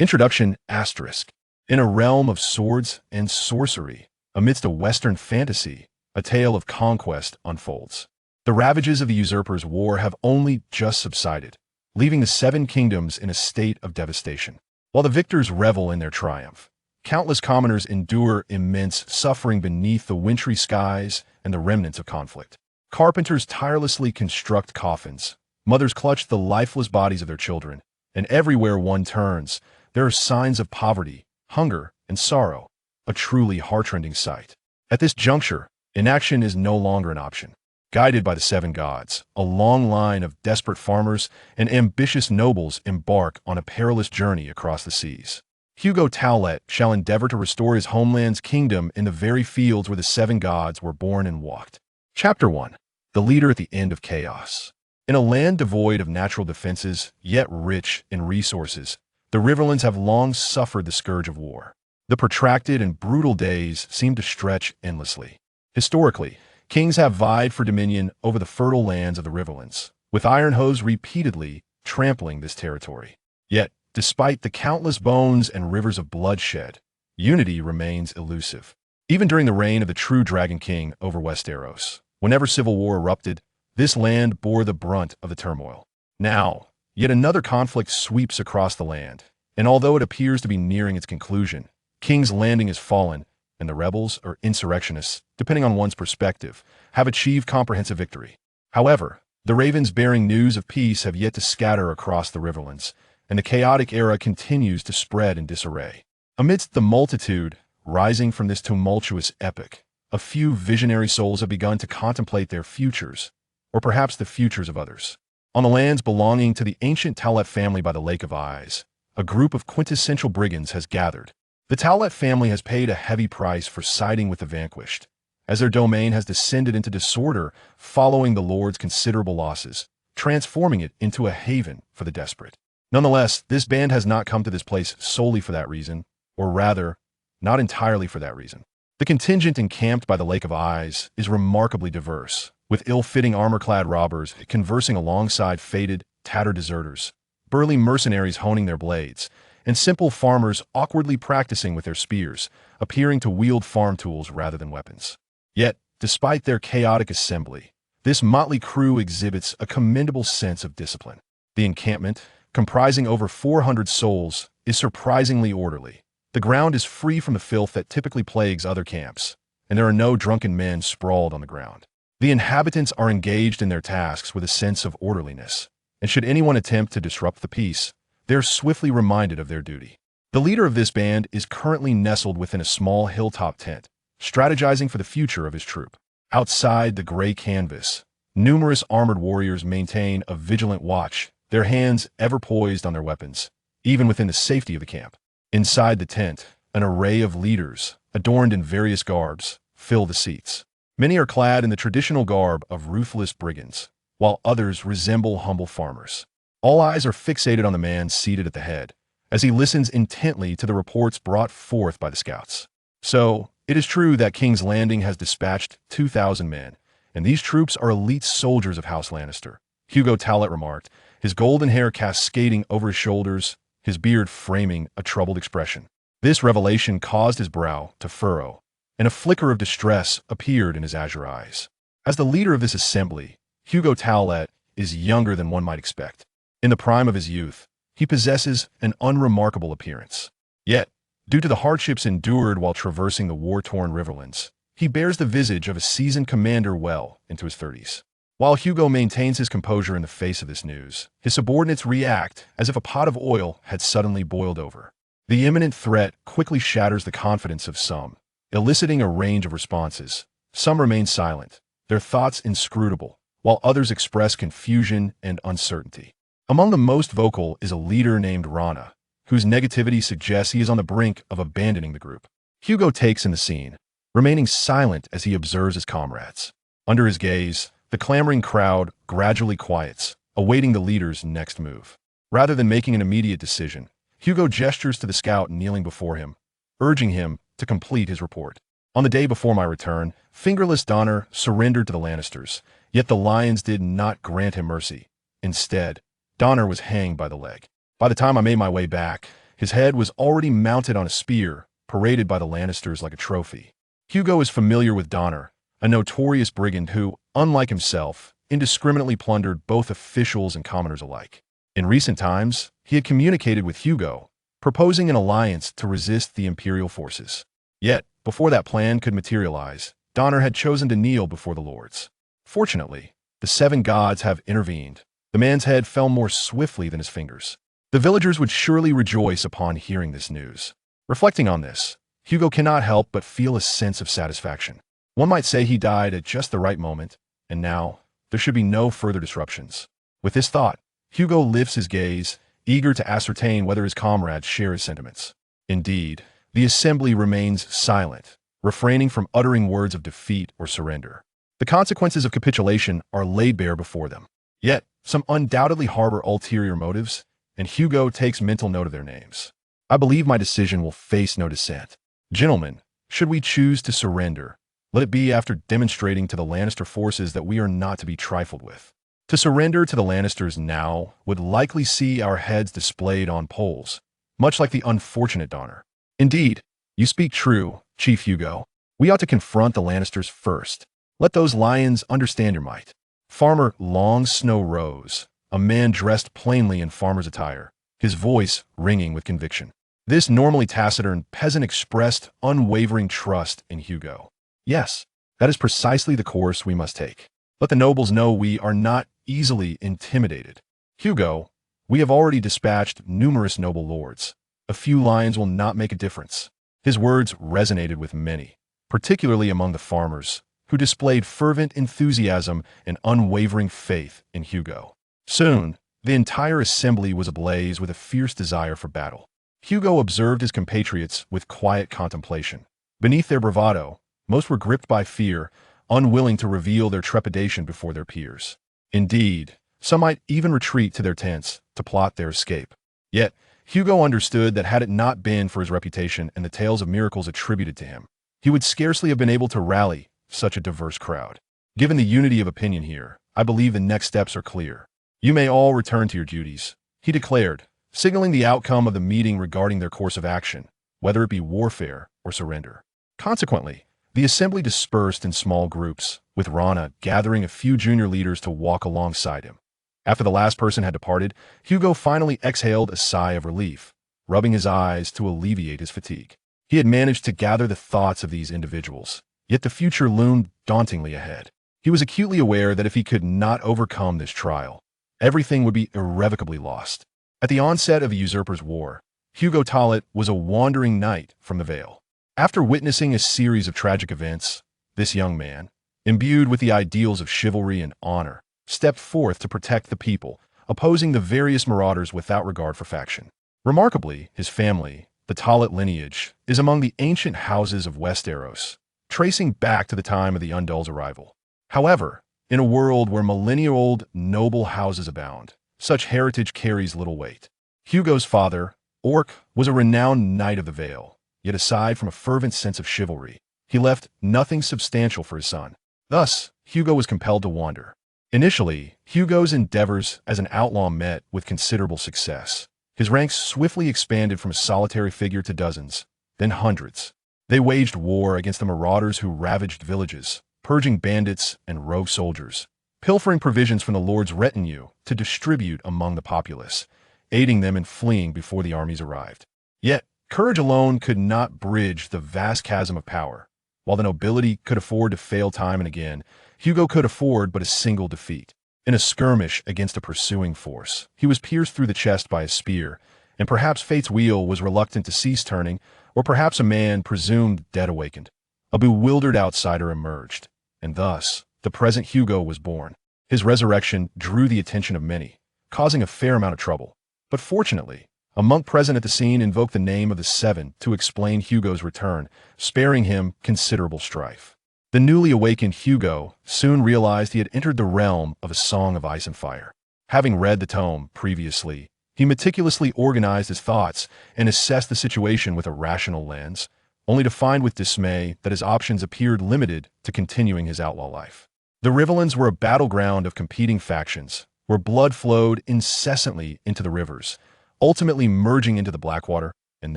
Introduction asterisk. In a realm of swords and sorcery, amidst a Western fantasy, a tale of conquest unfolds. The ravages of the Usurper's war have only just subsided, leaving the Seven Kingdoms in a state of devastation. While the victors revel in their triumph, countless commoners endure immense suffering beneath the wintry skies and the remnants of conflict. Carpenters tirelessly construct coffins, mothers clutch the lifeless bodies of their children, and everywhere one turns, there are signs of poverty, hunger, and sorrow, a truly heartrending sight. At this juncture, inaction is no longer an option. Guided by the seven gods, a long line of desperate farmers and ambitious nobles embark on a perilous journey across the seas. Hugo Tolete shall endeavor to restore his homeland's kingdom in the very fields where the seven gods were born and walked. Chapter 1. The Leader at the End of Chaos. In a land devoid of natural defenses, yet rich in resources, the Riverlands have long suffered the scourge of war. The protracted and brutal days seem to stretch endlessly. Historically, kings have vied for dominion over the fertile lands of the Riverlands, with iron hoes repeatedly trampling this territory. Yet, despite the countless bones and rivers of bloodshed, unity remains elusive. Even during the reign of the true Dragon King over Westeros, whenever civil war erupted, this land bore the brunt of the turmoil. Now, yet another conflict sweeps across the land, and although it appears to be nearing its conclusion, King's Landing has fallen, and the rebels, or insurrectionists, depending on one's perspective, have achieved comprehensive victory. However, the ravens bearing news of peace have yet to scatter across the Riverlands, and the chaotic era continues to spread in disarray. Amidst the multitude rising from this tumultuous epoch, a few visionary souls have begun to contemplate their futures, or perhaps the futures of others. On the lands belonging to the ancient Tolete family by the Lake of Eyes, a group of quintessential brigands has gathered. The Tolete family has paid a heavy price for siding with the vanquished, as their domain has descended into disorder following the Lord's considerable losses, transforming it into a haven for the desperate. Nonetheless, this band has not come to this place solely for that reason, or rather, not entirely for that reason. The contingent encamped by the Lake of Eyes is remarkably diverse, with ill-fitting armor-clad robbers conversing alongside faded, tattered deserters, burly mercenaries honing their blades, and simple farmers awkwardly practicing with their spears, appearing to wield farm tools rather than weapons. Yet, despite their chaotic assembly, this motley crew exhibits a commendable sense of discipline. The encampment, comprising over 400 souls, is surprisingly orderly. The ground is free from the filth that typically plagues other camps, and there are no drunken men sprawled on the ground. The inhabitants are engaged in their tasks with a sense of orderliness, and should anyone attempt to disrupt the peace, they're swiftly reminded of their duty. The leader of this band is currently nestled within a small hilltop tent, strategizing for the future of his troop. Outside the gray canvas, numerous armored warriors maintain a vigilant watch, their hands ever poised on their weapons, even within the safety of the camp. Inside the tent, an array of leaders, adorned in various garbs, fill the seats. Many are clad in the traditional garb of ruthless brigands, while others resemble humble farmers. All eyes are fixated on the man seated at the head, as he listens intently to the reports brought forth by the scouts. So, it is true that King's Landing has dispatched 2,000 men, and these troops are elite soldiers of House Lannister, Hugo Tolete remarked, his golden hair cascading over his shoulders, his beard framing a troubled expression. This revelation caused his brow to furrow, and a flicker of distress appeared in his azure eyes. As the leader of this assembly, Hugo Tolete is younger than one might expect. In the prime of his youth, he possesses an unremarkable appearance. Yet, due to the hardships endured while traversing the war-torn Riverlands, he bears the visage of a seasoned commander well into his 30s. While Hugo maintains his composure in the face of this news, his subordinates react as if a pot of oil had suddenly boiled over. The imminent threat quickly shatters the confidence of some, eliciting a range of responses. Some remain silent, their thoughts inscrutable, while others express confusion and uncertainty. Among the most vocal is a leader named Rana, whose negativity suggests he is on the brink of abandoning the group. Hugo takes in the scene, remaining silent as he observes his comrades. Under his gaze, the clamoring crowd gradually quiets, awaiting the leader's next move. Rather than making an immediate decision, Hugo gestures to the scout kneeling before him, urging him to complete his report. On the day before my return, fingerless Donner surrendered to the Lannisters, yet the lions did not grant him mercy. Instead, Donner was hanged by the leg. By the time I made my way back, His head was already mounted on a spear, paraded by the Lannisters like a trophy. Hugo is familiar with Donner, a notorious brigand who, unlike himself, indiscriminately plundered both officials and commoners alike. In recent times, he had communicated with Hugo, proposing an alliance to resist the imperial forces. Yet, before that plan could materialize, Donner had chosen to kneel before the lords. Fortunately, the seven gods have intervened. The man's head fell more swiftly than his fingers. The villagers would surely rejoice upon hearing this news. Reflecting on this, Hugo cannot help but feel a sense of satisfaction. One might say he died at just the right moment, and now there should be no further disruptions. With this thought, Hugo lifts his gaze, eager to ascertain whether his comrades share his sentiments. Indeed, the assembly remains silent, refraining from uttering words of defeat or surrender. The consequences of capitulation are laid bare before them. Yet, some undoubtedly harbor ulterior motives, and Hugo takes mental note of their names. I believe my decision will face no dissent. Gentlemen, should we choose to surrender, let it be after demonstrating to the Lannister forces that we are not to be trifled with. To surrender to the Lannisters now would likely see our heads displayed on poles, much like the unfortunate Donner. Indeed, you speak true, Chief Hugo. We ought to confront the Lannisters first. Let those lions understand your might. Farmer Long Snow rose, a man dressed plainly in farmer's attire, his voice ringing with conviction. This normally taciturn peasant expressed unwavering trust in Hugo. Yes, that is precisely the course we must take. Let the nobles know we are not easily intimidated. Hugo, we have already dispatched numerous noble lords. A few lions will not make a difference. His words resonated with many, particularly among the farmers, who displayed fervent enthusiasm and unwavering faith in Hugo. Soon, the entire assembly was ablaze with a fierce desire for battle. Hugo observed his compatriots with quiet contemplation. Beneath their bravado, most were gripped by fear, unwilling to reveal their trepidation before their peers. Indeed, some might even retreat to their tents to plot their escape. Yet, Hugo understood that had it not been for his reputation and the tales of miracles attributed to him, he would scarcely have been able to rally such a diverse crowd. Given the unity of opinion here, I believe the next steps are clear. You may all return to your duties, he declared, signaling the outcome of the meeting regarding their course of action, whether it be warfare or surrender. Consequently, the assembly dispersed in small groups, with Rana gathering a few junior leaders to walk alongside him. After the last person had departed, Hugo finally exhaled a sigh of relief, rubbing his eyes to alleviate his fatigue. He had managed to gather the thoughts of these individuals, yet the future loomed dauntingly ahead. He was acutely aware that if he could not overcome this trial, everything would be irrevocably lost. At the onset of the Usurper's War, Hugo Tolete was a wandering knight from the Vale. After witnessing a series of tragic events, this young man, imbued with the ideals of chivalry and honor, stepped forth to protect the people, opposing the various marauders without regard for faction. Remarkably, his family, the Tolete lineage, is among the ancient houses of Westeros, tracing back to the time of the Undull's arrival. However, in a world where millennia-old noble houses abound, such heritage carries little weight. Hugo's father, Orc, was a renowned knight of the Vale, yet aside from a fervent sense of chivalry, he left nothing substantial for his son. Thus, Hugo was compelled to wander. Initially, Hugo's endeavors as an outlaw met with considerable success. His ranks swiftly expanded from a solitary figure to dozens, then hundreds. They waged war against the marauders who ravaged villages, purging bandits and rogue soldiers, pilfering provisions from the lord's retinue to distribute among the populace, aiding them in fleeing before the armies arrived. Yet, courage alone could not bridge the vast chasm of power. While the nobility could afford to fail time and again, Hugo could afford but a single defeat. In a skirmish against a pursuing force, he was pierced through the chest by a spear, and perhaps fate's wheel was reluctant to cease turning, or perhaps a man presumed dead awakened. A bewildered outsider emerged, and thus, the present Hugo was born. His resurrection drew the attention of many, causing a fair amount of trouble. But fortunately, a monk present at the scene invoked the name of the Seven to explain Hugo's return, sparing him considerable strife. The newly awakened Hugo soon realized he had entered the realm of a song of ice and fire. Having read the tome previously, he meticulously organized his thoughts and assessed the situation with a rational lens, only to find with dismay that his options appeared limited to continuing his outlaw life. The Riverlands were a battleground of competing factions, where blood flowed incessantly into the rivers, ultimately merging into the Blackwater and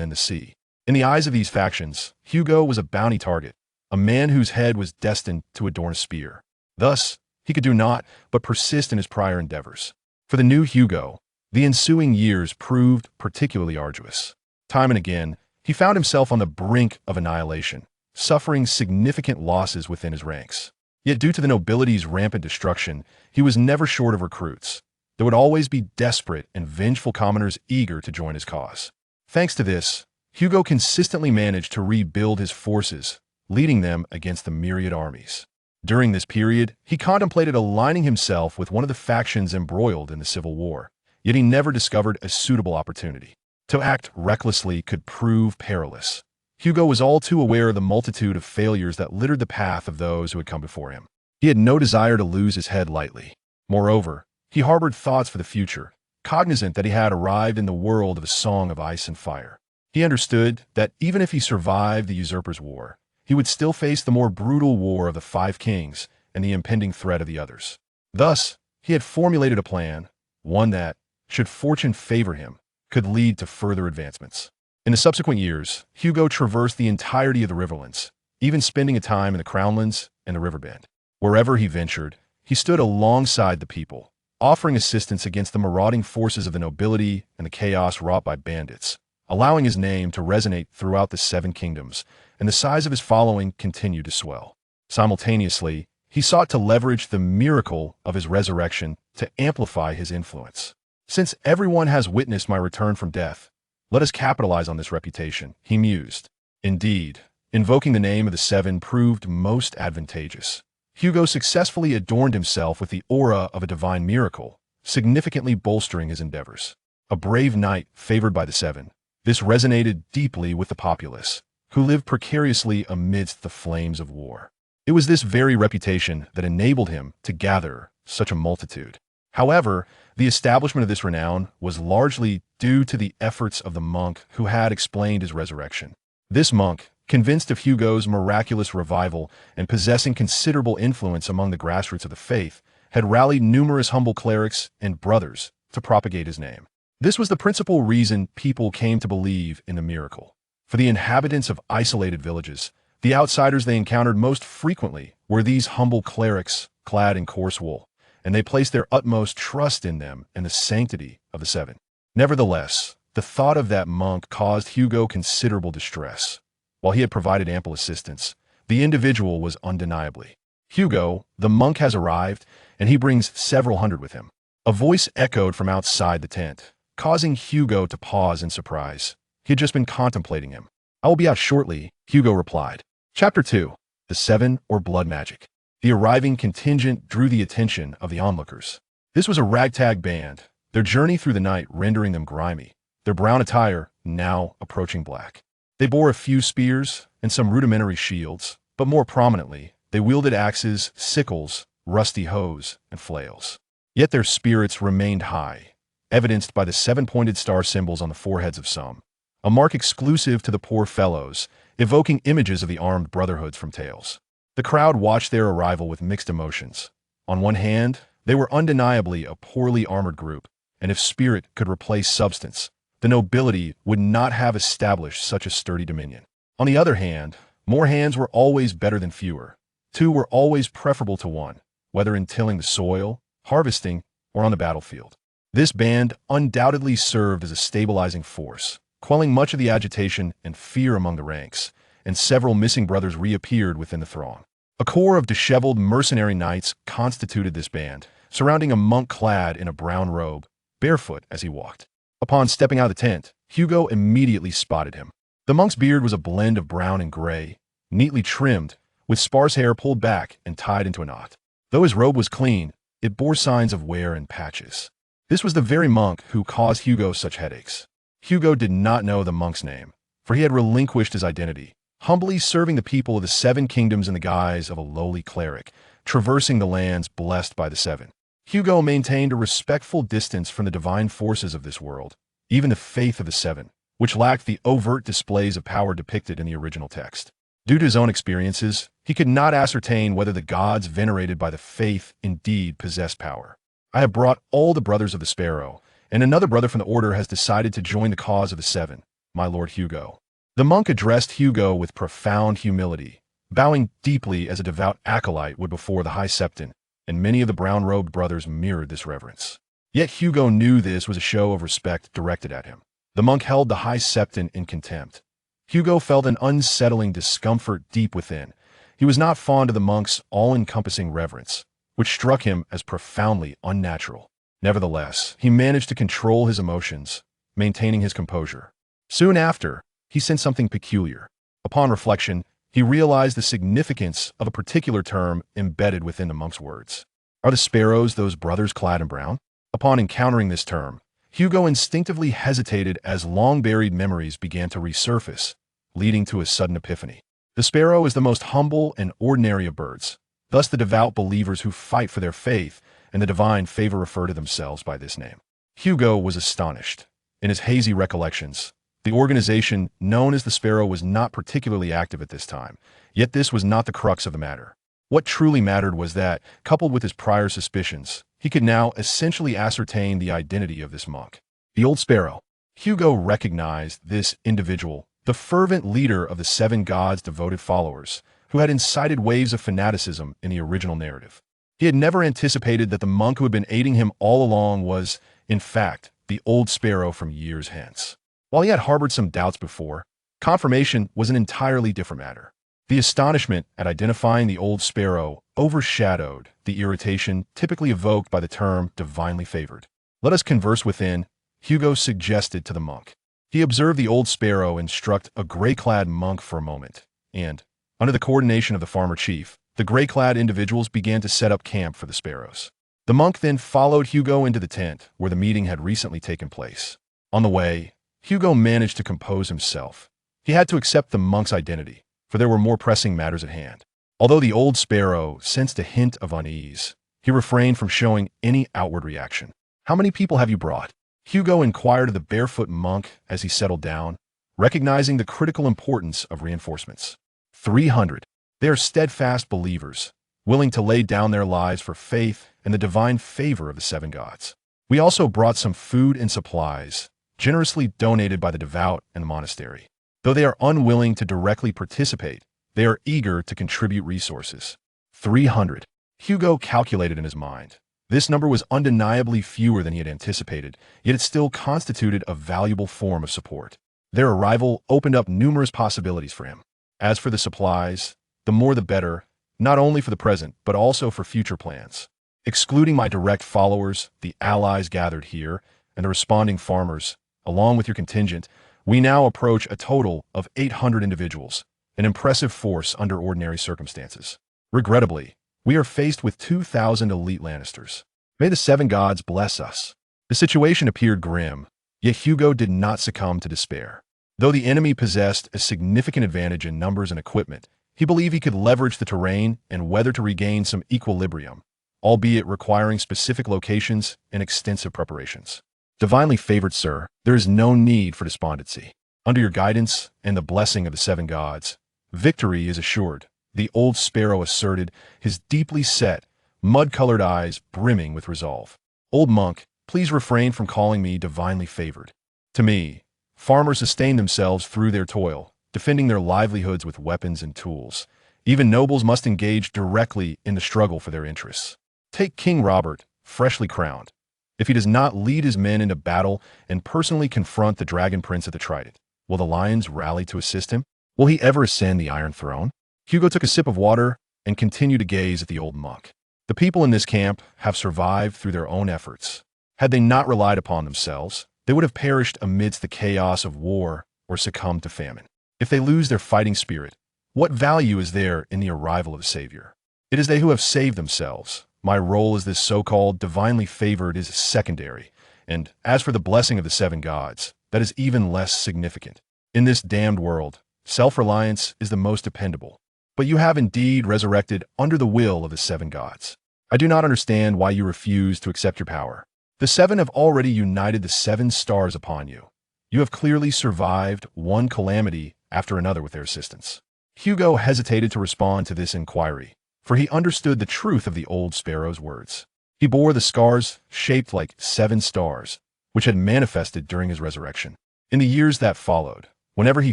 then the sea. In the eyes of these factions, Hugo was a bounty target, a man whose head was destined to adorn a spear. Thus, he could do naught but persist in his prior endeavors. For the new Hugo, the ensuing years proved particularly arduous. Time and again, he found himself on the brink of annihilation, suffering significant losses within his ranks. Yet due to the nobility's rampant destruction, he was never short of recruits. There would always be desperate and vengeful commoners eager to join his cause. Thanks to this, Hugo consistently managed to rebuild his forces, leading them against the myriad armies. During this period, he contemplated aligning himself with one of the factions embroiled in the Civil War, yet he never discovered a suitable opportunity. To act recklessly could prove perilous. Hugo was all too aware of the multitude of failures that littered the path of those who had come before him. He had no desire to lose his head lightly. Moreover, he harbored thoughts for the future, cognizant that he had arrived in the world of a song of ice and fire. He understood that even if he survived the Usurper's war, he would still face the more brutal war of the Five Kings and the impending threat of the others. Thus, he had formulated a plan, one that, should fortune favor him, could lead to further advancements. In the subsequent years, Hugo traversed the entirety of the Riverlands, even spending a time in the Crownlands and the Riverbend. Wherever he ventured, he stood alongside the people, offering assistance against the marauding forces of the nobility and the chaos wrought by bandits, allowing his name to resonate throughout the Seven Kingdoms, and the size of his following continued to swell. Simultaneously, he sought to leverage the miracle of his resurrection to amplify his influence. Since everyone has witnessed my return from death, let us capitalize on this reputation, he mused. Indeed, invoking the name of the Seven proved most advantageous. Hugo successfully adorned himself with the aura of a divine miracle, significantly bolstering his endeavors. A brave knight favored by the Seven, this resonated deeply with the populace, who lived precariously amidst the flames of war. It was this very reputation that enabled him to gather such a multitude. However, the establishment of this renown was largely due to the efforts of the monk who had explained his resurrection. This monk, convinced of Hugo's miraculous revival and possessing considerable influence among the grassroots of the faith, had rallied numerous humble clerics and brothers to propagate his name. This was the principal reason people came to believe in the miracle. For the inhabitants of isolated villages, the outsiders they encountered most frequently were these humble clerics clad in coarse wool, and they placed their utmost trust in them and the sanctity of the Seven. Nevertheless, the thought of that monk caused Hugo considerable distress. While he had provided ample assistance, the individual was undeniably. Hugo, the monk has arrived, and he brings several hundred with him. A voice echoed from outside the tent, causing Hugo to pause in surprise. He had just been contemplating him. I will be out shortly, Hugo replied. Chapter 2. The Seven or Blood Magic. The arriving contingent drew the attention of the onlookers. This was a ragtag band, their journey through the night rendering them grimy, their brown attire now approaching black. They bore a few spears and some rudimentary shields, but more prominently, they wielded axes, sickles, rusty hoes, and flails. Yet their spirits remained high, evidenced by the seven-pointed star symbols on the foreheads of some, a mark exclusive to the poor fellows, evoking images of the armed brotherhoods from tales. The crowd watched their arrival with mixed emotions. On one hand, they were undeniably a poorly armored group, and if spirit could replace substance, the nobility would not have established such a sturdy dominion. On the other hand, more hands were always better than fewer. Two were always preferable to one, whether in tilling the soil, harvesting, or on the battlefield. This band undoubtedly served as a stabilizing force, quelling much of the agitation and fear among the ranks, and several missing brothers reappeared within the throng. A corps of disheveled mercenary knights constituted this band, surrounding a monk clad in a brown robe, barefoot as he walked. Upon stepping out of the tent, Hugo immediately spotted him. The monk's beard was a blend of brown and gray, neatly trimmed, with sparse hair pulled back and tied into a knot. Though his robe was clean, it bore signs of wear and patches. This was the very monk who caused Hugo such headaches. Hugo did not know the monk's name, for he had relinquished his identity, humbly serving the people of the Seven Kingdoms in the guise of a lowly cleric, traversing the lands blessed by the Seven. Hugo maintained a respectful distance from the divine forces of this world, even the faith of the Seven, which lacked the overt displays of power depicted in the original text. Due to his own experiences, he could not ascertain whether the gods venerated by the faith indeed possessed power. I have brought all the brothers of the sparrow, and another brother from the order has decided to join the cause of the seven, my lord Hugo. The monk addressed Hugo with profound humility, bowing deeply as a devout acolyte would before the high septon, and many of the brown-robed brothers mirrored this reverence. Yet Hugo knew this was a show of respect directed at him. The monk held the high septon in contempt. Hugo felt an unsettling discomfort deep within. He was not fond of the monk's all-encompassing reverence, which struck him as profoundly unnatural. Nevertheless, he managed to control his emotions, maintaining his composure. Soon after, he sensed something peculiar. Upon reflection, he realized the significance of a particular term embedded within the monk's words. Are the sparrows those brothers clad in brown? Upon encountering this term, Hugo instinctively hesitated as long-buried memories began to resurface, leading to a sudden epiphany. The sparrow is the most humble and ordinary of birds. Thus the devout believers who fight for their faith and the divine favor refer to themselves by this name. Hugo was astonished. In his hazy recollections, the organization known as the Sparrow was not particularly active at this time, yet this was not the crux of the matter. What truly mattered was that, coupled with his prior suspicions, he could now essentially ascertain the identity of this monk. The Old Sparrow. Hugo recognized this individual, the fervent leader of the seven gods' devoted followers, who had incited waves of fanaticism in the original narrative. He had never anticipated that the monk who had been aiding him all along was, in fact, the Old Sparrow from years hence. While he had harbored some doubts before, confirmation was an entirely different matter. The astonishment at identifying the Old Sparrow overshadowed the irritation typically evoked by the term divinely favored. Let us converse within, Hugo suggested to the monk. He observed the Old Sparrow instruct a gray-clad monk for a moment, and, under the coordination of the farmer chief, the gray-clad individuals began to set up camp for the sparrows. The monk then followed Hugo into the tent where the meeting had recently taken place. On the way, Hugo managed to compose himself. He had to accept the monk's identity, for there were more pressing matters at hand. Although the Old Sparrow sensed a hint of unease, he refrained from showing any outward reaction. "How many people have you brought?" Hugo inquired of the barefoot monk as he settled down, recognizing the critical importance of reinforcements. 300. They are steadfast believers, willing to lay down their lives for faith and the divine favor of the seven gods. We also brought some food and supplies, generously donated by the devout and the monastery. Though they are unwilling to directly participate, they are eager to contribute resources. 300. Hugo calculated in his mind. This number was undeniably fewer than he had anticipated, yet it still constituted a valuable form of support. Their arrival opened up numerous possibilities for him. As for the supplies, the more the better, not only for the present, but also for future plans. Excluding my direct followers, the allies gathered here, and the responding farmers, along with your contingent, we now approach a total of 800 individuals, an impressive force under ordinary circumstances. Regrettably, we are faced with 2,000 elite Lannisters. May the seven gods bless us. The situation appeared grim, yet Hugo did not succumb to despair. Though the enemy possessed a significant advantage in numbers and equipment, he believed he could leverage the terrain and weather to regain some equilibrium, albeit requiring specific locations and extensive preparations. Divinely favored, sir, there is no need for despondency. Under your guidance and the blessing of the seven gods, victory is assured, the Old Sparrow asserted, his deeply set, mud-colored eyes brimming with resolve. Old monk, please refrain from calling me divinely favored. To me, farmers sustain themselves through their toil, defending their livelihoods with weapons and tools. Even nobles must engage directly in the struggle for their interests. Take King Robert, freshly crowned. If he does not lead his men into battle and personally confront the Dragon Prince at the Trident, will the lions rally to assist him? Will he ever ascend the Iron Throne? Hugo took a sip of water and continued to gaze at the old monk. The people in this camp have survived through their own efforts. Had they not relied upon themselves, they would have perished amidst the chaos of war or succumbed to famine. If they lose their fighting spirit, what value is there in the arrival of a savior? It is they who have saved themselves. My role as this so-called divinely favored is secondary, and as for the blessing of the seven gods, that is even less significant. In this damned world, self-reliance is the most dependable. But you have indeed resurrected under the will of the seven gods. I do not understand why you refuse to accept your power. The seven have already united the seven stars upon you. You have clearly survived one calamity after another with their assistance. Hugo hesitated to respond to this inquiry, for he understood the truth of the Old Sparrow's words. He bore the scars shaped like seven stars, which had manifested during his resurrection. In the years that followed, whenever he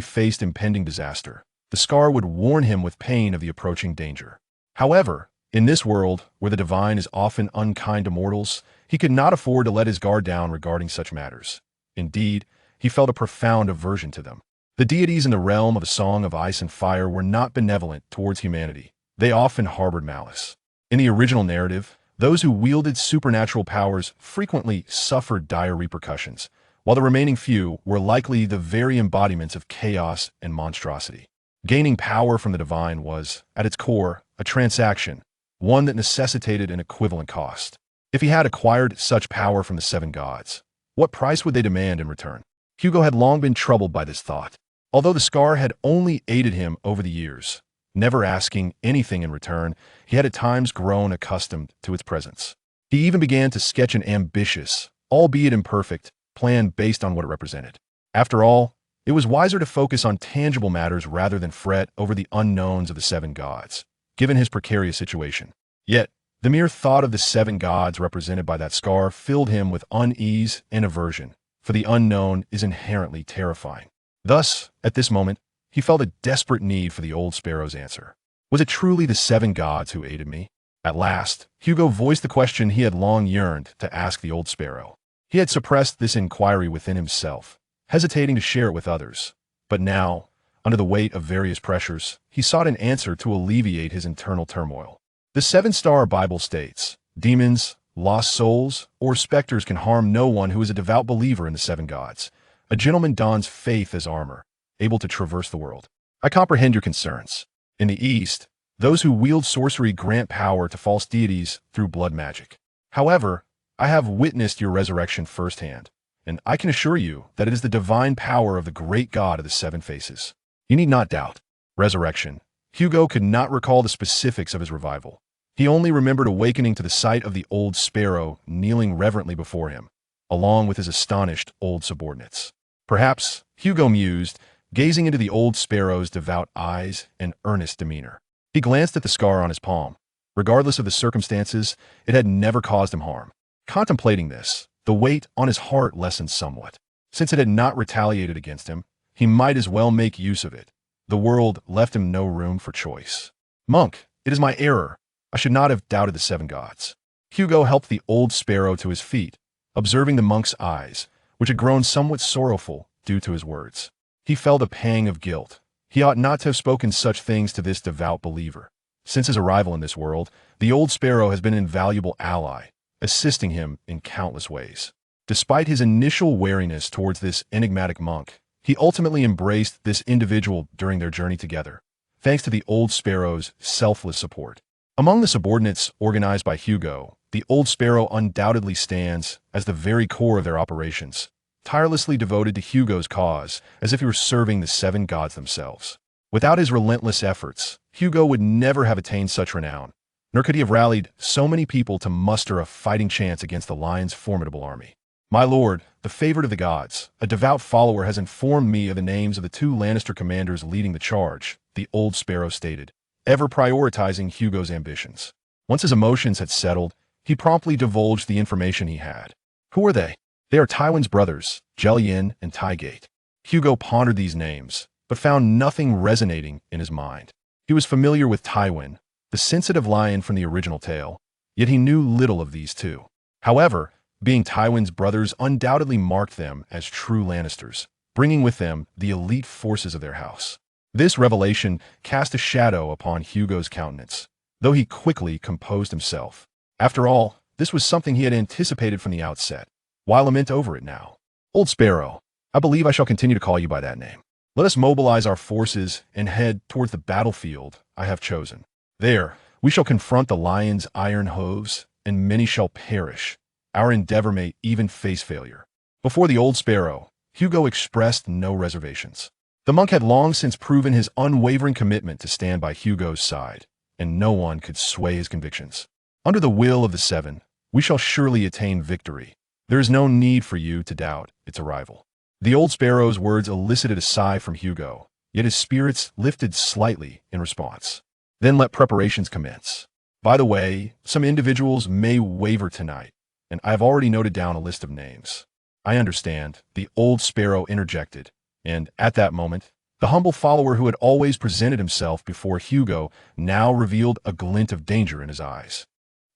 faced impending disaster, the scar would warn him with pain of the approaching danger. However, in this world, where the divine is often unkind to mortals, he could not afford to let his guard down regarding such matters. Indeed, he felt a profound aversion to them. The deities in the realm of A Song of Ice and Fire were not benevolent towards humanity. They often harbored malice. In the original narrative, those who wielded supernatural powers frequently suffered dire repercussions, while the remaining few were likely the very embodiments of chaos and monstrosity. Gaining power from the divine was, at its core, a transaction, one that necessitated an equivalent cost. If he had acquired such power from the seven gods, what price would they demand in return? Hugo had long been troubled by this thought. Although the scar had only aided him over the years, never asking anything in return, he had at times grown accustomed to its presence. He even began to sketch an ambitious, albeit imperfect, plan based on what it represented. After all, it was wiser to focus on tangible matters rather than fret over the unknowns of the seven gods, given his precarious situation. Yet, the mere thought of the seven gods represented by that scar filled him with unease and aversion, for the unknown is inherently terrifying. Thus, at this moment, he felt a desperate need for the old sparrow's answer. Was it truly the seven gods who aided me? At last, Hugo voiced the question he had long yearned to ask the old sparrow. He had suppressed this inquiry within himself, hesitating to share it with others. But now, under the weight of various pressures, he sought an answer to alleviate his internal turmoil. The seven-star Bible states, demons, lost souls, or specters can harm no one who is a devout believer in the seven gods. A gentleman dons faith as armor, able to traverse the world. I comprehend your concerns. In the East, those who wield sorcery grant power to false deities through blood magic. However, I have witnessed your resurrection firsthand, and I can assure you that it is the divine power of the great God of the seven faces. You need not doubt. Resurrection. Hugo could not recall the specifics of his revival. He only remembered awakening to the sight of the old sparrow kneeling reverently before him, along with his astonished old subordinates. Perhaps, Hugo mused, gazing into the old sparrow's devout eyes and earnest demeanor. He glanced at the scar on his palm. Regardless of the circumstances, it had never caused him harm. Contemplating this, the weight on his heart lessened somewhat. Since it had not retaliated against him, he might as well make use of it. The world left him no room for choice. Monk, it is my error. I should not have doubted the seven gods. Hugo helped the old sparrow to his feet, observing the monk's eyes, which had grown somewhat sorrowful due to his words. He felt a pang of guilt. He ought not to have spoken such things to this devout believer. Since his arrival in this world, the old sparrow has been an invaluable ally, assisting him in countless ways. Despite his initial wariness towards this enigmatic monk, he ultimately embraced this individual during their journey together, thanks to the old sparrow's selfless support. Among the subordinates organized by Hugo, the old sparrow undoubtedly stands as the very core of their operations, tirelessly devoted to Hugo's cause, as if he were serving the seven gods themselves. Without his relentless efforts, Hugo would never have attained such renown, nor could he have rallied so many people to muster a fighting chance against the lion's formidable army. My lord, the favorite of the gods, a devout follower has informed me of the names of the two Lannister commanders leading the charge, the old sparrow stated, ever prioritizing Hugo's ambitions. Once his emotions had settled, he promptly divulged the information he had. Who are they? They are Tywin's brothers, Jellyin and Tygate. Hugo pondered these names, but found nothing resonating in his mind. He was familiar with Tywin, the sensitive lion from the original tale, yet he knew little of these two. However, being Tywin's brothers undoubtedly marked them as true Lannisters, bringing with them the elite forces of their house. This revelation cast a shadow upon Hugo's countenance, though he quickly composed himself. After all, this was something he had anticipated from the outset. Why lament over it now? Old Sparrow, I believe I shall continue to call you by that name. Let us mobilize our forces and head towards the battlefield I have chosen. There, we shall confront the lion's iron hooves, and many shall perish. Our endeavor may even face failure. Before the old sparrow, Hugo expressed no reservations. The monk had long since proven his unwavering commitment to stand by Hugo's side, and no one could sway his convictions. Under the will of the seven, we shall surely attain victory. There is no need for you to doubt its arrival. The old sparrow's words elicited a sigh from Hugo, yet his spirits lifted slightly in response. Then let preparations commence. By the way, some individuals may waver tonight, and I have already noted down a list of names. I understand, the old sparrow interjected, and at that moment, the humble follower who had always presented himself before Hugo now revealed a glint of danger in his eyes.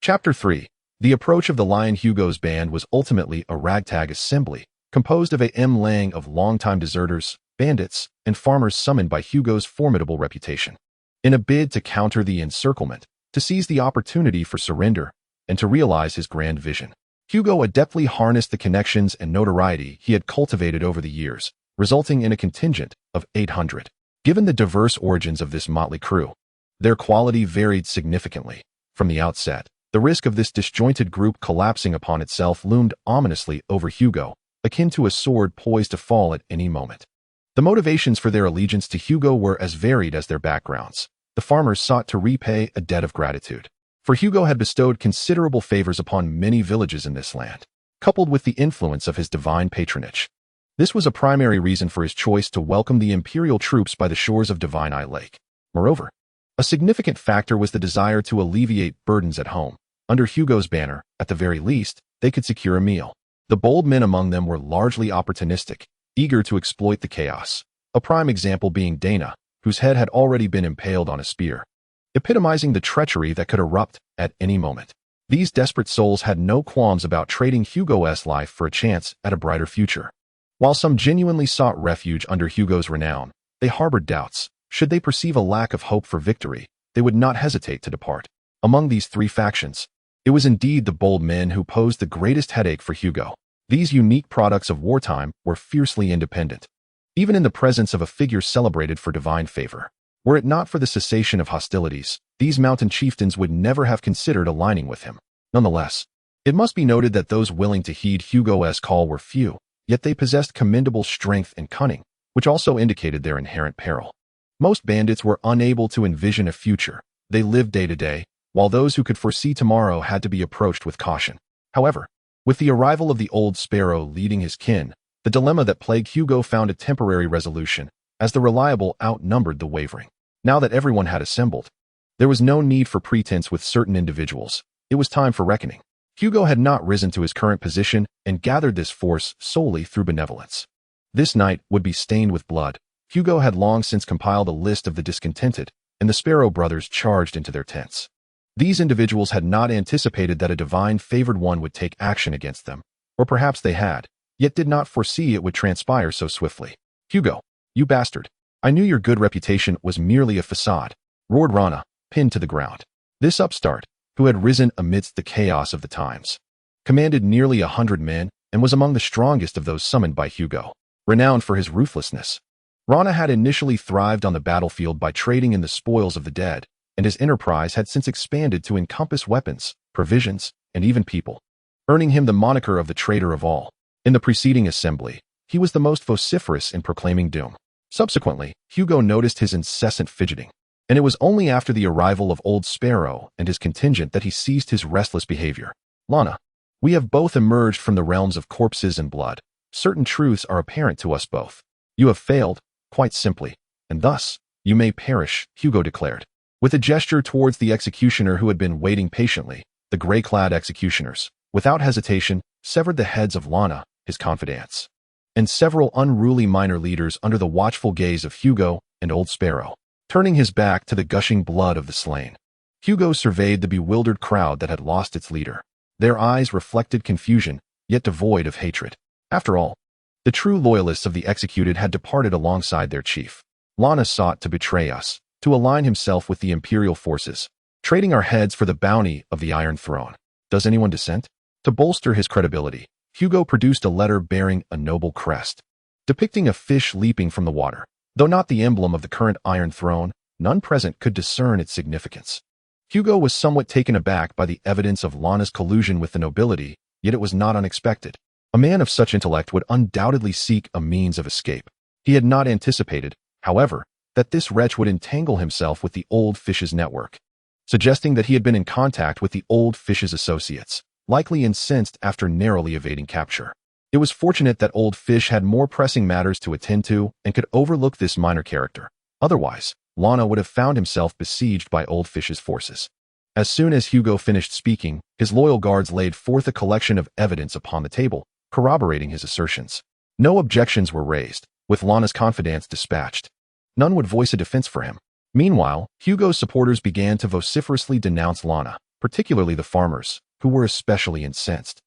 Chapter 3. The approach of the Lion Hugo's band was ultimately a ragtag assembly, composed of a lang of longtime deserters, bandits, and farmers summoned by Hugo's formidable reputation. In a bid to counter the encirclement, to seize the opportunity for surrender, and to realize his grand vision, Hugo adeptly harnessed the connections and notoriety he had cultivated over the years, resulting in a contingent of 800. Given the diverse origins of this motley crew, their quality varied significantly. From the outset, the risk of this disjointed group collapsing upon itself loomed ominously over Hugo, akin to a sword poised to fall at any moment. The motivations for their allegiance to Hugo were as varied as their backgrounds. The farmers sought to repay a debt of gratitude, for Hugo had bestowed considerable favors upon many villages in this land, coupled with the influence of his divine patronage. This was a primary reason for his choice to welcome the imperial troops by the shores of Divine Eye Lake. Moreover, a significant factor was the desire to alleviate burdens at home. Under Hugo's banner, at the very least, they could secure a meal. The bold men among them were largely opportunistic, eager to exploit the chaos, a prime example being Dana, whose head had already been impaled on a spear, epitomizing the treachery that could erupt at any moment. These desperate souls had no qualms about trading Hugo's life for a chance at a brighter future. While some genuinely sought refuge under Hugo's renown, they harbored doubts. Should they perceive a lack of hope for victory, they would not hesitate to depart. Among these three factions, it was indeed the bold men who posed the greatest headache for Hugo. These unique products of wartime were fiercely independent, even in the presence of a figure celebrated for divine favor. Were it not for the cessation of hostilities, these mountain chieftains would never have considered aligning with him. Nonetheless, it must be noted that those willing to heed Hugo's call were few, yet they possessed commendable strength and cunning, which also indicated their inherent peril. Most bandits were unable to envision a future. They lived day to day, while those who could foresee tomorrow had to be approached with caution. However, with the arrival of the old sparrow leading his kin, the dilemma that plagued Hugo found a temporary resolution, as the reliable outnumbered the wavering. Now that everyone had assembled, there was no need for pretense with certain individuals. It was time for reckoning. Hugo had not risen to his current position and gathered this force solely through benevolence. This night would be stained with blood. Hugo had long since compiled a list of the discontented, and the Sparrow brothers charged into their tents. These individuals had not anticipated that a divine favored one would take action against them, or perhaps they had, yet did not foresee it would transpire so swiftly. "Hugo, you bastard! I knew your good reputation was merely a facade," roared Rana, pinned to the ground. This upstart, who had risen amidst the chaos of the times, commanded nearly 100 men and was among the strongest of those summoned by Hugo. Renowned for his ruthlessness, Rana had initially thrived on the battlefield by trading in the spoils of the dead, and his enterprise had since expanded to encompass weapons, provisions, and even people, earning him the moniker of the trader of all. In the preceding assembly, he was the most vociferous in proclaiming doom. Subsequently, Hugo noticed his incessant fidgeting, and it was only after the arrival of Old Sparrow and his contingent that he ceased his restless behavior. "Lana, we have both emerged from the realms of corpses and blood. Certain truths are apparent to us both. You have failed, quite simply, and thus, you may perish," Hugo declared. With a gesture towards the executioner who had been waiting patiently, the gray-clad executioners, without hesitation, severed the heads of Lana, his confidants, and several unruly minor leaders under the watchful gaze of Hugo and Old Sparrow. Turning his back to the gushing blood of the slain, Hugo surveyed the bewildered crowd that had lost its leader. Their eyes reflected confusion, yet devoid of hatred. After all, the true loyalists of the executed had departed alongside their chief. Lana sought to betray us, to align himself with the imperial forces, trading our heads for the bounty of the Iron Throne. Does anyone dissent? To bolster his credibility, Hugo produced a letter bearing a noble crest, depicting a fish leaping from the water. Though not the emblem of the current Iron Throne, none present could discern its significance. Hugo was somewhat taken aback by the evidence of Lana's collusion with the nobility, yet it was not unexpected. A man of such intellect would undoubtedly seek a means of escape. He had not anticipated, however, that this wretch would entangle himself with the Old Fish's network, suggesting that he had been in contact with the Old Fish's associates, likely incensed after narrowly evading capture. It was fortunate that Old Fish had more pressing matters to attend to and could overlook this minor character. Otherwise, Lana would have found himself besieged by Old Fish's forces. As soon as Hugo finished speaking, his loyal guards laid forth a collection of evidence upon the table, corroborating his assertions. No objections were raised, with Lanna's confidants dispatched. None would voice a defense for him. Meanwhile, Hugo's supporters began to vociferously denounce Lanna, particularly the farmers, who were especially incensed.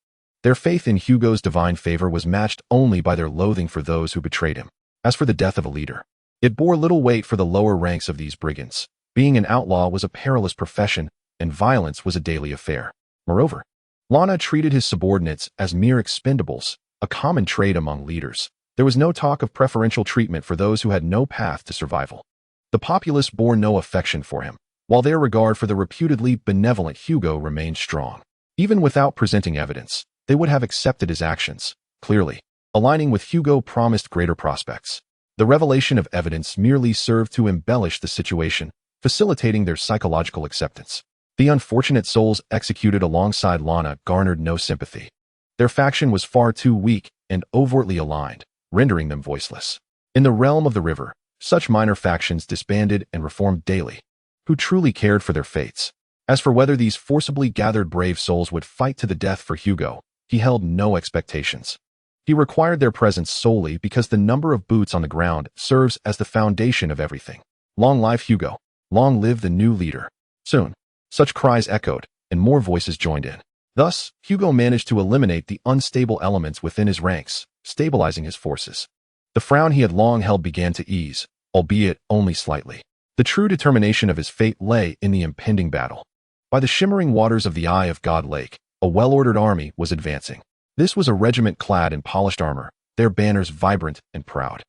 Their faith in Hugo's divine favor was matched only by their loathing for those who betrayed him. As for the death of a leader, it bore little weight for the lower ranks of these brigands. Being an outlaw was a perilous profession, and violence was a daily affair. Moreover, Lanna treated his subordinates as mere expendables, a common trait among leaders. There was no talk of preferential treatment for those who had no path to survival. The populace bore no affection for him, while their regard for the reputedly benevolent Hugo remained strong. Even without presenting evidence, they would have accepted his actions. Clearly, aligning with Hugo promised greater prospects. The revelation of evidence merely served to embellish the situation, facilitating their psychological acceptance. The unfortunate souls executed alongside Lanna garnered no sympathy. Their faction was far too weak and overtly aligned, rendering them voiceless. In the realm of the river, such minor factions disbanded and reformed daily. Who truly cared for their fates? As for whether these forcibly gathered brave souls would fight to the death for Hugo, he held no expectations. He required their presence solely because the number of boots on the ground serves as the foundation of everything. Long live Hugo! Long live the new leader! Soon, such cries echoed, and more voices joined in. Thus, Hugo managed to eliminate the unstable elements within his ranks, stabilizing his forces. The frown he had long held began to ease, albeit only slightly. The true determination of his fate lay in the impending battle. By the shimmering waters of the Eye of God Lake, a well-ordered army was advancing. This was a regiment clad in polished armor, their banners vibrant and proud.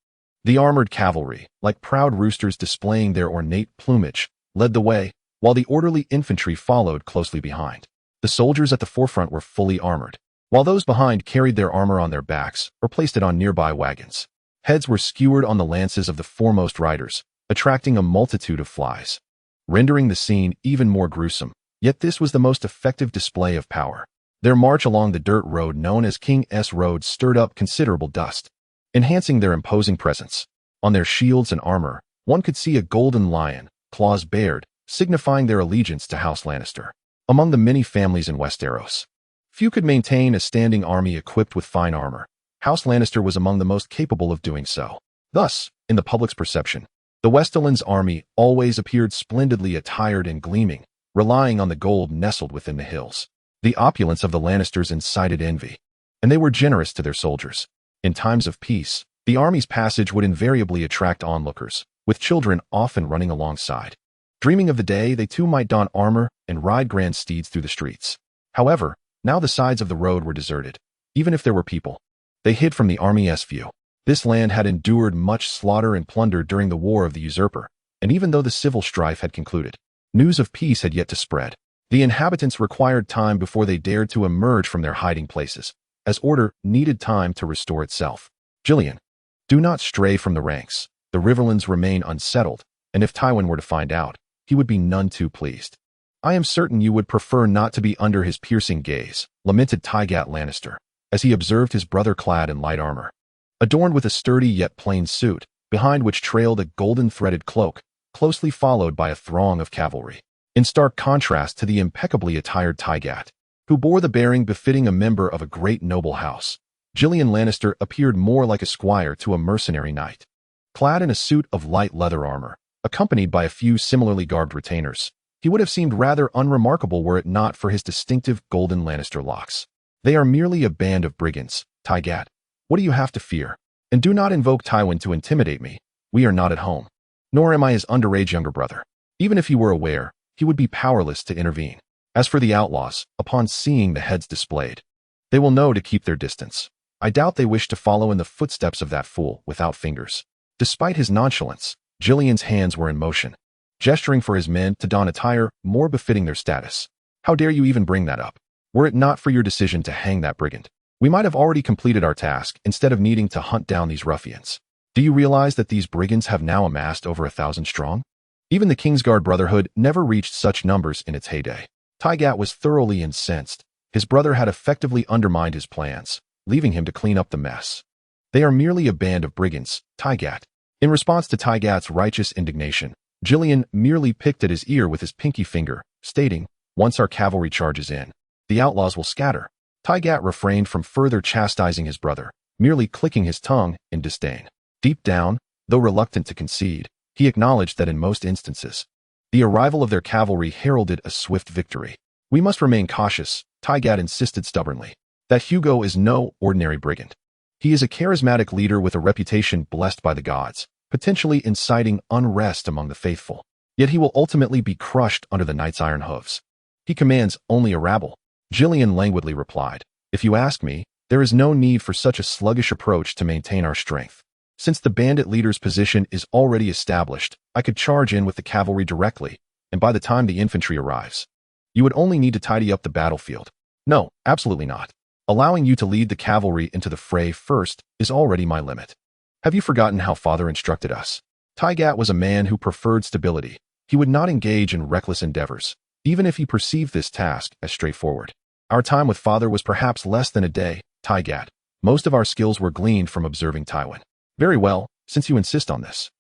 The armored cavalry, like proud roosters displaying their ornate plumage, led the way, while the orderly infantry followed closely behind. The soldiers at the forefront were fully armored, while those behind carried their armor on their backs or placed it on nearby wagons. Heads were skewered on the lances of the foremost riders, attracting a multitude of flies, rendering the scene even more gruesome. Yet this was the most effective display of power. Their march along the dirt road known as King's Road stirred up considerable dust, enhancing their imposing presence. On their shields and armor, one could see a golden lion, claws bared, signifying their allegiance to House Lannister. Among the many families in Westeros, few could maintain a standing army equipped with fine armor. House Lannister was among the most capable of doing so. Thus, in the public's perception, the Westerlands army always appeared splendidly attired and gleaming, relying on the gold nestled within the hills. The opulence of the Lannisters incited envy, and they were generous to their soldiers. In times of peace, the army's passage would invariably attract onlookers, with children often running alongside. Dreaming of the day they too might don armor and ride grand steeds through the streets. However, now the sides of the road were deserted. Even if there were people, they hid from the army's view. This land had endured much slaughter and plunder during the War of the Usurper, and even though the civil strife had concluded, news of peace had yet to spread. The inhabitants required time before they dared to emerge from their hiding places, as order needed time to restore itself. Jillian, do not stray from the ranks. The Riverlands remain unsettled, and if Tywin were to find out, he would be none too pleased. I am certain you would prefer not to be under his piercing gaze, lamented Tywin Lannister, as he observed his brother clad in light armor, adorned with a sturdy yet plain suit, behind which trailed a golden threaded cloak, closely followed by a throng of cavalry. In stark contrast to the impeccably attired Tywin, who bore the bearing befitting a member of a great noble house, Jillian Lannister appeared more like a squire to a mercenary knight. Clad in a suit of light leather armor, accompanied by a few similarly garbed retainers, he would have seemed rather unremarkable were it not for his distinctive golden Lannister locks. They are merely a band of brigands, Tywin. What do you have to fear? And do not invoke Tywin to intimidate me. We are not at home. Nor am I his underage younger brother. Even if he were aware, he would be powerless to intervene. As for the outlaws, upon seeing the heads displayed, they will know to keep their distance. I doubt they wish to follow in the footsteps of that fool without fingers. Despite his nonchalance, Jillian's hands were in motion, gesturing for his men to don attire more befitting their status. How dare you even bring that up? Were it not for your decision to hang that brigand, we might have already completed our task instead of needing to hunt down these ruffians. Do you realize that these brigands have now amassed over 1,000 strong? Even the Kingsguard Brotherhood never reached such numbers in its heyday. Tywin was thoroughly incensed. His brother had effectively undermined his plans, leaving him to clean up the mess. They are merely a band of brigands, Tywin. In response to Tywin's righteous indignation, Jillian merely picked at his ear with his pinky finger, stating, once our cavalry charges in, the outlaws will scatter. Tygat refrained from further chastising his brother, merely clicking his tongue in disdain. Deep down, though reluctant to concede, he acknowledged that in most instances, the arrival of their cavalry heralded a swift victory. We must remain cautious, Tygat insisted stubbornly, that Hugo is no ordinary brigand. He is a charismatic leader with a reputation blessed by the gods, potentially inciting unrest among the faithful. Yet he will ultimately be crushed under the knight's iron hooves. He commands only a rabble. Gillian languidly replied, If you ask me, there is no need for such a sluggish approach to maintain our strength. Since the bandit leader's position is already established, I could charge in with the cavalry directly, and by the time the infantry arrives, you would only need to tidy up the battlefield. No, absolutely not. Allowing you to lead the cavalry into the fray first is already my limit. Have you forgotten how father instructed us? Tygat was a man who preferred stability. He would not engage in reckless endeavors, even if he perceived this task as straightforward. Our time with father was perhaps less than a day, Tygat. Most of our skills were gleaned from observing Tywin. Very well, since you insist on this.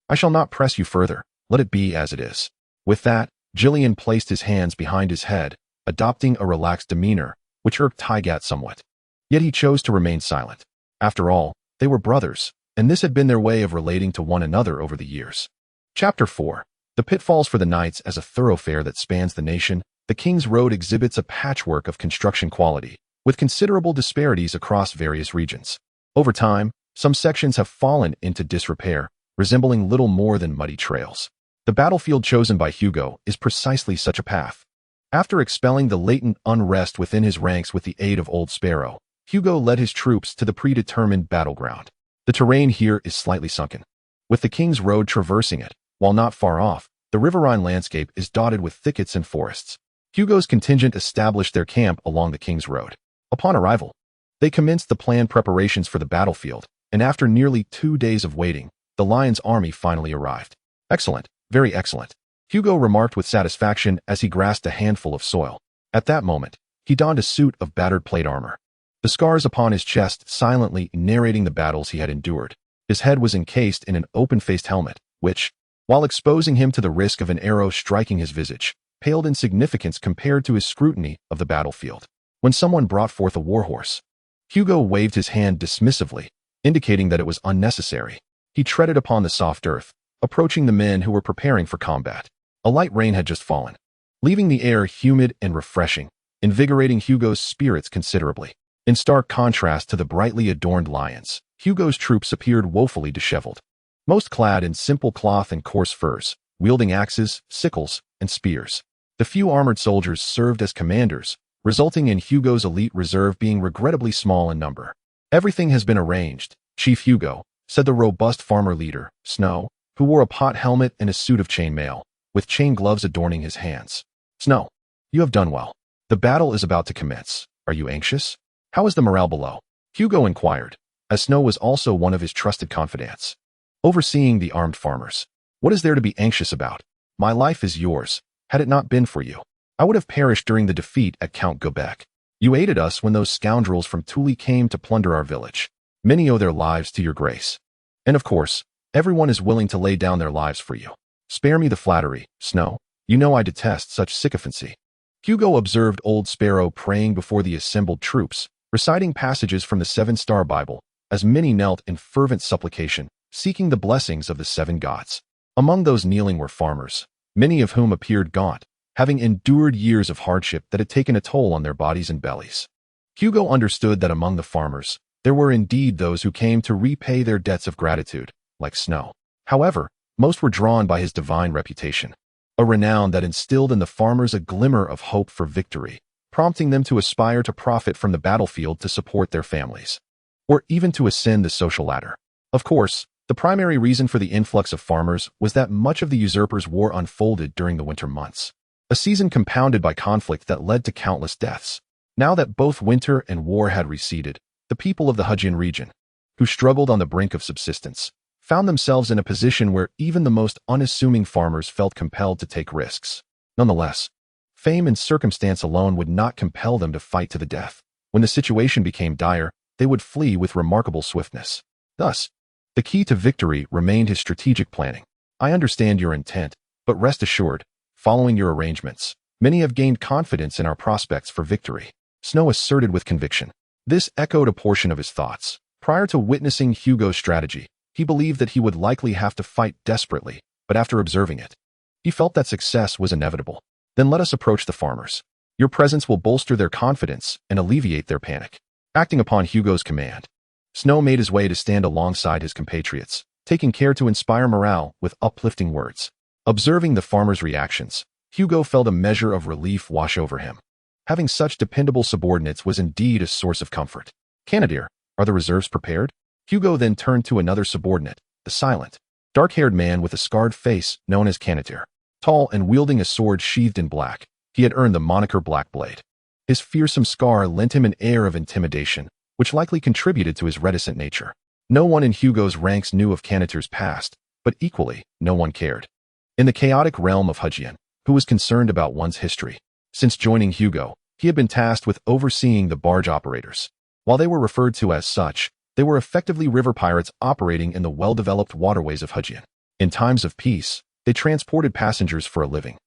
I shall not press you further. Let it be as it is. With that, Gillian placed his hands behind his head, adopting a relaxed demeanor, which irked Tygat somewhat. Yet he chose to remain silent. After all, they were brothers, and this had been their way of relating to one another over the years. Chapter 4. The Pitfalls for the Knights. As a thoroughfare that spans the nation, the King's Road exhibits a patchwork of construction quality, with considerable disparities across various regions. Over time, some sections have fallen into disrepair, resembling little more than muddy trails. The battlefield chosen by Hugo is precisely such a path. After expelling the latent unrest within his ranks with the aid of Old Sparrow, Hugo led his troops to the predetermined battleground. The terrain here is slightly sunken, with the King's Road traversing it. While not far off, the riverine landscape is dotted with thickets and forests. Hugo's contingent established their camp along the King's Road. Upon arrival, they commenced the planned preparations for the battlefield, and after nearly 2 days of waiting, the Lion's army finally arrived. Excellent, very excellent, Hugo remarked with satisfaction as he grasped a handful of soil. At that moment, he donned a suit of battered plate armor, the scars upon his chest silently narrating the battles he had endured. His head was encased in an open-faced helmet, which, while exposing him to the risk of an arrow striking his visage, paled in significance compared to his scrutiny of the battlefield. When someone brought forth a warhorse, Hugo waved his hand dismissively, indicating that it was unnecessary. He treaded upon the soft earth, approaching the men who were preparing for combat. A light rain had just fallen, leaving the air humid and refreshing, invigorating Hugo's spirits considerably. In stark contrast to the brightly adorned lions, Hugo's troops appeared woefully disheveled. Most clad in simple cloth and coarse furs, wielding axes, sickles, and spears. The few armored soldiers served as commanders, resulting in Hugo's elite reserve being regrettably small in number. Everything has been arranged, Chief Hugo, said the robust farmer leader, Snow, who wore a pot helmet and a suit of chainmail, with chain gloves adorning his hands. Snow, you have done well. The battle is about to commence. Are you anxious? How is the morale below? Hugo inquired, as Snow was also one of his trusted confidants. Overseeing the armed farmers. What is there to be anxious about? My life is yours. Had it not been for you, I would have perished during the defeat at Count Göbek. You aided us when those scoundrels from Thule came to plunder our village. Many owe their lives to your grace. And of course, everyone is willing to lay down their lives for you. Spare me the flattery, Snow. You know I detest such sycophancy. Hugo observed Old Sparrow praying before the assembled troops, reciting passages from the Seven-Star Bible, as many knelt in fervent supplication, seeking the blessings of the 7 gods. Among those kneeling were farmers, many of whom appeared gaunt, having endured years of hardship that had taken a toll on their bodies and bellies. Hugo understood that among the farmers, there were indeed those who came to repay their debts of gratitude, like Snow. However, most were drawn by his divine reputation, a renown that instilled in the farmers a glimmer of hope for victory, prompting them to aspire to profit from the battlefield to support their families, or even to ascend the social ladder. Of course, the primary reason for the influx of farmers was that much of the Usurper's war unfolded during the winter months, a season compounded by conflict that led to countless deaths. Now that both winter and war had receded, the people of the Hugian region, who struggled on the brink of subsistence, found themselves in a position where even the most unassuming farmers felt compelled to take risks. Nonetheless, fame and circumstance alone would not compel them to fight to the death. When the situation became dire, they would flee with remarkable swiftness. Thus, the key to victory remained his strategic planning. I understand your intent, but rest assured, following your arrangements, many have gained confidence in our prospects for victory. Snow asserted with conviction. This echoed a portion of his thoughts. Prior to witnessing Hugo's strategy, he believed that he would likely have to fight desperately, but after observing it, he felt that success was inevitable. Then let us approach the farmers. Your presence will bolster their confidence and alleviate their panic. Acting upon Hugo's command, Snow made his way to stand alongside his compatriots, taking care to inspire morale with uplifting words. Observing the farmers' reactions, Hugo felt a measure of relief wash over him. Having such dependable subordinates was indeed a source of comfort. Canadier, are the reserves prepared? Hugo then turned to another subordinate, the silent, dark-haired man with a scarred face known as Canadier. Tall and wielding a sword sheathed in black, he had earned the moniker Blackblade. His fearsome scar lent him an air of intimidation, which likely contributed to his reticent nature. No one in Hugo's ranks knew of Canadier's past, but equally, no one cared. In the chaotic realm of Hugian, who was concerned about one's history? Since joining Hugo, he had been tasked with overseeing the barge operators. While they were referred to as such, they were effectively river pirates operating in the well-developed waterways of Hugian. In times of peace, they transported passengers for a living,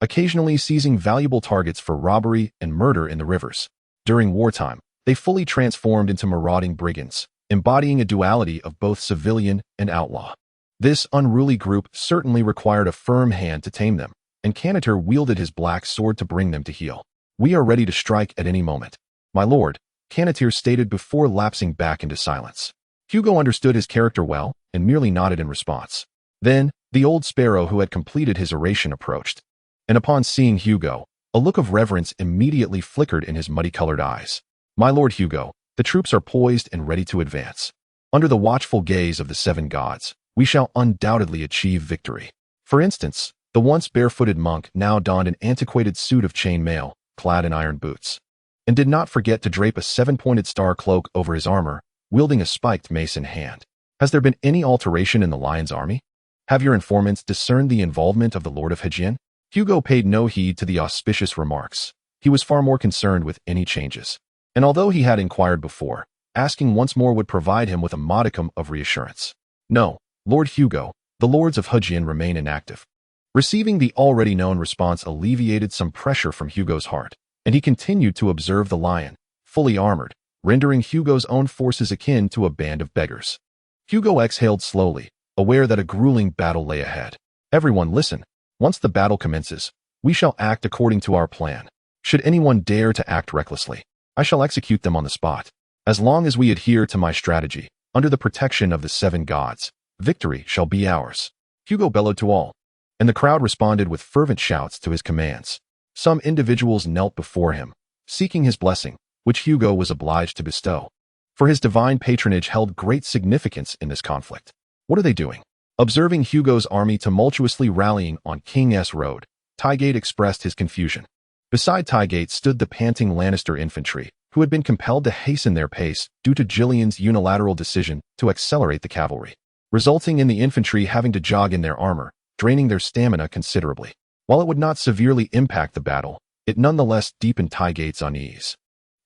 occasionally seizing valuable targets for robbery and murder in the rivers. During wartime, they fully transformed into marauding brigands, embodying a duality of both civilian and outlaw. This unruly group certainly required a firm hand to tame them, and Cantor wielded his black sword to bring them to heel. We are ready to strike at any moment, my lord, Cantor stated before lapsing back into silence. Hugo understood his character well and merely nodded in response. Then, the old sparrow who had completed his oration approached, and upon seeing Hugo, a look of reverence immediately flickered in his muddy-colored eyes. My lord Hugo, the troops are poised and ready to advance. Under the watchful gaze of the seven gods, we shall undoubtedly achieve victory. For instance, the once barefooted monk now donned an antiquated suit of chain mail, clad in iron boots, and did not forget to drape a seven-pointed star cloak over his armor, wielding a spiked mace in hand. Has there been any alteration in the lion's army? Have your informants discerned the involvement of the Lord of Hugian? Hugo paid no heed to the auspicious remarks. He was far more concerned with any changes. And although he had inquired before, asking once more would provide him with a modicum of reassurance. No, Lord Hugo, the lords of Hugian remain inactive. Receiving the already known response alleviated some pressure from Hugo's heart, and he continued to observe the lion, fully armored, rendering Hugo's own forces akin to a band of beggars. Hugo exhaled slowly, aware that a grueling battle lay ahead. Everyone listen. Once the battle commences, we shall act according to our plan. Should anyone dare to act recklessly, I shall execute them on the spot. As long as we adhere to my strategy, under the protection of the seven gods, victory shall be ours. Hugo bellowed to all, and the crowd responded with fervent shouts to his commands. Some individuals knelt before him, seeking his blessing, which Hugo was obliged to bestow. For his divine patronage held great significance in this conflict. What are they doing? Observing Hugo's army tumultuously rallying on King's Road, Tygate expressed his confusion. Beside Tygate stood the panting Lannister infantry, who had been compelled to hasten their pace due to Gillian's unilateral decision to accelerate the cavalry, resulting in the infantry having to jog in their armor, draining their stamina considerably. While it would not severely impact the battle, it nonetheless deepened Tygate's unease,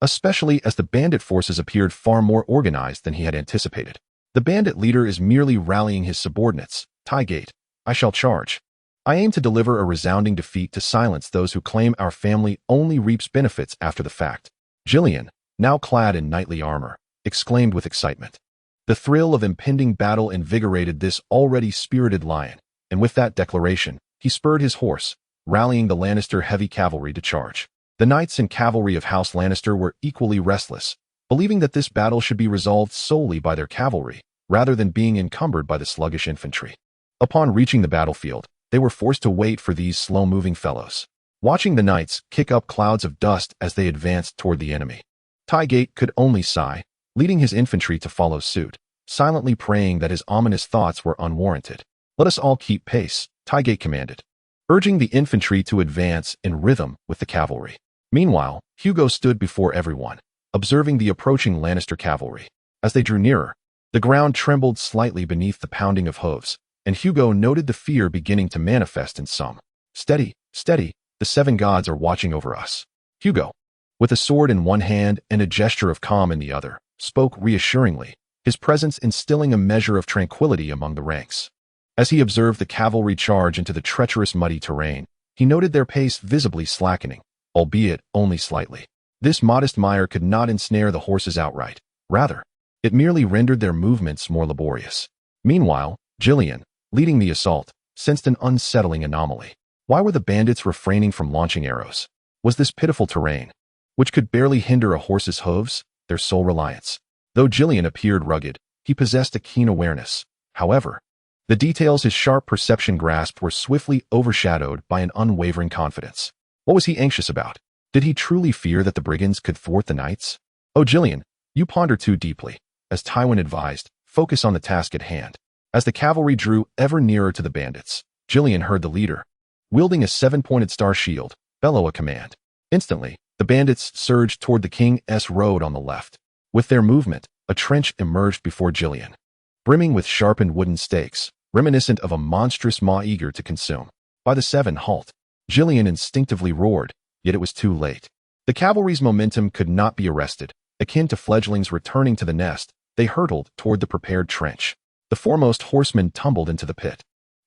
especially as the bandit forces appeared far more organized than he had anticipated. The bandit leader is merely rallying his subordinates. Tygate, I shall charge. I aim to deliver a resounding defeat to silence those who claim our family only reaps benefits after the fact. Gillian, now clad in knightly armor, exclaimed with excitement. The thrill of impending battle invigorated this already spirited lion, and with that declaration, he spurred his horse, rallying the Lannister heavy cavalry to charge. The knights and cavalry of House Lannister were equally restless, believing that this battle should be resolved solely by their cavalry, rather than being encumbered by the sluggish infantry. Upon reaching the battlefield, they were forced to wait for these slow-moving fellows, watching the knights kick up clouds of dust as they advanced toward the enemy. Tygate could only sigh, leading his infantry to follow suit, silently praying that his ominous thoughts were unwarranted. Let us all keep pace, Tygate commanded, urging the infantry to advance in rhythm with the cavalry. Meanwhile, Hugo stood before everyone, observing the approaching Lannister cavalry. As they drew nearer, the ground trembled slightly beneath the pounding of hooves, and Hugo noted the fear beginning to manifest in some. Steady, steady, the seven gods are watching over us. Hugo, with a sword in one hand and a gesture of calm in the other, spoke reassuringly, his presence instilling a measure of tranquility among the ranks. As he observed the cavalry charge into the treacherous muddy terrain, he noted their pace visibly slackening, albeit only slightly. This modest mire could not ensnare the horses outright. Rather, it merely rendered their movements more laborious. Meanwhile, Gillian, leading the assault, sensed an unsettling anomaly. Why were the bandits refraining from launching arrows? Was this pitiful terrain, which could barely hinder a horse's hooves, their sole reliance? Though Gillian appeared rugged, he possessed a keen awareness. However, the details his sharp perception grasped were swiftly overshadowed by an unwavering confidence. What was he anxious about? Did he truly fear that the brigands could thwart the knights? Oh, Gillian, you ponder too deeply. As Tywin advised, focus on the task at hand. As the cavalry drew ever nearer to the bandits, Gillian heard the leader, wielding a 7-pointed star shield, bellow a command. Instantly, the bandits surged toward the King's Road on the left. With their movement, a trench emerged before Gillian, brimming with sharpened wooden stakes, reminiscent of a monstrous maw eager to consume. By the 7 halt, Gillian instinctively roared, yet it was too late. The cavalry's momentum could not be arrested. Akin to fledglings returning to the nest, they hurtled toward the prepared trench. The foremost horsemen tumbled into the pit,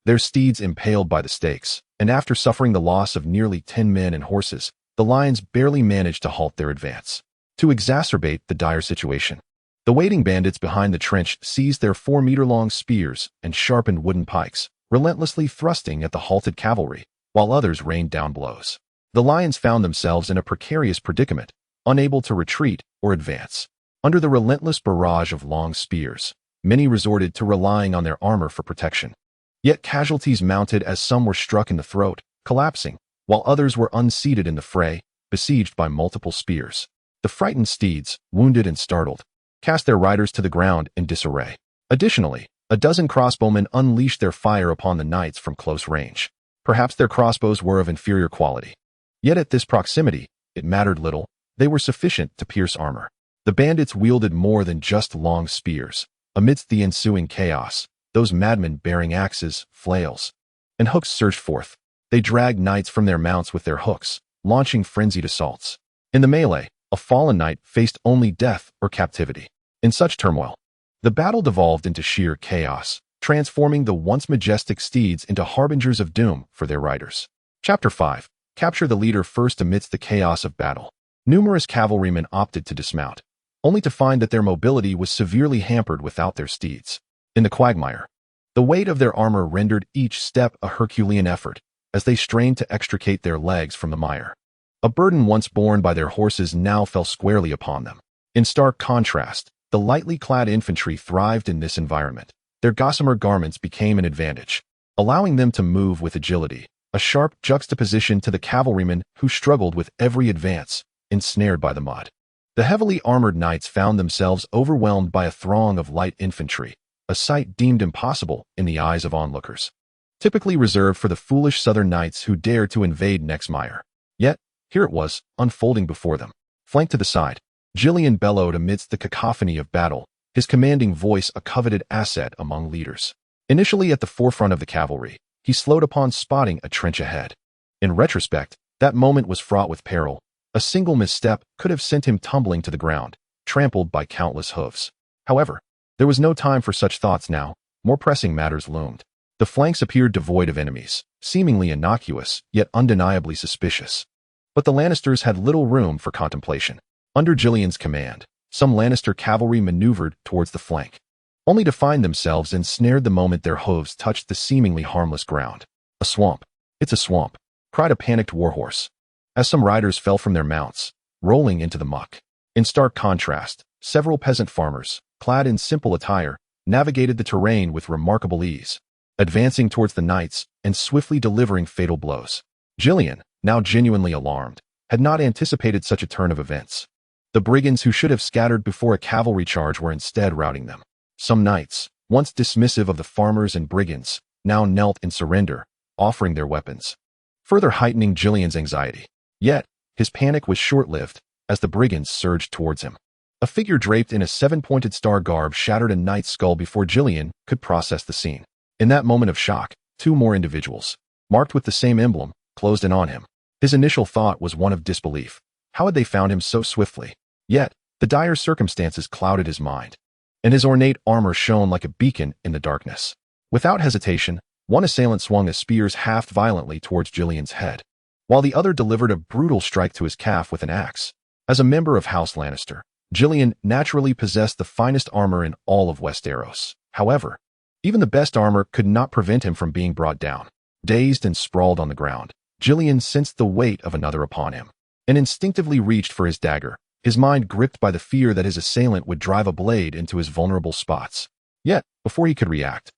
their steeds impaled by the stakes, and after suffering the loss of nearly 10 men and horses, the lions barely managed to halt their advance. To exacerbate the dire situation, the waiting bandits behind the trench seized their 4-meter-long spears and sharpened wooden pikes, relentlessly thrusting at the halted cavalry, while others rained down blows. The lions found themselves in a precarious predicament, unable to retreat or advance. Under the relentless barrage of long spears, many resorted to relying on their armor for protection. Yet casualties mounted as some were struck in the throat, collapsing, while others were unseated in the fray, besieged by multiple spears. The frightened steeds, wounded and startled, cast their riders to the ground in disarray. Additionally, a dozen crossbowmen unleashed their fire upon the knights from close range. Perhaps their crossbows were of inferior quality. Yet at this proximity, it mattered little. They were sufficient to pierce armor. The bandits wielded more than just long spears. Amidst the ensuing chaos, those madmen bearing axes, flails, and hooks surged forth. They dragged knights from their mounts with their hooks, launching frenzied assaults. In the melee, a fallen knight faced only death or captivity. In such turmoil, the battle devolved into sheer chaos, transforming the once majestic steeds into harbingers of doom for their riders. Chapter 5. Capture the leader first. Amidst the chaos of battle, numerous cavalrymen opted to dismount, only to find that their mobility was severely hampered without their steeds. In the quagmire, the weight of their armor rendered each step a Herculean effort as they strained to extricate their legs from the mire. A burden once borne by their horses now fell squarely upon them. In stark contrast, the lightly clad infantry thrived in this environment. Their gossamer garments became an advantage, allowing them to move with agility, a sharp juxtaposition to the cavalrymen who struggled with every advance, ensnared by the mud. The heavily armored knights found themselves overwhelmed by a throng of light infantry, a sight deemed impossible in the eyes of onlookers, typically reserved for the foolish southern knights who dared to invade Nexmire. Yet, here it was, unfolding before them. Flanked to the side, Gillian bellowed amidst the cacophony of battle, his commanding voice a coveted asset among leaders. Initially at the forefront of the cavalry, he slowed upon spotting a trench ahead. In retrospect, that moment was fraught with peril. A single misstep could have sent him tumbling to the ground, trampled by countless hooves. However, there was no time for such thoughts now. More pressing matters loomed. The flanks appeared devoid of enemies, seemingly innocuous, yet undeniably suspicious. But the Lannisters had little room for contemplation. Under Gillian's command, some Lannister cavalry maneuvered towards the flank, only to find themselves ensnared the moment their hooves touched the seemingly harmless ground. A swamp. It's a swamp, cried a panicked warhorse, as some riders fell from their mounts, rolling into the muck. In stark contrast, several peasant farmers, clad in simple attire, navigated the terrain with remarkable ease, advancing towards the knights and swiftly delivering fatal blows. Gillian, now genuinely alarmed, had not anticipated such a turn of events. The brigands who should have scattered before a cavalry charge were instead routing them. Some knights, once dismissive of the farmers and brigands, now knelt in surrender, offering their weapons, further heightening Gillian's anxiety. Yet, his panic was short-lived, as the brigands surged towards him. A figure draped in a 7-pointed star garb shattered a knight's skull before Gillian could process the scene. In that moment of shock, 2 more individuals, marked with the same emblem, closed in on him. His initial thought was one of disbelief. How had they found him so swiftly? Yet, the dire circumstances clouded his mind, and his ornate armor shone like a beacon in the darkness. Without hesitation, one assailant swung a spear's haft violently towards Gillian's head, while the other delivered a brutal strike to his calf with an axe. As a member of House Lannister, Gillian naturally possessed the finest armor in all of Westeros. However, even the best armor could not prevent him from being brought down. Dazed and sprawled on the ground, Gillian sensed the weight of another upon him, and instinctively reached for his dagger, his mind gripped by the fear that his assailant would drive a blade into his vulnerable spots. Yet, before he could react,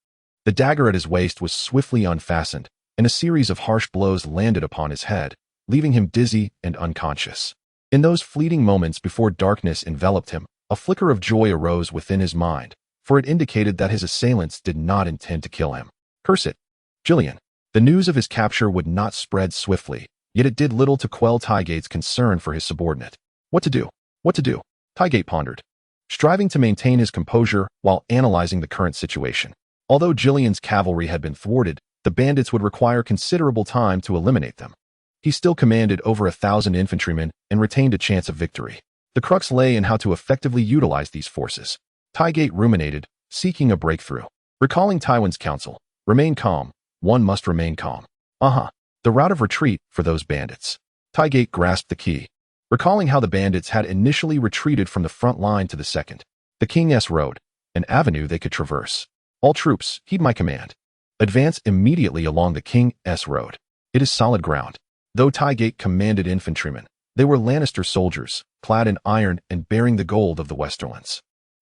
the dagger at his waist was swiftly unfastened, and a series of harsh blows landed upon his head, leaving him dizzy and unconscious. In those fleeting moments before darkness enveloped him, a flicker of joy arose within his mind, for it indicated that his assailants did not intend to kill him. Curse it, Gillian. The news of his capture would not spread swiftly, yet it did little to quell Tygate's concern for his subordinate. What to do? What to do? Tygate pondered, striving to maintain his composure while analyzing the current situation. Although Gillian's cavalry had been thwarted, the bandits would require considerable time to eliminate them. He still commanded over 1,000 infantrymen and retained a chance of victory. The crux lay in how to effectively utilize these forces. Tygate ruminated, seeking a breakthrough. Recalling Tywin's counsel, remain calm, one must remain calm. The route of retreat for those bandits. Tygate grasped the key, recalling how the bandits had initially retreated from the front line to the second. The King's Road, an avenue they could traverse. All troops, heed my command. Advance immediately along the King's Road. It is solid ground. Though Tygate commanded infantrymen, they were Lannister soldiers, clad in iron and bearing the gold of the Westerlands.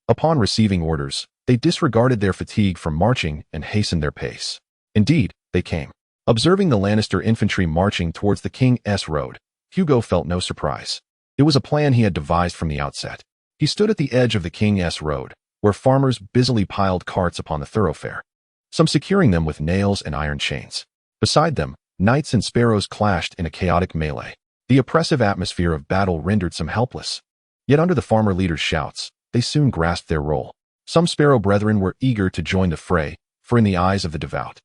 Upon receiving orders, they disregarded their fatigue from marching and hastened their pace. Indeed, they came. Observing the Lannister infantry marching towards the King's Road, Hugo felt no surprise. It was a plan he had devised from the outset. He stood at the edge of the King's Road, where farmers busily piled carts upon the thoroughfare, some securing them with nails and iron chains. Beside them, knights and sparrows clashed in a chaotic melee. The oppressive atmosphere of battle rendered some helpless. Yet under the farmer leaders' shouts, they soon grasped their role. Some sparrow brethren were eager to join the fray, for in the eyes of the devout,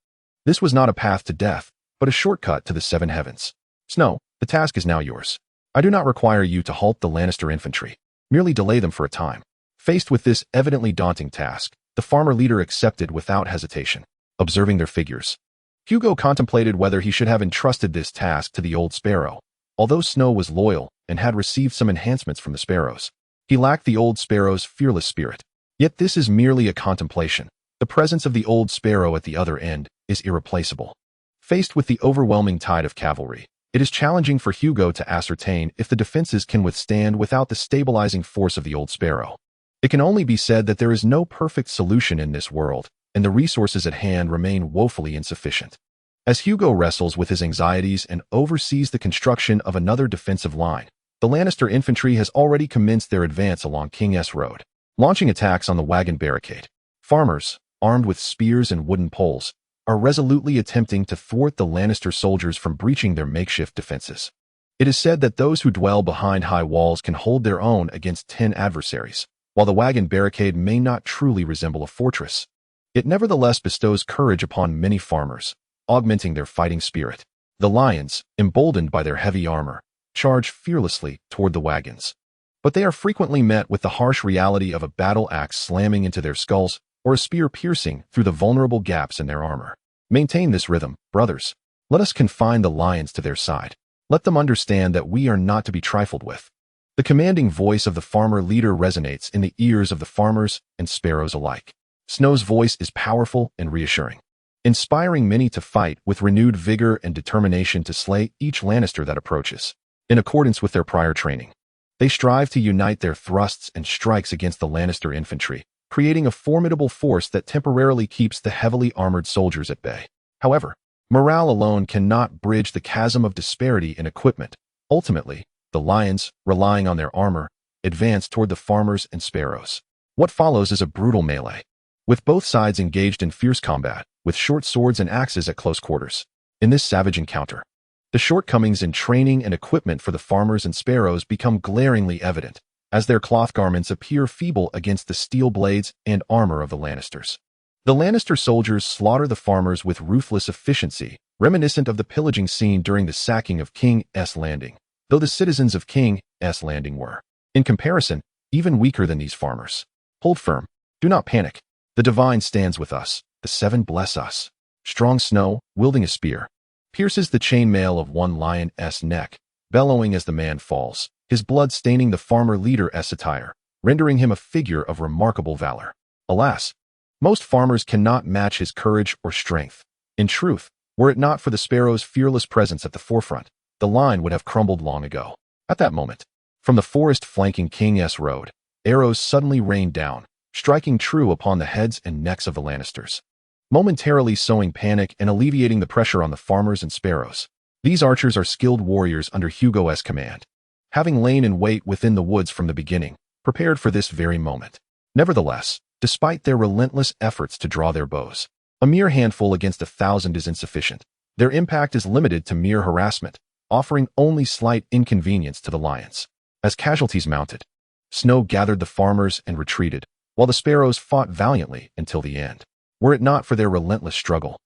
this was not a path to death, but a shortcut to the seven heavens. Snow, the task is now yours. I do not require you to halt the Lannister infantry. Merely delay them for a time. Faced with this evidently daunting task, the farmer leader accepted without hesitation. Observing their figures, Hugo contemplated whether he should have entrusted this task to the old sparrow. Although Snow was loyal and had received some enhancements from the sparrows, he lacked the old sparrow's fearless spirit. Yet this is merely a contemplation. The presence of the old sparrow at the other end is irreplaceable. Faced with the overwhelming tide of cavalry, it is challenging for Hugo to ascertain if the defenses can withstand without the stabilizing force of the old sparrow. It can only be said that there is no perfect solution in this world, and the resources at hand remain woefully insufficient. As Hugo wrestles with his anxieties and oversees the construction of another defensive line, the Lannister infantry has already commenced their advance along King's Road, launching attacks on the wagon barricade. Farmers, armed with spears and wooden poles, are resolutely attempting to thwart the Lannister soldiers from breaching their makeshift defenses. It is said that those who dwell behind high walls can hold their own against 10 adversaries, while the wagon barricade may not truly resemble a fortress. It nevertheless bestows courage upon many farmers, augmenting their fighting spirit. The lions, emboldened by their heavy armor, charge fearlessly toward the wagons. But they are frequently met with the harsh reality of a battle axe slamming into their skulls or a spear piercing through the vulnerable gaps in their armor. Maintain this rhythm, brothers. Let us confine the lions to their side. Let them understand that we are not to be trifled with. The commanding voice of the farmer leader resonates in the ears of the farmers and sparrows alike. Snow's voice is powerful and reassuring, inspiring many to fight with renewed vigor and determination to slay each Lannister that approaches. In accordance with their prior training, they strive to unite their thrusts and strikes against the Lannister infantry, creating a formidable force that temporarily keeps the heavily armored soldiers at bay. However, morale alone cannot bridge the chasm of disparity in equipment. Ultimately, the lions, relying on their armor, advance toward the farmers and sparrows. What follows is a brutal melee, with both sides engaged in fierce combat, with short swords and axes at close quarters. In this savage encounter, the shortcomings in training and equipment for the farmers and sparrows become glaringly evident, as their cloth garments appear feeble against the steel blades and armor of the Lannisters. The Lannister soldiers slaughter the farmers with ruthless efficiency, reminiscent of the pillaging scene during the sacking of King's Landing, though the citizens of King's Landing were, in comparison, even weaker than these farmers. Hold firm. Do not panic. The divine stands with us. The seven bless us. Strong Snow, wielding a spear, pierces the chainmail of one lion's neck, bellowing as the man falls, his blood staining the farmer leader's attire, rendering him a figure of remarkable valor. Alas, most farmers cannot match his courage or strength. In truth, were it not for the sparrow's fearless presence at the forefront, the line would have crumbled long ago. At that moment, from the forest flanking King's Road, arrows suddenly rained down, striking true upon the heads and necks of the Lannisters, momentarily sowing panic and alleviating the pressure on the farmers and sparrows. These archers are skilled warriors under Hugo's command, having lain in wait within the woods from the beginning, prepared for this very moment. Nevertheless, despite their relentless efforts to draw their bows, a mere handful against 1,000 is insufficient. Their impact is limited to mere harassment, offering only slight inconvenience to the lions. As casualties mounted, snow gathered the farmers and retreated, while the sparrows fought valiantly until the end. Were it not for their relentless struggle,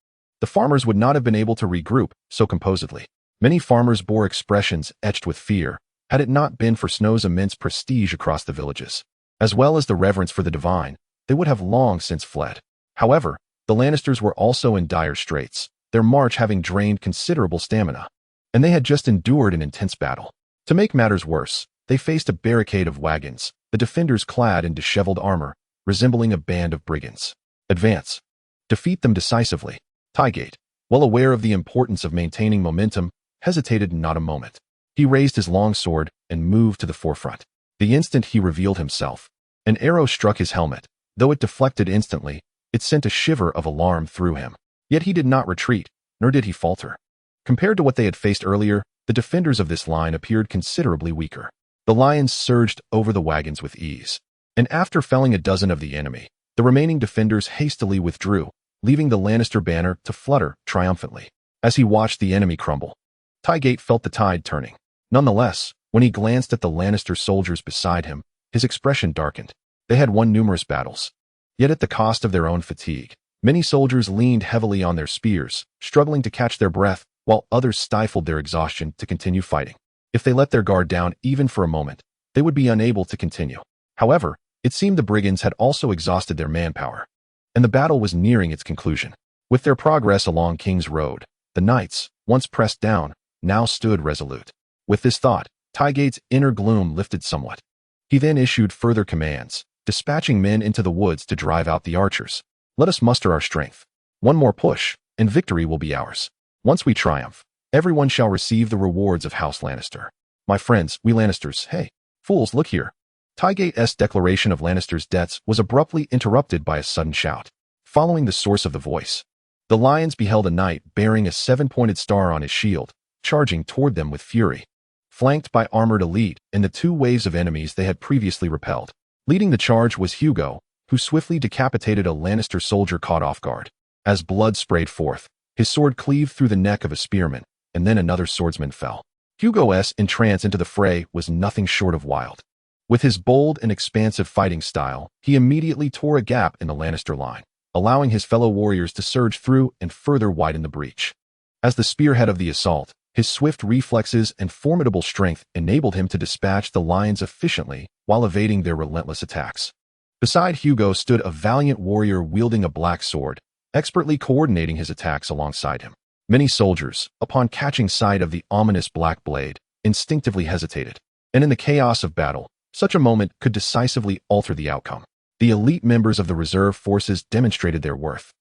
the farmers would not have been able to regroup so composedly. Many farmers bore expressions etched with fear, had it not been for Snow's immense prestige across the villages, as well as the reverence for the divine. They would have long since fled. However, the Lannisters were also in dire straits, their march having drained considerable stamina, and they had just endured an intense battle. To make matters worse, they faced a barricade of wagons, the defenders clad in disheveled armor, resembling a band of brigands. Advance. Defeat them decisively. Tygate, well aware of the importance of maintaining momentum, hesitated not a moment. He raised his long sword and moved to the forefront. The instant he revealed himself, an arrow struck his helmet. Though it deflected instantly, it sent a shiver of alarm through him. Yet he did not retreat, nor did he falter. Compared to what they had faced earlier, the defenders of this line appeared considerably weaker. The lions surged over the wagons with ease, and after felling a dozen of the enemy, the remaining defenders hastily withdrew, leaving the Lannister banner to flutter triumphantly. As he watched the enemy crumble, Tygate felt the tide turning. Nonetheless, when he glanced at the Lannister soldiers beside him, his expression darkened. They had won numerous battles, yet at the cost of their own fatigue. Many soldiers leaned heavily on their spears, struggling to catch their breath, while others stifled their exhaustion to continue fighting. If they let their guard down even for a moment, they would be unable to continue. However, it seemed the brigands had also exhausted their manpower, and the battle was nearing its conclusion. With their progress along King's Road, the knights, once pressed down, now stood resolute. With this thought, Tygate's inner gloom lifted somewhat. He then issued further commands, dispatching men into the woods to drive out the archers. Let us muster our strength. One more push, and victory will be ours. Once we triumph, everyone shall receive the rewards of House Lannister. My friends, we Lannisters, hey, fools, look here. Tygate's declaration of Lannister's debts was abruptly interrupted by a sudden shout. Following the source of the voice, the lions beheld a knight bearing a 7-pointed star on his shield, charging toward them with fury. Flanked by armored elite and the 2 waves of enemies they had previously repelled. Leading the charge was Hugo, who swiftly decapitated a Lannister soldier caught off guard. As blood sprayed forth, his sword cleaved through the neck of a spearman, and then another swordsman fell. Hugo's entrance into the fray was nothing short of wild. With his bold and expansive fighting style, he immediately tore a gap in the Lannister line, allowing his fellow warriors to surge through and further widen the breach. As the spearhead of the assault, his swift reflexes and formidable strength enabled him to dispatch the lions efficiently while evading their relentless attacks. Beside Hugo stood a valiant warrior wielding a black sword, expertly coordinating his attacks alongside him. Many soldiers, upon catching sight of the ominous black blade, instinctively hesitated, and in the chaos of battle, such a moment could decisively alter the outcome. The elite members of the reserve forces demonstrated their worth,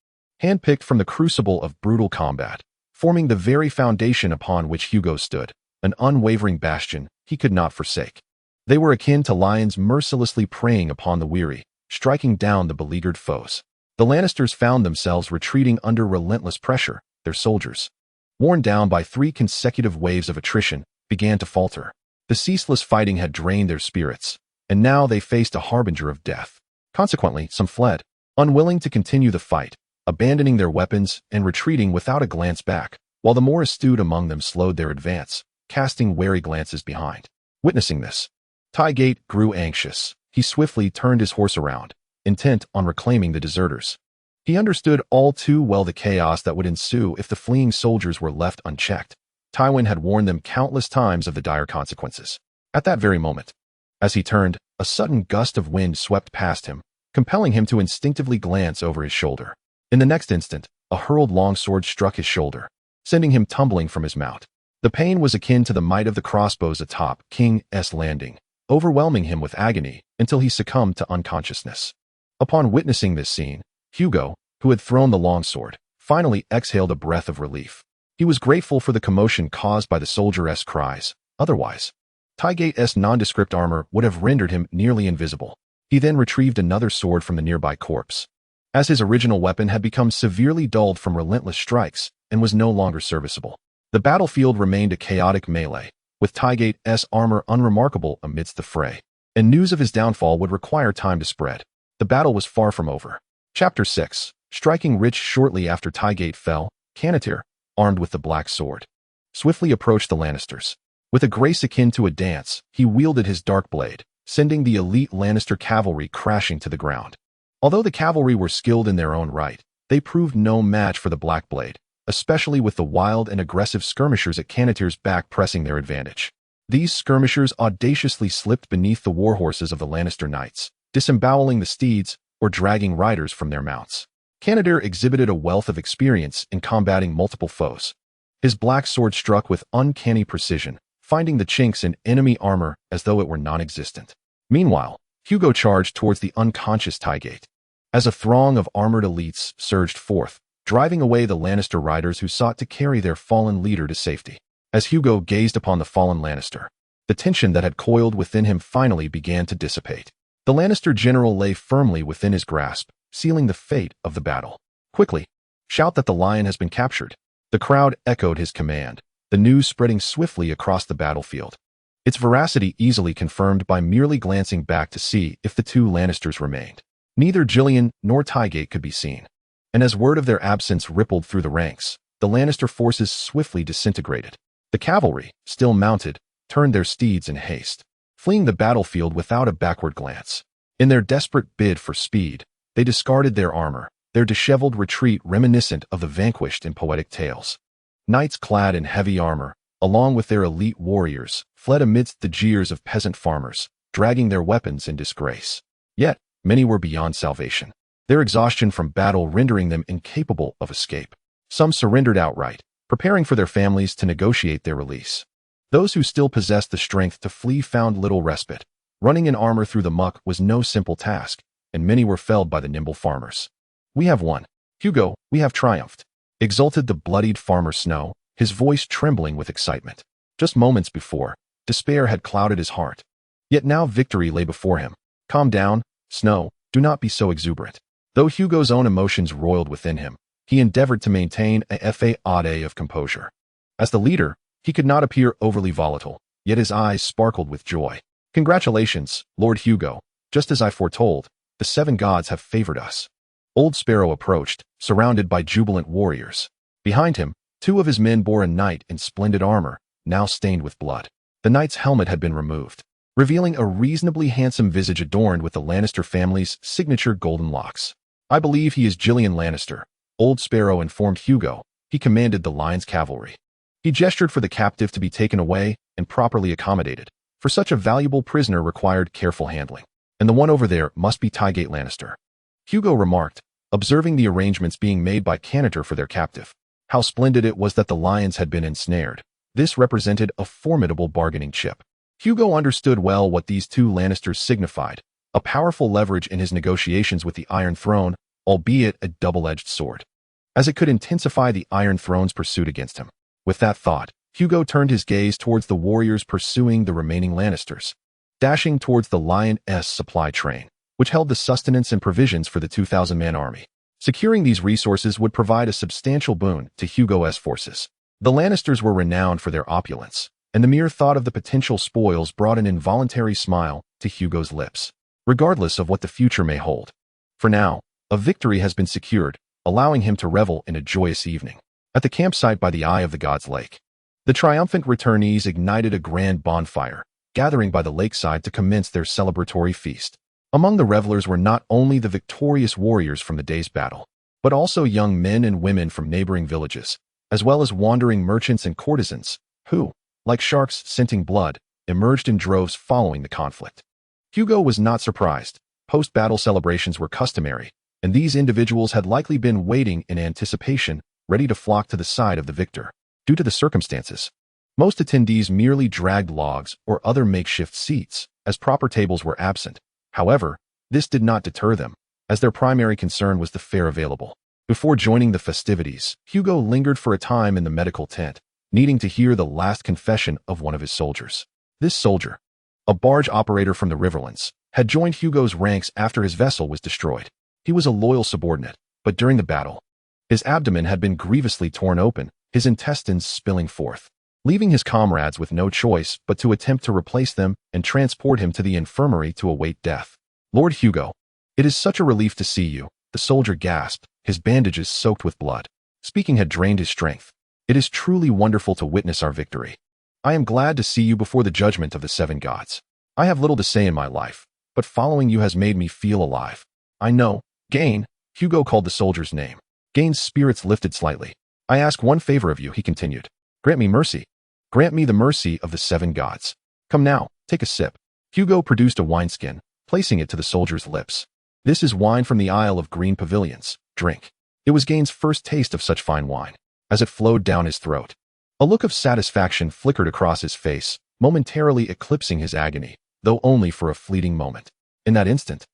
handpicked from the crucible of brutal combat, forming the very foundation upon which Hugo stood, an unwavering bastion he could not forsake. They were akin to lions mercilessly preying upon the weary, striking down the beleaguered foes. The Lannisters found themselves retreating under relentless pressure. Their soldiers, worn down by 3 consecutive waves of attrition, began to falter. The ceaseless fighting had drained their spirits, and now they faced a harbinger of death. Consequently, some fled, unwilling to continue the fight, abandoning their weapons and retreating without a glance back, while the more astute among them slowed their advance, casting wary glances behind. Witnessing this, Tygate grew anxious. He swiftly turned his horse around, intent on reclaiming the deserters. He understood all too well the chaos that would ensue if the fleeing soldiers were left unchecked. Tywin had warned them countless times of the dire consequences. At that very moment, as he turned, a sudden gust of wind swept past him, compelling him to instinctively glance over his shoulder. In the next instant, a hurled longsword struck his shoulder, sending him tumbling from his mount. The pain was akin to the might of the crossbows atop King's Landing, overwhelming him with agony until he succumbed to unconsciousness. Upon witnessing this scene, Hugo, who had thrown the longsword, finally exhaled a breath of relief. He was grateful for the commotion caused by the soldier's cries. Otherwise, Tygate's nondescript armor would have rendered him nearly invisible. He then retrieved another sword from the nearby corpse, as his original weapon had become severely dulled from relentless strikes and was no longer serviceable. The battlefield remained a chaotic melee, with Tygate's armor unremarkable amidst the fray, and news of his downfall would require time to spread. The battle was far from over. Chapter 6. Striking rich shortly after Tygate fell, Cannatyr, armed with the black sword, swiftly approached the Lannisters. With a grace akin to a dance, he wielded his dark blade, sending the elite Lannister cavalry crashing to the ground. Although the cavalry were skilled in their own right, they proved no match for the black blade, especially with the wild and aggressive skirmishers at Cannatyr's back pressing their advantage. These skirmishers audaciously slipped beneath the warhorses of the Lannister knights, disemboweling the steeds or dragging riders from their mounts. Cannatyr exhibited a wealth of experience in combating multiple foes. His black sword struck with uncanny precision, finding the chinks in enemy armor as though it were non-existent. Meanwhile, Hugo charged towards the unconscious Tygate. As a throng of armored elites surged forth, driving away the Lannister riders who sought to carry their fallen leader to safety. As Hugo gazed upon the fallen Lannister, the tension that had coiled within him finally began to dissipate. The Lannister general lay firmly within his grasp, sealing the fate of the battle. Quickly, shout that the lion has been captured. The crowd echoed his command, the news spreading swiftly across the battlefield. Its veracity easily confirmed by merely glancing back to see if the two Lannisters remained. Neither Gillian nor Tygate could be seen, and as word of their absence rippled through the ranks, the Lannister forces swiftly disintegrated. The cavalry, still mounted, turned their steeds in haste, fleeing the battlefield without a backward glance. In their desperate bid for speed, they discarded their armor, their disheveled retreat reminiscent of the vanquished in poetic tales. Knights clad in heavy armor, along with their elite warriors, fled amidst the jeers of peasant farmers, dragging their weapons in disgrace. Yet, many were beyond salvation, their exhaustion from battle rendering them incapable of escape. Some surrendered outright, preparing for their families to negotiate their release. Those who still possessed the strength to flee found little respite. Running in armor through the muck was no simple task, and many were felled by the nimble farmers. "We have won. Hugo, we have triumphed," exulted the bloodied farmer Snow, his voice trembling with excitement. Just moments before, despair had clouded his heart. Yet now victory lay before him. "Calm down, Snow, do not be so exuberant." Though Hugo's own emotions roiled within him, he endeavored to maintain a facade of composure. As the leader, he could not appear overly volatile, yet his eyes sparkled with joy. "Congratulations, Lord Hugo. Just as I foretold, the 7 gods have favored us." Old Sparrow approached, surrounded by jubilant warriors. Behind him, 2 of his men bore a knight in splendid armor, now stained with blood. The knight's helmet had been removed, revealing a reasonably handsome visage adorned with the Lannister family's signature golden locks. "I believe he is Gillian Lannister," Old Sparrow informed Hugo. He commanded the lion's cavalry. He gestured for the captive to be taken away and properly accommodated, for such a valuable prisoner required careful handling. "And the one over there must be Tygate Lannister," Hugo remarked, observing the arrangements being made by Cannatyr for their captive. How splendid it was that the lions had been ensnared. This represented a formidable bargaining chip. Hugo understood well what these 2 Lannisters signified, a powerful leverage in his negotiations with the Iron Throne, albeit a double-edged sword, as it could intensify the Iron Throne's pursuit against him. With that thought, Hugo turned his gaze towards the warriors pursuing the remaining Lannisters, dashing towards the lion's supply train, which held the sustenance and provisions for the 2,000-man army. Securing these resources would provide a substantial boon to Hugo's forces. The Lannisters were renowned for their opulence, and the mere thought of the potential spoils brought an involuntary smile to Hugo's lips, regardless of what the future may hold. For now, a victory has been secured, allowing him to revel in a joyous evening. At the campsite by the Eye of the Gods Lake, the triumphant returnees ignited a grand bonfire, gathering by the lakeside to commence their celebratory feast. Among the revelers were not only the victorious warriors from the day's battle, but also young men and women from neighboring villages, as well as wandering merchants and courtesans, who, like sharks scenting blood, emerged in droves following the conflict. Hugo was not surprised. Post-battle celebrations were customary, and these individuals had likely been waiting in anticipation, ready to flock to the side of the victor. Due to the circumstances, Most attendees merely dragged logs or other makeshift seats, as proper tables were absent. However, this did not deter them, as their primary concern was the fare available. Before joining the festivities, Hugo lingered for a time in the medical tent, needing to hear the last confession of one of his soldiers. This soldier, a barge operator from the Riverlands, had joined Hugo's ranks after his vessel was destroyed. He was a loyal subordinate, but during the battle, his abdomen had been grievously torn open, his intestines spilling forth, leaving his comrades with no choice but to attempt to replace them and transport him to the infirmary to await death. "Lord Hugo, it is such a relief to see you," the soldier gasped, his bandages soaked with blood. Speaking had drained his strength. "It is truly wonderful to witness our victory. I am glad to see you before the judgment of the seven gods. I have little to say in my life, but following you has made me feel alive." "I know, Gain," Hugo called the soldier's name. Gain's spirits lifted slightly. "I ask one favor of you," he continued. "Grant me mercy. Grant me the mercy of the seven gods. Come now, take a sip." Hugo produced a wineskin, placing it to the soldier's lips. "This is wine from the Isle of Green Pavilions. Drink." It was Gain's first taste of such fine wine. As it flowed down his throat, a look of satisfaction flickered across his face, momentarily eclipsing his agony, though only for a fleeting moment. In that instant,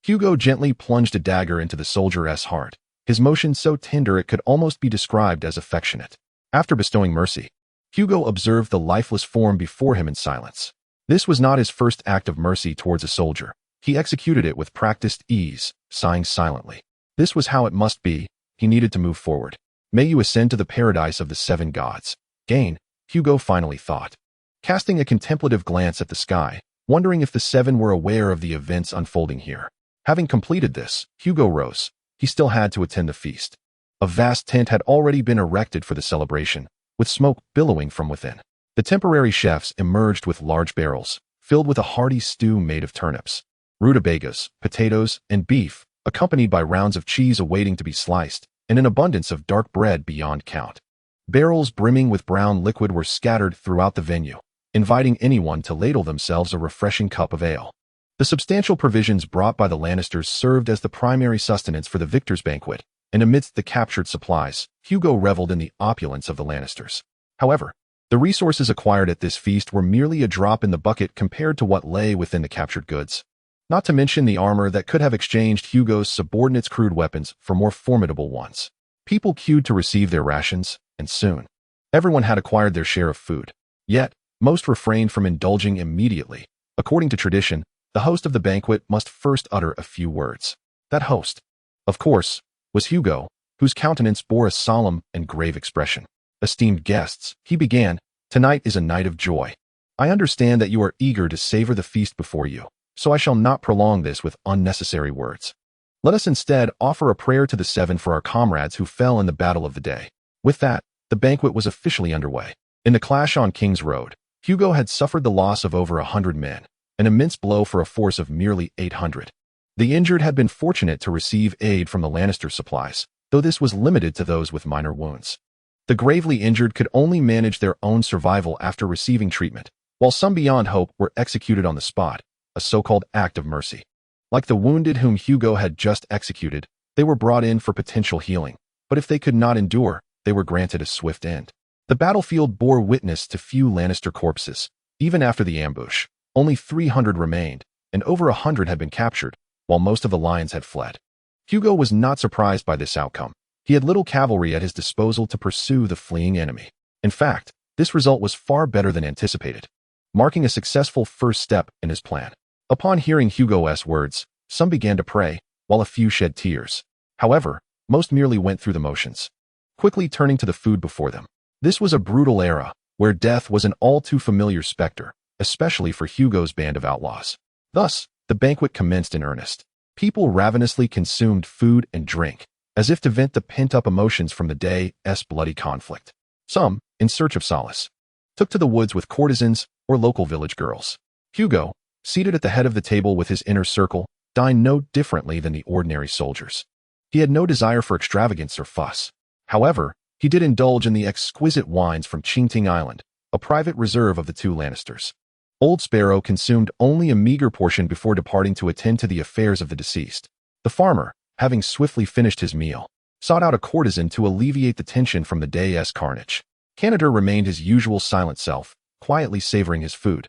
Hugo gently plunged a dagger into the soldier's heart, his motion so tender it could almost be described as affectionate. After bestowing mercy, Hugo observed the lifeless form before him in silence. This was not his first act of mercy towards a soldier. He executed it with practiced ease, sighing silently. This was how it must be. He needed to move forward. "May you ascend to the paradise of the seven gods." Gain, Hugo finally thought, casting a contemplative glance at the sky, wondering if the seven were aware of the events unfolding here. Having completed this, Hugo rose. He still had to attend the feast. A vast tent had already been erected for the celebration, with smoke billowing from within. The temporary chefs emerged with large barrels, filled with a hearty stew made of turnips, rutabagas, potatoes, and beef, accompanied by rounds of cheese awaiting to be sliced, and an abundance of dark bread beyond count. Barrels brimming with brown liquid were scattered throughout the venue, inviting anyone to ladle themselves a refreshing cup of ale. The substantial provisions brought by the Lannisters served as the primary sustenance for the victor's banquet, and amidst the captured supplies, Hugo reveled in the opulence of the Lannisters. However, the resources acquired at this feast were merely a drop in the bucket compared to what lay within the captured goods. Not to mention the armor that could have exchanged Hugo's subordinates' crude weapons for more formidable ones. People queued to receive their rations, and soon, everyone had acquired their share of food. Yet, most refrained from indulging immediately. According to tradition, the host of the banquet must first utter a few words. That host, of course, was Hugo, whose countenance bore a solemn and grave expression. "Esteemed guests," he began, "tonight is a night of joy. I understand that you are eager to savor the feast before you, so I shall not prolong this with unnecessary words. Let us instead offer a prayer to the seven for our comrades who fell in the battle of the day." With that, the banquet was officially underway. In the clash on King's Road, Hugo had suffered the loss of over 100 men, an immense blow for a force of merely 800. The injured had been fortunate to receive aid from the Lannister supplies, though this was limited to those with minor wounds. The gravely injured could only manage their own survival after receiving treatment, while some beyond hope were executed on the spot, a so-called act of mercy. Like the wounded whom Hugo had just executed, they were brought in for potential healing, but if they could not endure, they were granted a swift end. The battlefield bore witness to few Lannister corpses. Even after the ambush, only 300 remained, and over 100 had been captured, while most of the lions had fled. Hugo was not surprised by this outcome. He had little cavalry at his disposal to pursue the fleeing enemy. In fact, this result was far better than anticipated, marking a successful first step in his plan. Upon hearing Hugo's words, some began to pray, while a few shed tears. However, most merely went through the motions, quickly turning to the food before them. This was a brutal era, where death was an all too familiar specter, especially for Hugo's band of outlaws. Thus, the banquet commenced in earnest. People ravenously consumed food and drink, as if to vent the pent-up emotions from the day's bloody conflict. Some, in search of solace, took to the woods with courtesans or local village girls. Hugo, seated at the head of the table with his inner circle, dined no differently than the ordinary soldiers. He had no desire for extravagance or fuss. However, he did indulge in the exquisite wines from Qingting Island, a private reserve of the two Lannisters. Old Sparrow consumed only a meager portion before departing to attend to the affairs of the deceased. The farmer, having swiftly finished his meal, sought out a courtesan to alleviate the tension from the day's carnage. Cantor remained his usual silent self, quietly savoring his food,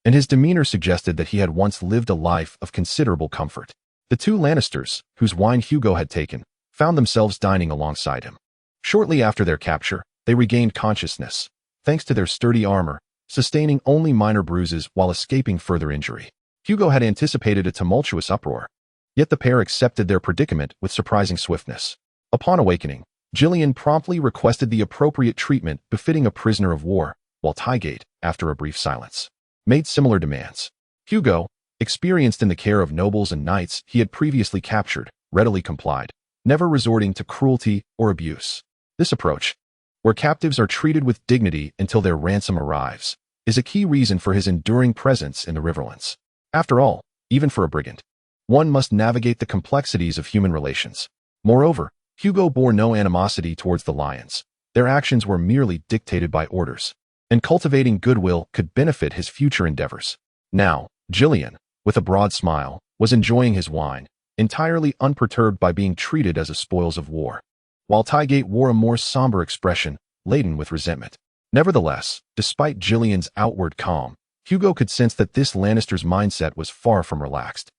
and his demeanor suggested that he had once lived a life of considerable comfort. The two Lannisters, whose wine Hugo had taken, found themselves dining alongside him. Shortly after their capture, they regained consciousness, thanks to their sturdy armor, sustaining only minor bruises while escaping further injury. Hugo had anticipated a tumultuous uproar, yet the pair accepted their predicament with surprising swiftness. Upon awakening, Gillian promptly requested the appropriate treatment befitting a prisoner of war, while Tygate, after a brief silence, made similar demands. Hugo, experienced in the care of nobles and knights he had previously captured, readily complied, never resorting to cruelty or abuse. This approach, where captives are treated with dignity until their ransom arrives, is a key reason for his enduring presence in the Riverlands. After all, even for a brigand, one must navigate the complexities of human relations. Moreover, Hugo bore no animosity towards the lions. Their actions were merely dictated by orders, and cultivating goodwill could benefit his future endeavors. Now, Gillian, with a broad smile, was enjoying his wine, entirely unperturbed by being treated as a spoils of war, while Tygate wore a more somber expression, laden with resentment. Nevertheless, despite Gillian's outward calm, Hugo could sense that this Lannister's mindset was far from relaxed.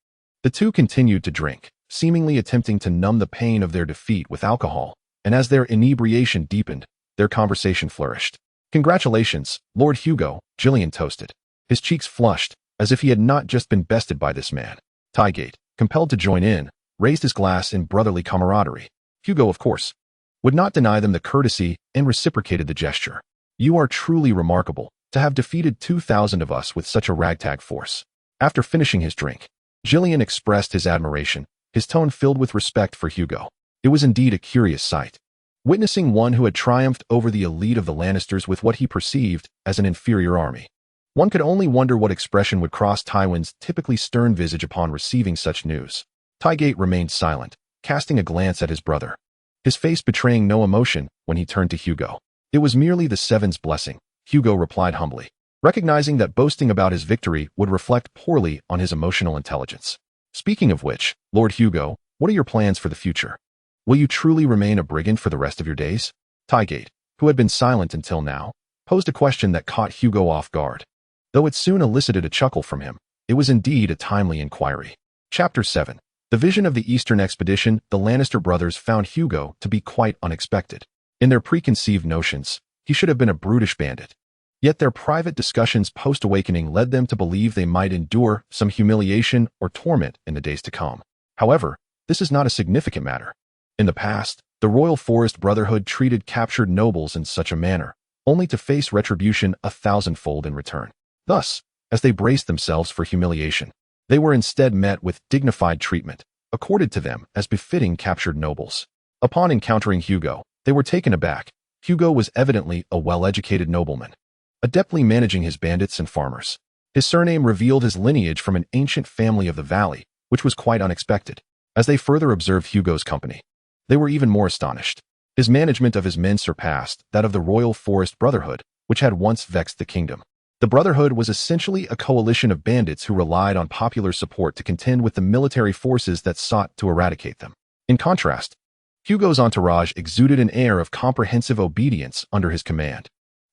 The two continued to drink, seemingly attempting to numb the pain of their defeat with alcohol, and as their inebriation deepened, their conversation flourished. "Congratulations, Lord Hugo," Gillian toasted. His cheeks flushed, as if he had not just been bested by this man. Tygate, compelled to join in, raised his glass in brotherly camaraderie. Hugo, of course, would not deny them the courtesy and reciprocated the gesture. "You are truly remarkable, to have defeated 2,000 of us with such a ragtag force." After finishing his drink, Gillian expressed his admiration, his tone filled with respect for Hugo. It was indeed a curious sight, witnessing one who had triumphed over the elite of the Lannisters with what he perceived as an inferior army. One could only wonder what expression would cross Tywin's typically stern visage upon receiving such news. Tygate remained silent, casting a glance at his brother, his face betraying no emotion when he turned to Hugo. "It was merely the Seven's blessing," Hugo replied humbly, recognizing that boasting about his victory would reflect poorly on his emotional intelligence. "Speaking of which, Lord Hugo, what are your plans for the future? Will you truly remain a brigand for the rest of your days?" Tygate, who had been silent until now, posed a question that caught Hugo off guard. Though it soon elicited a chuckle from him, it was indeed a timely inquiry. Chapter 7. The vision of the Eastern expedition. The Lannister brothers found Hugo to be quite unexpected. In their preconceived notions, he should have been a brutish bandit. Yet their private discussions post-awakening led them to believe they might endure some humiliation or torment in the days to come. However, this is not a significant matter. In the past, the Royal Forest Brotherhood treated captured nobles in such a manner, only to face retribution 1,000-fold in return. Thus, as they braced themselves for humiliation, they were instead met with dignified treatment, accorded to them as befitting captured nobles. Upon encountering Hugo, they were taken aback. Hugo was evidently a well-educated nobleman, adeptly managing his bandits and farmers. His surname revealed his lineage from an ancient family of the Vale, which was quite unexpected. As they further observed Hugo's company, they were even more astonished. His management of his men surpassed that of the Royal Forest Brotherhood, which had once vexed the kingdom. The Brotherhood was essentially a coalition of bandits who relied on popular support to contend with the military forces that sought to eradicate them. In contrast, Hugo's entourage exuded an air of comprehensive obedience under his command.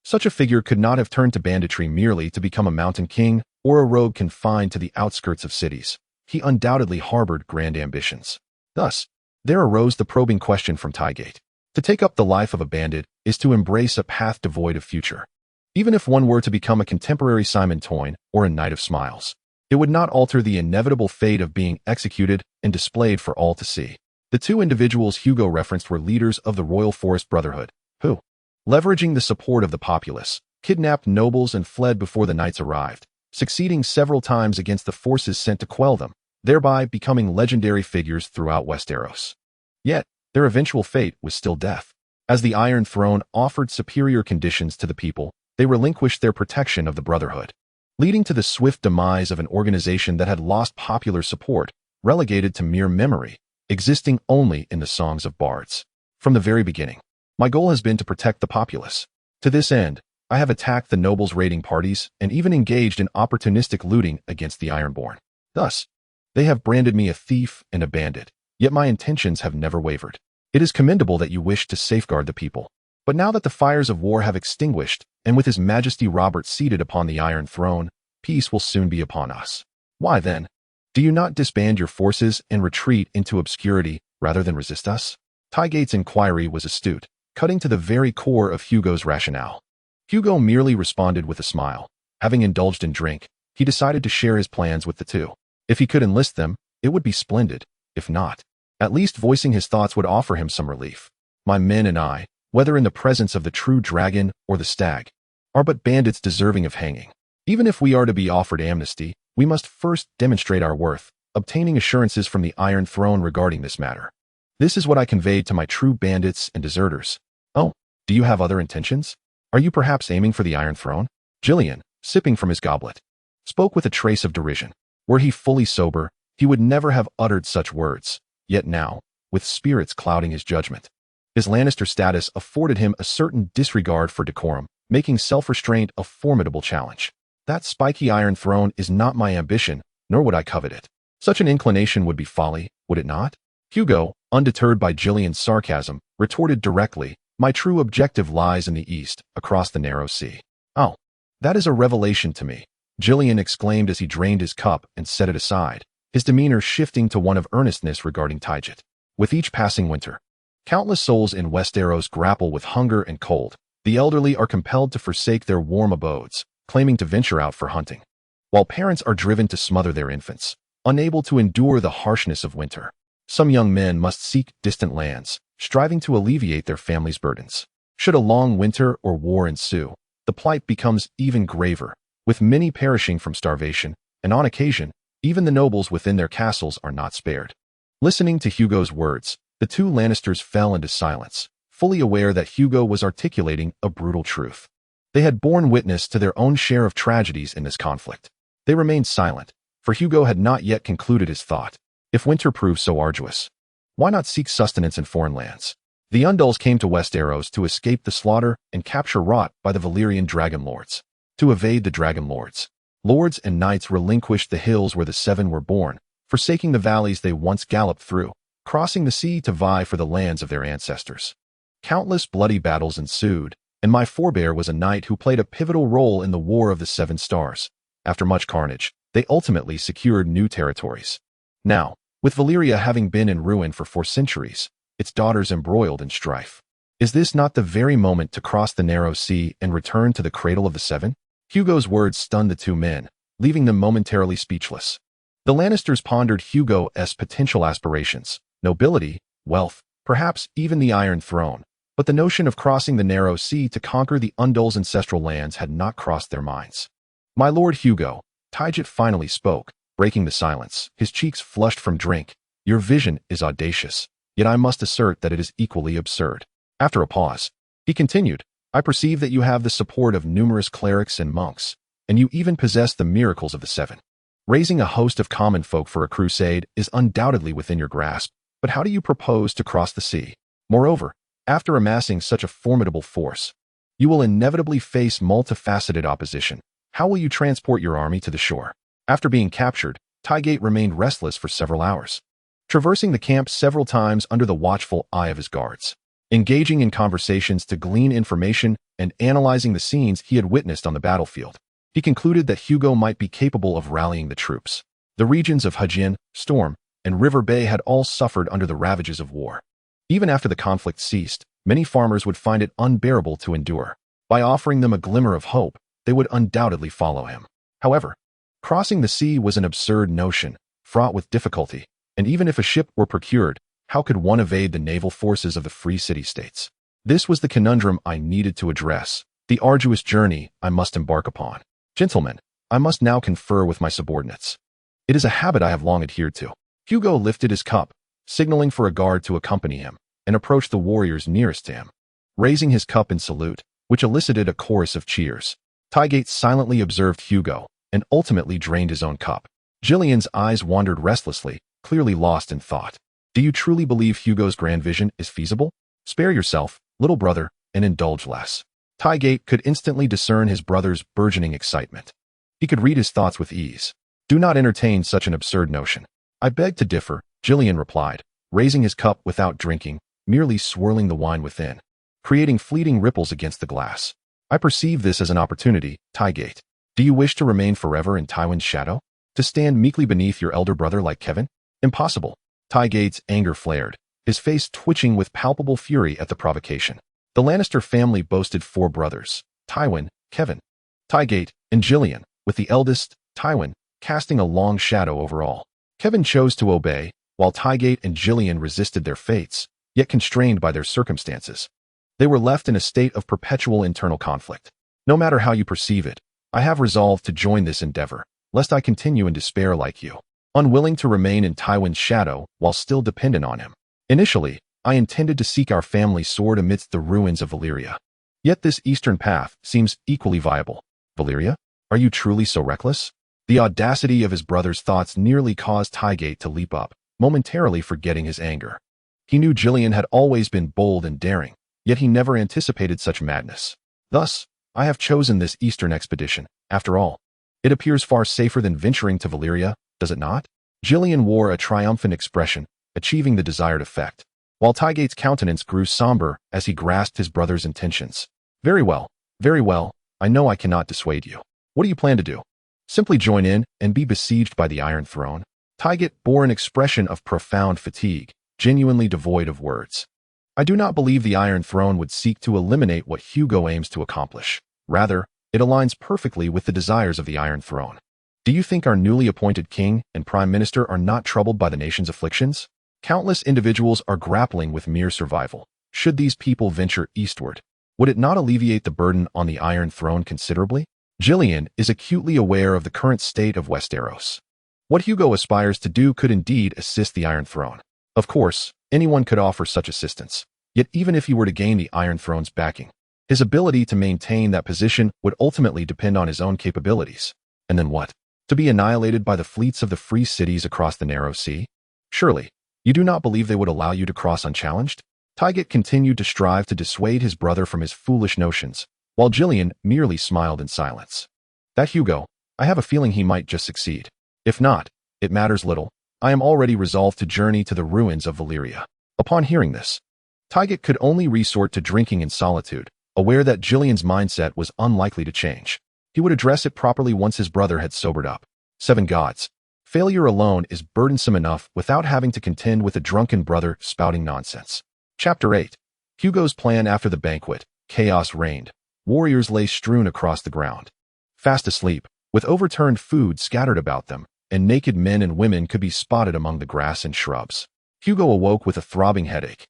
Such a figure could not have turned to banditry merely to become a mountain king or a rogue confined to the outskirts of cities. He undoubtedly harbored grand ambitions. Thus, there arose the probing question from Tygate. To take up the life of a bandit is to embrace a path devoid of future. Even if one were to become a contemporary Simon Toyne or a Knight of Smiles, it would not alter the inevitable fate of being executed and displayed for all to see. The two individuals Hugo referenced were leaders of the Royal Forest Brotherhood, who, leveraging the support of the populace, kidnapped nobles and fled before the knights arrived, succeeding several times against the forces sent to quell them, thereby becoming legendary figures throughout Westeros. Yet, their eventual fate was still death. As the Iron Throne offered superior conditions to the people, they relinquished their protection of the Brotherhood, leading to the swift demise of an organization that had lost popular support, relegated to mere memory, existing only in the songs of bards. From the very beginning, my goal has been to protect the populace. To this end, I have attacked the nobles' raiding parties and even engaged in opportunistic looting against the Ironborn. Thus, they have branded me a thief and a bandit, yet my intentions have never wavered. It is commendable that you wish to safeguard the people, But now that the fires of war have extinguished, and with His Majesty Robert seated upon the Iron Throne, peace will soon be upon us. Why then? Do you not disband your forces and retreat into obscurity rather than resist us? Tygate's inquiry was astute, cutting to the very core of Hugo's rationale. Hugo merely responded with a smile. Having indulged in drink, he decided to share his plans with the two. If he could enlist them, it would be splendid. If not, at least voicing his thoughts would offer him some relief. My men and I, whether in the presence of the true dragon or the stag, are but bandits deserving of hanging. Even if we are to be offered amnesty, we must first demonstrate our worth, obtaining assurances from the Iron Throne regarding this matter. This is what I conveyed to my true bandits and deserters. Oh, do you have other intentions? Are you perhaps aiming for the Iron Throne? Gillian, sipping from his goblet, spoke with a trace of derision. Were he fully sober, he would never have uttered such words. Yet now, with spirits clouding his judgment, his Lannister status afforded him a certain disregard for decorum, making self-restraint a formidable challenge. That spiky Iron Throne is not my ambition, nor would I covet it. Such an inclination would be folly, would it not? Hugo, undeterred by Gillian's sarcasm, retorted directly, my true objective lies in the east, across the narrow sea. Oh, that is a revelation to me, Gillian exclaimed as he drained his cup and set it aside, his demeanor shifting to one of earnestness regarding Tyget. With each passing winter, countless souls in Westeros grapple with hunger and cold. The elderly are compelled to forsake their warm abodes, claiming to venture out for hunting, while parents are driven to smother their infants, unable to endure the harshness of winter. Some young men must seek distant lands, striving to alleviate their family's burdens. Should a long winter or war ensue, the plight becomes even graver, with many perishing from starvation, and on occasion, even the nobles within their castles are not spared. Listening to Hugo's words, the two Lannisters fell into silence, fully aware that Hugo was articulating a brutal truth. They had borne witness to their own share of tragedies in this conflict. They remained silent, for Hugo had not yet concluded his thought. If winter proved so arduous, why not seek sustenance in foreign lands? The Undulls came to Westeros to escape the slaughter and capture wrought by the Valyrian dragon lords. To evade the dragon lords, lords and knights relinquished the hills where the Seven were born, forsaking the valleys they once galloped through, crossing the sea to vie for the lands of their ancestors. Countless bloody battles ensued, and my forebear was a knight who played a pivotal role in the War of the Seven Stars. After much carnage, they ultimately secured new territories. Now, with Valyria having been in ruin for 4 centuries, its daughters embroiled in strife, is this not the very moment to cross the narrow sea and return to the cradle of the Seven? Hugo's words stunned the two men, leaving them momentarily speechless. The Lannisters pondered Hugo's potential aspirations, nobility, wealth, perhaps even the Iron Throne, but the notion of crossing the narrow sea to conquer the Undulls' ancestral lands had not crossed their minds. My lord Hugo, Tyget finally spoke, breaking the silence, his cheeks flushed from drink. Your vision is audacious, yet I must assert that it is equally absurd. After a pause, he continued, I perceive that you have the support of numerous clerics and monks, and you even possess the miracles of the Seven. Raising a host of common folk for a crusade is undoubtedly within your grasp, but how do you propose to cross the sea? Moreover, after amassing such a formidable force, you will inevitably face multifaceted opposition. How will you transport your army to the shore? After being captured, Tygate remained restless for several hours, traversing the camp several times under the watchful eye of his guards, engaging in conversations to glean information and analyzing the scenes he had witnessed on the battlefield. He concluded that Hugo might be capable of rallying the troops. The regions of Hajin, Storm, and River Bay had all suffered under the ravages of war. Even after the conflict ceased, many farmers would find it unbearable to endure. By offering them a glimmer of hope, they would undoubtedly follow him. However, crossing the sea was an absurd notion, fraught with difficulty, and even if a ship were procured, how could one evade the naval forces of the free city-states? This was the conundrum I needed to address, the arduous journey I must embark upon. Gentlemen, I must now confer with my subordinates. It is a habit I have long adhered to. Hugo lifted his cup, signaling for a guard to accompany him, and approached the warriors nearest to him, raising his cup in salute, which elicited a chorus of cheers. Tygate silently observed Hugo, and ultimately drained his own cup. Gillian's eyes wandered restlessly, clearly lost in thought. Do you truly believe Hugo's grand vision is feasible? Spare yourself, little brother, and indulge less. Tygate could instantly discern his brother's burgeoning excitement. He could read his thoughts with ease. Do not entertain such an absurd notion. I beg to differ, Gillian replied, raising his cup without drinking, merely swirling the wine within. creating fleeting ripples against the glass. I perceive this as an opportunity, Tygate. Do you wish to remain forever in Tywin's shadow? To stand meekly beneath your elder brother like Kevin? Impossible. Tygate's anger flared, his face twitching with palpable fury at the provocation. The Lannister family boasted 4 brothers, Tywin, Kevin, Tygate, and Gillian, with the eldest, Tywin, casting a long shadow over all. Kevin chose to obey, while Tygate and Gillian resisted their fates, yet constrained by their circumstances. They were left in a state of perpetual internal conflict. No matter how you perceive it, I have resolved to join this endeavor, lest I continue in despair like you, unwilling to remain in Tywin's shadow while still dependent on him. Initially, I intended to seek our family sword amidst the ruins of Valyria. Yet this eastern path seems equally viable. Valyria? Are you truly so reckless? The audacity of his brother's thoughts nearly caused Tygate to leap up, momentarily forgetting his anger. He knew Gillian had always been bold and daring, yet he never anticipated such madness. Thus, I have chosen this eastern expedition. After all, it appears far safer than venturing to Valyria, does it not? Gillian wore a triumphant expression, achieving the desired effect, while Tygate's countenance grew somber as he grasped his brother's intentions. Very well, I know I cannot dissuade you. What do you plan to do? Simply join in and be besieged by the Iron Throne? Tygate bore an expression of profound fatigue, genuinely devoid of words. I do not believe the Iron Throne would seek to eliminate what Hugo aims to accomplish. Rather, it aligns perfectly with the desires of the Iron Throne. Do you think our newly appointed king and prime minister are not troubled by the nation's afflictions? Countless individuals are grappling with mere survival. Should these people venture eastward, would it not alleviate the burden on the Iron Throne considerably? Gillian is acutely aware of the current state of Westeros. What Hugo aspires to do could indeed assist the Iron Throne. Of course, anyone could offer such assistance. Yet even if he were to gain the Iron Throne's backing, his ability to maintain that position would ultimately depend on his own capabilities. And then what? To be annihilated by the fleets of the free cities across the narrow sea? Surely, you do not believe they would allow you to cross unchallenged? Tygate continued to strive to dissuade his brother from his foolish notions, while Gillian merely smiled in silence. That Hugo, I have a feeling he might just succeed. If not, it matters little. I am already resolved to journey to the ruins of Valyria. Upon hearing this, Tygate could only resort to drinking in solitude, aware that Gillian's mindset was unlikely to change. He would address it properly once his brother had sobered up. 7 gods. Failure alone is burdensome enough without having to contend with a drunken brother spouting nonsense. Chapter 8. Hugo's plan after the banquet. Chaos reigned. Warriors lay strewn across the ground, fast asleep, with overturned food scattered about them, and naked men and women could be spotted among the grass and shrubs. Hugo awoke with a throbbing headache.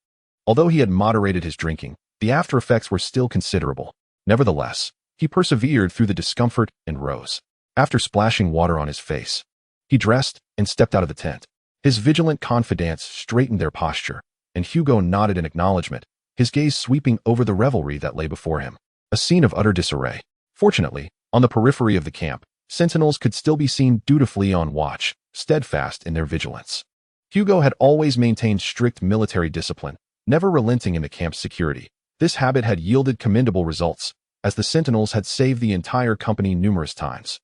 Although he had moderated his drinking, the after effects were still considerable. Nevertheless, he persevered through the discomfort and rose. After splashing water on his face, he dressed and stepped out of the tent. His vigilant confidants straightened their posture, and Hugo nodded in acknowledgement, his gaze sweeping over the revelry that lay before him. A scene of utter disarray. Fortunately, on the periphery of the camp, sentinels could still be seen dutifully on watch, steadfast in their vigilance. Hugo had always maintained strict military discipline, never relenting in the camp's security. This habit had yielded commendable results, as the sentinels had saved the entire company numerous times,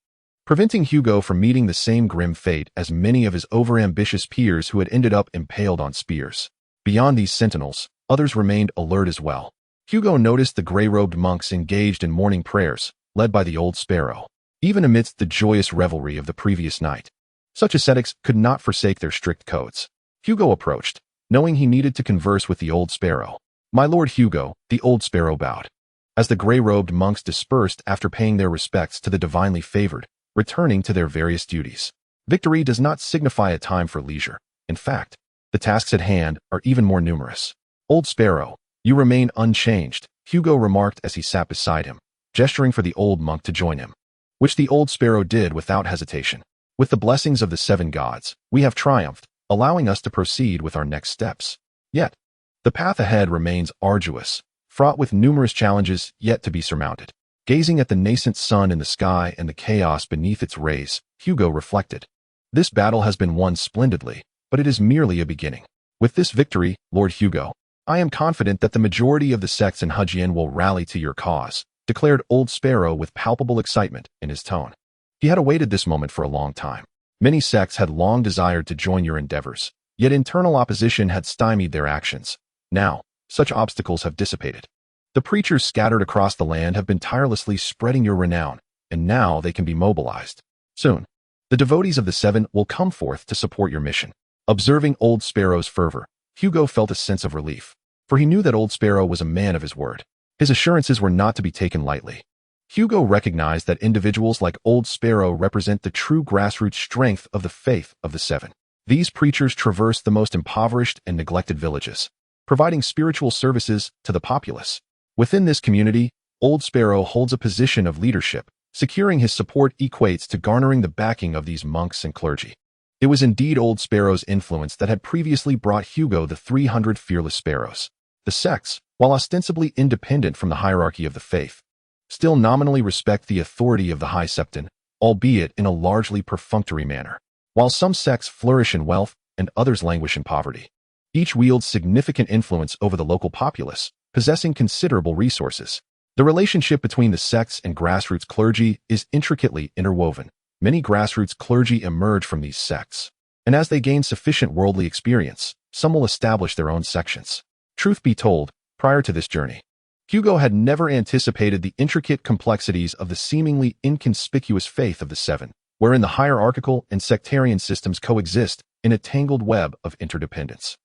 preventing Hugo from meeting the same grim fate as many of his overambitious peers who had ended up impaled on spears. Beyond these sentinels, others remained alert as well. Hugo noticed the gray-robed monks engaged in morning prayers, led by the old sparrow. Even amidst the joyous revelry of the previous night, such ascetics could not forsake their strict codes. Hugo approached, knowing he needed to converse with the old sparrow. My lord Hugo, the old sparrow bowed. As the gray-robed monks dispersed after paying their respects to the divinely favored, returning to their various duties. Victory does not signify a time for leisure. In fact, the tasks at hand are even more numerous. Old sparrow, you remain unchanged, Hugo remarked as he sat beside him, gesturing for the old monk to join him, which the old sparrow did without hesitation. With the blessings of the 7 gods, we have triumphed, allowing us to proceed with our next steps. Yet, the path ahead remains arduous, fraught with numerous challenges yet to be surmounted. Gazing at the nascent sun in the sky and the chaos beneath its rays, Hugo reflected. This battle has been won splendidly, but it is merely a beginning. With this victory, Lord Hugo, I am confident that the majority of the sects in Hudgien will rally to your cause, declared Old Sparrow with palpable excitement in his tone. He had awaited this moment for a long time. Many sects had long desired to join your endeavors, yet internal opposition had stymied their actions. Now, such obstacles have dissipated. The preachers scattered across the land have been tirelessly spreading your renown, and now they can be mobilized. Soon, the devotees of the Seven will come forth to support your mission. Observing Old Sparrow's fervor, Hugo felt a sense of relief, for he knew that Old Sparrow was a man of his word. His assurances were not to be taken lightly. Hugo recognized that individuals like Old Sparrow represent the true grassroots strength of the faith of the Seven. These preachers traverse the most impoverished and neglected villages, providing spiritual services to the populace. Within this community, Old Sparrow holds a position of leadership. Securing his support equates to garnering the backing of these monks and clergy. It was indeed Old Sparrow's influence that had previously brought Hugo the 300 fearless sparrows. The sects, while ostensibly independent from the hierarchy of the faith, still nominally respect the authority of the High Septon, albeit in a largely perfunctory manner. While some sects flourish in wealth and others languish in poverty, each wields significant influence over the local populace, possessing considerable resources. The relationship between the sects and grassroots clergy is intricately interwoven. Many grassroots clergy emerge from these sects, and as they gain sufficient worldly experience, some will establish their own sections. Truth be told, prior to this journey, Hugo had never anticipated the intricate complexities of the seemingly inconspicuous faith of the Seven, wherein the hierarchical and sectarian systems coexist in a tangled web of interdependence.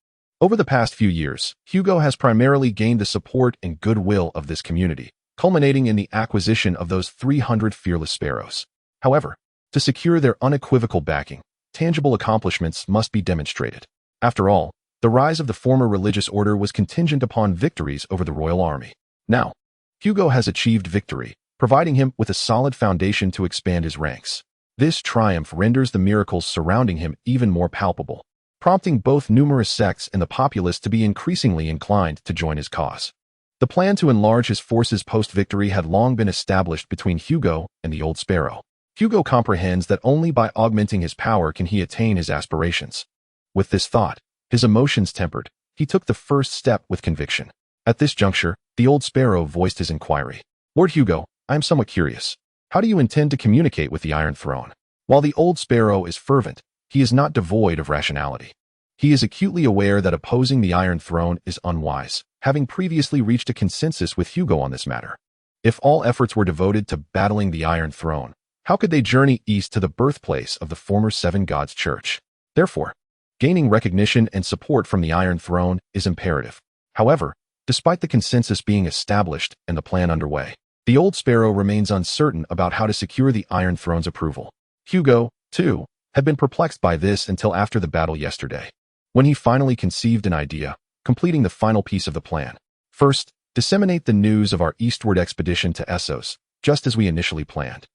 Over the past few years, Hugo has primarily gained the support and goodwill of this community, culminating in the acquisition of those 300 fearless sparrows. However, to secure their unequivocal backing, tangible accomplishments must be demonstrated. After all, the rise of the former religious order was contingent upon victories over the royal army. Now, Hugo has achieved victory, providing him with a solid foundation to expand his ranks. This triumph renders the miracles surrounding him even more palpable, prompting both numerous sects and the populace to be increasingly inclined to join his cause. The plan to enlarge his forces post-victory had long been established between Hugo and the Old Sparrow. Hugo comprehends that only by augmenting his power can he attain his aspirations. With this thought, his emotions tempered, he took the first step with conviction. At this juncture, the Old Sparrow voiced his inquiry. Lord Hugo, I am somewhat curious. How do you intend to communicate with the Iron Throne? While the Old Sparrow is fervent, he is not devoid of rationality. He is acutely aware that opposing the Iron Throne is unwise, having previously reached a consensus with Hugo on this matter. If all efforts were devoted to battling the Iron Throne, how could they journey east to the birthplace of the former Seven Gods Church? Therefore, gaining recognition and support from the Iron Throne is imperative. However, despite the consensus being established and the plan underway, the Old Sparrow remains uncertain about how to secure the Iron Throne's approval. Hugo, too, had been perplexed by this until after the battle yesterday, when he finally conceived an idea, completing the final piece of the plan. First, disseminate the news of our eastward expedition to Essos, just as we initially planned.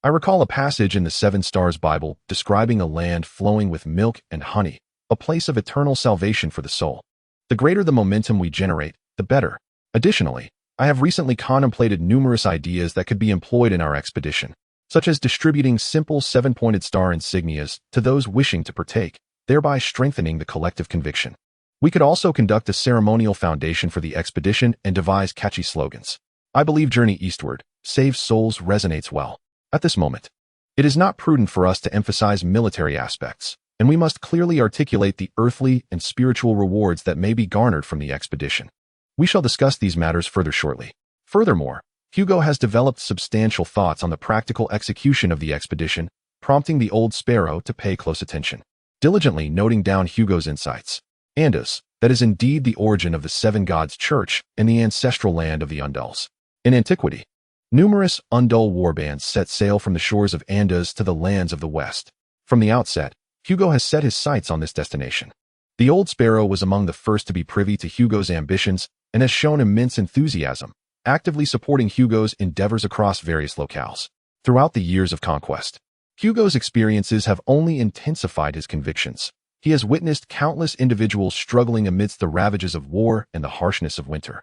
I recall a passage in the Seven Stars Bible describing a land flowing with milk and honey, a place of eternal salvation for the soul. The greater the momentum we generate, the better. Additionally, I have recently contemplated numerous ideas that could be employed in our expedition, such as distributing simple seven-pointed star insignias to those wishing to partake, thereby strengthening the collective conviction. We could also conduct a ceremonial foundation for the expedition and devise catchy slogans. I believe Journey Eastward, Save Souls resonates well. At this moment, it is not prudent for us to emphasize military aspects, and we must clearly articulate the earthly and spiritual rewards that may be garnered from the expedition. We shall discuss these matters further shortly. Furthermore, Hugo has developed substantial thoughts on the practical execution of the expedition, prompting the Old Sparrow to pay close attention, diligently noting down Hugo's insights. Andus, that is indeed the origin of the Seven Gods Church and the ancestral land of the Undulls. In antiquity, numerous Undul warbands set sail from the shores of Andus to the lands of the West. From the outset, Hugo has set his sights on this destination. The Old Sparrow was among the first to be privy to Hugo's ambitions and has shown immense enthusiasm, actively supporting Hugo's endeavors across various locales. Throughout the years of conquest, Hugo's experiences have only intensified his convictions. He has witnessed countless individuals struggling amidst the ravages of war and the harshness of winter,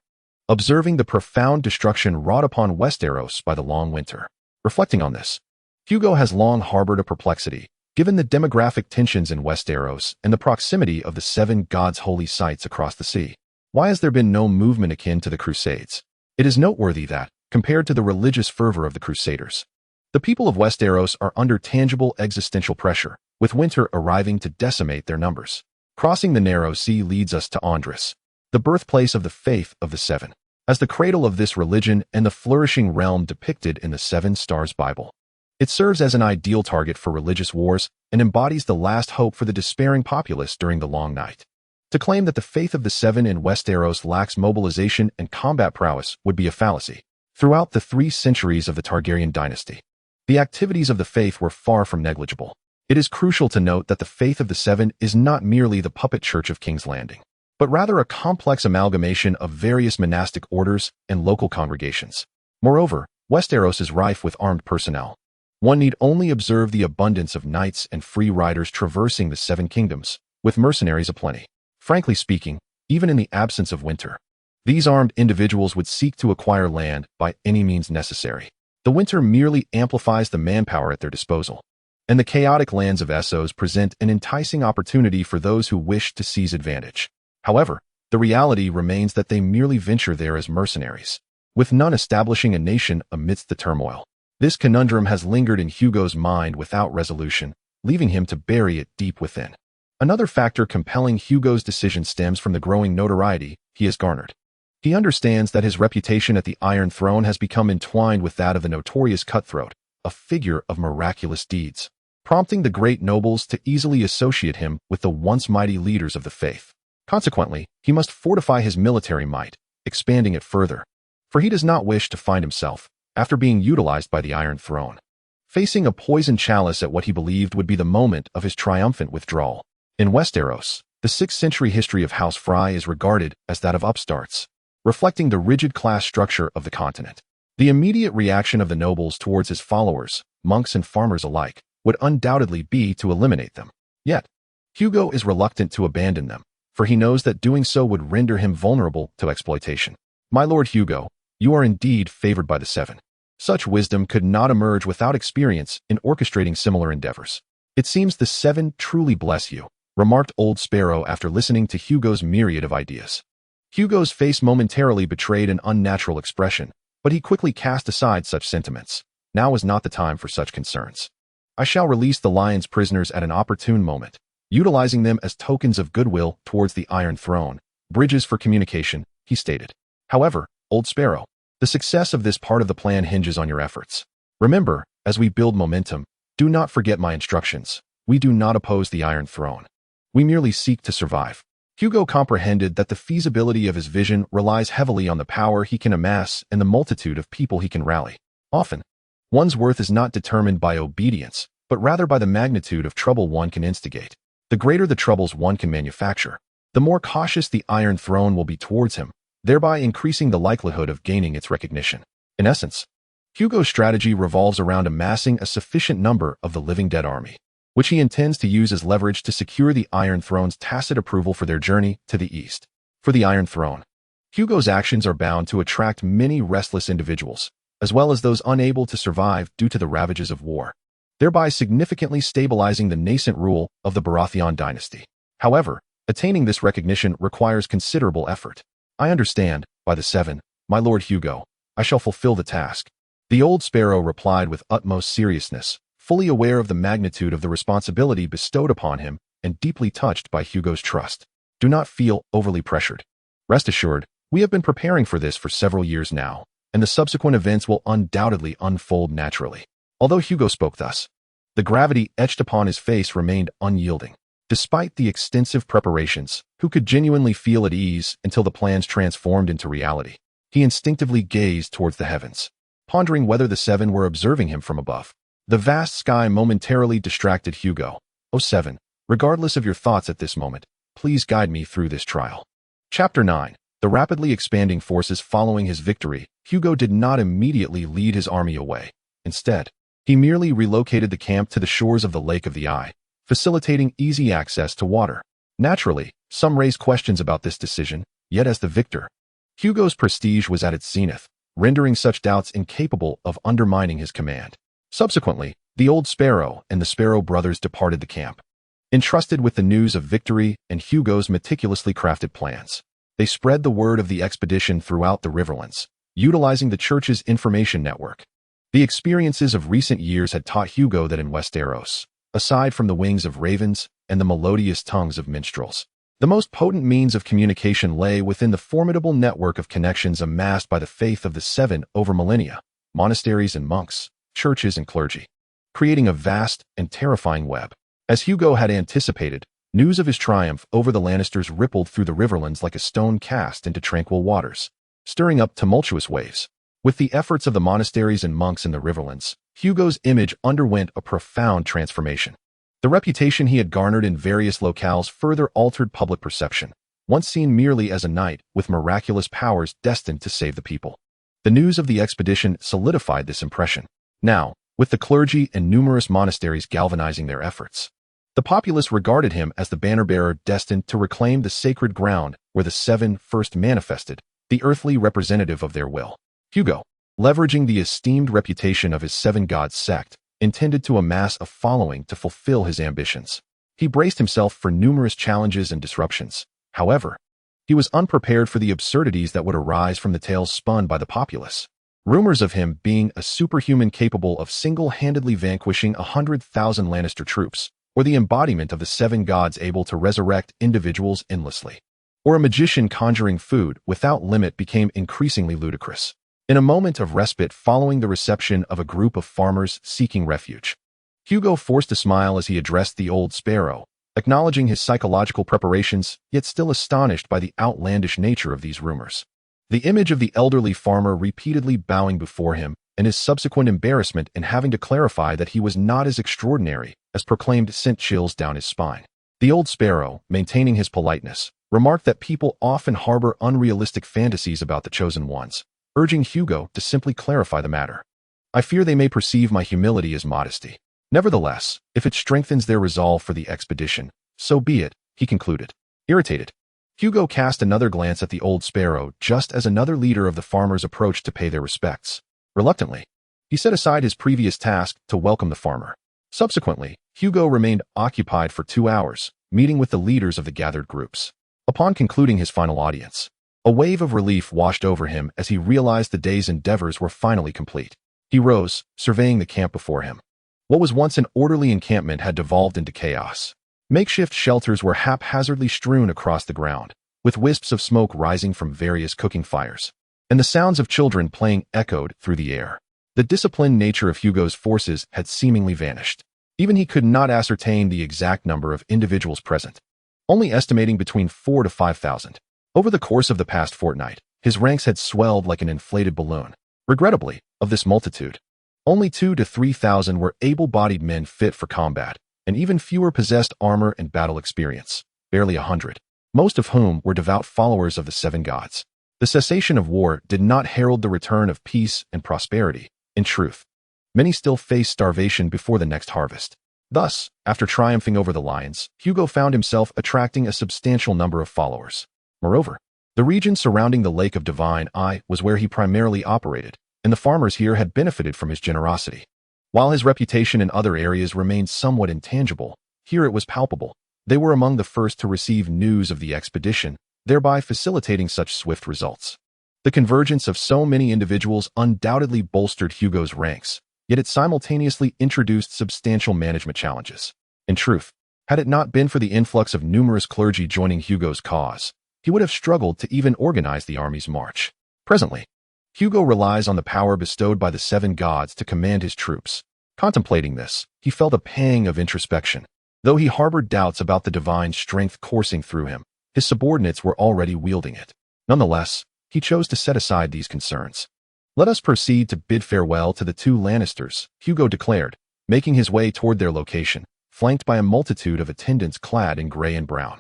observing the profound destruction wrought upon Westeros by the long winter. Reflecting on this, Hugo has long harbored a perplexity, given the demographic tensions in Westeros and the proximity of the Seven Gods' holy sites across the sea. Why has there been no movement akin to the Crusades? It is noteworthy that, compared to the religious fervor of the Crusaders, the people of Westeros are under tangible existential pressure, with winter arriving to decimate their numbers. Crossing the narrow sea leads us to Andris, the birthplace of the faith of the Seven. as the cradle of this religion and the flourishing realm depicted in the Seven Stars Bible. It serves as an ideal target for religious wars and embodies the last hope for the despairing populace during the long night. To claim that the faith of the Seven in Westeros lacks mobilization and combat prowess would be a fallacy. Throughout the 3 centuries of the Targaryen dynasty, the activities of the faith were far from negligible. It is crucial to note that the faith of the Seven is not merely the puppet church of King's Landing, but rather a complex amalgamation of various monastic orders and local congregations. Moreover, Westeros is rife with armed personnel. One need only observe the abundance of knights and free riders traversing the 7 kingdoms, with mercenaries aplenty. Frankly speaking, even in the absence of winter, these armed individuals would seek to acquire land by any means necessary. The winter merely amplifies the manpower at their disposal, and the chaotic lands of Essos present an enticing opportunity for those who wish to seize advantage. However, the reality remains that they merely venture there as mercenaries, with none establishing a nation amidst the turmoil. This conundrum has lingered in Hugo's mind without resolution, leaving him to bury it deep within. Another factor compelling Hugo's decision stems from the growing notoriety he has garnered. He understands that his reputation at the Iron Throne has become entwined with that of the notorious cutthroat, a figure of miraculous deeds, prompting the great nobles to easily associate him with the once mighty leaders of the faith. Consequently, he must fortify his military might, expanding it further, for he does not wish to find himself, after being utilized by the Iron Throne, facing a poisoned chalice at what he believed would be the moment of his triumphant withdrawal. In Westeros, the 6th century history of House Frye is regarded as that of upstarts, reflecting the rigid class structure of the continent. The immediate reaction of the nobles towards his followers, monks and farmers alike, would undoubtedly be to eliminate them. Yet, Hugo is reluctant to abandon them, for he knows that doing so would render him vulnerable to exploitation. My Lord Hugo, you are indeed favored by the Seven. Such wisdom could not emerge without experience in orchestrating similar endeavors. It seems the Seven truly bless you, remarked Old Sparrow after listening to Hugo's myriad of ideas. Hugo's face momentarily betrayed an unnatural expression, but he quickly cast aside such sentiments. Now is not the time for such concerns. I shall release the lion's prisoners at an opportune moment, utilizing them as tokens of goodwill towards the Iron Throne, bridges for communication, he stated. However, Old Sparrow, the success of this part of the plan hinges on your efforts. Remember, as we build momentum, do not forget my instructions. We do not oppose the Iron Throne. We merely seek to survive. Hugo comprehended that the feasibility of his vision relies heavily on the power he can amass and the multitude of people he can rally. Often, one's worth is not determined by obedience, but rather by the magnitude of trouble one can instigate. The greater the troubles one can manufacture, the more cautious the Iron Throne will be towards him, thereby increasing the likelihood of gaining its recognition. In essence, Hugo's strategy revolves around amassing a sufficient number of the living dead army, which he intends to use as leverage to secure the Iron Throne's tacit approval for their journey to the east. For the Iron Throne, Hugo's actions are bound to attract many restless individuals, as well as those unable to survive due to the ravages of war, thereby significantly stabilizing the nascent rule of the Baratheon dynasty. However, attaining this recognition requires considerable effort. I understand, by the Seven, my Lord Hugo, I shall fulfill the task. The Old Sparrow replied with utmost seriousness, fully aware of the magnitude of the responsibility bestowed upon him and deeply touched by Hugo's trust. Do not feel overly pressured. Rest assured, we have been preparing for this for several years now, and the subsequent events will undoubtedly unfold naturally. Although Hugo spoke thus, the gravity etched upon his face remained unyielding. Despite the extensive preparations, who could genuinely feel at ease until the plans transformed into reality? He instinctively gazed towards the heavens, pondering whether the Seven were observing him from above. The vast sky momentarily distracted Hugo. O Seven, regardless of your thoughts at this moment, please guide me through this trial. Chapter 9. The rapidly expanding forces following his victory, Hugo did not immediately lead his army away. Instead, he merely relocated the camp to the shores of the Lake of the Eye, facilitating easy access to water. Naturally, some raised questions about this decision, yet as the victor, Hugo's prestige was at its zenith, rendering such doubts incapable of undermining his command. Subsequently, the Old Sparrow and the Sparrow brothers departed the camp, entrusted with the news of victory and Hugo's meticulously crafted plans. They spread the word of the expedition throughout the Riverlands, utilizing the church's information network. The experiences of recent years had taught Hugo that in Westeros, aside from the wings of ravens and the melodious tongues of minstrels, The most potent means of communication lay within the formidable network of connections amassed by the faith of the seven over millennia, monasteries and monks, churches and clergy, creating a vast and terrifying web. As Hugo had anticipated, news of his triumph over the Lannisters rippled through the Riverlands like a stone cast into tranquil waters, stirring up tumultuous waves. With the efforts of the monasteries and monks in the Riverlands, Hugo's image underwent a profound transformation. The reputation he had garnered in various locales further altered public perception, once seen merely as a knight with miraculous powers destined to save the people. The news of the expedition solidified this impression. Now, with the clergy and numerous monasteries galvanizing their efforts, the populace regarded him as the banner-bearer destined to reclaim the sacred ground where the seven first manifested, the earthly representative of their will. Hugo, leveraging the esteemed reputation of his seven gods sect, intended to amass a following to fulfill his ambitions. He braced himself for numerous challenges and disruptions. However, he was unprepared for the absurdities that would arise from the tales spun by the populace. Rumors of him being a superhuman capable of single-handedly vanquishing 100,000 Lannister troops, or the embodiment of the seven gods able to resurrect individuals endlessly, or a magician conjuring food without limit became increasingly ludicrous. In a moment of respite following the reception of a group of farmers seeking refuge, Hugo forced a smile as he addressed the old sparrow, acknowledging his psychological preparations, yet still astonished by the outlandish nature of these rumors. The image of the elderly farmer repeatedly bowing before him, and his subsequent embarrassment in having to clarify that he was not as extraordinary as proclaimed sent chills down his spine. The old sparrow, maintaining his politeness, remarked that people often harbor unrealistic fantasies about the chosen ones, urging Hugo to simply clarify the matter. I fear they may perceive my humility as modesty. Nevertheless, if it strengthens their resolve for the expedition, so be it, he concluded. Irritated, Hugo cast another glance at the old sparrow just as another leader of the farmers approached to pay their respects. Reluctantly, he set aside his previous task to welcome the farmer. Subsequently, Hugo remained occupied for 2 hours, meeting with the leaders of the gathered groups. Upon concluding his final audience, a wave of relief washed over him as he realized the day's endeavors were finally complete. He rose, surveying the camp before him. What was once an orderly encampment had devolved into chaos. Makeshift shelters were haphazardly strewn across the ground, with wisps of smoke rising from various cooking fires, and the sounds of children playing echoed through the air. The disciplined nature of Hugo's forces had seemingly vanished. Even he could not ascertain the exact number of individuals present, only estimating between 4,000 to 5,000. Over the course of the past fortnight, his ranks had swelled like an inflated balloon. Regrettably, of this multitude, only 2,000 to 3,000 were able-bodied men fit for combat, and even fewer possessed armor and battle experience, barely 100, most of whom were devout followers of the seven gods. The cessation of war did not herald the return of peace and prosperity. In truth, many still faced starvation before the next harvest. Thus, after triumphing over the lions, Hugo found himself attracting a substantial number of followers. Moreover, the region surrounding the Lake of Divine Eye was where he primarily operated, and the farmers here had benefited from his generosity. While his reputation in other areas remained somewhat intangible, here it was palpable. They were among the first to receive news of the expedition, thereby facilitating such swift results. The convergence of so many individuals undoubtedly bolstered Hugo's ranks, yet it simultaneously introduced substantial management challenges. In truth, had it not been for the influx of numerous clergy joining Hugo's cause, he would have struggled to even organize the army's march. Presently, Hugo relies on the power bestowed by the seven gods to command his troops. Contemplating this, he felt a pang of introspection. Though he harbored doubts about the divine strength coursing through him, his subordinates were already wielding it. Nonetheless, he chose to set aside these concerns. Let us proceed to bid farewell to the two Lannisters, Hugo declared, making his way toward their location, flanked by a multitude of attendants clad in gray and brown.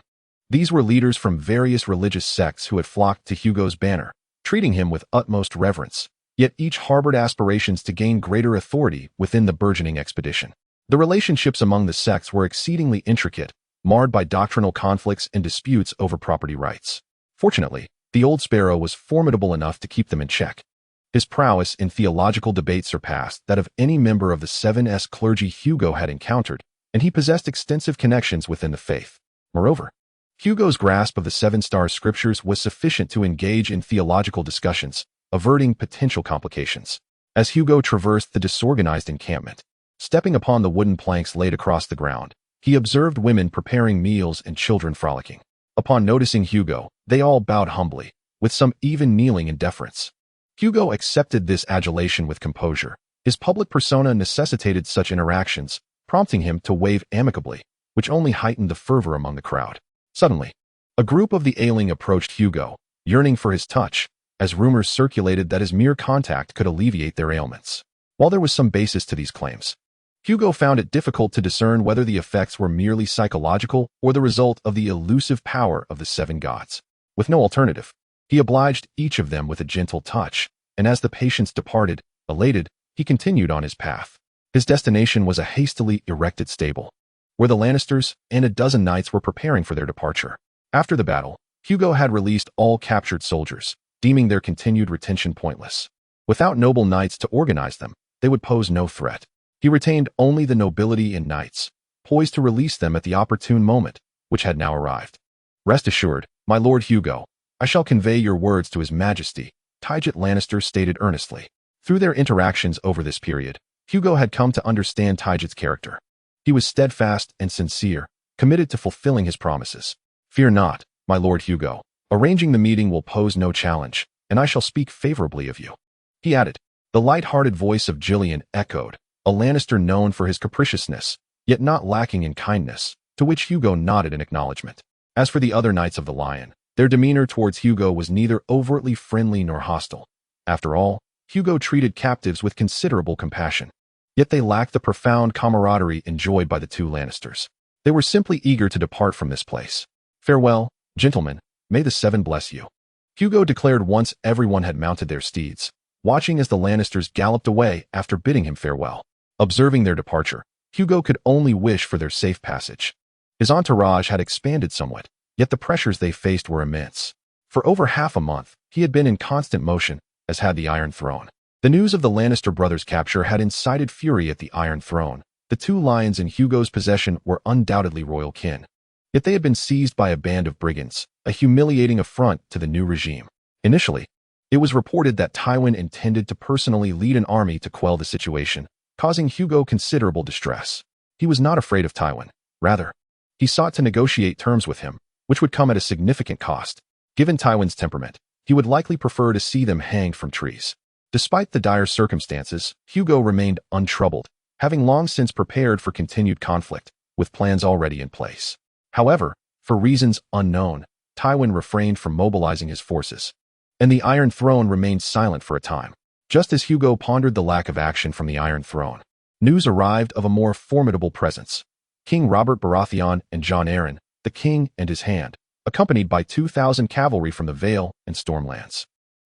These were leaders from various religious sects who had flocked to Hugo's banner, treating him with utmost reverence, yet each harbored aspirations to gain greater authority within the burgeoning expedition. The relationships among the sects were exceedingly intricate, marred by doctrinal conflicts and disputes over property rights. Fortunately, the old sparrow was formidable enough to keep them in check. His prowess in theological debate surpassed that of any member of the 7S clergy Hugo had encountered, and he possessed extensive connections within the faith. Moreover, Hugo's grasp of the seven-star scriptures was sufficient to engage in theological discussions, averting potential complications. As Hugo traversed the disorganized encampment, stepping upon the wooden planks laid across the ground, he observed women preparing meals and children frolicking. Upon noticing Hugo, they all bowed humbly, with some even kneeling in deference. Hugo accepted this adulation with composure. His public persona necessitated such interactions, prompting him to wave amicably, which only heightened the fervor among the crowd. Suddenly, a group of the ailing approached Hugo, yearning for his touch, as rumors circulated that his mere contact could alleviate their ailments. While there was some basis to these claims, Hugo found it difficult to discern whether the effects were merely psychological or the result of the elusive power of the seven gods. With no alternative, he obliged each of them with a gentle touch, and as the patients departed, elated, he continued on his path. His destination was a hastily erected stable, where the Lannisters and a dozen knights were preparing for their departure. After the battle, Hugo had released all captured soldiers, deeming their continued retention pointless. Without noble knights to organize them, they would pose no threat. He retained only the nobility and knights, poised to release them at the opportune moment, which had now arrived. Rest assured, my lord Hugo, I shall convey your words to his majesty, Tyget Lannister stated earnestly. Through their interactions over this period, Hugo had come to understand Tyget's character. He was steadfast and sincere, committed to fulfilling his promises. Fear not, my lord Hugo. Arranging the meeting will pose no challenge, and I shall speak favorably of you. He added. The light-hearted voice of Gillian echoed, a Lannister known for his capriciousness, yet not lacking in kindness, to which Hugo nodded in acknowledgement. As for the other Knights of the Lion, their demeanor towards Hugo was neither overtly friendly nor hostile. After all, Hugo treated captives with considerable compassion. Yet they lacked the profound camaraderie enjoyed by the two Lannisters. They were simply eager to depart from this place. Farewell, gentlemen, may the seven bless you. Hugo declared once everyone had mounted their steeds, watching as the Lannisters galloped away after bidding him farewell. Observing their departure, Hugo could only wish for their safe passage. His entourage had expanded somewhat, yet the pressures they faced were immense. For over half a month, he had been in constant motion, as had the Iron Throne. The news of the Lannister brothers' capture had incited fury at the Iron Throne. The two lions in Hugo's possession were undoubtedly royal kin. Yet they had been seized by a band of brigands, a humiliating affront to the new regime. Initially, it was reported that Tywin intended to personally lead an army to quell the situation, causing Hugo considerable distress. He was not afraid of Tywin. Rather, he sought to negotiate terms with him, which would come at a significant cost. Given Tywin's temperament, he would likely prefer to see them hanged from trees. Despite the dire circumstances, Hugo remained untroubled, having long since prepared for continued conflict, with plans already in place. However, for reasons unknown, Tywin refrained from mobilizing his forces, and the Iron Throne remained silent for a time. Just as Hugo pondered the lack of action from the Iron Throne, news arrived of a more formidable presence. King Robert Baratheon and Jon Arryn, the king and his hand, accompanied by 2,000 cavalry from the Vale and Stormlands.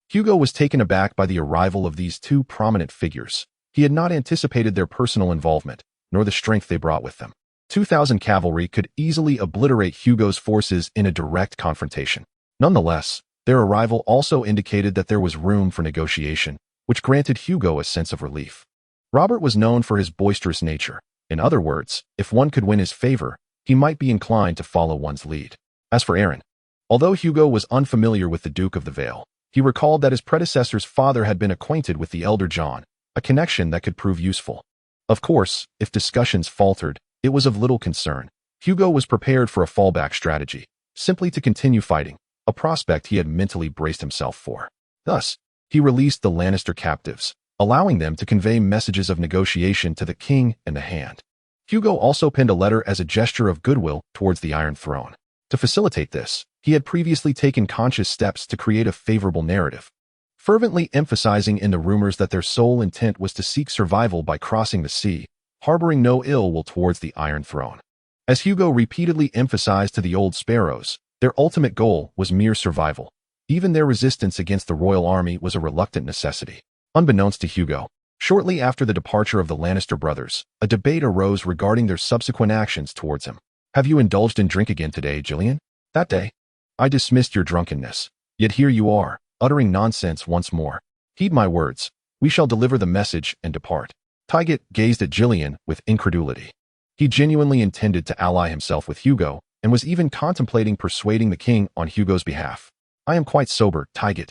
Hugo was taken aback by the arrival of these two prominent figures. He had not anticipated their personal involvement, nor the strength they brought with them. 2,000 cavalry could easily obliterate Hugo's forces in a direct confrontation. Nonetheless, their arrival also indicated that there was room for negotiation, which granted Hugo a sense of relief. Robert was known for his boisterous nature. In other words, if one could win his favor, he might be inclined to follow one's lead. As for Arryn, although Hugo was unfamiliar with the Duke of the Vale, he recalled that his predecessor's father had been acquainted with the elder Jon, a connection that could prove useful. Of course, if discussions faltered, it was of little concern. Hugo was prepared for a fallback strategy, simply to continue fighting, a prospect he had mentally braced himself for. Thus, he released the Lannister captives, allowing them to convey messages of negotiation to the king and the hand. Hugo also penned a letter as a gesture of goodwill towards the Iron Throne. To facilitate this, he had previously taken conscious steps to create a favorable narrative, fervently emphasizing in the rumors that their sole intent was to seek survival by crossing the sea, harboring no ill will towards the Iron Throne. As Hugo repeatedly emphasized to the old sparrows, their ultimate goal was mere survival. Even their resistance against the royal army was a reluctant necessity. Unbeknownst to Hugo, shortly after the departure of the Lannister brothers, a debate arose regarding their subsequent actions towards him. Have you indulged in drink again today, Gillian? That day, I dismissed your drunkenness, yet here you are, uttering nonsense once more. Heed my words, we shall deliver the message and depart. Tyget gazed at Gillian with incredulity. He genuinely intended to ally himself with Hugo, and was even contemplating persuading the king on Hugo's behalf. I am quite sober, Tyget.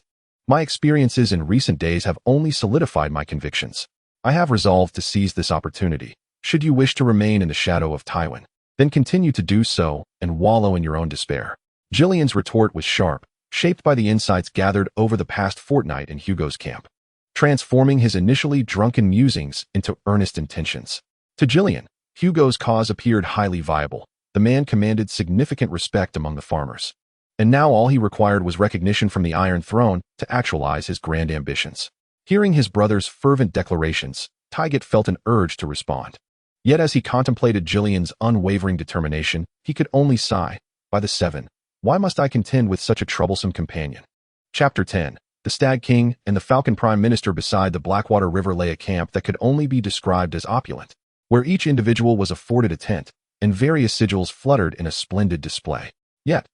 My experiences in recent days have only solidified my convictions. I have resolved to seize this opportunity. Should you wish to remain in the shadow of Tywin, then continue to do so and wallow in your own despair. Jillian's retort was sharp, shaped by the insights gathered over the past fortnight in Hugo's camp, transforming his initially drunken musings into earnest intentions. To Jillian, Hugo's cause appeared highly viable. The man commanded significant respect among the farmers, and now all he required was recognition from the Iron Throne to actualize his grand ambitions. Hearing his brother's fervent declarations, Tyget felt an urge to respond. Yet as he contemplated Jillian's unwavering determination, he could only sigh. By the seven, why must I contend with such a troublesome companion? Chapter 10. The Stag King and the Falcon Prime Minister. Beside the Blackwater River lay a camp that could only be described as opulent, where each individual was afforded a tent, and various sigils fluttered in a splendid display. Yet,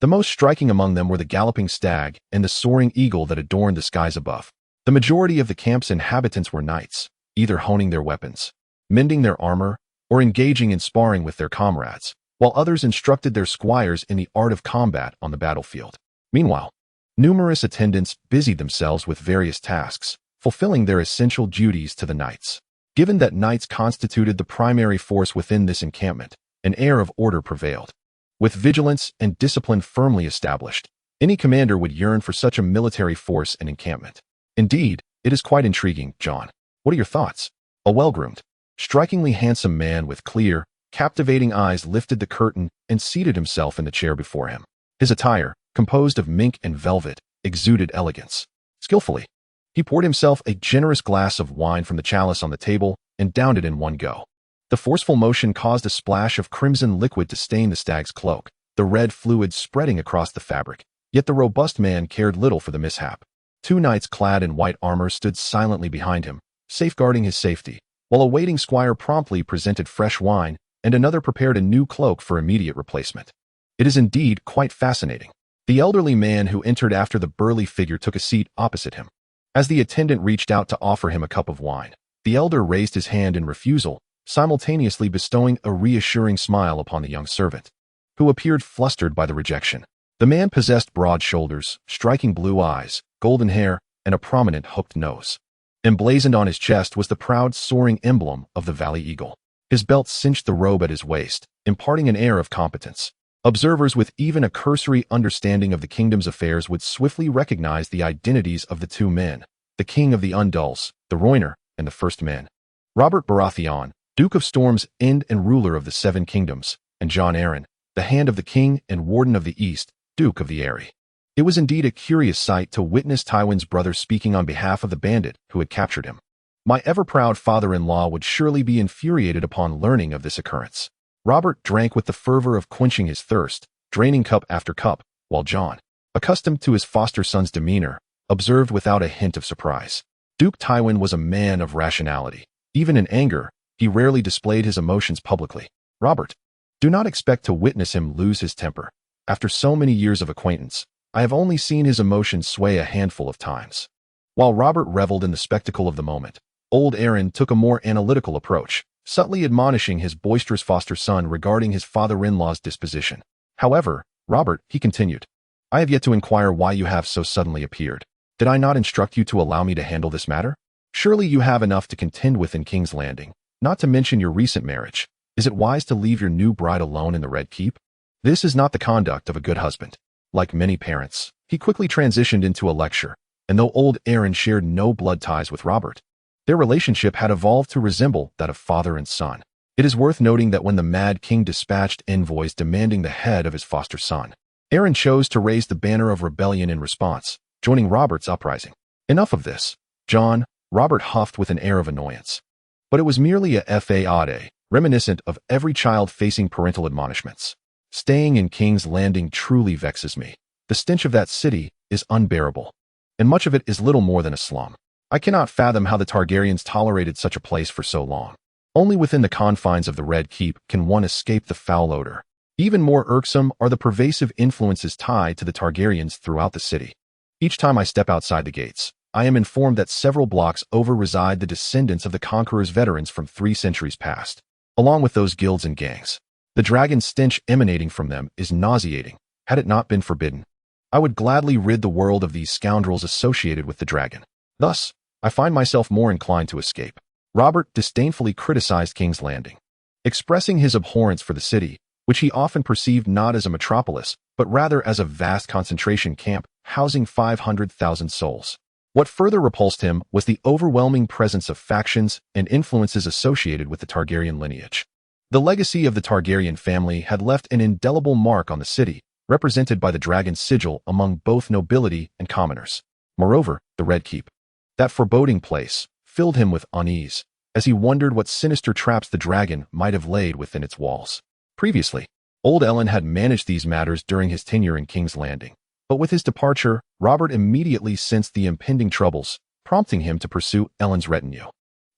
the most striking among them were the galloping stag and the soaring eagle that adorned the skies above. The majority of the camp's inhabitants were knights, either honing their weapons, mending their armor, or engaging in sparring with their comrades, while others instructed their squires in the art of combat on the battlefield. Meanwhile, numerous attendants busied themselves with various tasks, fulfilling their essential duties to the knights. Given that knights constituted the primary force within this encampment, an air of order prevailed. With vigilance and discipline firmly established, any commander would yearn for such a military force and encampment. Indeed, it is quite intriguing, John. What are your thoughts? A well-groomed, strikingly handsome man with clear, captivating eyes lifted the curtain and seated himself in the chair before him. His attire, composed of mink and velvet, exuded elegance. Skillfully, he poured himself a generous glass of wine from the chalice on the table and downed it in one go. The forceful motion caused a splash of crimson liquid to stain the stag's cloak, the red fluid spreading across the fabric. Yet the robust man cared little for the mishap. Two knights clad in white armor stood silently behind him, safeguarding his safety, while a waiting squire promptly presented fresh wine, and another prepared a new cloak for immediate replacement. It is indeed quite fascinating. The elderly man who entered after the burly figure took a seat opposite him. As the attendant reached out to offer him a cup of wine, the elder raised his hand in refusal, simultaneously bestowing a reassuring smile upon the young servant, who appeared flustered by the rejection. The man possessed broad shoulders, striking blue eyes, golden hair, and a prominent hooked nose. Emblazoned on his chest was the proud soaring emblem of the Vale eagle. His belt cinched the robe at his waist, imparting an air of competence. Observers with even a cursory understanding of the kingdom's affairs would swiftly recognize the identities of the two men, the king of the Undulls, the Roiner, and the first man. Robert Baratheon, Duke of Storm's End and ruler of the Seven Kingdoms, and Jon Arryn, the hand of the king and warden of the East, Duke of the Eyrie. It was indeed a curious sight to witness Tywin's brother speaking on behalf of the bandit who had captured him. My ever-proud father-in-law would surely be infuriated upon learning of this occurrence. Robert drank with the fervor of quenching his thirst, draining cup after cup, while Jon, accustomed to his foster son's demeanor, observed without a hint of surprise. Duke Tywin was a man of rationality. Even in anger, he rarely displayed his emotions publicly. Robert, do not expect to witness him lose his temper. After so many years of acquaintance, I have only seen his emotions sway a handful of times. While Robert reveled in the spectacle of the moment, old Arryn took a more analytical approach, subtly admonishing his boisterous foster son regarding his father-in-law's disposition. However, Robert, he continued, I have yet to inquire why you have so suddenly appeared. Did I not instruct you to allow me to handle this matter? Surely you have enough to contend with in King's Landing, not to mention your recent marriage. Is it wise to leave your new bride alone in the Red Keep? This is not the conduct of a good husband. Like many parents, he quickly transitioned into a lecture, and though old Arryn shared no blood ties with Robert, their relationship had evolved to resemble that of father and son. It is worth noting that when the Mad King dispatched envoys demanding the head of his foster son, Arryn chose to raise the banner of rebellion in response, joining Robert's uprising. Enough of this, John, Robert huffed with an air of annoyance. But it was merely a fade, reminiscent of every child facing parental admonishments. Staying in King's Landing truly vexes me. The stench of that city is unbearable, and much of it is little more than a slum. I cannot fathom how the Targaryens tolerated such a place for so long. Only within the confines of the Red Keep can one escape the foul odor. Even more irksome are the pervasive influences tied to the Targaryens throughout the city. Each time I step outside the gates, I am informed that several blocks over reside the descendants of the Conqueror's veterans from 3 centuries past, along with those guilds and gangs. The dragon stench emanating from them is nauseating. Had it not been forbidden, I would gladly rid the world of these scoundrels associated with the dragon. Thus, I find myself more inclined to escape. Robert disdainfully criticized King's Landing. Expressing his abhorrence for the city, which he often perceived not as a metropolis, but rather as a vast concentration camp housing 500,000 souls. What further repulsed him was the overwhelming presence of factions and influences associated with the Targaryen lineage. The legacy of the Targaryen family had left an indelible mark on the city, represented by the dragon's sigil among both nobility and commoners. Moreover, the Red Keep, that foreboding place, filled him with unease, as he wondered what sinister traps the dragon might have laid within its walls. Previously, old Ellen had managed these matters during his tenure in King's Landing, but with his departure, Robert immediately sensed the impending troubles, prompting him to pursue Ellen's retinue.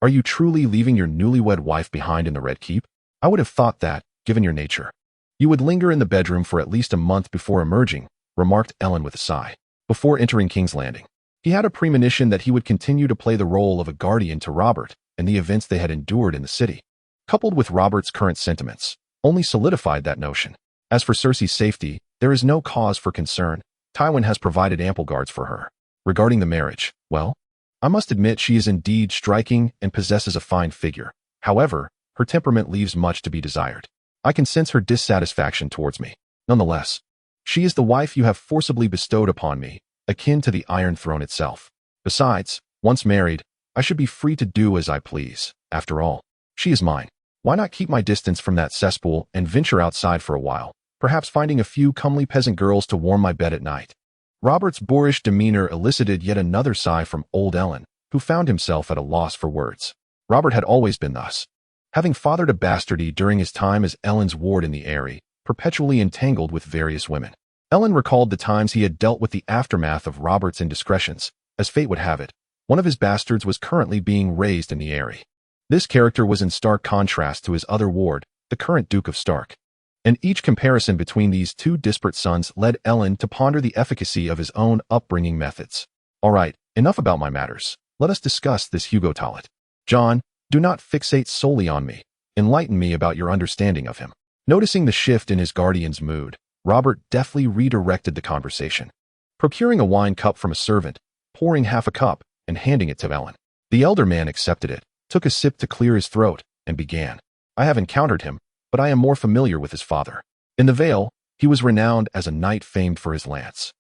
"Are you truly leaving your newlywed wife behind in the Red Keep? I would have thought that, given your nature. You would linger in the bedroom for at least a month before emerging," remarked Ellen with a sigh. Before entering King's Landing, he had a premonition that he would continue to play the role of a guardian to Robert and the events they had endured in the city. Coupled with Robert's current sentiments, only solidified that notion. As for Cersei's safety, there is no cause for concern. Tywin has provided ample guards for her. Regarding the marriage, well, I must admit she is indeed striking and possesses a fine figure. However, her temperament leaves much to be desired. I can sense her dissatisfaction towards me. Nonetheless, she is the wife you have forcibly bestowed upon me, akin to the Iron Throne itself. Besides, once married, I should be free to do as I please. After all, she is mine. Why not keep my distance from that cesspool and venture outside for a while, perhaps finding a few comely peasant girls to warm my bed at night? Robert's boorish demeanor elicited yet another sigh from old Ellen, who found himself at a loss for words. Robert had always been thus. Having fathered a bastardy during his time as Ellen's ward in the Eyrie, perpetually entangled with various women. Ellen recalled the times he had dealt with the aftermath of Robert's indiscretions. As fate would have it, one of his bastards was currently being raised in the Eyrie. This character was in stark contrast to his other ward, the current Duke of Stark. And each comparison between these two disparate sons led Ellen to ponder the efficacy of his own upbringing methods. All right, enough about my matters. Let us discuss this Hugo Tolete. John, do not fixate solely on me. Enlighten me about your understanding of him. Noticing the shift in his guardian's mood, Robert deftly redirected the conversation. Procuring a wine cup from a servant, pouring half a cup, and handing it to Ellen. The elder man accepted it, took a sip to clear his throat, and began. I have encountered him, but I am more familiar with his father. In the Vale, he was renowned as a knight famed for his lance,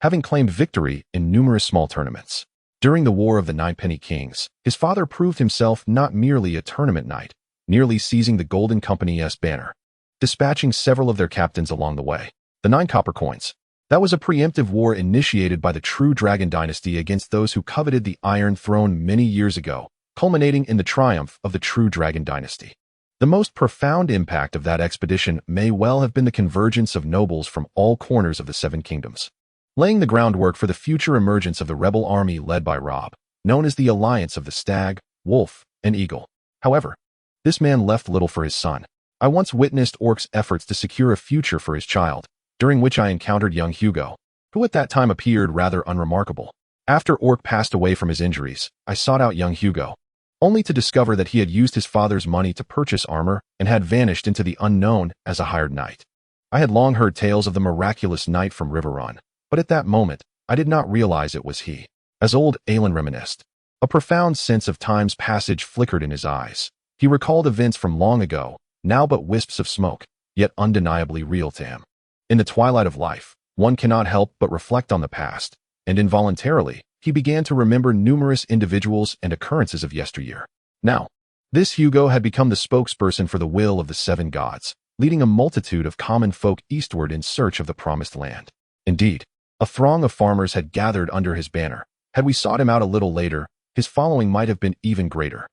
having claimed victory in numerous small tournaments. During the War of the Ninepenny Kings, his father proved himself not merely a tournament knight, nearly seizing the Golden Company's banner, dispatching several of their captains along the way. The 9 copper coins. That was a preemptive war initiated by the true Dragon Dynasty against those who coveted the Iron Throne many years ago, culminating in the triumph of the true Dragon Dynasty. The most profound impact of that expedition may well have been the convergence of nobles from all corners of the 7 kingdoms, laying the groundwork for the future emergence of the rebel army led by Robb, known as the Alliance of the Stag, Wolf, and Eagle. However, this man left little for his son. I once witnessed Orc's efforts to secure a future for his child, during which I encountered young Hugo, who at that time appeared rather unremarkable. After Orc passed away from his injuries, I sought out young Hugo, only to discover that he had used his father's money to purchase armor and had vanished into the unknown as a hired knight. I had long heard tales of the miraculous knight from Riverlands, but at that moment, I did not realize it was he. As old Aelin reminisced, a profound sense of time's passage flickered in his eyes. He recalled events from long ago, now but wisps of smoke, yet undeniably real to him. In the twilight of life, one cannot help but reflect on the past, and involuntarily, he began to remember numerous individuals and occurrences of yesteryear. Now, this Hugo had become the spokesperson for the will of the 7 gods, leading a multitude of common folk eastward in search of the promised land. Indeed, a throng of farmers had gathered under his banner. Had we sought him out a little later, his following might have been even greater.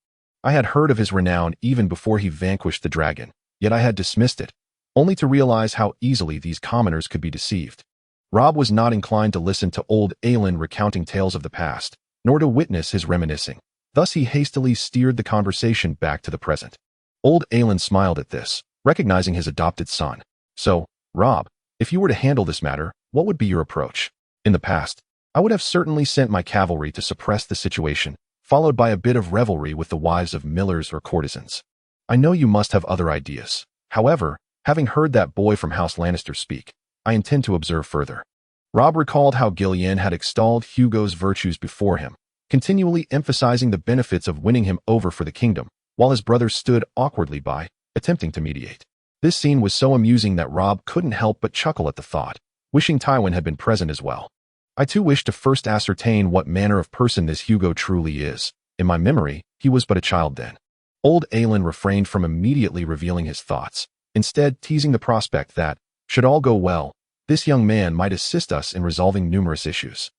I had heard of his renown even before he vanquished the dragon, yet I had dismissed it, only to realize how easily these commoners could be deceived. Robb was not inclined to listen to old Aelin recounting tales of the past, nor to witness his reminiscing. Thus he hastily steered the conversation back to the present. Old Aelin smiled at this, recognizing his adopted son. So, Robb, if you were to handle this matter, what would be your approach? In the past, I would have certainly sent my cavalry to suppress the situation, followed by a bit of revelry with the wives of millers or courtesans. I know you must have other ideas. However, having heard that boy from House Lannister speak, I intend to observe further. Robb recalled how Gillian had extolled Hugo's virtues before him, continually emphasizing the benefits of winning him over for the kingdom, while his brothers stood awkwardly by, attempting to mediate. This scene was so amusing that Rob couldn't help but chuckle at the thought, wishing Tywin had been present as well. I too wish to first ascertain what manner of person this Hugo truly is. In my memory, he was but a child then. Old Aelin refrained from immediately revealing his thoughts, instead teasing the prospect that, should all go well, this young man might assist us in resolving numerous issues.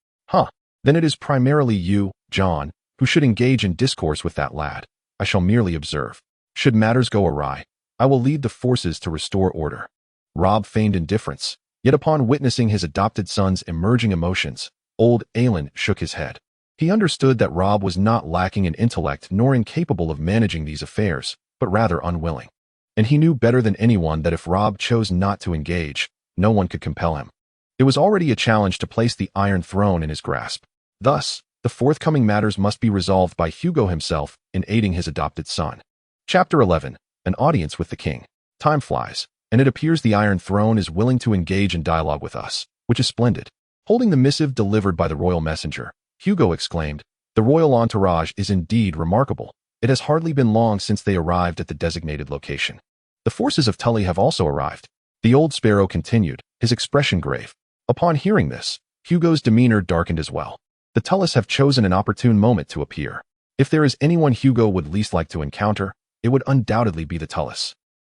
Then it is primarily you, Jon, who should engage in discourse with that lad. I shall merely observe. Should matters go awry, I will lead the forces to restore order. Rob feigned indifference, yet upon witnessing his adopted son's emerging emotions, old Aelin shook his head. He understood that Rob was not lacking in intellect nor incapable of managing these affairs, but rather unwilling. And he knew better than anyone that if Rob chose not to engage, no one could compel him. It was already a challenge to place the Iron Throne in his grasp. Thus, the forthcoming matters must be resolved by Hugo himself in aiding his adopted son. Chapter 11. An audience with the king. Time flies, and it appears the Iron Throne is willing to engage in dialogue with us, which is splendid. Holding the missive delivered by the royal messenger, Hugo exclaimed, "The royal entourage is indeed remarkable. It has hardly been long since they arrived at the designated location. The forces of Tully have also arrived." The old sparrow continued, his expression grave. Upon hearing this, Hugo's demeanor darkened as well. The Tullys have chosen an opportune moment to appear. If there is anyone Hugo would least like to encounter, it would undoubtedly be the Tullys.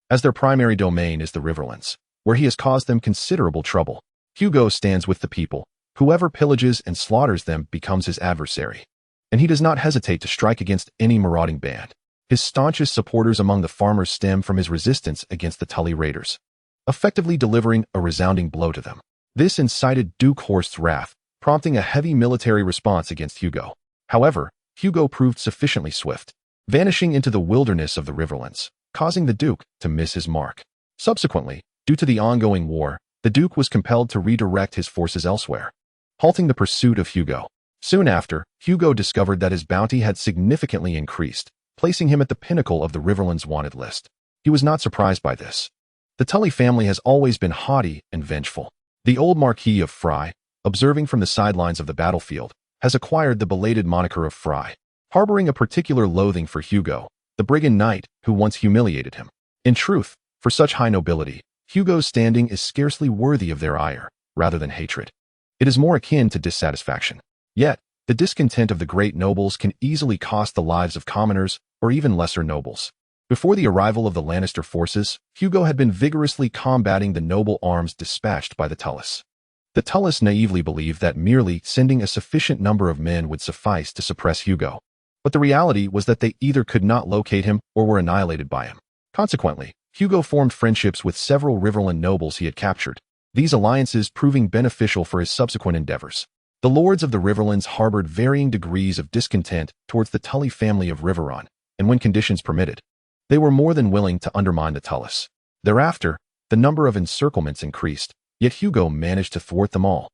As their primary domain is the Riverlands, where he has caused them considerable trouble, Hugo stands with the people. Whoever pillages and slaughters them becomes his adversary. And he does not hesitate to strike against any marauding band. His staunchest supporters among the farmers stem from his resistance against the Tully raiders, effectively delivering a resounding blow to them. This incited Duke Horst's wrath, prompting a heavy military response against Hugo. However, Hugo proved sufficiently swift, vanishing into the wilderness of the Riverlands, causing the Duke to miss his mark. Subsequently, due to the ongoing war, the Duke was compelled to redirect his forces elsewhere, halting the pursuit of Hugo. Soon after, Hugo discovered that his bounty had significantly increased, placing him at the pinnacle of the Riverlands' wanted list. He was not surprised by this. The Tully family has always been haughty and vengeful. The old Marquis of Frye, observing from the sidelines of the battlefield, has acquired the belated moniker of Frye, harboring a particular loathing for Hugo, the brigand knight who once humiliated him. In truth, for such high nobility, Hugo's standing is scarcely worthy of their ire, rather than hatred. It is more akin to dissatisfaction. Yet, the discontent of the great nobles can easily cost the lives of commoners or even lesser nobles. Before the arrival of the Lannister forces, Hugo had been vigorously combating the noble arms dispatched by the Tullys. The Tullys naively believed that merely sending a sufficient number of men would suffice to suppress Hugo. But the reality was that they either could not locate him or were annihilated by him. Consequently, Hugo formed friendships with several Riverland nobles he had captured, these alliances proving beneficial for his subsequent endeavors. The lords of the Riverlands harbored varying degrees of discontent towards the Tully family of Riverrun, and when conditions permitted, they were more than willing to undermine the Tullys. Thereafter, the number of encirclements increased, yet Hugo managed to thwart them all,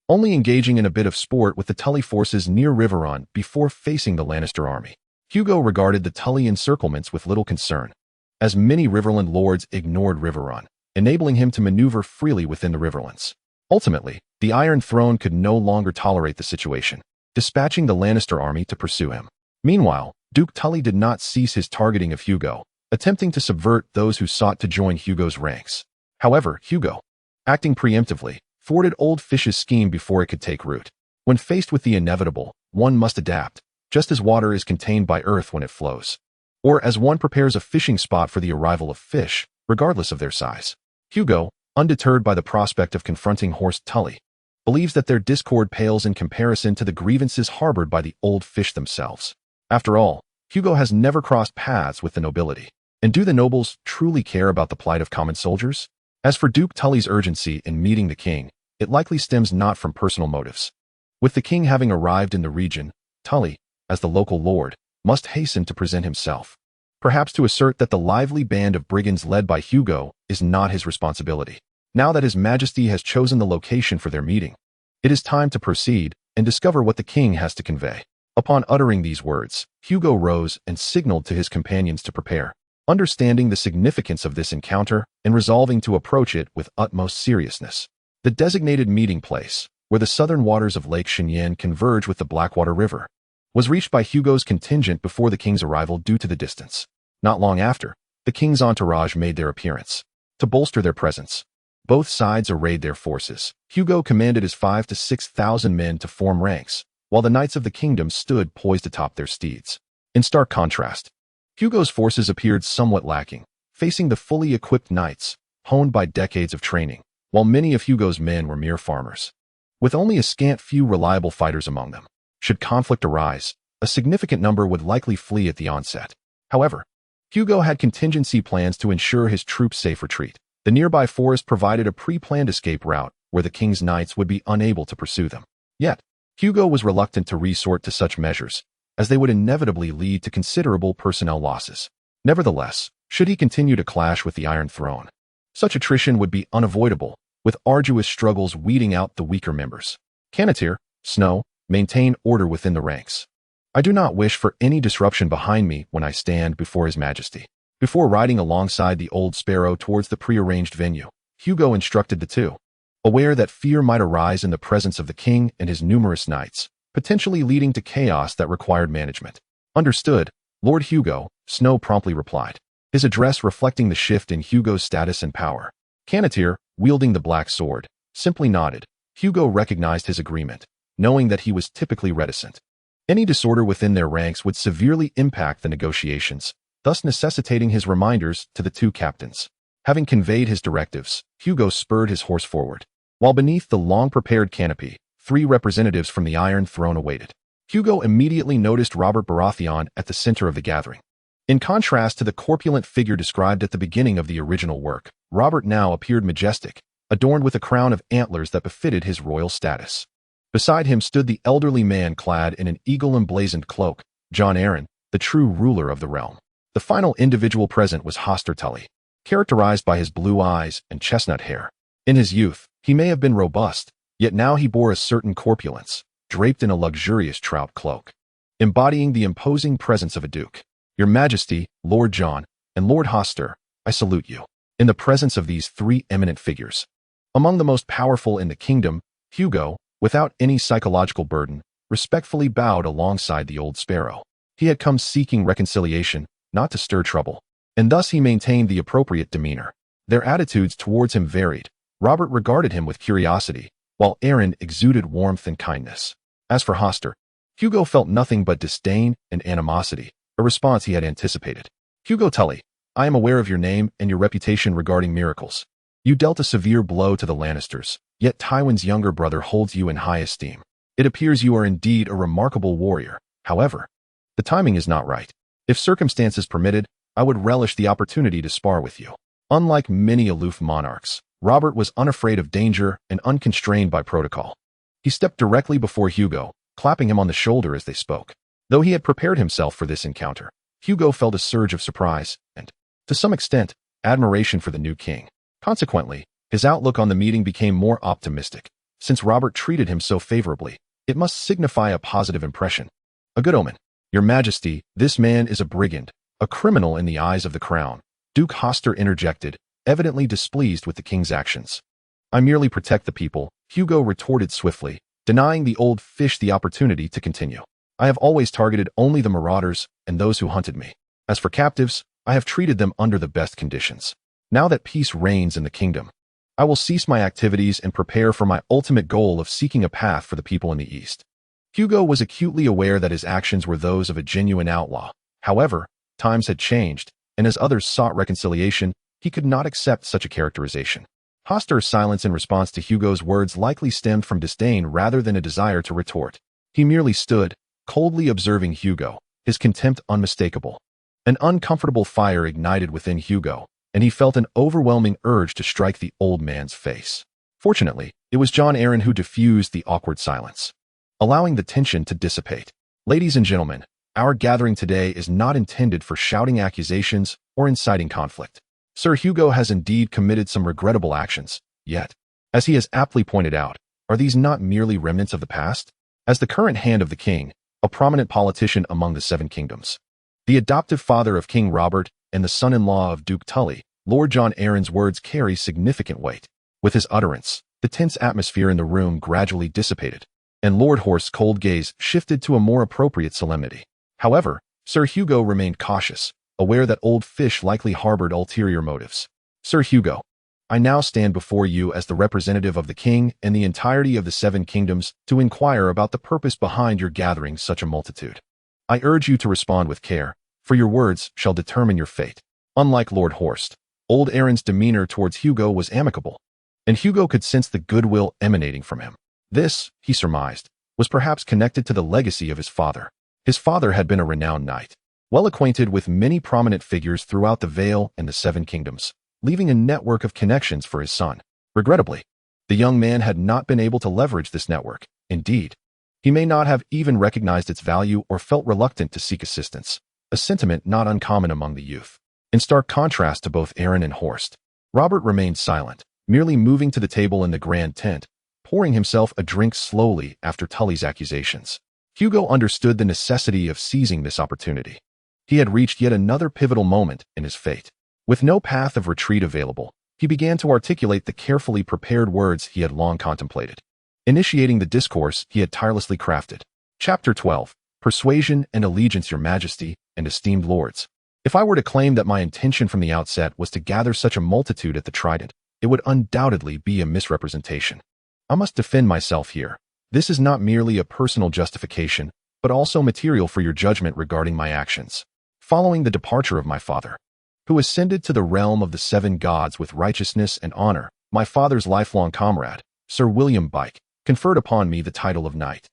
only engaging in a bit of sport with the Tully forces near Riverrun before facing the Lannister army. Hugo regarded the Tully encirclements with little concern, as many Riverland lords ignored Riverrun, enabling him to maneuver freely within the Riverlands. Ultimately, the Iron Throne could no longer tolerate the situation, dispatching the Lannister army to pursue him. Meanwhile, Duke Tully did not cease his targeting of Hugo, attempting to subvert those who sought to join Hugo's ranks. However, Hugo, acting preemptively, thwarted Old Fish's scheme before it could take root. When faced with the inevitable, one must adapt, just as water is contained by earth when it flows, or as one prepares a fishing spot for the arrival of fish, regardless of their size. Hugo, undeterred by the prospect of confronting Horst Tully, believes that their discord pales in comparison to the grievances harbored by the Old Fish themselves. After all, Hugo has never crossed paths with the nobility. And do the nobles truly care about the plight of common soldiers? As for Duke Tully's urgency in meeting the king, it likely stems not from personal motives. With the king having arrived in the region, Tully, as the local lord, must hasten to present himself, perhaps to assert that the lively band of brigands led by Hugo is not his responsibility. Now that His Majesty has chosen the location for their meeting, it is time to proceed and discover what the king has to convey. Upon uttering these words, Hugo rose and signaled to his companions to prepare. Understanding the significance of this encounter and resolving to approach it with utmost seriousness, the designated meeting place, where the southern waters of Lake Cheyenne converge with the Blackwater River, was reached by Hugo's contingent before the king's arrival due to the distance. Not long after, the king's entourage made their appearance. to bolster their presence. Both sides arrayed their forces. Hugo commanded his 5,000 to 6,000 men to form ranks, while the knights of the kingdom stood poised atop their steeds. In stark contrast, Hugo's forces appeared somewhat lacking, facing the fully equipped knights, honed by decades of training, while many of Hugo's men were mere farmers, with only a scant few reliable fighters among them. Should conflict arise, a significant number would likely flee at the onset. However, Hugo had contingency plans to ensure his troops' safe retreat. The nearby forest provided a pre-planned escape route where the king's knights would be unable to pursue them. Yet, Hugo was reluctant to resort to such measures, as they would inevitably lead to considerable personnel losses. Nevertheless, should he continue to clash with the Iron Throne, such attrition would be unavoidable, with arduous struggles weeding out the weaker members. Cannoneer, Snow, maintain order within the ranks. I do not wish for any disruption behind me when I stand before His Majesty. Before riding alongside the old sparrow towards the prearranged venue, Hugo instructed the two, aware that fear might arise in the presence of the king and his numerous knights, potentially leading to chaos that required management. Understood, Lord Hugo, Snow promptly replied, his address reflecting the shift in Hugo's status and power. Cannoneer, wielding the black sword, simply nodded. Hugo recognized his agreement, knowing that he was typically reticent. Any disorder within their ranks would severely impact the negotiations, thus necessitating his reminders to the two captains. Having conveyed his directives, Hugo spurred his horse forward. While beneath the long-prepared canopy, 3 representatives from the Iron Throne awaited. Hugo immediately noticed Robert Baratheon at the center of the gathering. In contrast to the corpulent figure described at the beginning of the original work, Robert now appeared majestic, adorned with a crown of antlers that befitted his royal status. Beside him stood the elderly man clad in an eagle-emblazoned cloak, Jon Arryn, the true ruler of the realm. The final individual present was Hugo Tolete, characterized by his blue eyes and chestnut hair. In his youth, he may have been robust, yet now he bore a certain corpulence, draped in a luxurious trout cloak, embodying the imposing presence of a duke. Your Majesty, Lord Jon, and Lord Hoster, I salute you. In the presence of these 3 eminent figures, among the most powerful in the kingdom, Hugo, without any psychological burden, respectfully bowed alongside the old sparrow. He had come seeking reconciliation, not to stir trouble, and thus he maintained the appropriate demeanor. Their attitudes towards him varied. Robert regarded him with curiosity, while Arryn exuded warmth and kindness. As for Hoster, Hugo felt nothing but disdain and animosity, a response he had anticipated. Hugo Tolete, I am aware of your name and your reputation regarding miracles. You dealt a severe blow to the Lannisters, yet Tywin's younger brother holds you in high esteem. It appears you are indeed a remarkable warrior. However, the timing is not right. If circumstances permitted, I would relish the opportunity to spar with you. Unlike many aloof monarchs, Robert was unafraid of danger and unconstrained by protocol. He stepped directly before Hugo, clapping him on the shoulder as they spoke. Though he had prepared himself for this encounter, Hugo felt a surge of surprise and, to some extent, admiration for the new king. Consequently, his outlook on the meeting became more optimistic. Since Robert treated him so favorably, it must signify a positive impression. A good omen. Your Majesty, this man is a brigand, a criminal in the eyes of the crown. Duke Hoster interjected, evidently displeased with the king's actions. I merely protect the people, Hugo retorted swiftly, denying the old fish the opportunity to continue. I have always targeted only the marauders and those who hunted me. As for captives, I have treated them under the best conditions. Now that peace reigns in the kingdom, I will cease my activities and prepare for my ultimate goal of seeking a path for the people in the East. Hugo was acutely aware that his actions were those of a genuine outlaw. However, times had changed, and as others sought reconciliation, he could not accept such a characterization. Hoster's silence in response to Hugo's words likely stemmed from disdain rather than a desire to retort. He merely stood, coldly observing Hugo, his contempt unmistakable. An uncomfortable fire ignited within Hugo, and he felt an overwhelming urge to strike the old man's face. Fortunately, it was Jon Arryn who diffused the awkward silence, allowing the tension to dissipate. Ladies and gentlemen, our gathering today is not intended for shouting accusations or inciting conflict. Sir Hugo has indeed committed some regrettable actions, yet, as he has aptly pointed out, are these not merely remnants of the past? As the current hand of the king, a prominent politician among the Seven Kingdoms, the adoptive father of King Robert and the son-in-law of Duke Tolete, Lord Jon Arryn's words carry significant weight. With his utterance, the tense atmosphere in the room gradually dissipated, and Lord Horst's cold gaze shifted to a more appropriate solemnity. However, Sir Hugo remained cautious, aware that old fish likely harbored ulterior motives. Sir Hugo, I now stand before you as the representative of the king and the entirety of the seven kingdoms to inquire about the purpose behind your gathering such a multitude. I urge you to respond with care, for your words shall determine your fate. Unlike Lord Horst, old Aaron's demeanor towards Hugo was amicable, and Hugo could sense the goodwill emanating from him. This, he surmised, was perhaps connected to the legacy of his father. His father had been a renowned knight, well acquainted with many prominent figures throughout the Vale and the Seven Kingdoms, leaving a network of connections for his son. Regrettably, the young man had not been able to leverage this network. Indeed, he may not have even recognized its value or felt reluctant to seek assistance, a sentiment not uncommon among the youth. In stark contrast to both Aaron and Horst, Robert remained silent, merely moving to the table in the grand tent, pouring himself a drink slowly after Tully's accusations. Hugo understood the necessity of seizing this opportunity. He had reached yet another pivotal moment in his fate. With no path of retreat available, he began to articulate the carefully prepared words he had long contemplated, initiating the discourse he had tirelessly crafted. Chapter 12. Persuasion and Allegiance, Your Majesty and esteemed lords. If I were to claim that my intention from the outset was to gather such a multitude at the Trident, it would undoubtedly be a misrepresentation. I must defend myself here. This is not merely a personal justification, but also material for your judgment regarding my actions. Following the departure of my father, who ascended to the realm of the seven gods with righteousness and honor, my father's lifelong comrade, Sir William Bike, conferred upon me the title of knight,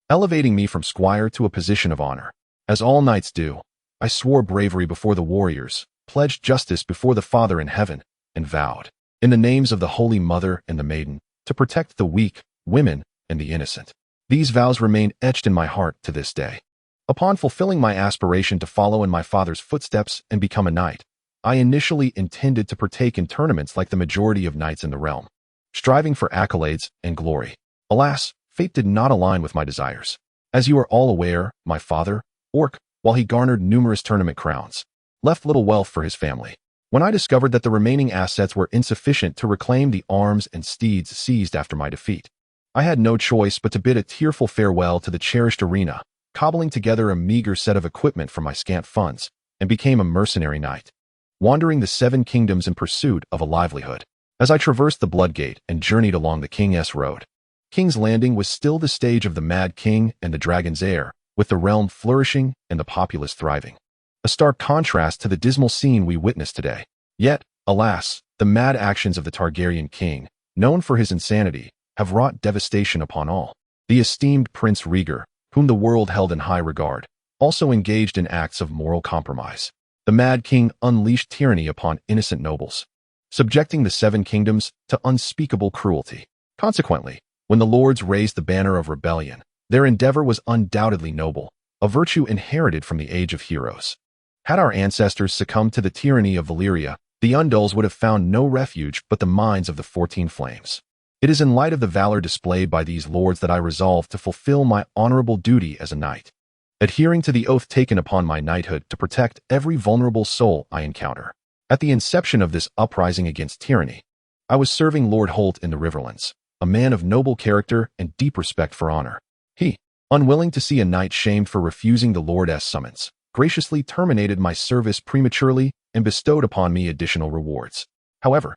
elevating me from squire to a position of honor. As all knights do, I swore bravery before the warriors, pledged justice before the Father in heaven, and vowed, in the names of the Holy Mother and the Maiden, to protect the weak, women, and the innocent. These vows remain etched in my heart to this day. Upon fulfilling my aspiration to follow in my father's footsteps and become a knight, I initially intended to partake in tournaments like the majority of knights in the realm, striving for accolades and glory. Alas, fate did not align with my desires. As you are all aware, my father, Orc, while he garnered numerous tournament crowns, left little wealth for his family. When I discovered that the remaining assets were insufficient to reclaim the arms and steeds seized after my defeat, I had no choice but to bid a tearful farewell to the cherished arena, cobbling together a meager set of equipment from my scant funds, and became a mercenary knight, wandering the seven kingdoms in pursuit of a livelihood. As I traversed the Bloodgate and journeyed along the King's Road, King's Landing was still the stage of the Mad King and the Dragon's Heir, with the realm flourishing and the populace thriving. A stark contrast to the dismal scene we witness today. Yet, alas, the mad actions of the Targaryen king, known for his insanity, have wrought devastation upon all. The esteemed Prince Rhaegar, whom the world held in high regard, also engaged in acts of moral compromise. The Mad King unleashed tyranny upon innocent nobles, subjecting the seven kingdoms to unspeakable cruelty. Consequently, when the lords raised the banner of rebellion, their endeavor was undoubtedly noble, a virtue inherited from the age of heroes. Had our ancestors succumbed to the tyranny of Valyria, the Undulls would have found no refuge but the mines of the 14 Flames. It is in light of the valor displayed by these lords that I resolve to fulfill my honorable duty as a knight, adhering to the oath taken upon my knighthood to protect every vulnerable soul I encounter. At the inception of this uprising against tyranny, I was serving Lord Holt in the Riverlands, a man of noble character and deep respect for honor. He, unwilling to see a knight shamed for refusing the Lord's summons, graciously terminated my service prematurely and bestowed upon me additional rewards. However,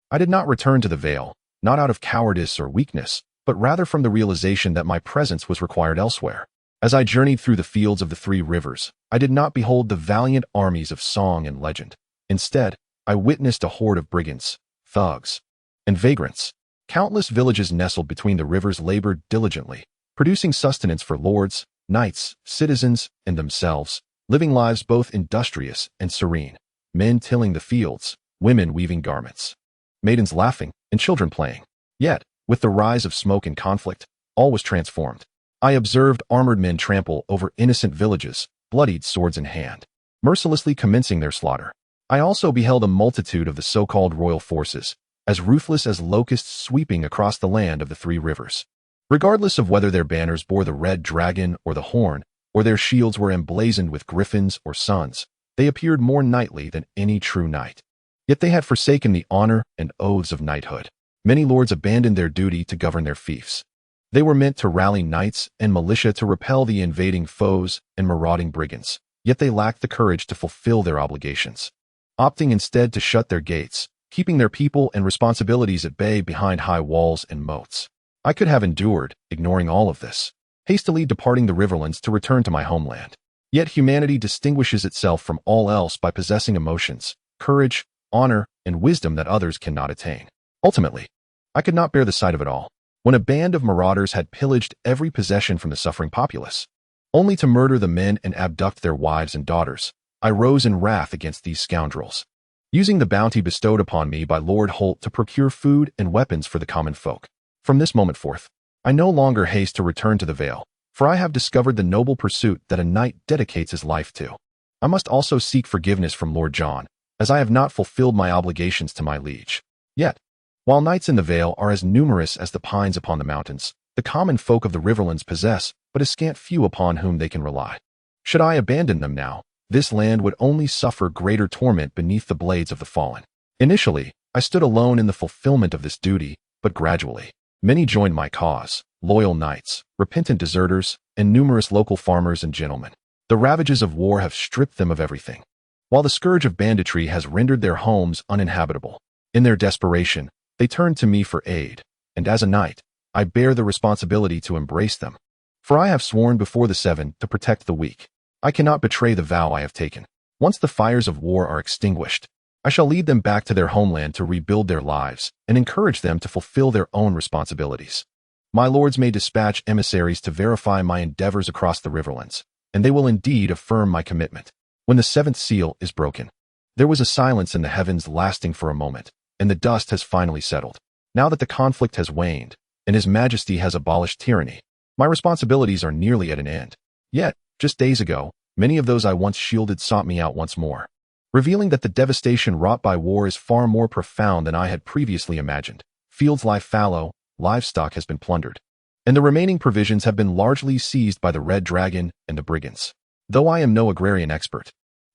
I did not return to the Vale, not out of cowardice or weakness, but rather from the realization that my presence was required elsewhere. As I journeyed through the fields of the Three Rivers, I did not behold the valiant armies of song and legend. Instead, I witnessed a horde of brigands, thugs, and vagrants. Countless villages nestled between the rivers labored diligently, producing sustenance for lords, knights, citizens, and themselves, living lives both industrious and serene. Men tilling the fields, women weaving garments, maidens laughing, and children playing. Yet, with the rise of smoke and conflict, all was transformed. I observed armored men trample over innocent villages, bloodied swords in hand, mercilessly commencing their slaughter. I also beheld a multitude of the so-called royal forces, as ruthless as locusts sweeping across the land of the Three Rivers. Regardless of whether their banners bore the red dragon or the horn, or their shields were emblazoned with griffins or suns, they appeared more knightly than any true knight. Yet they had forsaken the honor and oaths of knighthood. Many lords abandoned their duty to govern their fiefs. They were meant to rally knights and militia to repel the invading foes and marauding brigands, yet they lacked the courage to fulfill their obligations. Opting instead to shut their gates, keeping their people and responsibilities at bay behind high walls and moats. I could have endured, ignoring all of this, hastily departing the Riverlands to return to my homeland. Yet humanity distinguishes itself from all else by possessing emotions, courage, honor, and wisdom that others cannot attain. Ultimately, I could not bear the sight of it all. When a band of marauders had pillaged every possession from the suffering populace, only to murder the men and abduct their wives and daughters, I rose in wrath against these scoundrels, using the bounty bestowed upon me by Lord Holt to procure food and weapons for the common folk. From this moment forth, I no longer haste to return to the Vale, for I have discovered the noble pursuit that a knight dedicates his life to. I must also seek forgiveness from Lord John, as I have not fulfilled my obligations to my liege. Yet, while knights in the Vale are as numerous as the pines upon the mountains, the common folk of the Riverlands possess but a scant few upon whom they can rely. Should I abandon them now, this land would only suffer greater torment beneath the blades of the fallen. Initially, I stood alone in the fulfillment of this duty, but gradually, many joined my cause, loyal knights, repentant deserters, and numerous local farmers and gentlemen. The ravages of war have stripped them of everything, while the scourge of banditry has rendered their homes uninhabitable. In their desperation, they turn to me for aid, and as a knight, I bear the responsibility to embrace them. For I have sworn before the Seven to protect the weak. I cannot betray the vow I have taken. Once the fires of war are extinguished, I shall lead them back to their homeland to rebuild their lives and encourage them to fulfill their own responsibilities. My lords may dispatch emissaries to verify my endeavors across the Riverlands, and they will indeed affirm my commitment. When the seventh seal is broken, there was a silence in the heavens lasting for a moment, and the dust has finally settled. Now that the conflict has waned, and His Majesty has abolished tyranny, my responsibilities are nearly at an end. Yet, just days ago, many of those I once shielded sought me out once more, revealing that the devastation wrought by war is far more profound than I had previously imagined. Fields lie fallow, livestock has been plundered, and the remaining provisions have been largely seized by the Red Dragon and the brigands. Though I am no agrarian expert,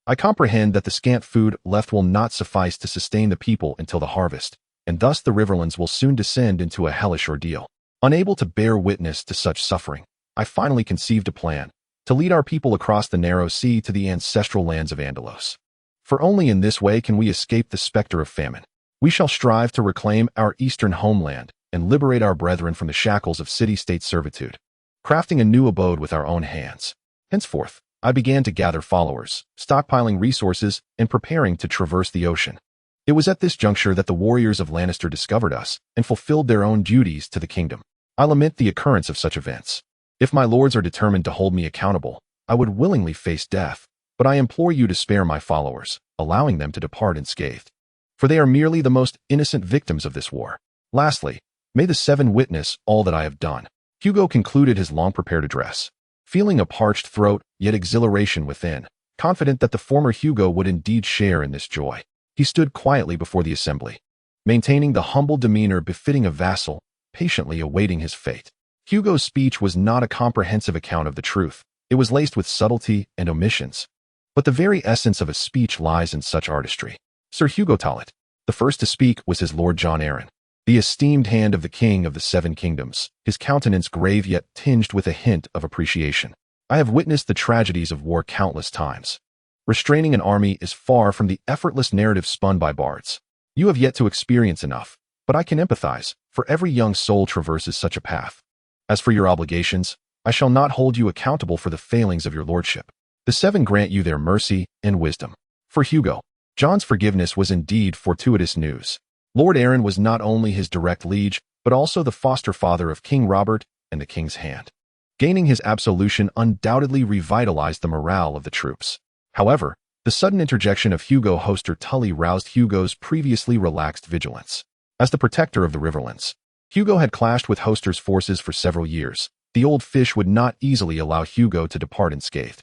I comprehend that the scant food left will not suffice to sustain the people until the harvest, and thus the Riverlands will soon descend into a hellish ordeal. Unable to bear witness to such suffering, I finally conceived a plan to lead our people across the narrow sea to the ancestral lands of Andalos. For only in this way can we escape the specter of famine. We shall strive to reclaim our eastern homeland and liberate our brethren from the shackles of city-state servitude, crafting a new abode with our own hands. Henceforth, I began to gather followers, stockpiling resources, and preparing to traverse the ocean. It was at this juncture that the warriors of Lannister discovered us and fulfilled their own duties to the kingdom. I lament the occurrence of such events. If my lords are determined to hold me accountable, I would willingly face death, but I implore you to spare my followers, allowing them to depart unscathed, for they are merely the most innocent victims of this war. Lastly, may the Seven witness all that I have done. Hugo concluded his long-prepared address, feeling a parched throat, yet exhilaration within, confident that the former Hugo would indeed share in this joy. He stood quietly before the assembly, maintaining the humble demeanor befitting a vassal, patiently awaiting his fate. Hugo's speech was not a comprehensive account of the truth. It was laced with subtlety and omissions. But the very essence of a speech lies in such artistry. Sir Hugo Tolete, the first to speak, was his Lord John Arryn, the esteemed hand of the King of the Seven Kingdoms, his countenance grave yet tinged with a hint of appreciation. I have witnessed the tragedies of war countless times. Restraining an army is far from the effortless narrative spun by bards. You have yet to experience enough, but I can empathize, for every young soul traverses such a path. As for your obligations, I shall not hold you accountable for the failings of your lordship. The Seven grant you their mercy and wisdom. For Hugo, John's forgiveness was indeed fortuitous news. Lord Arryn was not only his direct liege, but also the foster father of King Robert and the King's Hand. Gaining his absolution undoubtedly revitalized the morale of the troops. However, the sudden interjection of Hugo Hoster Tully roused Hugo's previously relaxed vigilance. As the protector of the Riverlands, Hugo had clashed with Hoster's forces for several years. The old fish would not easily allow Hugo to depart unscathed.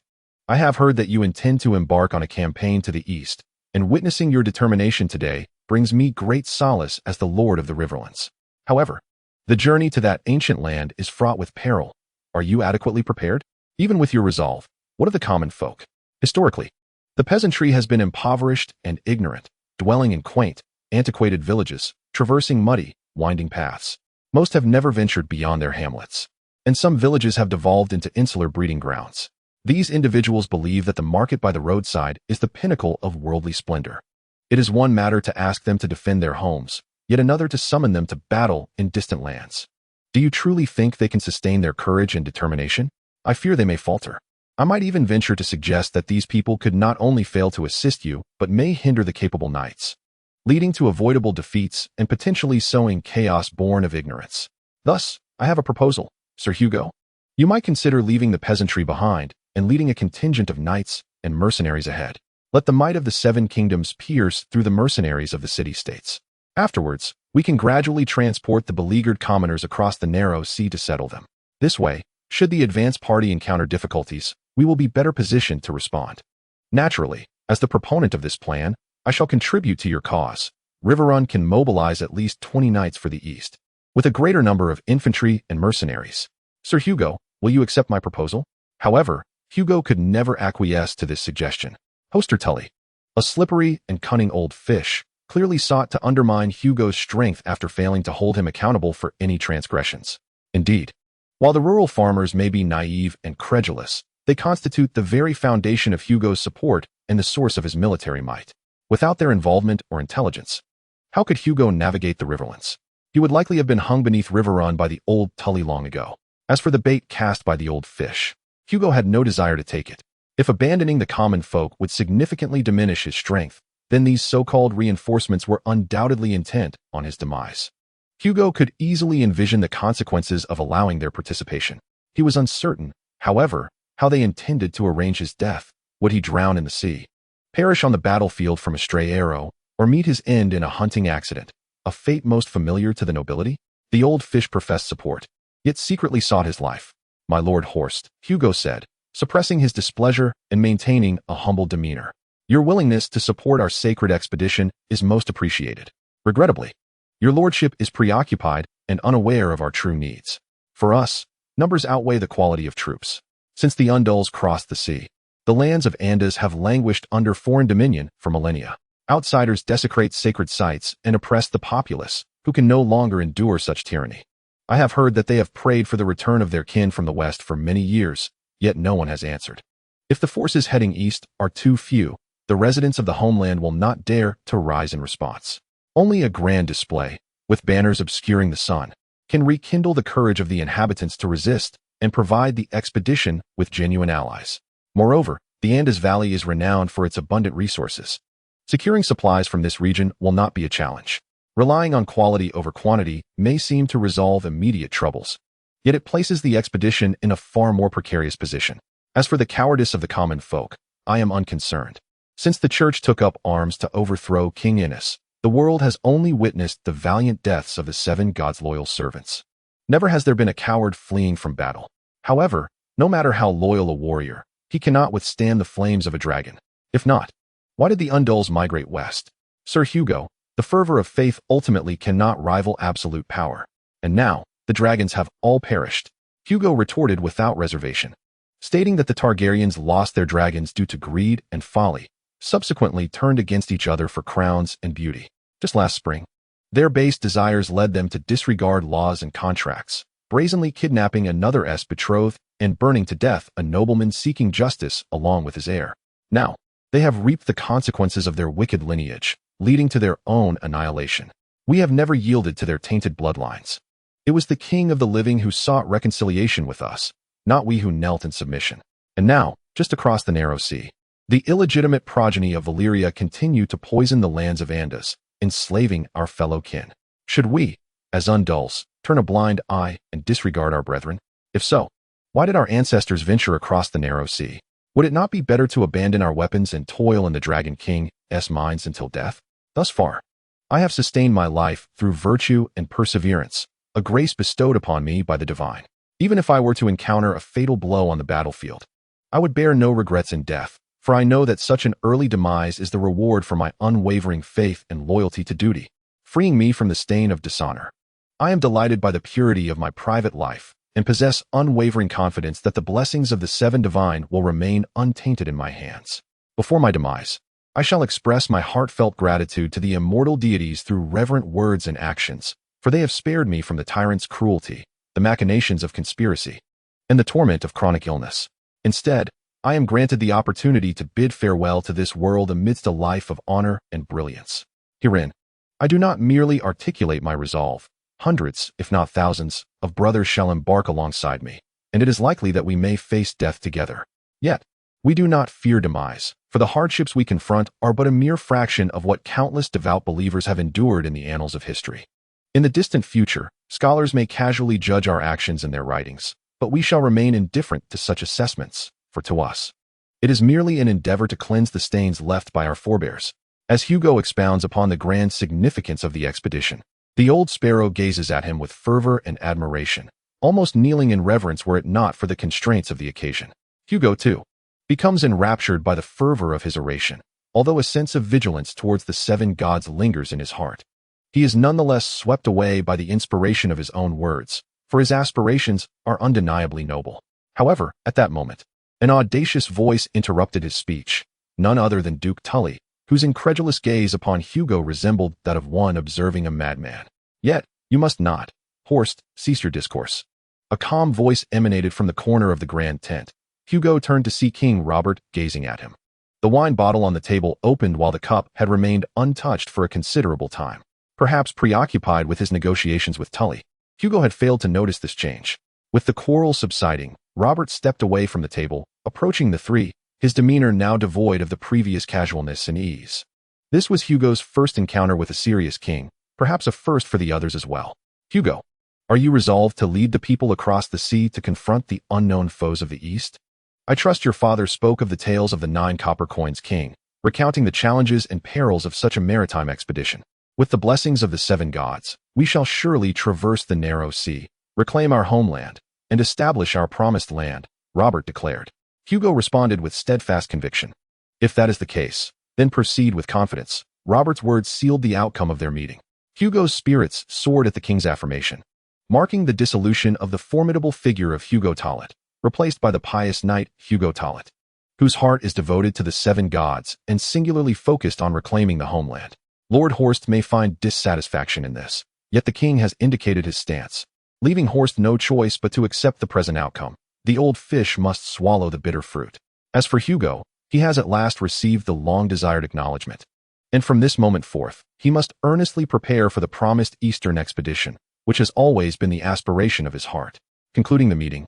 I have heard that you intend to embark on a campaign to the east, and witnessing your determination today brings me great solace as the Lord of the Riverlands. However, the journey to that ancient land is fraught with peril. Are you adequately prepared? Even with your resolve, what of the common folk? Historically, the peasantry has been impoverished and ignorant, dwelling in quaint, antiquated villages, traversing muddy, winding paths. Most have never ventured beyond their hamlets, and some villages have devolved into insular breeding grounds. These individuals believe that the market by the roadside is the pinnacle of worldly splendor. It is one matter to ask them to defend their homes, yet another to summon them to battle in distant lands. Do you truly think they can sustain their courage and determination? I fear they may falter. I might even venture to suggest that these people could not only fail to assist you, but may hinder the capable knights, leading to avoidable defeats and potentially sowing chaos born of ignorance. Thus, I have a proposal, Sir Hugo. You might consider leaving the peasantry behind and leading a contingent of knights and mercenaries ahead. Let the might of the Seven Kingdoms pierce through the mercenaries of the city-states. Afterwards, we can gradually transport the beleaguered commoners across the narrow sea to settle them. This way, should the advance party encounter difficulties, we will be better positioned to respond. Naturally, as the proponent of this plan, I shall contribute to your cause. Riverrun can mobilize at least 20 knights for the east, with a greater number of infantry and mercenaries. Sir Hugo, will you accept my proposal? However, Hugo could never acquiesce to this suggestion. Hugo Tolete, a slippery and cunning old fish, clearly sought to undermine Hugo's strength after failing to hold him accountable for any transgressions. Indeed, while the rural farmers may be naive and credulous, they constitute the very foundation of Hugo's support and the source of his military might. Without their involvement or intelligence, how could Hugo navigate the Riverlands? He would likely have been hung beneath Riverrun by the old Tully long ago. As for the bait cast by the old fish, Hugo had no desire to take it. If abandoning the common folk would significantly diminish his strength, then these so-called reinforcements were undoubtedly intent on his demise. Hugo could easily envision the consequences of allowing their participation. He was uncertain, however, how they intended to arrange his death. Would he drown in the sea, perish on the battlefield from a stray arrow, or meet his end in a hunting accident, a fate most familiar to the nobility? The old fish professed support, yet secretly sought his life. My Lord Horst, Hugo said, suppressing his displeasure and maintaining a humble demeanor. Your willingness to support our sacred expedition is most appreciated. Regrettably, your lordship is preoccupied and unaware of our true needs. For us, numbers outweigh the quality of troops. Since the Undulls crossed the sea, the lands of Andes have languished under foreign dominion for millennia. Outsiders desecrate sacred sites and oppress the populace, who can no longer endure such tyranny. I have heard that they have prayed for the return of their kin from the west for many years, yet no one has answered. If the forces heading east are too few, the residents of the homeland will not dare to rise in response. Only a grand display, with banners obscuring the sun, can rekindle the courage of the inhabitants to resist and provide the expedition with genuine allies. Moreover, the Andes Valley is renowned for its abundant resources. Securing supplies from this region will not be a challenge. Relying on quality over quantity may seem to resolve immediate troubles, yet it places the expedition in a far more precarious position. As for the cowardice of the common folk, I am unconcerned. Since the church took up arms to overthrow King Innes, the world has only witnessed the valiant deaths of the 7 gods' loyal servants. Never has there been a coward fleeing from battle. However, no matter how loyal a warrior, he cannot withstand the flames of a dragon. If not, why did the Undulls migrate west? Sir Hugo, the fervor of faith ultimately cannot rival absolute power. And now, the dragons have all perished. Hugo retorted without reservation, stating that the Targaryens lost their dragons due to greed and folly, subsequently turned against each other for crowns and beauty. Just last spring, their base desires led them to disregard laws and contracts, brazenly kidnapping another betrothed and burning to death a nobleman seeking justice along with his heir. Now, they have reaped the consequences of their wicked lineage, leading to their own annihilation. We have never yielded to their tainted bloodlines. It was the king of the living who sought reconciliation with us, not we who knelt in submission. And now, just across the narrow sea, the illegitimate progeny of Valyria continue to poison the lands of Andes, enslaving our fellow kin. Should we, as Undulls, turn a blind eye and disregard our brethren? If so, why did our ancestors venture across the narrow sea? Would it not be better to abandon our weapons and toil in the Dragon King's mines until death? Thus far, I have sustained my life through virtue and perseverance, a grace bestowed upon me by the divine. Even if I were to encounter a fatal blow on the battlefield, I would bear no regrets in death, for I know that such an early demise is the reward for my unwavering faith and loyalty to duty, freeing me from the stain of dishonor. I am delighted by the purity of my private life, and possess unwavering confidence that the blessings of the 7 divine will remain untainted in my hands. Before my demise, I shall express my heartfelt gratitude to the immortal deities through reverent words and actions, for they have spared me from the tyrant's cruelty, the machinations of conspiracy, and the torment of chronic illness. Instead, I am granted the opportunity to bid farewell to this world amidst a life of honor and brilliance. Herein, I do not merely articulate my resolve. Hundreds, if not thousands, of brothers shall embark alongside me, and it is likely that we may face death together. Yet, we do not fear demise, for the hardships we confront are but a mere fraction of what countless devout believers have endured in the annals of history. In the distant future, scholars may casually judge our actions in their writings, but we shall remain indifferent to such assessments, for to us, it is merely an endeavor to cleanse the stains left by our forebears. As Hugo expounds upon the grand significance of the expedition, the old sparrow gazes at him with fervor and admiration, almost kneeling in reverence were it not for the constraints of the occasion. Hugo, too, becomes enraptured by the fervor of his oration, although a sense of vigilance towards the seven gods lingers in his heart. He is nonetheless swept away by the inspiration of his own words, for his aspirations are undeniably noble. However, at that moment, an audacious voice interrupted his speech, none other than Duke Tully, whose incredulous gaze upon Hugo resembled that of one observing a madman. Yet, you must not, Horst, cease your discourse. A calm voice emanated from the corner of the grand tent. Hugo turned to see King Robert gazing at him. The wine bottle on the table opened while the cup had remained untouched for a considerable time. Perhaps preoccupied with his negotiations with Tully, Hugo had failed to notice this change. With the quarrel subsiding, Robert stepped away from the table, approaching the three, his demeanor now devoid of the previous casualness and ease. This was Hugo's first encounter with a serious king, perhaps a first for the others as well. Hugo, are you resolved to lead the people across the sea to confront the unknown foes of the East? I trust your father spoke of the tales of the 9 copper coins king, recounting the challenges and perils of such a maritime expedition. With the blessings of the 7 gods, we shall surely traverse the narrow sea, reclaim our homeland, and establish our promised land, Robert declared. Hugo responded with steadfast conviction. If that is the case, then proceed with confidence. Robert's words sealed the outcome of their meeting. Hugo's spirits soared at the king's affirmation, marking the dissolution of the formidable figure of Hugo Tolete, replaced by the pious knight Hugo Tolete, whose heart is devoted to the 7 gods and singularly focused on reclaiming the homeland. Lord Horst may find dissatisfaction in this, yet the king has indicated his stance, leaving Horst no choice but to accept the present outcome. The old fish must swallow the bitter fruit. As for Hugo, he has at last received the long-desired acknowledgement, and from this moment forth, he must earnestly prepare for the promised Eastern expedition, which has always been the aspiration of his heart. Concluding the meeting,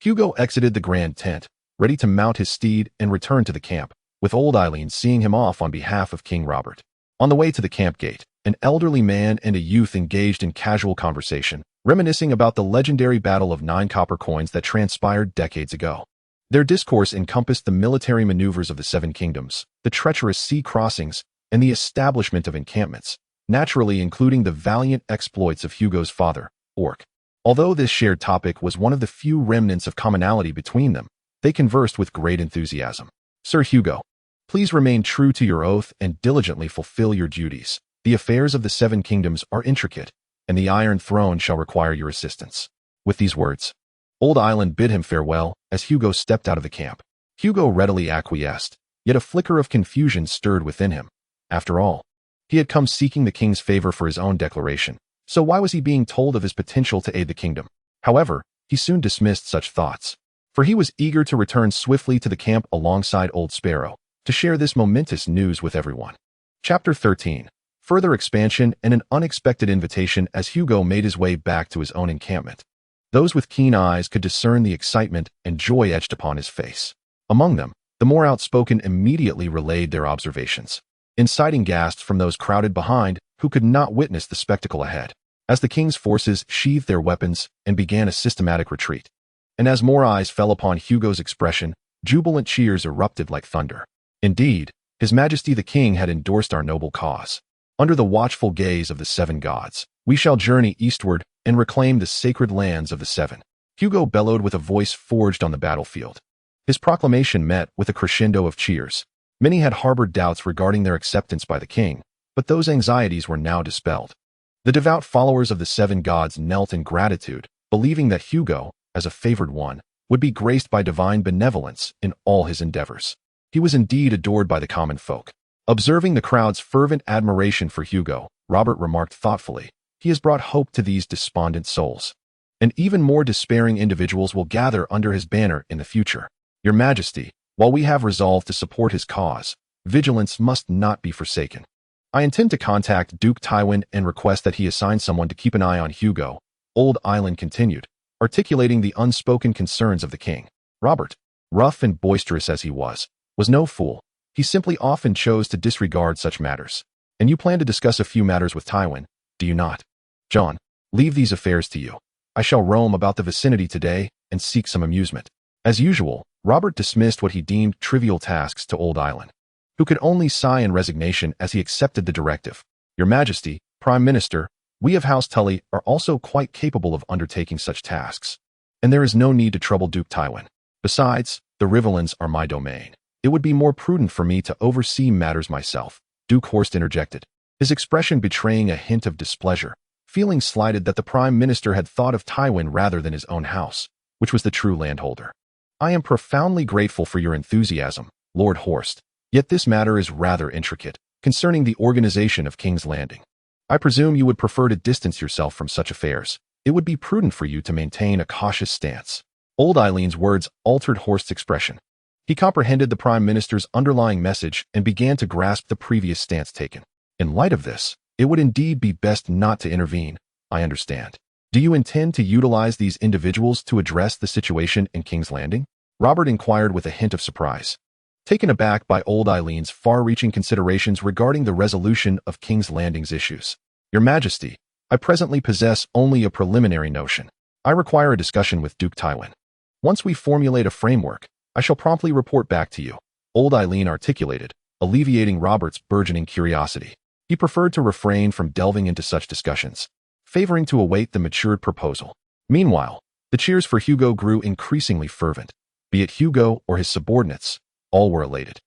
Hugo exited the grand tent, ready to mount his steed and return to the camp, with old Eileen seeing him off on behalf of King Robert. On the way to the camp gate, an elderly man and a youth engaged in casual conversation, reminiscing about the legendary battle of 9 copper coins that transpired decades ago. Their discourse encompassed the military maneuvers of the 7 kingdoms, the treacherous sea crossings, and the establishment of encampments, naturally including the valiant exploits of Hugo's father, Orc. Although this shared topic was one of the few remnants of commonality between them, they conversed with great enthusiasm. Sir Hugo, please remain true to your oath and diligently fulfill your duties. The affairs of the 7 kingdoms are intricate, and the Iron Throne shall require your assistance. With these words, Old Island bid him farewell as Hugo stepped out of the camp. Hugo readily acquiesced, yet a flicker of confusion stirred within him. After all, he had come seeking the king's favor for his own declaration, so why was he being told of his potential to aid the kingdom? However, he soon dismissed such thoughts, for he was eager to return swiftly to the camp alongside Old Sparrow, to share this momentous news with everyone. Chapter 13. Further expansion and an unexpected invitation. As Hugo made his way back to his own encampment, those with keen eyes could discern the excitement and joy etched upon his face. Among them, the more outspoken immediately relayed their observations, inciting gasps from those crowded behind who could not witness the spectacle ahead. As the king's forces sheathed their weapons and began a systematic retreat, and as more eyes fell upon Hugo's expression, jubilant cheers erupted like thunder. Indeed, His Majesty the King had endorsed our noble cause. Under the watchful gaze of the 7 gods, we shall journey eastward and reclaim the sacred lands of the 7. Hugo bellowed with a voice forged on the battlefield. His proclamation met with a crescendo of cheers. Many had harbored doubts regarding their acceptance by the king, but those anxieties were now dispelled. The devout followers of the 7 gods knelt in gratitude, believing that Hugo, as a favored one, would be graced by divine benevolence in all his endeavors. He was indeed adored by the common folk. Observing the crowd's fervent admiration for Hugo, Robert remarked thoughtfully, "He has brought hope to these despondent souls. And even more despairing individuals will gather under his banner in the future. Your Majesty, While we have resolved to support his cause, vigilance must not be forsaken. I intend to contact Duke Tywin and request that he assign someone to keep an eye on Hugo, Old Island continued, articulating the unspoken concerns of the king. Robert, rough and boisterous as he was no fool. He simply often chose to disregard such matters. And you plan to discuss a few matters with Tywin, do you not? John, leave these affairs to you. I shall roam about the vicinity today and seek some amusement. As usual, Robert dismissed what he deemed trivial tasks to Old Island, who could only sigh in resignation as he accepted the directive. Your Majesty, Prime Minister, we of House Tully are also quite capable of undertaking such tasks, and there is no need to trouble Duke Tywin. Besides, the Riverlands are my domain. It would be more prudent for me to oversee matters myself, Duke Horst interjected, his expression betraying a hint of displeasure, feeling slighted that the Prime Minister had thought of Tywin rather than his own house, which was the true landholder. I am profoundly grateful for your enthusiasm, Lord Horst, yet this matter is rather intricate, concerning the organization of King's Landing. I presume you would prefer to distance yourself from such affairs. It would be prudent for you to maintain a cautious stance. Old Eileen's words altered Horst's expression. He comprehended the Prime Minister's underlying message and began to grasp the previous stance taken. In light of this, it would indeed be best not to intervene. I understand. Do you intend to utilize these individuals to address the situation in King's Landing? Robert inquired with a hint of surprise, taken aback by Old Eileen's far-reaching considerations regarding the resolution of King's Landing's issues. Your Majesty, I presently possess only a preliminary notion. I require a discussion with Duke Tywin. Once we formulate a framework, I shall promptly report back to you, Old Eileen articulated, alleviating Robert's burgeoning curiosity. He preferred to refrain from delving into such discussions, favoring to await the matured proposal. Meanwhile, the cheers for Hugo grew increasingly fervent. Be it Hugo or his subordinates, all were elated,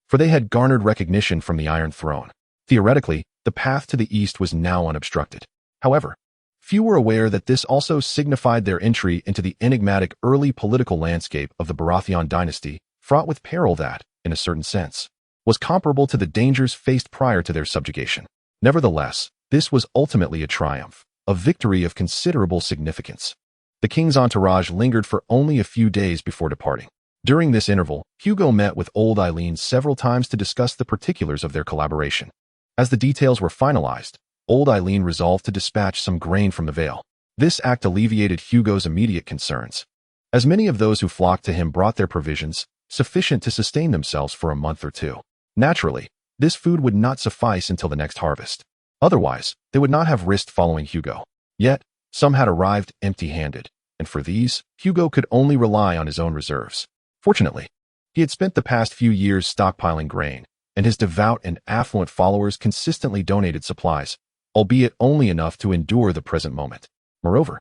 for they had garnered recognition from the Iron Throne. Theoretically, the path to the east was now unobstructed. However, few were aware that this also signified their entry into the enigmatic early political landscape of the Baratheon dynasty, fraught with peril that, in a certain sense, was comparable to the dangers faced prior to their subjugation. Nevertheless, this was ultimately a triumph, a victory of considerable significance. The king's entourage lingered for only a few days before departing. During this interval, Hugo met with Old Eileen several times to discuss the particulars of their collaboration. As the details were finalized, Old Eileen resolved to dispatch some grain from the Vale. This act alleviated Hugo's immediate concerns, as many of those who flocked to him brought their provisions, sufficient to sustain themselves for a month or two. Naturally, this food would not suffice until the next harvest. Otherwise, they would not have risked following Hugo. Yet, some had arrived empty-handed, and for these, Hugo could only rely on his own reserves. Fortunately, he had spent the past few years stockpiling grain, and his devout and affluent followers consistently donated supplies, albeit only enough to endure the present moment. Moreover,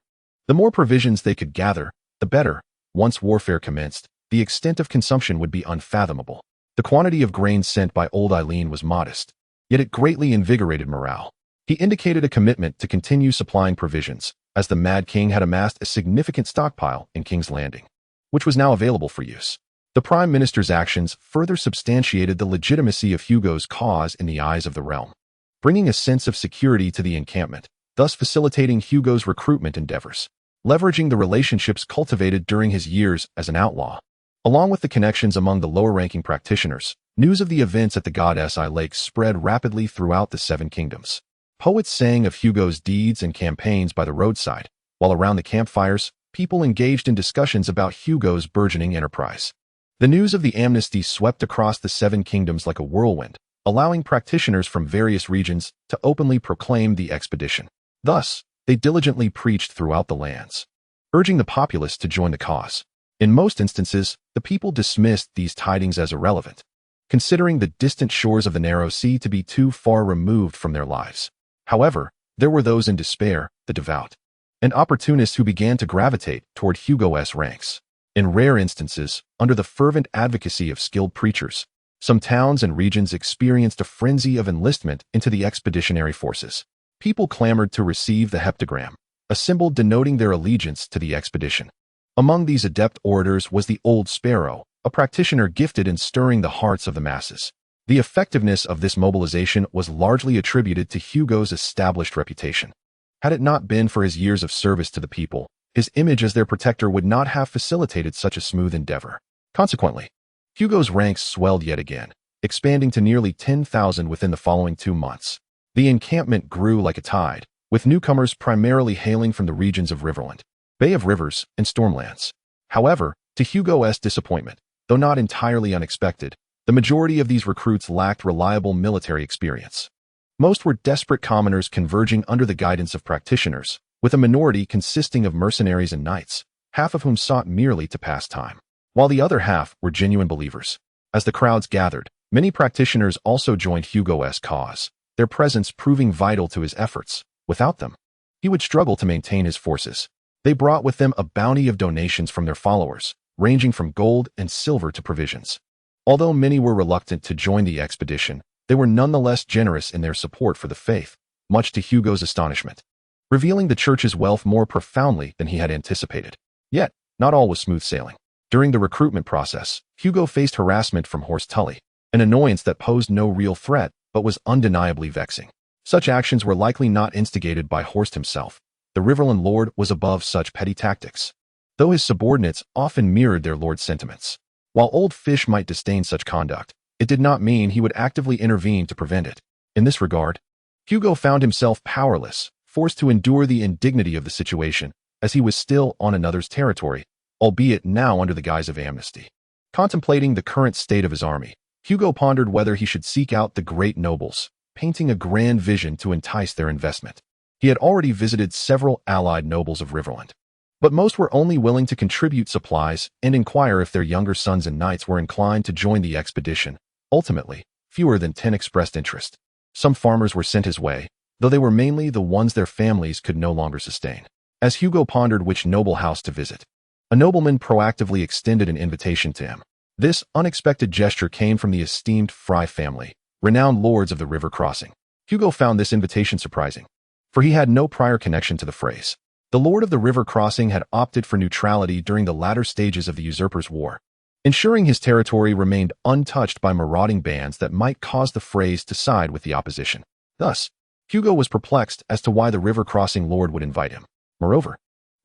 the more provisions they could gather, the better. Once warfare commenced, the extent of consumption would be unfathomable. The quantity of grain sent by Old Eileen was modest, yet it greatly invigorated morale. He indicated a commitment to continue supplying provisions, as the Mad King had amassed a significant stockpile in King's Landing, which was now available for use. The Prime Minister's actions further substantiated the legitimacy of Hugo's cause in the eyes of the realm, bringing a sense of security to the encampment, thus facilitating Hugo's recruitment endeavors. Leveraging the relationships cultivated during his years as an outlaw, along with the connections among the lower-ranking practitioners, news of the events at the Goddess Eye Lake spread rapidly throughout the Seven Kingdoms. Poets sang of Hugo's deeds and campaigns by the roadside, while around the campfires, people engaged in discussions about Hugo's burgeoning enterprise. The news of the amnesty swept across the Seven Kingdoms like a whirlwind, allowing practitioners from various regions to openly proclaim the expedition. Thus, they diligently preached throughout the lands, urging the populace to join the cause. In most instances, the people dismissed these tidings as irrelevant, considering the distant shores of the narrow sea to be too far removed from their lives. However, there were those in despair, the devout, and opportunists who began to gravitate toward Hugo's ranks. In rare instances, under the fervent advocacy of skilled preachers, some towns and regions experienced a frenzy of enlistment into the expeditionary forces. People clamored to receive the heptagram, a symbol denoting their allegiance to the expedition. Among these adept orators was the old Sparrow, a practitioner gifted in stirring the hearts of the masses. The effectiveness of this mobilization was largely attributed to Hugo's established reputation. Had it not been for his years of service to the people, his image as their protector would not have facilitated such a smooth endeavor. Consequently, Hugo's ranks swelled yet again, expanding to nearly 10,000 within the following 2 months. The encampment grew like a tide, with newcomers primarily hailing from the regions of Riverland, Bay of Rivers, and Stormlands. However, to Hugo's disappointment, though not entirely unexpected, the majority of these recruits lacked reliable military experience. Most were desperate commoners converging under the guidance of practitioners, with a minority consisting of mercenaries and knights, half of whom sought merely to pass time, while the other half were genuine believers. As the crowds gathered, many practitioners also joined Hugo's cause, their presence proving vital to his efforts. Without them, he would struggle to maintain his forces. They brought with them a bounty of donations from their followers, ranging from gold and silver to provisions. Although many were reluctant to join the expedition, they were nonetheless generous in their support for the faith, much to Hugo's astonishment, revealing the church's wealth more profoundly than he had anticipated. Yet, not all was smooth sailing. During the recruitment process, Hugo faced harassment from Horse Tully, an annoyance that posed no real threat but was undeniably vexing. Such actions were likely not instigated by Horst himself. The Riverland Lord was above such petty tactics, though his subordinates often mirrored their lord's sentiments. While Old Fish might disdain such conduct, it did not mean he would actively intervene to prevent it. In this regard, Hugo found himself powerless, forced to endure the indignity of the situation, as he was still on another's territory, albeit now under the guise of amnesty. Contemplating the current state of his army, Hugo pondered whether he should seek out the great nobles, painting a grand vision to entice their investment. He had already visited several allied nobles of Riverland, but most were only willing to contribute supplies and inquire if their younger sons and knights were inclined to join the expedition. Ultimately, fewer than 10 expressed interest. Some farmers were sent his way, though they were mainly the ones their families could no longer sustain. As Hugo pondered which noble house to visit, a nobleman proactively extended an invitation to him. This unexpected gesture came from the esteemed Fry family, renowned lords of the river crossing. Hugo found this invitation surprising, for he had no prior connection to the phrase. The Lord of the River Crossing had opted for neutrality during the latter stages of the Usurper's War, ensuring his territory remained untouched by marauding bands that might cause the phrase to side with the opposition. Thus, Hugo was perplexed as to why the River Crossing Lord would invite him. Moreover,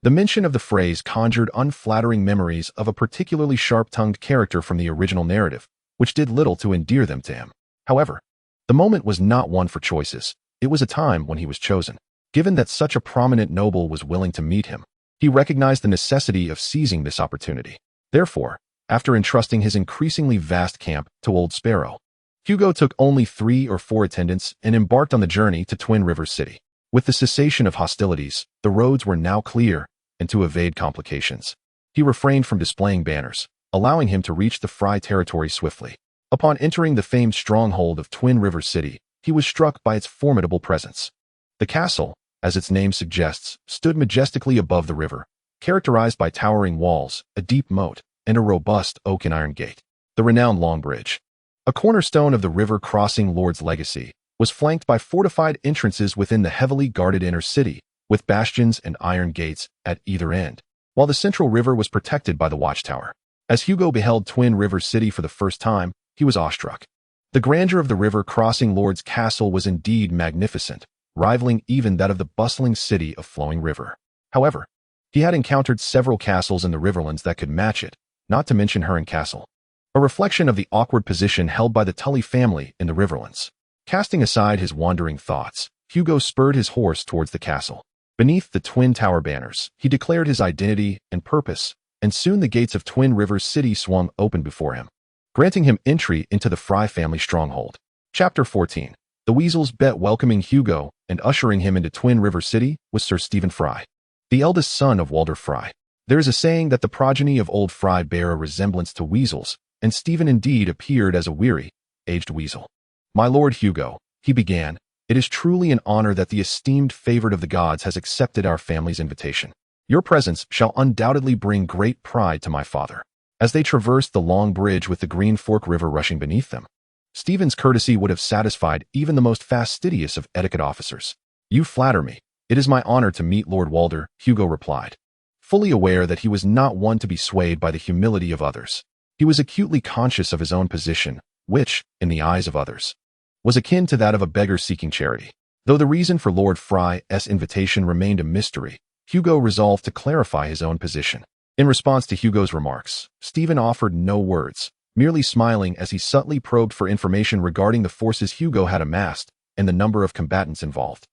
the mention of the phrase conjured unflattering memories of a particularly sharp-tongued character from the original narrative, which did little to endear them to him. However, the moment was not one for choices. It was a time when he was chosen. Given that such a prominent noble was willing to meet him, he recognized the necessity of seizing this opportunity. Therefore, after entrusting his increasingly vast camp to Old Sparrow, Hugo took only 3 or 4 attendants and embarked on the journey to Twin Rivers City. With the cessation of hostilities, the roads were now clear, and to evade complications, he refrained from displaying banners, allowing him to reach the Fry territory swiftly. Upon entering the famed stronghold of Twin Rivers City, he was struck by its formidable presence. The castle, as its name suggests, stood majestically above the river, characterized by towering walls, a deep moat, and a robust oak and iron gate. The renowned Long Bridge, a cornerstone of the river crossing lord's legacy, was flanked by fortified entrances within the heavily guarded inner city, with bastions and iron gates at either end, while the central river was protected by the watchtower. As Hugo beheld Twin Rivers City for the first time, he was awestruck. The grandeur of the river crossing lord's castle was indeed magnificent, rivaling even that of the bustling city of Flowing River. However, he had encountered several castles in the Riverlands that could match it, not to mention Huron Castle, a reflection of the awkward position held by the Tully family in the Riverlands. Casting aside his wandering thoughts, Hugo spurred his horse towards the castle. Beneath the twin tower banners, he declared his identity and purpose, and soon the gates of Twin Rivers City swung open before him, granting him entry into the Fry family stronghold. Chapter 14. The Weasel's bet. Welcoming Hugo and ushering him into Twin River City was Sir Stephen Fry, the eldest son of Walder Fry. There is a saying that the progeny of old Fry bear a resemblance to weasels, and Stephen indeed appeared as a weary, aged weasel. My Lord Hugo, he began, it is truly an honor that the esteemed favorite of the gods has accepted our family's invitation. Your presence shall undoubtedly bring great pride to my father. As they traversed the long bridge with the Green Fork River rushing beneath them, Stephen's courtesy would have satisfied even the most fastidious of etiquette officers. You flatter me. It is my honor to meet Lord Walder, Hugo replied, fully aware that he was not one to be swayed by the humility of others. He was acutely conscious of his own position, which, in the eyes of others, was akin to that of a beggar seeking charity. Though the reason for Lord Fry's invitation remained a mystery, Hugo resolved to clarify his own position. In response to Hugo's remarks, Stephen offered no words, merely smiling as he subtly probed for information regarding the forces Hugo had amassed and the number of combatants involved.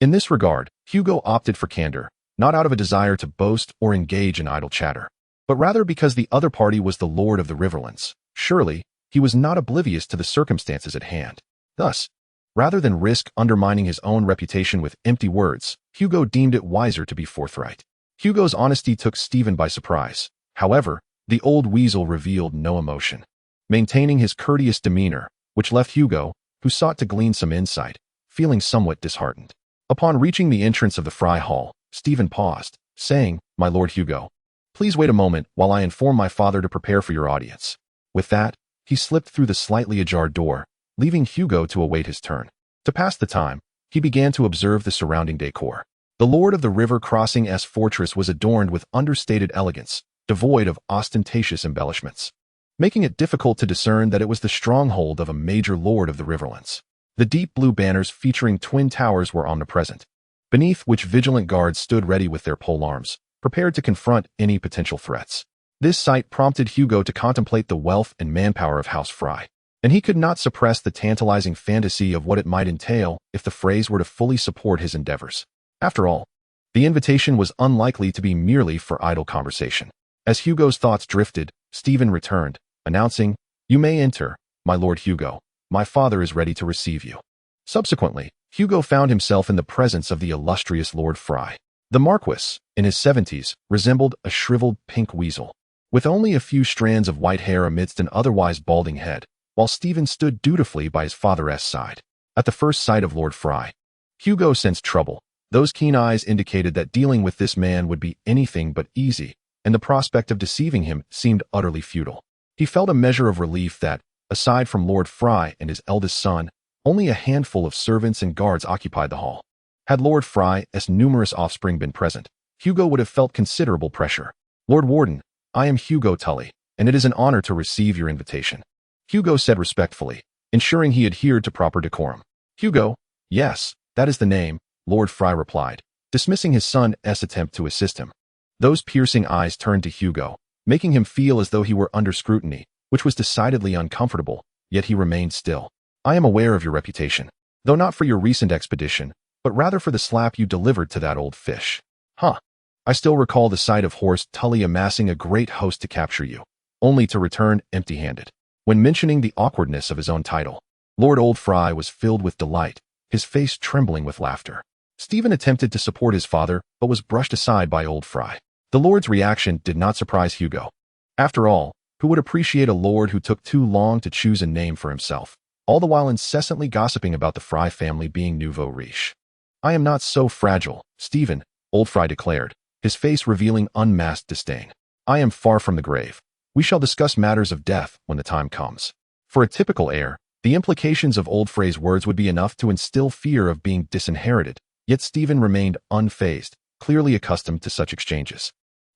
In this regard, Hugo opted for candor, not out of a desire to boast or engage in idle chatter, but rather because the other party was the Lord of the Riverlands. Surely, he was not oblivious to the circumstances at hand. Thus, rather than risk undermining his own reputation with empty words, Hugo deemed it wiser to be forthright. Hugo's honesty took Stephen by surprise. However, the old weasel revealed no emotion, maintaining his courteous demeanor, which left Hugo, who sought to glean some insight, feeling somewhat disheartened. Upon reaching the entrance of the Fry Hall, Stephen paused, saying, "My Lord Hugo, please wait a moment while I inform my father to prepare for your audience." With that, he slipped through the slightly ajar door, leaving Hugo to await his turn. To pass the time, he began to observe the surrounding decor. The Lord of the River Crossing's fortress was adorned with understated elegance, devoid of ostentatious embellishments, making it difficult to discern that it was the stronghold of a major lord of the Riverlands. The deep blue banners featuring twin towers were omnipresent, beneath which vigilant guards stood ready with their polearms, prepared to confront any potential threats. This sight prompted Hugo to contemplate the wealth and manpower of House Fry, and he could not suppress the tantalizing fantasy of what it might entail if the Freys were to fully support his endeavors. After all, the invitation was unlikely to be merely for idle conversation. As Hugo's thoughts drifted, Stephen returned, announcing, "You may enter, my Lord Hugo. My father is ready to receive you." Subsequently, Hugo found himself in the presence of the illustrious Lord Fry. The Marquis, in his 70s, resembled a shriveled pink weasel, with only a few strands of white hair amidst an otherwise balding head, while Stephen stood dutifully by his father's side. At the first sight of Lord Fry, Hugo sensed trouble. Those keen eyes indicated that dealing with this man would be anything but easy, and the prospect of deceiving him seemed utterly futile. He felt a measure of relief that, aside from Lord Fry and his eldest son, only a handful of servants and guards occupied the hall. Had Lord Fry's numerous offspring been present, Hugo would have felt considerable pressure. "Lord Warden, I am Hugo Tolete, and it is an honor to receive your invitation," Hugo said respectfully, ensuring he adhered to proper decorum. "Hugo? Yes, that is the name," Lord Fry replied, dismissing his son's attempt to assist him. Those piercing eyes turned to Hugo, making him feel as though he were under scrutiny, which was decidedly uncomfortable, yet he remained still. "I am aware of your reputation, though not for your recent expedition, but rather for the slap you delivered to that old fish." "Huh. I still recall the sight of Horse Tully amassing a great host to capture you, only to return empty-handed." When mentioning the awkwardness of his own title, Lord Old Fry was filled with delight, his face trembling with laughter. Stephen attempted to support his father, but was brushed aside by Old Fry. The Lord's reaction did not surprise Hugo. After all, who would appreciate a lord who took too long to choose a name for himself, all the while incessantly gossiping about the Fry family being nouveau riche? "I am not so fragile, Stephen," Old Fry declared, his face revealing unmasked disdain. "I am far from the grave. We shall discuss matters of death when the time comes." For a typical heir, the implications of Old Fry's words would be enough to instill fear of being disinherited, yet Stephen remained unfazed, clearly accustomed to such exchanges.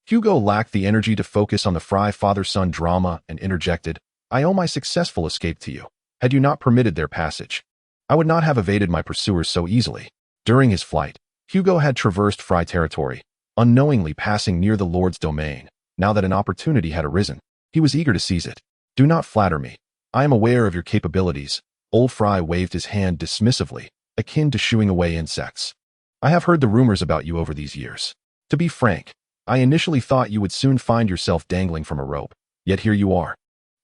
Hugo lacked the energy to focus on the Fry father-son drama and interjected, "I owe my successful escape to you. Had you not permitted their passage, I would not have evaded my pursuers so easily." During his flight, Hugo had traversed Fry territory, unknowingly passing near the Lord's domain. Now that an opportunity had arisen, he was eager to seize it. "Do not flatter me. I am aware of your capabilities." Old Fry waved his hand dismissively, akin to shooing away insects. "I have heard the rumors about you over these years. To be frank, I initially thought you would soon find yourself dangling from a rope, yet here you are,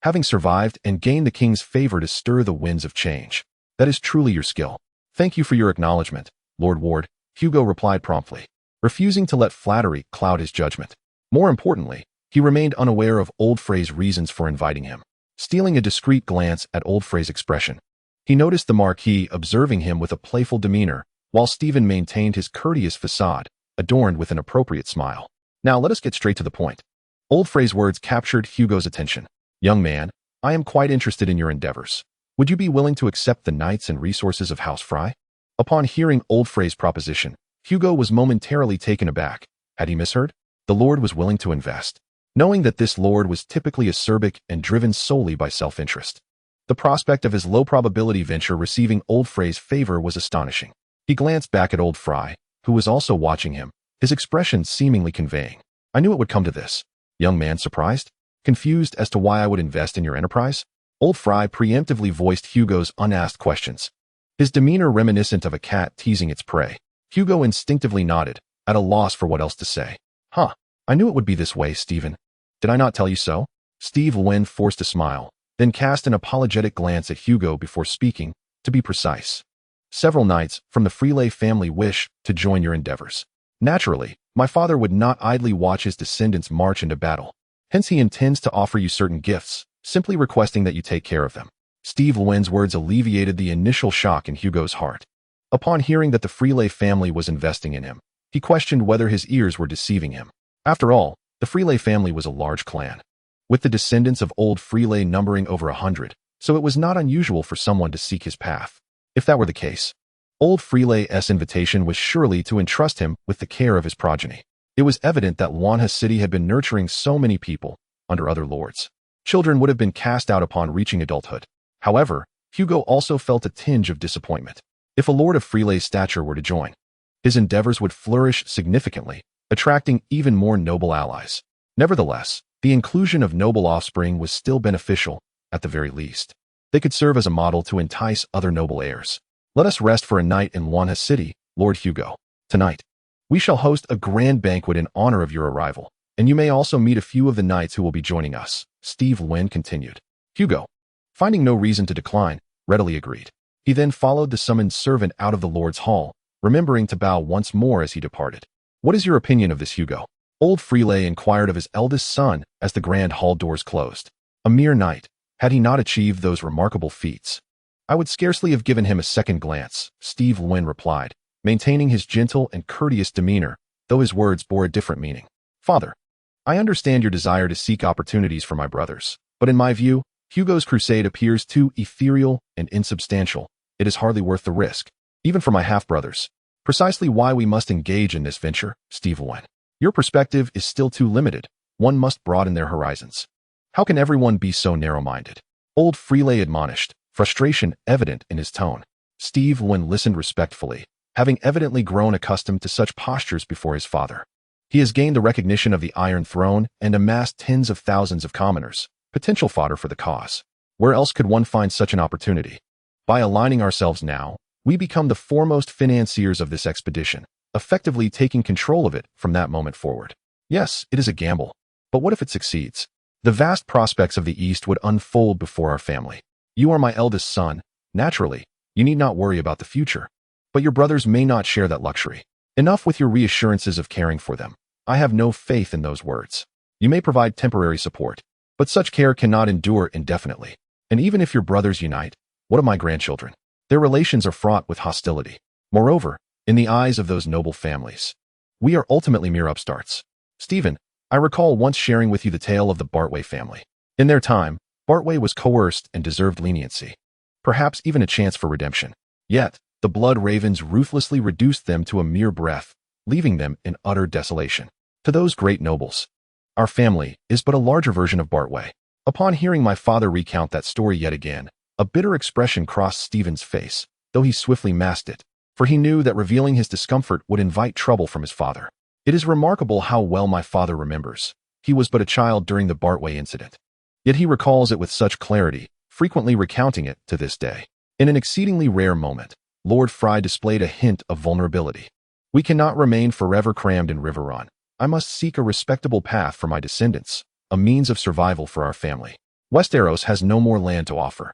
having survived and gained the king's favor to stir the winds of change. That is truly your skill." "Thank you for your acknowledgement, Lord Ward," Hugo replied promptly, refusing to let flattery cloud his judgment. More importantly, he remained unaware of Old Fry's reasons for inviting him. Stealing a discreet glance at Old Fry's expression, he noticed the Marquis observing him with a playful demeanor, while Stephen maintained his courteous facade, adorned with an appropriate smile. "Now let us get straight to the point." Old Fry's words captured Hugo's attention. "Young man, I am quite interested in your endeavors. Would you be willing to accept the knights and resources of House Fry?" Upon hearing Old Fry's proposition, Hugo was momentarily taken aback. Had he misheard? The Lord was willing to invest. Knowing that this Lord was typically acerbic and driven solely by self-interest, the prospect of his low-probability venture receiving Old Fry's favor was astonishing. He glanced back at Old Fry, who was also watching him, his expression seemingly conveying, "I knew it would come to this." "Young man, surprised?" Confused as to why I would invest in your enterprise? Old Fry preemptively voiced Hugo's unasked questions, his demeanor reminiscent of a cat teasing its prey. Hugo instinctively nodded, at a loss for what else to say. Huh, I knew it would be this way, Stephen. Did I not tell you so? Steve Lynn forced a smile, then cast an apologetic glance at Hugo before speaking, to be precise. Several knights from the Freelay family wish to join your endeavors. Naturally, my father would not idly watch his descendants march into battle. Hence he intends to offer you certain gifts, simply requesting that you take care of them. Steve Lynn's words alleviated the initial shock in Hugo's heart. Upon hearing that the Freelay family was investing in him, he questioned whether his ears were deceiving him. After all, the Freelay family was a large clan, with the descendants of old Freelay numbering over 100, so it was not unusual for someone to seek his path. If that were the case, old Freelay's invitation was surely to entrust him with the care of his progeny. It was evident that Wanha City had been nurturing so many people under other lords. Children would have been cast out upon reaching adulthood. However, Hugo also felt a tinge of disappointment. If a lord of Freelay's stature were to join, his endeavors would flourish significantly, attracting even more noble allies. Nevertheless, the inclusion of noble offspring was still beneficial, at the very least. They could serve as a model to entice other noble heirs. Let us rest for a night in Wanha City, Lord Hugo. Tonight, we shall host a grand banquet in honor of your arrival, and you may also meet a few of the knights who will be joining us, Steve Lynn continued. Hugo, finding no reason to decline, readily agreed. He then followed the summoned servant out of the Lord's Hall, remembering to bow once more as he departed. What is your opinion of this, Hugo? Old Freelay inquired of his eldest son as the grand hall doors closed. A mere knight, had he not achieved those remarkable feats? I would scarcely have given him a second glance, Steve Lynn replied, maintaining his gentle and courteous demeanor, though his words bore a different meaning. Father, I understand your desire to seek opportunities for my brothers, but in my view, Hugo's crusade appears too ethereal and insubstantial. It is hardly worth the risk, even for my half-brothers. Precisely why we must engage in this venture, Steve Lynn. Your perspective is still too limited. One must broaden their horizons. How can everyone be so narrow-minded? Old Freelay admonished, frustration evident in his tone. Steve Lynn listened respectfully, having evidently grown accustomed to such postures before his father. He has gained the recognition of the Iron Throne and amassed tens of thousands of commoners, potential fodder for the cause. Where else could one find such an opportunity? By aligning ourselves now, we become the foremost financiers of this expedition, effectively taking control of it from that moment forward. Yes, it is a gamble, but what if it succeeds? The vast prospects of the East would unfold before our family. You are my eldest son. Naturally, you need not worry about the future. But your brothers may not share that luxury. Enough with your reassurances of caring for them. I have no faith in those words. You may provide temporary support, but such care cannot endure indefinitely. And even if your brothers unite, what of my grandchildren? Their relations are fraught with hostility. Moreover, in the eyes of those noble families, we are ultimately mere upstarts. Stephen, I recall once sharing with you the tale of the Bartway family. In their time, Bartway was coerced and deserved leniency, perhaps even a chance for redemption. Yet, the Blood Ravens ruthlessly reduced them to a mere breath, leaving them in utter desolation. To those great nobles, our family is but a larger version of Bartway. Upon hearing my father recount that story yet again, a bitter expression crossed Stephen's face, though he swiftly masked it, for he knew that revealing his discomfort would invite trouble from his father. It is remarkable how well my father remembers. He was but a child during the Bartway incident. Yet he recalls it with such clarity, frequently recounting it to this day. In an exceedingly rare moment, Lord Fry displayed a hint of vulnerability. We cannot remain forever crammed in Riverrun. I must seek a respectable path for my descendants, a means of survival for our family. Westeros has no more land to offer.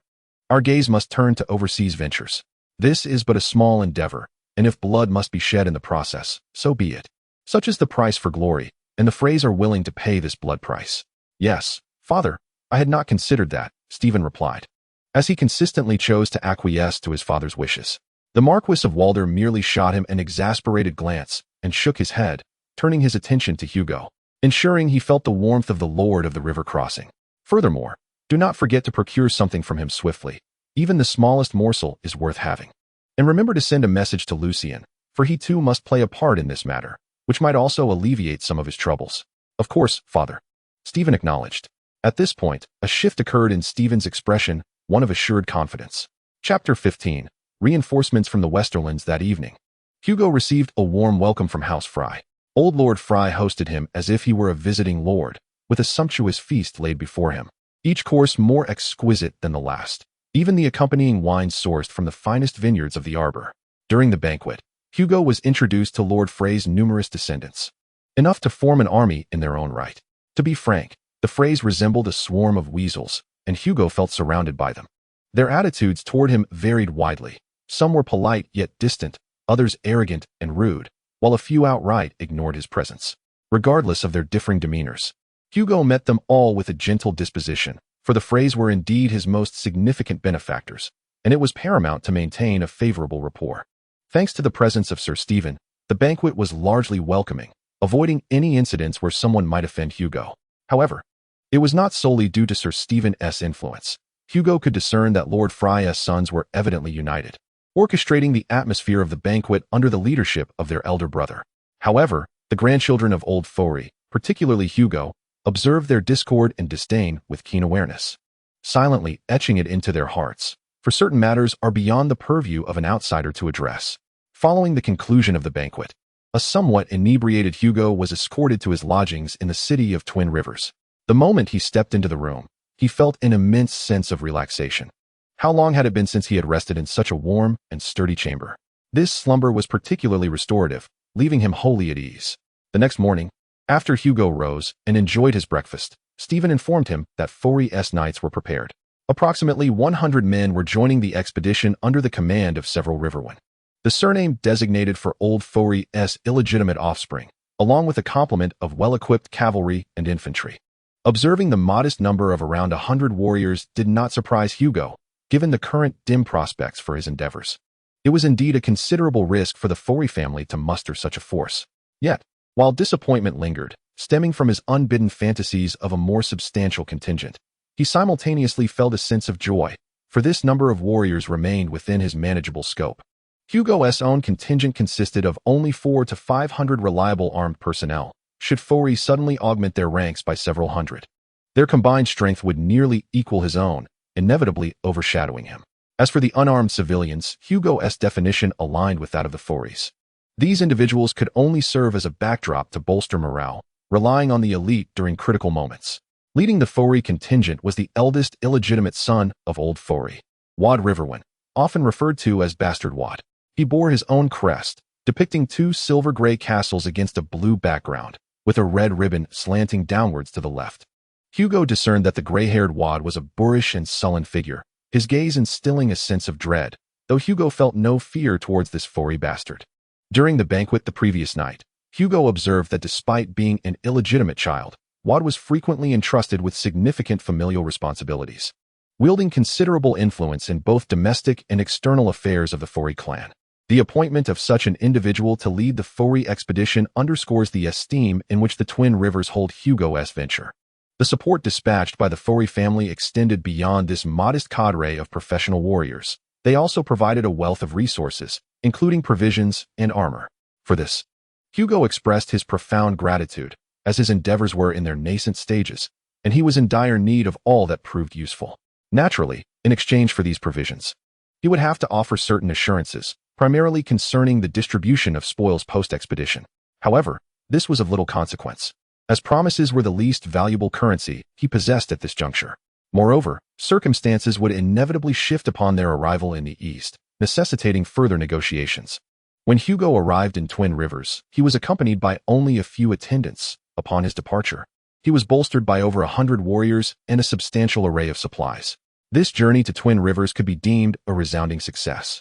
Our gaze must turn to overseas ventures. This is but a small endeavor, and if blood must be shed in the process, so be it. Such is the price for glory, and the Freys are willing to pay this blood price. Yes, father, I had not considered that, Stephen replied, as he consistently chose to acquiesce to his father's wishes. The Marquis of Walder merely shot him an exasperated glance and shook his head, turning his attention to Hugo, ensuring he felt the warmth of the Lord of the River crossing. Furthermore, do not forget to procure something from him swiftly. Even the smallest morsel is worth having. And remember to send a message to Lucien, for he too must play a part in this matter, which might also alleviate some of his troubles. Of course, father, Stephen acknowledged. At this point, a shift occurred in Stephen's expression, one of assured confidence. Chapter 15. Reinforcements from the Westerlands that evening. Hugo received a warm welcome from House Fry. Old Lord Fry hosted him as if he were a visiting lord, with a sumptuous feast laid before him, each course more exquisite than the last, even the accompanying wine sourced from the finest vineyards of the arbor. During the banquet, Hugo was introduced to Lord Frey's numerous descendants, enough to form an army in their own right. To be frank, the Freys resembled a swarm of weasels, and Hugo felt surrounded by them. Their attitudes toward him varied widely. Some were polite yet distant, others arrogant and rude, while a few outright ignored his presence. Regardless of their differing demeanors, Hugo met them all with a gentle disposition, for the Freys were indeed his most significant benefactors, and it was paramount to maintain a favorable rapport. Thanks to the presence of Sir Stephen, the banquet was largely welcoming, avoiding any incidents where someone might offend Hugo. However, it was not solely due to Sir Stephen's influence. Hugo could discern that Lord Frey's sons were evidently united, orchestrating the atmosphere of the banquet under the leadership of their elder brother. However, the grandchildren of Old Forey, particularly Hugo, observed their discord and disdain with keen awareness, silently etching it into their hearts, for certain matters are beyond the purview of an outsider to address. Following the conclusion of the banquet, a somewhat inebriated Hugo was escorted to his lodgings in the city of Twin Rivers. The moment he stepped into the room, he felt an immense sense of relaxation. How long had it been since he had rested in such a warm and sturdy chamber? This slumber was particularly restorative, leaving him wholly at ease. The next morning, after Hugo rose and enjoyed his breakfast, Stephen informed him that Forey's knights were prepared. Approximately 100 men were joining the expedition under the command of several rivermen. The surname designated for Old Forey's illegitimate offspring, along with a complement of well-equipped cavalry and infantry. Observing the modest number of around 100 warriors did not surprise Hugo, given the current dim prospects for his endeavors. It was indeed a considerable risk for the Forey family to muster such a force. Yet, while disappointment lingered, stemming from his unbidden fantasies of a more substantial contingent, he simultaneously felt a sense of joy, for this number of warriors remained within his manageable scope. Hugo's own contingent consisted of only 400 to 500 reliable armed personnel, should Forey suddenly augment their ranks by several hundred. Their combined strength would nearly equal his own, inevitably overshadowing him. As for the unarmed civilians, Hugo's definition aligned with that of the Foreys. These individuals could only serve as a backdrop to bolster morale, relying on the elite during critical moments. Leading the Forey contingent was the eldest illegitimate son of Old Forey, Wad Riverwen, often referred to as Bastard Wad. He bore his own crest, depicting two silver-gray castles against a blue background, with a red ribbon slanting downwards to the left. Hugo discerned that the gray-haired Wad was a boorish and sullen figure, his gaze instilling a sense of dread, though Hugo felt no fear towards this Forey bastard. During the banquet the previous night, Hugo observed that despite being an illegitimate child, Wad was frequently entrusted with significant familial responsibilities, wielding considerable influence in both domestic and external affairs of the Forey clan. The appointment of such an individual to lead the Forey expedition underscores the esteem in which the Twin Rivers hold Hugo's venture. The support dispatched by the Forey family extended beyond this modest cadre of professional warriors. They also provided a wealth of resources, including provisions and armor. For this, Hugo expressed his profound gratitude, as his endeavors were in their nascent stages, and he was in dire need of all that proved useful. Naturally, in exchange for these provisions, he would have to offer certain assurances, primarily concerning the distribution of spoils post-expedition. However, this was of little consequence, as promises were the least valuable currency he possessed at this juncture. Moreover, circumstances would inevitably shift upon their arrival in the east, necessitating further negotiations. When Hugo arrived in Twin Rivers, he was accompanied by only a few attendants. Upon his departure, he was bolstered by over 100 warriors and a substantial array of supplies. This journey to Twin Rivers could be deemed a resounding success.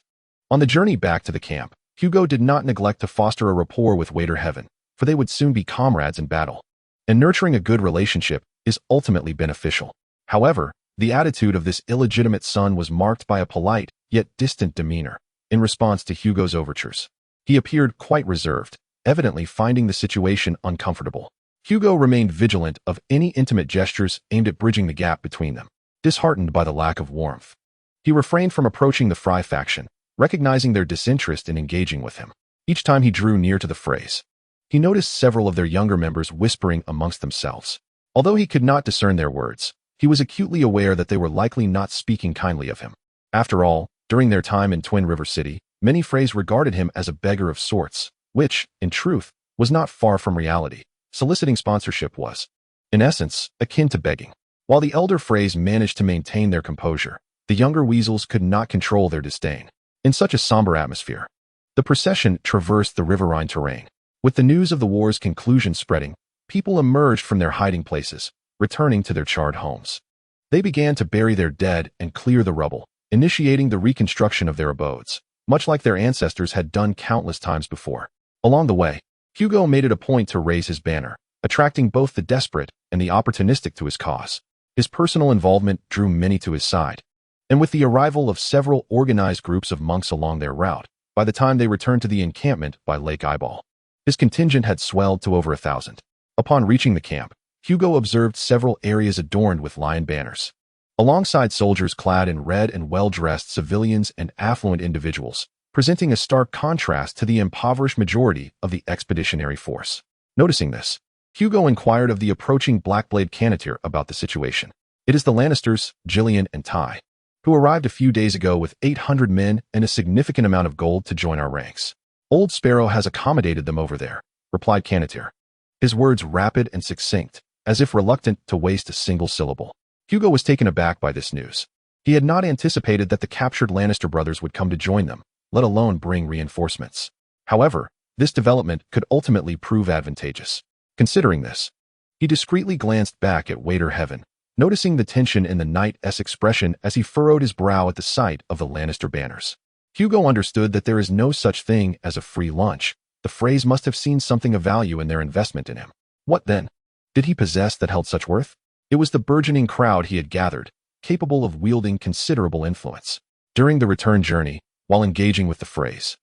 On the journey back to the camp, Hugo did not neglect to foster a rapport with Wader Heaven, for they would soon be comrades in battle, and nurturing a good relationship is ultimately beneficial. However, the attitude of this illegitimate son was marked by a polite, yet distant demeanor. In response to Hugo's overtures, he appeared quite reserved, evidently finding the situation uncomfortable. Hugo remained vigilant of any intimate gestures aimed at bridging the gap between them. Disheartened by the lack of warmth, he refrained from approaching the Fry faction, recognizing their disinterest in engaging with him. Each time he drew near to the Freys, he noticed several of their younger members whispering amongst themselves. Although he could not discern their words, he was acutely aware that they were likely not speaking kindly of him. After all, during their time in Twin River City, many Freys regarded him as a beggar of sorts, which, in truth, was not far from reality. Soliciting sponsorship was, in essence, akin to begging. While the elder Freys managed to maintain their composure, the younger weasels could not control their disdain. In such a somber atmosphere, the procession traversed the riverine terrain. With the news of the war's conclusion spreading, people emerged from their hiding places, returning to their charred homes. They began to bury their dead and clear the rubble, initiating the reconstruction of their abodes, much like their ancestors had done countless times before. Along the way, Hugo made it a point to raise his banner, attracting both the desperate and the opportunistic to his cause. His personal involvement drew many to his side, and with the arrival of several organized groups of monks along their route, by the time they returned to the encampment by Lake Eyeball, his contingent had swelled to over 1,000. Upon reaching the camp, Hugo observed several areas adorned with lion banners. Alongside soldiers clad in red and well-dressed civilians and affluent individuals, presenting a stark contrast to the impoverished majority of the expeditionary force. Noticing this, Hugo inquired of the approaching Blackblade Cannoneer about the situation. It is the Lannisters, Gillian and Ty, who arrived a few days ago with 800 men and a significant amount of gold to join our ranks. Old Sparrow has accommodated them over there, replied Cannoneer, his words rapid and succinct, as if reluctant to waste a single syllable. Hugo was taken aback by this news. He had not anticipated that the captured Lannister brothers would come to join them, let alone bring reinforcements. However, this development could ultimately prove advantageous. Considering this, he discreetly glanced back at Waiter Heaven, noticing the tension in the knight's expression as he furrowed his brow at the sight of the Lannister banners. Hugo understood that there is no such thing as a free lunch. The Freys must have seen something of value in their investment in him. What then did he possess that held such worth? It was the burgeoning crowd he had gathered, capable of wielding considerable influence. During the return journey, while engaging with the Freys,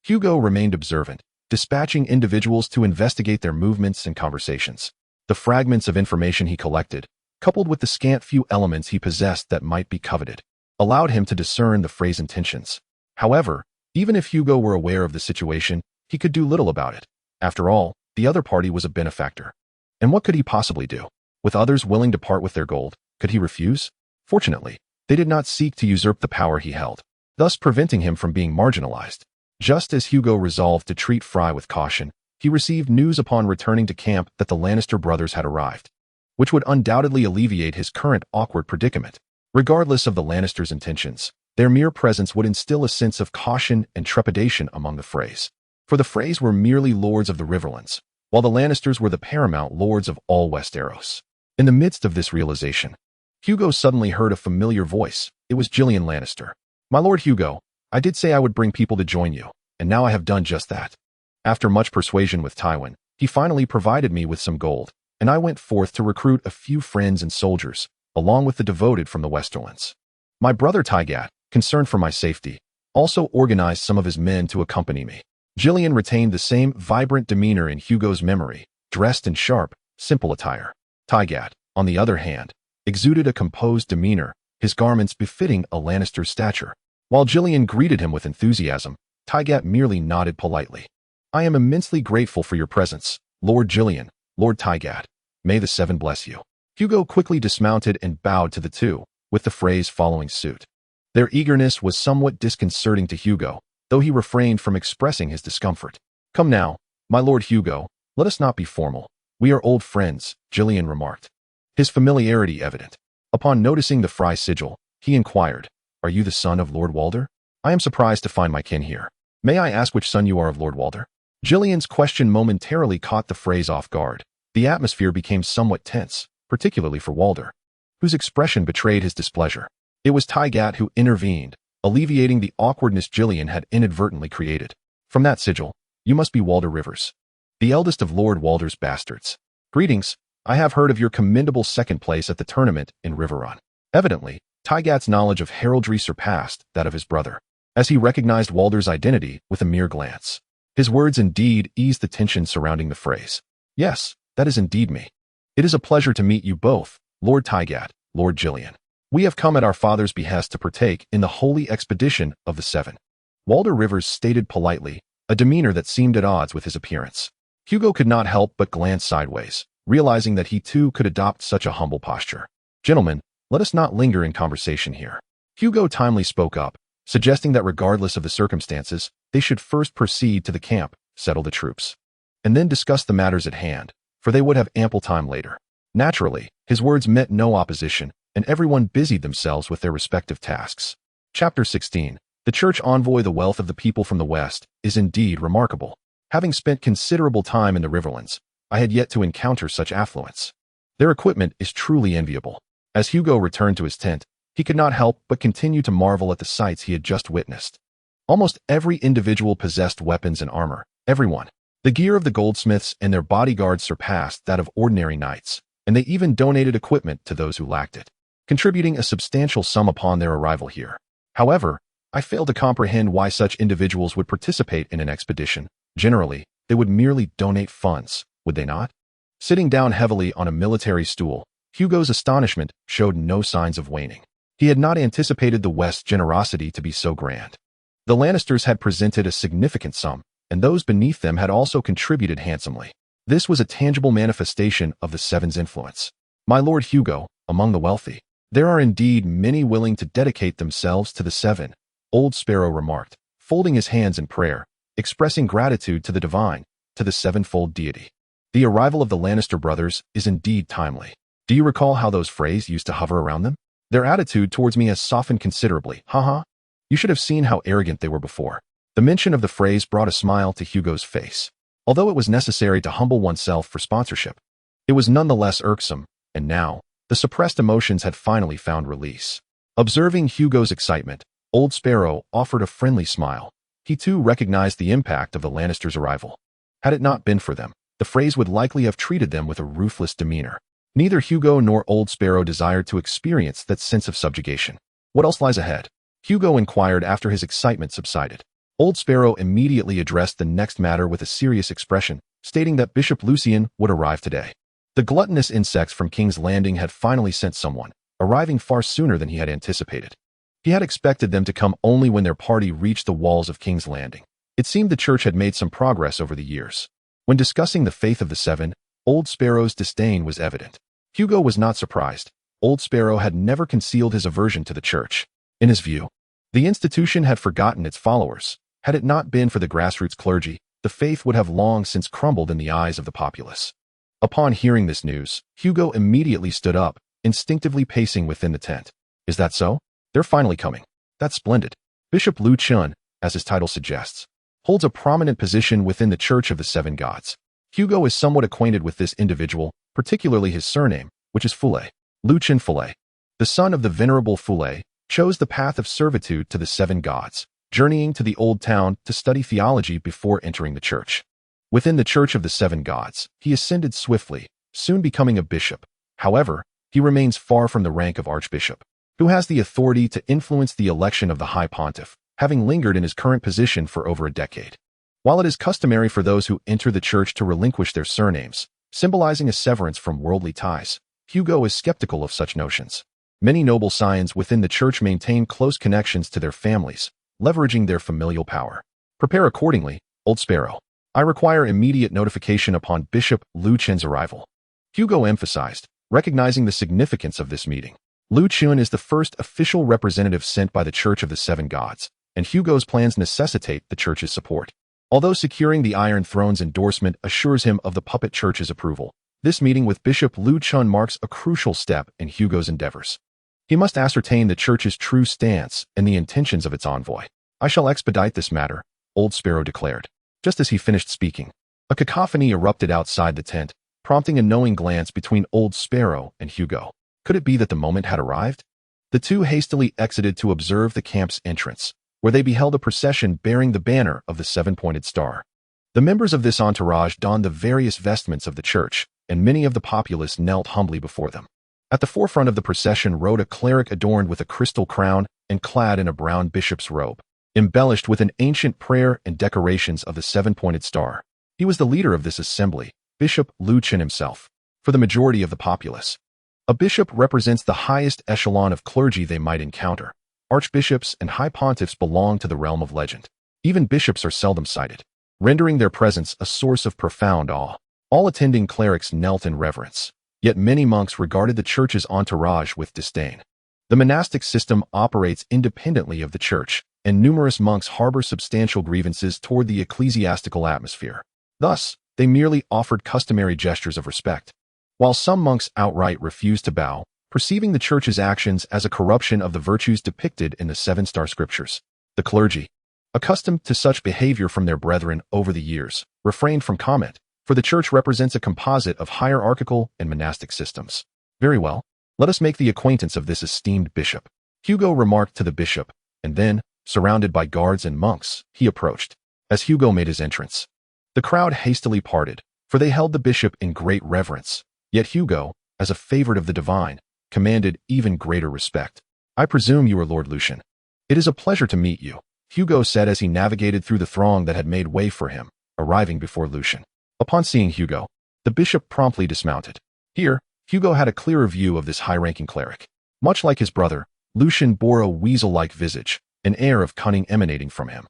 Hugo remained observant, dispatching individuals to investigate their movements and conversations. The fragments of information he collected, coupled with the scant few elements he possessed that might be coveted, allowed him to discern the Freys' intentions. However, even if Hugo were aware of the situation, he could do little about it. After all, the other party was a benefactor. And what could he possibly do? With others willing to part with their gold, could he refuse? Fortunately, they did not seek to usurp the power he held, thus preventing him from being marginalized. Just as Hugo resolved to treat Fry with caution, he received news upon returning to camp that the Lannister brothers had arrived, which would undoubtedly alleviate his current awkward predicament. Regardless of the Lannisters' intentions, their mere presence would instill a sense of caution and trepidation among the Freys. For the Freys were merely lords of the Riverlands, while the Lannisters were the paramount lords of all Westeros. In the midst of this realization, Hugo suddenly heard a familiar voice. It was Gillian Lannister. "My lord Hugo, I did say I would bring people to join you, and now I have done just that. After much persuasion with Tywin, he finally provided me with some gold, and I went forth to recruit a few friends and soldiers, along with the devoted from the Westerlands. My brother Tygat, concerned for my safety, also organized some of his men to accompany me." Gillian retained the same vibrant demeanor in Hugo's memory, dressed in sharp, simple attire. Tygat, on the other hand, exuded a composed demeanor, his garments befitting a Lannister's stature. While Gillian greeted him with enthusiasm, Tygat merely nodded politely. "I am immensely grateful for your presence, Lord Gillian, Lord Tygat. May the Seven bless you." Hugo quickly dismounted and bowed to the two, with the Freys following suit. Their eagerness was somewhat disconcerting to Hugo, though he refrained from expressing his discomfort. "Come now, my lord Hugo, let us not be formal. We are old friends," Gillian remarked, his familiarity evident. Upon noticing the Fry sigil, he inquired, "Are you the son of Lord Walder? I am surprised to find my kin here. May I ask which son you are of Lord Walder?" Gillian's question momentarily caught the Freys off guard. The atmosphere became somewhat tense, particularly for Walder, whose expression betrayed his displeasure. It was Tygat who intervened, alleviating the awkwardness Gillian had inadvertently created. "From that sigil, you must be Walder Rivers, the eldest of Lord Walder's bastards. Greetings, I have heard of your commendable second place at the tournament in Riverrun." Evidently, Tygat's knowledge of heraldry surpassed that of his brother, as he recognized Walder's identity with a mere glance. His words indeed eased the tension surrounding the Freys. "Yes, that is indeed me. It is a pleasure to meet you both, Lord Tygat, Lord Gillian. We have come at our father's behest to partake in the holy expedition of the Seven," Walder Rivers stated politely, a demeanor that seemed at odds with his appearance. Hugo could not help but glance sideways, realizing that he too could adopt such a humble posture. "Gentlemen, let us not linger in conversation here." Hugo timely spoke up, suggesting that regardless of the circumstances, they should first proceed to the camp, settle the troops, and then discuss the matters at hand, for they would have ample time later. Naturally, his words met no opposition, and everyone busied themselves with their respective tasks. Chapter 16. The Church Envoy. The wealth of the people from the West is indeed remarkable. Having spent considerable time in the Riverlands, I had yet to encounter such affluence. Their equipment is truly enviable. As Hugo returned to his tent, he could not help but continue to marvel at the sights he had just witnessed. Almost every individual possessed weapons and armor, everyone. The gear of the goldsmiths and their bodyguards surpassed that of ordinary knights, and they even donated equipment to those who lacked it, contributing a substantial sum upon their arrival here. However, I fail to comprehend why such individuals would participate in an expedition. Generally, they would merely donate funds, would they not? Sitting down heavily on a military stool, Hugo's astonishment showed no signs of waning. He had not anticipated the West's generosity to be so grand. The Lannisters had presented a significant sum, and those beneath them had also contributed handsomely. This was a tangible manifestation of the Seven's influence. My Lord Hugo, among the wealthy, there are indeed many willing to dedicate themselves to the Seven, old Sparrow remarked, folding his hands in prayer, expressing gratitude to the divine, to the sevenfold deity. The arrival of the Lannister brothers is indeed timely. Do you recall how those phrases used to hover around them? Their attitude towards me has softened considerably, haha. You should have seen how arrogant they were before. The mention of the phrase brought a smile to Hugo's face. Although it was necessary to humble oneself for sponsorship, it was nonetheless irksome, and now, the suppressed emotions had finally found release. Observing Hugo's excitement, Old Sparrow offered a friendly smile. He too recognized the impact of the Lannisters' arrival. Had it not been for them, the phrase would likely have treated them with a ruthless demeanor. Neither Hugo nor Old Sparrow desired to experience that sense of subjugation. What else lies ahead? Hugo inquired after his excitement subsided. Old Sparrow immediately addressed the next matter with a serious expression, stating that Bishop Lucian would arrive today. The gluttonous insects from King's Landing had finally sent someone, arriving far sooner than he had anticipated. He had expected them to come only when their party reached the walls of King's Landing. It seemed the church had made some progress over the years. When discussing the faith of the Seven, Old Sparrow's disdain was evident. Hugo was not surprised. Old Sparrow had never concealed his aversion to the church. In his view, the institution had forgotten its followers. Had it not been for the grassroots clergy, the faith would have long since crumbled in the eyes of the populace. Upon hearing this news, Hugo immediately stood up, instinctively pacing within the tent. Is that so? They're finally coming. That's splendid. Bishop Lu Chun, as his title suggests, holds a prominent position within the Church of the Seven Gods. Hugo is somewhat acquainted with this individual, particularly his surname, which is Fule. Lu Chun Fule. The son of the venerable Fule chose the path of servitude to the Seven Gods, journeying to the Old Town to study theology before entering the church. Within the Church of the Seven Gods, he ascended swiftly, soon becoming a bishop. However, he remains far from the rank of archbishop, who has the authority to influence the election of the High Pontiff, having lingered in his current position for over a decade. While it is customary for those who enter the church to relinquish their surnames, symbolizing a severance from worldly ties, Hugo is skeptical of such notions. Many noble scions within the church maintain close connections to their families, leveraging their familial power. Prepare accordingly, Old Sparrow. I require immediate notification upon Bishop Lu Chun's arrival. Hugo emphasized, recognizing the significance of this meeting. Lu Chun is the first official representative sent by the Church of the Seven Gods, and Hugo's plans necessitate the church's support. Although securing the Iron Throne's endorsement assures him of the puppet church's approval, this meeting with Bishop Lu Chun marks a crucial step in Hugo's endeavors. He must ascertain the church's true stance and the intentions of its envoy. I shall expedite this matter, Old Sparrow declared. Just as he finished speaking, a cacophony erupted outside the tent, prompting a knowing glance between Old Sparrow and Hugo. Could it be that the moment had arrived? The two hastily exited to observe the camp's entrance, where they beheld a procession bearing the banner of the seven-pointed star. The members of this entourage donned the various vestments of the church, and many of the populace knelt humbly before them. At the forefront of the procession rode a cleric adorned with a crystal crown and clad in a brown bishop's robe, embellished with an ancient prayer and decorations of the seven-pointed star. He was the leader of this assembly, Bishop Lu Chun himself. For the majority of the populace, a bishop represents the highest echelon of clergy they might encounter. Archbishops and high pontiffs belong to the realm of legend. Even bishops are seldom cited, rendering their presence a source of profound awe. All attending clerics knelt in reverence, yet many monks regarded the church's entourage with disdain. The monastic system operates independently of the church, and numerous monks harbor substantial grievances toward the ecclesiastical atmosphere. Thus, they merely offered customary gestures of respect. while some monks outright refused to bow, perceiving the church's actions as a corruption of the virtues depicted in the seven-star scriptures. The clergy, accustomed to such behavior from their brethren over the years, refrained from comment, for the church represents a composite of hierarchical and monastic systems. Very well, let us make the acquaintance of this esteemed bishop, Hugo remarked to the bishop, and then, surrounded by guards and monks, he approached. As Hugo made his entrance, the crowd hastily parted, for they held the bishop in great reverence, yet Hugo, as a favorite of the divine, commanded even greater respect. I presume you are Lord Lucian. It is a pleasure to meet you, Hugo said as he navigated through the throng that had made way for him, arriving before Lucian. Upon seeing Hugo, the bishop promptly dismounted. Here, Hugo had a clearer view of this high-ranking cleric. Much like his brother, Lucian bore a weasel-like visage, an air of cunning emanating from him.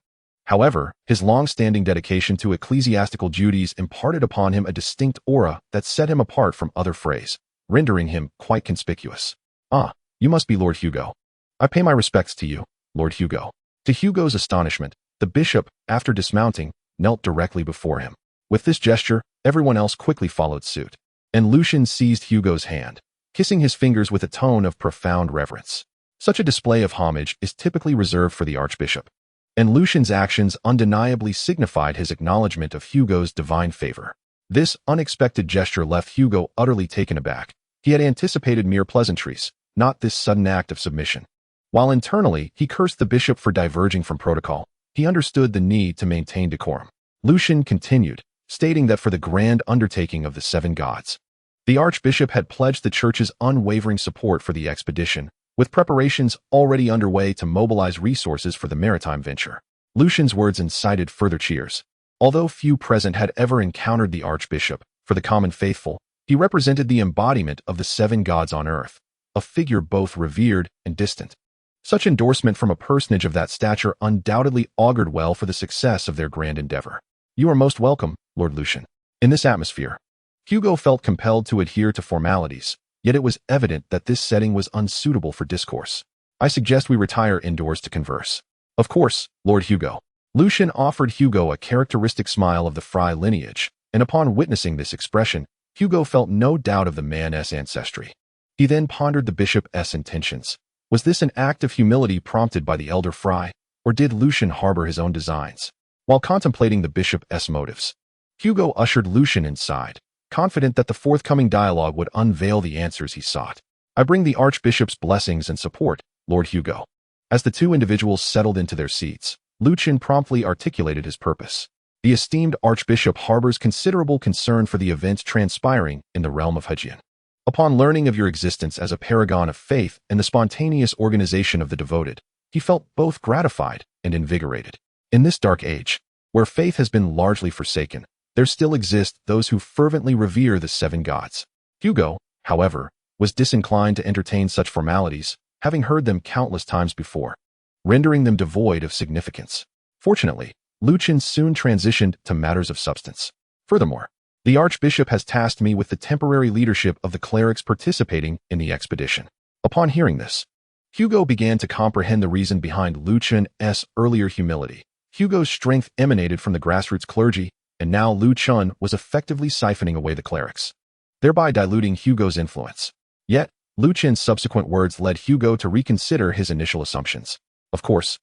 However, his long-standing dedication to ecclesiastical duties imparted upon him a distinct aura that set him apart from other frays, rendering him quite conspicuous. Ah, you must be Lord Hugo. I pay my respects to you, Lord Hugo. To Hugo's astonishment, the bishop, after dismounting, knelt directly before him. With this gesture, everyone else quickly followed suit, and Lucian seized Hugo's hand, kissing his fingers with a tone of profound reverence. Such a display of homage is typically reserved for the archbishop, and Lucian's actions undeniably signified his acknowledgement of Hugo's divine favor. This unexpected gesture left Hugo utterly taken aback. He had anticipated mere pleasantries, not this sudden act of submission. While internally he cursed the bishop for diverging from protocol, he understood the need to maintain decorum. Lucian continued, stating that for the grand undertaking of the seven gods, the archbishop had pledged the church's unwavering support for the expedition, with preparations already underway to mobilize resources for the maritime venture. Lucian's words incited further cheers. Although few present had ever encountered the archbishop, for the common faithful, he represented the embodiment of the seven gods on earth, a figure both revered and distant. Such endorsement from a personage of that stature undoubtedly augured well for the success of their grand endeavor. You are most welcome, Lord Lucian. In this atmosphere, Hugo felt compelled to adhere to formalities, yet it was evident that this setting was unsuitable for discourse. I suggest we retire indoors to converse. Of course, Lord Hugo. Lucian offered Hugo a characteristic smile of the Fry lineage, and upon witnessing this expression, Hugo felt no doubt of the man's ancestry. He then pondered the bishop's intentions. Was this an act of humility prompted by the elder Fry, or did Lucian harbor his own designs? While contemplating the bishop's motives, Hugo ushered Lucian inside, confident that the forthcoming dialogue would unveil the answers he sought. I bring the archbishop's blessings and support, Lord Hugo. As the two individuals settled into their seats, Lucian promptly articulated his purpose. The esteemed archbishop harbors considerable concern for the events transpiring in the realm of Hajian. Upon learning of your existence as a paragon of faith and the spontaneous organization of the devoted, he felt both gratified and invigorated. In this dark age, where faith has been largely forsaken, there still exist those who fervently revere the seven gods. Hugo, however, was disinclined to entertain such formalities, having heard them countless times before, rendering them devoid of significance. Fortunately, Lucian soon transitioned to matters of substance. Furthermore, the archbishop has tasked me with the temporary leadership of the clerics participating in the expedition. Upon hearing this, Hugo began to comprehend the reason behind Lucian's earlier humility. Hugo's strength emanated from the grassroots clergy, and now Lucian was effectively siphoning away the clerics, thereby diluting Hugo's influence. Yet, Lucian's subsequent words led Hugo to reconsider his initial assumptions. Of course,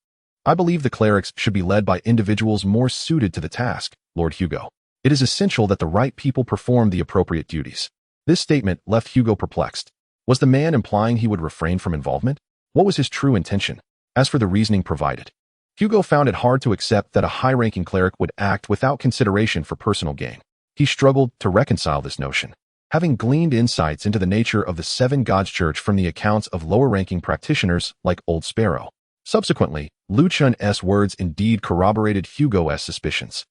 I believe the clerics should be led by individuals more suited to the task, Lord Hugo. It is essential that the right people perform the appropriate duties. This statement left Hugo perplexed. Was the man implying he would refrain from involvement? What was his true intention? As for the reasoning provided, Hugo found it hard to accept that a high-ranking cleric would act without consideration for personal gain. He struggled to reconcile this notion, having gleaned insights into the nature of the Seven Gods Church from the accounts of lower-ranking practitioners like Old Sparrow. Subsequently, Lucian's words indeed corroborated Hugo's suspicions.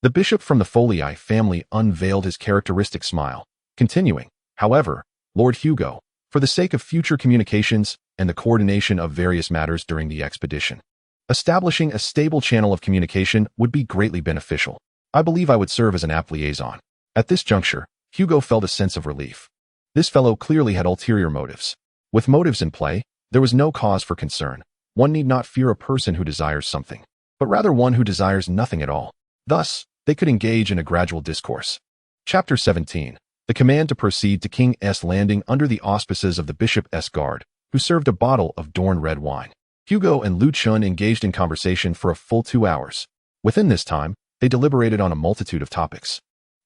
The bishop from the Folii family unveiled his characteristic smile, continuing, however, Lord Hugo, for the sake of future communications and the coordination of various matters during the expedition, establishing a stable channel of communication would be greatly beneficial. I believe I would serve as an apt liaison. At this juncture, Hugo felt a sense of relief. This fellow clearly had ulterior motives. With motives in play, there was no cause for concern. One need not fear a person who desires something, but rather one who desires nothing at all. Thus, they could engage in a gradual discourse. Chapter 17. the command to proceed to King's Landing under the auspices of the Bishop's guard, who served a bottle of Dorn red wine. Hugo and Lu Chun engaged in conversation for a full 2 hours. Within this time, they deliberated on a multitude of topics.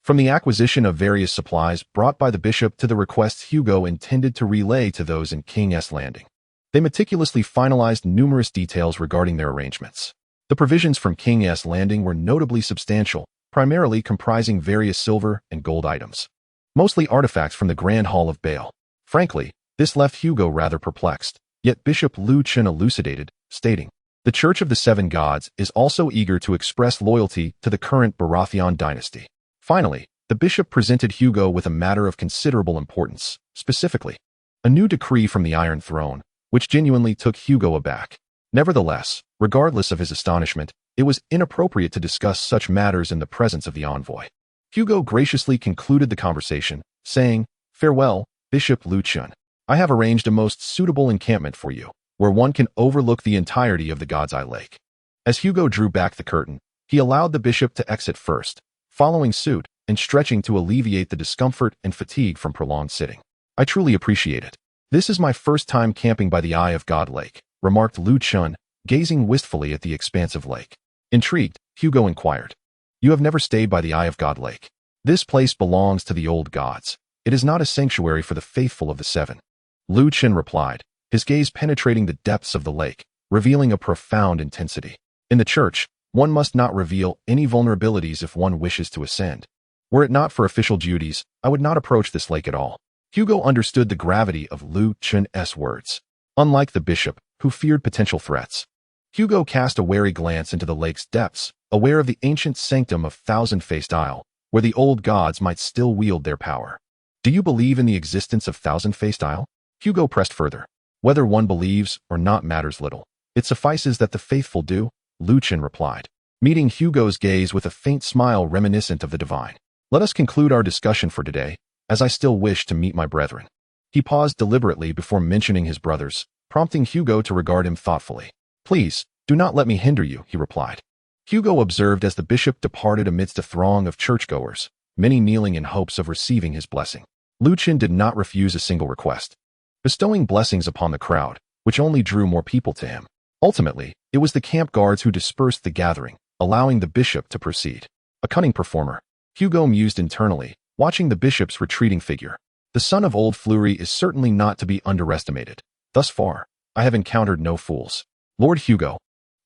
From the acquisition of various supplies brought by the bishop to the requests Hugo intended to relay to those in King's Landing. They meticulously finalized numerous details regarding their arrangements. The provisions from King's Landing were notably substantial, primarily comprising various silver and gold items, mostly artifacts from the Grand Hall of Vale. Frankly, this left Hugo rather perplexed, yet Bishop Lu Chun elucidated, stating, "The Church of the Seven Gods is also eager to express loyalty to the current Baratheon dynasty." Finally, the bishop presented Hugo with a matter of considerable importance, specifically, a new decree from the Iron Throne, which genuinely took Hugo aback. Nevertheless, regardless of his astonishment, it was inappropriate to discuss such matters in the presence of the envoy. Hugo graciously concluded the conversation, saying, "Farewell, Bishop Lu Chun. I have arranged a most suitable encampment for you, where one can overlook the entirety of the God's Eye Lake." As Hugo drew back the curtain, he allowed the bishop to exit first, following suit and stretching to alleviate the discomfort and fatigue from prolonged sitting. "I truly appreciate it. This is my first time camping by the Eye of God Lake," remarked Lu Chun, gazing wistfully at the expansive lake. Intrigued, Hugo inquired, "You have never stayed by the Eye of God Lake? This place belongs to the old gods. It is not a sanctuary for the faithful of the Seven." Lu Chun replied, his gaze penetrating the depths of the lake, revealing a profound intensity. "In the church, one must not reveal any vulnerabilities if one wishes to ascend. Were it not for official duties, I would not approach this lake at all." Hugo understood the gravity of Lu Chun's words. Unlike the bishop, who feared potential threats, Hugo cast a wary glance into the lake's depths, aware of the ancient sanctum of Thousand-Faced Isle, where the old gods might still wield their power. "Do you believe in the existence of Thousand-Faced Isle?" Hugo pressed further. "Whether one believes or not matters little. It suffices that the faithful do," Lu Chun replied, meeting Hugo's gaze with a faint smile reminiscent of the divine. "Let us conclude our discussion for today, as I still wish to meet my brethren." He paused deliberately before mentioning his brothers, prompting Hugo to regard him thoughtfully. "Please, do not let me hinder you," he replied. Hugo observed as the bishop departed amidst a throng of churchgoers, many kneeling in hopes of receiving his blessing. Lu Chun did not refuse a single request, bestowing blessings upon the crowd, which only drew more people to him. Ultimately, it was the camp guards who dispersed the gathering, allowing the bishop to proceed. A cunning performer, Hugo mused internally, watching the bishop's retreating figure. The son of Old Fleury is certainly not to be underestimated. Thus far, I have encountered no fools. Lord Hugo.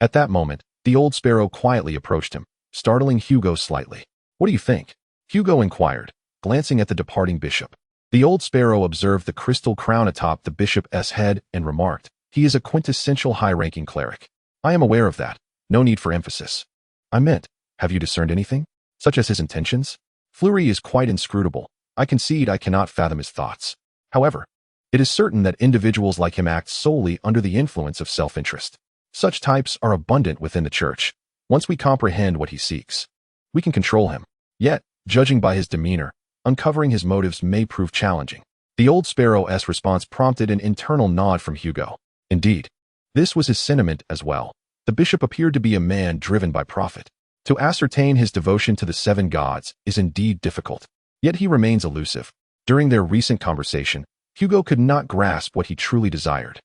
At that moment, the old sparrow quietly approached him, startling Hugo slightly. "What do you think?" Hugo inquired, glancing at the departing bishop. The old sparrow observed the crystal crown atop the bishop's head and remarked, "He is a quintessential high-ranking cleric. I am aware of that. No need for emphasis. I meant, have you discerned anything, such as his intentions? Fleury is quite inscrutable. I concede I cannot fathom his thoughts. However, it is certain that individuals like him act solely under the influence of self-interest. Such types are abundant within the church. Once we comprehend what he seeks, we can control him. Yet, judging by his demeanor, uncovering his motives may prove challenging." The old sparrow's response prompted an internal nod from Hugo. Indeed, this was his sentiment as well. The bishop appeared to be a man driven by profit. To ascertain his devotion to the seven gods is indeed difficult, yet he remains elusive. During their recent conversation, Hugo could not grasp what he truly desired,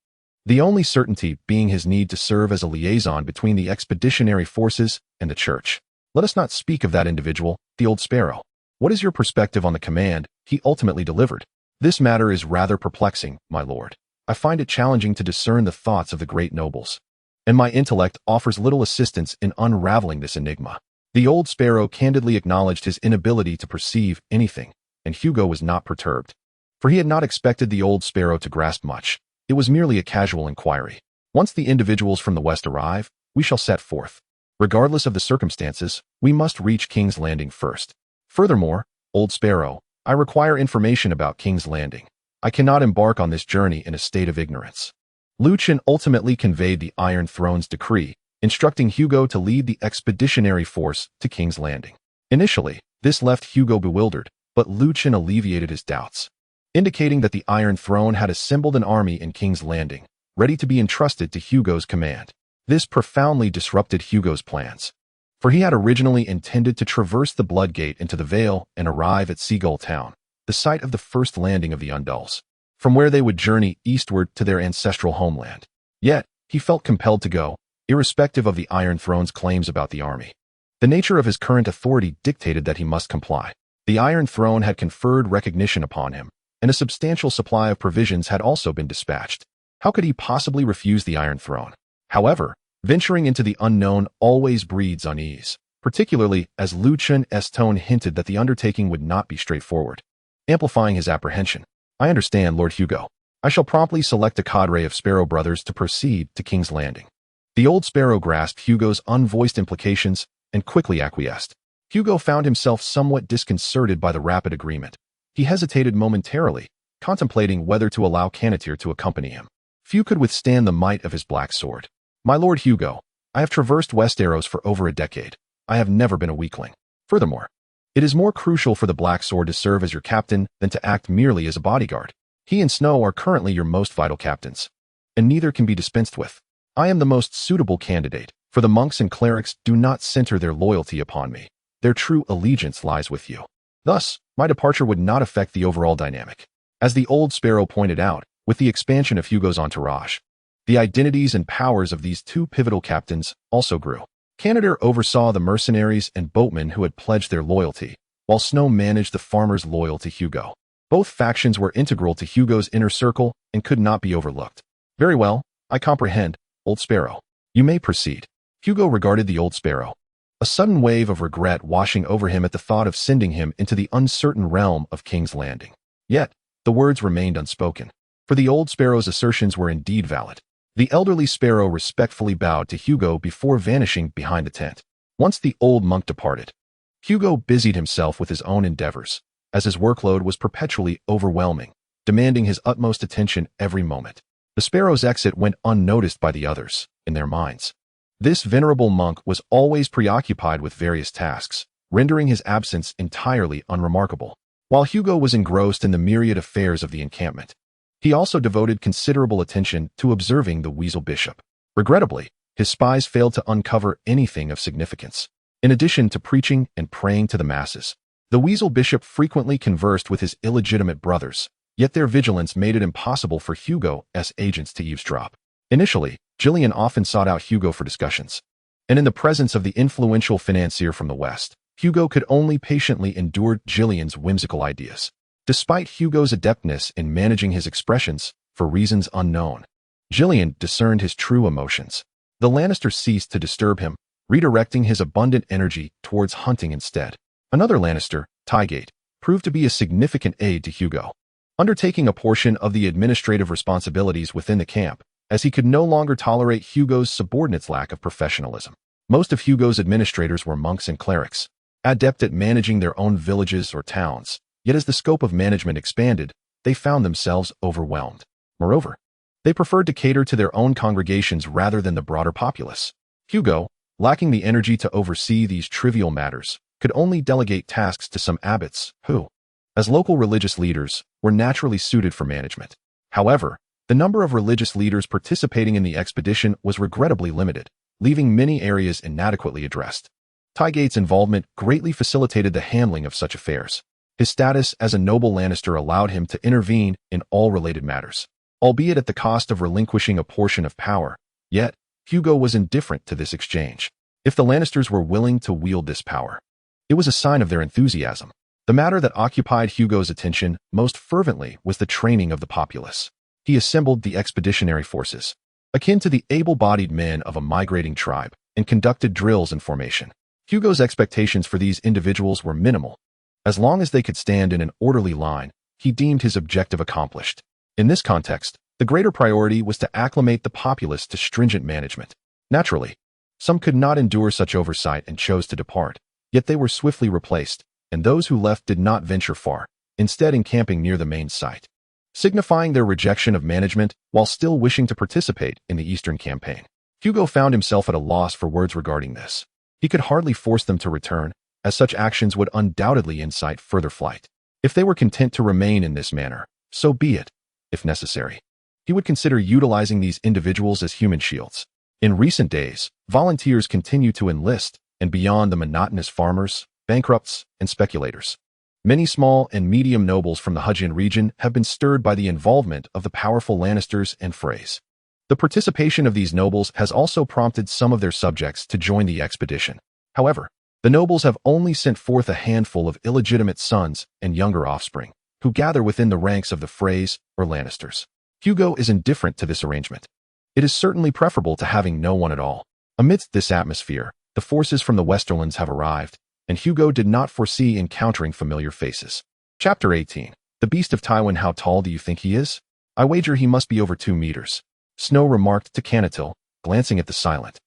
the only certainty being his need to serve as a liaison between the expeditionary forces and the church. "Let us not speak of that individual, the old sparrow. What is your perspective on the command he ultimately delivered?" "This matter is rather perplexing, my lord. I find it challenging to discern the thoughts of the great nobles, and my intellect offers little assistance in unraveling this enigma." The old sparrow candidly acknowledged his inability to perceive anything, and Hugo was not perturbed, for he had not expected the old sparrow to grasp much. It was merely a casual inquiry. "Once the individuals from the west arrive, we shall set forth. Regardless of the circumstances, we must reach King's Landing first. Furthermore, old sparrow, I require information about King's Landing. I cannot embark on this journey in a state of ignorance." Lu Chun ultimately conveyed the Iron Throne's decree, instructing Hugo to lead the expeditionary force to King's Landing. Initially, this left Hugo bewildered, but Lu Chun alleviated his doubts, indicating that the Iron Throne had assembled an army in King's Landing, ready to be entrusted to Hugo's command. This profoundly disrupted Hugo's plans, for he had originally intended to traverse the Blood Gate into the Vale and arrive at Seagull Town, the site of the first landing of the Undulls, from where they would journey eastward to their ancestral homeland. Yet, he felt compelled to go, irrespective of the Iron Throne's claims about the army. The nature of his current authority dictated that he must comply. The Iron Throne had conferred recognition upon him, and a substantial supply of provisions had also been dispatched. How could he possibly refuse the Iron Throne? However, venturing into the unknown always breeds unease, particularly as Lu Chun's tone hinted that the undertaking would not be straightforward. Amplifying his apprehension, "I understand, Lord Hugo. I shall promptly select a cadre of Sparrow brothers to proceed to King's Landing." The old Sparrow grasped Hugo's unvoiced implications and quickly acquiesced. Hugo found himself somewhat disconcerted by the rapid agreement. He hesitated momentarily, contemplating whether to allow Canneteer to accompany him. Few could withstand the might of his black sword. "My Lord Hugo, I have traversed Westeros for over a decade. I have never been a weakling. Furthermore, it is more crucial for the black sword to serve as your captain than to act merely as a bodyguard. He and Snow are currently your most vital captains, and neither can be dispensed with. I am the most suitable candidate, for the monks and clerics do not center their loyalty upon me. Their true allegiance lies with you. Thus, my departure would not affect the overall dynamic." As the old Sparrow pointed out, with the expansion of Hugo's entourage, the identities and powers of these two pivotal captains also grew. Canneteer oversaw the mercenaries and boatmen who had pledged their loyalty, while Snow managed the farmers loyal to Hugo. Both factions were integral to Hugo's inner circle and could not be overlooked. "Very well, I comprehend, Old Sparrow. You may proceed." Hugo regarded the old Sparrow, a sudden wave of regret washing over him at the thought of sending him into the uncertain realm of King's Landing. Yet, the words remained unspoken, for the old Sparrow's assertions were indeed valid. The elderly Sparrow respectfully bowed to Hugo before vanishing behind the tent. Once the old monk departed, Hugo busied himself with his own endeavors, as his workload was perpetually overwhelming, demanding his utmost attention every moment. The Sparrow's exit went unnoticed by the others, in their minds. This venerable monk was always preoccupied with various tasks, rendering his absence entirely unremarkable. While Hugo was engrossed in the myriad affairs of the encampment, he also devoted considerable attention to observing the Weasel Bishop. Regrettably, his spies failed to uncover anything of significance. In addition to preaching and praying to the masses, the Weasel Bishop frequently conversed with his illegitimate brothers, yet their vigilance made it impossible for Hugo's agents to eavesdrop. Initially, Jillian often sought out Hugo for discussions, and in the presence of the influential financier from the West, Hugo could only patiently endure Jillian's whimsical ideas. Despite Hugo's adeptness in managing his expressions, for reasons unknown, Jillian discerned his true emotions. The Lannister ceased to disturb him, redirecting his abundant energy towards hunting instead. Another Lannister, Tygate, proved to be a significant aid to Hugo, undertaking a portion of the administrative responsibilities within the camp, as he could no longer tolerate Hugo's subordinates' lack of professionalism. Most of Hugo's administrators were monks and clerics, adept at managing their own villages or towns, yet as the scope of management expanded, they found themselves overwhelmed. Moreover, they preferred to cater to their own congregations rather than the broader populace. Hugo, lacking the energy to oversee these trivial matters, could only delegate tasks to some abbots who, as local religious leaders, were naturally suited for management. However, the number of religious leaders participating in the expedition was regrettably limited, leaving many areas inadequately addressed. Tygate's involvement greatly facilitated the handling of such affairs. His status as a noble Lannister allowed him to intervene in all related matters, albeit at the cost of relinquishing a portion of power. Yet, Hugo was indifferent to this exchange. If the Lannisters were willing to wield this power, it was a sign of their enthusiasm. The matter that occupied Hugo's attention most fervently was the training of the populace. He assembled the expeditionary forces, akin to the able-bodied men of a migrating tribe, and conducted drills in formation. Hugo's expectations for these individuals were minimal. As long as they could stand in an orderly line, he deemed his objective accomplished. In this context, the greater priority was to acclimate the populace to stringent management. Naturally, some could not endure such oversight and chose to depart, yet they were swiftly replaced, and those who left did not venture far, instead encamping near the main site, signifying their rejection of management while still wishing to participate in the Eastern Campaign. Hugo found himself at a loss for words regarding this. He could hardly force them to return, as such actions would undoubtedly incite further flight. If they were content to remain in this manner, so be it, if necessary. He would consider utilizing these individuals as human shields. In recent days, volunteers continued to enlist, and beyond the monotonous farmers, bankrupts, and speculators, Many small and medium nobles from the Hudgian region have been stirred by the involvement of the powerful Lannisters and Freys. The participation of these nobles has also prompted some of their subjects to join the expedition. However, the nobles have only sent forth a handful of illegitimate sons and younger offspring, who gather within the ranks of the Freys or Lannisters. Hugo is indifferent to this arrangement. It is certainly preferable to having no one at all. Amidst this atmosphere, the forces from the Westerlands have arrived, and Hugo did not foresee encountering familiar faces. Chapter 18. The Beast of Tywin. How tall do you think he is? I wager he must be over 2 meters. Snow remarked to Canatil, glancing at the silent,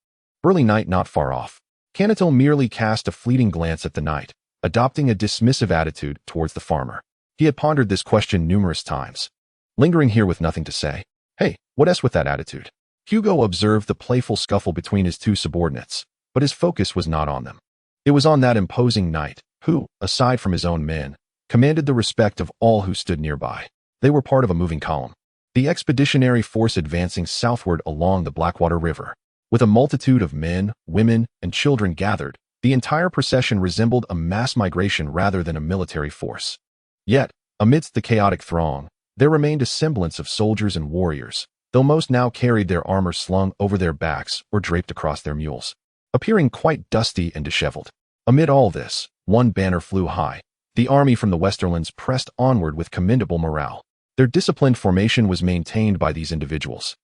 burly knight not far off. Canatil merely cast a fleeting glance at the knight, adopting a dismissive attitude towards the farmer. He had pondered this question numerous times, lingering here with nothing to say. Hey, what else with that attitude? Hugo observed the playful scuffle between his 2 subordinates, but his focus was not on them. It was on that imposing knight, who, aside from his own men, commanded the respect of all who stood nearby. They were part of a moving column, the expeditionary force advancing southward along the Blackwater River. With a multitude of men, women, and children gathered, the entire procession resembled a mass migration rather than a military force. Yet, amidst the chaotic throng, there remained a semblance of soldiers and warriors, though most now carried their armor slung over their backs or draped across their mules, appearing quite dusty and disheveled. Amid all this, one banner flew high. The army from the Westerlands pressed onward with commendable morale. Their disciplined formation was maintained by these individuals,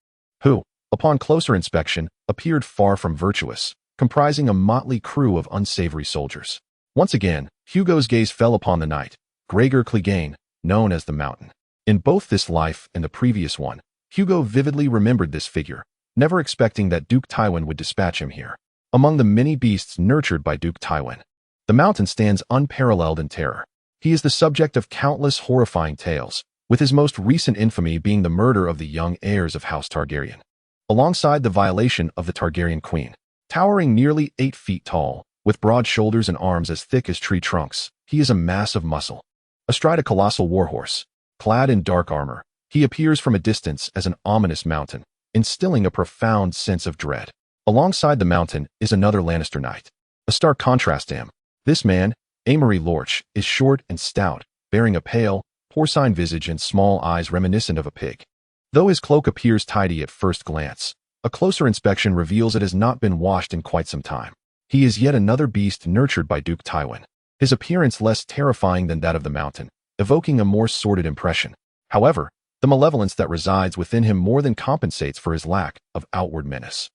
who, upon closer inspection, appeared far from virtuous, comprising a motley crew of unsavory soldiers. Once again, Hugo's gaze fell upon the knight, Gregor Clegane, known as the Mountain. In both this life and the previous one, Hugo vividly remembered this figure, never expecting that Duke Tywin would dispatch him here. Among the many beasts nurtured by Duke Tywin, the Mountain stands unparalleled in terror. He is the subject of countless horrifying tales, with his most recent infamy being the murder of the young heirs of House Targaryen, alongside the violation of the Targaryen queen. Towering nearly 8 feet tall, with broad shoulders and arms as thick as tree trunks, he is a mass of muscle. Astride a colossal warhorse, clad in dark armor, he appears from a distance as an ominous mountain, instilling a profound sense of dread. Alongside the Mountain is another Lannister knight, a stark contrast to him. This man, Amory Lorch, is short and stout, bearing a pale, porcine visage and small eyes reminiscent of a pig. Though his cloak appears tidy at first glance, a closer inspection reveals it has not been washed in quite some time. He is yet another beast nurtured by Duke Tywin, his appearance less terrifying than that of the Mountain, evoking a more sordid impression. However, the malevolence that resides within him more than compensates for his lack of outward menace.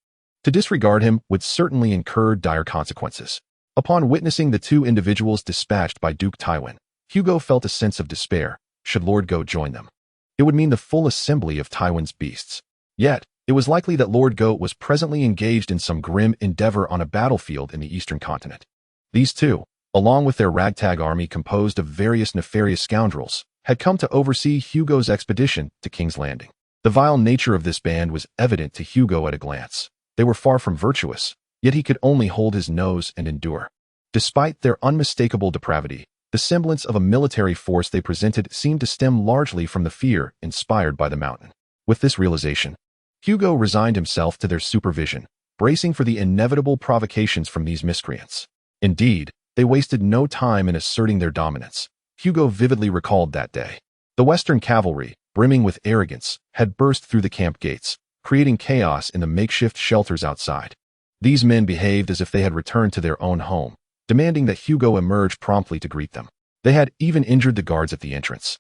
To disregard him would certainly incur dire consequences. Upon witnessing the 2 individuals dispatched by Duke Tywin, Hugo felt a sense of despair. Should Lord Goat join them, it would mean the full assembly of Tywin's beasts. Yet, it was likely that Lord Goat was presently engaged in some grim endeavor on a battlefield in the eastern continent. These 2, along with their ragtag army composed of various nefarious scoundrels, had come to oversee Hugo's expedition to King's Landing. The vile nature of this band was evident to Hugo at a glance. They were far from virtuous, yet he could only hold his nose and endure. Despite their unmistakable depravity, the semblance of a military force they presented seemed to stem largely from the fear inspired by the Mountain. With this realization, Hugo resigned himself to their supervision, bracing for the inevitable provocations from these miscreants. Indeed, they wasted no time in asserting their dominance. Hugo vividly recalled that day. The Western cavalry, brimming with arrogance, had burst through the camp gates, creating chaos in the makeshift shelters outside. These men behaved as if they had returned to their own home, demanding that Hugo emerge promptly to greet them. They had even injured the guards at the entrance,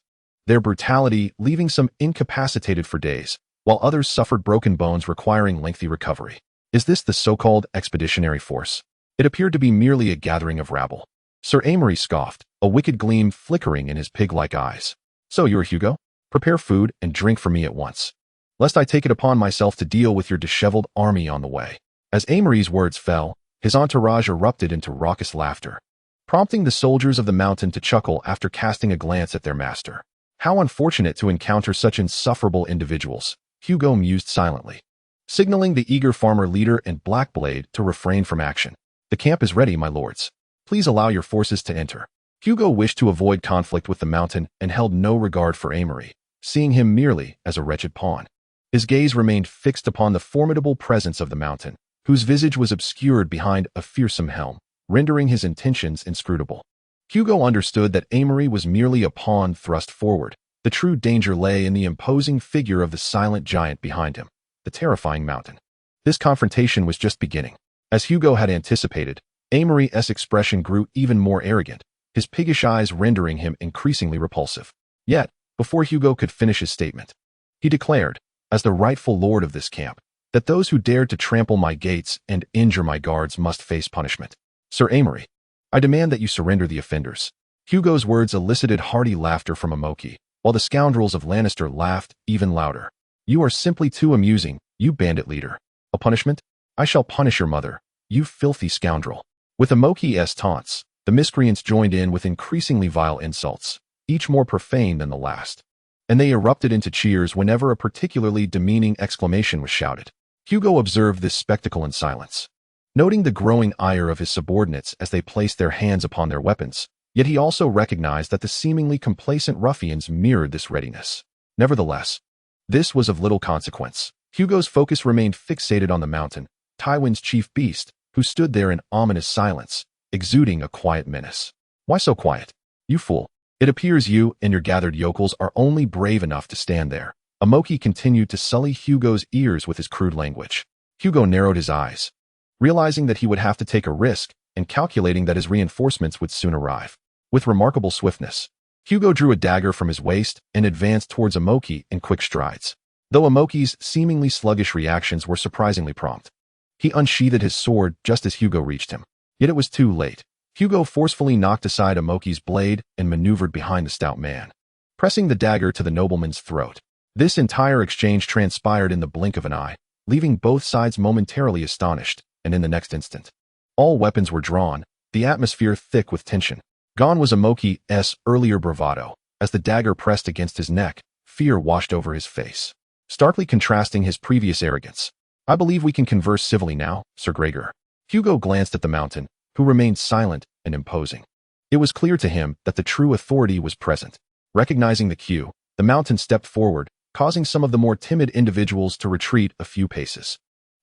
their brutality leaving some incapacitated for days, while others suffered broken bones requiring lengthy recovery. Is this the so-called expeditionary force? It appeared to be merely a gathering of rabble. Sir Amory scoffed, a wicked gleam flickering in his pig-like eyes. So you are Hugo? Prepare food and drink for me at once, lest I take it upon myself to deal with your disheveled army on the way. As Amory's words fell, his entourage erupted into raucous laughter, prompting the soldiers of the Mountain to chuckle after casting a glance at their master. How unfortunate to encounter such insufferable individuals, Hugo mused silently, signaling the eager farmer leader and Blackblade to refrain from action. The camp is ready, my lords. Please allow your forces to enter. Hugo wished to avoid conflict with the Mountain and held no regard for Amory, seeing him merely as a wretched pawn. His gaze remained fixed upon the formidable presence of the Mountain, whose visage was obscured behind a fearsome helm, rendering his intentions inscrutable. Hugo understood that Amory was merely a pawn thrust forward. The true danger lay in the imposing figure of the silent giant behind him, the terrifying mountain. This confrontation was just beginning. As Hugo had anticipated, Amory's expression grew even more arrogant, his piggish eyes rendering him increasingly repulsive. Yet, before Hugo could finish his statement, he declared, as the rightful lord of this camp, that those who dared to trample my gates and injure my guards must face punishment. Sir Amory, I demand that you surrender the offenders. Hugo's words elicited hearty laughter from Amoki, while the scoundrels of Lannister laughed even louder. You are simply too amusing, you bandit leader. A punishment? I shall punish your mother, you filthy scoundrel. With Amoki's taunts, the miscreants joined in with increasingly vile insults, each more profane than the last, and they erupted into cheers whenever a particularly demeaning exclamation was shouted. Hugo observed this spectacle in silence, noting the growing ire of his subordinates as they placed their hands upon their weapons, yet he also recognized that the seemingly complacent ruffians mirrored this readiness. Nevertheless, this was of little consequence. Hugo's focus remained fixated on the mountain, Tywin's chief beast, who stood there in ominous silence, exuding a quiet menace. Why so quiet? You fool. It appears you and your gathered yokels are only brave enough to stand there. Amoki continued to sully Hugo's ears with his crude language. Hugo narrowed his eyes, realizing that he would have to take a risk and calculating that his reinforcements would soon arrive. With remarkable swiftness, Hugo drew a dagger from his waist and advanced towards Amoki in quick strides. Though Amoki's seemingly sluggish reactions were surprisingly prompt, he unsheathed his sword just as Hugo reached him. Yet it was too late. Hugo forcefully knocked aside Amoki's blade and maneuvered behind the stout man, pressing the dagger to the nobleman's throat. This entire exchange transpired in the blink of an eye, leaving both sides momentarily astonished, and in the next instant, all weapons were drawn, the atmosphere thick with tension. Gone was Amoki's earlier bravado. As the dagger pressed against his neck, fear washed over his face, starkly contrasting his previous arrogance. I believe we can converse civilly now, Sir Gregor. Hugo glanced at the mountain, who remained silent and imposing. It was clear to him that the true authority was present. Recognizing the cue, the mountain stepped forward, causing some of the more timid individuals to retreat a few paces.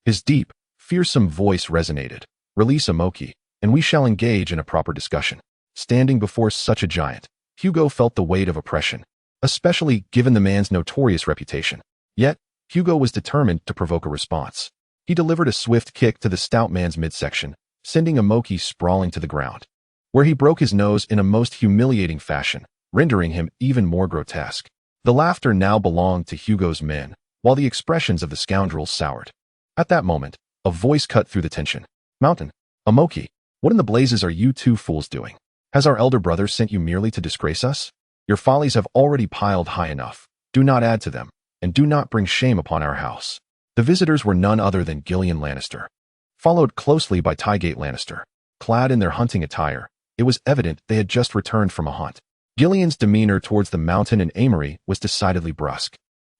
His deep, fearsome voice resonated. Release Amoki, and we shall engage in a proper discussion. Standing before such a giant, Hugo felt the weight of oppression, especially given the man's notorious reputation. Yet, Hugo was determined to provoke a response. He delivered a swift kick to the stout man's midsection, sending Amoki sprawling to the ground, where he broke his nose in a most humiliating fashion, rendering him even more grotesque. The laughter now belonged to Hugo's men, while the expressions of the scoundrels soured. At that moment, a voice cut through the tension. Mountain, Amoki, what in the blazes are you two fools doing? Has our elder brother sent you merely to disgrace us? Your follies have already piled high enough. Do not add to them, and do not bring shame upon our house. The visitors were none other than Gillian Lannister, followed closely by Tygate Lannister. Clad in their hunting attire, it was evident they had just returned from a hunt. Gillian's demeanor towards the mountain and Amory was decidedly brusque.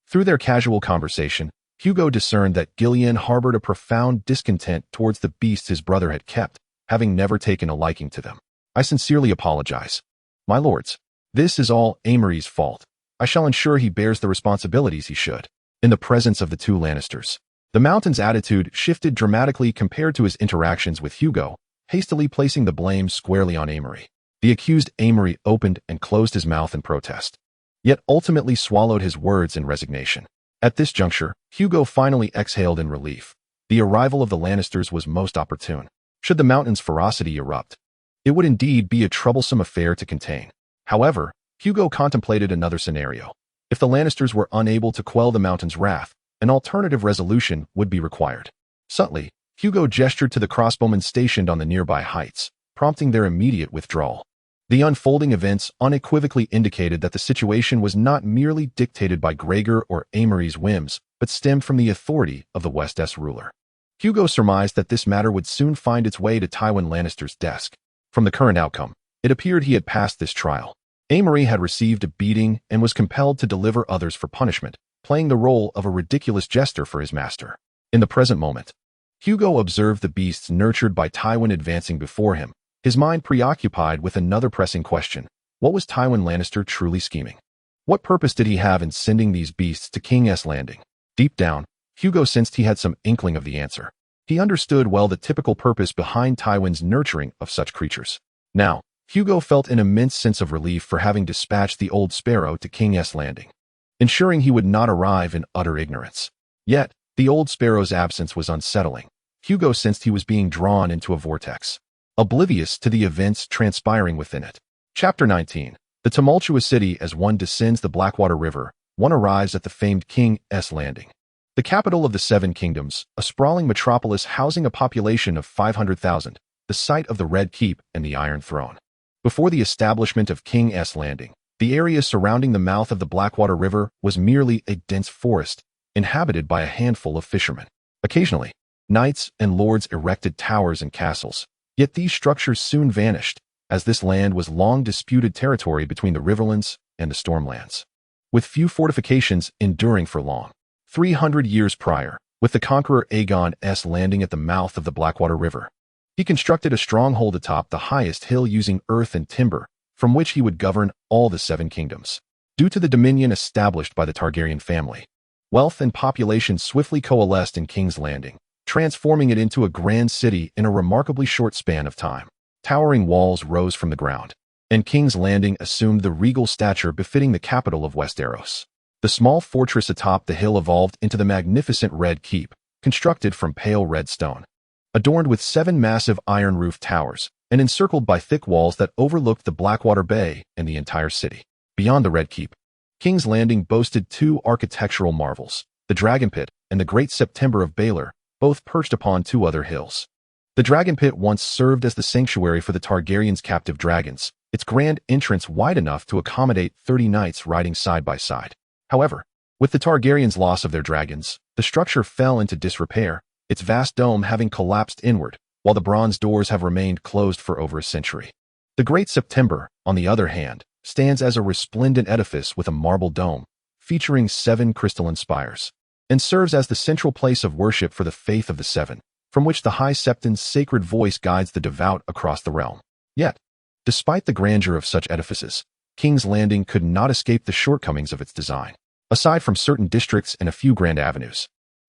Through their casual conversation, Hugo discerned that Gillian harbored a profound discontent towards the beasts his brother had kept, having never taken a liking to them. I sincerely apologize. My lords, this is all Amory's fault. I shall ensure he bears the responsibilities he should. In the presence of the two Lannisters, the mountain's attitude shifted dramatically compared to his interactions with Hugo, hastily placing the blame squarely on Amory. The accused Amory opened and closed his mouth in protest, yet ultimately swallowed his words in resignation. At this juncture, Hugo finally exhaled in relief. The arrival of the Lannisters was most opportune. Should the mountain's ferocity erupt, it would indeed be a troublesome affair to contain. However, Hugo contemplated another scenario. If the Lannisters were unable to quell the mountain's wrath, an alternative resolution would be required. Subtly, Hugo gestured to the crossbowmen stationed on the nearby heights, prompting their immediate withdrawal. The unfolding events unequivocally indicated that the situation was not merely dictated by Gregor or Amory's whims, but stemmed from the authority of the West's ruler. Hugo surmised that this matter would soon find its way to Tywin Lannister's desk. From the current outcome, it appeared he had passed this trial. Amory had received a beating and was compelled to deliver others for punishment, playing the role of a ridiculous jester for his master. In the present moment, Hugo observed the beasts nurtured by Tywin advancing before him, his mind preoccupied with another pressing question. What was Tywin Lannister truly scheming? What purpose did he have in sending these beasts to King's Landing? Deep down, Hugo sensed he had some inkling of the answer. He understood well the typical purpose behind Tywin's nurturing of such creatures. Now, Hugo felt an immense sense of relief for having dispatched the old sparrow to King's Landing, ensuring he would not arrive in utter ignorance. Yet, the old sparrow's absence was unsettling. Hugo sensed he was being drawn into a vortex, oblivious to the events transpiring within it. Chapter 19. The tumultuous city. As one descends the Blackwater River, one arrives at the famed King's Landing, the capital of the Seven Kingdoms, a sprawling metropolis housing a population of 500,000, the site of the Red Keep and the Iron Throne. Before the establishment of King's Landing, the area surrounding the mouth of the Blackwater River was merely a dense forest, inhabited by a handful of fishermen. Occasionally, knights and lords erected towers and castles, yet these structures soon vanished, as this land was long disputed territory between the Riverlands and the Stormlands, with few fortifications enduring for long. 300 years prior, with the conqueror Aegon's landing at the mouth of the Blackwater River, he constructed a stronghold atop the highest hill using earth and timber, from which he would govern all the Seven Kingdoms. Due to the dominion established by the Targaryen family, wealth and population swiftly coalesced in King's Landing, transforming it into a grand city in a remarkably short span of time. Towering walls rose from the ground, and King's Landing assumed the regal stature befitting the capital of Westeros. The small fortress atop the hill evolved into the magnificent Red Keep, constructed from pale red stone, adorned with 7 massive iron-roofed towers, and encircled by thick walls that overlooked the Blackwater Bay and the entire city. Beyond the Red Keep, King's Landing boasted 2 architectural marvels, the Dragon Pit and the Great September of Baelor, both perched upon 2 other hills. The Dragon Pit once served as the sanctuary for the Targaryens' captive dragons, its grand entrance wide enough to accommodate 30 knights riding side by side. However, with the Targaryens' loss of their dragons, the structure fell into disrepair, its vast dome having collapsed inward, while the bronze doors have remained closed for over a century. The Great September, on the other hand, stands as a resplendent edifice with a marble dome, featuring 7 crystalline spires, and serves as the central place of worship for the faith of the Seven, from which the High Septon's sacred voice guides the devout across the realm. Yet, despite the grandeur of such edifices, King's Landing could not escape the shortcomings of its design. Aside from certain districts and a few grand avenues,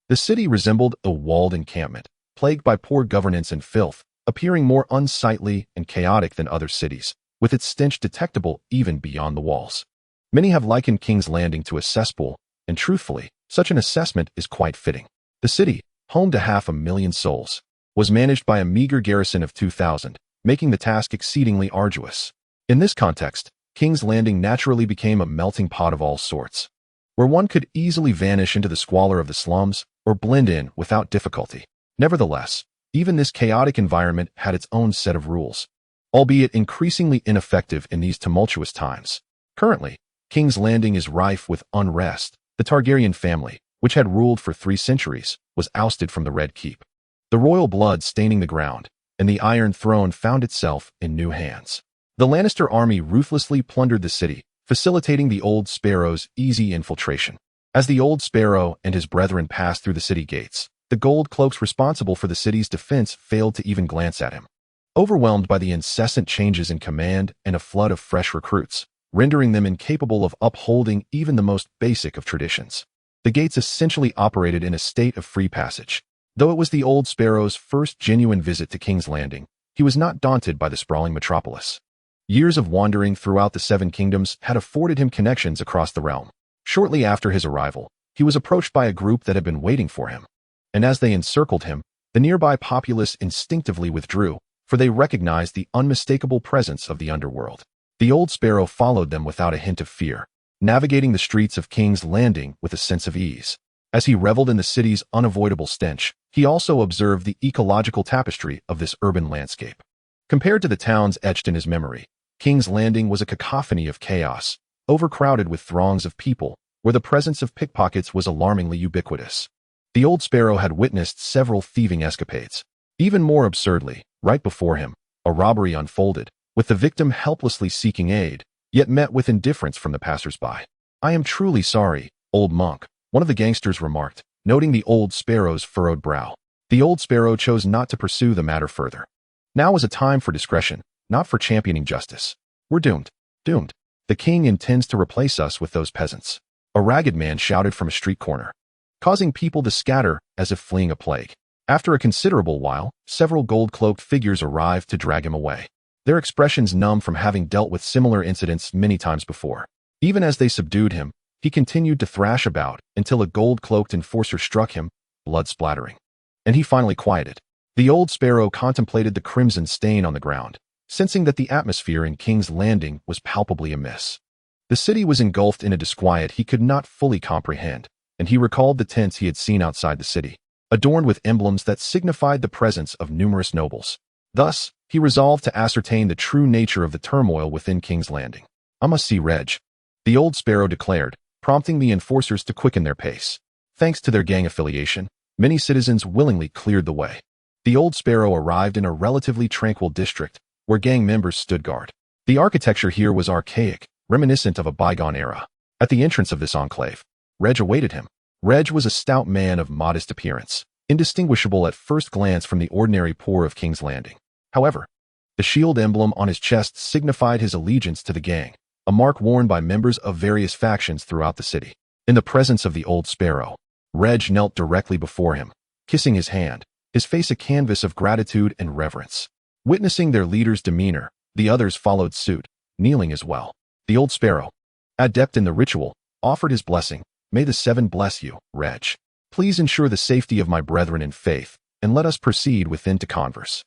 the city resembled a walled encampment, plagued by poor governance and filth, appearing more unsightly and chaotic than other cities, with its stench detectable even beyond the walls. Many have likened King's Landing to a cesspool, and truthfully, such an assessment is quite fitting. The city, home to 500,000 souls, was managed by a meager garrison of 2,000, making the task exceedingly arduous. In this context, King's Landing naturally became a melting pot of all sorts, where one could easily vanish into the squalor of the slums or blend in without difficulty. Nevertheless, even this chaotic environment had its own set of rules, albeit increasingly ineffective in these tumultuous times. Currently, King's Landing is rife with unrest. The Targaryen family, which had ruled for 3 centuries, was ousted from the Red Keep, the royal blood staining the ground, and the Iron Throne found itself in new hands. The Lannister army ruthlessly plundered the city, facilitating the Old Sparrow's easy infiltration. As the Old Sparrow and his brethren passed through the city gates, the gold cloaks responsible for the city's defense failed to even glance at him. Overwhelmed by the incessant changes in command and a flood of fresh recruits, rendering them incapable of upholding even the most basic of traditions, the gates essentially operated in a state of free passage. Though it was the Old Sparrow's first genuine visit to King's Landing, he was not daunted by the sprawling metropolis. Years of wandering throughout the Seven Kingdoms had afforded him connections across the realm. Shortly after his arrival, he was approached by a group that had been waiting for him, and as they encircled him, the nearby populace instinctively withdrew, for they recognized the unmistakable presence of the underworld. The Old Sparrow followed them without a hint of fear, navigating the streets of King's Landing with a sense of ease. As he reveled in the city's unavoidable stench, he also observed the ecological tapestry of this urban landscape. Compared to the towns etched in his memory, King's Landing was a cacophony of chaos, overcrowded with throngs of people, where the presence of pickpockets was alarmingly ubiquitous. The Old Sparrow had witnessed several thieving escapades. Even more absurdly, right before him, a robbery unfolded, with the victim helplessly seeking aid, yet met with indifference from the passers-by. "I am truly sorry, old monk," one of the gangsters remarked, noting the Old Sparrow's furrowed brow. The Old Sparrow chose not to pursue the matter further. Now was a time for discretion, not for championing justice. "We're doomed. Doomed. The king intends to replace us with those peasants," a ragged man shouted from a street corner, causing people to scatter as if fleeing a plague. After a considerable while, several gold-cloaked figures arrived to drag him away. their expressions numb from having dealt with similar incidents many times before. Even as they subdued him, he continued to thrash about until a gold-cloaked enforcer struck him, blood splattering. And he finally quieted. The old sparrow contemplated the crimson stain on the ground, sensing that the atmosphere in King's Landing was palpably amiss. The city was engulfed in a disquiet he could not fully comprehend, and he recalled the tents he had seen outside the city, adorned with emblems that signified the presence of numerous nobles. Thus, he resolved to ascertain the true nature of the turmoil within King's Landing. "I must see Reg," the old sparrow declared, prompting the enforcers to quicken their pace. Thanks to their gang affiliation, many citizens willingly cleared the way. The old sparrow arrived in a relatively tranquil district, where gang members stood guard. The architecture here was archaic, reminiscent of a bygone era. At the entrance of this enclave, Reg awaited him. Reg was a stout man of modest appearance, indistinguishable at first glance from the ordinary poor of King's Landing. However, the shield emblem on his chest signified his allegiance to the gang, a mark worn by members of various factions throughout the city. In the presence of the old sparrow, Reg knelt directly before him, kissing his hand, his face a canvas of gratitude and reverence. Witnessing their leader's demeanor, the others followed suit, kneeling as well. The old sparrow, adept in the ritual, offered his blessing. "May the Seven bless you, Reg. Please ensure the safety of my brethren in faith, and let us proceed within to converse.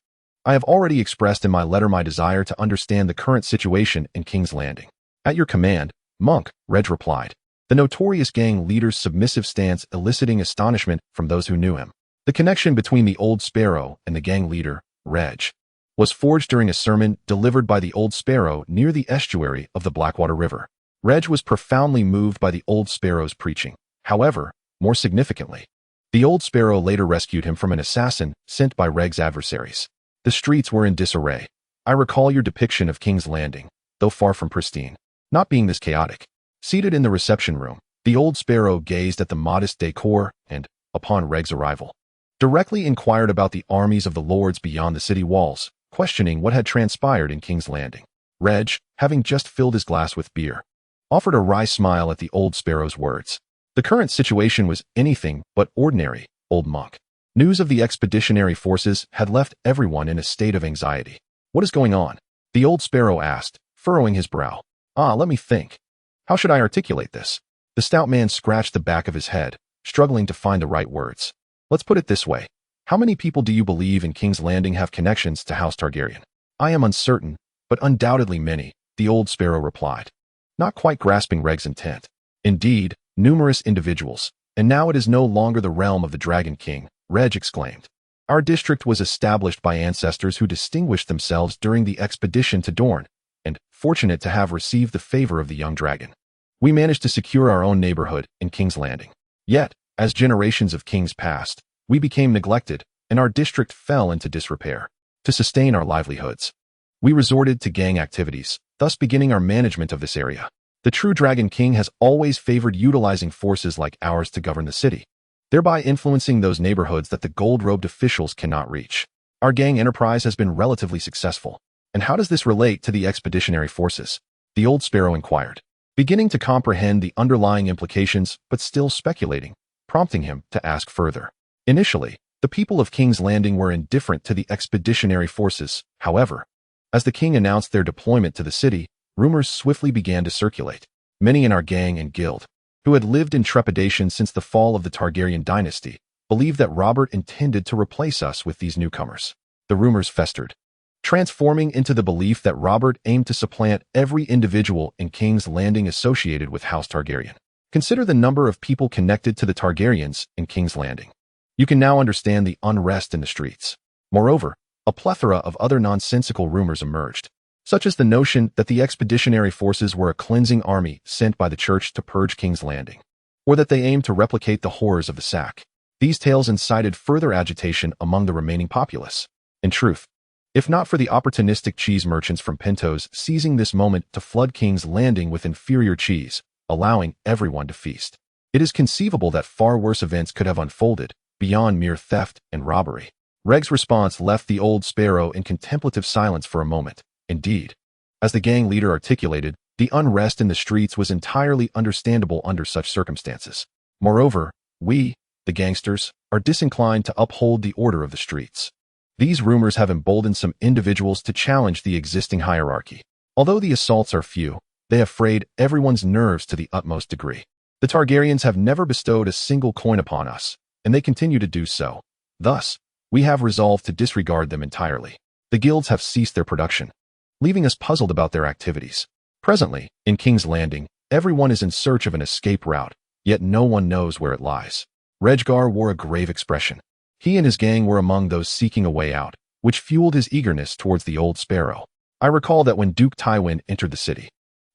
I have already expressed in my letter my desire to understand the current situation in King's Landing." "At your command, monk," Reg replied, the notorious gang leader's submissive stance eliciting astonishment from those who knew him. The connection between the old sparrow and the gang leader, Reg, was forged during a sermon delivered by the old sparrow near the estuary of the Blackwater River. Reg was profoundly moved by the old sparrow's preaching. However, more significantly, the old sparrow later rescued him from an assassin sent by Reg's adversaries. The streets were in disarray. "I recall your depiction of King's Landing, though far from pristine, not being this chaotic." Seated in the reception room, the old sparrow gazed at the modest decor and, upon Reg's arrival, directly inquired about the armies of the lords beyond the city walls, questioning what had transpired in King's Landing. Reg, having just filled his glass with beer, offered a wry smile at the old sparrow's words. The current situation was anything but ordinary, old monk. News of the expeditionary forces had left everyone in a state of anxiety. "What is going on?" the old sparrow asked, furrowing his brow. Let me think. How should I articulate this?" The stout man scratched the back of his head, struggling to find the right words. "Let's put it this way. How many people do you believe in King's Landing have connections to House Targaryen?" "I am uncertain, but undoubtedly many," the old sparrow replied, not quite grasping Reg's intent. "Indeed, numerous individuals, and now it is no longer the realm of the Dragon King," Reg exclaimed. "Our district was established by ancestors who distinguished themselves during the expedition to Dorne, and fortunate to have received the favor of the young dragon. We managed to secure our own neighborhood in King's Landing. Yet, as generations of kings passed, we became neglected, and our district fell into disrepair. To sustain our livelihoods, we resorted to gang activities, thus beginning our management of this area. The true Dragon King has always favored utilizing forces like ours to govern the city, thereby influencing those neighborhoods that the gold-robed officials cannot reach. Our gang enterprise has been relatively successful. And how does this relate to the expeditionary forces?" the old sparrow inquired, beginning to comprehend the underlying implications but still speculating, prompting him to ask further. Initially, the people of King's Landing were indifferent to the expeditionary forces. However, as the king announced their deployment to the city, rumors swiftly began to circulate. Many in our gang and guild, who had lived in trepidation since the fall of the Targaryen dynasty, believed that Robert intended to replace us with these newcomers. The rumors festered, transforming into the belief that Robert aimed to supplant every individual in King's Landing associated with House Targaryen. Consider the number of people connected to the Targaryens in King's Landing. You can now understand the unrest in the streets. Moreover, a plethora of other nonsensical rumors emerged, such as the notion that the expeditionary forces were a cleansing army sent by the church to purge King's Landing, or that they aimed to replicate the horrors of the sack. These tales incited further agitation among the remaining populace. In truth, if not for the opportunistic cheese merchants from Pintos seizing this moment to flood King's Landing with inferior cheese, allowing everyone to feast, it is conceivable that far worse events could have unfolded beyond mere theft and robbery. Reg's response left the old sparrow in contemplative silence for a moment. Indeed, as the gang leader articulated, the unrest in the streets was entirely understandable under such circumstances. Moreover, we, the gangsters, are disinclined to uphold the order of the streets. These rumors have emboldened some individuals to challenge the existing hierarchy. Although the assaults are few, they have frayed everyone's nerves to the utmost degree. The Targaryens have never bestowed a single coin upon us, and they continue to do so. Thus, we have resolved to disregard them entirely. The guilds have ceased their production, leaving us puzzled about their activities. Presently, in King's Landing, everyone is in search of an escape route, yet no one knows where it lies. Rhaegar wore a grave expression. He and his gang were among those seeking a way out, which fueled his eagerness towards the Old Sparrow. I recall that when Duke Tywin entered the city,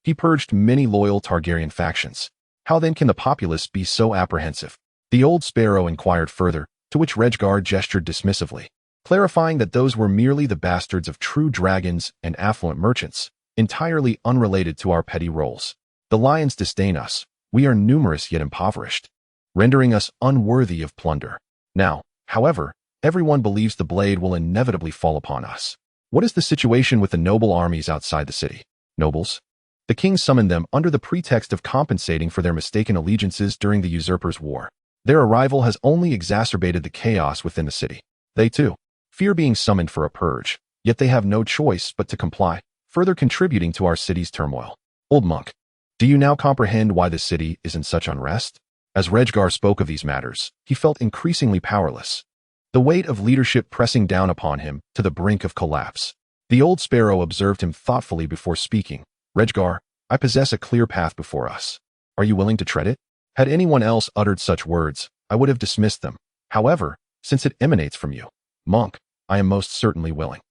he purged many loyal Targaryen factions. How then can the populace be so apprehensive? The Old Sparrow inquired further, to which Rhaegar gestured dismissively, clarifying that those were merely the bastards of true dragons and affluent merchants, entirely unrelated to our petty roles. The lions disdain us. We are numerous yet impoverished, rendering us unworthy of plunder. Now, however, everyone believes the blade will inevitably fall upon us. What is the situation with the noble armies outside the city? Nobles? The king summoned them under the pretext of compensating for their mistaken allegiances during the Usurper's war. Their arrival has only exacerbated the chaos within the city. They, too, fear being summoned for a purge, yet they have no choice but to comply, further contributing to our city's turmoil. Old monk, do you now comprehend why the city is in such unrest? As Rhaegar spoke of these matters, he felt increasingly powerless, the weight of leadership pressing down upon him to the brink of collapse. The Old Sparrow observed him thoughtfully before speaking. Rhaegar, I possess a clear path before us. Are you willing to tread it? Had anyone else uttered such words, I would have dismissed them. However, since it emanates from you, monk, I am most certainly willing.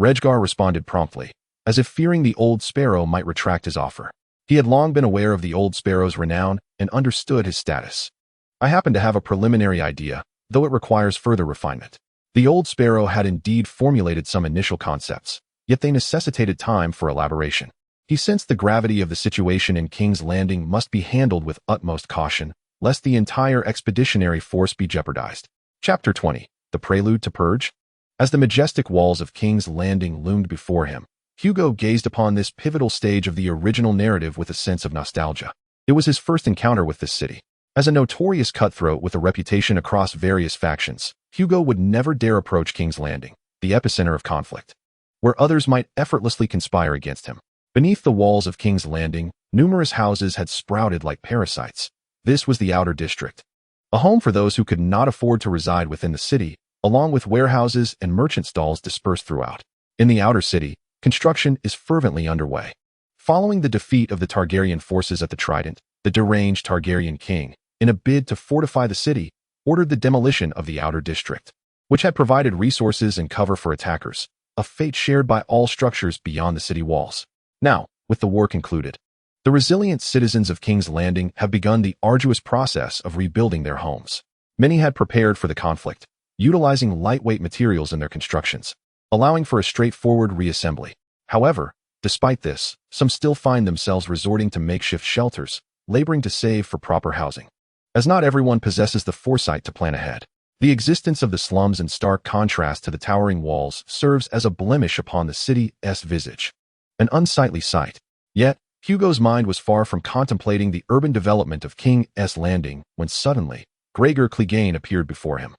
Rhaegar responded promptly, as if fearing the Old Sparrow might retract his offer. He had long been aware of the Old Sparrow's renown and understood his status. I happen to have a preliminary idea, though it requires further refinement. The Old Sparrow had indeed formulated some initial concepts, yet they necessitated time for elaboration. He sensed the gravity of the situation in King's Landing must be handled with utmost caution, lest the entire expeditionary force be jeopardized. Chapter 20. The Prelude to Purge. As the majestic walls of King's Landing loomed before him, Hugo gazed upon this pivotal stage of the original narrative with a sense of nostalgia. It was his first encounter with this city. As a notorious cutthroat with a reputation across various factions, Hugo would never dare approach King's Landing, the epicenter of conflict, where others might effortlessly conspire against him. Beneath the walls of King's Landing, numerous houses had sprouted like parasites. This was the Outer District, a home for those who could not afford to reside within the city, along with warehouses and merchant stalls dispersed throughout. In the Outer City, construction is fervently underway. Following the defeat of the Targaryen forces at the Trident, the deranged Targaryen king, in a bid to fortify the city, ordered the demolition of the Outer District, which had provided resources and cover for attackers, a fate shared by all structures beyond the city walls. Now, with the war concluded, the resilient citizens of King's Landing have begun the arduous process of rebuilding their homes. Many had prepared for the conflict, utilizing lightweight materials in their constructions, allowing for a straightforward reassembly. However, despite this, some still find themselves resorting to makeshift shelters, laboring to save for proper housing. As not everyone possesses the foresight to plan ahead, the existence of the slums in stark contrast to the towering walls serves as a blemish upon the city's visage. An unsightly sight. Yet, Hugo's mind was far from contemplating the urban development of King's Landing when suddenly, Gregor Clegane appeared before him.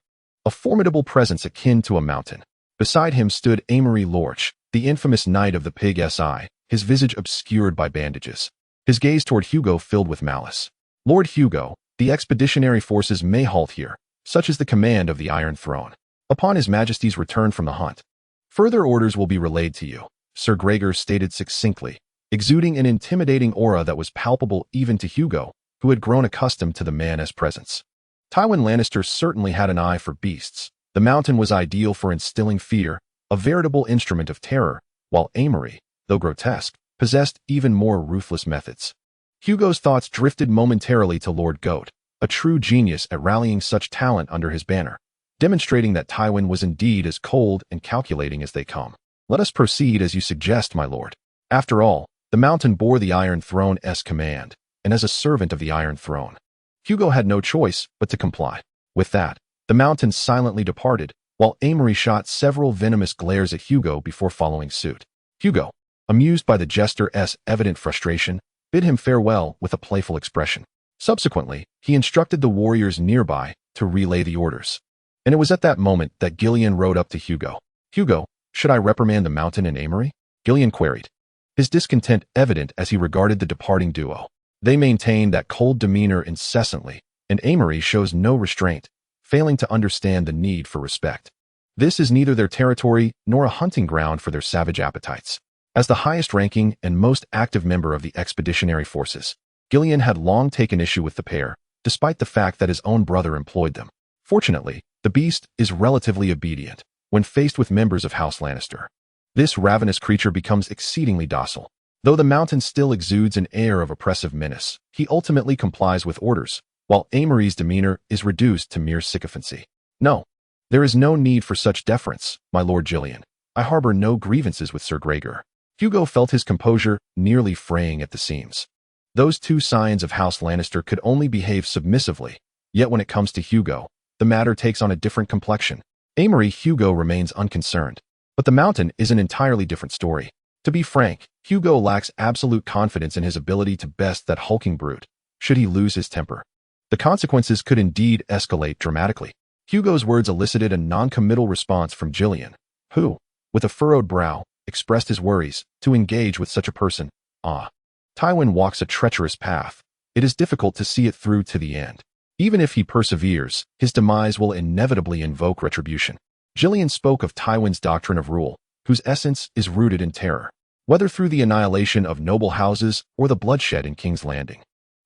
A formidable presence akin to a mountain. Beside him stood Amory Lorch, the infamous Knight of the Pig's Eye, his visage obscured by bandages. His gaze toward Hugo filled with malice. Lord Hugo, the expeditionary forces may halt here, such is the command of the Iron Throne. Upon His Majesty's return from the hunt, further orders will be relayed to you, Sir Gregor stated succinctly, exuding an intimidating aura that was palpable even to Hugo, who had grown accustomed to the man's presence. Tywin Lannister certainly had an eye for beasts. The mountain was ideal for instilling fear, a veritable instrument of terror, while Amory, though grotesque, possessed even more ruthless methods. Hugo's thoughts drifted momentarily to Lord Goat, a true genius at rallying such talent under his banner, demonstrating that Tywin was indeed as cold and calculating as they come. Let us proceed as you suggest, my lord. After all, the mountain bore the Iron Throne's command, and as a servant of the Iron Throne, Hugo had no choice but to comply. With that, the mountain silently departed, while Amory shot several venomous glares at Hugo before following suit. Hugo, amused by the jester's evident frustration, bid him farewell with a playful expression. Subsequently, he instructed the warriors nearby to relay the orders. And it was at that moment that Gillian rode up to Hugo. Hugo, should I reprimand the mountain and Amory? Gillian queried, his discontent evident as he regarded the departing duo. They maintain that cold demeanor incessantly, and Amory shows no restraint, failing to understand the need for respect. This is neither their territory nor a hunting ground for their savage appetites. As the highest-ranking and most active member of the expeditionary forces, Gillian had long taken issue with the pair, despite the fact that his own brother employed them. Fortunately, the beast is relatively obedient when faced with members of House Lannister. This ravenous creature becomes exceedingly docile. Though the mountain still exudes an air of oppressive menace, he ultimately complies with orders, while Amory's demeanor is reduced to mere sycophancy. No, there is no need for such deference, my Lord Gillian. I harbor no grievances with Sir Gregor. Hugo felt his composure nearly fraying at the seams. Those two scions of House Lannister could only behave submissively, yet when it comes to Hugo, the matter takes on a different complexion. Amory Hugo remains unconcerned, but the mountain is an entirely different story. To be frank, Hugo lacks absolute confidence in his ability to best that hulking brute, should he lose his temper. The consequences could indeed escalate dramatically. Hugo's words elicited a non-committal response from Gillian, who, with a furrowed brow, expressed his worries to engage with such a person. Tywin walks a treacherous path. It is difficult to see it through to the end. Even if he perseveres, his demise will inevitably invoke retribution. Gillian spoke of Tywin's doctrine of rule, whose essence is rooted in terror, whether through the annihilation of noble houses or the bloodshed in King's Landing.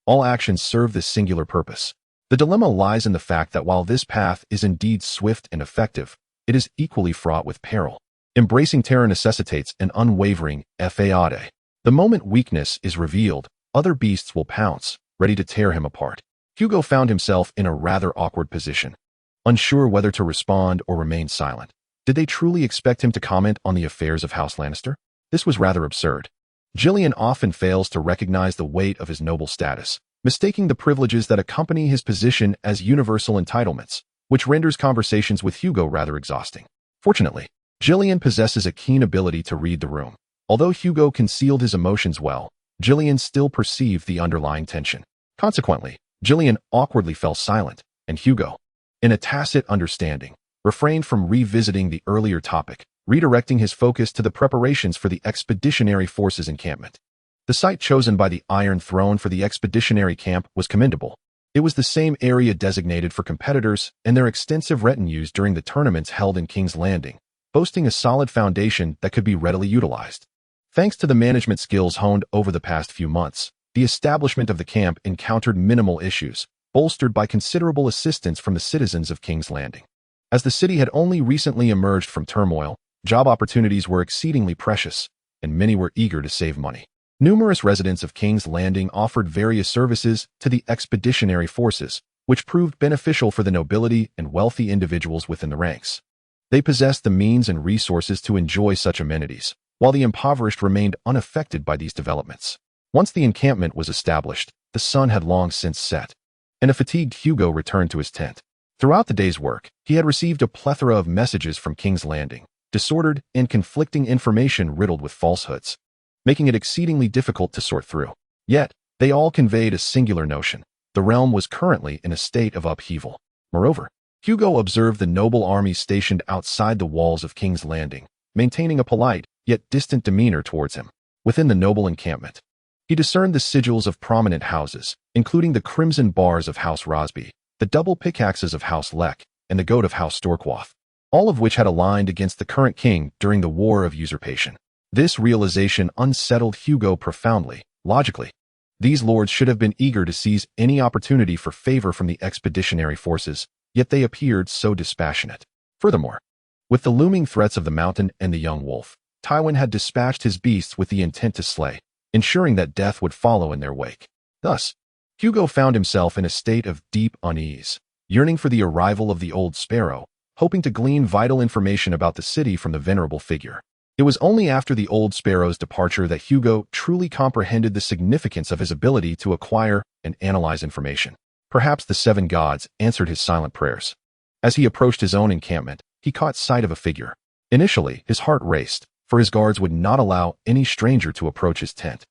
All actions serve this singular purpose. The dilemma lies in the fact that while this path is indeed swift and effective, it is equally fraught with peril. Embracing terror necessitates an unwavering fade. The moment weakness is revealed, other beasts will pounce, ready to tear him apart. Hugo found himself in a rather awkward position, unsure whether to respond or remain silent. Did they truly expect him to comment on the affairs of House Lannister? This was rather absurd. Gillian often fails to recognize the weight of his noble status, mistaking the privileges that accompany his position as universal entitlements, which renders conversations with Hugo rather exhausting. Fortunately, Gillian possesses a keen ability to read the room. Although Hugo concealed his emotions well, Gillian still perceived the underlying tension. Consequently, Gillian awkwardly fell silent, and Hugo, in a tacit understanding, refrained from revisiting the earlier topic, redirecting his focus to the preparations for the expeditionary forces encampment. The site chosen by the Iron Throne for the expeditionary camp was commendable. It was the same area designated for competitors and their extensive retinues during the tournaments held in King's Landing, boasting a solid foundation that could be readily utilized. Thanks to the management skills honed over the past few months, the establishment of the camp encountered minimal issues, bolstered by considerable assistance from the citizens of King's Landing. As the city had only recently emerged from turmoil, job opportunities were exceedingly precious, and many were eager to save money. Numerous residents of King's Landing offered various services to the expeditionary forces, which proved beneficial for the nobility and wealthy individuals within the ranks. They possessed the means and resources to enjoy such amenities, while the impoverished remained unaffected by these developments. Once the encampment was established, the sun had long since set, and a fatigued Hugo returned to his tent. Throughout the day's work, he had received a plethora of messages from King's Landing, disordered and conflicting information riddled with falsehoods, making it exceedingly difficult to sort through. Yet, they all conveyed a singular notion. The realm was currently in a state of upheaval. Moreover, Hugo observed the noble armies stationed outside the walls of King's Landing, maintaining a polite, yet distant demeanor towards him. Within the noble encampment, he discerned the sigils of prominent houses, including the crimson bars of House Rosby, the double pickaxes of House Leck, and the goat of House Storkwath, all of which had aligned against the current king during the War of Usurpation. This realization unsettled Hugo profoundly. Logically, these lords should have been eager to seize any opportunity for favor from the expeditionary forces, yet they appeared so dispassionate. Furthermore, with the looming threats of the mountain and the young wolf, Tywin had dispatched his beasts with the intent to slay, ensuring that death would follow in their wake. Thus, Hugo found himself in a state of deep unease, yearning for the arrival of the old sparrow, hoping to glean vital information about the city from the venerable figure. It was only after the old sparrow's departure that Hugo truly comprehended the significance of his ability to acquire and analyze information. Perhaps the seven gods answered his silent prayers. As he approached his own encampment, he caught sight of a figure. Initially, his heart raced, for his guards would not allow any stranger to approach his tent.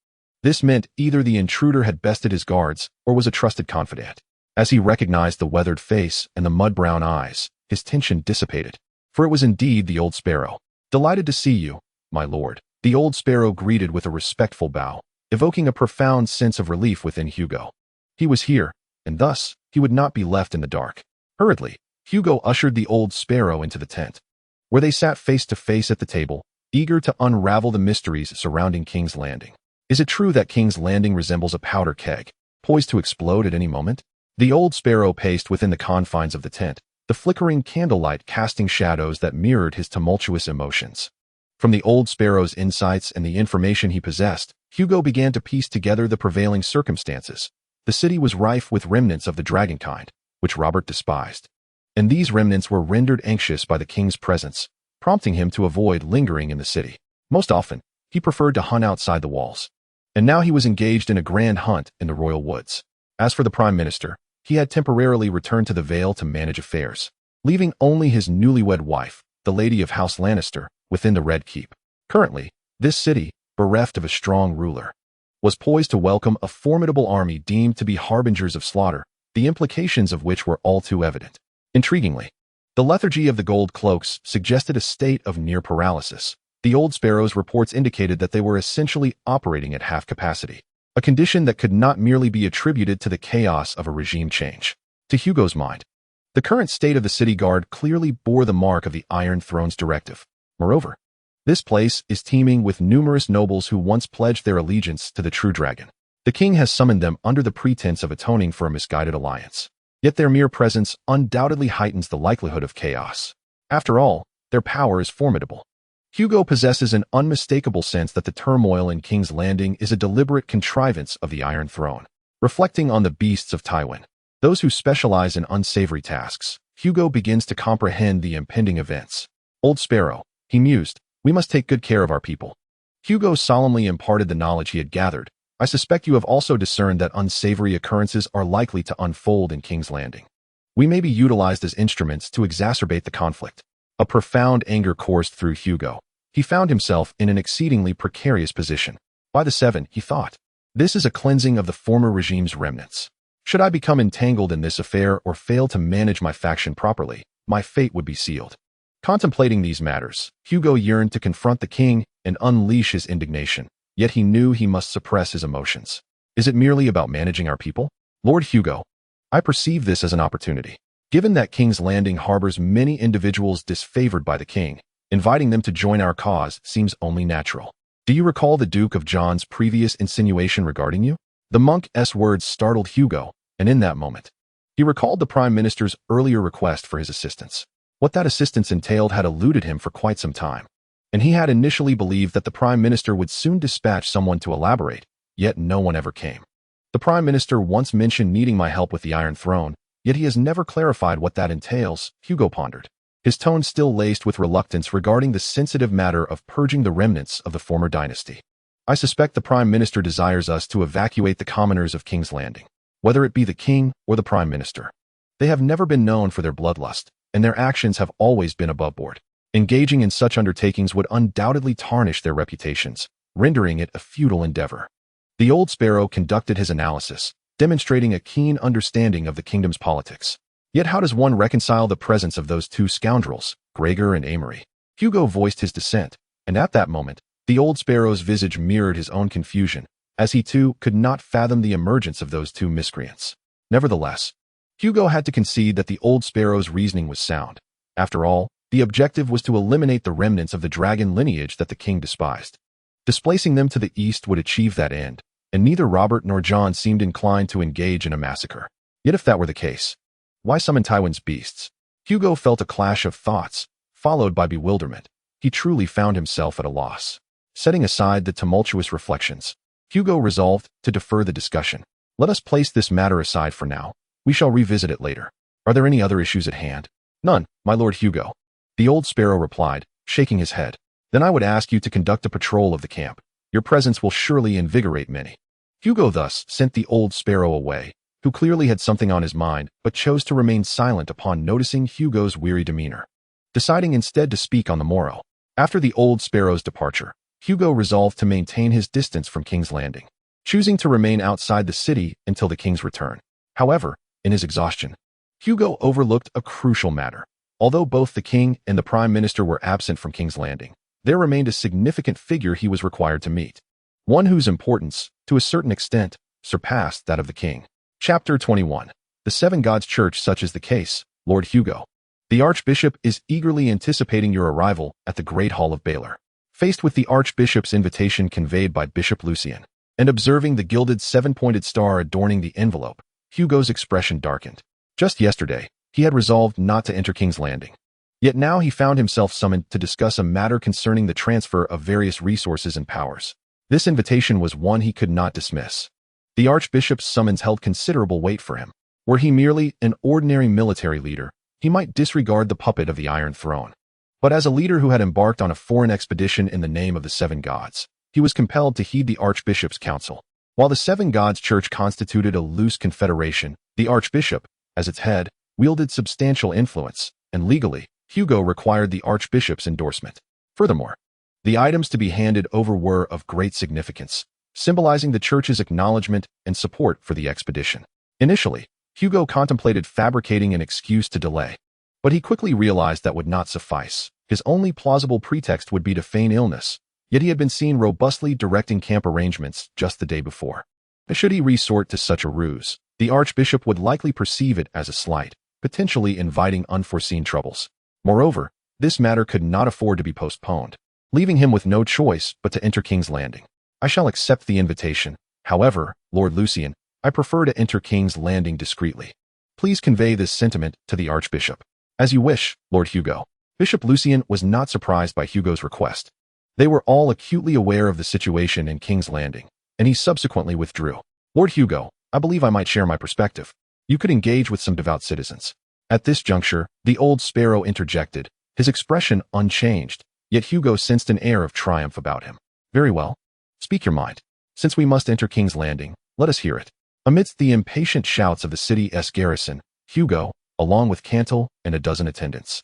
This meant either the intruder had bested his guards or was a trusted confidant. As he recognized the weathered face and the mud-brown eyes, his tension dissipated, for it was indeed the old sparrow. Delighted to see you, my lord. The old sparrow greeted with a respectful bow, evoking a profound sense of relief within Hugo. He was here, and thus, he would not be left in the dark. Hurriedly, Hugo ushered the old sparrow into the tent, where they sat face to face at the table, eager to unravel the mysteries surrounding King's Landing. Is it true that King's Landing resembles a powder keg, poised to explode at any moment? The old sparrow paced within the confines of the tent, the flickering candlelight casting shadows that mirrored his tumultuous emotions. From the old sparrow's insights and the information he possessed, Hugo began to piece together the prevailing circumstances. The city was rife with remnants of the dragonkind, which Robert despised. And these remnants were rendered anxious by the king's presence, prompting him to avoid lingering in the city. Most often, he preferred to hunt outside the walls. And now he was engaged in a grand hunt in the royal woods. As for the prime minister, he had temporarily returned to the Vale to manage affairs, leaving only his newlywed wife, the lady of House Lannister, within the Red Keep. Currently, this city, bereft of a strong ruler, was poised to welcome a formidable army deemed to be harbingers of slaughter, the implications of which were all too evident. Intriguingly, the lethargy of the gold cloaks suggested a state of near paralysis. The old sparrow's reports indicated that they were essentially operating at half capacity, a condition that could not merely be attributed to the chaos of a regime change. To Hugo's mind, the current state of the city guard clearly bore the mark of the Iron Throne's directive. Moreover, this place is teeming with numerous nobles who once pledged their allegiance to the true dragon. The king has summoned them under the pretense of atoning for a misguided alliance. Yet their mere presence undoubtedly heightens the likelihood of chaos. After all, their power is formidable. Hugo possesses an unmistakable sense that the turmoil in King's Landing is a deliberate contrivance of the Iron Throne. Reflecting on the beasts of Tywin, those who specialize in unsavory tasks, Hugo begins to comprehend the impending events. Old Sparrow, he mused, we must take good care of our people. Hugo solemnly imparted the knowledge he had gathered. I suspect you have also discerned that unsavory occurrences are likely to unfold in King's Landing. We may be utilized as instruments to exacerbate the conflict. A profound anger coursed through Hugo. He found himself in an exceedingly precarious position. By the seven, he thought, this is a cleansing of the former regime's remnants. Should I become entangled in this affair or fail to manage my faction properly, my fate would be sealed. Contemplating these matters, Hugo yearned to confront the king and unleash his indignation, yet he knew he must suppress his emotions. Is it merely about managing our people? Lord Hugo, I perceive this as an opportunity. Given that King's Landing harbors many individuals disfavored by the king, inviting them to join our cause seems only natural. Do you recall the Duke of John's previous insinuation regarding you? The monk's words startled Hugo, and in that moment, he recalled the Prime Minister's earlier request for his assistance. What that assistance entailed had eluded him for quite some time, and he had initially believed that the Prime Minister would soon dispatch someone to elaborate, yet no one ever came. The Prime Minister once mentioned needing my help with the Iron Throne, yet he has never clarified what that entails, Hugo pondered, his tone still laced with reluctance regarding the sensitive matter of purging the remnants of the former dynasty. I suspect the Prime Minister desires us to evacuate the commoners of King's Landing, whether it be the king or the Prime Minister. They have never been known for their bloodlust, and their actions have always been above board. Engaging in such undertakings would undoubtedly tarnish their reputations, rendering it a futile endeavor. The old sparrow conducted his analysis, demonstrating a keen understanding of the kingdom's politics. Yet how does one reconcile the presence of those two scoundrels, Gregor and Amory? Hugo voiced his dissent, and at that moment, the old sparrow's visage mirrored his own confusion, as he too could not fathom the emergence of those two miscreants. Nevertheless, Hugo had to concede that the old sparrow's reasoning was sound. After all, the objective was to eliminate the remnants of the dragon lineage that the king despised. Displacing them to the east would achieve that end, and neither Robert nor John seemed inclined to engage in a massacre. Yet if that were the case, why summon Tywin's beasts? Hugo felt a clash of thoughts, followed by bewilderment. He truly found himself at a loss. Setting aside the tumultuous reflections, Hugo resolved to defer the discussion. Let us place this matter aside for now. We shall revisit it later. Are there any other issues at hand? None, my lord Hugo. The old sparrow replied, shaking his head. Then I would ask you to conduct a patrol of the camp. Your presence will surely invigorate many. Hugo thus sent the old sparrow away, who clearly had something on his mind, but chose to remain silent upon noticing Hugo's weary demeanor, deciding instead to speak on the morrow. After the old sparrow's departure, Hugo resolved to maintain his distance from King's Landing, choosing to remain outside the city until the king's return. However, in his exhaustion, Hugo overlooked a crucial matter. Although both the king and the prime minister were absent from King's Landing, there remained a significant figure he was required to meet. One whose importance, to a certain extent, surpassed that of the king. Chapter 21. The Seven Gods Church. Such is the case, Lord Hugo. The Archbishop is eagerly anticipating your arrival at the Great Hall of Baelor. Faced with the Archbishop's invitation conveyed by Bishop Lucien, and observing the gilded seven-pointed star adorning the envelope, Hugo's expression darkened. Just yesterday, he had resolved not to enter King's Landing. Yet now he found himself summoned to discuss a matter concerning the transfer of various resources and powers. This invitation was one he could not dismiss. The Archbishop's summons held considerable weight for him. Were he merely an ordinary military leader, he might disregard the puppet of the Iron Throne. But as a leader who had embarked on a foreign expedition in the name of the Seven Gods, he was compelled to heed the Archbishop's counsel. While the Seven Gods Church constituted a loose confederation, the Archbishop, as its head, wielded substantial influence, and legally, Hugo required the Archbishop's endorsement. Furthermore, the items to be handed over were of great significance, symbolizing the Church's acknowledgement and support for the expedition. Initially, Hugo contemplated fabricating an excuse to delay, but he quickly realized that would not suffice. His only plausible pretext would be to feign illness, yet he had been seen robustly directing camp arrangements just the day before. Should he resort to such a ruse, the Archbishop would likely perceive it as a slight, potentially inviting unforeseen troubles. Moreover, this matter could not afford to be postponed, leaving him with no choice but to enter King's Landing. I shall accept the invitation. However, Lord Lucien, I prefer to enter King's Landing discreetly. Please convey this sentiment to the Archbishop. As you wish, Lord Hugo. Bishop Lucien was not surprised by Hugo's request. They were all acutely aware of the situation in King's Landing, and he subsequently withdrew. Lord Hugo, I believe I might share my perspective. You could engage with some devout citizens. At this juncture, the old sparrow interjected, his expression unchanged, yet Hugo sensed an air of triumph about him. Very well. Speak your mind. Since we must enter King's Landing, let us hear it. Amidst the impatient shouts of the city's garrison, Hugo, along with Cantal and a dozen attendants,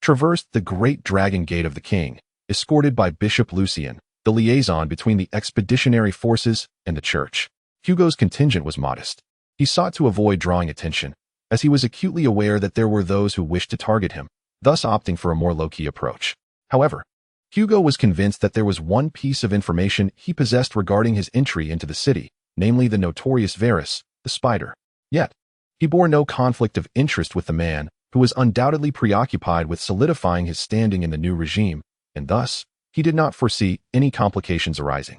traversed the great dragon gate of the king, escorted by Bishop Lucien, the liaison between the expeditionary forces and the church. Hugo's contingent was modest. He sought to avoid drawing attention, as he was acutely aware that there were those who wished to target him, thus opting for a more low-key approach. However, Hugo was convinced that there was one piece of information he possessed regarding his entry into the city, namely the notorious Varys, the Spider. Yet, he bore no conflict of interest with the man, who was undoubtedly preoccupied with solidifying his standing in the new regime, and thus, he did not foresee any complications arising.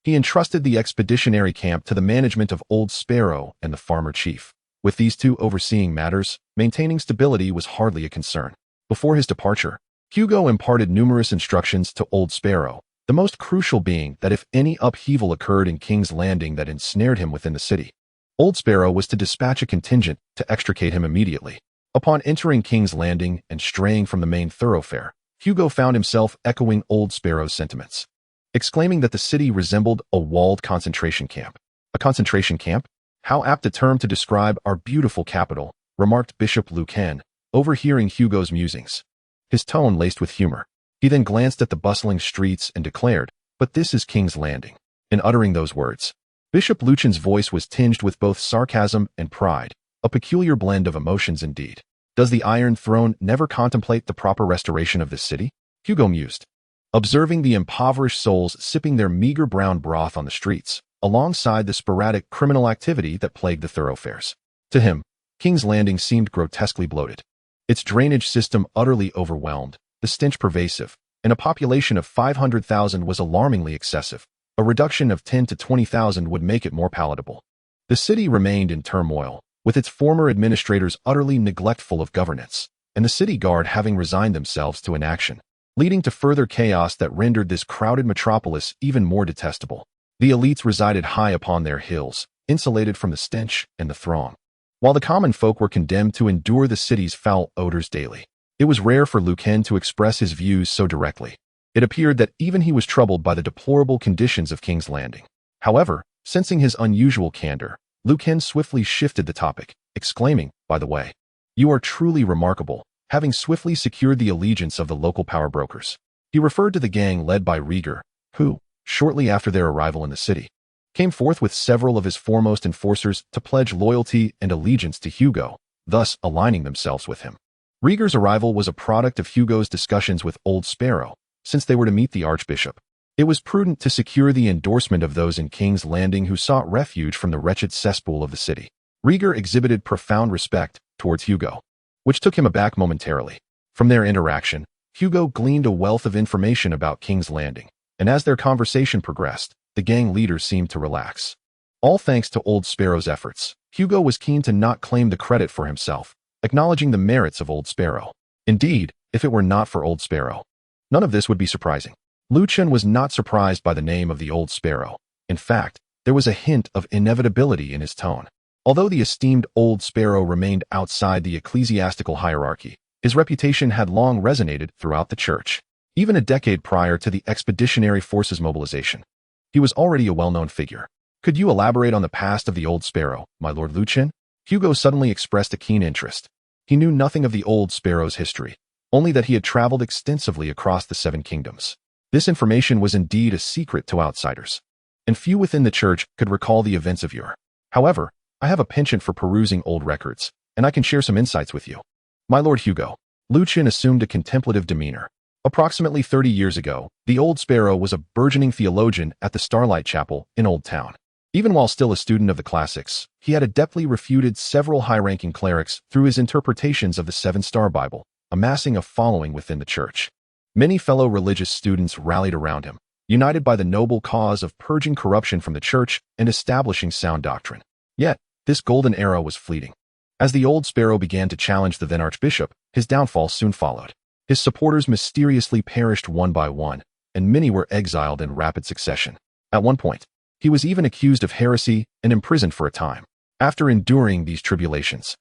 He entrusted the expeditionary camp to the management of Old Sparrow and the farmer chief. With these two overseeing matters, maintaining stability was hardly a concern. Before his departure, Hugo imparted numerous instructions to Old Sparrow, the most crucial being that if any upheaval occurred in King's Landing that ensnared him within the city, Old Sparrow was to dispatch a contingent to extricate him immediately. Upon entering King's Landing and straying from the main thoroughfare, Hugo found himself echoing Old Sparrow's sentiments, exclaiming that the city resembled a walled concentration camp. A concentration camp? How apt a term to describe our beautiful capital, remarked Bishop Lucien, overhearing Hugo's musings. His tone laced with humor. He then glanced at the bustling streets and declared, "But this is King's Landing." In uttering those words, Bishop Lucien's voice was tinged with both sarcasm and pride, a peculiar blend of emotions indeed. Does the Iron Throne never contemplate the proper restoration of this city? Hugo mused, observing the impoverished souls sipping their meager brown broth on the streets, alongside the sporadic criminal activity that plagued the thoroughfares. To him, King's Landing seemed grotesquely bloated. Its drainage system utterly overwhelmed, the stench pervasive, and a population of 500,000 was alarmingly excessive. A reduction of 10 to 20,000 would make it more palatable. The city remained in turmoil, with its former administrators utterly neglectful of governance, and the city guard having resigned themselves to inaction, leading to further chaos that rendered this crowded metropolis even more detestable. The elites resided high upon their hills, insulated from the stench and the throng, while the common folk were condemned to endure the city's foul odors daily. It was rare for Lucien to express his views so directly. It appeared that even he was troubled by the deplorable conditions of King's Landing. However, sensing his unusual candor, Lucien swiftly shifted the topic, exclaiming, "By the way, you are truly remarkable, having swiftly secured the allegiance of the local power brokers." He referred to the gang led by Rhaegar, who, shortly after their arrival in the city, came forth with several of his foremost enforcers to pledge loyalty and allegiance to Hugo, thus aligning themselves with him. Rhaegar's arrival was a product of Hugo's discussions with Old Sparrow, since they were to meet the archbishop. It was prudent to secure the endorsement of those in King's Landing who sought refuge from the wretched cesspool of the city. Rhaegar exhibited profound respect towards Hugo, which took him aback momentarily. From their interaction, Hugo gleaned a wealth of information about King's Landing, and as their conversation progressed, the gang leader seemed to relax. All thanks to Old Sparrow's efforts, Hugo was keen to not claim the credit for himself, acknowledging the merits of Old Sparrow. Indeed, if it were not for Old Sparrow, none of this would be surprising. Lucien was not surprised by the name of the Old Sparrow. In fact, there was a hint of inevitability in his tone. Although the esteemed Old Sparrow remained outside the ecclesiastical hierarchy, his reputation had long resonated throughout the church. Even a decade prior to the Expeditionary Forces mobilization, he was already a well-known figure. Could you elaborate on the past of the Old Sparrow, my Lord Lucien? Hugo suddenly expressed a keen interest. He knew nothing of the Old Sparrow's history, only that he had traveled extensively across the Seven Kingdoms. This information was indeed a secret to outsiders, and few within the church could recall the events of yore. However, I have a penchant for perusing old records, and I can share some insights with you. My Lord Hugo. Lucien assumed a contemplative demeanor. Approximately 30 years ago, the Old Sparrow was a burgeoning theologian at the Starlight Chapel in Old Town. Even while still a student of the classics, he had adeptly refuted several high-ranking clerics through his interpretations of the Seven-Star Bible, amassing a following within the church. Many fellow religious students rallied around him, united by the noble cause of purging corruption from the church and establishing sound doctrine. Yet, this golden era was fleeting. As the Old Sparrow began to challenge the then archbishop, his downfall soon followed. His supporters mysteriously perished one by one, and many were exiled in rapid succession. At one point, he was even accused of heresy and imprisoned for a time. After enduring these tribulations,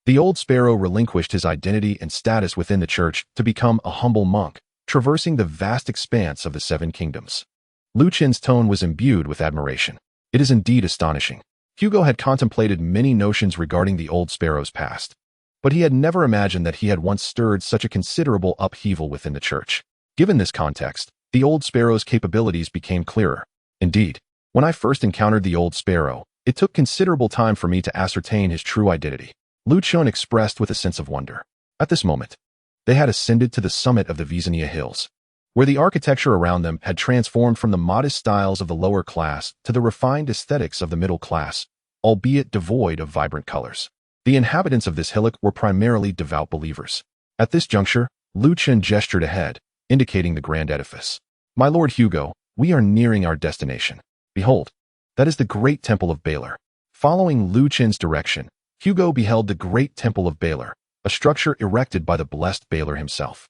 the Old Sparrow relinquished his identity and status within the church to become a humble monk, traversing the vast expanse of the Seven Kingdoms. Lucien's tone was imbued with admiration. It is indeed astonishing. Hugo had contemplated many notions regarding the Old Sparrow's past, but he had never imagined that he had once stirred such a considerable upheaval within the church. Given this context, the Old Sparrow's capabilities became clearer. Indeed, when I first encountered the Old Sparrow, it took considerable time for me to ascertain his true identity, Lucien expressed with a sense of wonder. At this moment, they had ascended to the summit of the Visania Hills, where the architecture around them had transformed from the modest styles of the lower class to the refined aesthetics of the middle class, albeit devoid of vibrant colors. The inhabitants of this hillock were primarily devout believers. At this juncture, Lucien gestured ahead, indicating the grand edifice. My Lord Hugo, we are nearing our destination. Behold, that is the great temple of Baelor. Following Lucien's direction, Hugo beheld the great temple of Baelor, a structure erected by the blessed Baelor himself.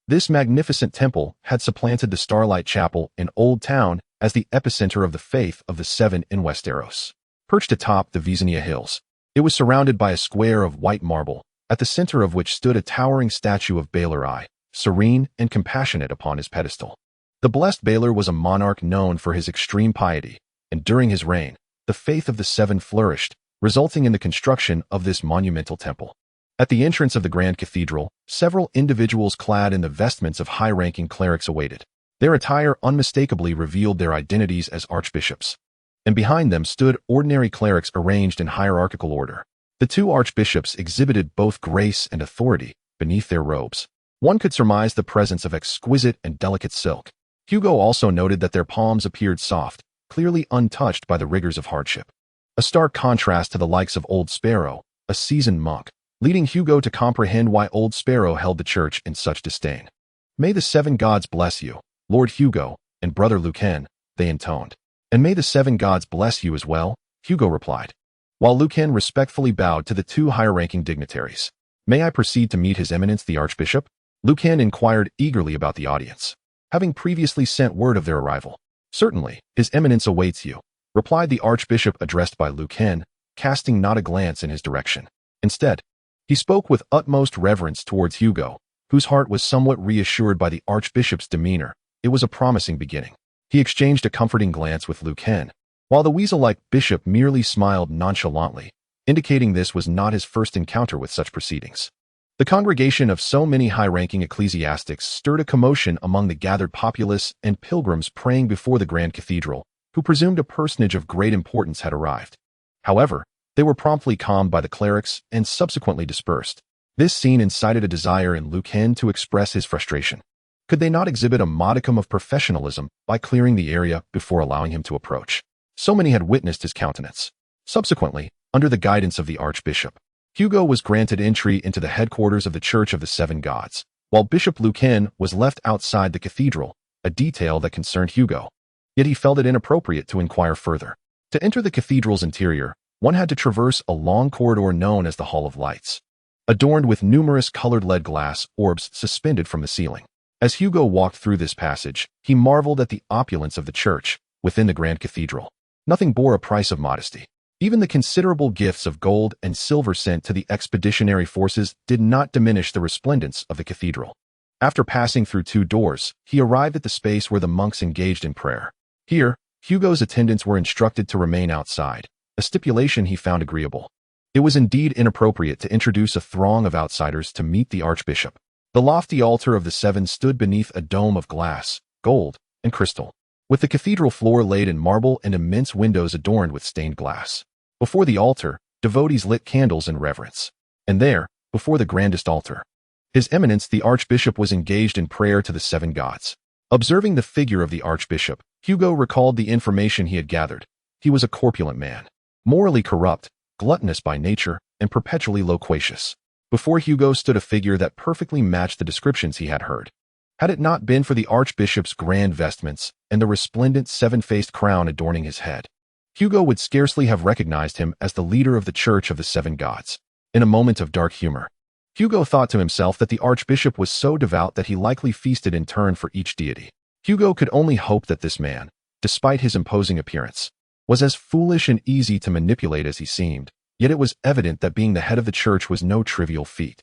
This magnificent temple had supplanted the Starlight Chapel in Old Town as the epicenter of the faith of the Seven in Westeros. Perched atop the Visania Hills, it was surrounded by a square of white marble, at the center of which stood a towering statue of Baelor I, serene and compassionate upon his pedestal. The blessed Baelor was a monarch known for his extreme piety, and during his reign, the faith of the Seven flourished, resulting in the construction of this monumental temple. At the entrance of the Grand Cathedral, several individuals clad in the vestments of high-ranking clerics awaited. Their attire unmistakably revealed their identities as archbishops, and behind them stood ordinary clerics arranged in hierarchical order. The two archbishops exhibited both grace and authority beneath their robes. One could surmise the presence of exquisite and delicate silk. Hugo also noted that their palms appeared soft, clearly untouched by the rigors of hardship. A stark contrast to the likes of Old Sparrow, a seasoned monk, leading Hugo to comprehend why Old Sparrow held the church in such disdain. May the seven gods bless you, Lord Hugo, and Brother Lucien, they intoned. And may the seven gods bless you as well, Hugo replied, while Lucien respectfully bowed to the two higher-ranking dignitaries. May I proceed to meet His Eminence the Archbishop? Lucien inquired eagerly about the audience, having previously sent word of their arrival. Certainly, His Eminence awaits you, replied the Archbishop addressed by Lucien, casting not a glance in his direction. Instead, he spoke with utmost reverence towards Hugo, whose heart was somewhat reassured by the Archbishop's demeanor. It was a promising beginning. He exchanged a comforting glance with Lucien, while the weasel-like bishop merely smiled nonchalantly, indicating this was not his first encounter with such proceedings. The congregation of so many high-ranking ecclesiastics stirred a commotion among the gathered populace and pilgrims praying before the Grand Cathedral, who presumed a personage of great importance had arrived. However, they were promptly calmed by the clerics and subsequently dispersed. This scene incited a desire in Lucien to express his frustration. Could they not exhibit a modicum of professionalism by clearing the area before allowing him to approach? So many had witnessed his countenance. Subsequently, under the guidance of the Archbishop, Hugo was granted entry into the headquarters of the Church of the Seven Gods, while Bishop Lucan was left outside the cathedral, a detail that concerned Hugo. Yet he felt it inappropriate to inquire further. To enter the cathedral's interior, one had to traverse a long corridor known as the Hall of Lights, adorned with numerous colored lead glass orbs suspended from the ceiling. As Hugo walked through this passage, he marveled at the opulence of the church within the grand cathedral. Nothing bore a price of modesty. Even the considerable gifts of gold and silver sent to the expeditionary forces did not diminish the resplendence of the cathedral. After passing through 2 doors, he arrived at the space where the monks engaged in prayer. Here, Hugo's attendants were instructed to remain outside, a stipulation he found agreeable. It was indeed inappropriate to introduce a throng of outsiders to meet the Archbishop. The lofty altar of the Seven stood beneath a dome of glass, gold, and crystal, with the cathedral floor laid in marble and immense windows adorned with stained glass. Before the altar, devotees lit candles in reverence. And there, before the grandest altar, His Eminence the Archbishop was engaged in prayer to the Seven Gods. Observing the figure of the Archbishop, Hugo recalled the information he had gathered. He was a corpulent man, morally corrupt, gluttonous by nature, and perpetually loquacious. Before Hugo stood a figure that perfectly matched the descriptions he had heard. Had it not been for the Archbishop's grand vestments and the resplendent seven-faced crown adorning his head, Hugo would scarcely have recognized him as the leader of the Church of the Seven Gods. In a moment of dark humor, Hugo thought to himself that the Archbishop was so devout that he likely feasted in turn for each deity. Hugo could only hope that this man, despite his imposing appearance, was as foolish and easy to manipulate as he seemed, yet it was evident that being the head of the church was no trivial feat.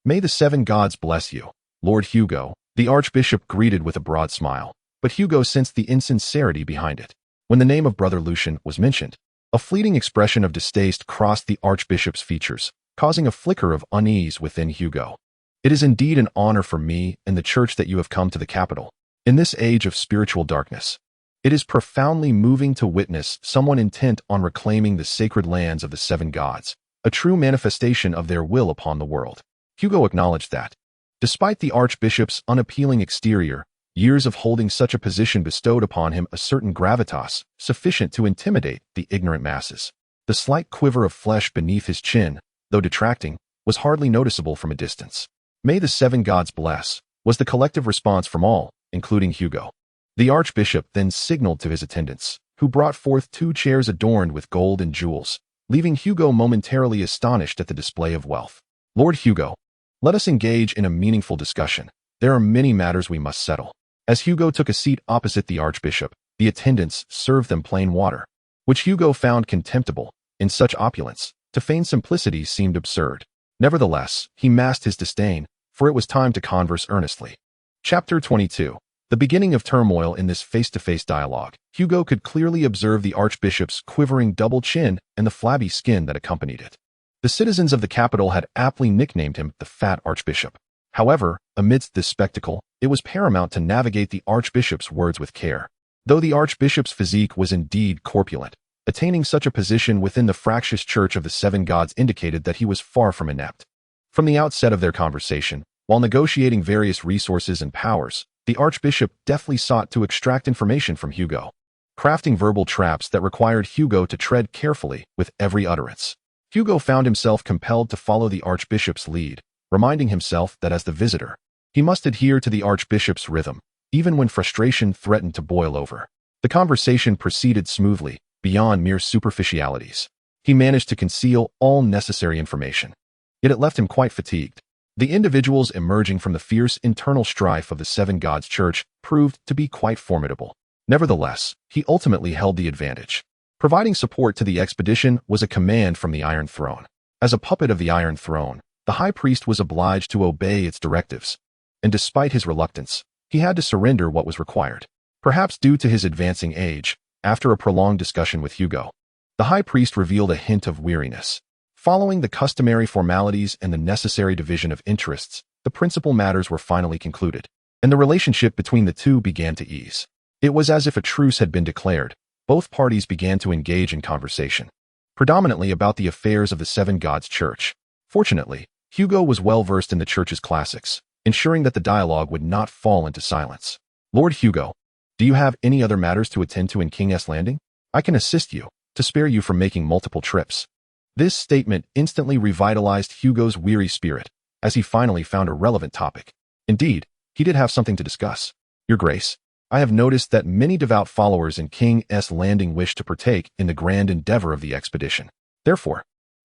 "May the Seven Gods bless you, Lord Hugo," the Archbishop greeted with a broad smile, but Hugo sensed the insincerity behind it. When the name of Brother Lucian was mentioned, a fleeting expression of distaste crossed the Archbishop's features, causing a flicker of unease within Hugo. "It is indeed an honor for me and the church that you have come to the capital. In this age of spiritual darkness, it is profoundly moving to witness someone intent on reclaiming the sacred lands of the Seven Gods, a true manifestation of their will upon the world." Hugo acknowledged that, despite the Archbishop's unappealing exterior, years of holding such a position bestowed upon him a certain gravitas sufficient to intimidate the ignorant masses. The slight quiver of flesh beneath his chin, though detracting, was hardly noticeable from a distance. "May the Seven Gods bless," was the collective response from all, including Hugo. The Archbishop then signaled to his attendants, who brought forth 2 chairs adorned with gold and jewels, leaving Hugo momentarily astonished at the display of wealth. "Lord Hugo, let us engage in a meaningful discussion. There are many matters we must settle." As Hugo took a seat opposite the Archbishop, the attendants served them plain water, which Hugo found contemptible. In such opulence, to feign simplicity seemed absurd. Nevertheless, he masked his disdain, for it was time to converse earnestly. Chapter 22. The beginning of turmoil. In this face-to-face dialogue, Hugo could clearly observe the Archbishop's quivering double chin and the flabby skin that accompanied it. The citizens of the capital had aptly nicknamed him the Fat Archbishop. However, amidst this spectacle, it was paramount to navigate the Archbishop's words with care. Though the Archbishop's physique was indeed corpulent, attaining such a position within the fractious Church of the Seven Gods indicated that he was far from inept. From the outset of their conversation, while negotiating various resources and powers, the Archbishop deftly sought to extract information from Hugo, crafting verbal traps that required Hugo to tread carefully with every utterance. Hugo found himself compelled to follow the Archbishop's lead, reminding himself that as the visitor, he must adhere to the Archbishop's rhythm, even when frustration threatened to boil over. The conversation proceeded smoothly, beyond mere superficialities. He managed to conceal all necessary information, yet it left him quite fatigued. The individuals emerging from the fierce internal strife of the Seven Gods Church proved to be quite formidable. Nevertheless, he ultimately held the advantage. Providing support to the expedition was a command from the Iron Throne. As a puppet of the Iron Throne, the High Priest was obliged to obey its directives, and despite his reluctance, he had to surrender what was required. Perhaps due to his advancing age, after a prolonged discussion with Hugo, the High Priest revealed a hint of weariness. Following the customary formalities and the necessary division of interests, the principal matters were finally concluded, and the relationship between the two began to ease. It was as if a truce had been declared. Both parties began to engage in conversation, predominantly about the affairs of the Seven Gods Church. Fortunately, Hugo was well versed in the church's classics, ensuring that the dialogue would not fall into silence. Lord Hugo, do you have any other matters to attend to in King's Landing? I can assist you, to spare you from making multiple trips. This statement instantly revitalized Hugo's weary spirit, as he finally found a relevant topic. Indeed, he did have something to discuss. Your Grace, I have noticed that many devout followers in King's Landing wish to partake in the grand endeavor of the expedition. Therefore,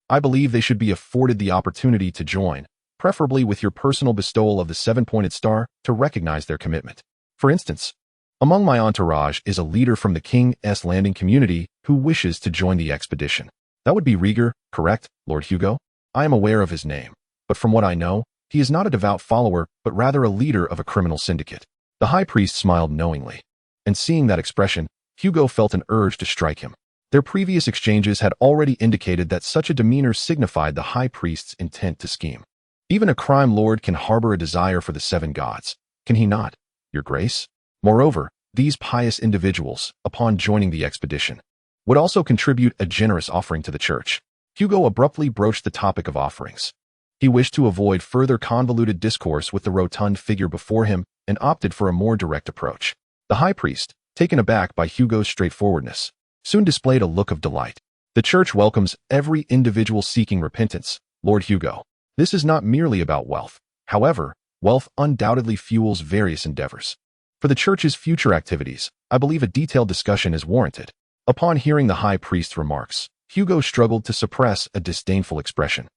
I believe they should be afforded the opportunity to join, preferably with your personal bestowal of the 7-pointed star to recognize their commitment. For instance, among my entourage is a leader from the King's Landing community who wishes to join the expedition. That would be Rieger, correct, Lord Hugo? I am aware of his name, but from what I know, he is not a devout follower, but rather a leader of a criminal syndicate. The high priest smiled knowingly, and seeing that expression, Hugo felt an urge to strike him. Their previous exchanges had already indicated that such a demeanor signified the high priest's intent to scheme. Even a crime lord can harbor a desire for the 7 gods, can he not, Your Grace? Moreover, these pious individuals, upon joining the expedition, would also contribute a generous offering to the church. Hugo abruptly broached the topic of offerings. He wished to avoid further convoluted discourse with the rotund figure before him and opted for a more direct approach. The high priest, taken aback by Hugo's straightforwardness, soon displayed a look of delight. The church welcomes every individual seeking repentance, Lord Hugo. This is not merely about wealth. However, wealth undoubtedly fuels various endeavors. For the church's future activities, I believe a detailed discussion is warranted. Upon hearing the high priest's remarks, Hugo struggled to suppress a disdainful expression.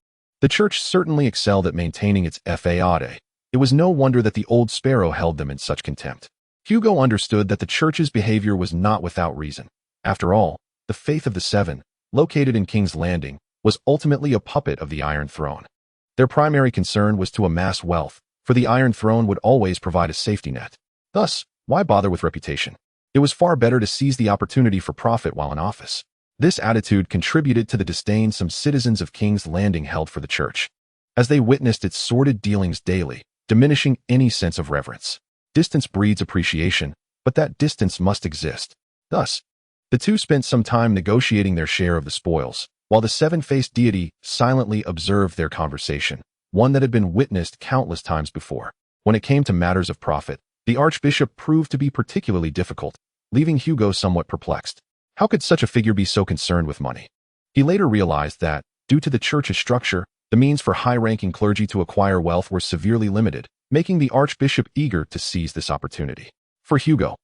The church certainly excelled at maintaining its faade. It was no wonder that the old sparrow held them in such contempt. Hugo understood that the church's behavior was not without reason. After all, the faith of the 7, located in King's Landing, was ultimately a puppet of the Iron Throne. Their primary concern was to amass wealth, for the Iron Throne would always provide a safety net. Thus, why bother with reputation? It was far better to seize the opportunity for profit while in office. This attitude contributed to the disdain some citizens of King's Landing held for the church, as they witnessed its sordid dealings daily, diminishing any sense of reverence. Distance breeds appreciation, but that distance must exist. Thus, the two spent some time negotiating their share of the spoils, while the 7-faced deity silently observed their conversation, one that had been witnessed countless times before. When it came to matters of profit, the archbishop proved to be particularly difficult, leaving Hugo somewhat perplexed. How could such a figure be so concerned with money? He later realized that, due to the church's structure, the means for high-ranking clergy to acquire wealth were severely limited, making the archbishop eager to seize this opportunity. For Hugo,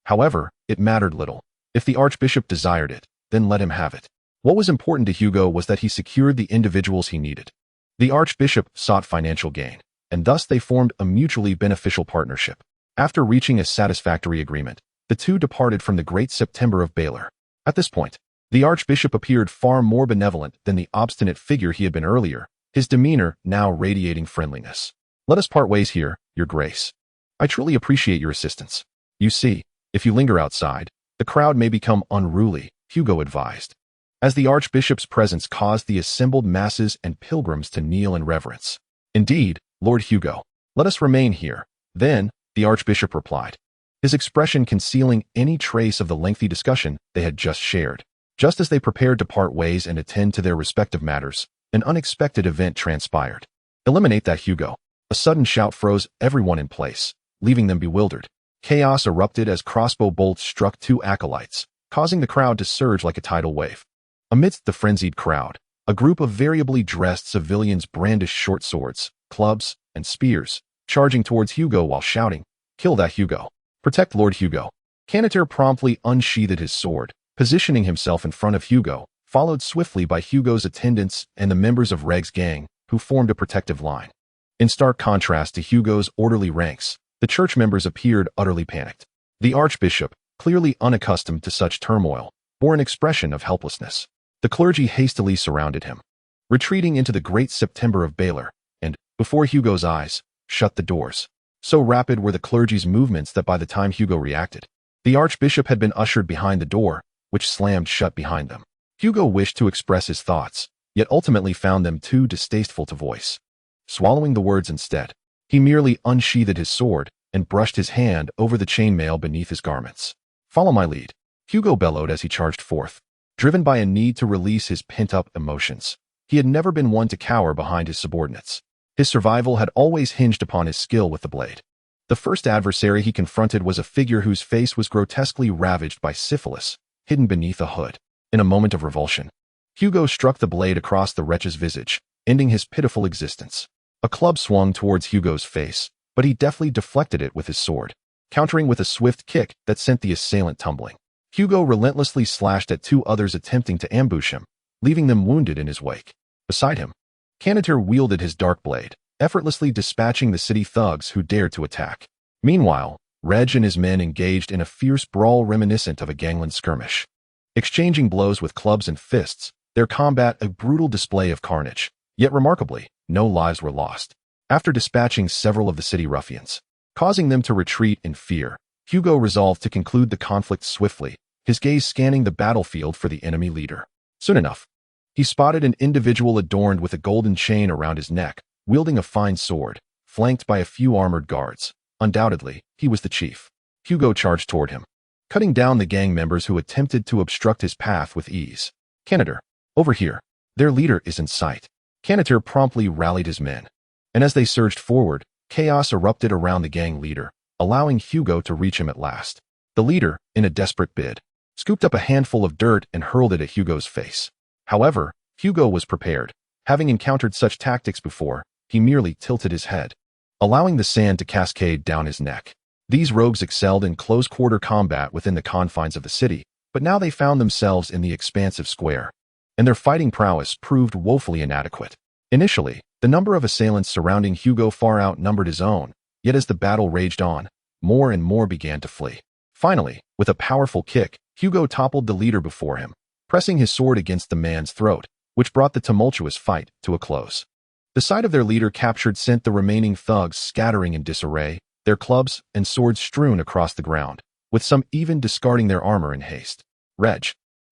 however, it mattered little. If the archbishop desired it, then let him have it. What was important to Hugo was that he secured the individuals he needed. The archbishop sought financial gain, and thus they formed a mutually beneficial partnership. After reaching a satisfactory agreement, the two departed from the great September of Vale. At this point, the archbishop appeared far more benevolent than the obstinate figure he had been earlier, his demeanor now radiating friendliness. Let us part ways here, Your Grace. I truly appreciate your assistance. You see, if you linger outside, the crowd may become unruly, Hugo advised, as the archbishop's presence caused the assembled masses and pilgrims to kneel in reverence. Indeed, Lord Hugo, let us remain here. Then, the archbishop replied, his expression concealing any trace of the lengthy discussion they had just shared. Just as they prepared to part ways and attend to their respective matters, an unexpected event transpired. Eliminate that, Hugo. A sudden shout froze everyone in place, leaving them bewildered. Chaos erupted as crossbow bolts struck 2 acolytes, causing the crowd to surge like a tidal wave. Amidst the frenzied crowd, a group of variably dressed civilians brandished short swords, clubs, and spears, charging towards Hugo while shouting, "Kill that Hugo! Protect Lord Hugo!" Canitar promptly unsheathed his sword, positioning himself in front of Hugo, followed swiftly by Hugo's attendants and the members of Reg's gang, who formed a protective line. In stark contrast to Hugo's orderly ranks, the church members appeared utterly panicked. The archbishop, clearly unaccustomed to such turmoil, bore an expression of helplessness. The clergy hastily surrounded him, retreating into the great September of Vale, and, before Hugo's eyes, shut the doors. So rapid were the clergy's movements that by the time Hugo reacted, the archbishop had been ushered behind the door, which slammed shut behind them. Hugo wished to express his thoughts, yet ultimately found them too distasteful to voice. Swallowing the words instead, he merely unsheathed his sword and brushed his hand over the chainmail beneath his garments. "Follow my lead," Hugo bellowed as he charged forth, driven by a need to release his pent-up emotions. He had never been one to cower behind his subordinates. His survival had always hinged upon his skill with the blade. The first adversary he confronted was a figure whose face was grotesquely ravaged by syphilis, hidden beneath a hood. In a moment of revulsion, Hugo struck the blade across the wretch's visage, ending his pitiful existence. A club swung towards Hugo's face, but he deftly deflected it with his sword, countering with a swift kick that sent the assailant tumbling. Hugo relentlessly slashed at two others attempting to ambush him, leaving them wounded in his wake. Beside him, Canitor wielded his dark blade, effortlessly dispatching the city thugs who dared to attack. Meanwhile, Reg and his men engaged in a fierce brawl reminiscent of a gangland skirmish. Exchanging blows with clubs and fists, their combat a brutal display of carnage. Yet remarkably, no lives were lost. After dispatching several of the city ruffians, causing them to retreat in fear, Hugo resolved to conclude the conflict swiftly, his gaze scanning the battlefield for the enemy leader. Soon enough, he spotted an individual adorned with a golden chain around his neck, wielding a fine sword, flanked by a few armored guards. Undoubtedly, he was the chief. Hugo charged toward him, cutting down the gang members who attempted to obstruct his path with ease. Canitor, over here. Their leader is in sight. Canitor promptly rallied his men, and as they surged forward, chaos erupted around the gang leader, allowing Hugo to reach him at last. The leader, in a desperate bid, scooped up a handful of dirt and hurled it at Hugo's face. However, Hugo was prepared. Having encountered such tactics before, he merely tilted his head, allowing the sand to cascade down his neck. These rogues excelled in close-quarter combat within the confines of the city, but now they found themselves in the expansive square, and their fighting prowess proved woefully inadequate. Initially, the number of assailants surrounding Hugo far outnumbered his own, yet as the battle raged on, more and more began to flee. Finally, with a powerful kick, Hugo toppled the leader before him, pressing his sword against the man's throat, which brought the tumultuous fight to a close. The sight of their leader captured sent the remaining thugs scattering in disarray, their clubs and swords strewn across the ground, with some even discarding their armor in haste. Reg,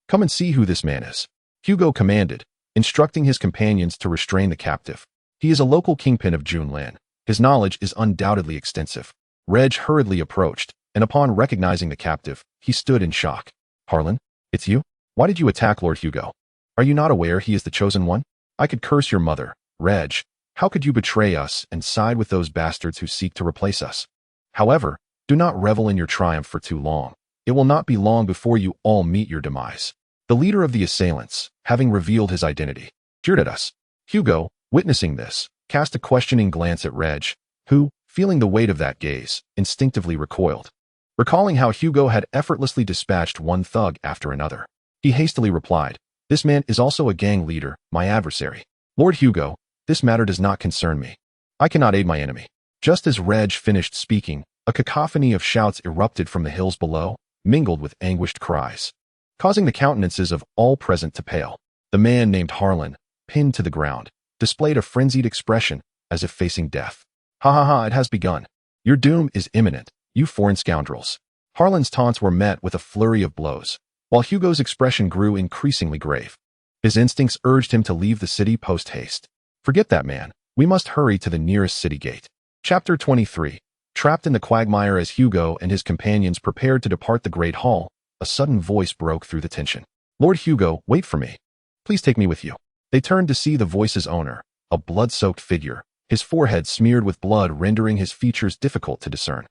come and see who this man is, Hugo commanded, instructing his companions to restrain the captive. He is a local kingpin of Juneland. His knowledge is undoubtedly extensive. Reg hurriedly approached, and upon recognizing the captive, he stood in shock. Harlan, it's you? Why did you attack Lord Hugo? Are you not aware he is the chosen one? I could curse your mother. Reg, how could you betray us and side with those bastards who seek to replace us? However, do not revel in your triumph for too long. It will not be long before you all meet your demise. The leader of the assailants, having revealed his identity, jeered at us. Hugo, witnessing this, cast a questioning glance at Reg, who, feeling the weight of that gaze, instinctively recoiled. Recalling how Hugo had effortlessly dispatched one thug after another, he hastily replied, "This man is also a gang leader, my adversary. Lord Hugo, this matter does not concern me. I cannot aid my enemy." Just as Reg finished speaking, a cacophony of shouts erupted from the hills below, mingled with anguished cries, causing the countenances of all present to pale. The man named Harlan, pinned to the ground, displayed a frenzied expression, as if facing death. "Ha ha ha, it has begun. Your doom is imminent, you foreign scoundrels." Harlan's taunts were met with a flurry of blows, while Hugo's expression grew increasingly grave. His instincts urged him to leave the city post-haste. "Forget that man. We must hurry to the nearest city gate." Chapter 23. Trapped in the quagmire as Hugo and his companions prepared to depart the Great Hall, a sudden voice broke through the tension. "Lord Hugo, wait for me. Please take me with you." They turned to see the voice's owner, a blood-soaked figure, his forehead smeared with blood rendering his features difficult to discern.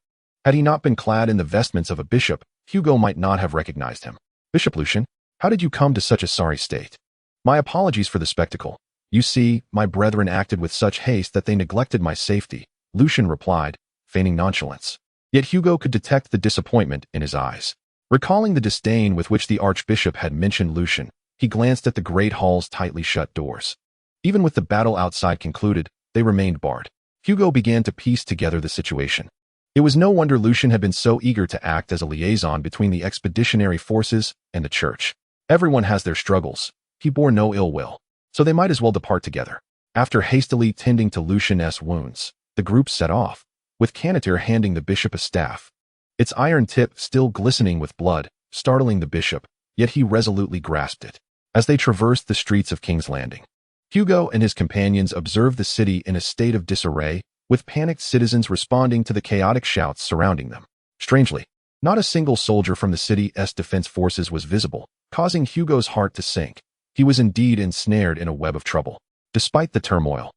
Had he not been clad in the vestments of a bishop, Hugo might not have recognized him. "Bishop Lucian, how did you come to such a sorry state?" "My apologies for the spectacle. You see, my brethren acted with such haste that they neglected my safety," Lucian replied, feigning nonchalance. Yet Hugo could detect the disappointment in his eyes. Recalling the disdain with which the archbishop had mentioned Lucian, he glanced at the great hall's tightly shut doors. Even with the battle outside concluded, they remained barred. Hugo began to piece together the situation. It was no wonder Lucian had been so eager to act as a liaison between the expeditionary forces and the church. Everyone has their struggles. He bore no ill will, so they might as well depart together. After hastily tending to Lucian's wounds, the group set off, with Canitor handing the bishop a staff, its iron tip still glistening with blood, startling the bishop, yet he resolutely grasped it. As they traversed the streets of King's Landing, Hugo and his companions observed the city in a state of disarray, with panicked citizens responding to the chaotic shouts surrounding them. Strangely, not a single soldier from the city's defense forces was visible, causing Hugo's heart to sink. He was indeed ensnared in a web of trouble. Despite the turmoil,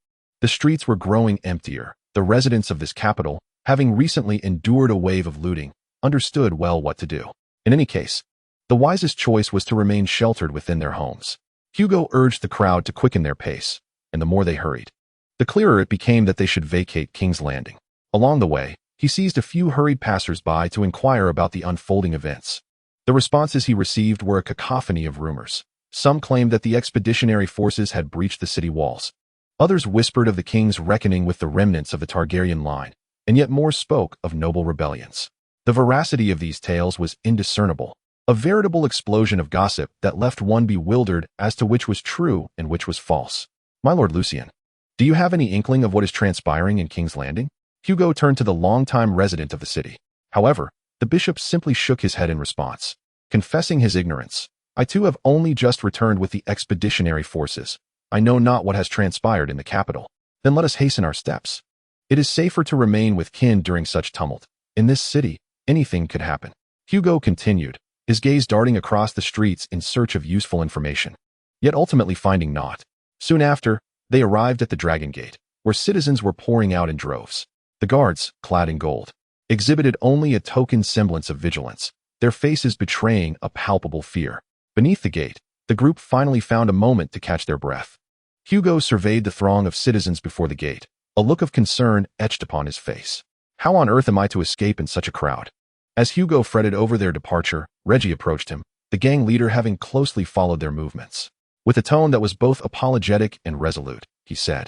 The streets were growing emptier. The residents of this capital, having recently endured a wave of looting, understood well what to do. In any case, the wisest choice was to remain sheltered within their homes. Hugo urged the crowd to quicken their pace, and the more they hurried, the clearer it became that they should vacate King's Landing. Along the way, he seized a few hurried passers-by to inquire about the unfolding events. The responses he received were a cacophony of rumors. Some claimed that the expeditionary forces had breached the city walls. Others whispered of the king's reckoning with the remnants of the Targaryen line, and yet more spoke of noble rebellions. The veracity of these tales was indiscernible, a veritable explosion of gossip that left one bewildered as to which was true and which was false. My Lord Lucien, do you have any inkling of what is transpiring in King's Landing? Hugo turned to the longtime resident of the city. However, the bishop simply shook his head in response, confessing his ignorance. I too have only just returned with the expeditionary forces. I know not what has transpired in the capital. Then let us hasten our steps. It is safer to remain with kin during such tumult. In this city, anything could happen. Hugo continued, his gaze darting across the streets in search of useful information, yet ultimately finding naught. Soon after, they arrived at the Dragon Gate, where citizens were pouring out in droves. The guards, clad in gold, exhibited only a token semblance of vigilance, their faces betraying a palpable fear. Beneath the gate, the group finally found a moment to catch their breath. Hugo surveyed the throng of citizens before the gate, a look of concern etched upon his face. How on earth am I to escape in such a crowd? As Hugo fretted over their departure, Reggie approached him, the gang leader having closely followed their movements. With a tone that was both apologetic and resolute, he said,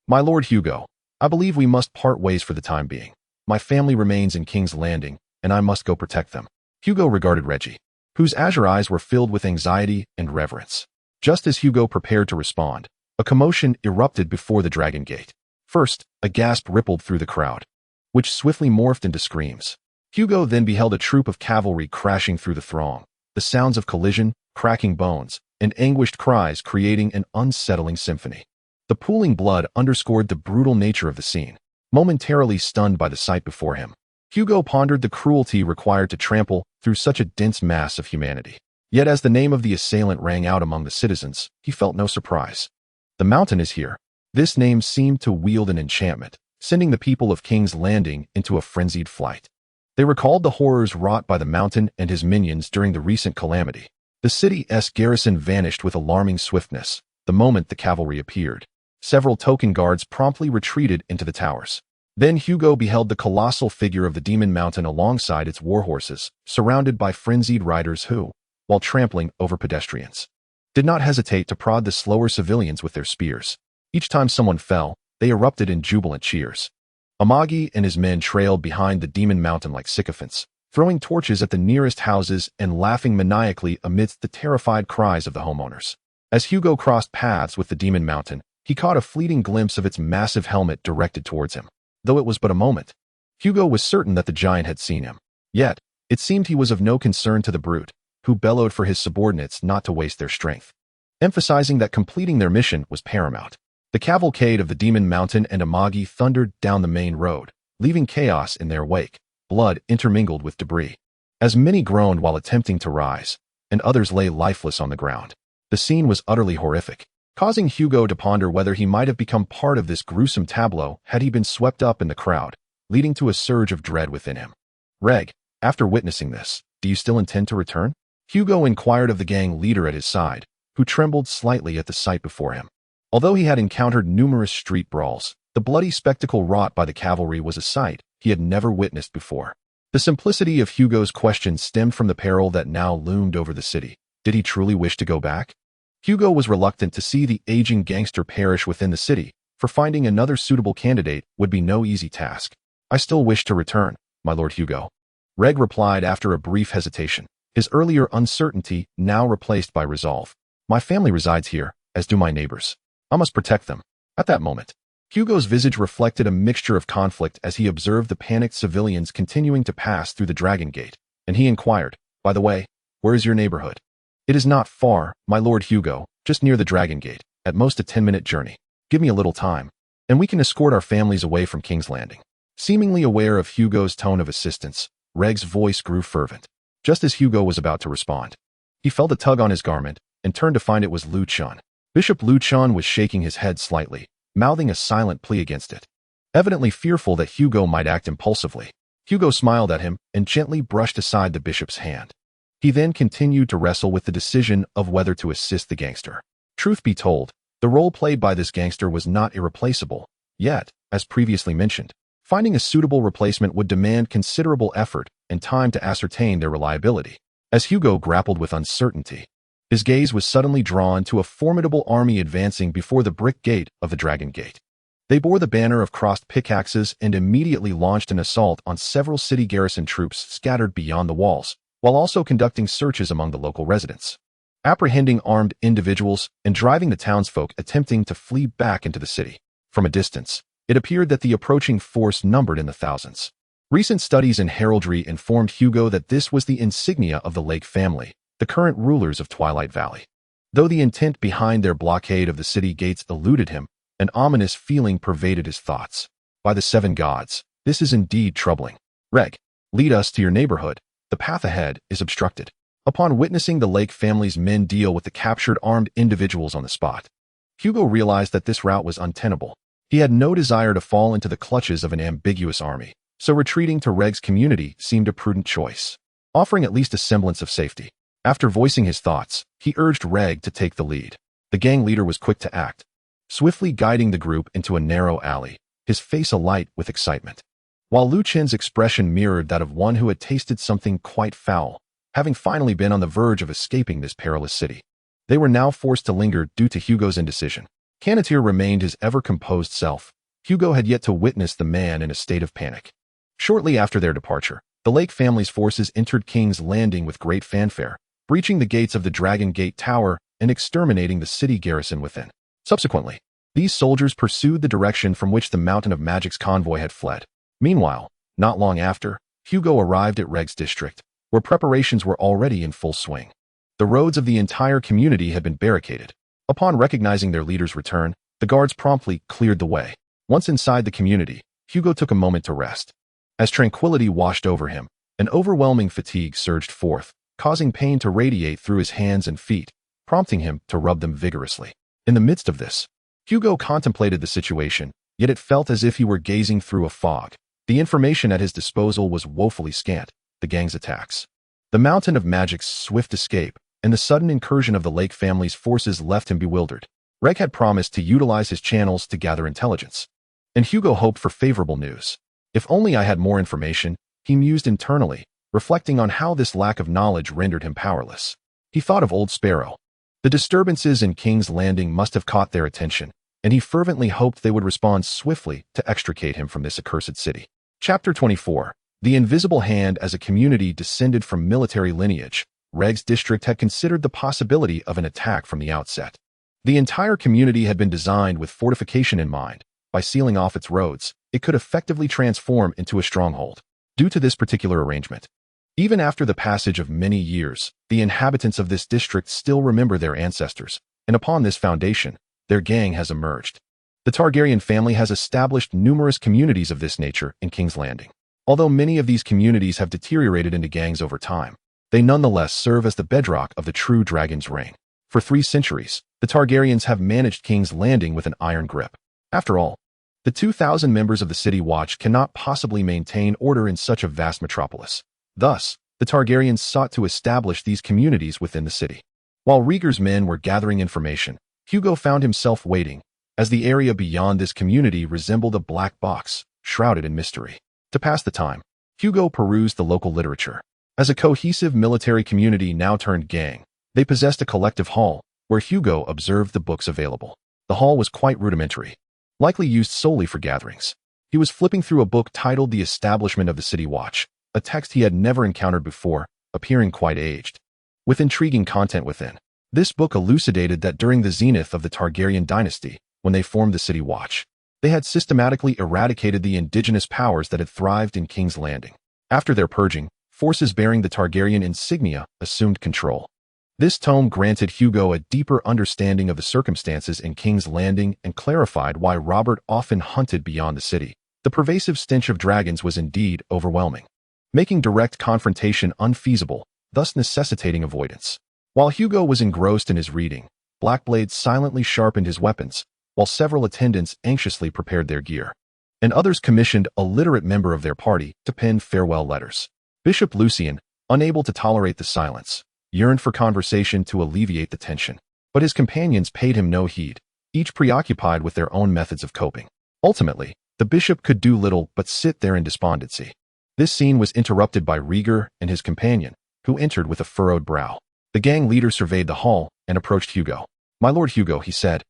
My Lord Hugo, I believe we must part ways for the time being. My family remains in King's Landing, and I must go protect them. Hugo regarded Reggie, whose azure eyes were filled with anxiety and reverence. Just as Hugo prepared to respond, a commotion erupted before the Dragon Gate. First, a gasp rippled through the crowd, which swiftly morphed into screams. Hugo then beheld a troop of cavalry crashing through the throng, the sounds of collision, cracking bones, and anguished cries creating an unsettling symphony. The pooling blood underscored the brutal nature of the scene. Momentarily stunned by the sight before him, Hugo pondered the cruelty required to trample through such a dense mass of humanity. Yet as the name of the assailant rang out among the citizens, he felt no surprise. The mountain is here. This name seemed to wield an enchantment, sending the people of King's Landing into a frenzied flight. They recalled the horrors wrought by the mountain and his minions during the recent calamity. The city's garrison vanished with alarming swiftness the moment the cavalry appeared. Several token guards promptly retreated into the towers. Then Hugo beheld the colossal figure of the Demon Mountain alongside its warhorses, surrounded by frenzied riders who, while trampling over pedestrians, did not hesitate to prod the slower civilians with their spears. Each time someone fell, they erupted in jubilant cheers. Amagi and his men trailed behind the Demon Mountain like sycophants, throwing torches at the nearest houses and laughing maniacally amidst the terrified cries of the homeowners. As Hugo crossed paths with the Demon Mountain, he caught a fleeting glimpse of its massive helmet directed towards him. Though it was but a moment, Hugo was certain that the giant had seen him. Yet, it seemed he was of no concern to the brute, who bellowed for his subordinates not to waste their strength, emphasizing that completing their mission was paramount. The cavalcade of the Demon Mountain and Amagi thundered down the main road, leaving chaos in their wake, blood intermingled with debris. As many groaned while attempting to rise, and others lay lifeless on the ground. The scene was utterly horrific, causing Hugo to ponder whether he might have become part of this gruesome tableau had he been swept up in the crowd, leading to a surge of dread within him. Reg, after witnessing this, do you still intend to return? Hugo inquired of the gang leader at his side, who trembled slightly at the sight before him. Although he had encountered numerous street brawls, the bloody spectacle wrought by the cavalry was a sight he had never witnessed before. The simplicity of Hugo's question stemmed from the peril that now loomed over the city. Did he truly wish to go back? Hugo was reluctant to see the aging gangster perish within the city, for finding another suitable candidate would be no easy task. I still wish to return, my Lord Hugo. Reg replied after a brief hesitation, his earlier uncertainty now replaced by resolve. My family resides here, as do my neighbors. I must protect them. At that moment, Hugo's visage reflected a mixture of conflict as he observed the panicked civilians continuing to pass through the Dragon Gate, and he inquired, by the way, where is your neighborhood? It is not far, my Lord Hugo, just near the Dragon Gate, at most a 10-minute journey. Give me a little time, and we can escort our families away from King's Landing. Seemingly aware of Hugo's tone of assistance, Reg's voice grew fervent. Just as Hugo was about to respond, he felt a tug on his garment and turned to find it was Lucian. Bishop Lucian was shaking his head slightly, mouthing a silent plea against it. Evidently fearful that Hugo might act impulsively, Hugo smiled at him and gently brushed aside the bishop's hand. He then continued to wrestle with the decision of whether to assist the gangster. Truth be told, the role played by this gangster was not irreplaceable, yet, as previously mentioned, finding a suitable replacement would demand considerable effort and time to ascertain their reliability. As Hugo grappled with uncertainty, his gaze was suddenly drawn to a formidable army advancing before the brick gate of the Dragon Gate. They bore the banner of crossed pickaxes and immediately launched an assault on several city garrison troops scattered beyond the walls, while also conducting searches among the local residents, apprehending armed individuals and driving the townsfolk attempting to flee back into the city. From a distance, it appeared that the approaching force numbered in the thousands. Recent studies in heraldry informed Hugo that this was the insignia of the Lake family, the current rulers of Twilight Valley. Though the intent behind their blockade of the city gates eluded him, an ominous feeling pervaded his thoughts. By the seven gods, this is indeed troubling. Reg, lead us to your neighborhood. The path ahead is obstructed. Upon witnessing the Lake family's men deal with the captured armed individuals on the spot, Hugo realized that this route was untenable. He had no desire to fall into the clutches of an ambiguous army, so retreating to Reg's community seemed a prudent choice, offering at least a semblance of safety. After voicing his thoughts, he urged Reg to take the lead. The gang leader was quick to act, swiftly guiding the group into a narrow alley, his face alight with excitement. While Lu Chen's expression mirrored that of one who had tasted something quite foul, having finally been on the verge of escaping this perilous city. They were now forced to linger due to Hugo's indecision. Canitir remained his ever-composed self. Hugo had yet to witness the man in a state of panic. Shortly after their departure, the Lake family's forces entered King's Landing with great fanfare, breaching the gates of the Dragon Gate Tower and exterminating the city garrison within. Subsequently, these soldiers pursued the direction from which the Mountain of Magic's convoy had fled. Meanwhile, not long after, Hugo arrived at Reg's district, where preparations were already in full swing. The roads of the entire community had been barricaded. Upon recognizing their leader's return, the guards promptly cleared the way. Once inside the community, Hugo took a moment to rest. As tranquility washed over him, an overwhelming fatigue surged forth, causing pain to radiate through his hands and feet, prompting him to rub them vigorously. In the midst of this, Hugo contemplated the situation, yet it felt as if he were gazing through a fog. The information at his disposal was woefully scant. The gang's attacks, the Mountain of Magic's swift escape, and the sudden incursion of the Lake family's forces left him bewildered. Reg had promised to utilize his channels to gather intelligence, and Hugo hoped for favorable news. If only I had more information, he mused internally, reflecting on how this lack of knowledge rendered him powerless. He thought of Old Sparrow. The disturbances in King's Landing must have caught their attention, and he fervently hoped they would respond swiftly to extricate him from this accursed city. Chapter 24. The Invisible Hand. As a community descended from military lineage, Reg's district had considered the possibility of an attack from the outset. The entire community had been designed with fortification in mind. By sealing off its roads, it could effectively transform into a stronghold. Due to this particular arrangement, even after the passage of many years, the inhabitants of this district still remember their ancestors, and upon this foundation, their gang has emerged. The Targaryen family has established numerous communities of this nature in King's Landing. Although many of these communities have deteriorated into gangs over time, they nonetheless serve as the bedrock of the true dragon's reign. For 3 centuries, the Targaryens have managed King's Landing with an iron grip. After all, the 2,000 members of the City Watch cannot possibly maintain order in such a vast metropolis. Thus, the Targaryens sought to establish these communities within the city. While Rhaegar's men were gathering information, Hugo found himself waiting, as the area beyond this community resembled a black box, shrouded in mystery. To pass the time, Hugo perused the local literature. As a cohesive military community now turned gang, they possessed a collective hall, where Hugo observed the books available. The hall was quite rudimentary, likely used solely for gatherings. He was flipping through a book titled The Establishment of the City Watch, a text he had never encountered before, appearing quite aged, with intriguing content within. This book elucidated that during the zenith of the Targaryen dynasty, when they formed the City Watch, they had systematically eradicated the indigenous powers that had thrived in King's Landing. After their purging, forces bearing the Targaryen insignia assumed control. This tome granted Hugo a deeper understanding of the circumstances in King's Landing and clarified why Robert often hunted beyond the city. The pervasive stench of dragons was indeed overwhelming, making direct confrontation unfeasible, thus necessitating avoidance. While Hugo was engrossed in his reading, Blackblade silently sharpened his weapons, while several attendants anxiously prepared their gear, and others commissioned a literate member of their party to pen farewell letters. Bishop Lucian, unable to tolerate the silence, yearned for conversation to alleviate the tension, but his companions paid him no heed, each preoccupied with their own methods of coping. Ultimately, the bishop could do little but sit there in despondency. This scene was interrupted by Rhaegar and his companion, who entered with a furrowed brow. The gang leader surveyed the hall and approached Hugo. "My lord Hugo," he said,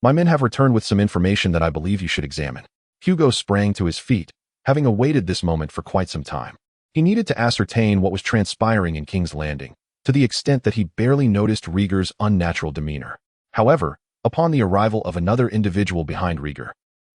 "my men have returned with some information that I believe you should examine." Hugo sprang to his feet, having awaited this moment for quite some time. He needed to ascertain what was transpiring in King's Landing, to the extent that he barely noticed Rhaegar's unnatural demeanor. However, upon the arrival of another individual behind Rhaegar,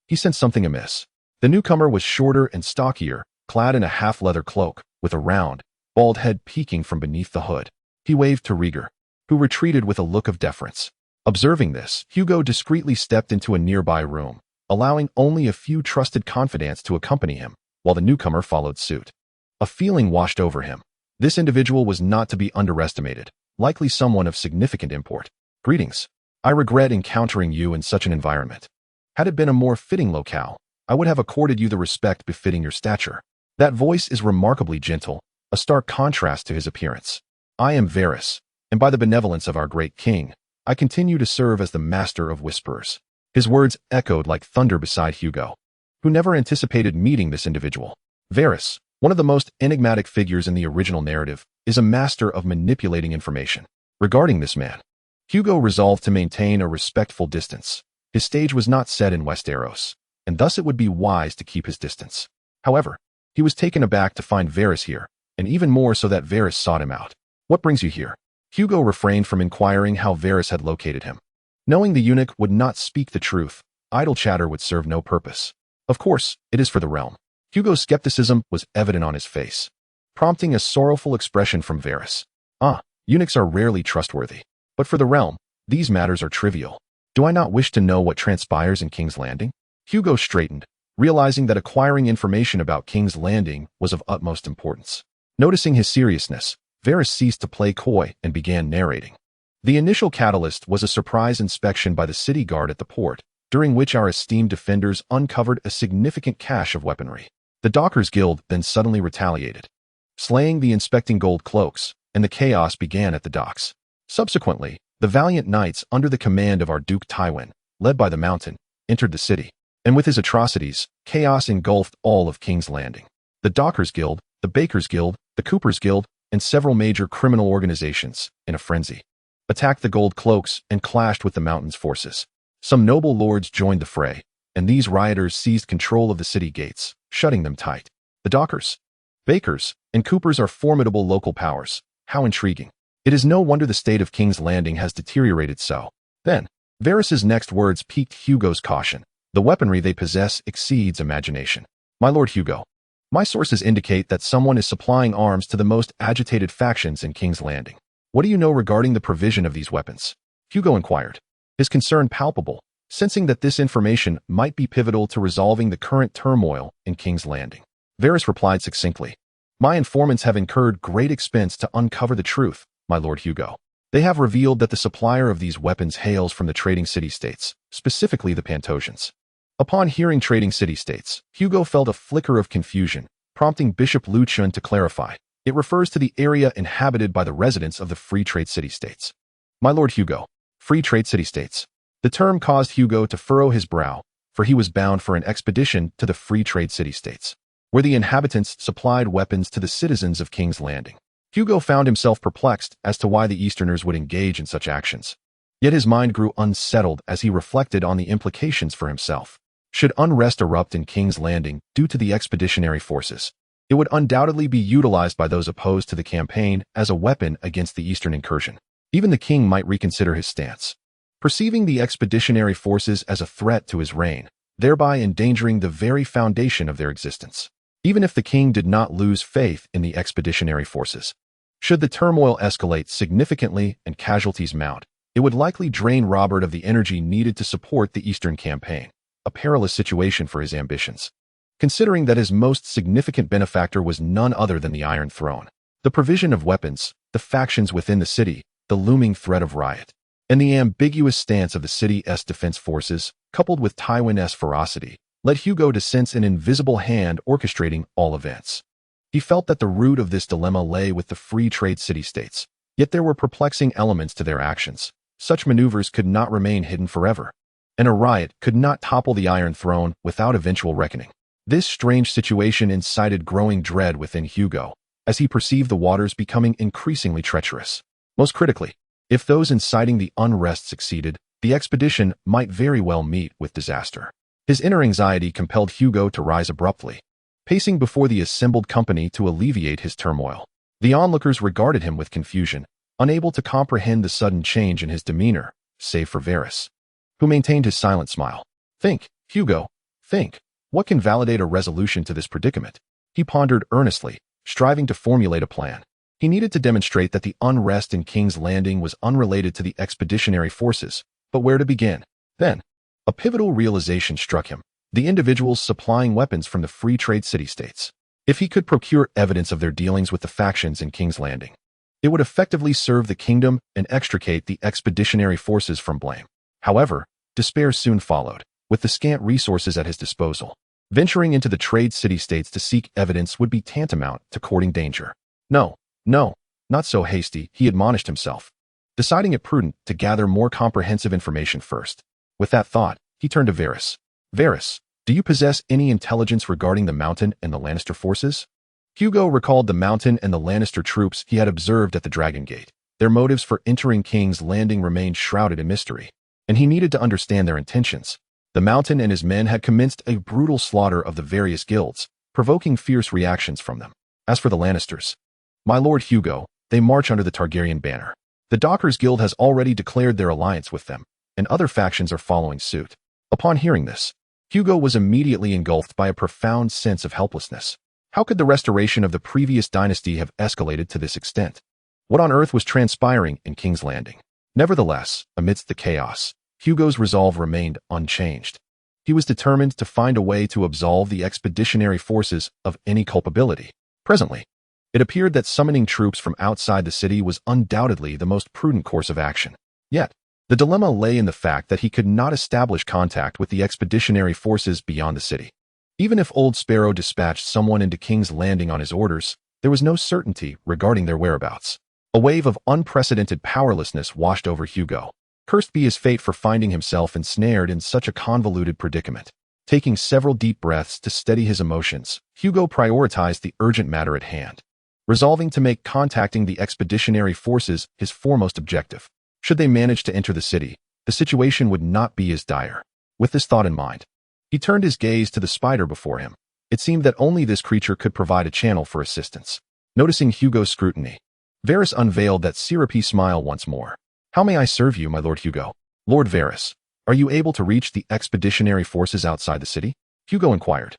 he sensed something amiss. The newcomer was shorter and stockier, clad in a half-leather cloak, with a round, bald head peeking from beneath the hood. He waved to Rhaegar, who retreated with a look of deference. Observing this, Hugo discreetly stepped into a nearby room, allowing only a few trusted confidants to accompany him, while the newcomer followed suit. A feeling washed over him. This individual was not to be underestimated, likely someone of significant import. "Greetings. I regret encountering you in such an environment. Had it been a more fitting locale, I would have accorded you the respect befitting your stature." That voice is remarkably gentle, a stark contrast to his appearance. "I am Varys, and by the benevolence of our great king, I continue to serve as the master of whisperers." His words echoed like thunder beside Hugo, who never anticipated meeting this individual. Varys, one of the most enigmatic figures in the original narrative, is a master of manipulating information. Regarding this man, Hugo resolved to maintain a respectful distance. His stage was not set in Westeros, and thus it would be wise to keep his distance. However, he was taken aback to find Varys here, and even more so that Varys sought him out. "What brings you here?" Hugo refrained from inquiring how Varys had located him. Knowing the eunuch would not speak the truth, idle chatter would serve no purpose. "Of course, it is for the realm." Hugo's skepticism was evident on his face, prompting a sorrowful expression from Varys. "Ah, eunuchs are rarely trustworthy. But for the realm, these matters are trivial. Do I not wish to know what transpires in King's Landing?" Hugo straightened, realizing that acquiring information about King's Landing was of utmost importance. Noticing his seriousness, Varys ceased to play coy and began narrating. The initial catalyst was a surprise inspection by the city guard at the port, during which our esteemed defenders uncovered a significant cache of weaponry. The Dockers Guild then suddenly retaliated, slaying the inspecting gold cloaks, and the chaos began at the docks. Subsequently, the valiant knights under the command of our Duke Tywin, led by the Mountain, entered the city, and with his atrocities, chaos engulfed all of King's Landing. The Dockers Guild, the Bakers Guild, the Coopers Guild, and several major criminal organizations, in a frenzy, attacked the gold cloaks and clashed with the Mountain's forces. Some noble lords joined the fray, and these rioters seized control of the city gates, shutting them tight. The Dockers, Bakers, and Coopers are formidable local powers. How intriguing. It is no wonder the state of King's Landing has deteriorated so. Then, Varys's next words piqued Hugo's caution. "The weaponry they possess exceeds imagination. My lord Hugo, my sources indicate that someone is supplying arms to the most agitated factions in King's Landing. What do you know regarding the provision of these weapons?" Hugo inquired, his concern palpable, sensing that this information might be pivotal to resolving the current turmoil in King's Landing. Varys replied succinctly, "My informants have incurred great expense to uncover the truth, my lord Hugo. They have revealed that the supplier of these weapons hails from the trading city-states, specifically the Pantosians." Upon hearing trading city-states, Hugo felt a flicker of confusion, prompting Bishop Lucian to clarify. It refers to the area inhabited by the residents of the free trade city-states. My lord Hugo, free trade city-states. The term caused Hugo to furrow his brow, for he was bound for an expedition to the free trade city-states, where the inhabitants supplied weapons to the citizens of King's Landing. Hugo found himself perplexed as to why the Easterners would engage in such actions. Yet his mind grew unsettled as he reflected on the implications for himself. Should unrest erupt in King's Landing due to the expeditionary forces, it would undoubtedly be utilized by those opposed to the campaign as a weapon against the Eastern incursion. Even the king might reconsider his stance, perceiving the expeditionary forces as a threat to his reign, thereby endangering the very foundation of their existence. Even if the king did not lose faith in the expeditionary forces, should the turmoil escalate significantly and casualties mount, it would likely drain Robert of the energy needed to support the Eastern campaign, a perilous situation for his ambitions, considering that his most significant benefactor was none other than the Iron Throne. The provision of weapons, the factions within the city, the looming threat of riot, and the ambiguous stance of the city's defense forces coupled with Tywin-esque ferocity, led Hugo to sense an invisible hand orchestrating all events. He felt that the root of this dilemma lay with the free trade city-states, yet there were perplexing elements to their actions. Such maneuvers could not remain hidden forever, and a riot could not topple the Iron Throne without eventual reckoning. This strange situation incited growing dread within Hugo, as he perceived the waters becoming increasingly treacherous. Most critically, if those inciting the unrest succeeded, the expedition might very well meet with disaster. His inner anxiety compelled Hugo to rise abruptly, pacing before the assembled company to alleviate his turmoil. The onlookers regarded him with confusion, unable to comprehend the sudden change in his demeanor, save for Varys, who maintained his silent smile. Think, Hugo, think. What can validate a resolution to this predicament? He pondered earnestly, striving to formulate a plan. He needed to demonstrate that the unrest in King's Landing was unrelated to the expeditionary forces, but where to begin? Then, a pivotal realization struck him: the individuals supplying weapons from the free trade city-states. If he could procure evidence of their dealings with the factions in King's Landing, it would effectively serve the kingdom and extricate the expeditionary forces from blame. However, despair soon followed. With the scant resources at his disposal, venturing into the trade city-states to seek evidence would be tantamount to courting danger. No, not so hasty, he admonished himself, deciding it prudent to gather more comprehensive information first. With that thought, he turned to Varys. Varys, do you possess any intelligence regarding the Mountain and the Lannister forces? Hugo recalled the Mountain and the Lannister troops he had observed at the Dragon Gate. Their motives for entering King's Landing remained shrouded in mystery, and he needed to understand their intentions. The Mountain and his men had commenced a brutal slaughter of the various guilds, provoking fierce reactions from them. As for the Lannisters, my lord Hugo, they march under the Targaryen banner. The Dockers Guild has already declared their alliance with them, and other factions are following suit. Upon hearing this, Hugo was immediately engulfed by a profound sense of helplessness. How could the restoration of the previous dynasty have escalated to this extent? What on earth was transpiring in King's Landing? Nevertheless, amidst the chaos, Hugo's resolve remained unchanged. He was determined to find a way to absolve the expeditionary forces of any culpability. Presently, it appeared that summoning troops from outside the city was undoubtedly the most prudent course of action. Yet, the dilemma lay in the fact that he could not establish contact with the expeditionary forces beyond the city. Even if Old Sparrow dispatched someone into King's Landing on his orders, there was no certainty regarding their whereabouts. A wave of unprecedented powerlessness washed over Hugo. Cursed be his fate for finding himself ensnared in such a convoluted predicament. Taking several deep breaths to steady his emotions, Hugo prioritized the urgent matter at hand, resolving to make contacting the expeditionary forces his foremost objective. Should they manage to enter the city, the situation would not be as dire. With this thought in mind, he turned his gaze to the spider before him. It seemed that only this creature could provide a channel for assistance. Noticing Hugo's scrutiny, Varys unveiled that syrupy smile once more. How may I serve you, my lord Hugo? Lord Varys, are you able to reach the expeditionary forces outside the city? Hugo inquired,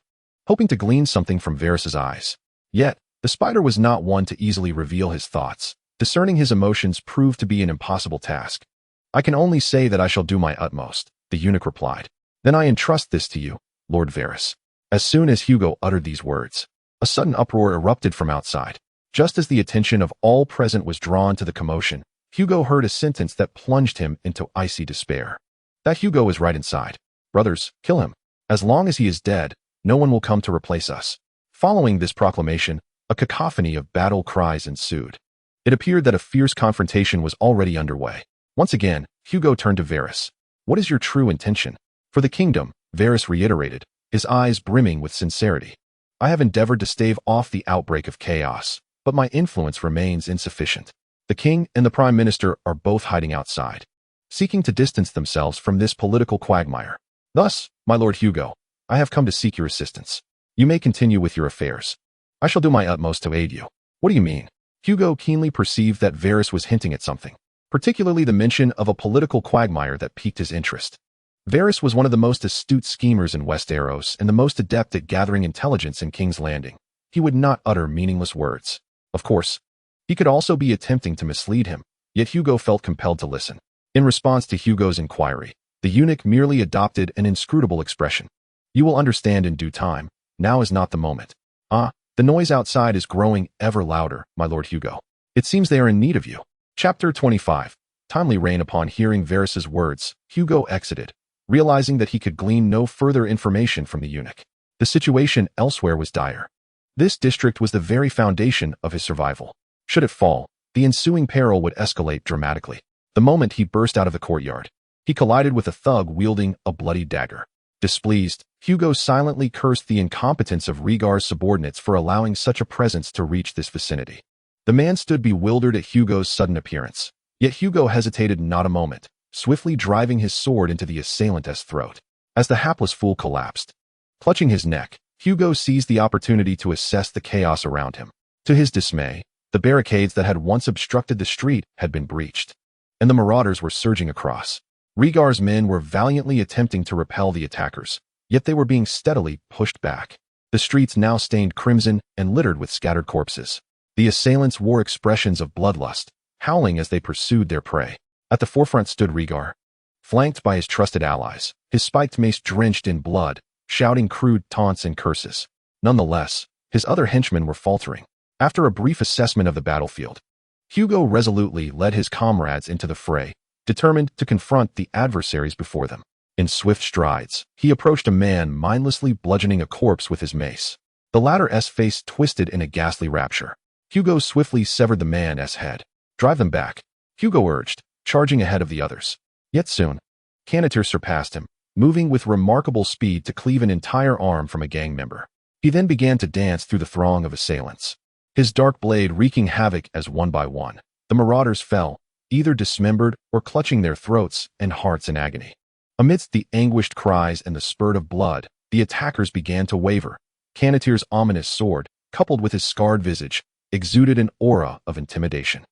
hoping to glean something from Varys's eyes. Yet, the spider was not one to easily reveal his thoughts. Discerning his emotions proved to be an impossible task. I can only say that I shall do my utmost, the eunuch replied. Then I entrust this to you, Lord Varys. As soon as Hugo uttered these words, a sudden uproar erupted from outside. Just as the attention of all present was drawn to the commotion, Hugo heard a sentence that plunged him into icy despair. That Hugo is right inside. Brothers, kill him. As long as he is dead, no one will come to replace us. Following this proclamation, a cacophony of battle cries ensued. It appeared that a fierce confrontation was already underway. Once again, Hugo turned to Varys. What is your true intention? For the kingdom, Varys reiterated, his eyes brimming with sincerity. I have endeavored to stave off the outbreak of chaos, but my influence remains insufficient. The king and the prime minister are both hiding outside, seeking to distance themselves from this political quagmire. Thus, my lord Hugo, I have come to seek your assistance. You may continue with your affairs. I shall do my utmost to aid you. What do you mean? Hugo keenly perceived that Varys was hinting at something, particularly the mention of a political quagmire that piqued his interest. Varys was one of the most astute schemers in Westeros and the most adept at gathering intelligence in King's Landing. He would not utter meaningless words. Of course, he could also be attempting to mislead him, yet Hugo felt compelled to listen. In response to Hugo's inquiry, the eunuch merely adopted an inscrutable expression. You will understand in due time. Now is not the moment. The noise outside is growing ever louder, my lord Hugo. It seems they are in need of you. Chapter 25. Timely rain. Upon hearing Varys's words, Hugo exited, realizing that he could glean no further information from the eunuch. The situation elsewhere was dire. This district was the very foundation of his survival. Should it fall, the ensuing peril would escalate dramatically. The moment he burst out of the courtyard, he collided with a thug wielding a bloody dagger. Displeased, Hugo silently cursed the incompetence of Rhaegar's subordinates for allowing such a presence to reach this vicinity. The man stood bewildered at Hugo's sudden appearance. Yet Hugo hesitated not a moment, swiftly driving his sword into the assailant's throat. As the hapless fool collapsed, clutching his neck, Hugo seized the opportunity to assess the chaos around him. To his dismay, the barricades that had once obstructed the street had been breached, and the marauders were surging across. Rhaegar's men were valiantly attempting to repel the attackers, yet they were being steadily pushed back. The streets now stained crimson and littered with scattered corpses. The assailants wore expressions of bloodlust, howling as they pursued their prey. At the forefront stood Rhaegar, flanked by his trusted allies, his spiked mace drenched in blood, shouting crude taunts and curses. Nonetheless, his other henchmen were faltering. After a brief assessment of the battlefield, Hugo resolutely led his comrades into the fray, determined to confront the adversaries before them. In swift strides, he approached a man mindlessly bludgeoning a corpse with his mace. The latter's face twisted in a ghastly rapture. Hugo swiftly severed the man's head. "Drive them back," Hugo urged, charging ahead of the others. Yet soon, Lannister surpassed him, moving with remarkable speed to cleave an entire arm from a gang member. He then began to dance through the throng of assailants, his dark blade wreaking havoc as one by one the marauders fell, either dismembered or clutching their throats and hearts in agony. Amidst the anguished cries and the spurt of blood, the attackers began to waver. Lannister's ominous sword, coupled with his scarred visage, exuded an aura of intimidation.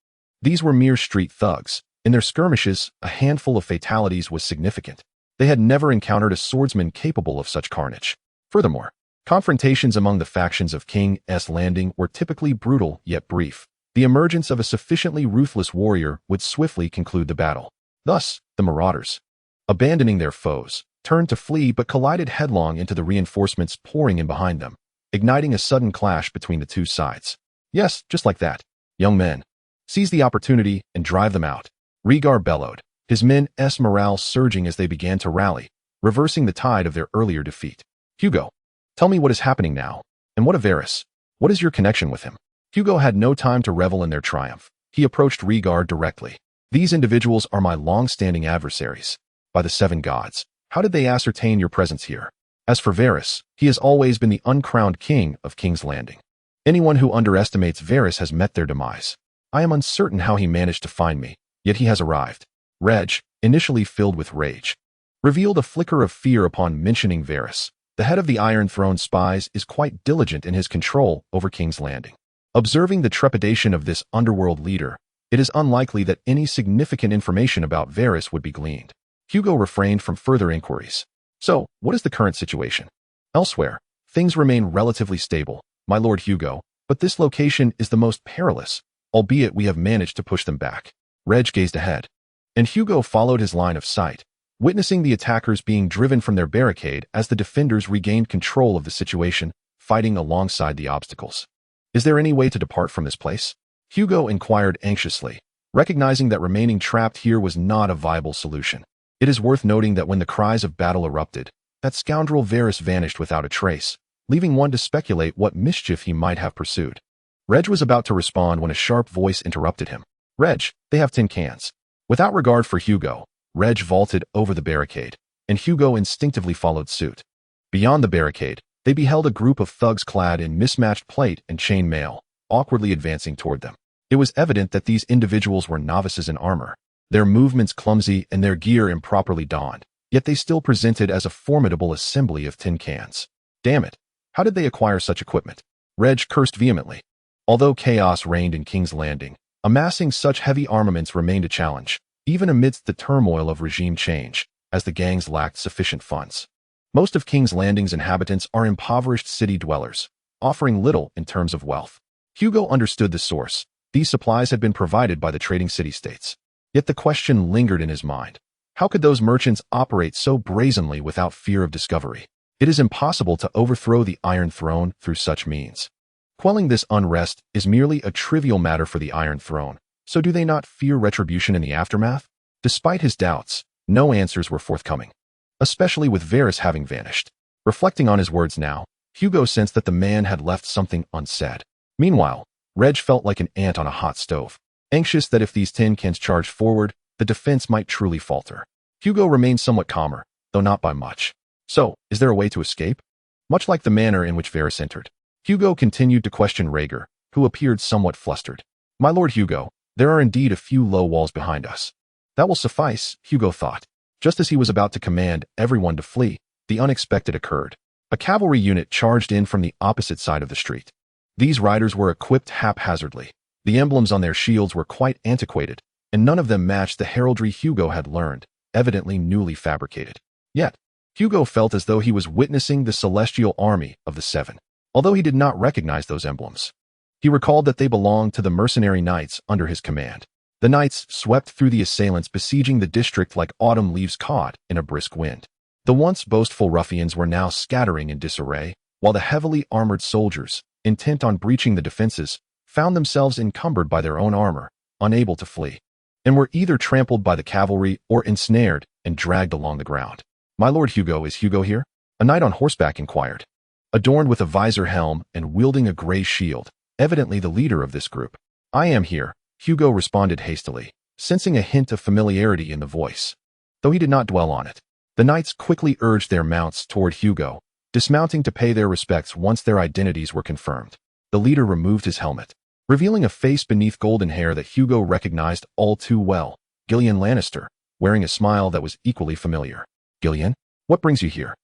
These were mere street thugs. In their skirmishes, a handful of fatalities was significant. They had never encountered a swordsman capable of such carnage. Furthermore, confrontations among the factions of King's Landing were typically brutal yet brief. The emergence of a sufficiently ruthless warrior would swiftly conclude the battle. Thus, the marauders, abandoning their foes, turned to flee but collided headlong into the reinforcements pouring in behind them, igniting a sudden clash between the two sides. "Yes, just like that. Young men, seize the opportunity and drive them out," Rhaegar bellowed, his men's morale surging as they began to rally, reversing the tide of their earlier defeat. "Hugo, tell me what is happening now, and what of Varys? What is your connection with him?" Hugo had no time to revel in their triumph. He approached Rhaegar directly. "These individuals are my long-standing adversaries. By the seven gods, how did they ascertain your presence here? As for Varys, he has always been the uncrowned king of King's Landing. Anyone who underestimates Varys has met their demise. I am uncertain how he managed to find me, yet he has arrived." Reg, initially filled with rage, revealed a flicker of fear upon mentioning Varys. The head of the Iron Throne spies is quite diligent in his control over King's Landing. Observing the trepidation of this underworld leader, it is unlikely that any significant information about Varys would be gleaned. Hugo refrained from further inquiries. "So, what is the current situation?" "Elsewhere, things remain relatively stable, my lord Hugo, but this location is the most perilous, albeit we have managed to push them back." Reg gazed ahead, and Hugo followed his line of sight, witnessing the attackers being driven from their barricade as the defenders regained control of the situation, fighting alongside the obstacles. "Is there any way to depart from this place?" Hugo inquired anxiously, recognizing that remaining trapped here was not a viable solution. It is worth noting that when the cries of battle erupted, that scoundrel Varys vanished without a trace, leaving one to speculate what mischief he might have pursued. Reg was about to respond when a sharp voice interrupted him. "Reg, they have tin cans." Without regard for Hugo, Reg vaulted over the barricade, and Hugo instinctively followed suit. Beyond the barricade, they beheld a group of thugs clad in mismatched plate and chain mail, awkwardly advancing toward them. It was evident that these individuals were novices in armor, their movements clumsy and their gear improperly donned, yet they still presented as a formidable assembly of tin cans. "Damn it, how did they acquire such equipment?" Reg cursed vehemently. Although chaos reigned in King's Landing, amassing such heavy armaments remained a challenge, even amidst the turmoil of regime change, as the gangs lacked sufficient funds. Most of King's Landing's inhabitants are impoverished city dwellers, offering little in terms of wealth. Hugo understood the source. These supplies had been provided by the trading city-states. Yet the question lingered in his mind. How could those merchants operate so brazenly without fear of discovery? It is impossible to overthrow the Iron Throne through such means. Quelling this unrest is merely a trivial matter for the Iron Throne, so do they not fear retribution in the aftermath? Despite his doubts, no answers were forthcoming. especially with Varys having vanished. Reflecting on his words now, Hugo sensed that the man had left something unsaid. Meanwhile, Reg felt like an ant on a hot stove, anxious that if these tin cans charged forward, the defense might truly falter. Hugo remained somewhat calmer, though not by much. So, is there a way to escape? Much like the manner in which Varys entered, Hugo continued to question Rhaegar, who appeared somewhat flustered. My lord Hugo, there are indeed a few low walls behind us. That will suffice, Hugo thought. Just as he was about to command everyone to flee, the unexpected occurred. A cavalry unit charged in from the opposite side of the street. These riders were equipped haphazardly. The emblems on their shields were quite antiquated, and none of them matched the heraldry Hugo had learned, evidently newly fabricated. Yet, Hugo felt as though he was witnessing the celestial army of the Seven, although he did not recognize those emblems. He recalled that they belonged to the mercenary knights under his command. The knights swept through the assailants besieging the district like autumn leaves caught in a brisk wind. The once boastful ruffians were now scattering in disarray, while the heavily armored soldiers, intent on breaching the defenses, found themselves encumbered by their own armor, unable to flee, and were either trampled by the cavalry or ensnared and dragged along the ground. My lord Hugo, is Hugo here? A knight on horseback inquired. Adorned with a visor helm and wielding a gray shield, evidently the leader of this group. I am here, Hugo responded hastily, sensing a hint of familiarity in the voice. Though he did not dwell on it, the knights quickly urged their mounts toward Hugo, dismounting to pay their respects once their identities were confirmed. The leader removed his helmet, revealing a face beneath golden hair that Hugo recognized all too well, Gillian Lannister, wearing a smile that was equally familiar. Gillian, what brings you here?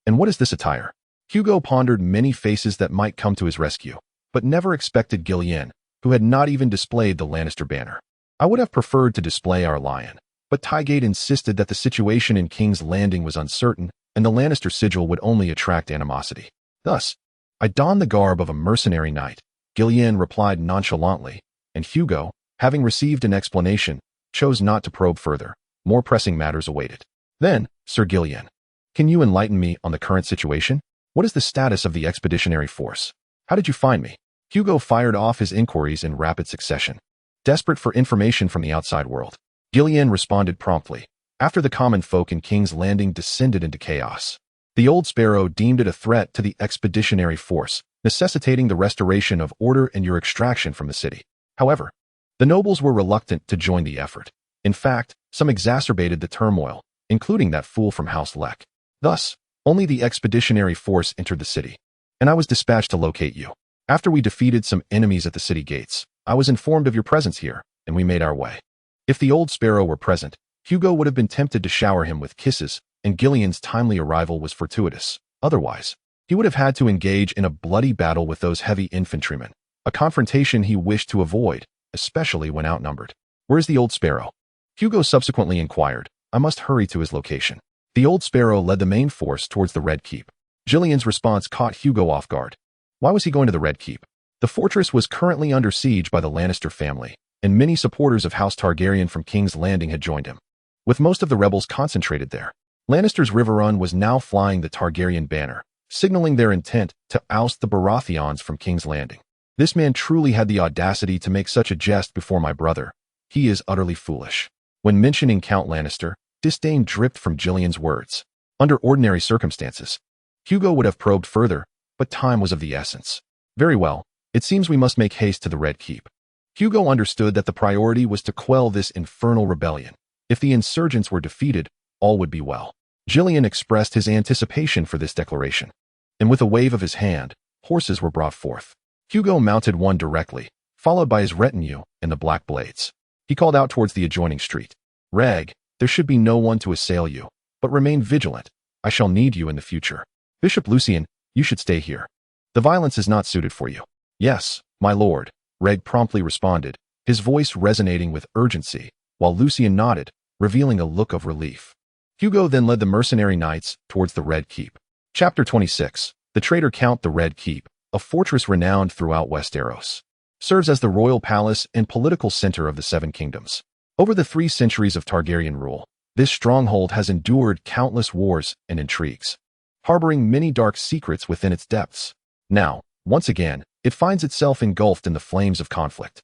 And what is this attire? Hugo pondered many faces that might come to his rescue, but never expected Gillian, who had not even displayed the Lannister banner. I would have preferred to display our lion, but Tygate insisted that the situation in King's Landing was uncertain, and the Lannister sigil would only attract animosity. Thus, I donned the garb of a mercenary knight, Gillian replied nonchalantly, and Hugo, having received an explanation, chose not to probe further. More pressing matters awaited. Then, Sir Gillian, can you enlighten me on the current situation? What is the status of the expeditionary force? How did you find me? Hugo fired off his inquiries in rapid succession, desperate for information from the outside world. Gillian responded promptly. After the common folk in King's Landing descended into chaos, the old sparrow deemed it a threat to the expeditionary force, necessitating the restoration of order and your extraction from the city. However, the nobles were reluctant to join the effort. In fact, some exacerbated the turmoil, including that fool from House Leck. Thus, only the expeditionary force entered the city, and I was dispatched to locate you. After we defeated some enemies at the city gates, I was informed of your presence here, and we made our way. If the old sparrow were present, Hugo would have been tempted to shower him with kisses, and Gillian's timely arrival was fortuitous. Otherwise, he would have had to engage in a bloody battle with those heavy infantrymen, a confrontation he wished to avoid, especially when outnumbered. Where's the old sparrow? Hugo subsequently inquired. I must hurry to his location. The old sparrow led the main force towards the Red Keep. Gillian's response caught Hugo off guard. Why was he going to the Red Keep? The fortress was currently under siege by the Lannister family, and many supporters of House Targaryen from King's Landing had joined him. With most of the rebels concentrated there, Lannister's Riverrun was now flying the Targaryen banner, signaling their intent to oust the Baratheons from King's Landing. This man truly had the audacity to make such a jest before my brother. He is utterly foolish. When mentioning Count Lannister, disdain dripped from Gillian's words. Under ordinary circumstances, Hugo would have probed further, but time was of the essence. Very well, it seems we must make haste to the Red Keep. Hugo understood that the priority was to quell this infernal rebellion. If the insurgents were defeated, all would be well. Gillian expressed his anticipation for this declaration, and with a wave of his hand, horses were brought forth. Hugo mounted one directly, followed by his retinue and the Black Blades. He called out towards the adjoining street. Reg, there should be no one to assail you, but remain vigilant. I shall need you in the future. Bishop Lucien, you should stay here. The violence is not suited for you. Yes, my lord, Reg promptly responded, his voice resonating with urgency, while Lucien nodded, revealing a look of relief. Hugo then led the mercenary knights towards the Red Keep. Chapter 26. The traitor Count. The Red Keep, a fortress renowned throughout Westeros, serves as the royal palace and political center of the Seven Kingdoms. Over the 3 centuries of Targaryen rule, this stronghold has endured countless wars and intrigues, harboring many dark secrets within its depths. Now, once again, it finds itself engulfed in the flames of conflict.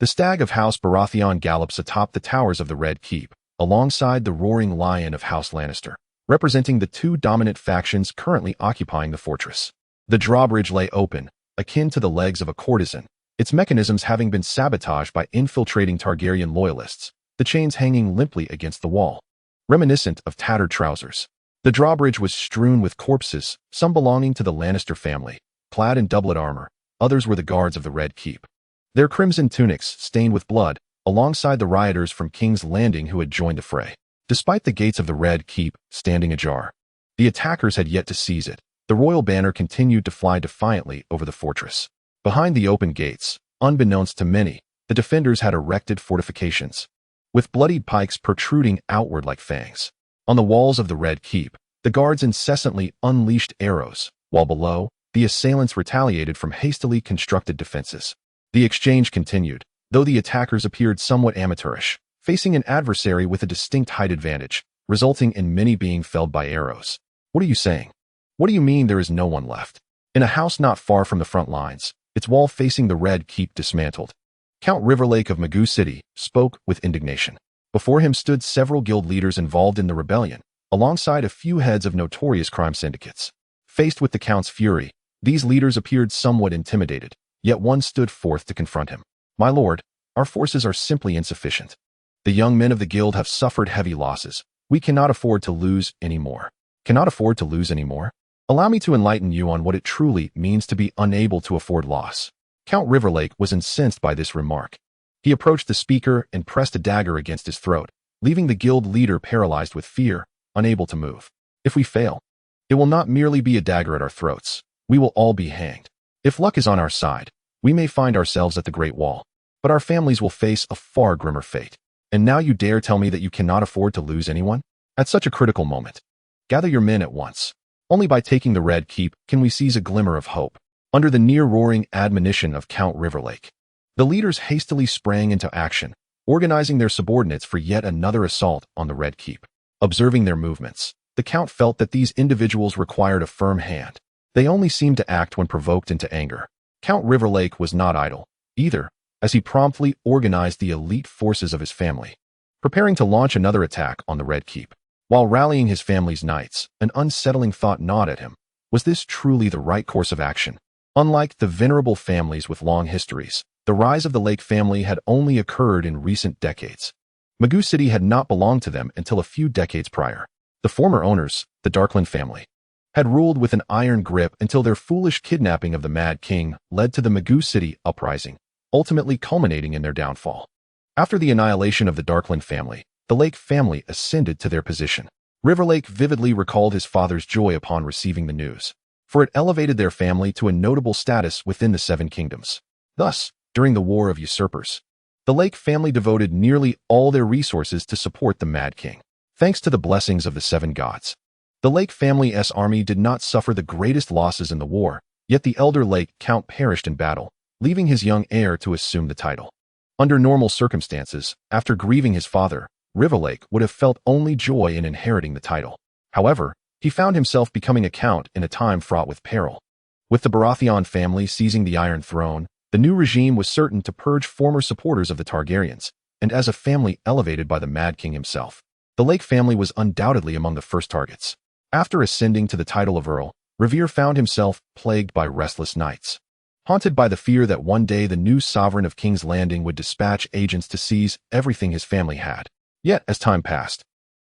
The stag of House Baratheon gallops atop the towers of the Red Keep, alongside the roaring lion of House Lannister. representing the two dominant factions currently occupying the fortress. The drawbridge lay open, akin to the legs of a courtesan, its mechanisms having been sabotaged by infiltrating Targaryen loyalists, the chains hanging limply against the wall, reminiscent of tattered trousers. The drawbridge was strewn with corpses, some belonging to the Lannister family, clad in doublet armor. Others were the guards of the Red Keep, their crimson tunics stained with blood, alongside the rioters from King's Landing who had joined the fray. Despite the gates of the Red Keep standing ajar, the attackers had yet to seize it. The royal banner continued to fly defiantly over the fortress. Behind the open gates, unbeknownst to many, the defenders had erected fortifications, with bloodied pikes protruding outward like fangs. On the walls of the Red Keep, the guards incessantly unleashed arrows, while below, the assailants retaliated from hastily constructed defenses. The exchange continued, though the attackers appeared somewhat amateurish, facing an adversary with a distinct height advantage, resulting in many being felled by arrows. What are you saying? What do you mean there is no one left? In a house not far from the front lines, its wall facing the Red Keep dismantled, Count Riverlake of Magoo City spoke with indignation. Before him stood several guild leaders involved in the rebellion, alongside a few heads of notorious crime syndicates. Faced with the Count's fury, these leaders appeared somewhat intimidated, yet one stood forth to confront him. "My lord, our forces are simply insufficient. The young men of the guild have suffered heavy losses. We cannot afford to lose any more." Cannot afford to lose any more? Allow me to enlighten you on what it truly means to be unable to afford loss. Count Riverlake was incensed by this remark. He approached the speaker and pressed a dagger against his throat, leaving the guild leader paralyzed with fear, unable to move. "If we fail, it will not merely be a dagger at our throats. We will all be hanged. If luck is on our side, we may find ourselves at the Great Wall, but our families will face a far grimmer fate. And now you dare tell me that you cannot afford to lose anyone? At such a critical moment, gather your men at once. Only by taking the Red Keep can we seize a glimmer of hope." Under the near-roaring admonition of Count Riverlake, the leaders hastily sprang into action, organizing their subordinates for yet another assault on the Red Keep. Observing their movements, the Count felt that these individuals required a firm hand. They only seemed to act when provoked into anger. Count Riverlake was not idle, either, as he promptly organized the elite forces of his family, preparing to launch another attack on the Red Keep. While rallying his family's knights, an unsettling thought gnawed at him. Was this truly the right course of action? Unlike the venerable families with long histories, the rise of the Lake family had only occurred in recent decades. Magoo City had not belonged to them until a few decades prior. The former owners, the Darkland family, had ruled with an iron grip until their foolish kidnapping of the Mad King led to the Magoo City uprising, ultimately culminating in their downfall. After the annihilation of the Darkland family, the Lake family ascended to their position. Riverlake vividly recalled his father's joy upon receiving the news, for it elevated their family to a notable status within the Seven Kingdoms. Thus, during the War of Usurpers, the Lake family devoted nearly all their resources to support the Mad King. Thanks to the blessings of the Seven Gods, the Lake family's army did not suffer the greatest losses in the war, yet the elder Lake Count perished in battle, leaving his young heir to assume the title. Under normal circumstances, after grieving his father, Riverlake would have felt only joy in inheriting the title. However, he found himself becoming a count in a time fraught with peril. With the Baratheon family seizing the Iron Throne, the new regime was certain to purge former supporters of the Targaryens, and as a family elevated by the Mad King himself, the Lake family was undoubtedly among the first targets. After ascending to the title of Earl, Revere found himself plagued by restless nights, haunted by the fear that one day the new sovereign of King's Landing would dispatch agents to seize everything his family had. Yet, as time passed,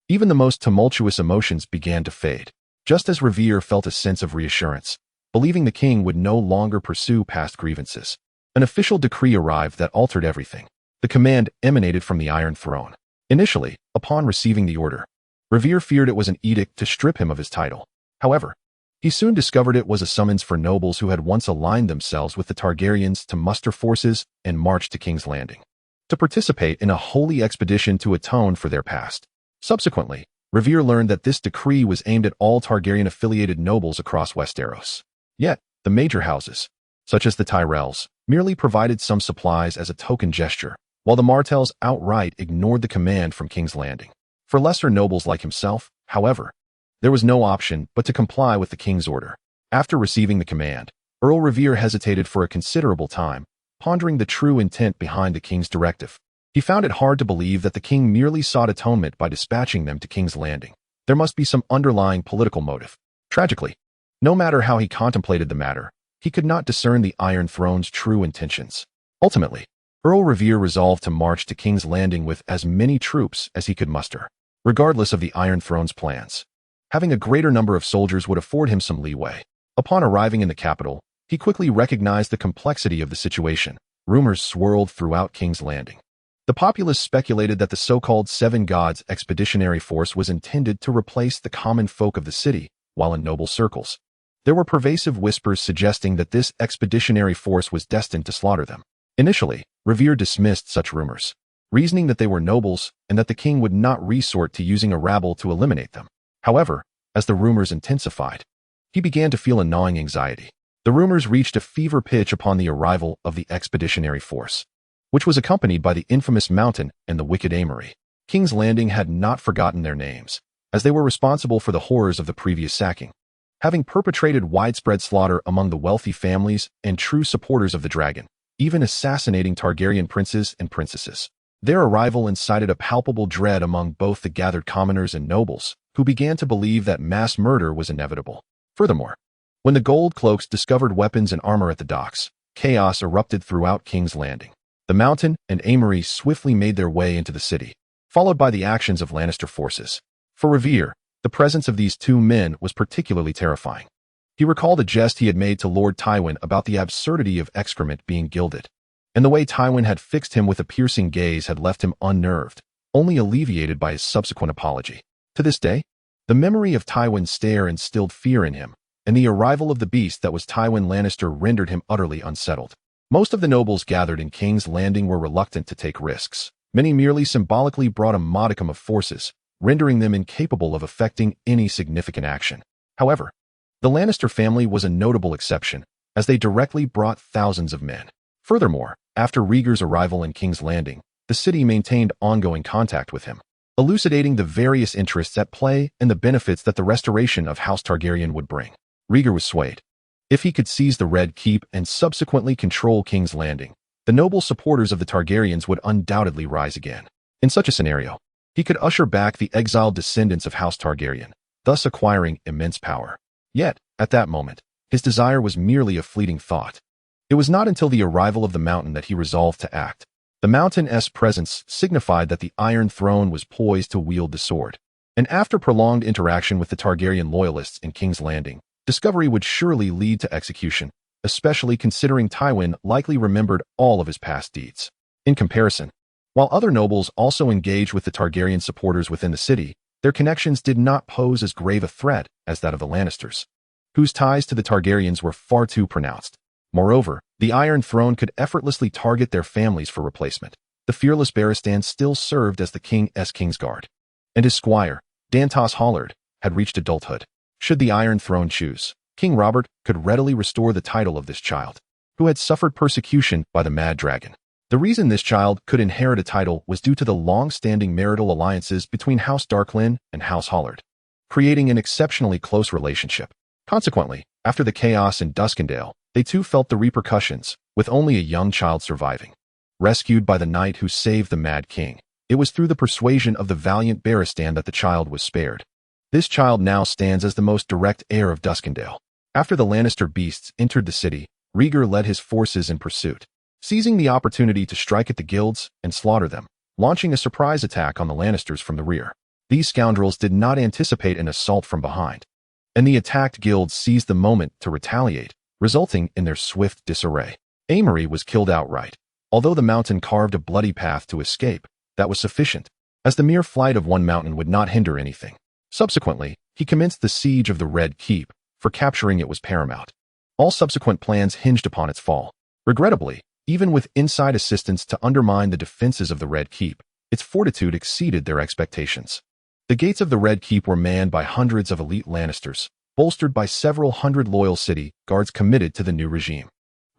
even the most tumultuous emotions began to fade, just as Revere felt a sense of reassurance, believing the king would no longer pursue past grievances. An official decree arrived that altered everything. The command emanated from the Iron Throne. Initially, upon receiving the order, Revere feared it was an edict to strip him of his title. However, he soon discovered it was a summons for nobles who had once aligned themselves with the Targaryens to muster forces and march to King's Landing, to participate in a holy expedition to atone for their past. Subsequently, Revere learned that this decree was aimed at all Targaryen-affiliated nobles across Westeros. Yet, the major houses, such as the Tyrells, merely provided some supplies as a token gesture, while the Martells outright ignored the command from King's Landing. For lesser nobles like himself, however, there was no option but to comply with the king's order. After receiving the command, Earl Revere hesitated for a considerable time, pondering the true intent behind the king's directive. He found it hard to believe that the king merely sought atonement by dispatching them to King's Landing. There must be some underlying political motive. Tragically, no matter how he contemplated the matter, he could not discern the Iron Throne's true intentions. Ultimately, Earl Revere resolved to march to King's Landing with as many troops as he could muster, regardless of the Iron Throne's plans. Having a greater number of soldiers would afford him some leeway. Upon arriving in the capital, he quickly recognized the complexity of the situation. Rumors swirled throughout King's Landing. The populace speculated that the so-called Seven Gods expeditionary force was intended to replace the common folk of the city, while in noble circles, there were pervasive whispers suggesting that this expeditionary force was destined to slaughter them. Initially, Revere dismissed such rumors, reasoning that they were nobles and that the king would not resort to using a rabble to eliminate them. However, as the rumors intensified, he began to feel a gnawing anxiety. The rumors reached a fever pitch upon the arrival of the expeditionary force, which was accompanied by the infamous Mountain and the wicked Amory. King's Landing had not forgotten their names, as they were responsible for the horrors of the previous sacking, having perpetrated widespread slaughter among the wealthy families and true supporters of the dragon, even assassinating Targaryen princes and princesses. Their arrival incited a palpable dread among both the gathered commoners and nobles, who began to believe that mass murder was inevitable. Furthermore, when the Gold Cloaks discovered weapons and armor at the docks, chaos erupted throughout King's Landing. The Mountain and Amory swiftly made their way into the city, followed by the actions of Lannister forces. For Revere, the presence of these two men was particularly terrifying. He recalled a jest he had made to Lord Tywin about the absurdity of excrement being gilded, and the way Tywin had fixed him with a piercing gaze had left him unnerved, only alleviated by his subsequent apology. To this day, the memory of Tywin's stare instilled fear in him, and the arrival of the beast that was Tywin Lannister rendered him utterly unsettled. Most of the nobles gathered in King's Landing were reluctant to take risks. Many merely symbolically brought a modicum of forces, rendering them incapable of effecting any significant action. However, the Lannister family was a notable exception, as they directly brought thousands of men. Furthermore, after Rhaegar's arrival in King's Landing, the city maintained ongoing contact with him, elucidating the various interests at play and the benefits that the restoration of House Targaryen would bring. Rhaegar was swayed. If he could seize the Red Keep and subsequently control King's Landing, the noble supporters of the Targaryens would undoubtedly rise again. In such a scenario, he could usher back the exiled descendants of House Targaryen, thus acquiring immense power. Yet, at that moment, his desire was merely a fleeting thought. It was not until the arrival of the Mountain that he resolved to act. The Mountain's presence signified that the Iron Throne was poised to wield the sword. And after prolonged interaction with the Targaryen loyalists in King's Landing, discovery would surely lead to execution, especially considering Tywin likely remembered all of his past deeds. In comparison, while other nobles also engaged with the Targaryen supporters within the city, their connections did not pose as grave a threat as that of the Lannisters, whose ties to the Targaryens were far too pronounced. Moreover, the Iron Throne could effortlessly target their families for replacement. The fearless Barristan still served as the King's Kingsguard, and his squire, Dantos Hollard, had reached adulthood. Should the Iron Throne choose, King Robert could readily restore the title of this child, who had suffered persecution by the Mad Dragon. The reason this child could inherit a title was due to the long-standing marital alliances between House Darklyn and House Hollard, creating an exceptionally close relationship. Consequently, after the chaos in Duskendale, they too felt the repercussions, with only a young child surviving. Rescued by the knight who saved the Mad King, it was through the persuasion of the valiant Barristan that the child was spared. This child now stands as the most direct heir of Duskendale. After the Lannister beasts entered the city, Rhaegar led his forces in pursuit, seizing the opportunity to strike at the guilds and slaughter them, launching a surprise attack on the Lannisters from the rear. These scoundrels did not anticipate an assault from behind, and the attacked guilds seized the moment to retaliate, resulting in their swift disarray. Amory was killed outright. Although the Mountain carved a bloody path to escape, that was sufficient, as the mere flight of one mountain would not hinder anything. Subsequently, he commenced the siege of the Red Keep, for capturing it was paramount. All subsequent plans hinged upon its fall. Regrettably, even with inside assistance to undermine the defenses of the Red Keep, its fortitude exceeded their expectations. The gates of the Red Keep were manned by hundreds of elite Lannisters, bolstered by several hundred loyal city guards committed to the new regime.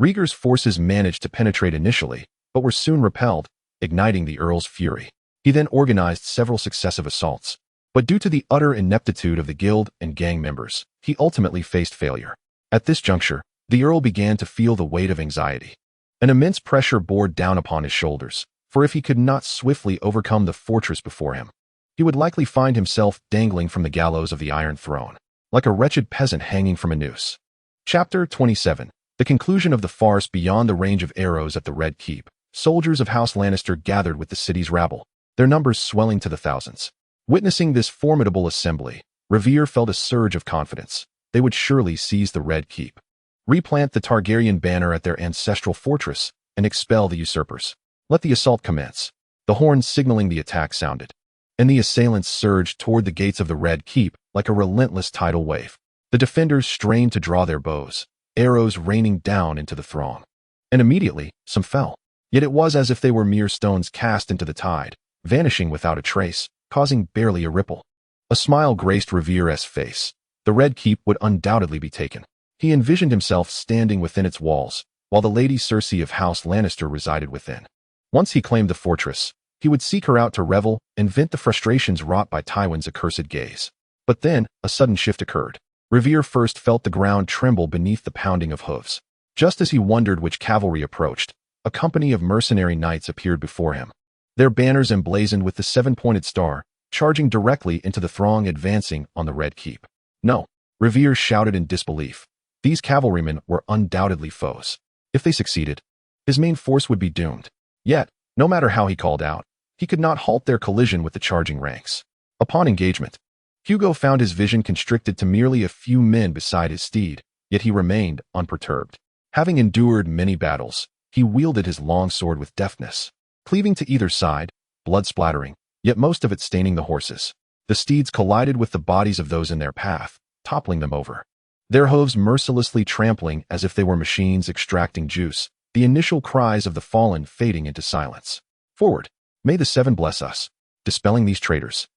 Rhaegar's forces managed to penetrate initially, but were soon repelled, igniting the Earl's fury. He then organized several successive assaults, but due to the utter ineptitude of the guild and gang members, he ultimately faced failure. At this juncture, the Earl began to feel the weight of anxiety. An immense pressure bore down upon his shoulders, for if he could not swiftly overcome the fortress before him, he would likely find himself dangling from the gallows of the Iron Throne, like a wretched peasant hanging from a noose. Chapter 27. The conclusion of the farce beyond the range of arrows at the Red Keep. Soldiers of House Lannister gathered with the city's rabble, their numbers swelling to the thousands. Witnessing this formidable assembly, Revere felt a surge of confidence. They would surely seize the Red Keep, replant the Targaryen banner at their ancestral fortress, and expel the usurpers. Let the assault commence. The horns signaling the attack sounded, and the assailants surged toward the gates of the Red Keep like a relentless tidal wave. The defenders strained to draw their bows, arrows raining down into the throng. And immediately, some fell. Yet it was as if they were mere stones cast into the tide, vanishing without a trace, causing barely a ripple. A smile graced Revere's face. The Red Keep would undoubtedly be taken. He envisioned himself standing within its walls, while the Lady Cersei of House Lannister resided within. Once he claimed the fortress, he would seek her out to revel and vent the frustrations wrought by Tywin's accursed gaze. But then, a sudden shift occurred. Revere first felt the ground tremble beneath the pounding of hooves. Just as he wondered which cavalry approached, a company of mercenary knights appeared before him, their banners emblazoned with the seven-pointed star, charging directly into the throng advancing on the Red Keep. No, Revere shouted in disbelief. These cavalrymen were undoubtedly foes. If they succeeded, his main force would be doomed. Yet, no matter how he called out, he could not halt their collision with the charging ranks. Upon engagement, Hugo found his vision constricted to merely a few men beside his steed, yet he remained unperturbed. Having endured many battles, he wielded his long sword with deftness, cleaving to either side, blood splattering, yet most of it staining the horses. The steeds collided with the bodies of those in their path, toppling them over, their hooves mercilessly trampling as if they were machines extracting juice, the initial cries of the fallen fading into silence. Forward! May the Seven bless us, dispelling these traitors.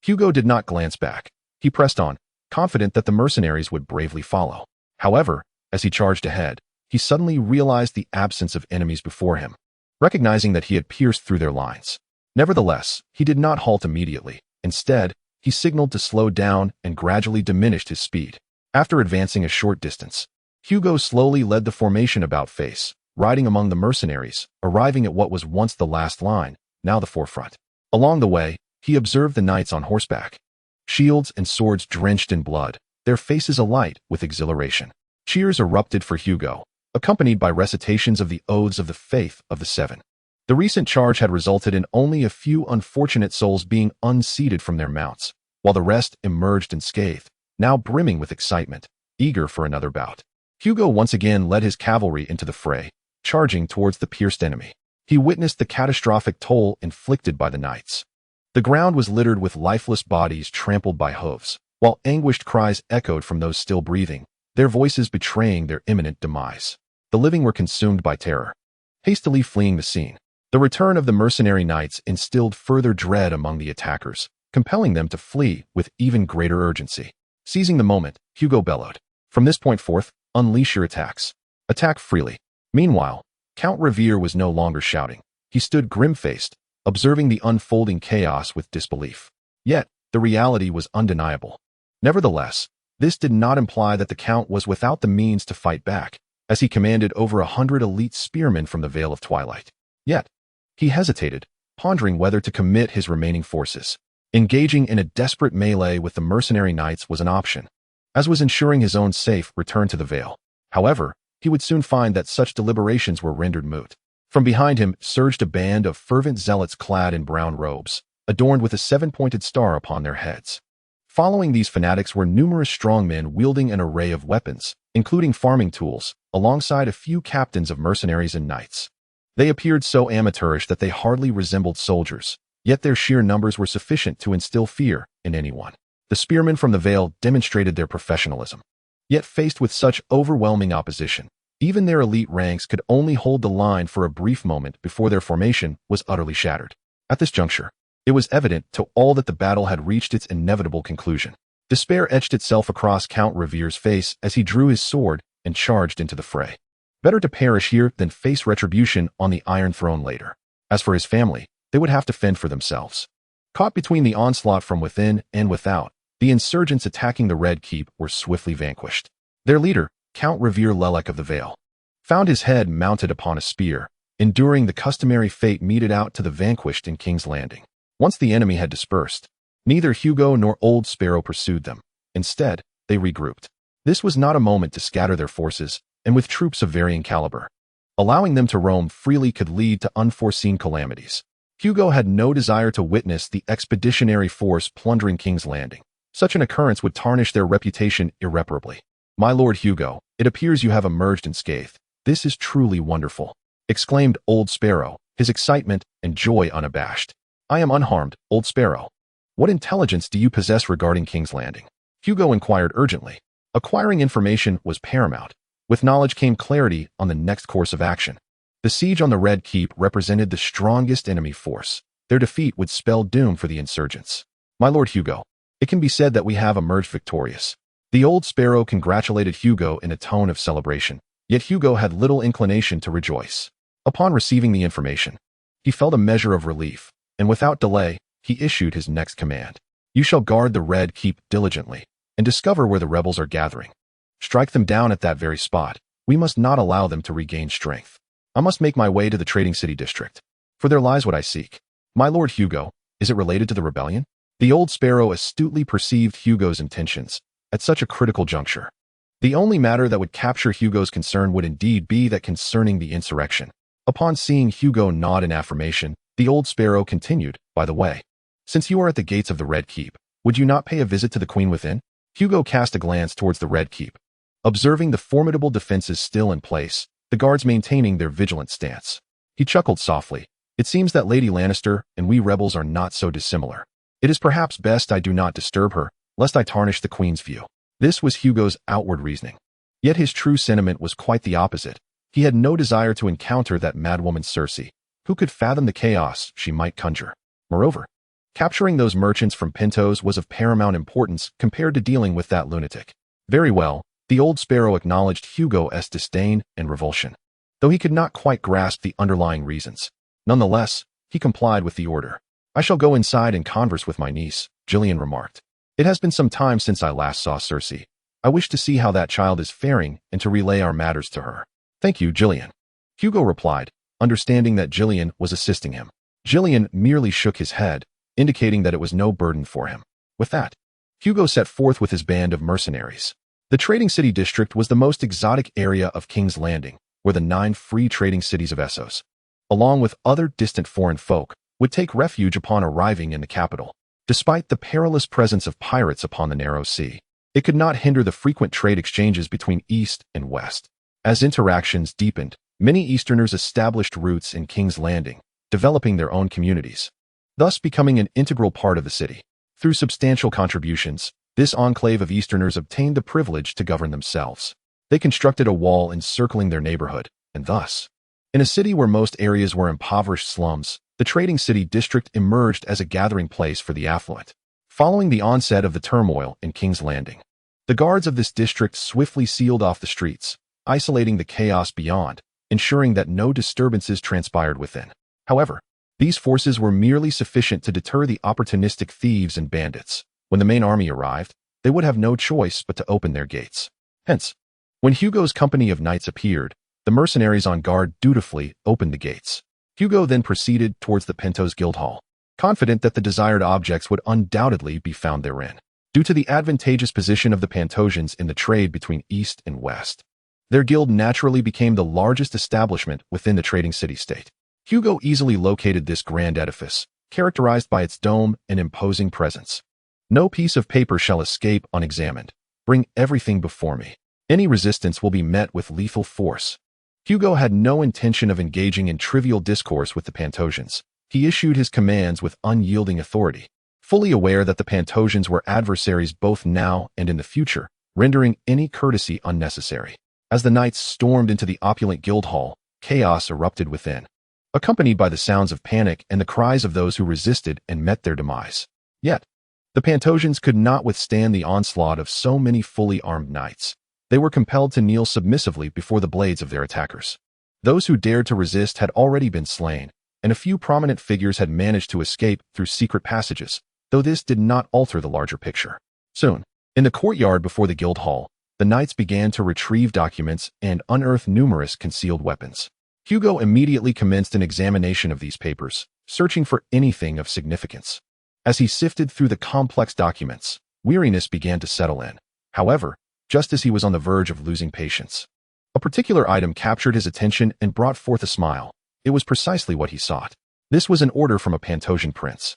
Hugo did not glance back. He pressed on, confident that the mercenaries would bravely follow. However, as he charged ahead, he suddenly realized the absence of enemies before him, recognizing that he had pierced through their lines. Nevertheless, he did not halt immediately. Instead, he signaled to slow down and gradually diminished his speed. After advancing a short distance, Hugo slowly led the formation about face, riding among the mercenaries, arriving at what was once the last line, now the forefront. Along the way, he observed the knights on horseback, shields and swords drenched in blood, their faces alight with exhilaration. Cheers erupted for Hugo, accompanied by recitations of the oaths of the faith of the Seven. The recent charge had resulted in only a few unfortunate souls being unseated from their mounts, while the rest emerged unscathed, now brimming with excitement, eager for another bout. Hugo once again led his cavalry into the fray, charging towards the pierced enemy. He witnessed the catastrophic toll inflicted by the knights. The ground was littered with lifeless bodies trampled by hooves, while anguished cries echoed from those still breathing, their voices betraying their imminent demise. The living were consumed by terror, hastily fleeing the scene. The return of the mercenary knights instilled further dread among the attackers, compelling them to flee with even greater urgency. Seizing the moment, Hugo bellowed, "From this point forth, unleash your attacks. Attack freely." Meanwhile, Count Revere was no longer shouting. He stood grim-faced, observing the unfolding chaos with disbelief. Yet, the reality was undeniable. Nevertheless, this did not imply that the Count was without the means to fight back, as he commanded over 100 elite spearmen from the Vale of Twilight. Yet, he hesitated, pondering whether to commit his remaining forces. Engaging in a desperate melee with the mercenary knights was an option, as was ensuring his own safe return to the Vale. However, he would soon find that such deliberations were rendered moot. From behind him surged a band of fervent zealots clad in brown robes, adorned with a seven-pointed star upon their heads. Following these fanatics were numerous strong men wielding an array of weapons, including farming tools, alongside a few captains of mercenaries and knights. They appeared so amateurish that they hardly resembled soldiers, yet their sheer numbers were sufficient to instill fear in anyone. The spearmen from the Vale demonstrated their professionalism. Yet faced with such overwhelming opposition, even their elite ranks could only hold the line for a brief moment before their formation was utterly shattered. At this juncture, it was evident to all that the battle had reached its inevitable conclusion. Despair etched itself across Count Revere's face as he drew his sword and charged into the fray. Better to perish here than face retribution on the Iron Throne later. As for his family, they would have to fend for themselves. Caught between the onslaught from within and without, the insurgents attacking the Red Keep were swiftly vanquished. Their leader, Count Revere Lelek of the Vale, found his head mounted upon a spear, enduring the customary fate meted out to the vanquished in King's Landing. Once the enemy had dispersed, Neither Hugo nor Old Sparrow pursued them. Instead, they regrouped. This was not a moment to scatter their forces, and with troops of varying caliber. Allowing them to roam freely could lead to unforeseen calamities. Hugo had no desire to witness the expeditionary force plundering King's Landing. Such an occurrence would tarnish their reputation irreparably. "My Lord Hugo, it appears you have emerged unscathed. This is truly wonderful," exclaimed Old Sparrow, his excitement and joy unabashed. "I am unharmed, Old Sparrow. What intelligence do you possess regarding King's Landing?" Hugo inquired urgently. Acquiring information was paramount. With knowledge came clarity on the next course of action. The siege on the Red Keep represented the strongest enemy force. Their defeat would spell doom for the insurgents. "My Lord Hugo, it can be said that we have emerged victorious." The Old Sparrow congratulated Hugo in a tone of celebration, yet Hugo had little inclination to rejoice. Upon receiving the information, he felt a measure of relief, and without delay, he issued his next command. "You shall guard the Red Keep diligently, and discover where the rebels are gathering. Strike them down at that very spot. We must not allow them to regain strength. I must make my way to the trading city district, for there lies what I seek." "My Lord Hugo, is it related to the rebellion?" The Old Sparrow astutely perceived Hugo's intentions at such a critical juncture. The only matter that would capture Hugo's concern would indeed be that concerning the insurrection. Upon seeing Hugo nod in affirmation, the Old Sparrow continued, "By the way, since you are at the gates of the Red Keep, would you not pay a visit to the Queen within?" Hugo cast a glance towards the Red Keep. Observing the formidable defenses still in place, the guards maintaining their vigilant stance, he chuckled softly. "It seems that Lady Lannister and we rebels are not so dissimilar. It is perhaps best I do not disturb her, lest I tarnish the Queen's view." This was Hugo's outward reasoning. Yet his true sentiment was quite the opposite. He had no desire to encounter that madwoman Cersei, who could fathom the chaos she might conjure. Moreover, capturing those merchants from Pintos was of paramount importance compared to dealing with that lunatic. Very well, the Old Sparrow acknowledged Hugo's disdain and revulsion, though he could not quite grasp the underlying reasons. Nonetheless, he complied with the order. "I shall go inside and converse with my niece," Jillian remarked. "It has been some time since I last saw Cersei. I wish to see how that child is faring and to relay our matters to her." "Thank you, Jillian," Hugo replied, understanding that Jillian was assisting him. Jillian merely shook his head, indicating that it was no burden for him. With that, Hugo set forth with his band of mercenaries. The trading city district was the most exotic area of King's Landing, where the 9 free trading cities of Essos, along with other distant foreign folk, would take refuge upon arriving in the capital. Despite the perilous presence of pirates upon the narrow sea, it could not hinder the frequent trade exchanges between East and West. As interactions deepened, many Easterners established roots in King's Landing, developing their own communities, thus becoming an integral part of the city. Through substantial contributions, this enclave of Easterners obtained the privilege to govern themselves. They constructed a wall encircling their neighborhood, and thus, in a city where most areas were impoverished slums, the trading city district emerged as a gathering place for the affluent. Following the onset of the turmoil in King's Landing, the guards of this district swiftly sealed off the streets, isolating the chaos beyond, ensuring that no disturbances transpired within. However, these forces were merely sufficient to deter the opportunistic thieves and bandits. When the main army arrived, they would have no choice but to open their gates. Hence, when Hugo's company of knights appeared, the mercenaries on guard dutifully opened the gates. Hugo then proceeded towards the Pintos Guildhall, confident that the desired objects would undoubtedly be found therein. Due to the advantageous position of the Pantosians in the trade between East and West, their guild naturally became the largest establishment within the trading city-state. Hugo easily located this grand edifice, characterized by its dome and imposing presence. "No piece of paper shall escape unexamined. Bring everything before me. Any resistance will be met with lethal force." Hugo had no intention of engaging in trivial discourse with the Pantosians. He issued his commands with unyielding authority, fully aware that the Pantosians were adversaries both now and in the future, rendering any courtesy unnecessary. As the knights stormed into the opulent Guildhall, chaos erupted within, accompanied by the sounds of panic and the cries of those who resisted and met their demise. Yet, the Pantosians could not withstand the onslaught of so many fully armed knights. They were compelled to kneel submissively before the blades of their attackers. Those who dared to resist had already been slain, and a few prominent figures had managed to escape through secret passages, though this did not alter the larger picture. Soon, in the courtyard before the Guildhall, the knights began to retrieve documents and unearth numerous concealed weapons. Hugo immediately commenced an examination of these papers, searching for anything of significance. As he sifted through the complex documents, weariness began to settle in. However, just as he was on the verge of losing patience, a particular item captured his attention and brought forth a smile. It was precisely what he sought. This was an order from a Pantosian prince,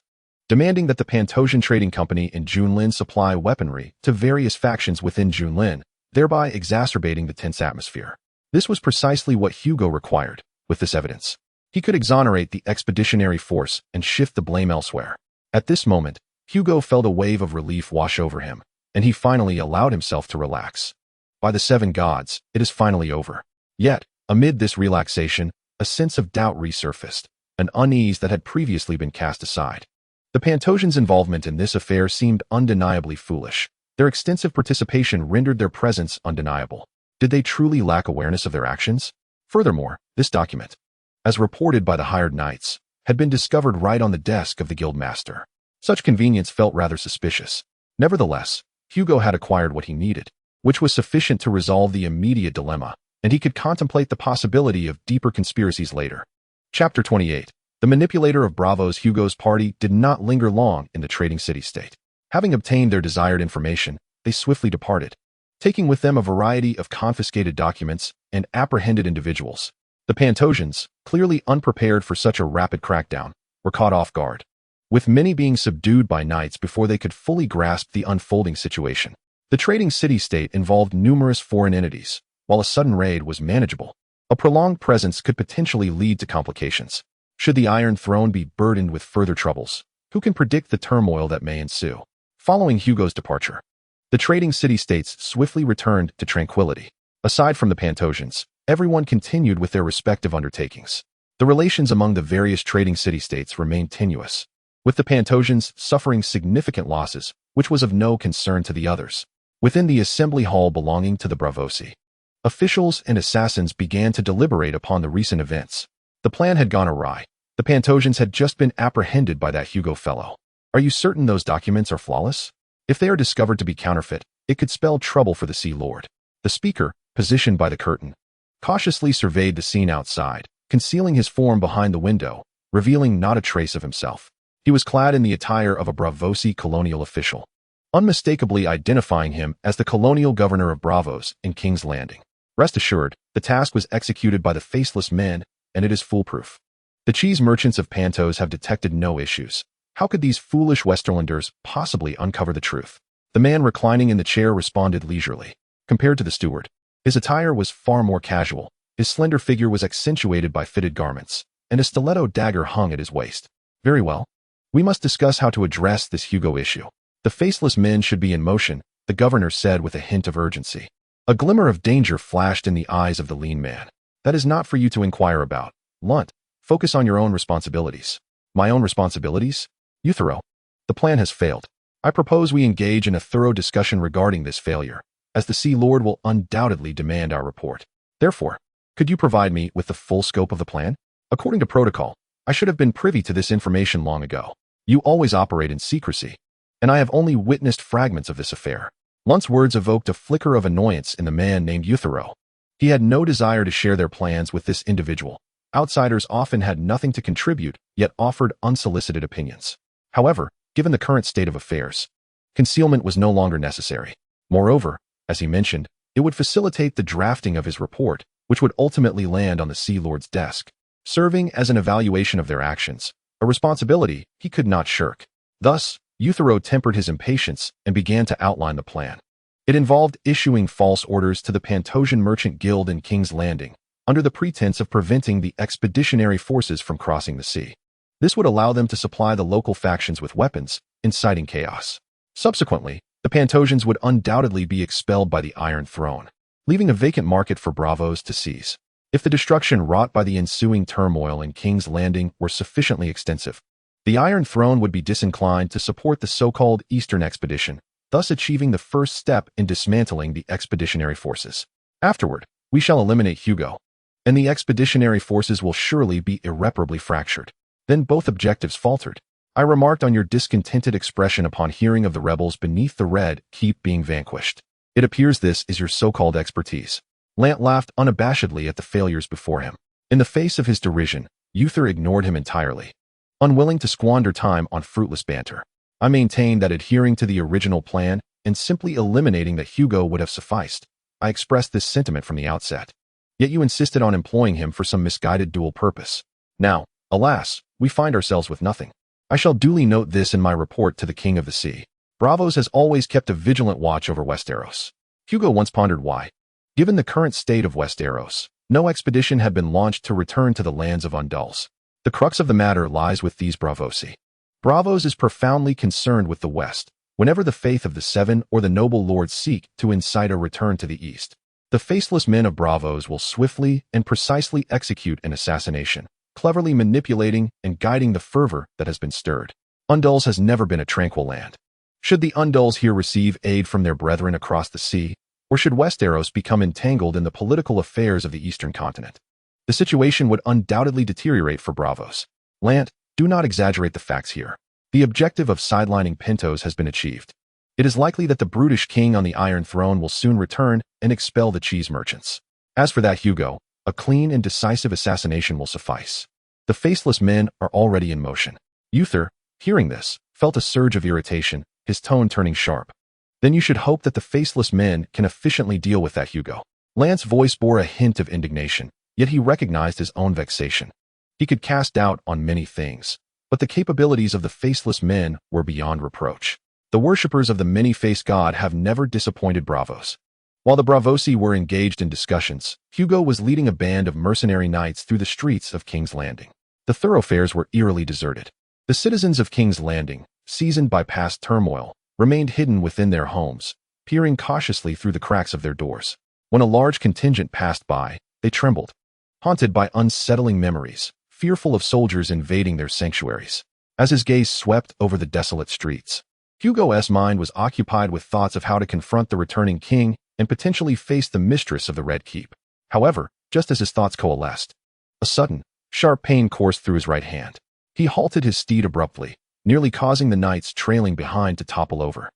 demanding that the Pantosian Trading Company in Junlin supply weaponry to various factions within Junlin, thereby exacerbating the tense atmosphere. This was precisely what Hugo required. With this evidence, he could exonerate the expeditionary force and shift the blame elsewhere. At this moment, Hugo felt a wave of relief wash over him, and he finally allowed himself to relax. By the 7 gods, it is finally over. Yet, amid this relaxation, a sense of doubt resurfaced, an unease that had previously been cast aside. The Pantosians' involvement in this affair seemed undeniably foolish. Their extensive participation rendered their presence undeniable. Did they truly lack awareness of their actions? Furthermore, this document, as reported by the hired knights, had been discovered right on the desk of the guildmaster. Such convenience felt rather suspicious. Nevertheless, Hugo had acquired what he needed, which was sufficient to resolve the immediate dilemma, and he could contemplate the possibility of deeper conspiracies later. Chapter 28. The manipulator of Braavosi. Hugo's party did not linger long in the trading city-state. Having obtained their desired information, they swiftly departed, taking with them a variety of confiscated documents and apprehended individuals. The Pantosians, clearly unprepared for such a rapid crackdown, were caught off guard, with many being subdued by knights before they could fully grasp the unfolding situation. The trading city-state involved numerous foreign entities. While a sudden raid was manageable, a prolonged presence could potentially lead to complications. Should the Iron Throne be burdened with further troubles, who can predict the turmoil that may ensue? Following Hugo's departure, the trading city-states swiftly returned to tranquility. Aside from the Pantosians, everyone continued with their respective undertakings. The relations among the various trading city-states remained tenuous, with the Pantosians suffering significant losses, which was of no concern to the others. Within the assembly hall belonging to the Braavosi, officials and assassins began to deliberate upon the recent events. The plan had gone awry. The Pantosians had just been apprehended by that Hugo fellow. Are you certain those documents are flawless? If they are discovered to be counterfeit, it could spell trouble for the Sea Lord. The speaker, positioned by the curtain, cautiously surveyed the scene outside, concealing his form behind the window, revealing not a trace of himself. He was clad in the attire of a Braavosi colonial official, unmistakably identifying him as the colonial governor of Braavos in King's Landing. Rest assured, the task was executed by the faceless men, and it is foolproof. The cheese merchants of Pantos have detected no issues. How could these foolish Westerlanders possibly uncover the truth? The man reclining in the chair responded leisurely. Compared to the steward, his attire was far more casual. His slender figure was accentuated by fitted garments, and a stiletto dagger hung at his waist. Very well. We must discuss how to address this Hugo issue. The faceless men should be in motion, the governor said with a hint of urgency. A glimmer of danger flashed in the eyes of the lean man. That is not for you to inquire about. Lunt, focus on your own responsibilities. My own responsibilities? Usurper, the plan has failed. I propose we engage in a thorough discussion regarding this failure, as the Sea Lord will undoubtedly demand our report. Therefore, could you provide me with the full scope of the plan? According to protocol, I should have been privy to this information long ago. You always operate in secrecy, and I have only witnessed fragments of this affair. Lunt's words evoked a flicker of annoyance in the man named Usurper. He had no desire to share their plans with this individual. Outsiders often had nothing to contribute, yet offered unsolicited opinions. However, given the current state of affairs, concealment was no longer necessary. Moreover, as he mentioned, it would facilitate the drafting of his report, which would ultimately land on the Sea Lord's desk, serving as an evaluation of their actions, a responsibility he could not shirk. Thus, Usurper tempered his impatience and began to outline the plan. It involved issuing false orders to the Pantosian Merchant Guild in King's Landing, under the pretense of preventing the expeditionary forces from crossing the sea. This would allow them to supply the local factions with weapons, inciting chaos. Subsequently, the Pantosians would undoubtedly be expelled by the Iron Throne, leaving a vacant market for Braavos to seize. If the destruction wrought by the ensuing turmoil in King's Landing were sufficiently extensive, the Iron Throne would be disinclined to support the so-called Eastern Expedition, thus achieving the first step in dismantling the expeditionary forces. Afterward, we shall eliminate Hugo, and the expeditionary forces will surely be irreparably fractured. Then both objectives faltered. I remarked on your discontented expression upon hearing of the rebels beneath the Red Keep being vanquished. It appears this is your so-called expertise. Lant laughed unabashedly at the failures before him. In the face of his derision, Usurper ignored him entirely, unwilling to squander time on fruitless banter. I maintain that adhering to the original plan and simply eliminating the Hugo would have sufficed. I expressed this sentiment from the outset. Yet you insisted on employing him for some misguided dual purpose. Now, alas, we find ourselves with nothing. I shall duly note this in my report to the King of the Sea. Braavos has always kept a vigilant watch over Westeros. Hugo once pondered why. Given the current state of Westeros, no expedition had been launched to return to the lands of Undulls. The crux of the matter lies with these Braavosi. Braavos is profoundly concerned with the West, whenever the faith of the Seven or the noble lords seek to incite a return to the East. The faceless men of Braavos will swiftly and precisely execute an assassination, cleverly manipulating and guiding the fervor that has been stirred. Undulls has never been a tranquil land. Should the Undulls here receive aid from their brethren across the sea, or should Westeros become entangled in the political affairs of the eastern continent? The situation would undoubtedly deteriorate for Braavos. Lant, do not exaggerate the facts here. The objective of sidelining Pintos has been achieved. It is likely that the brutish king on the Iron Throne will soon return and expel the cheese merchants. As for that Hugo, a clean and decisive assassination will suffice. The faceless men are already in motion. Uther, hearing this, felt a surge of irritation, his tone turning sharp. Then you should hope that the faceless men can efficiently deal with that Hugo. Lance's voice bore a hint of indignation, yet he recognized his own vexation. He could cast doubt on many things, but the capabilities of the faceless men were beyond reproach. The worshippers of the many-faced god have never disappointed Braavos. While the Braavosi were engaged in discussions, Hugo was leading a band of mercenary knights through the streets of King's Landing. The thoroughfares were eerily deserted. The citizens of King's Landing, seasoned by past turmoil, remained hidden within their homes, peering cautiously through the cracks of their doors. When a large contingent passed by, they trembled, haunted by unsettling memories, fearful of soldiers invading their sanctuaries. As his gaze swept over the desolate streets, Hugo's mind was occupied with thoughts of how to confront the returning king and potentially face the mistress of the Red Keep. However, just as his thoughts coalesced, a sudden, sharp pain coursed through his right hand. He halted his steed abruptly, nearly causing the knights trailing behind to topple over.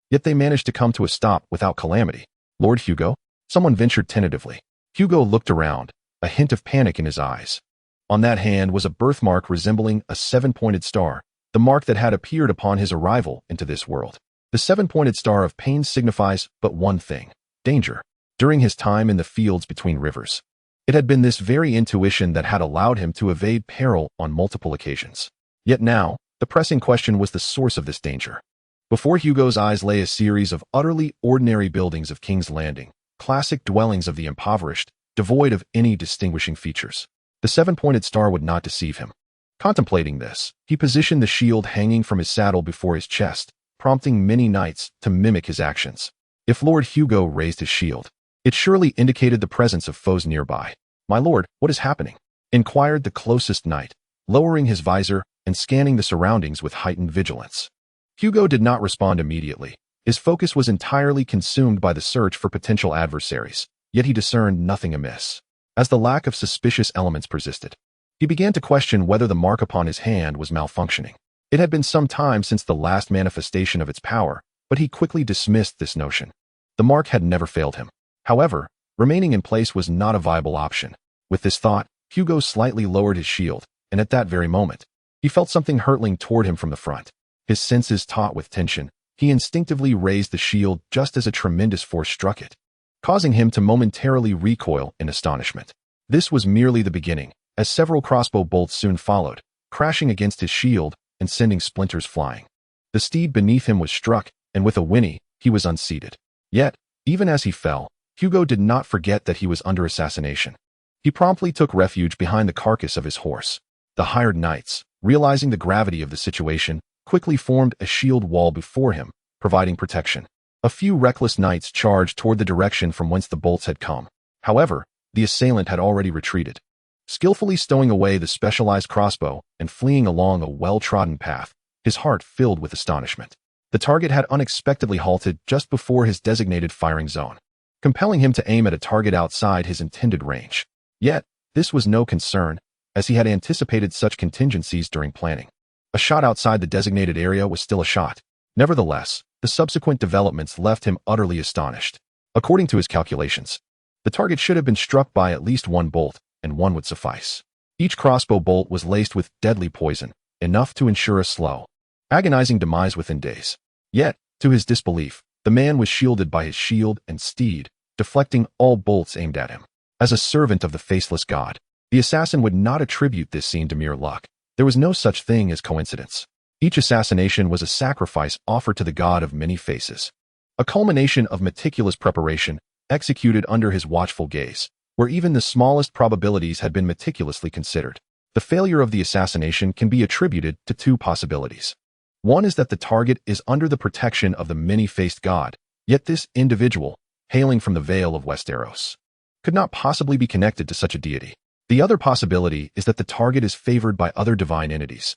Yet they managed to come to a stop without calamity. Lord Hugo? Someone ventured tentatively. Hugo looked around, a hint of panic in his eyes. On that hand was a birthmark resembling a seven-pointed star, the mark that had appeared upon his arrival into this world. The seven-pointed star of pain signifies but one thing: danger. During his time in the fields between rivers, it had been this very intuition that had allowed him to evade peril on multiple occasions. Yet now, the pressing question was the source of this danger. Before Hugo's eyes lay a series of utterly ordinary buildings of King's Landing, classic dwellings of the impoverished, devoid of any distinguishing features. The seven-pointed star would not deceive him. Contemplating this, he positioned the shield hanging from his saddle before his chest, prompting many knights to mimic his actions. If Lord Hugo raised his shield, it surely indicated the presence of foes nearby. "My lord, what is happening?" inquired the closest knight, lowering his visor and scanning the surroundings with heightened vigilance. Hugo did not respond immediately. His focus was entirely consumed by the search for potential adversaries, yet he discerned nothing amiss. As the lack of suspicious elements persisted, he began to question whether the mark upon his hand was malfunctioning. It had been some time since the last manifestation of its power, but he quickly dismissed this notion. The mark had never failed him. However, remaining in place was not a viable option. With this thought, Hugo slightly lowered his shield, and at that very moment, he felt something hurtling toward him from the front. His senses taut with tension, he instinctively raised the shield just as a tremendous force struck it, causing him to momentarily recoil in astonishment. This was merely the beginning, as several crossbow bolts soon followed, crashing against his shield and sending splinters flying. The steed beneath him was struck, and with a whinny, he was unseated. Yet, even as he fell, Hugo did not forget that he was under assassination. He promptly took refuge behind the carcass of his horse. The hired knights, realizing the gravity of the situation, quickly formed a shield wall before him, providing protection. A few reckless knights charged toward the direction from whence the bolts had come. However, the assailant had already retreated, skillfully stowing away the specialized crossbow and fleeing along a well-trodden path, his heart filled with astonishment. The target had unexpectedly halted just before his designated firing zone, compelling him to aim at a target outside his intended range. Yet, this was no concern, as he had anticipated such contingencies during planning. A shot outside the designated area was still a shot. Nevertheless, the subsequent developments left him utterly astonished. According to his calculations, the target should have been struck by at least one bolt, and one would suffice. Each crossbow bolt was laced with deadly poison, enough to ensure a slow, agonizing demise within days. Yet, to his disbelief, the man was shielded by his shield and steed, deflecting all bolts aimed at him. As a servant of the faceless god, the assassin would not attribute this scene to mere luck. There was no such thing as coincidence. Each assassination was a sacrifice offered to the god of many faces. A culmination of meticulous preparation, executed under his watchful gaze, where even the smallest probabilities had been meticulously considered. The failure of the assassination can be attributed to two possibilities. One is that the target is under the protection of the many-faced god, yet this individual, hailing from the Vale of Westeros, could not possibly be connected to such a deity. The other possibility is that the target is favored by other divine entities,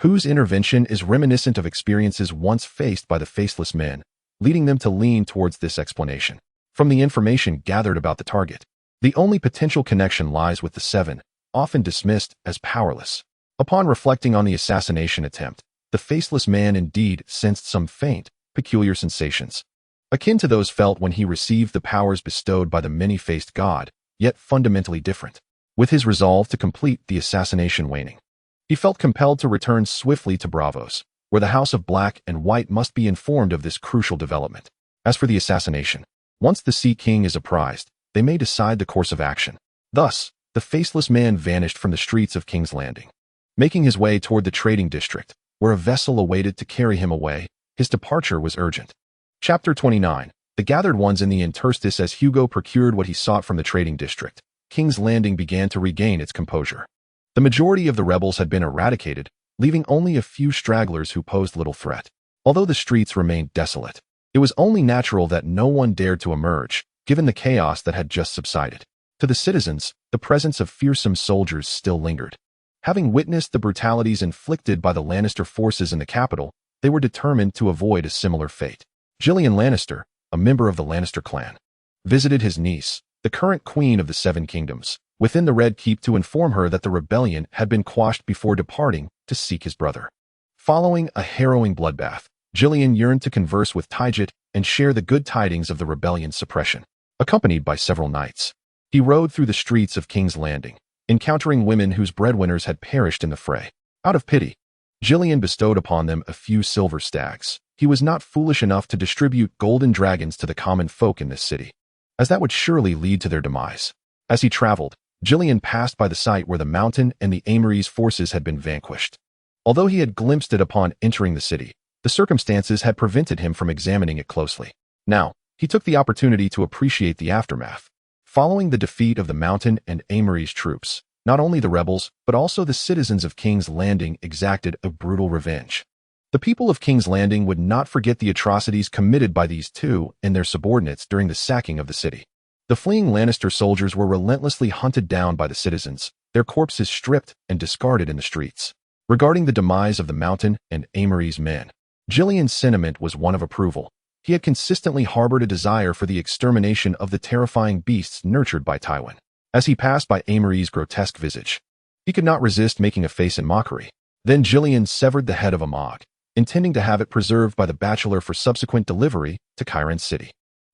whose intervention is reminiscent of experiences once faced by the faceless men, leading them to lean towards this explanation. From the information gathered about the target, the only potential connection lies with the Seven, often dismissed as powerless. Upon reflecting on the assassination attempt, the faceless man indeed sensed some faint, peculiar sensations, akin to those felt when he received the powers bestowed by the many-faced god, yet fundamentally different. With his resolve to complete the assassination waning, he felt compelled to return swiftly to Braavos, where the House of Black and White must be informed of this crucial development. As for the assassination, once the Sea King is apprised, they may decide the course of action. Thus, the faceless man vanished from the streets of King's Landing. Making his way toward the trading district, where a vessel awaited to carry him away, his departure was urgent. Chapter 29. The gathered ones in the interstice. As Hugo procured what he sought from the trading district, King's Landing began to regain its composure. The majority of the rebels had been eradicated, leaving only a few stragglers who posed little threat. Although the streets remained desolate, it was only natural that no one dared to emerge, given the chaos that had just subsided. To the citizens, the presence of fearsome soldiers still lingered. Having witnessed the brutalities inflicted by the Lannister forces in the capital, they were determined to avoid a similar fate. Gillian Lannister, a member of the Lannister clan, visited his niece, the current queen of the Seven Kingdoms, within the Red Keep to inform her that the rebellion had been quashed before departing to seek his brother. Following a harrowing bloodbath, Gillian yearned to converse with Tyget and share the good tidings of the rebellion's suppression. Accompanied by several knights, he rode through the streets of King's Landing, encountering women whose breadwinners had perished in the fray. Out of pity, Gillian bestowed upon them a few silver stags. He was not foolish enough to distribute golden dragons to the common folk in this city, as that would surely lead to their demise. As he traveled, Gillian passed by the site where the Mountain and the Amory's forces had been vanquished. Although he had glimpsed it upon entering the city, the circumstances had prevented him from examining it closely. Now, he took the opportunity to appreciate the aftermath. Following the defeat of the Mountain and Amory's troops, not only the rebels, but also the citizens of King's Landing exacted a brutal revenge. The people of King's Landing would not forget the atrocities committed by these two and their subordinates during the sacking of the city. The fleeing Lannister soldiers were relentlessly hunted down by the citizens, their corpses stripped and discarded in the streets. Regarding the demise of the Mountain and Amory's men, Gillian's sentiment was one of approval. He had consistently harbored a desire for the extermination of the terrifying beasts nurtured by Tywin. As he passed by Amory's grotesque visage, he could not resist making a face in mockery. Then Gillian severed the head of a Mog, intending to have it preserved by the bachelor for subsequent delivery to Kyron City.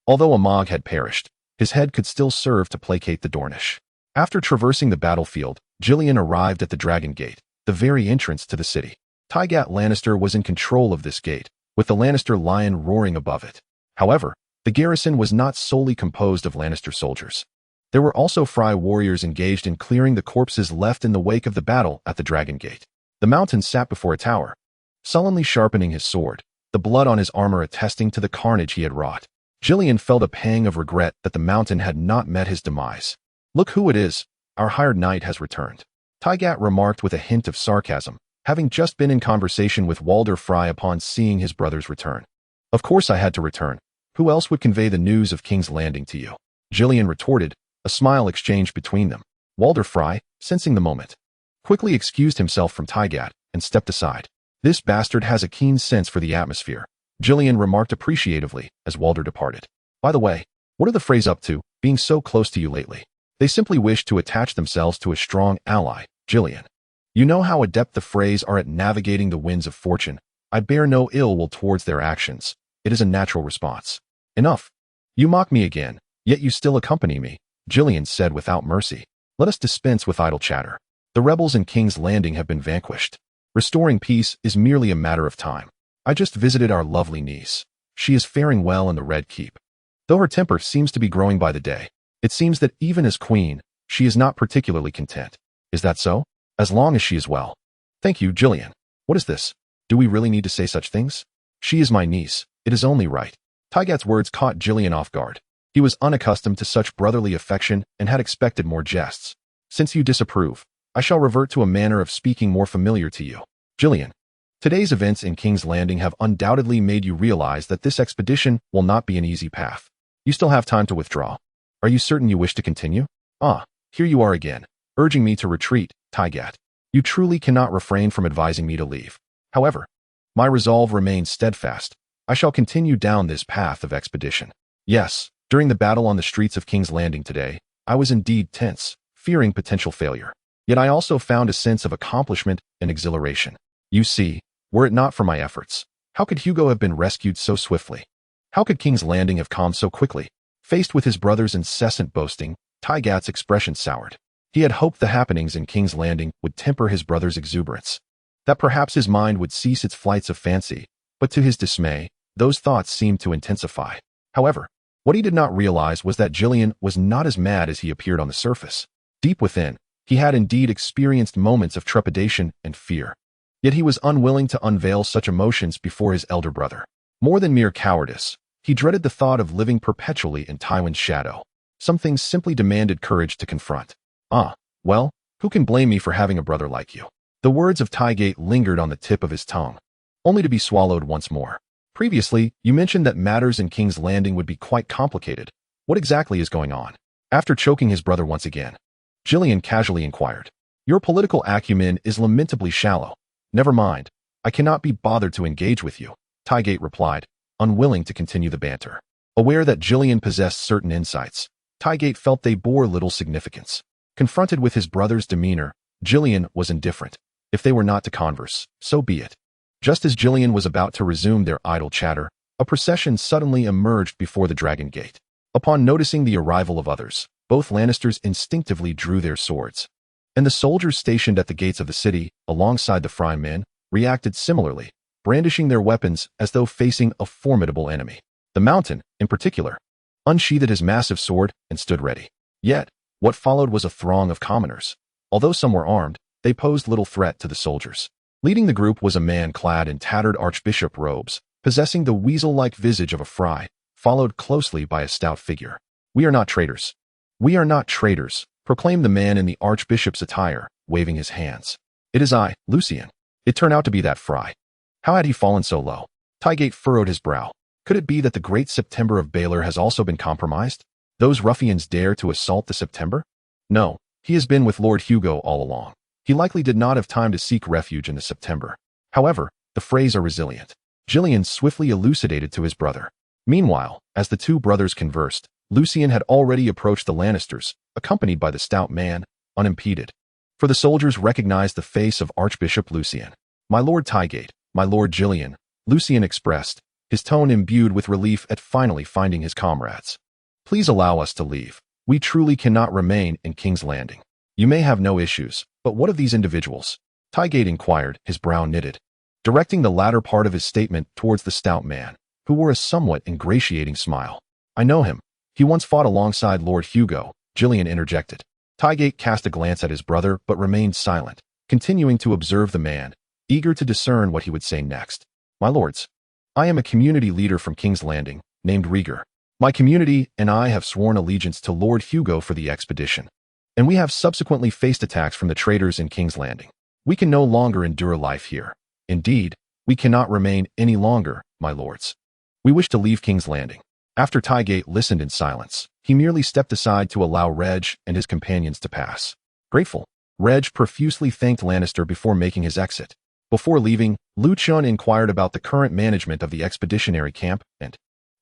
Although a Mog had perished, his head could still serve to placate the Dornish. After traversing the battlefield, Gillian arrived at the Dragon Gate, the very entrance to the city. Tygat Lannister was in control of this gate, with the Lannister lion roaring above it. However, the garrison was not solely composed of Lannister soldiers. There were also Frey warriors engaged in clearing the corpses left in the wake of the battle at the Dragon Gate. The Mountain sat before a tower, sullenly sharpening his sword, the blood on his armor attesting to the carnage he had wrought. Gillian felt a pang of regret that the Mountain had not met his demise. "Look who it is, our hired knight has returned," Tygat remarked with a hint of sarcasm, having just been in conversation with Walder Frey upon seeing his brother's return. "Of course I had to return. Who else would convey the news of King's Landing to you?" Gillian retorted, a smile exchanged between them. Walder Frey, sensing the moment, quickly excused himself from Tygat and stepped aside. "This bastard has a keen sense for the atmosphere," Gillian remarked appreciatively as Walder departed. "By the way, what are the Freys up to, being so close to you lately?" "They simply wish to attach themselves to a strong ally, Gillian. You know how adept the Freys are at navigating the winds of fortune. I bear no ill will towards their actions. It is a natural response." "Enough. You mock me again, yet you still accompany me," Gillian said without mercy. "Let us dispense with idle chatter. The rebels in King's Landing have been vanquished. Restoring peace is merely a matter of time. I just visited our lovely niece. She is faring well in the Red Keep. Though her temper seems to be growing by the day, it seems that even as queen, she is not particularly content. Is that so? As long as she is well. Thank you, Jillian. What is this? Do we really need to say such things? She is my niece. It is only right. Tygat's words caught Jillian off guard. He was unaccustomed to such brotherly affection and had expected more jests. Since you disapprove, I shall revert to a manner of speaking more familiar to you. Jillian, today's events in King's Landing have undoubtedly made you realize that this expedition will not be an easy path. You still have time to withdraw. Are you certain you wish to continue? Ah, here you are again, urging me to retreat, Tygat. You truly cannot refrain from advising me to leave. However, my resolve remains steadfast. I shall continue down this path of expedition. Yes, during the battle on the streets of King's Landing today, I was indeed tense, fearing potential failure. Yet I also found a sense of accomplishment and exhilaration. You see, were it not for my efforts, how could Hugo have been rescued so swiftly? How could King's Landing have calmed so quickly? Faced with his brother's incessant boasting, Tygat's expression soured. He had hoped the happenings in King's Landing would temper his brother's exuberance, that perhaps his mind would cease its flights of fancy, but to his dismay, those thoughts seemed to intensify. However, what he did not realize was that Jillian was not as mad as he appeared on the surface. Deep within, he had indeed experienced moments of trepidation and fear. Yet he was unwilling to unveil such emotions before his elder brother. More than mere cowardice, he dreaded the thought of living perpetually in Tywin's shadow. Some things simply demanded courage to confront. Ah, well, who can blame me for having a brother like you? The words of Tygat lingered on the tip of his tongue, only to be swallowed once more. Previously, you mentioned that matters in King's Landing would be quite complicated. What exactly is going on? After choking his brother once again, Jillian casually inquired. Your political acumen is lamentably shallow. Never mind. I cannot be bothered to engage with you, Tygat replied, unwilling to continue the banter. Aware that Jillian possessed certain insights, Tygat felt they bore little significance. Confronted with his brother's demeanor, Jillian was indifferent. If they were not to converse, so be it. Just as Jillian was about to resume their idle chatter, a procession suddenly emerged before the Dragon Gate. Upon noticing the arrival of others, both Lannisters instinctively drew their swords. And the soldiers stationed at the gates of the city, alongside the Frye men, reacted similarly, brandishing their weapons as though facing a formidable enemy. The Mountain, in particular, unsheathed his massive sword and stood ready. Yet, what followed was a throng of commoners. Although some were armed, they posed little threat to the soldiers. Leading the group was a man clad in tattered archbishop robes, possessing the weasel-like visage of a Frye, followed closely by a stout figure. We are not traitors. We are not traitors, proclaimed the man in the archbishop's attire, waving his hands. It is I, Lucien. It turned out to be that Frye. How had he fallen so low? Tygat furrowed his brow. Could it be that the great September of Baelor has also been compromised? Those ruffians dare to assault the September? No, he has been with Lord Hugo all along. He likely did not have time to seek refuge in the September. However, the Freys are resilient. Jillian swiftly elucidated to his brother. Meanwhile, as the two brothers conversed, Lucien had already approached the Lannisters, accompanied by the stout man, unimpeded. For the soldiers recognized the face of Archbishop Lucien. My Lord Tygat, my Lord Jillian, Lucien expressed, his tone imbued with relief at finally finding his comrades. Please allow us to leave. We truly cannot remain in King's Landing. You may have no issues, but what of these individuals? Tygat inquired, his brow knitted, directing the latter part of his statement towards the stout man, who wore a somewhat ingratiating smile. I know him. He once fought alongside Lord Hugo, Jillian interjected. Tygat cast a glance at his brother but remained silent, continuing to observe the man, eager to discern what he would say next. My lords, I am a community leader from King's Landing, named Rieger. My community and I have sworn allegiance to Lord Hugo for the expedition, and we have subsequently faced attacks from the traitors in King's Landing. We can no longer endure life here. Indeed, we cannot remain any longer, my lords. We wish to leave King's Landing. After Tygat listened in silence, he merely stepped aside to allow Reg and his companions to pass. Grateful, Reg profusely thanked Lannister before making his exit. Before leaving, Lucien inquired about the current management of the expeditionary camp, and,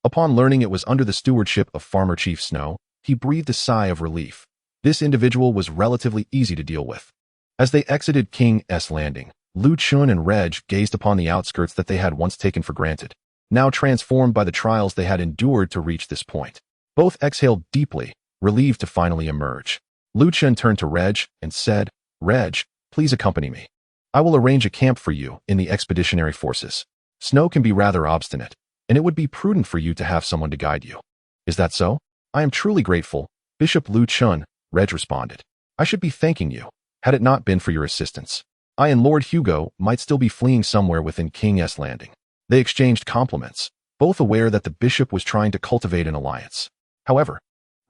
upon learning it was under the stewardship of Farmer Chief Snow, he breathed a sigh of relief. This individual was relatively easy to deal with. As they exited King's Landing, Lucien and Reg gazed upon the outskirts that they had once taken for granted, now transformed by the trials they had endured to reach this point. Both exhaled deeply, relieved to finally emerge. Lucien turned to Reg and said, Reg, please accompany me. I will arrange a camp for you in the expeditionary forces. Snow can be rather obstinate, and it would be prudent for you to have someone to guide you. Is that so? I am truly grateful, Bishop Lu Chun, Reg responded. I should be thanking you, had it not been for your assistance. I and Lord Hugo might still be fleeing somewhere within King's Landing. They exchanged compliments, both aware that the bishop was trying to cultivate an alliance. However,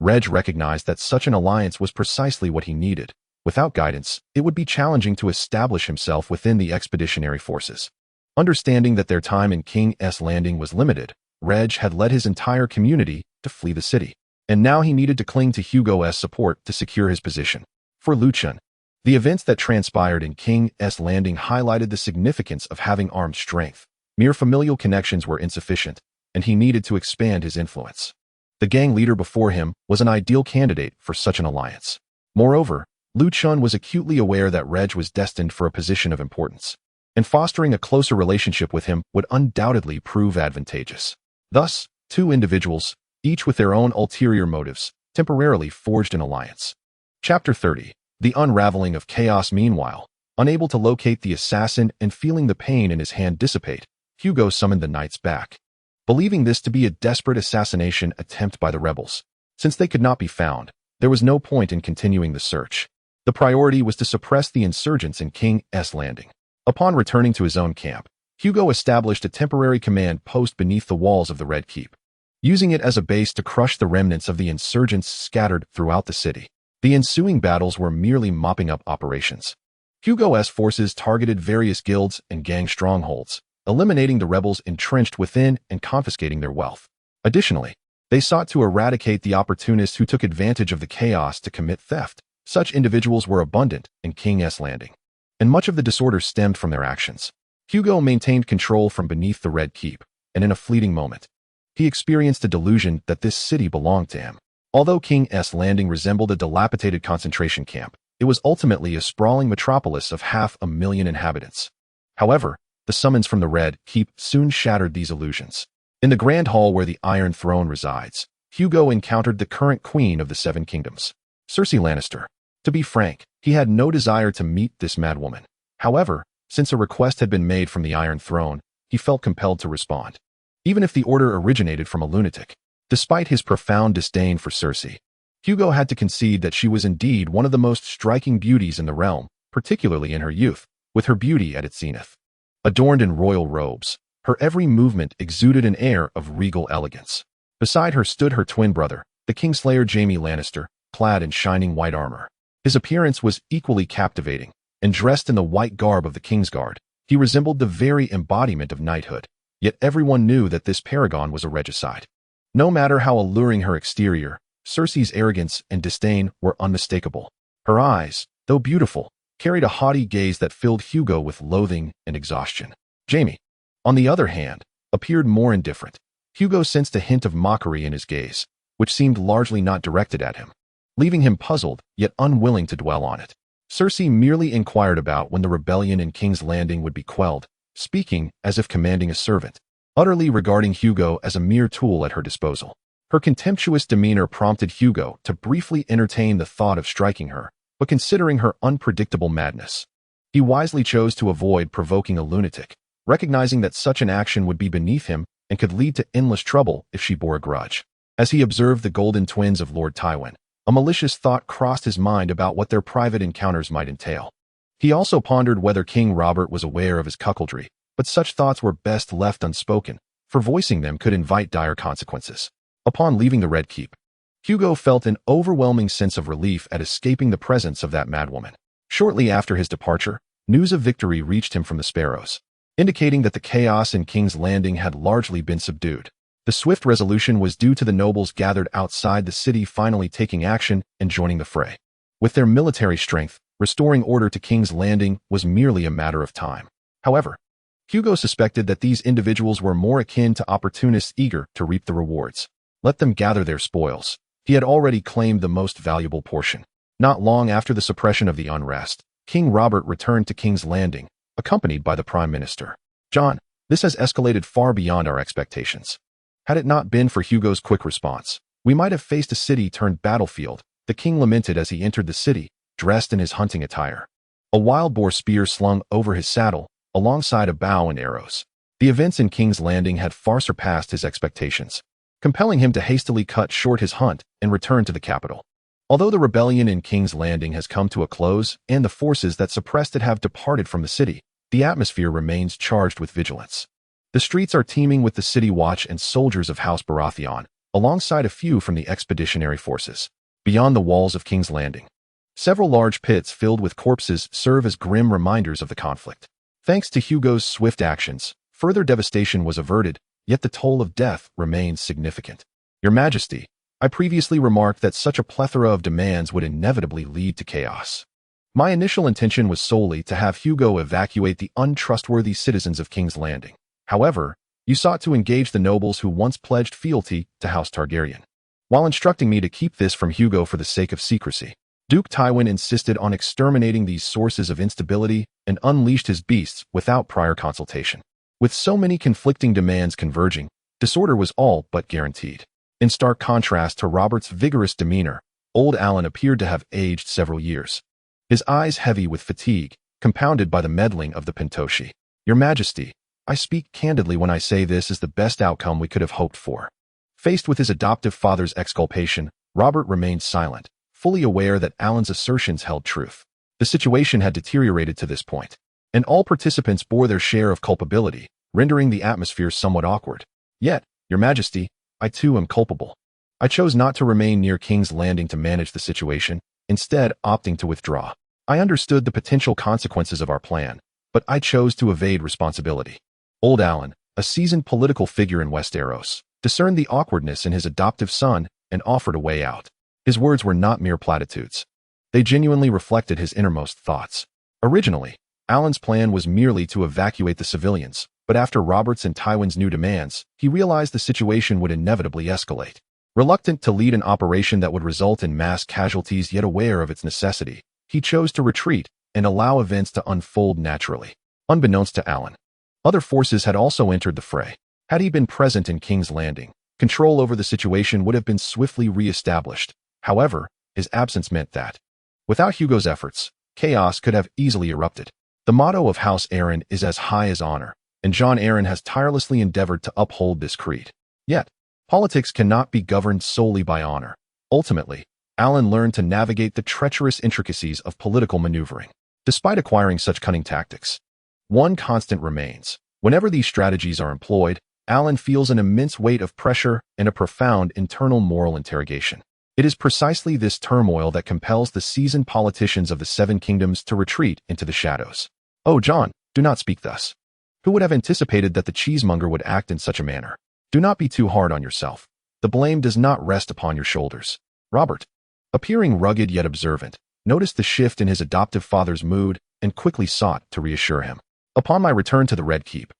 Reg recognized that such an alliance was precisely what he needed. Without guidance, it would be challenging to establish himself within the expeditionary forces. Understanding that their time in King's Landing was limited, Reg had led his entire community to flee the city, and now he needed to cling to Hugo's support to secure his position. For Lu Chun, the events that transpired in King's Landing highlighted the significance of having armed strength. Mere familial connections were insufficient, and he needed to expand his influence. The gang leader before him was an ideal candidate for such an alliance. Moreover, Lu Chun was acutely aware that Reg was destined for a position of importance, and fostering a closer relationship with him would undoubtedly prove advantageous. Thus, two individuals, each with their own ulterior motives, temporarily forged an alliance. Chapter 30. The Unraveling of Chaos. Meanwhile, unable to locate the assassin and feeling the pain in his hand dissipate, Hugo summoned the knights back, believing this to be a desperate assassination attempt by the rebels. Since they could not be found, there was no point in continuing the search. The priority was to suppress the insurgents in King's Landing. Upon returning to his own camp, Hugo established a temporary command post beneath the walls of the Red Keep, using it as a base to crush the remnants of the insurgents scattered throughout the city. The ensuing battles were merely mopping up operations. Hugo's forces targeted various guilds and gang strongholds, eliminating the rebels entrenched within and confiscating their wealth. Additionally, they sought to eradicate the opportunists who took advantage of the chaos to commit theft. Such individuals were abundant in King's Landing, and much of the disorder stemmed from their actions. Hugo maintained control from beneath the Red Keep, and in a fleeting moment, he experienced a delusion that this city belonged to him. Although King's Landing resembled a dilapidated concentration camp, it was ultimately a sprawling metropolis of 500,000 inhabitants. However, the summons from the Red Keep soon shattered these illusions. In the Grand Hall where the Iron Throne resides, Hugo encountered the current Queen of the Seven Kingdoms, Cersei Lannister. To be frank, he had no desire to meet this madwoman. However, since a request had been made from the Iron Throne, he felt compelled to respond, even if the order originated from a lunatic. Despite his profound disdain for Cersei, Hugo had to concede that she was indeed one of the most striking beauties in the realm, particularly in her youth, with her beauty at its zenith. Adorned in royal robes, her every movement exuded an air of regal elegance. Beside her stood her twin brother, the Kingslayer Jaime Lannister, clad in shining white armor. His appearance was equally captivating, and dressed in the white garb of the Kingsguard, he resembled the very embodiment of knighthood. Yet everyone knew that this paragon was a regicide. No matter how alluring her exterior, Cersei's arrogance and disdain were unmistakable. Her eyes, though beautiful, carried a haughty gaze that filled Hugo with loathing and exhaustion. Jaime, on the other hand, appeared more indifferent. Hugo sensed a hint of mockery in his gaze, which seemed largely not directed at him, leaving him puzzled yet unwilling to dwell on it. Cersei merely inquired about when the rebellion in King's Landing would be quelled, speaking as if commanding a servant, utterly regarding Hugo as a mere tool at her disposal. Her contemptuous demeanor prompted Hugo to briefly entertain the thought of striking her, but considering her unpredictable madness, he wisely chose to avoid provoking a lunatic, recognizing that such an action would be beneath him and could lead to endless trouble if she bore a grudge. As he observed the golden twins of Lord Tywin, a malicious thought crossed his mind about what their private encounters might entail. He also pondered whether King Robert was aware of his cuckoldry, but such thoughts were best left unspoken, for voicing them could invite dire consequences. Upon leaving the Red Keep, Hugo felt an overwhelming sense of relief at escaping the presence of that madwoman. Shortly after his departure, news of victory reached him from the Sparrows, indicating that the chaos in King's Landing had largely been subdued. The swift resolution was due to the nobles gathered outside the city finally taking action and joining the fray. With their military strength, restoring order to King's Landing was merely a matter of time. However, Hugo suspected that these individuals were more akin to opportunists eager to reap the rewards. Let them gather their spoils. He had already claimed the most valuable portion. Not long after the suppression of the unrest, King Robert returned to King's Landing, accompanied by the Prime Minister. John, this has escalated far beyond our expectations. Had it not been for Hugo's quick response, we might have faced a city turned battlefield, the king lamented as he entered the city, dressed in his hunting attire. a wild boar spear slung over his saddle, alongside a bow and arrows. The events in King's Landing had far surpassed his expectations, compelling him to hastily cut short his hunt and return to the capital. Although the rebellion in King's Landing has come to a close and the forces that suppressed it have departed from the city, the atmosphere remains charged with vigilance. The streets are teeming with the city watch and soldiers of House Baratheon, alongside a few from the expeditionary forces. Beyond the walls of King's Landing, several large pits filled with corpses serve as grim reminders of the conflict. Thanks to Hugo's swift actions, further devastation was averted, yet the toll of death remains significant. Your Majesty, I previously remarked that such a plethora of demands would inevitably lead to chaos. My initial intention was solely to have Hugo evacuate the untrustworthy citizens of King's Landing. However, you sought to engage the nobles who once pledged fealty to House Targaryen. While instructing me to keep this from Hugo for the sake of secrecy, Duke Tywin insisted on exterminating these sources of instability and unleashed his beasts without prior consultation. With so many conflicting demands converging, disorder was all but guaranteed. In stark contrast to Robert's vigorous demeanor, old Alan appeared to have aged several years, his eyes heavy with fatigue, compounded by the meddling of the Pentoshi. Your Majesty, I speak candidly when I say this is the best outcome we could have hoped for. Faced with his adoptive father's exculpation, Robert remained silent, fully aware that Alan's assertions held truth. The situation had deteriorated to this point, and all participants bore their share of culpability, rendering the atmosphere somewhat awkward. Yet, Your Majesty, I too am culpable. I chose not to remain near King's Landing to manage the situation, instead opting to withdraw. I understood the potential consequences of our plan, but I chose to evade responsibility. Old Alan, a seasoned political figure in Westeros, discerned the awkwardness in his adoptive son and offered a way out. His words were not mere platitudes. They genuinely reflected his innermost thoughts. Originally, Alan's plan was merely to evacuate the civilians, but after Robert's and Tywin's new demands, he realized the situation would inevitably escalate. Reluctant to lead an operation that would result in mass casualties yet aware of its necessity, he chose to retreat and allow events to unfold naturally. Unbeknownst to Alan, other forces had also entered the fray. Had he been present in King's Landing, control over the situation would have been swiftly re-established. However, his absence meant that, without Hugo's efforts, chaos could have easily erupted. The motto of House Arryn is as high as honor, and Jon Arryn has tirelessly endeavored to uphold this creed. Yet, politics cannot be governed solely by honor. Ultimately, Alan learned to navigate the treacherous intricacies of political maneuvering. Despite acquiring such cunning tactics, one constant remains. Whenever these strategies are employed, Alan feels an immense weight of pressure and a profound internal moral interrogation. It is precisely this turmoil that compels the seasoned politicians of the Seven Kingdoms to retreat into the shadows. Oh, Jon, do not speak thus. Who would have anticipated that the cheesemonger would act in such a manner? Do not be too hard on yourself. The blame does not rest upon your shoulders. Robert, appearing rugged yet observant, noticed the shift in his adoptive father's mood and quickly sought to reassure him. Upon my return to the Red Keep,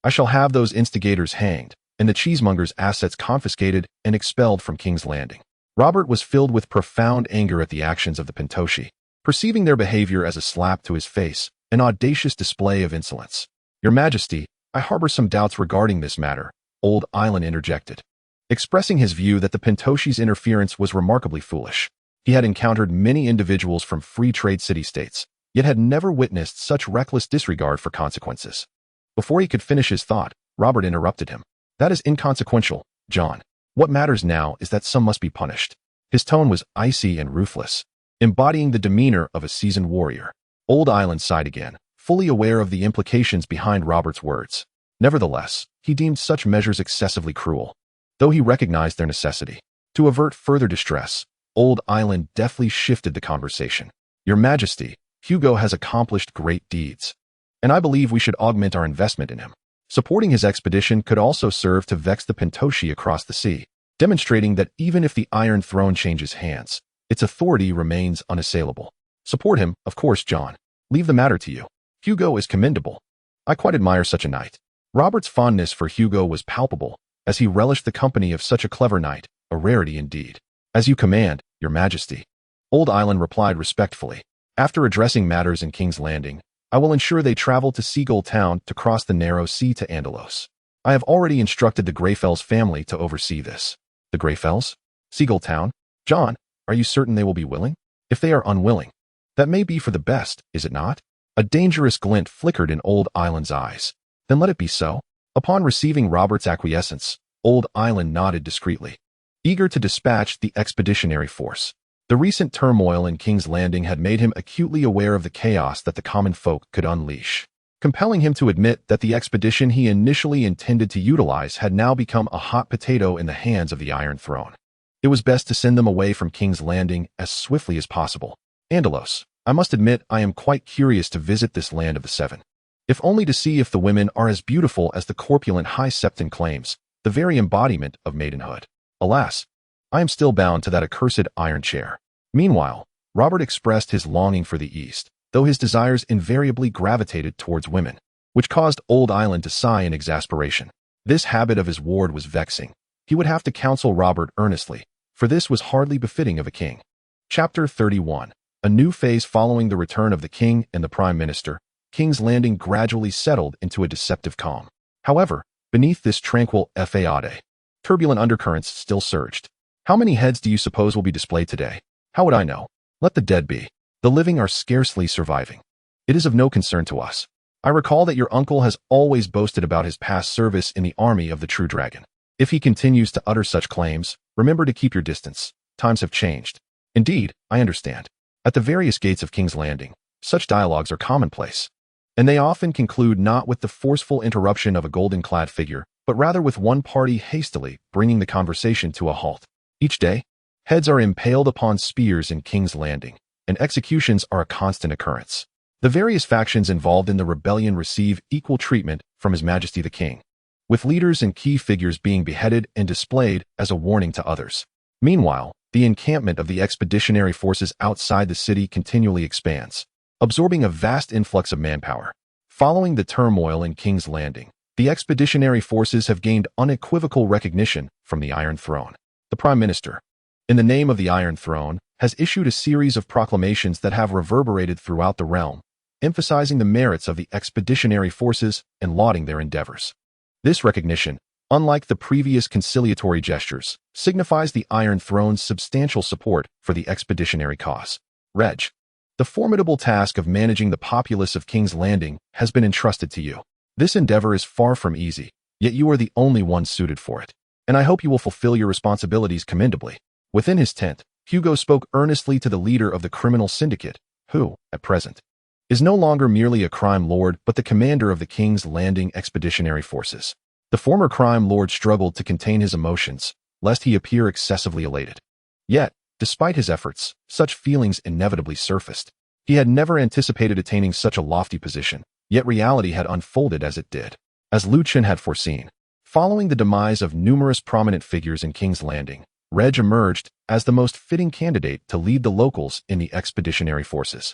I shall have those instigators hanged and the cheesemonger's assets confiscated and expelled from King's Landing. Robert was filled with profound anger at the actions of the Pentoshi, perceiving their behavior as a slap to his face, an audacious display of insolence. Your Majesty, I harbor some doubts regarding this matter, Old Alan interjected, expressing his view that the Pentoshi's interference was remarkably foolish. He had encountered many individuals from free trade city-states, yet had never witnessed such reckless disregard for consequences. Before he could finish his thought, Robert interrupted him. That is inconsequential, Jon. What matters now is that some must be punished. His tone was icy and ruthless, embodying the demeanor of a seasoned warrior. Old Alan sighed again, fully aware of the implications behind Robert's words. Nevertheless, he deemed such measures excessively cruel, though he recognized their necessity. To avert further distress, Old Alan deftly shifted the conversation. Your Majesty, Hugo has accomplished great deeds, and I believe we should augment our investment in him. Supporting his expedition could also serve to vex the Pentoshi across the sea, demonstrating that even if the Iron Throne changes hands, its authority remains unassailable. Support him, of course, Jon. Leave the matter to you. Hugo is commendable. I quite admire such a knight. Robert's fondness for Hugo was palpable, as he relished the company of such a clever knight, a rarity indeed. As you command, Your Majesty. Old Alan replied respectfully. After addressing matters in King's Landing, I will ensure they travel to Seagull Town to cross the narrow sea to Andalos. I have already instructed the Greyfells family to oversee this. The Greyfells? Seagull Town? Jon, are you certain they will be willing? If they are unwilling, That may be for the best, is it not? A dangerous glint flickered in Old Island's eyes. Then let it be so. Upon receiving Robert's acquiescence, Old Island nodded discreetly, eager to dispatch the expeditionary force. The recent turmoil in King's Landing had made him acutely aware of the chaos that the common folk could unleash, compelling him to admit that the expedition he initially intended to utilize had now become a hot potato in the hands of the Iron Throne. It was best to send them away from King's Landing as swiftly as possible. Andalos, I must admit I am quite curious to visit this land of the Seven, if only to see if the women are as beautiful as the corpulent High Septon claims, the very embodiment of maidenhood. Alas, I am still bound to that accursed iron chair. Meanwhile, Robert expressed his longing for the East, though his desires invariably gravitated towards women, which caused Old Island to sigh in exasperation. This habit of his ward was vexing. He would have to counsel Robert earnestly, for this was hardly befitting of a king. Chapter 31. A new phase following the return of the king and the prime minister, King's Landing gradually settled into a deceptive calm. However, beneath this tranquil fade, turbulent undercurrents still surged. How many heads do you suppose will be displayed today? How would I know? Let the dead be. The living are scarcely surviving. It is of no concern to us. I recall that your uncle has always boasted about his past service in the army of the True Dragon. If he continues to utter such claims, remember to keep your distance. Times have changed. Indeed, I understand. At the various gates of King's Landing, such dialogues are commonplace, and they often conclude not with the forceful interruption of a golden-clad figure, but rather with one party hastily bringing the conversation to a halt. Each day, heads are impaled upon spears in King's Landing, and executions are a constant occurrence. The various factions involved in the rebellion receive equal treatment from His Majesty the King, with leaders and key figures being beheaded and displayed as a warning to others. Meanwhile, the encampment of the expeditionary forces outside the city continually expands, absorbing a vast influx of manpower. Following the turmoil in King's Landing, the expeditionary forces have gained unequivocal recognition from the Iron Throne. The Prime Minister, in the name of the Iron Throne, has issued a series of proclamations that have reverberated throughout the realm, emphasizing the merits of the expeditionary forces and lauding their endeavors. This recognition, unlike the previous conciliatory gestures, signifies the Iron Throne's substantial support for the expeditionary cause. Reg, the formidable task of managing the populace of King's Landing has been entrusted to you. This endeavor is far from easy, yet you are the only one suited for it, and I hope you will fulfill your responsibilities commendably. Within his tent, Hugo spoke earnestly to the leader of the criminal syndicate, who, at present, is no longer merely a crime lord but the commander of the King's Landing expeditionary forces. The former crime lord struggled to contain his emotions, lest he appear excessively elated. Yet, despite his efforts, such feelings inevitably surfaced. He had never anticipated attaining such a lofty position, yet reality had unfolded as it did. As Lucien had foreseen, following the demise of numerous prominent figures in King's Landing, Reg emerged as the most fitting candidate to lead the locals in the expeditionary forces,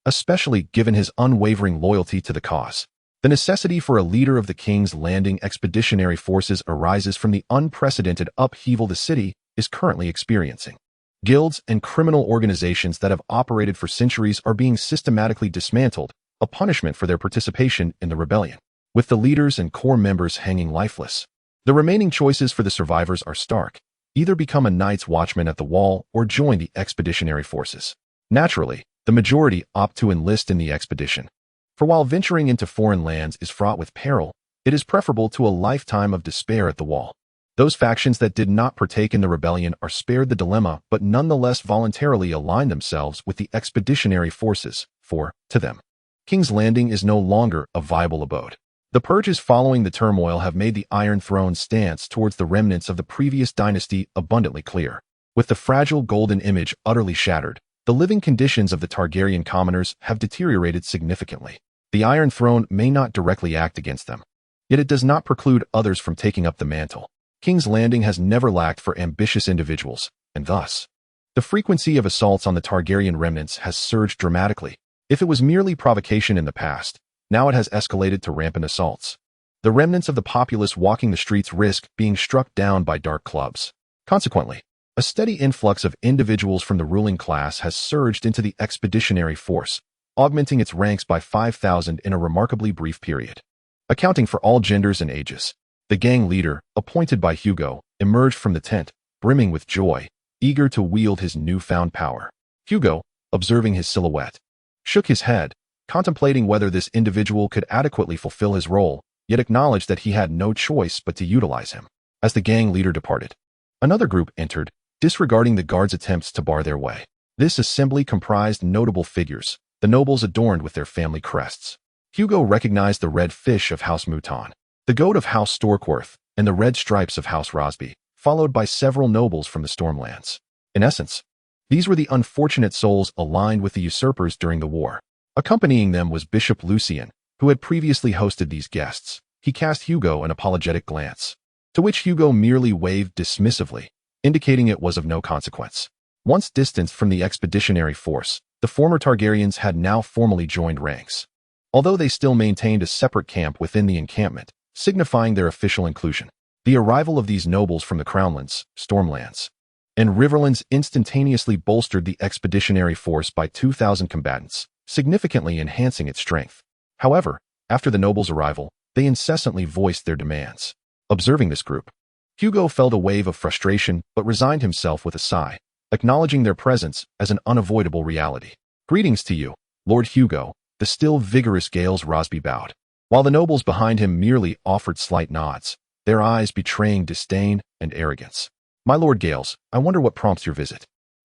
especially given his unwavering loyalty to the cause. The necessity for a leader of the King's Landing expeditionary forces arises from the unprecedented upheaval the city is currently experiencing. Guilds and criminal organizations that have operated for centuries are being systematically dismantled, a punishment for their participation in the rebellion, with the leaders and core members hanging lifeless. The remaining choices for the survivors are stark: either become a Night's Watchman at the Wall or join the expeditionary forces. Naturally, the majority opt to enlist in the expedition. For while venturing into foreign lands is fraught with peril, it is preferable to a lifetime of despair at the Wall. Those factions that did not partake in the rebellion are spared the dilemma but nonetheless voluntarily align themselves with the expeditionary forces, for, to them, King's Landing is no longer a viable abode. The purges following the turmoil have made the Iron Throne's stance towards the remnants of the previous dynasty abundantly clear. With the fragile golden image utterly shattered, the living conditions of the Targaryen commoners have deteriorated significantly. The Iron Throne may not directly act against them, yet it does not preclude others from taking up the mantle. King's Landing has never lacked for ambitious individuals, and thus, the frequency of assaults on the Targaryen remnants has surged dramatically. If it was merely provocation in the past, now it has escalated to rampant assaults. The remnants of the populace walking the streets risk being struck down by dark clubs. Consequently, a steady influx of individuals from the ruling class has surged into the expeditionary force, augmenting its ranks by 5,000 in a remarkably brief period. Accounting for all genders and ages, the gang leader, appointed by Hugo, emerged from the tent, brimming with joy, eager to wield his newfound power. Hugo, observing his silhouette, shook his head, contemplating whether this individual could adequately fulfill his role, yet acknowledged that he had no choice but to utilize him. As the gang leader departed, another group entered, disregarding the guards' attempts to bar their way. This assembly comprised notable figures, the nobles adorned with their family crests. Hugo recognized the red fish of House Mouton, the goat of House Storkworth, and the red stripes of House Rosby, followed by several nobles from the Stormlands. In essence, these were the unfortunate souls aligned with the usurpers during the war. Accompanying them was Bishop Lucien, who had previously hosted these guests. He cast Hugo an apologetic glance, to which Hugo merely waved dismissively, indicating it was of no consequence. Once distanced from the expeditionary force, the former Targaryens had now formally joined ranks, although they still maintained a separate camp within the encampment, signifying their official inclusion. The arrival of these nobles from the Crownlands, Stormlands, and Riverlands instantaneously bolstered the expeditionary force by 2,000 combatants, significantly enhancing its strength. However, after the nobles' arrival, they incessantly voiced their demands. Observing this group, Hugo felt a wave of frustration but resigned himself with a sigh, acknowledging their presence as an unavoidable reality. "Greetings to you, Lord Hugo," the still vigorous Gales Rosby bowed, while the nobles behind him merely offered slight nods, their eyes betraying disdain and arrogance. "My Lord Gales, I wonder what prompts your visit.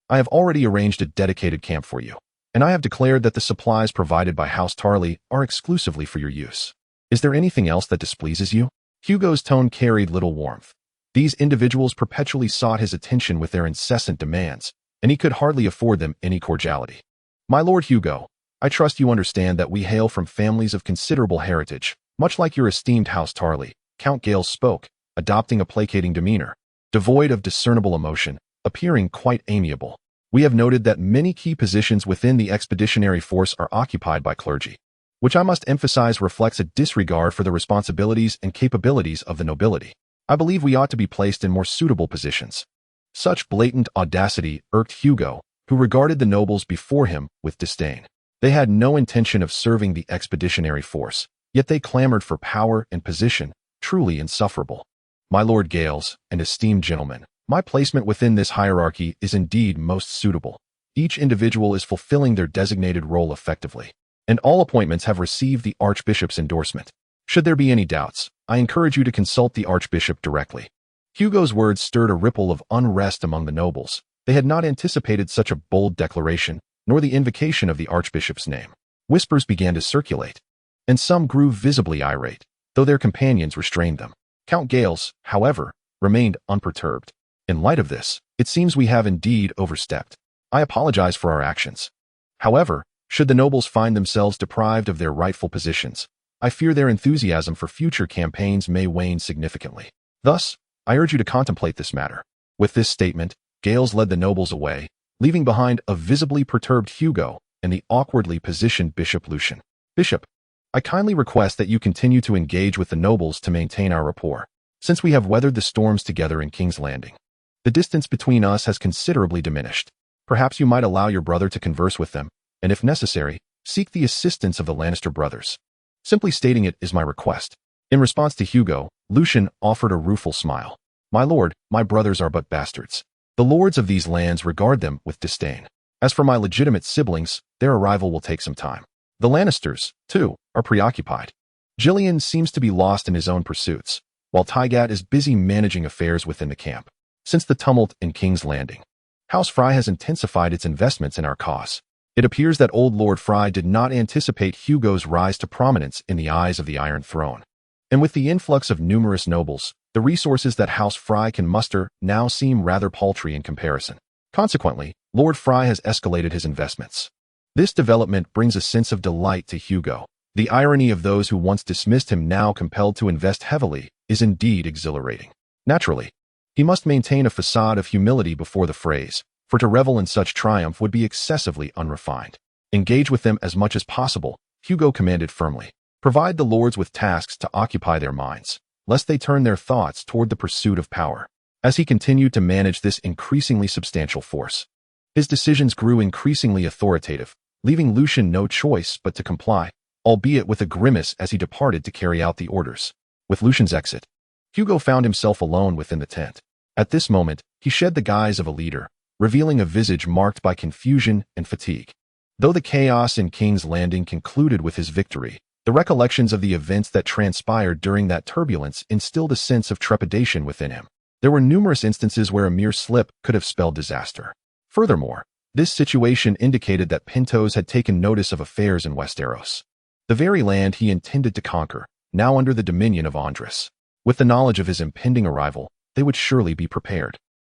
I have already arranged a dedicated camp for you, and I have declared that the supplies provided by House Tarly are exclusively for your use. Is there anything else that displeases you?" Hugo's tone carried little warmth. These individuals perpetually sought his attention with their incessant demands, and he could hardly afford them any cordiality. "My Lord Hugo, I trust you understand that we hail from families of considerable heritage, much like your esteemed House Tarly," Count Gales spoke, adopting a placating demeanor, devoid of discernible emotion, appearing quite amiable. "We have noted that many key positions within the expeditionary force are occupied by clergy, which I must emphasize reflects a disregard for the responsibilities and capabilities of the nobility. I believe we ought to be placed in more suitable positions." Such blatant audacity irked Hugo, who regarded the nobles before him with disdain. They had no intention of serving the expeditionary force, yet they clamored for power and position, truly insufferable. "My Lord Gales, and esteemed gentlemen, my placement within this hierarchy is indeed most suitable. Each individual is fulfilling their designated role effectively, and all appointments have received the Archbishop's endorsement. Should there be any doubts, I encourage you to consult the Archbishop directly." Hugo's words stirred a ripple of unrest among the nobles. They had not anticipated such a bold declaration, nor the invocation of the Archbishop's name. Whispers began to circulate, and some grew visibly irate, though their companions restrained them. Count Gales, however, remained unperturbed. "In light of this, it seems we have indeed overstepped. I apologize for our actions. However, should the nobles find themselves deprived of their rightful positions, I fear their enthusiasm for future campaigns may wane significantly. Thus, I urge you to contemplate this matter." With this statement, Gales led the nobles away, leaving behind a visibly perturbed Hugo and the awkwardly positioned Bishop Lucien. "Bishop, I kindly request that you continue to engage with the nobles to maintain our rapport. Since we have weathered the storms together in King's Landing, the distance between us has considerably diminished. Perhaps you might allow your brother to converse with them, and if necessary, seek the assistance of the Lannister brothers. Simply stating it is my request." In response to Hugo, Lucien offered a rueful smile. "My lord, my brothers are but bastards. The lords of these lands regard them with disdain. As for my legitimate siblings, their arrival will take some time. The Lannisters, too, are preoccupied. Gillian seems to be lost in his own pursuits, while Tygat is busy managing affairs within the camp. Since the tumult in King's Landing, House Frye has intensified its investments in our cause. It appears that old Lord Frye did not anticipate Hugo's rise to prominence in the eyes of the Iron Throne. And with the influx of numerous nobles, the resources that House Frye can muster now seem rather paltry in comparison. Consequently, Lord Frye has escalated his investments. This development brings a sense of delight to Hugo. The irony of those who once dismissed him now compelled to invest heavily is indeed exhilarating. Naturally, he must maintain a facade of humility before the phrase, for to revel in such triumph would be excessively unrefined. "Engage with them as much as possible," Hugo commanded firmly. "Provide the lords with tasks to occupy their minds, lest they turn their thoughts toward the pursuit of power." As he continued to manage this increasingly substantial force, his decisions grew increasingly authoritative, leaving Lucien no choice but to comply, albeit with a grimace as he departed to carry out the orders. With Lucien's exit, Hugo found himself alone within the tent. At this moment, he shed the guise of a leader, revealing a visage marked by confusion and fatigue. Though the chaos in King's Landing concluded with his victory, the recollections of the events that transpired during that turbulence instilled a sense of trepidation within him. There were numerous instances where a mere slip could have spelled disaster. Furthermore, this situation indicated that Pintos had taken notice of affairs in Westeros, the very land he intended to conquer, now under the dominion of Andras. With the knowledge of his impending arrival, they would surely be prepared,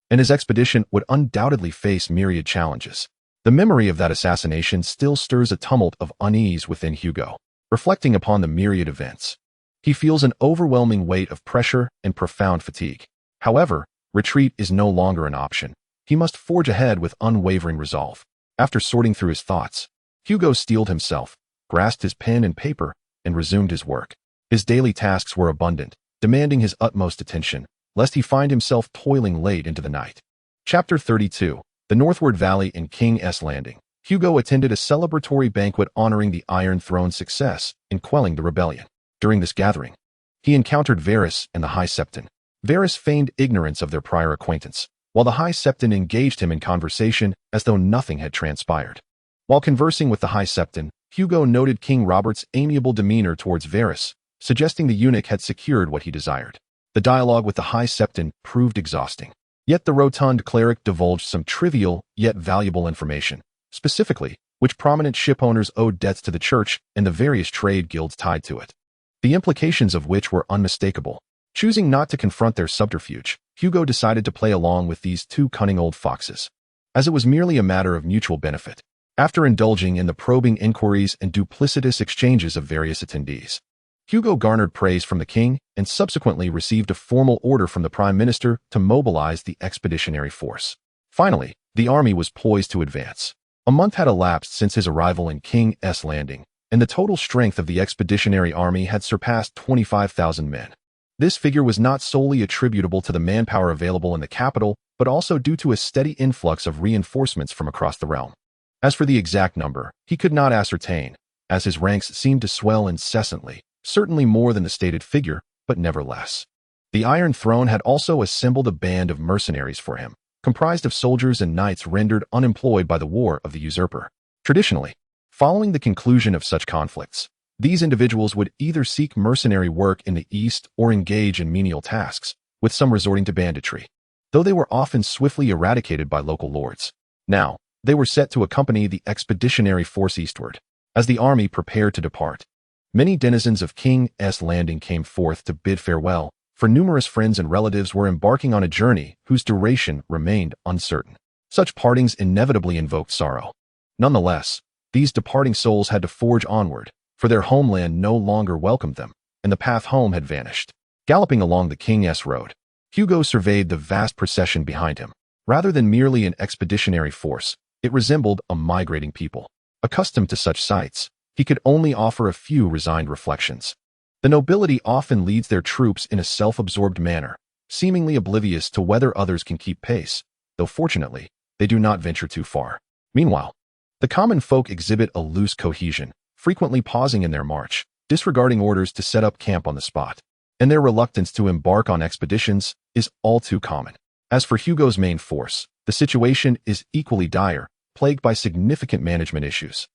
and his expedition would undoubtedly face myriad challenges. The memory of that assassination still stirs a tumult of unease within Hugo. Reflecting upon the myriad events, he feels an overwhelming weight of pressure and profound fatigue. However, retreat is no longer an option. He must forge ahead with unwavering resolve. After sorting through his thoughts, Hugo steeled himself, grasped his pen and paper, and resumed his work. His daily tasks were abundant, demanding his utmost attention, lest he find himself toiling late into the night. Chapter 32. The Northward Valley in King's Landing. Hugo attended a celebratory banquet honoring the Iron Throne's success in quelling the rebellion. During this gathering, he encountered Varys and the High Septon. Varys feigned ignorance of their prior acquaintance, while the High Septon engaged him in conversation as though nothing had transpired. While conversing with the High Septon, Hugo noted King Robert's amiable demeanor towards Varys, suggesting the eunuch had secured what he desired. The dialogue with the High Septon proved exhausting. Yet the rotund cleric divulged some trivial yet valuable information, specifically which prominent shipowners owed debts to the church and the various trade guilds tied to it, the implications of which were unmistakable. Choosing not to confront their subterfuge, Hugo decided to play along with these two cunning old foxes, as it was merely a matter of mutual benefit. After indulging in the probing inquiries and duplicitous exchanges of various attendees, Hugo garnered praise from the king and subsequently received a formal order from the prime minister to mobilize the expeditionary force. Finally, the army was poised to advance. A month had elapsed since his arrival in King's Landing, and the total strength of the expeditionary army had surpassed 25,000 men. This figure was not solely attributable to the manpower available in the capital, but also due to a steady influx of reinforcements from across the realm. As for the exact number, he could not ascertain, as his ranks seemed to swell incessantly, certainly more than the stated figure, but never less. The Iron Throne had also assembled a band of mercenaries for him, comprised of soldiers and knights rendered unemployed by the War of the Usurper. Traditionally, following the conclusion of such conflicts, these individuals would either seek mercenary work in the east or engage in menial tasks, with some resorting to banditry, though they were often swiftly eradicated by local lords. Now, they were set to accompany the expeditionary force eastward. As the army prepared to depart, many denizens of King's Landing came forth to bid farewell, for numerous friends and relatives were embarking on a journey whose duration remained uncertain. Such partings inevitably invoked sorrow. Nonetheless, these departing souls had to forge onward, for their homeland no longer welcomed them, and the path home had vanished. Galloping along the King's Road, Hugo surveyed the vast procession behind him. Rather than merely an expeditionary force, it resembled a migrating people. Accustomed to such sights, he could only offer a few resigned reflections. The nobility often leads their troops in a self-absorbed manner, seemingly oblivious to whether others can keep pace, though fortunately, they do not venture too far. Meanwhile, the common folk exhibit a loose cohesion, frequently pausing in their march, disregarding orders to set up camp on the spot, and their reluctance to embark on expeditions is all too common. As for Hugo's main force, the situation is equally dire, plagued by significant management issues,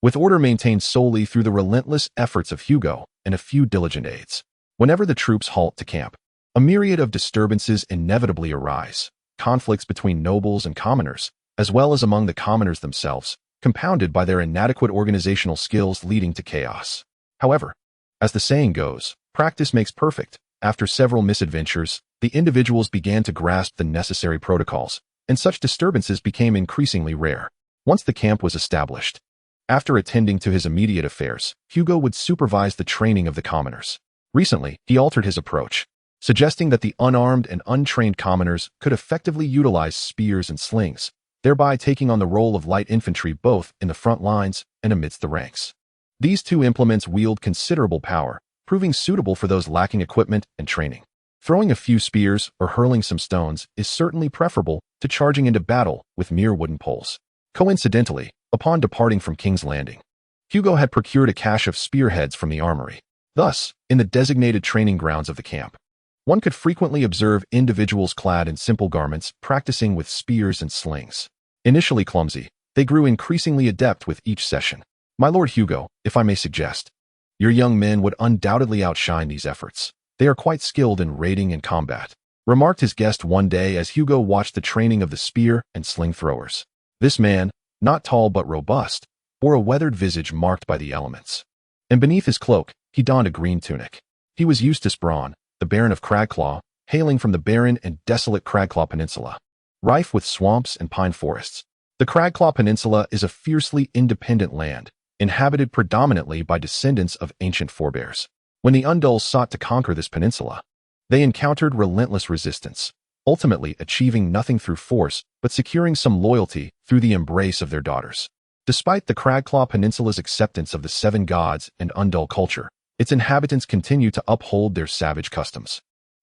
with order maintained solely through the relentless efforts of Hugo and a few diligent aides. Whenever the troops halt to camp, a myriad of disturbances inevitably arise, conflicts between nobles and commoners, as well as among the commoners themselves, compounded by their inadequate organizational skills leading to chaos. However, as the saying goes, practice makes perfect. After several misadventures, the individuals began to grasp the necessary protocols, and such disturbances became increasingly rare. Once the camp was established, after attending to his immediate affairs, Hugo would supervise the training of the commoners. Recently, he altered his approach, suggesting that the unarmed and untrained commoners could effectively utilize spears and slings, thereby taking on the role of light infantry both in the front lines and amidst the ranks. These two implements wield considerable power, proving suitable for those lacking equipment and training. Throwing a few spears or hurling some stones is certainly preferable to charging into battle with mere wooden poles. Coincidentally, upon departing from King's Landing, Hugo had procured a cache of spearheads from the armory. Thus, in the designated training grounds of the camp, one could frequently observe individuals clad in simple garments practicing with spears and slings. Initially clumsy, They grew increasingly adept with each session. My Lord Hugo, if I may suggest, your young men would undoubtedly outshine these efforts. They are quite skilled in raiding and combat, remarked his guest one day as Hugo watched the training of the spear and sling throwers. This man, not tall but robust, bore a weathered visage marked by the elements. And beneath his cloak, he donned a green tunic. He was Eustace Braun, the Baron of Cragclaw, hailing from the barren and desolate Cragclaw Peninsula, rife with swamps and pine forests. The Cragclaw Peninsula is a fiercely independent land, inhabited predominantly by descendants of ancient forebears. When the Undulls sought to conquer this peninsula, they encountered relentless resistance, ultimately achieving nothing through force but securing some loyalty through the embrace of their daughters. Despite the Cragclaw Peninsula's acceptance of the seven gods and Undull culture, its inhabitants continue to uphold their savage customs,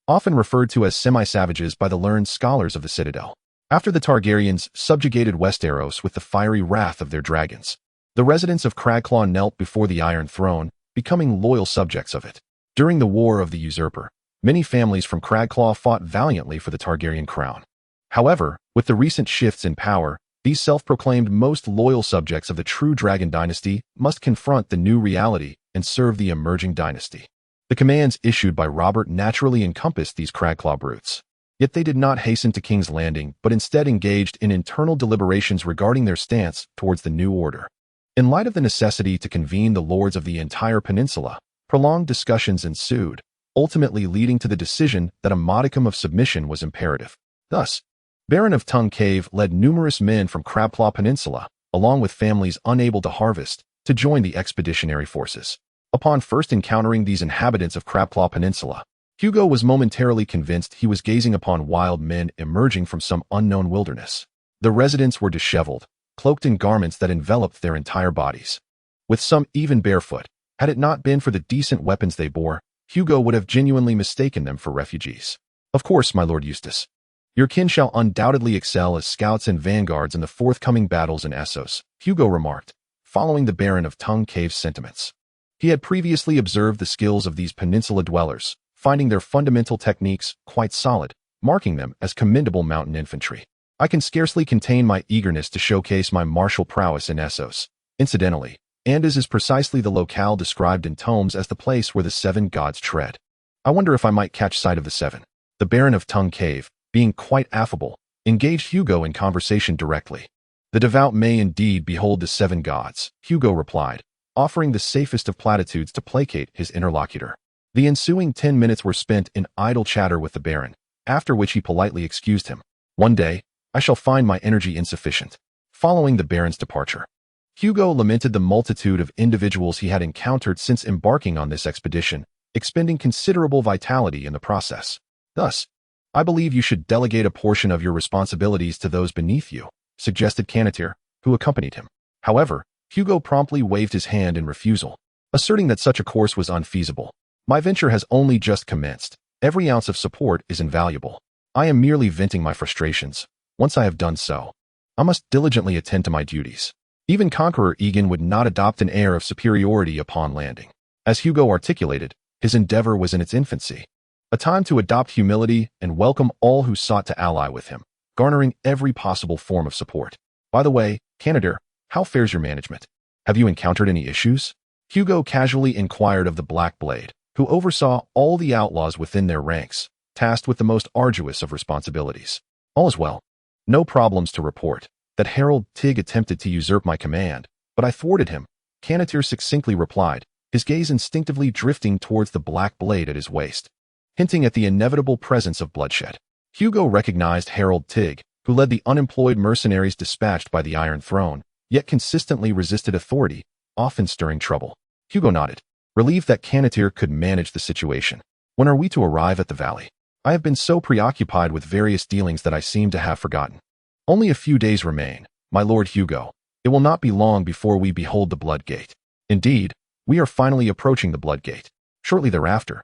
often referred to as semi-savages by the learned scholars of the Citadel. After the Targaryens subjugated Westeros with the fiery wrath of their dragons, the residents of Cragclaw knelt before the Iron Throne, becoming loyal subjects of it. During the War of the Usurper, many families from Cragclaw fought valiantly for the Targaryen crown. However, with the recent shifts in power, these self-proclaimed most loyal subjects of the true Dragon Dynasty must confront the new reality and serve the emerging dynasty. The commands issued by Robert naturally encompassed these Cragclaw brutes. Yet they did not hasten to King's Landing, but instead engaged in internal deliberations regarding their stance towards the new order. In light of the necessity to convene the lords of the entire peninsula, prolonged discussions ensued, ultimately leading to the decision that a modicum of submission was imperative. Thus, Baron of Tongue Cave led numerous men from Cragclaw Peninsula, along with families unable to harvest, to join the expeditionary forces. Upon first encountering these inhabitants of Cragclaw Peninsula, Hugo was momentarily convinced he was gazing upon wild men emerging from some unknown wilderness. The residents were disheveled, cloaked in garments that enveloped their entire bodies, with some even barefoot. Had it not been for the decent weapons they bore, Hugo would have genuinely mistaken them for refugees. Of course, my Lord Eustace, your kin shall undoubtedly excel as scouts and vanguards in the forthcoming battles in Essos, Hugo remarked, following the Baron of Tongue Cave's sentiments. He had previously observed the skills of these peninsula dwellers, finding their fundamental techniques quite solid, marking them as commendable mountain infantry. I can scarcely contain my eagerness to showcase my martial prowess in Essos. Incidentally, Andes is precisely the locale described in tomes as the place where the seven gods tread. I wonder if I might catch sight of the seven. The Baron of Tongue Cave, being quite affable, engaged Hugo in conversation directly. The devout may indeed behold the seven gods, Hugo replied, offering the safest of platitudes to placate his interlocutor. The ensuing 10 minutes were spent in idle chatter with the Baron, after which he politely excused him. One day, I shall find my energy insufficient. Following the Baron's departure, Hugo lamented the multitude of individuals he had encountered since embarking on this expedition, expending considerable vitality in the process. Thus, I believe you should delegate a portion of your responsibilities to those beneath you, suggested Canatir, who accompanied him. However, Hugo promptly waved his hand in refusal, asserting that such a course was unfeasible. My venture has only just commenced. Every ounce of support is invaluable. I am merely venting my frustrations. Once I have done so, I must diligently attend to my duties. Even Conqueror Egan would not adopt an air of superiority upon landing. As Hugo articulated, his endeavor was in its infancy. A time to adopt humility and welcome all who sought to ally with him, garnering every possible form of support. By the way, Canadir, how fares your management? Have you encountered any issues? Hugo casually inquired of the Black Blade, who oversaw all the outlaws within their ranks, tasked with the most arduous of responsibilities. All is well. No problems to report. That Harold Tig attempted to usurp my command, but I thwarted him, Canatir succinctly replied, his gaze instinctively drifting towards the Black Blade at his waist, hinting at the inevitable presence of bloodshed. Hugo recognized Harold Tig, who led the unemployed mercenaries dispatched by the Iron Throne, yet consistently resisted authority, often stirring trouble. Hugo nodded, relieved that Canatir could manage the situation. When are we to arrive at the valley? I have been so preoccupied with various dealings that I seem to have forgotten. Only a few days remain, my Lord Hugo. It will not be long before we behold the Blood Gate. Indeed, we are finally approaching the Blood Gate. Shortly thereafter,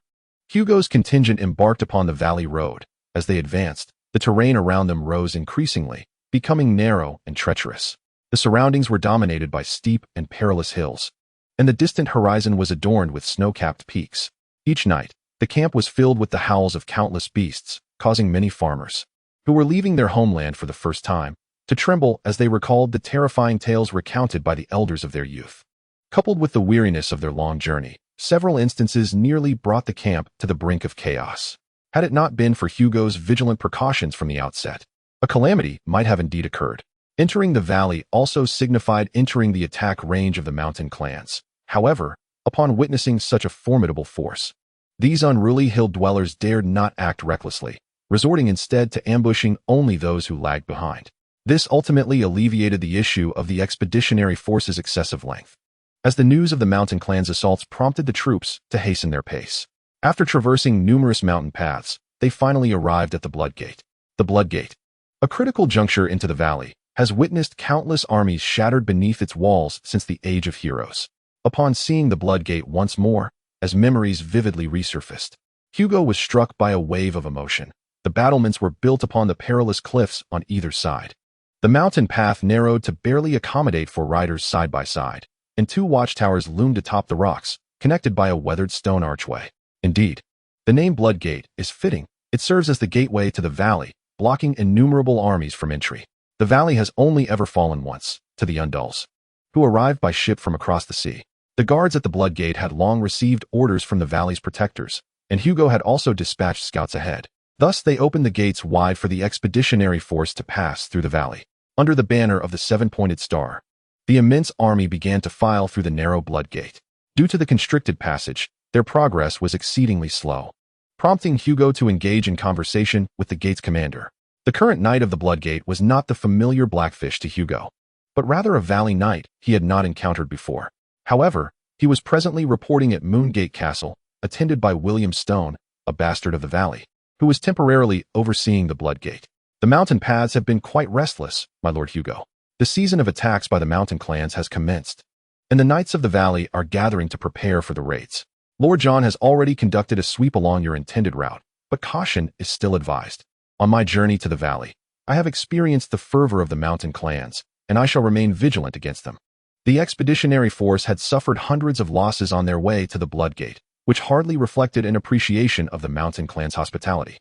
Hugo's contingent embarked upon the valley road. As they advanced, the terrain around them rose increasingly, becoming narrow and treacherous. The surroundings were dominated by steep and perilous hills, and the distant horizon was adorned with snow-capped peaks. Each night, the camp was filled with the howls of countless beasts, causing many farmers, who were leaving their homeland for the first time, to tremble as they recalled the terrifying tales recounted by the elders of their youth. Coupled with the weariness of their long journey, several instances nearly brought the camp to the brink of chaos. Had it not been for Hugo's vigilant precautions from the outset, a calamity might have indeed occurred. Entering the valley also signified entering the attack range of the mountain clans. However, upon witnessing such a formidable force, these unruly hill dwellers dared not act recklessly, resorting instead to ambushing only those who lagged behind. This ultimately alleviated the issue of the expeditionary force's excessive length, as the news of the mountain clan's assaults prompted the troops to hasten their pace. After traversing numerous mountain paths, they finally arrived at the Blood Gate. The Blood Gate, a critical juncture into the valley, has witnessed countless armies shattered beneath its walls since the Age of Heroes. Upon seeing the Blood Gate once more, as memories vividly resurfaced, Hugo was struck by a wave of emotion. The battlements were built upon the perilous cliffs on either side. The mountain path narrowed to barely accommodate for riders side by side, and two watchtowers loomed atop the rocks, connected by a weathered stone archway. Indeed, the name Blood Gate is fitting. It serves as the gateway to the valley, blocking innumerable armies from entry. The valley has only ever fallen once, to the Undulls, who arrived by ship from across the sea. The guards at the Blood Gate had long received orders from the valley's protectors, and Hugo had also dispatched scouts ahead. Thus, they opened the gates wide for the expeditionary force to pass through the valley. Under the banner of the seven-pointed star, the immense army began to file through the narrow Blood Gate. Due to the constricted passage, their progress was exceedingly slow, prompting Hugo to engage in conversation with the gate's commander. The current knight of the Blood Gate was not the familiar Blackfish to Hugo, but rather a valley knight he had not encountered before. However, he was presently reporting at Moongate Castle, attended by William Stone, a bastard of the valley, who was temporarily overseeing the Blood Gate. The mountain paths have been quite restless, my lord Hugo. The season of attacks by the mountain clans has commenced, and the knights of the valley are gathering to prepare for the raids. Lord John has already conducted a sweep along your intended route, but caution is still advised. On my journey to the valley, I have experienced the fervor of the mountain clans, and I shall remain vigilant against them. The expeditionary force had suffered hundreds of losses on their way to the Blood Gate, which hardly reflected an appreciation of the mountain clan's hospitality.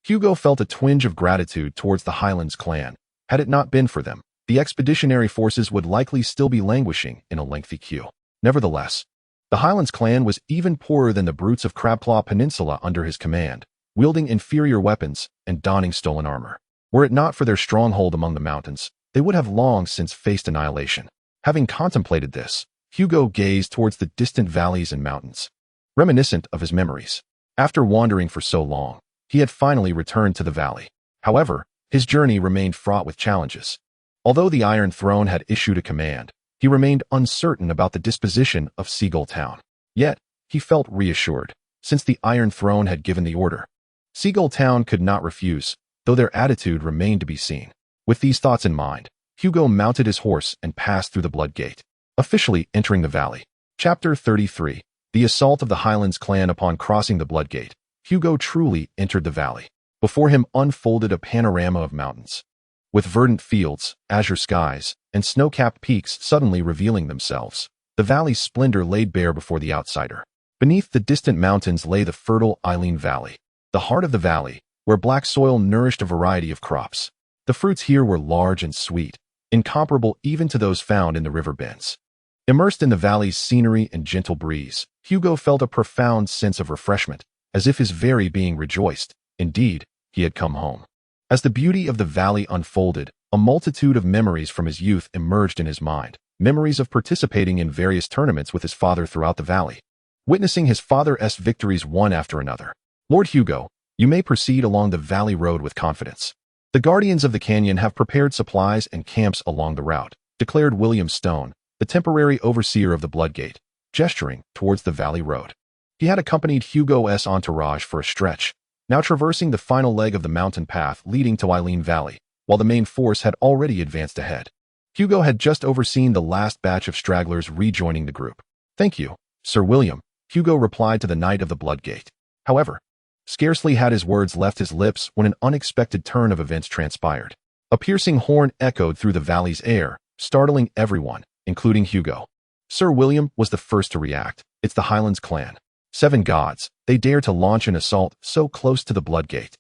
Hugo felt a twinge of gratitude towards the Highlands clan. Had it not been for them, the expeditionary forces would likely still be languishing in a lengthy queue. Nevertheless, the Highlands clan was even poorer than the brutes of Crabclaw Peninsula under his command, wielding inferior weapons and donning stolen armor. Were it not for their stronghold among the mountains, they would have long since faced annihilation. Having contemplated this, Hugo gazed towards the distant valleys and mountains, reminiscent of his memories. After wandering for so long, he had finally returned to the valley. However, his journey remained fraught with challenges. Although the Iron Throne had issued a command, he remained uncertain about the disposition of Seagull Town. Yet, he felt reassured, since the Iron Throne had given the order. Seagull Town could not refuse, though their attitude remained to be seen. With these thoughts in mind, Hugo mounted his horse and passed through the Blood Gate, officially entering the valley. Chapter 33. The Assault of the Highlands Clan. Upon crossing the Blood Gate, Hugo truly entered the valley. Before him unfolded a panorama of mountains, with verdant fields, azure skies, and snow-capped peaks suddenly revealing themselves. The valley's splendor laid bare before the outsider. Beneath the distant mountains lay the fertile Eileen Valley, the heart of the valley, where black soil nourished a variety of crops. The fruits here were large and sweet, incomparable even to those found in the river bends. Immersed in the valley's scenery and gentle breeze, Hugo felt a profound sense of refreshment, as if his very being rejoiced. Indeed, he had come home. As the beauty of the valley unfolded, a multitude of memories from his youth emerged in his mind, memories of participating in various tournaments with his father throughout the valley, witnessing his father's victories one after another. Lord Hugo, you may proceed along the valley road with confidence. The guardians of the canyon have prepared supplies and camps along the route, declared William Stone, the temporary overseer of the Blood Gate, gesturing towards the valley road. He had accompanied Hugo's entourage for a stretch, now traversing the final leg of the mountain path leading to Eileen Valley, while the main force had already advanced ahead. Hugo had just overseen the last batch of stragglers rejoining the group. Thank you, Sir William, Hugo replied to the Knight of the Blood Gate. However, scarcely had his words left his lips when an unexpected turn of events transpired. A piercing horn echoed through the valley's air, startling everyone, including Hugo. Sir William was the first to react. It's the Highlands clan. 7 gods, they dare to launch an assault so close to the Blood Gate.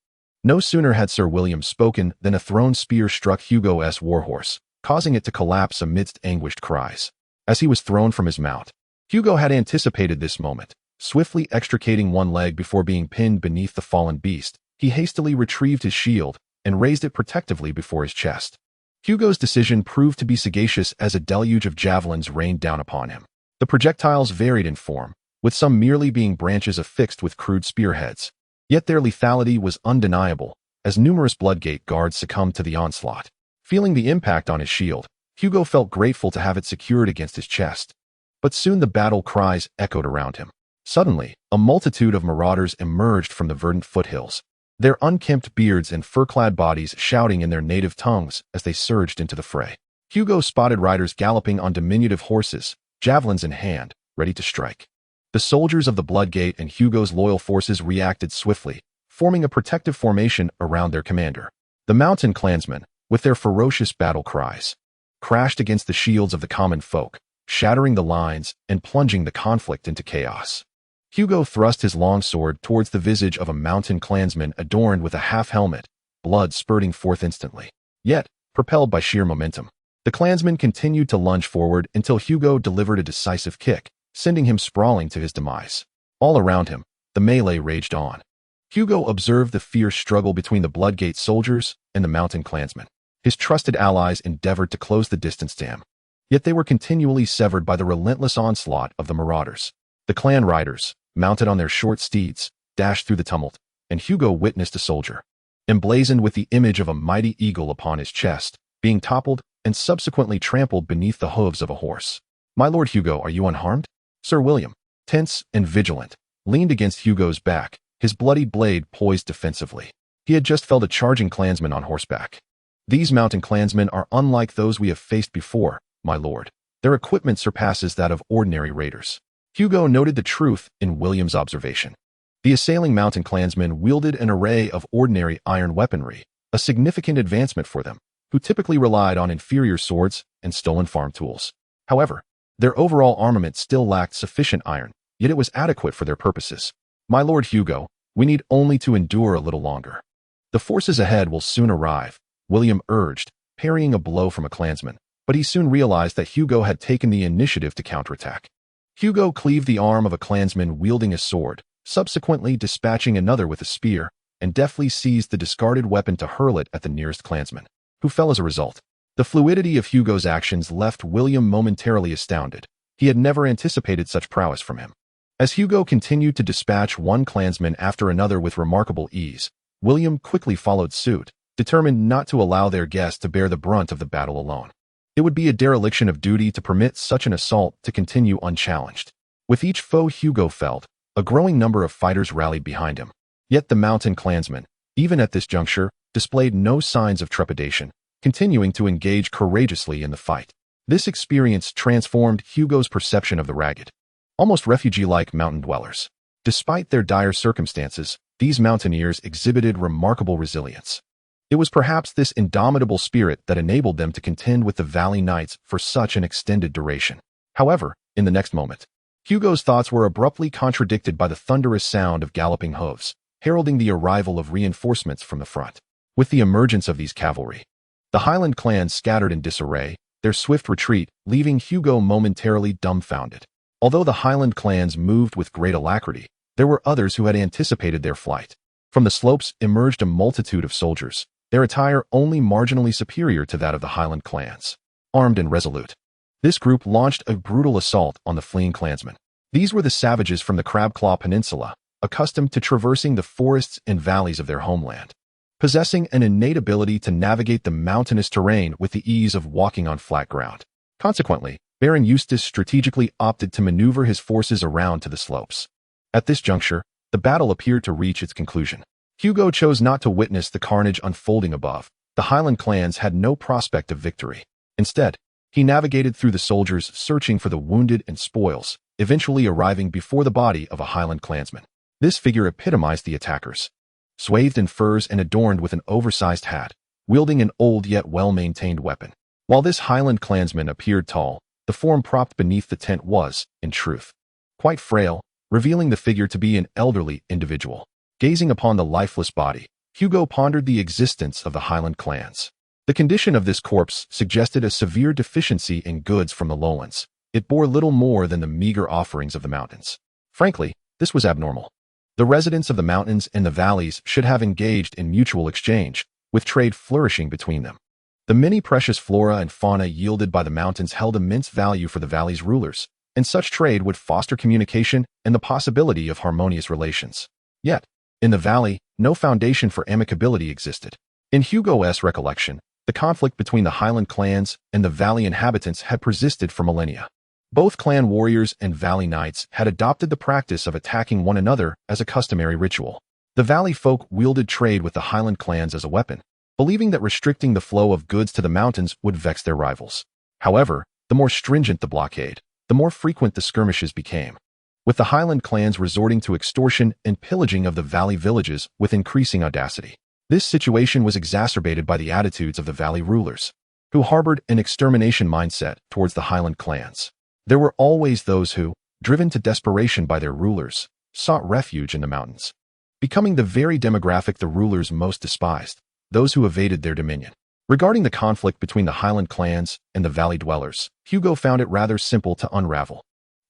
No sooner had Sir William spoken than a thrown spear struck Hugo's warhorse, causing it to collapse amidst anguished cries. As he was thrown from his mount, Hugo had anticipated this moment. Swiftly extricating one leg before being pinned beneath the fallen beast, he hastily retrieved his shield and raised it protectively before his chest. Hugo's decision proved to be sagacious as a deluge of javelins rained down upon him. The projectiles varied in form, with some merely being branches affixed with crude spearheads. Yet their lethality was undeniable, as numerous Bloodgate guards succumbed to the onslaught. Feeling the impact on his shield, Hugo felt grateful to have it secured against his chest. But soon the battle cries echoed around him. Suddenly, a multitude of marauders emerged from the verdant foothills, their unkempt beards and fur-clad bodies shouting in their native tongues as they surged into the fray. Hugo spotted riders galloping on diminutive horses, javelins in hand, ready to strike. The soldiers of the Bloodgate and Hugo's loyal forces reacted swiftly, forming a protective formation around their commander. The mountain clansmen, with their ferocious battle cries, crashed against the shields of the common folk, shattering the lines and plunging the conflict into chaos. Hugo thrust his long sword towards the visage of a mountain clansman adorned with a half-helmet, blood spurting forth instantly. Yet, propelled by sheer momentum, the clansman continued to lunge forward until Hugo delivered a decisive kick, sending him sprawling to his demise. All around him, the melee raged on. Hugo observed the fierce struggle between the Bloodgate soldiers and the mountain clansmen. His trusted allies endeavored to close the distance to him, yet they were continually severed by the relentless onslaught of the marauders. The clan riders, mounted on their short steeds, dashed through the tumult, and Hugo witnessed a soldier, emblazoned with the image of a mighty eagle upon his chest, being toppled and subsequently trampled beneath the hooves of a horse. "My lord Hugo, are you unharmed?" Sir William, tense and vigilant, leaned against Hugo's back, his bloody blade poised defensively. He had just felled a charging clansman on horseback. "These mountain clansmen are unlike those we have faced before, my lord. Their equipment surpasses that of ordinary raiders." Hugo noted the truth in William's observation. The assailing mountain clansmen wielded an array of ordinary iron weaponry, a significant advancement for them, who typically relied on inferior swords and stolen farm tools. However, their overall armament still lacked sufficient iron, yet it was adequate for their purposes. "My lord Hugo, we need only to endure a little longer. The forces ahead will soon arrive," William urged, parrying a blow from a clansman, but he soon realized that Hugo had taken the initiative to counterattack. Hugo cleaved the arm of a clansman wielding a sword, subsequently dispatching another with a spear, and deftly seized the discarded weapon to hurl it at the nearest clansman, who fell as a result. The fluidity of Hugo's actions left William momentarily astounded. He had never anticipated such prowess from him. As Hugo continued to dispatch one clansman after another with remarkable ease, William quickly followed suit, determined not to allow their guest to bear the brunt of the battle alone. It would be a dereliction of duty to permit such an assault to continue unchallenged. With each foe Hugo felled, a growing number of fighters rallied behind him. Yet the mountain clansmen, even at this juncture, displayed no signs of trepidation, continuing to engage courageously in the fight. This experience transformed Hugo's perception of the ragged, almost refugee-like mountain dwellers. Despite their dire circumstances, these mountaineers exhibited remarkable resilience. It was perhaps this indomitable spirit that enabled them to contend with the Valley Knights for such an extended duration. However, in the next moment, Hugo's thoughts were abruptly contradicted by the thunderous sound of galloping hooves, heralding the arrival of reinforcements from the front. With the emergence of these cavalry, the Highland clans scattered in disarray, their swift retreat leaving Hugo momentarily dumbfounded. Although the Highland clans moved with great alacrity, there were others who had anticipated their flight. From the slopes emerged a multitude of soldiers, their attire only marginally superior to that of the Highland clans. Armed and resolute, this group launched a brutal assault on the fleeing clansmen. These were the savages from the Crabclaw Peninsula, accustomed to traversing the forests and valleys of their homeland, possessing an innate ability to navigate the mountainous terrain with the ease of walking on flat ground. Consequently, Baron Eustace strategically opted to maneuver his forces around to the slopes. At this juncture, the battle appeared to reach its conclusion. Hugo chose not to witness the carnage unfolding above. The Highland clans had no prospect of victory. Instead, he navigated through the soldiers searching for the wounded and spoils, eventually arriving before the body of a Highland clansman. This figure epitomized the attackers. Swathed in furs and adorned with an oversized hat, wielding an old yet well-maintained weapon. While this Highland clansman appeared tall, the form propped beneath the tent was, in truth, quite frail, revealing the figure to be an elderly individual. Gazing upon the lifeless body, Hugo pondered the existence of the Highland clans. The condition of this corpse suggested a severe deficiency in goods from the lowlands. It bore little more than the meager offerings of the mountains. Frankly, this was abnormal. The residents of the mountains and the valleys should have engaged in mutual exchange, with trade flourishing between them. The many precious flora and fauna yielded by the mountains held immense value for the valley's rulers, and such trade would foster communication and the possibility of harmonious relations. Yet, in the valley, no foundation for amicability existed. In Hugo's recollection, the conflict between the Highland clans and the valley inhabitants had persisted for millennia. Both clan warriors and valley knights had adopted the practice of attacking one another as a customary ritual. The valley folk wielded trade with the Highland clans as a weapon, believing that restricting the flow of goods to the mountains would vex their rivals. However, the more stringent the blockade, the more frequent the skirmishes became, with the Highland clans resorting to extortion and pillaging of the valley villages with increasing audacity. This situation was exacerbated by the attitudes of the valley rulers, who harbored an extermination mindset towards the Highland clans. There were always those who, driven to desperation by their rulers, sought refuge in the mountains, becoming the very demographic the rulers most despised, those who evaded their dominion. Regarding the conflict between the Highland clans and the valley dwellers, Hugo found it rather simple to unravel.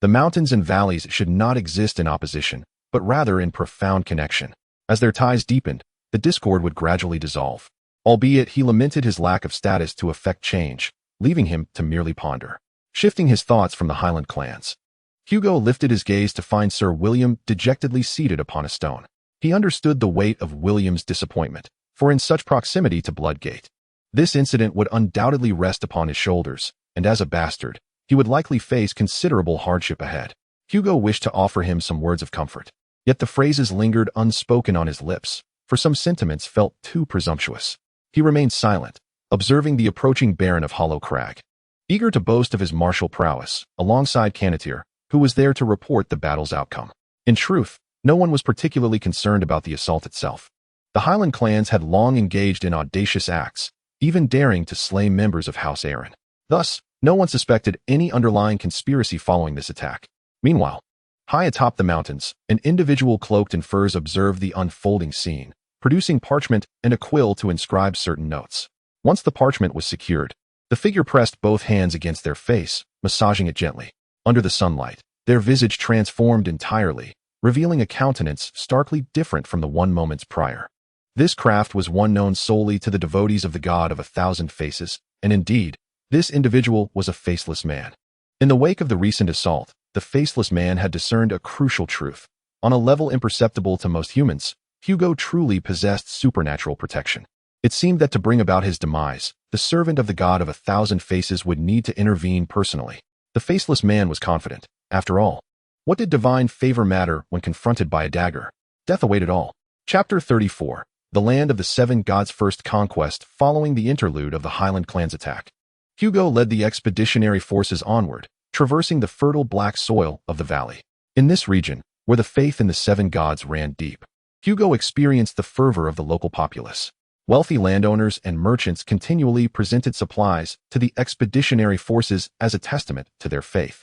The mountains and valleys should not exist in opposition, but rather in profound connection. As their ties deepened, the discord would gradually dissolve, albeit he lamented his lack of status to effect change, leaving him to merely ponder. Shifting his thoughts from the Highland clans, Hugo lifted his gaze to find Sir William dejectedly seated upon a stone. He understood the weight of William's disappointment, for in such proximity to Bloodgate, this incident would undoubtedly rest upon his shoulders, and as a bastard, he would likely face considerable hardship ahead. Hugo wished to offer him some words of comfort, yet the phrases lingered unspoken on his lips, for some sentiments felt too presumptuous. He remained silent, observing the approaching Baron of Hollow Crag, eager to boast of his martial prowess, alongside Canneteer, who was there to report the battle's outcome. In truth, no one was particularly concerned about the assault itself. The Highland clans had long engaged in audacious acts, even daring to slay members of House Aaron. Thus, no one suspected any underlying conspiracy following this attack. Meanwhile, high atop the mountains, an individual cloaked in furs observed the unfolding scene, producing parchment and a quill to inscribe certain notes. Once the parchment was secured, the figure pressed both hands against their face, massaging it gently. Under the sunlight, their visage transformed entirely, revealing a countenance starkly different from the one moments prior. This craft was one known solely to the devotees of the god of 1,000 faces, and indeed, this individual was a faceless man. In the wake of the recent assault, the faceless man had discerned a crucial truth. On a level imperceptible to most humans, Hugo truly possessed supernatural protection. It seemed that to bring about his demise, the servant of the god of 1,000 faces would need to intervene personally. The faceless man was confident. After all, what did divine favor matter when confronted by a dagger? Death awaited all. Chapter 34. The Land of the Seven Gods' First Conquest. Following the interlude of the Highland clans' attack, Hugo led the expeditionary forces onward, traversing the fertile black soil of the valley. In this region, where the faith in the seven gods ran deep, Hugo experienced the fervor of the local populace. Wealthy landowners and merchants continually presented supplies to the expeditionary forces as a testament to their faith,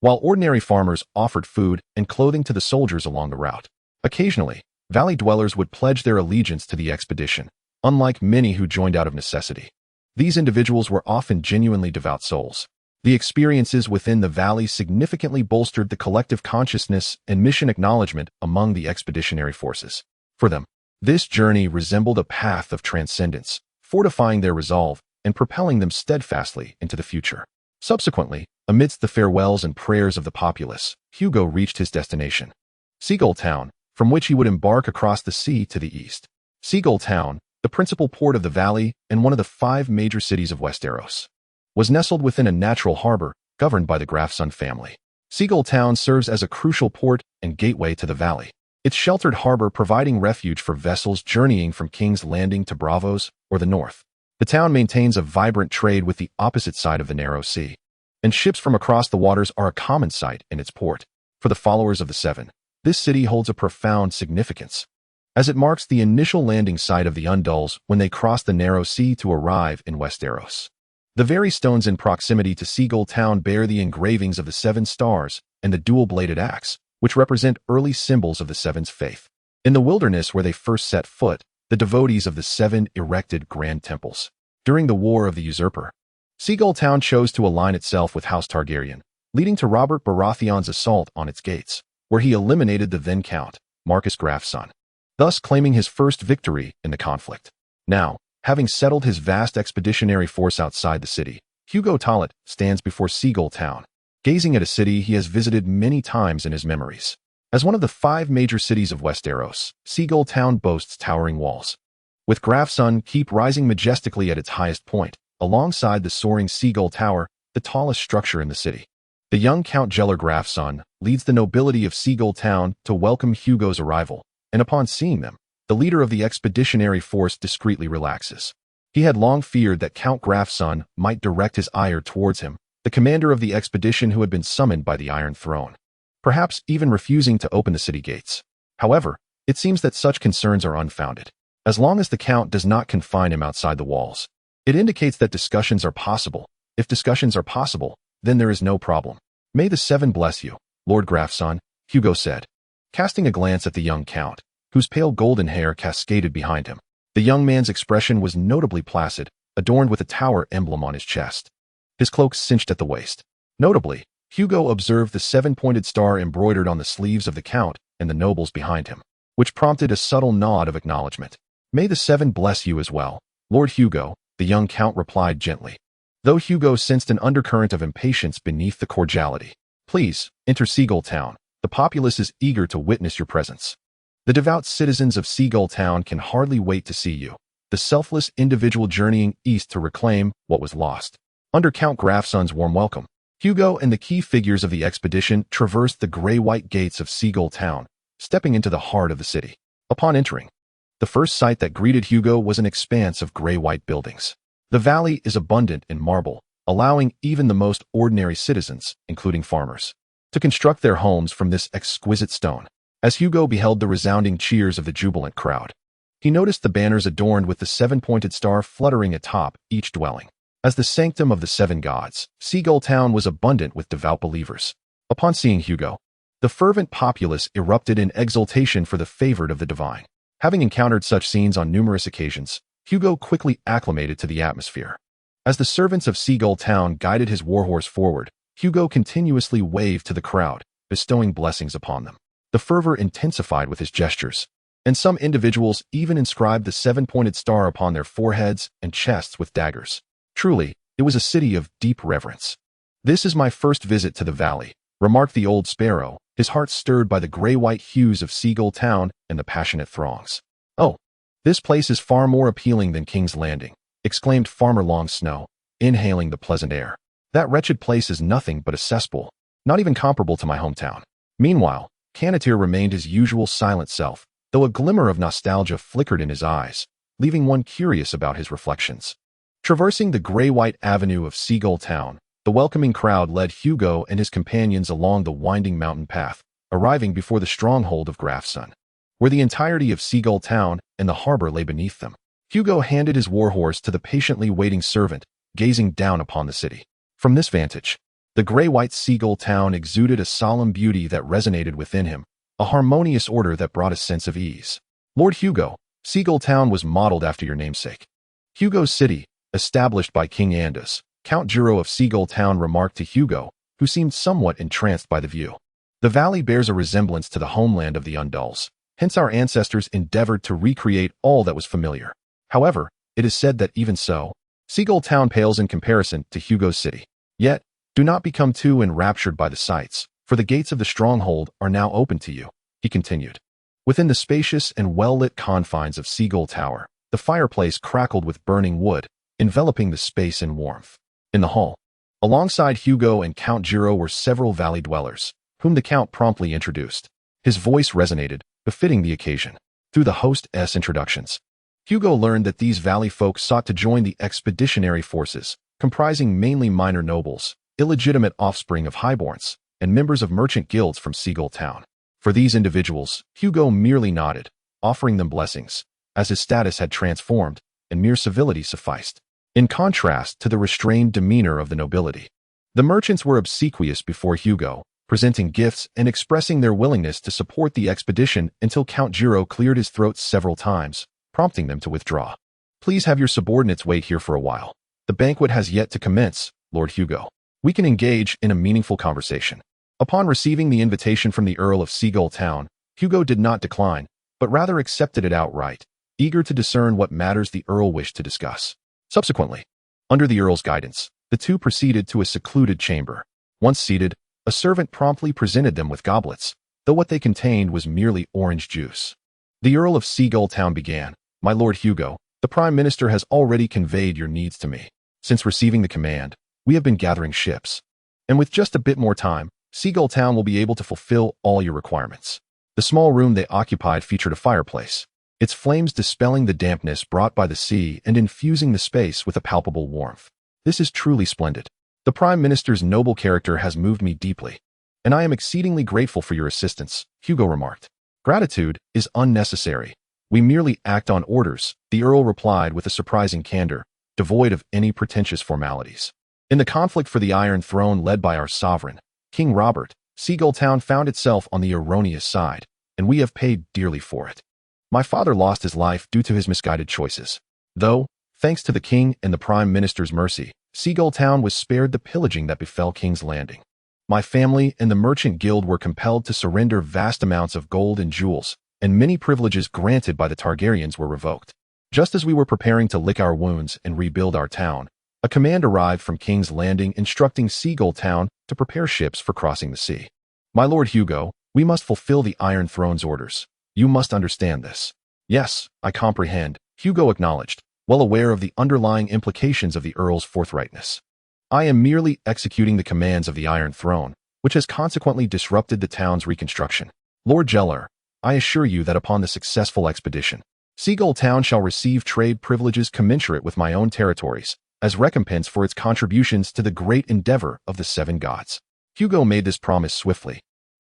while ordinary farmers offered food and clothing to the soldiers along the route. Occasionally, valley dwellers would pledge their allegiance to the expedition, unlike many who joined out of necessity. These individuals were often genuinely devout souls. The experiences within the valley significantly bolstered the collective consciousness and mission acknowledgement among the expeditionary forces. For them, this journey resembled a path of transcendence, fortifying their resolve and propelling them steadfastly into the future. Subsequently, amidst the farewells and prayers of the populace, Hugo reached his destination, Seagull Town, from which he would embark across the sea to the east. Seagull Town, the principal port of the valley and one of the 5 major cities of Westeros, was nestled within a natural harbor governed by the Grafson family. Seagull Town serves as a crucial port and gateway to the valley, its sheltered harbor providing refuge for vessels journeying from King's Landing to Braavos or the north. The town maintains a vibrant trade with the opposite side of the narrow sea, and ships from across the waters are a common sight in its port. For the followers of the Seven, this city holds a profound significance, as it marks the initial landing site of the Undulls when they cross the narrow sea to arrive in Westeros. The very stones in proximity to Seagull Town bear the engravings of the 7 stars and the dual-bladed axe, which represent early symbols of the Seven's faith. In the wilderness where they first set foot, the devotees of the 7 erected grand temples. During the War of the Usurper, Seagull Town chose to align itself with House Targaryen, leading to Robert Baratheon's assault on its gates, where he eliminated the then Count, Marcus Graf's son, thus claiming his first victory in the conflict. Now, having settled his vast expeditionary force outside the city, Hugo Tolete stands before Seagull Town, gazing at a city he has visited many times in his memories. As one of the 5 major cities of Westeros, Seagull Town boasts towering walls, with Graf's Sun keep rising majestically at its highest point, alongside the soaring Seagull Tower, the tallest structure in the city. The young Count Jeller Graf's Son leads the nobility of Seagull Town to welcome Hugo's arrival, and upon seeing them, the leader of the expeditionary force discreetly relaxes. He had long feared that Count Graf's Son might direct his ire towards him, the commander of the expedition who had been summoned by the Iron Throne, perhaps even refusing to open the city gates. However, it seems that such concerns are unfounded. As long as the Count does not confine him outside the walls, it indicates that discussions are possible. If discussions are possible, then there is no problem. May the 7 bless you, Lord Graf's Son, Hugo said, casting a glance at the young Count, whose pale golden hair cascaded behind him. The young man's expression was notably placid, adorned with a tower emblem on his chest, his cloak cinched at the waist. Notably, Hugo observed the 7-pointed star embroidered on the sleeves of the Count and the nobles behind him, which prompted a subtle nod of acknowledgement. May the 7 bless you as well, Lord Hugo, the young Count replied gently, though Hugo sensed an undercurrent of impatience beneath the cordiality. Please, enter Seagull Town. The populace is eager to witness your presence. The devout citizens of Seagull Town can hardly wait to see you, the selfless individual journeying east to reclaim what was lost. Under Count Graf's Son's warm welcome, Hugo and the key figures of the expedition traversed the gray-white gates of Seagull Town, stepping into the heart of the city. Upon entering, the first sight that greeted Hugo was an expanse of gray-white buildings. The valley is abundant in marble, allowing even the most ordinary citizens, including farmers, to construct their homes from this exquisite stone. As Hugo beheld the resounding cheers of the jubilant crowd, he noticed the banners adorned with the 7-pointed star fluttering atop each dwelling. As the sanctum of the 7 gods, Seagull Town was abundant with devout believers. Upon seeing Hugo, the fervent populace erupted in exultation for the favored of the divine. Having encountered such scenes on numerous occasions, Hugo quickly acclimated to the atmosphere. As the servants of Seagull Town guided his warhorse forward, Hugo continuously waved to the crowd, bestowing blessings upon them. The fervor intensified with his gestures, and some individuals even inscribed the 7-pointed star upon their foreheads and chests with daggers. Truly, it was a city of deep reverence. This is my first visit to the valley, remarked the old sparrow, his heart stirred by the gray-white hues of Seagull Town and the passionate throngs. Oh, this place is far more appealing than King's Landing, exclaimed Farmer Long Snow, inhaling the pleasant air. That wretched place is nothing but a cesspool, not even comparable to my hometown. Meanwhile, Canatir remained his usual silent self, though a glimmer of nostalgia flickered in his eyes, leaving one curious about his reflections. Traversing the gray-white avenue of Seagull Town, the welcoming crowd led Hugo and his companions along the winding mountain path, arriving before the stronghold of Graf's Son, where the entirety of Seagull Town and the harbor lay beneath them. Hugo handed his warhorse to the patiently waiting servant, gazing down upon the city. From this vantage, the gray-white Seagull Town exuded a solemn beauty that resonated within him, a harmonious order that brought a sense of ease. Lord Hugo, Seagull Town was modeled after your namesake. Hugo's city, established by King Andus, Count Juro of Seagull Town remarked to Hugo, who seemed somewhat entranced by the view. The valley bears a resemblance to the homeland of the Undulls, hence our ancestors endeavored to recreate all that was familiar. However, it is said that even so, Seagull Town pales in comparison to Hugo's city. Yet, do not become too enraptured by the sights, for the gates of the stronghold are now open to you, he continued. Within the spacious and well-lit confines of Seagull Tower, the fireplace crackled with burning wood, enveloping the space in warmth. In the hall, alongside Hugo and Count Juro were several valley dwellers, whom the Count promptly introduced. His voice resonated, befitting the occasion. Through the hostess introductions, Hugo learned that these valley folk sought to join the expeditionary forces, comprising mainly minor nobles, illegitimate offspring of highborns, and members of merchant guilds from Seagull Town. For these individuals, Hugo merely nodded, offering them blessings, as his status had transformed, and mere civility sufficed. In contrast to the restrained demeanor of the nobility, the merchants were obsequious before Hugo, presenting gifts and expressing their willingness to support the expedition until Count Juro cleared his throat several times, prompting them to withdraw. Please have your subordinates wait here for a while. The banquet has yet to commence, Lord Hugo. We can engage in a meaningful conversation. Upon receiving the invitation from the Earl of Seagull Town, Hugo did not decline, but rather accepted it outright, eager to discern what matters the Earl wished to discuss. Subsequently, under the Earl's guidance, the two proceeded to a secluded chamber. Once seated, a servant promptly presented them with goblets, though what they contained was merely orange juice. The Earl of Seagull Town began, "My Lord Hugo, the Prime Minister has already conveyed your needs to me. Since receiving the command, we have been gathering ships. And with just a bit more time, Seagull Town will be able to fulfill all your requirements." The small room they occupied featured a fireplace, its flames dispelling the dampness brought by the sea and infusing the space with a palpable warmth. "This is truly splendid. The Prime Minister's noble character has moved me deeply, and I am exceedingly grateful for your assistance," Hugo remarked. "Gratitude is unnecessary. We merely act on orders," the Earl replied with a surprising candor, devoid of any pretentious formalities. "In the conflict for the Iron Throne led by our sovereign, King Robert, Seagull Town found itself on the erroneous side, and we have paid dearly for it. My father lost his life due to his misguided choices. Though, thanks to the King and the Prime Minister's mercy, Seagull Town was spared the pillaging that befell King's Landing. My family and the Merchant Guild were compelled to surrender vast amounts of gold and jewels, and many privileges granted by the Targaryens were revoked. Just as we were preparing to lick our wounds and rebuild our town, a command arrived from King's Landing instructing Seagull Town to prepare ships for crossing the sea. My Lord Hugo, we must fulfill the Iron Throne's orders. You must understand this." "Yes, I comprehend," Hugo acknowledged, well aware of the underlying implications of the Earl's forthrightness. "I am merely executing the commands of the Iron Throne, which has consequently disrupted the town's reconstruction. Lord Jeller, I assure you that upon the successful expedition, Seagull Town shall receive trade privileges commensurate with my own territories, as recompense for its contributions to the great endeavor of the Seven Gods." Hugo made this promise swiftly.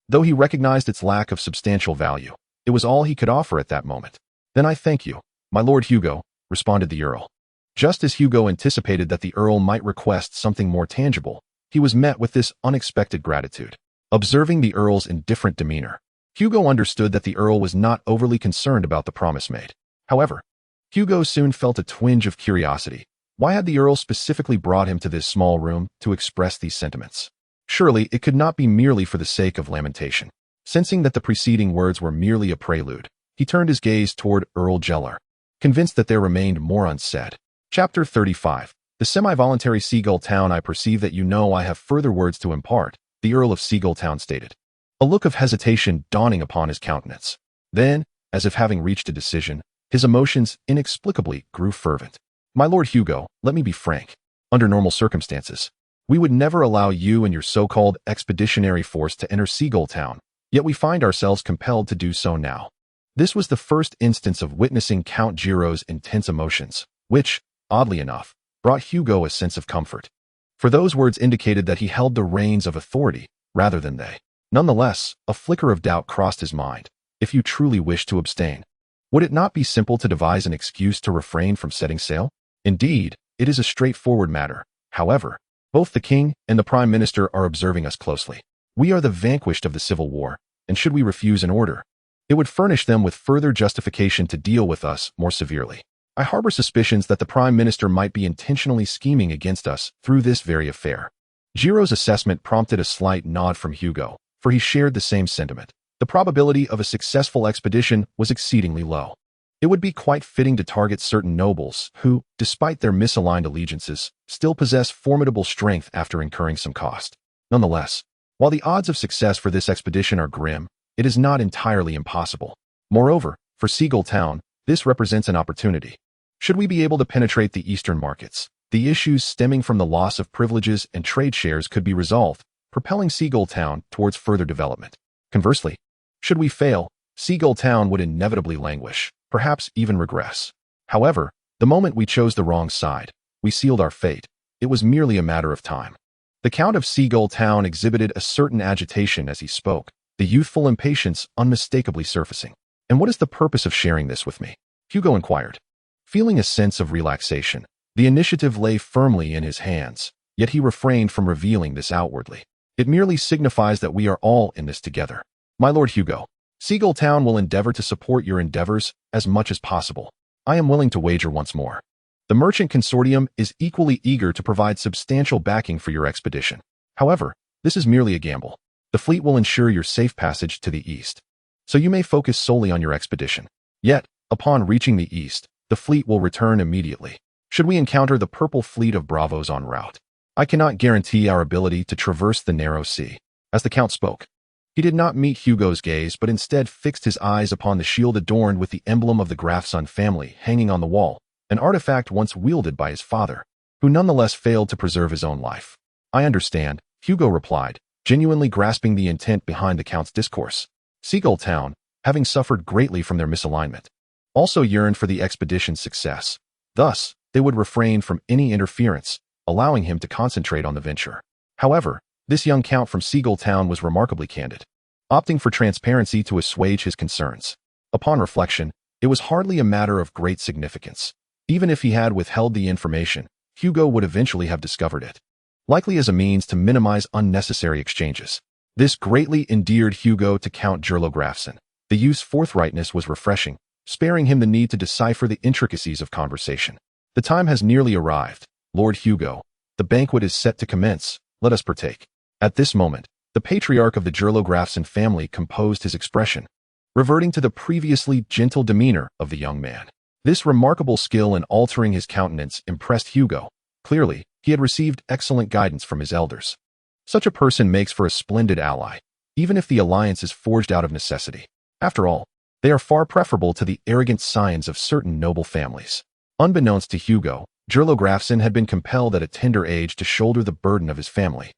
Though he recognized its lack of substantial value, it was all he could offer at that moment. "Then I thank you, my Lord Hugo," responded the Earl. Just as Hugo anticipated that the Earl might request something more tangible, he was met with this unexpected gratitude. Observing the Earl's indifferent demeanor, Hugo understood that the Earl was not overly concerned about the promise made. However, Hugo soon felt a twinge of curiosity. Why had the Earl specifically brought him to this small room to express these sentiments? Surely it could not be merely for the sake of lamentation. Sensing that the preceding words were merely a prelude, he turned his gaze toward Earl Jeller, convinced that there remained more unsaid. Chapter 35. The Semi-Voluntary Seagull Town. "I perceive that you know I have further words to impart," the Earl of Seagull Town stated, a look of hesitation dawning upon his countenance. Then, as if having reached a decision, his emotions inexplicably grew fervent. "My Lord Hugo, let me be frank. Under normal circumstances, we would never allow you and your so-called expeditionary force to enter Seagull Town, yet we find ourselves compelled to do so now." This was the first instance of witnessing Count Giro's intense emotions, which, oddly enough, brought Hugo a sense of comfort. For those words indicated that he held the reins of authority, rather than they. Nonetheless, a flicker of doubt crossed his mind. If you truly wish to abstain, would it not be simple to devise an excuse to refrain from setting sail? Indeed, it is a straightforward matter. However, both the King and the Prime Minister are observing us closely. We are the vanquished of the Civil War, and should we refuse an order, it would furnish them with further justification to deal with us more severely. I harbor suspicions that the Prime Minister might be intentionally scheming against us through this very affair." Giro's assessment prompted a slight nod from Hugo, for he shared the same sentiment. The probability of a successful expedition was exceedingly low. It would be quite fitting to target certain nobles who, despite their misaligned allegiances, still possess formidable strength after incurring some cost. Nonetheless, while the odds of success for this expedition are grim, it is not entirely impossible. Moreover, for Seagull Town, this represents an opportunity. Should we be able to penetrate the eastern markets, the issues stemming from the loss of privileges and trade shares could be resolved, propelling Seagull Town towards further development. Conversely, should we fail, Seagull Town would inevitably languish, perhaps even regress. However, the moment we chose the wrong side, we sealed our fate. It was merely a matter of time. The Count of Seagull Town exhibited a certain agitation as he spoke, the youthful impatience unmistakably surfacing. "And what is the purpose of sharing this with me?" Hugo inquired. Feeling a sense of relaxation, the initiative lay firmly in his hands, yet he refrained from revealing this outwardly. "It merely signifies that we are all in this together. My Lord Hugo, Seagull Town will endeavor to support your endeavors as much as possible. I am willing to wager once more. The merchant consortium is equally eager to provide substantial backing for your expedition. However, this is merely a gamble. The fleet will ensure your safe passage to the east, so you may focus solely on your expedition. Yet, upon reaching the east, the fleet will return immediately. Should we encounter the purple fleet of Braavos en route, I cannot guarantee our ability to traverse the narrow sea. As the Count spoke, he did not meet Hugo's gaze, but instead fixed his eyes upon the shield adorned with the emblem of the Grafson family hanging on the wall, an artifact once wielded by his father, who nonetheless failed to preserve his own life. I understand, Hugo replied, genuinely grasping the intent behind the Count's discourse. Seagull Town, having suffered greatly from their misalignment, also yearned for the expedition's success. Thus, they would refrain from any interference, allowing him to concentrate on the venture. However, this young Count from Seagull Town was remarkably candid, opting for transparency to assuage his concerns. Upon reflection, it was hardly a matter of great significance. Even if he had withheld the information, Hugo would eventually have discovered it, likely as a means to minimize unnecessary exchanges. This greatly endeared Hugo to Count Gerlo Grafson. The youth's forthrightness was refreshing, sparing him the need to decipher the intricacies of conversation. The time has nearly arrived, Lord Hugo. The banquet is set to commence. Let us partake. At this moment, the patriarch of the Gerlo Grafson family composed his expression, reverting to the previously gentle demeanor of the young man. This remarkable skill in altering his countenance impressed Hugo. Clearly, he had received excellent guidance from his elders. Such a person makes for a splendid ally, even if the alliance is forged out of necessity. After all, they are far preferable to the arrogant scions of certain noble families. Unbeknownst to Hugo, Gerlo Grafson had been compelled at a tender age to shoulder the burden of his family,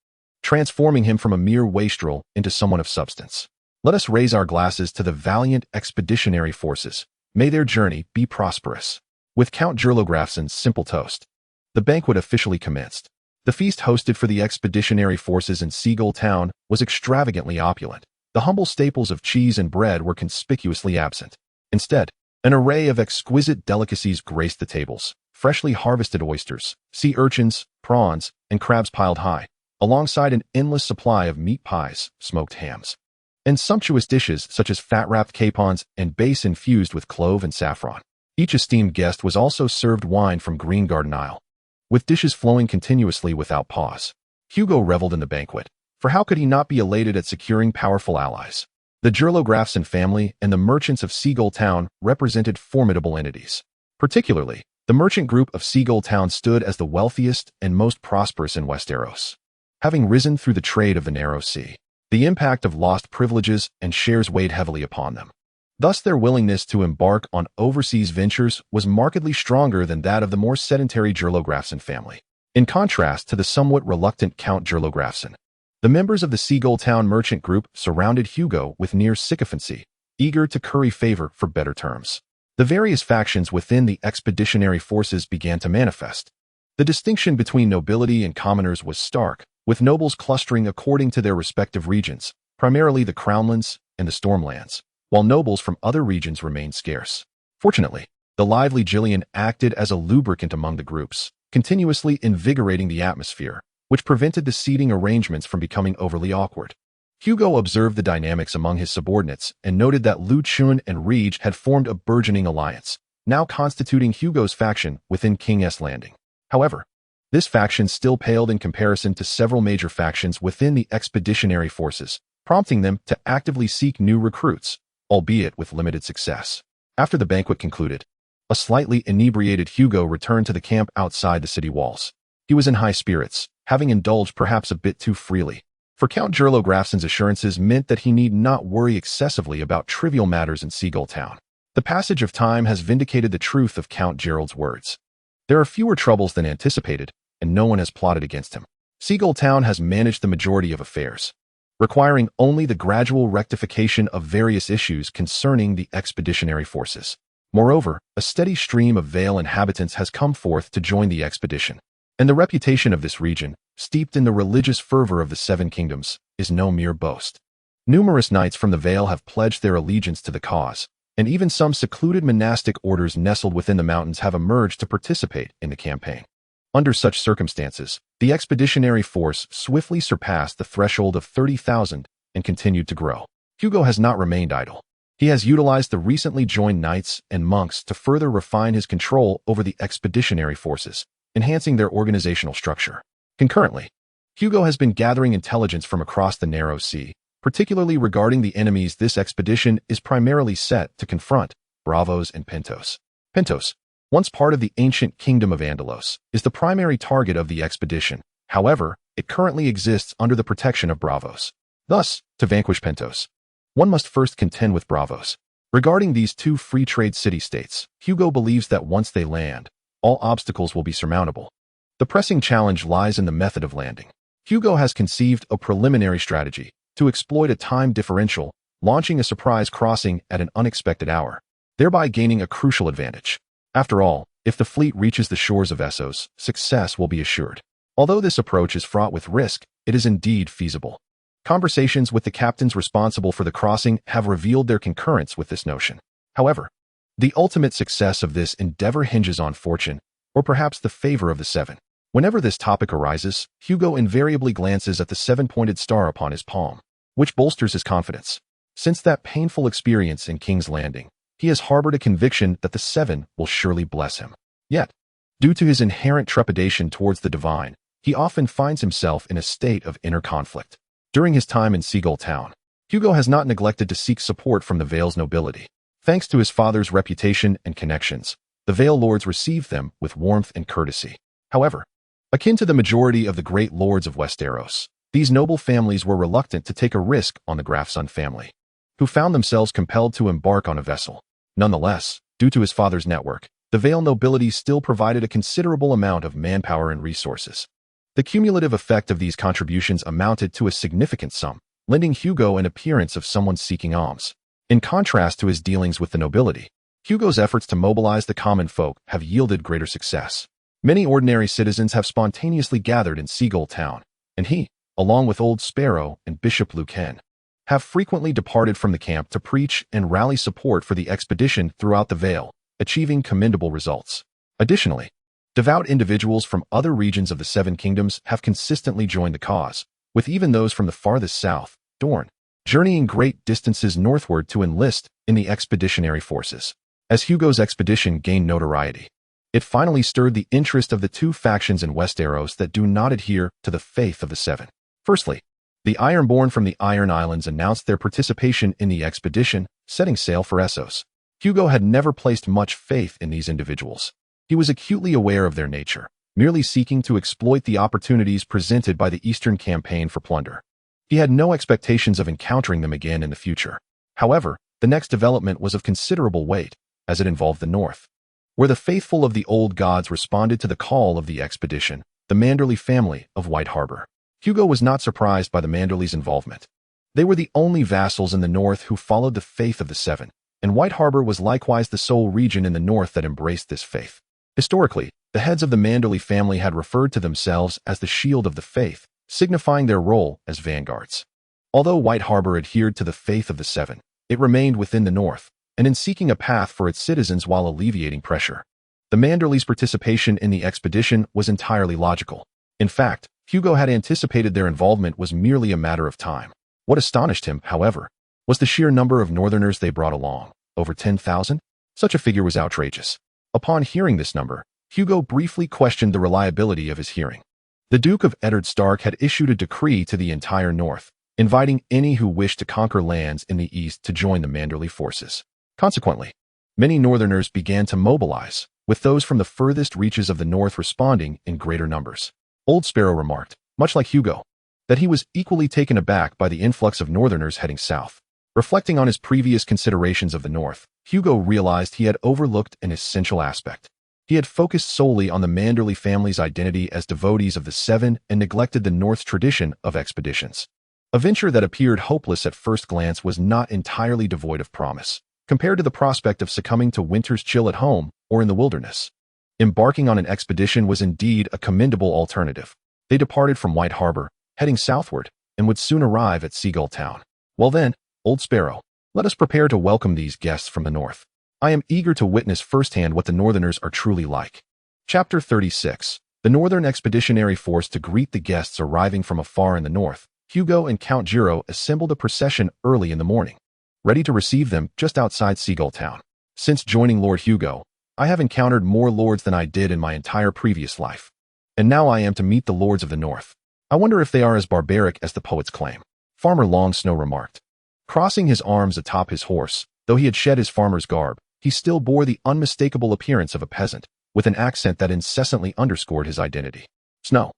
transforming him from a mere wastrel into someone of substance. Let us raise our glasses to the valiant expeditionary forces. May their journey be prosperous. With Count Gerlo Grafson's simple toast, the banquet officially commenced. The feast hosted for the expeditionary forces in Seagull Town was extravagantly opulent. The humble staples of cheese and bread were conspicuously absent. Instead, an array of exquisite delicacies graced the tables. Freshly harvested oysters, sea urchins, prawns, and crabs piled high, alongside an endless supply of meat pies, smoked hams, and sumptuous dishes such as fat-wrapped capons and base infused with clove and saffron. Each esteemed guest was also served wine from Green Garden Isle, with dishes flowing continuously without pause. Hugo reveled in the banquet, for how could he not be elated at securing powerful allies? The Gerlo Grafson family and the merchants of Seagull Town represented formidable entities. Particularly, the merchant group of Seagull Town stood as the wealthiest and most prosperous in Westeros, having risen through the trade of the narrow sea. The impact of lost privileges and shares weighed heavily upon them. Thus, their willingness to embark on overseas ventures was markedly stronger than that of the more sedentary Gerlo Grafson family. In contrast to the somewhat reluctant Count Gerlo Grafson, the members of the Seagull Town merchant group surrounded Hugo with near sycophancy, eager to curry favor for better terms. The various factions within the expeditionary forces began to manifest. The distinction between nobility and commoners was stark, with nobles clustering according to their respective regions, primarily the Crownlands and the Stormlands, while nobles from other regions remained scarce. Fortunately, the lively Gillian acted as a lubricant among the groups, continuously invigorating the atmosphere, which prevented the seating arrangements from becoming overly awkward. Hugo observed the dynamics among his subordinates and noted that Lu Chun and Rege had formed a burgeoning alliance, now constituting Hugo's faction within King's Landing. However, this faction still paled in comparison to several major factions within the expeditionary forces, prompting them to actively seek new recruits, albeit with limited success. After the banquet concluded, a slightly inebriated Hugo returned to the camp outside the city walls. He was in high spirits, having indulged perhaps a bit too freely. For Count Gerlo Grafson's assurances meant that he need not worry excessively about trivial matters in Seagull Town. The passage of time has vindicated the truth of Count Gerald's words. There are fewer troubles than anticipated, and no one has plotted against him. Seagull Town has managed the majority of affairs, requiring only the gradual rectification of various issues concerning the expeditionary forces. Moreover, a steady stream of Vale inhabitants has come forth to join the expedition, and the reputation of this region, steeped in the religious fervor of the Seven Kingdoms, is no mere boast. Numerous knights from the Vale have pledged their allegiance to the cause, and even some secluded monastic orders nestled within the mountains have emerged to participate in the campaign. Under such circumstances, the expeditionary force swiftly surpassed the threshold of 30,000 and continued to grow. Hugo has not remained idle. He has utilized the recently joined knights and monks to further refine his control over the expeditionary forces, enhancing their organizational structure. Concurrently, Hugo has been gathering intelligence from across the Narrow Sea, particularly regarding the enemies this expedition is primarily set to confront, Braavos and Pentos. Pentos, once part of the ancient kingdom of Andalos, is the primary target of the expedition. However, it currently exists under the protection of Braavos. Thus, to vanquish Pentos, one must first contend with Braavos. Regarding these two free trade city-states, Hugo believes that once they land, all obstacles will be surmountable. The pressing challenge lies in the method of landing. Hugo has conceived a preliminary strategy to exploit a time differential, launching a surprise crossing at an unexpected hour, thereby gaining a crucial advantage. After all, if the fleet reaches the shores of Essos, success will be assured. Although this approach is fraught with risk, it is indeed feasible. Conversations with the captains responsible for the crossing have revealed their concurrence with this notion. However, the ultimate success of this endeavor hinges on fortune, or perhaps the favor of the seven. Whenever this topic arises, Hugo invariably glances at the seven-pointed star upon his palm, which bolsters his confidence. Since that painful experience in King's Landing, he has harbored a conviction that the seven will surely bless him. Yet, due to his inherent trepidation towards the divine, he often finds himself in a state of inner conflict. During his time in Seagull Town, Hugo has not neglected to seek support from the Vale's nobility. Thanks to his father's reputation and connections, the Vale lords received them with warmth and courtesy. However, akin to the majority of the great lords of Westeros, these noble families were reluctant to take a risk on the Grafson family, who found themselves compelled to embark on a vessel. Nonetheless, due to his father's network, the Vale nobility still provided a considerable amount of manpower and resources. The cumulative effect of these contributions amounted to a significant sum, lending Hugo an appearance of someone seeking alms. In contrast to his dealings with the nobility, Hugo's efforts to mobilize the common folk have yielded greater success. Many ordinary citizens have spontaneously gathered in Seagull Town, and he, along with Old Sparrow and Bishop Lucan, have frequently departed from the camp to preach and rally support for the expedition throughout the Vale, achieving commendable results. Additionally, devout individuals from other regions of the Seven Kingdoms have consistently joined the cause, with even those from the farthest south, Dorne, journeying great distances northward to enlist in the expeditionary forces. As Hugo's expedition gained notoriety, it finally stirred the interest of the two factions in Westeros that do not adhere to the faith of the Seven. Firstly, the Ironborn from the Iron Islands announced their participation in the expedition, setting sail for Essos. Hugo had never placed much faith in these individuals. He was acutely aware of their nature, merely seeking to exploit the opportunities presented by the Eastern campaign for plunder. He had no expectations of encountering them again in the future. However, the next development was of considerable weight, as it involved the North, where the faithful of the old gods responded to the call of the expedition, the Manderley family of White Harbor. Hugo was not surprised by the Manderleys' involvement. They were the only vassals in the north who followed the faith of the Seven, and White Harbor was likewise the sole region in the north that embraced this faith. Historically, the heads of the Manderley family had referred to themselves as the Shield of the Faith, signifying their role as vanguards. Although White Harbor adhered to the faith of the Seven, it remained within the north, and in seeking a path for its citizens while alleviating pressure. The Manderleys' participation in the expedition was entirely logical. In fact, Hugo had anticipated their involvement was merely a matter of time. What astonished him, however, was the sheer number of northerners they brought along. Over 10,000? Such a figure was outrageous. Upon hearing this number, Hugo briefly questioned the reliability of his hearing. The Duke of Eddard Stark had issued a decree to the entire north, inviting any who wished to conquer lands in the east to join the Manderley forces. Consequently, many northerners began to mobilize, with those from the furthest reaches of the north responding in greater numbers. Old Sparrow remarked, much like Hugo, that he was equally taken aback by the influx of northerners heading south. Reflecting on his previous considerations of the north, Hugo realized he had overlooked an essential aspect. He had focused solely on the Manderley family's identity as devotees of the Seven and neglected the North's tradition of expeditions. A venture that appeared hopeless at first glance was not entirely devoid of promise, compared to the prospect of succumbing to winter's chill at home or in the wilderness. Embarking on an expedition was indeed a commendable alternative. They departed from White Harbor, heading southward, and would soon arrive at Seagull Town. Well then, Old Sparrow, let us prepare to welcome these guests from the north. I am eager to witness firsthand what the northerners are truly like. Chapter 36. The Northern Expeditionary Force. To greet the guests arriving from afar in the north, Hugo and Count Giro assembled a procession early in the morning. ready to receive them just outside Seagull Town. Since joining Lord Hugo, I have encountered more lords than I did in my entire previous life. And now I am to meet the lords of the north. I wonder if they are as barbaric as the poets claim. Farmer Long Snow remarked. Crossing his arms atop his horse, though he had shed his farmer's garb, he still bore the unmistakable appearance of a peasant, with an accent that incessantly underscored his identity. Snow.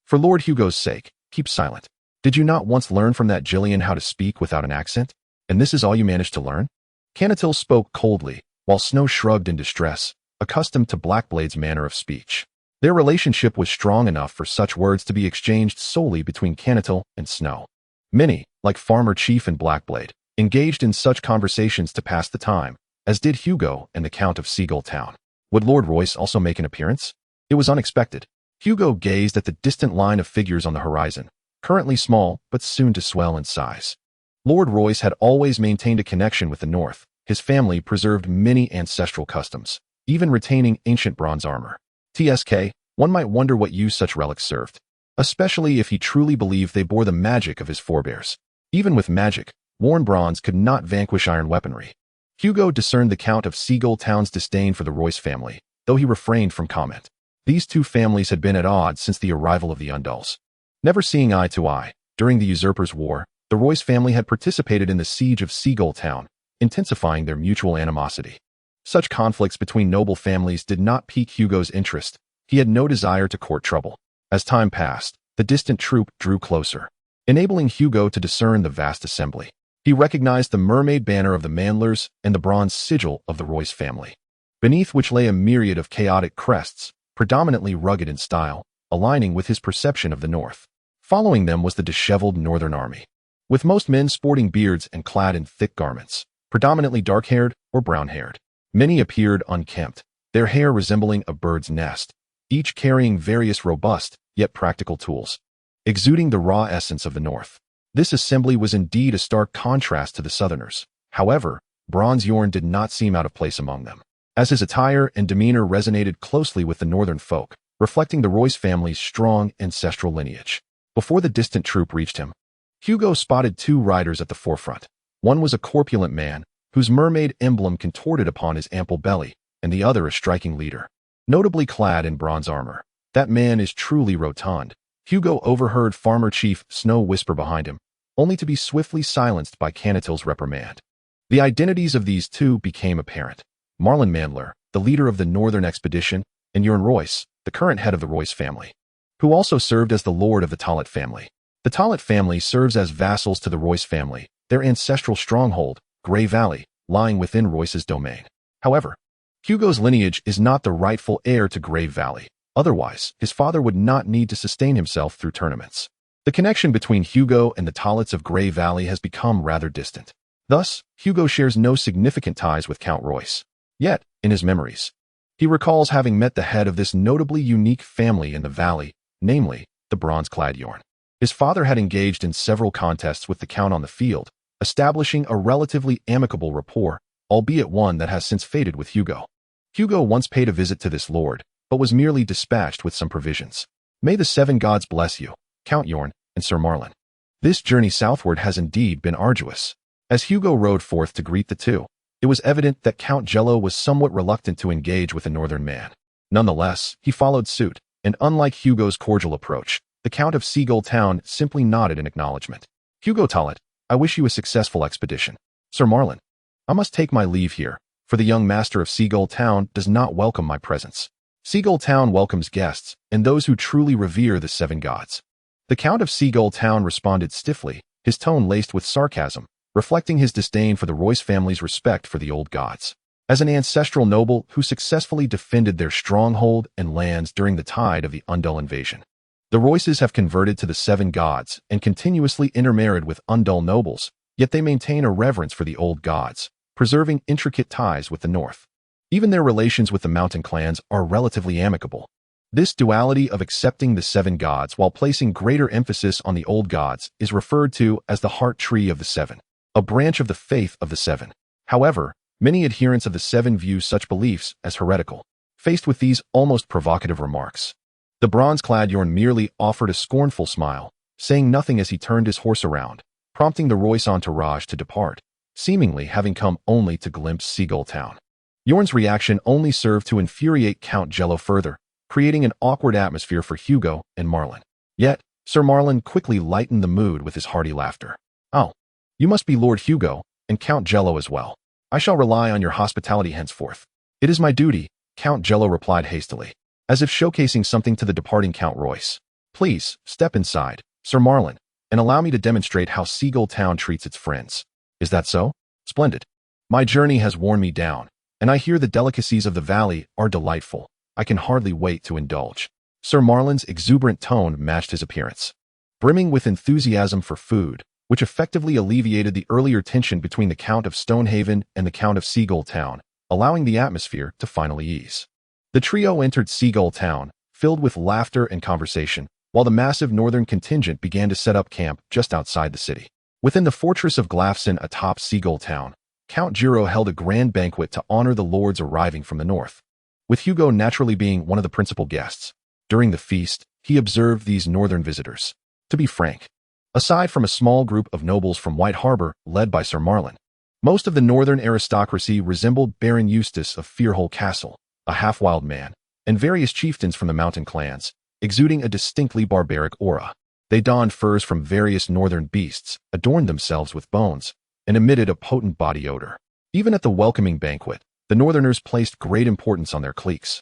For Lord Hugo's sake, keep silent. Did you not once learn from that Jillian how to speak without an accent? And this is all you managed to learn? Canatil spoke coldly, while Snow shrugged in distress, accustomed to Blackblade's manner of speech. Their relationship was strong enough for such words to be exchanged solely between Canatil and Snow. Many, like Farmer Chief and Blackblade, engaged in such conversations to pass the time, as did Hugo and the Count of Seagull Town. Would Lord Royce also make an appearance? It was unexpected. Hugo gazed at the distant line of figures on the horizon, currently small but soon to swell in size. Lord Royce had always maintained a connection with the north. His family preserved many ancestral customs, even retaining ancient bronze armor. TSK, one might wonder what use such relics served, especially if he truly believed they bore the magic of his forebears. Even with magic, worn bronze could not vanquish iron weaponry. Hugo discerned the Count of Seagull Town's disdain for the Royce family, though he refrained from comment. These two families had been at odds since the arrival of the Undulls. Never seeing eye to eye, during the Usurper's War, the Royce family had participated in the siege of Seagull Town, intensifying their mutual animosity. Such conflicts between noble families did not pique Hugo's interest. He had no desire to court trouble. As time passed, the distant troop drew closer, enabling Hugo to discern the vast assembly. He recognized the mermaid banner of the Mandlers and the bronze sigil of the Royce family, beneath which lay a myriad of chaotic crests, predominantly rugged in style, aligning with his perception of the north. Following them was the disheveled northern army, with most men sporting beards and clad in thick garments, predominantly dark-haired or brown-haired. Many appeared unkempt, their hair resembling a bird's nest, each carrying various robust, yet practical tools, exuding the raw essence of the north. This assembly was indeed a stark contrast to the southerners. However, Bronze Yorn did not seem out of place among them, as his attire and demeanor resonated closely with the northern folk, reflecting the Royce family's strong ancestral lineage. Before the distant troop reached him, Hugo spotted two riders at the forefront. One was a corpulent man, whose mermaid emblem contorted upon his ample belly, and the other a striking leader, notably clad in bronze armor. That man is truly rotund. Hugo overheard Farmer Chief Snow whisper behind him, only to be swiftly silenced by Canatil's reprimand. The identities of these two became apparent. Marlon Mandler, the leader of the Northern Expedition, and Jorn Royce, the current head of the Royce family, who also served as the lord of the Tolete family. The Tolete family serves as vassals to the Royce family, their ancestral stronghold, Grey Valley, lying within Royce's domain. However, Hugo's lineage is not the rightful heir to Grey Valley. Otherwise, his father would not need to sustain himself through tournaments. The connection between Hugo and the Toletes of Grey Valley has become rather distant. Thus, Hugo shares no significant ties with Count Royce. Yet, in his memories, he recalls having met the head of this notably unique family in the valley, namely, the bronze-clad Yorn. His father had engaged in several contests with the Count on the field, establishing a relatively amicable rapport, albeit one that has since faded with Hugo. Hugo once paid a visit to this lord, but was merely dispatched with some provisions. May the seven gods bless you, Count Yorn and Sir Marlon. This journey southward has indeed been arduous. As Hugo rode forth to greet the two, it was evident that Count Jello was somewhat reluctant to engage with the northern man. Nonetheless, he followed suit, and unlike Hugo's cordial approach, the Count of Seagull Town simply nodded in acknowledgement. Hugo Tolete, I wish you a successful expedition. Sir Marlon, I must take my leave here, for the young master of Seagull Town does not welcome my presence. Seagull Town welcomes guests, and those who truly revere the seven gods. The Count of Seagull Town responded stiffly, his tone laced with sarcasm, reflecting his disdain for the Royce family's respect for the old gods. As an ancestral noble who successfully defended their stronghold and lands during the tide of the Undull invasion, the Royces have converted to the seven gods and continuously intermarried with Undull nobles, yet they maintain a reverence for the old gods, preserving intricate ties with the north. Even their relations with the mountain clans are relatively amicable. This duality of accepting the seven gods while placing greater emphasis on the old gods is referred to as the heart tree of the seven, a branch of the faith of the seven. However, many adherents of the seven view such beliefs as heretical. Faced with these almost provocative remarks, the bronze-clad Yorn merely offered a scornful smile, saying nothing as he turned his horse around, prompting the Royce entourage to depart. seemingly having come only to glimpse Seagull Town. Yorn's reaction only served to infuriate Count Jello further, creating an awkward atmosphere for Hugo and Marlon. Yet, Sir Marlon quickly lightened the mood with his hearty laughter. "Oh, you must be Lord Hugo, and Count Jello as well. I shall rely on your hospitality henceforth." "It is my duty," Count Jello replied hastily, as if showcasing something to the departing Count Royce. "Please, step inside, Sir Marlon, and allow me to demonstrate how Seagull Town treats its friends." "Is that so? Splendid. My journey has worn me down, and I hear the delicacies of the valley are delightful. I can hardly wait to indulge." Sir Marlon's exuberant tone matched his appearance, brimming with enthusiasm for food, which effectively alleviated the earlier tension between the Count of Stonehaven and the Count of Seagull Town, allowing the atmosphere to finally ease. The trio entered Seagull Town, filled with laughter and conversation, while the massive northern contingent began to set up camp just outside the city. Within the fortress of Glafson atop Seagull Town, Count Giro held a grand banquet to honor the lords arriving from the north, with Hugo naturally being one of the principal guests. During the feast, he observed these northern visitors. To be frank, aside from a small group of nobles from White Harbor led by Sir Marlon, most of the northern aristocracy resembled Baron Eustace of Fearhole Castle, a half-wild man, and various chieftains from the mountain clans, exuding a distinctly barbaric aura. They donned furs from various northern beasts, adorned themselves with bones, and emitted a potent body odor. Even at the welcoming banquet, the northerners placed great importance on their cliques,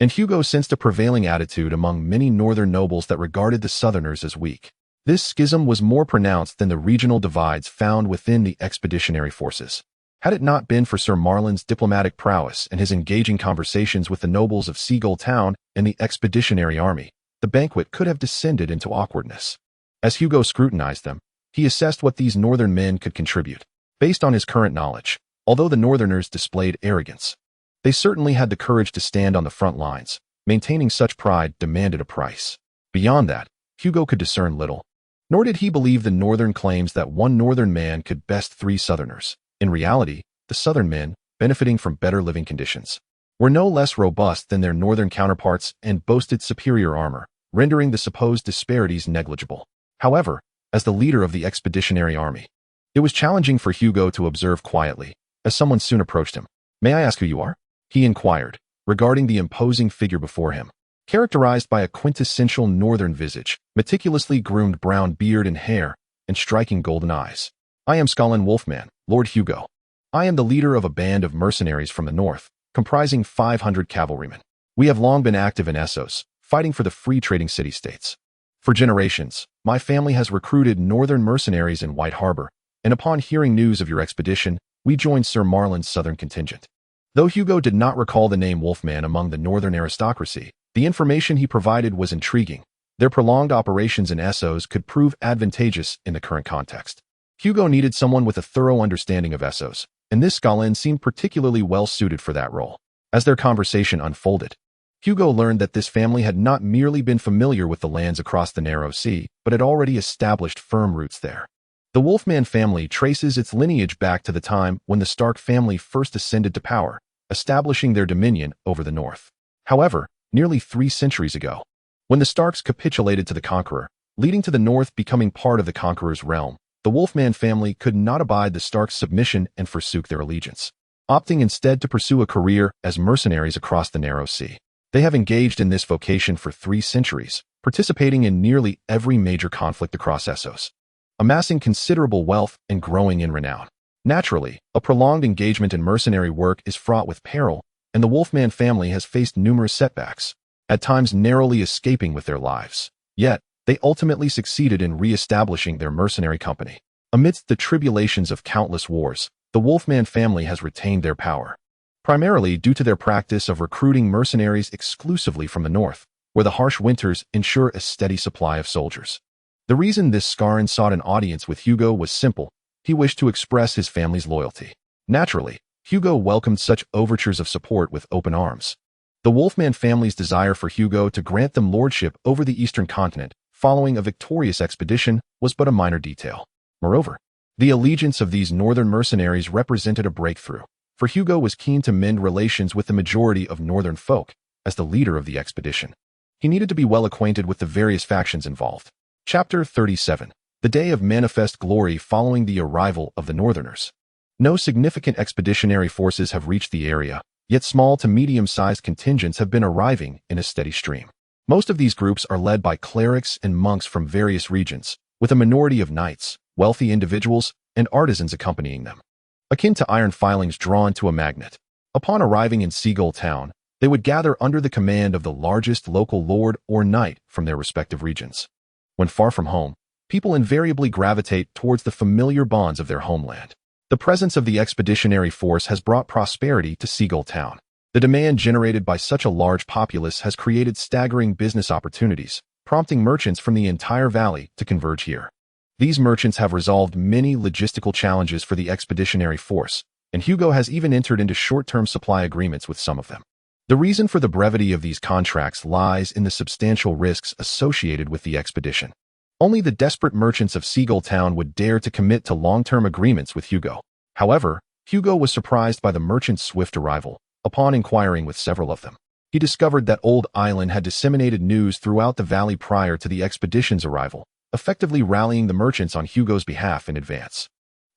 and Hugo sensed a prevailing attitude among many northern nobles that regarded the southerners as weak. This schism was more pronounced than the regional divides found within the expeditionary forces. Had it not been for Sir Marlon's diplomatic prowess and his engaging conversations with the nobles of Seagull Town and the expeditionary army, the banquet could have descended into awkwardness. As Hugo scrutinized them, he assessed what these northern men could contribute. Based on his current knowledge, although the northerners displayed arrogance, they certainly had the courage to stand on the front lines. Maintaining such pride demanded a price. Beyond that, Hugo could discern little. Nor did he believe the northern claims that one northern man could best three southerners. In reality, the southern men, benefiting from better living conditions, were no less robust than their northern counterparts and boasted superior armor, rendering the supposed disparities negligible. However, as the leader of the expeditionary army, it was challenging for Hugo to observe quietly, as someone soon approached him. "May I ask who you are?" he inquired, regarding the imposing figure before him. Characterized by a quintessential northern visage, meticulously groomed brown beard and hair, and striking golden eyes. "I am Skallan Wolfman, Lord Hugo. I am the leader of a band of mercenaries from the north, comprising 500 cavalrymen. We have long been active in Essos, fighting for the free trading city-states. For generations, my family has recruited northern mercenaries in White Harbor, and upon hearing news of your expedition, we joined Sir Marlon's southern contingent." Though Hugo did not recall the name Wolfman among the northern aristocracy, the information he provided was intriguing. Their prolonged operations in Essos could prove advantageous in the current context. Hugo needed someone with a thorough understanding of Essos, and this Skallan seemed particularly well-suited for that role. As their conversation unfolded, Hugo learned that this family had not merely been familiar with the lands across the narrow sea, but had already established firm roots there. The Wolfman family traces its lineage back to the time when the Stark family first ascended to power, establishing their dominion over the north. However, nearly 3 centuries ago, when the Starks capitulated to the Conqueror, leading to the north becoming part of the Conqueror's realm, the Wolfman family could not abide the Starks' submission and forsook their allegiance, opting instead to pursue a career as mercenaries across the narrow sea. They have engaged in this vocation for 3 centuries, participating in nearly every major conflict across Essos, amassing considerable wealth and growing in renown. Naturally, a prolonged engagement in mercenary work is fraught with peril, and the Wolfman family has faced numerous setbacks, at times narrowly escaping with their lives. Yet, they ultimately succeeded in re-establishing their mercenary company. Amidst the tribulations of countless wars, the Wolfman family has retained their power, primarily due to their practice of recruiting mercenaries exclusively from the north, where the harsh winters ensure a steady supply of soldiers. The reason this Skallan sought an audience with Hugo was simple. He wished to express his family's loyalty. Naturally, Hugo welcomed such overtures of support with open arms. The Wolfman family's desire for Hugo to grant them lordship over the eastern continent following a victorious expedition was but a minor detail. Moreover, the allegiance of these northern mercenaries represented a breakthrough, for Hugo was keen to mend relations with the majority of northern folk. As the leader of the expedition, he needed to be well acquainted with the various factions involved. Chapter 37. The Day of Manifest Glory following the arrival of the Northerners. No significant expeditionary forces have reached the area, yet small to medium-sized contingents have been arriving in a steady stream. Most of these groups are led by clerics and monks from various regions, with a minority of knights, wealthy individuals, and artisans accompanying them. Akin to iron filings drawn to a magnet. Upon arriving in Seagull Town, they would gather under the command of the largest local lord or knight from their respective regions. When far from home, people invariably gravitate towards the familiar bonds of their homeland. The presence of the expeditionary force has brought prosperity to Seagull Town. The demand generated by such a large populace has created staggering business opportunities, prompting merchants from the entire valley to converge here. These merchants have resolved many logistical challenges for the expeditionary force, and Hugo has even entered into short-term supply agreements with some of them. The reason for the brevity of these contracts lies in the substantial risks associated with the expedition. Only the desperate merchants of Seagull Town would dare to commit to long-term agreements with Hugo. However, Hugo was surprised by the merchants' swift arrival. Upon inquiring with several of them, he discovered that Old Island had disseminated news throughout the valley prior to the expedition's arrival, effectively rallying the merchants on Hugo's behalf in advance.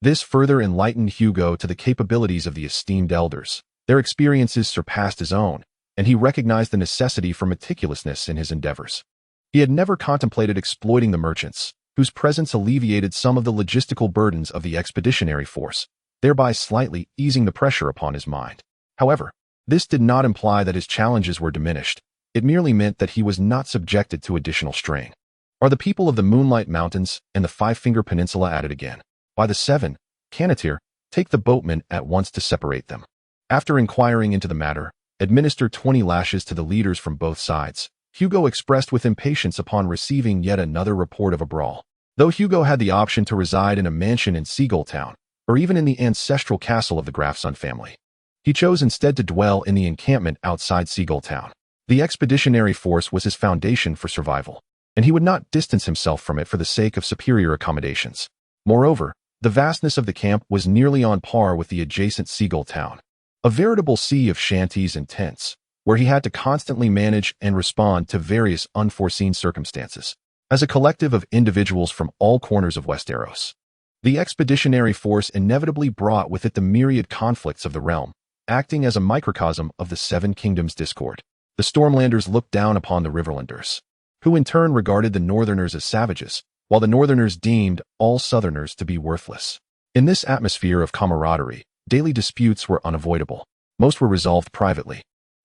This further enlightened Hugo to the capabilities of the esteemed elders. Their experiences surpassed his own, and he recognized the necessity for meticulousness in his endeavors. He had never contemplated exploiting the merchants, whose presence alleviated some of the logistical burdens of the expeditionary force, thereby slightly easing the pressure upon his mind. However, this did not imply that his challenges were diminished. It merely meant that he was not subjected to additional strain. Are the people of the Moonlight Mountains and the Five-Finger Peninsula at it again? By the 7, Canatir, take the boatmen at once to separate them. After inquiring into the matter, administer 20 lashes to the leaders from both sides. Hugo expressed with impatience upon receiving yet another report of a brawl. Though Hugo had the option to reside in a mansion in Seagull Town, or even in the ancestral castle of the Grafson family, he chose instead to dwell in the encampment outside Seagull Town. The expeditionary force was his foundation for survival, and he would not distance himself from it for the sake of superior accommodations. Moreover, the vastness of the camp was nearly on par with the adjacent Seagull Town, a veritable sea of shanties and tents, where he had to constantly manage and respond to various unforeseen circumstances. As a collective of individuals from all corners of Westeros, the expeditionary force inevitably brought with it the myriad conflicts of the realm, acting as a microcosm of the Seven Kingdoms' discord. The Stormlanders looked down upon the Riverlanders, who in turn regarded the Northerners as savages, while the Northerners deemed all Southerners to be worthless. In this atmosphere of camaraderie, daily disputes were unavoidable. Most were resolved privately.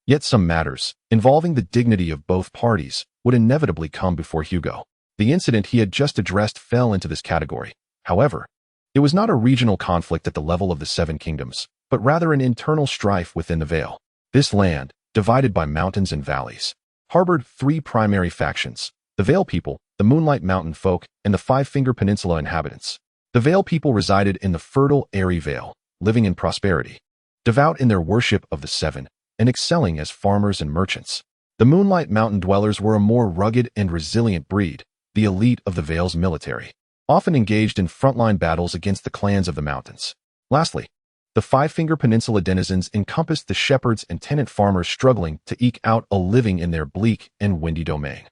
Yet some matters, involving the dignity of both parties, would inevitably come before Hugo. The incident he had just addressed fell into this category. However, it was not a regional conflict at the level of the Seven Kingdoms, but rather an internal strife within the Vale. This land, divided by mountains and valleys, harbored 3 primary factions: the Vale people, the Moonlight Mountain folk, and the Five-Finger Peninsula inhabitants. The Vale people resided in the fertile, airy Vale, living in prosperity, devout in their worship of the Seven, and excelling as farmers and merchants. The Moonlight Mountain dwellers were a more rugged and resilient breed, the elite of the Vale's military, often engaged in frontline battles against the clans of the mountains. Lastly, the Five-Finger Peninsula denizens encompassed the shepherds and tenant farmers struggling to eke out a living in their bleak and windy domain.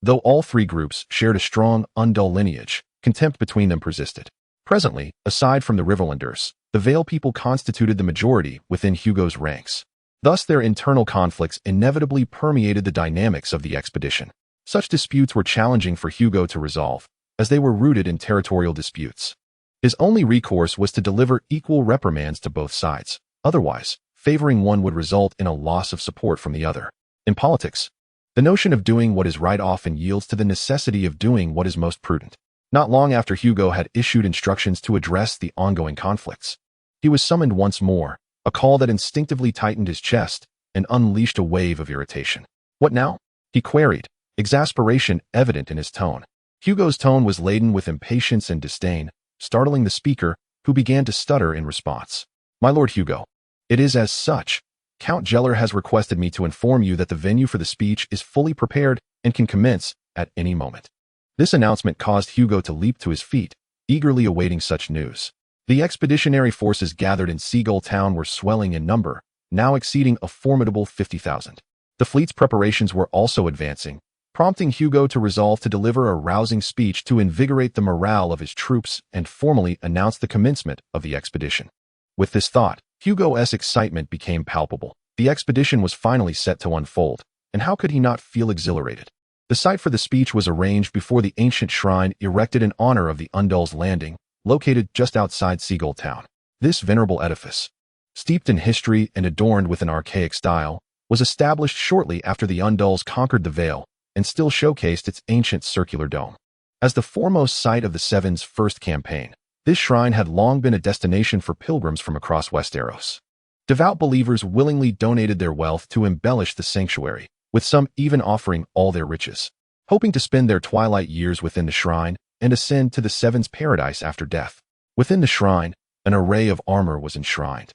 Though all 3 groups shared a strong, undull lineage, contempt between them persisted. Presently, aside from the Riverlanders, the Vale people constituted the majority within Hugo's ranks. Thus their internal conflicts inevitably permeated the dynamics of the expedition. Such disputes were challenging for Hugo to resolve, as they were rooted in territorial disputes. His only recourse was to deliver equal reprimands to both sides. Otherwise, favoring one would result in a loss of support from the other. In politics, the notion of doing what is right often yields to the necessity of doing what is most prudent. Not long after Hugo had issued instructions to address the ongoing conflicts, he was summoned once more, a call that instinctively tightened his chest and unleashed a wave of irritation. "What now?" he queried, exasperation evident in his tone. Hugo's tone was laden with impatience and disdain, startling the speaker, who began to stutter in response. "My Lord Hugo, it is as such. Count Jeller has requested me to inform you that the venue for the speech is fully prepared and can commence at any moment." This announcement caused Hugo to leap to his feet, eagerly awaiting such news. The expeditionary forces gathered in Seagull Town were swelling in number, now exceeding a formidable 50,000. The fleet's preparations were also advancing, prompting Hugo to resolve to deliver a rousing speech to invigorate the morale of his troops and formally announce the commencement of the expedition. With this thought, Hugo's excitement became palpable. The expedition was finally set to unfold, and how could he not feel exhilarated? The site for the speech was arranged before the ancient shrine erected in honor of the Undul's Landing, located just outside Seagull Town. This venerable edifice, steeped in history and adorned with an archaic style, was established shortly after the Undul's conquered the Vale and still showcased its ancient circular dome. As the foremost site of the Seven's first campaign, this shrine had long been a destination for pilgrims from across Westeros. Devout believers willingly donated their wealth to embellish the sanctuary, with some even offering all their riches, hoping to spend their twilight years within the shrine and ascend to the Seven's paradise after death. Within the shrine, an array of armor was enshrined,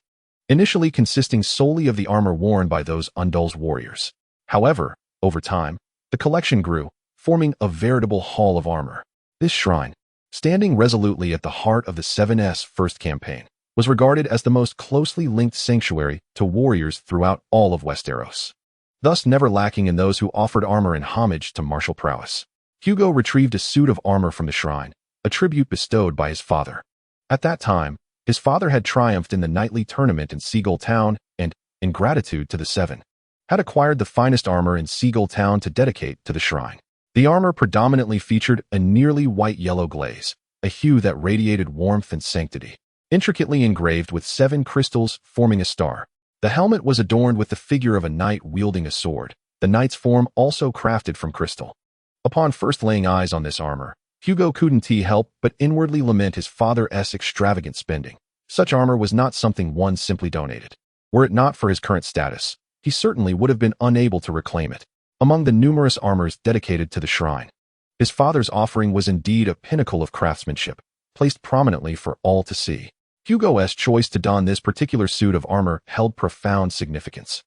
initially consisting solely of the armor worn by those Undul's warriors. However, over time, the collection grew, forming a veritable hall of armor. This shrine, standing resolutely at the heart of the Seven's first campaign, was regarded as the most closely linked sanctuary to warriors throughout all of Westeros, thus never lacking in those who offered armor in homage to martial prowess. Hugo retrieved a suit of armor from the shrine, a tribute bestowed by his father. At that time, his father had triumphed in the knightly tournament in Seagull Town and, in gratitude to the Seven, had acquired the finest armor in Seagull Town to dedicate to the shrine. The armor predominantly featured a nearly white-yellow glaze, a hue that radiated warmth and sanctity, intricately engraved with 7 crystals forming a star. The helmet was adorned with the figure of a knight wielding a sword, the knight's form also crafted from crystal. Upon first laying eyes on this armor, Hugo couldn't help but inwardly lament his father's extravagant spending. Such armor was not something one simply donated. Were it not for his current status, he certainly would have been unable to reclaim it. Among the numerous armors dedicated to the shrine, his father's offering was indeed a pinnacle of craftsmanship, placed prominently for all to see. Hugo's choice to don this particular suit of armor held profound significance.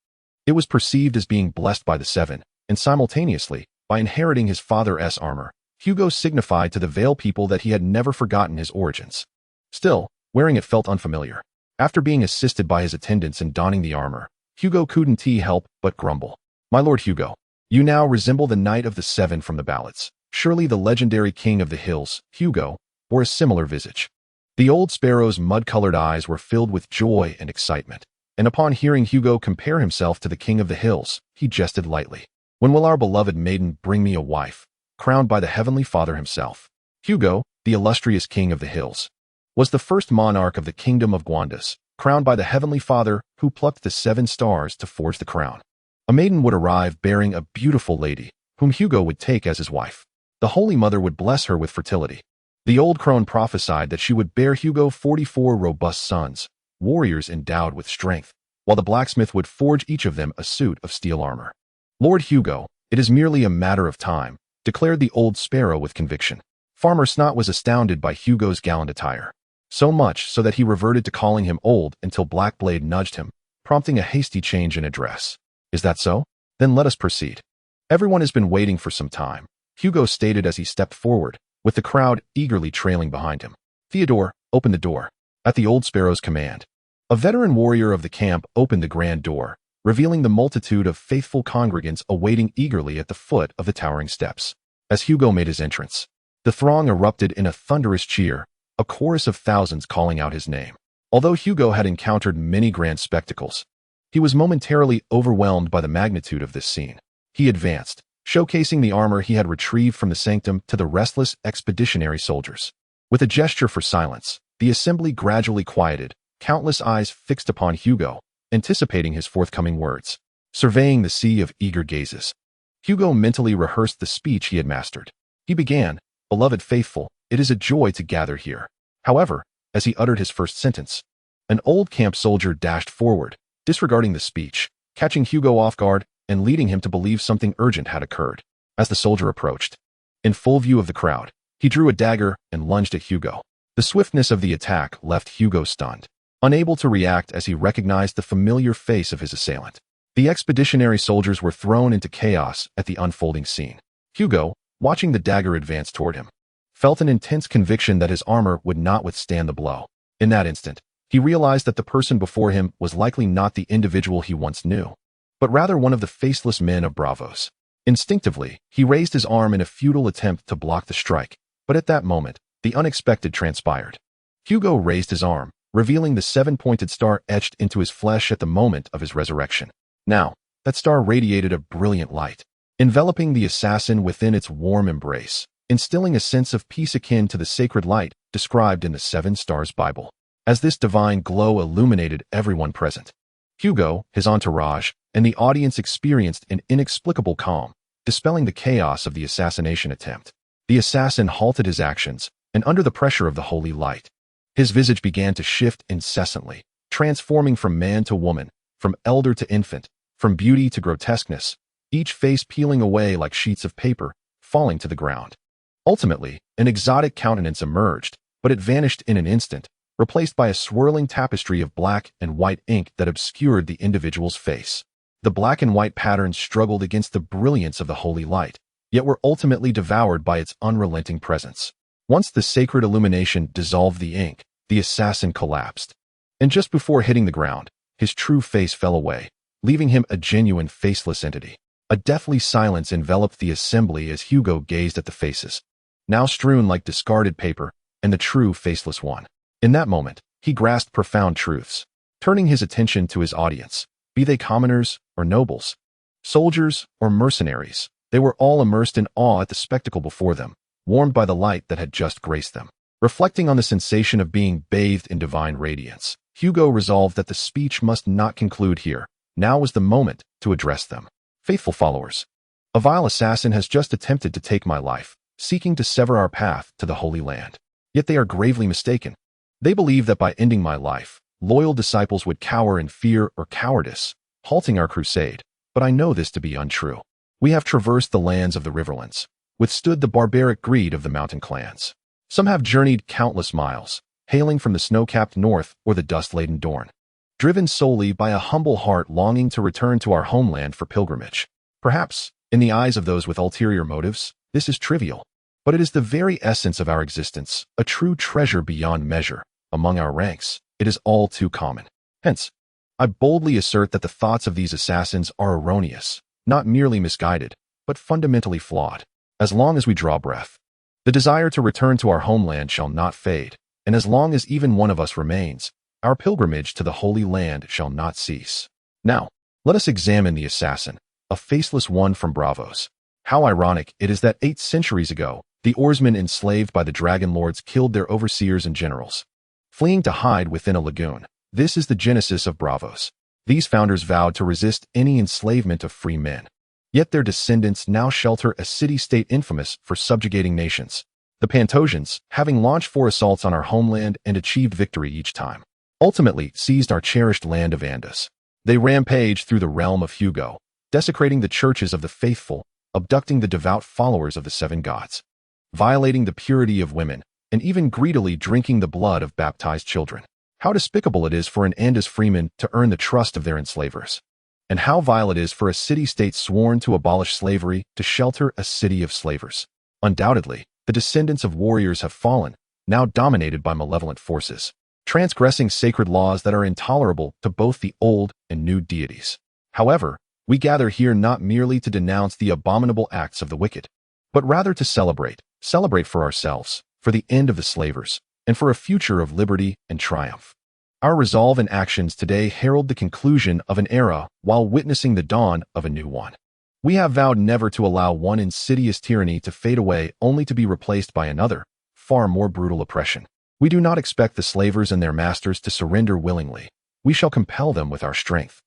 It was perceived as being blessed by the Seven, and simultaneously, by inheriting his father's armor, Hugo signified to the Vale people that he had never forgotten his origins. Still, wearing it felt unfamiliar. After being assisted by his attendants in donning the armor, Hugo couldn't help but grumble. "My lord Hugo, you now resemble the Knight of the Seven from the ballads. Surely the legendary King of the Hills, Hugo, bore a similar visage." The old sparrow's mud-colored eyes were filled with joy and excitement, and upon hearing Hugo compare himself to the King of the Hills, he jested lightly. "When will our beloved maiden bring me a wife, crowned by the Heavenly Father himself?" Hugo, the illustrious King of the Hills, was the first monarch of the Kingdom of Guandas, crowned by the Heavenly Father who plucked the 7 stars to forge the crown. A maiden would arrive bearing a beautiful lady, whom Hugo would take as his wife. The Holy Mother would bless her with fertility. The old crone prophesied that she would bear Hugo 44 robust sons, warriors endowed with strength, while the blacksmith would forge each of them a suit of steel armor. "Lord Hugo, it is merely a matter of time," declared the old sparrow with conviction. Farmer Snot was astounded by Hugo's gallant attire, so much so that he reverted to calling him old until Blackblade nudged him, prompting a hasty change in address. "Is that so? Then let us proceed. Everyone has been waiting for some time," Hugo stated as he stepped forward, with the crowd eagerly trailing behind him. "Theodore, open the door." At the old sparrow's command, a veteran warrior of the camp opened the grand door, revealing the multitude of faithful congregants awaiting eagerly at the foot of the towering steps. As Hugo made his entrance, the throng erupted in a thunderous cheer, a chorus of thousands calling out his name. Although Hugo had encountered many grand spectacles, he was momentarily overwhelmed by the magnitude of this scene. He advanced, showcasing the armor he had retrieved from the sanctum to the restless expeditionary soldiers. With a gesture for silence, the assembly gradually quieted, countless eyes fixed upon Hugo, anticipating his forthcoming words. Surveying the sea of eager gazes, Hugo mentally rehearsed the speech he had mastered. He began, "Beloved faithful, it is a joy to gather here." However, as he uttered his first sentence, an old camp soldier dashed forward, disregarding the speech, catching Hugo off guard and leading him to believe something urgent had occurred. As the soldier approached, in full view of the crowd, he drew a dagger and lunged at Hugo. The swiftness of the attack left Hugo stunned, unable to react as he recognized the familiar face of his assailant. The expeditionary soldiers were thrown into chaos at the unfolding scene. Hugo, watching the dagger advance toward him, felt an intense conviction that his armor would not withstand the blow. In that instant, he realized that the person before him was likely not the individual he once knew, but rather one of the faceless men of Braavos. Instinctively, he raised his arm in a futile attempt to block the strike, but at that moment, the unexpected transpired. Hugo raised his arm, revealing the seven-pointed star etched into his flesh at the moment of his resurrection. Now, that star radiated a brilliant light, enveloping the assassin within its warm embrace, instilling a sense of peace akin to the sacred light described in the Seven Stars Bible. As this divine glow illuminated everyone present, Hugo, his entourage, and the audience experienced an inexplicable calm, dispelling the chaos of the assassination attempt. The assassin halted his actions, and under the pressure of the holy light, his visage began to shift incessantly, transforming from man to woman, from elder to infant, from beauty to grotesqueness, each face peeling away like sheets of paper, falling to the ground. Ultimately, an exotic countenance emerged, but it vanished in an instant, replaced by a swirling tapestry of black and white ink that obscured the individual's face. The black and white patterns struggled against the brilliance of the holy light, yet were ultimately devoured by its unrelenting presence. Once the sacred illumination dissolved the ink, the assassin collapsed. And just before hitting the ground, his true face fell away, leaving him a genuine faceless entity. A deathly silence enveloped the assembly as Hugo gazed at the faces, now strewn like discarded paper, and the true faceless one. In that moment, he grasped profound truths, turning his attention to his audience, be they commoners or nobles, soldiers or mercenaries. They were all immersed in awe at the spectacle before them, warmed by the light that had just graced them. Reflecting on the sensation of being bathed in divine radiance, Hugo resolved that the speech must not conclude here. Now was the moment to address them. Faithful followers, a vile assassin has just attempted to take my life, seeking to sever our path to the Holy Land. Yet they are gravely mistaken. They believe that by ending my life, loyal disciples would cower in fear or cowardice, halting our crusade. But I know this to be untrue. We have traversed the lands of the Riverlands, withstood the barbaric greed of the mountain clans. Some have journeyed countless miles, hailing from the snow-capped north or the dust-laden Dorne, driven solely by a humble heart longing to return to our homeland for pilgrimage. Perhaps, in the eyes of those with ulterior motives, this is trivial, but it is the very essence of our existence, a true treasure beyond measure. Among our ranks, it is all too common. Hence, I boldly assert that the thoughts of these assassins are erroneous, not merely misguided, but fundamentally flawed. As long as we draw breath, the desire to return to our homeland shall not fade, and as long as even one of us remains, our pilgrimage to the Holy Land shall not cease. Now, let us examine the assassin, a faceless one from Braavos. How ironic it is that 8 centuries ago, the oarsmen enslaved by the dragon lords killed their overseers and generals, fleeing to hide within a lagoon. This is the genesis of Braavos. These founders vowed to resist any enslavement of free men. Yet their descendants now shelter a city-state infamous for subjugating nations. The Pantosians, having launched 4 assaults on our homeland and achieved victory each time, ultimately seized our cherished land of Andus. They rampaged through the realm of Hugo, desecrating the churches of the faithful, abducting the devout followers of the 7 gods, violating the purity of women, and even greedily drinking the blood of baptized children. How despicable it is for an Andus freeman to earn the trust of their enslavers. And how vile it is for a city-state sworn to abolish slavery to shelter a city of slavers. Undoubtedly, the descendants of warriors have fallen, now dominated by malevolent forces, transgressing sacred laws that are intolerable to both the old and new deities. However, we gather here not merely to denounce the abominable acts of the wicked, but rather to celebrate for ourselves, for the end of the slavers, and for a future of liberty and triumph. Our resolve and actions today herald the conclusion of an era while witnessing the dawn of a new one. We have vowed never to allow one insidious tyranny to fade away only to be replaced by another, far more brutal oppression. We do not expect the slavers and their masters to surrender willingly. We shall compel them with our strength.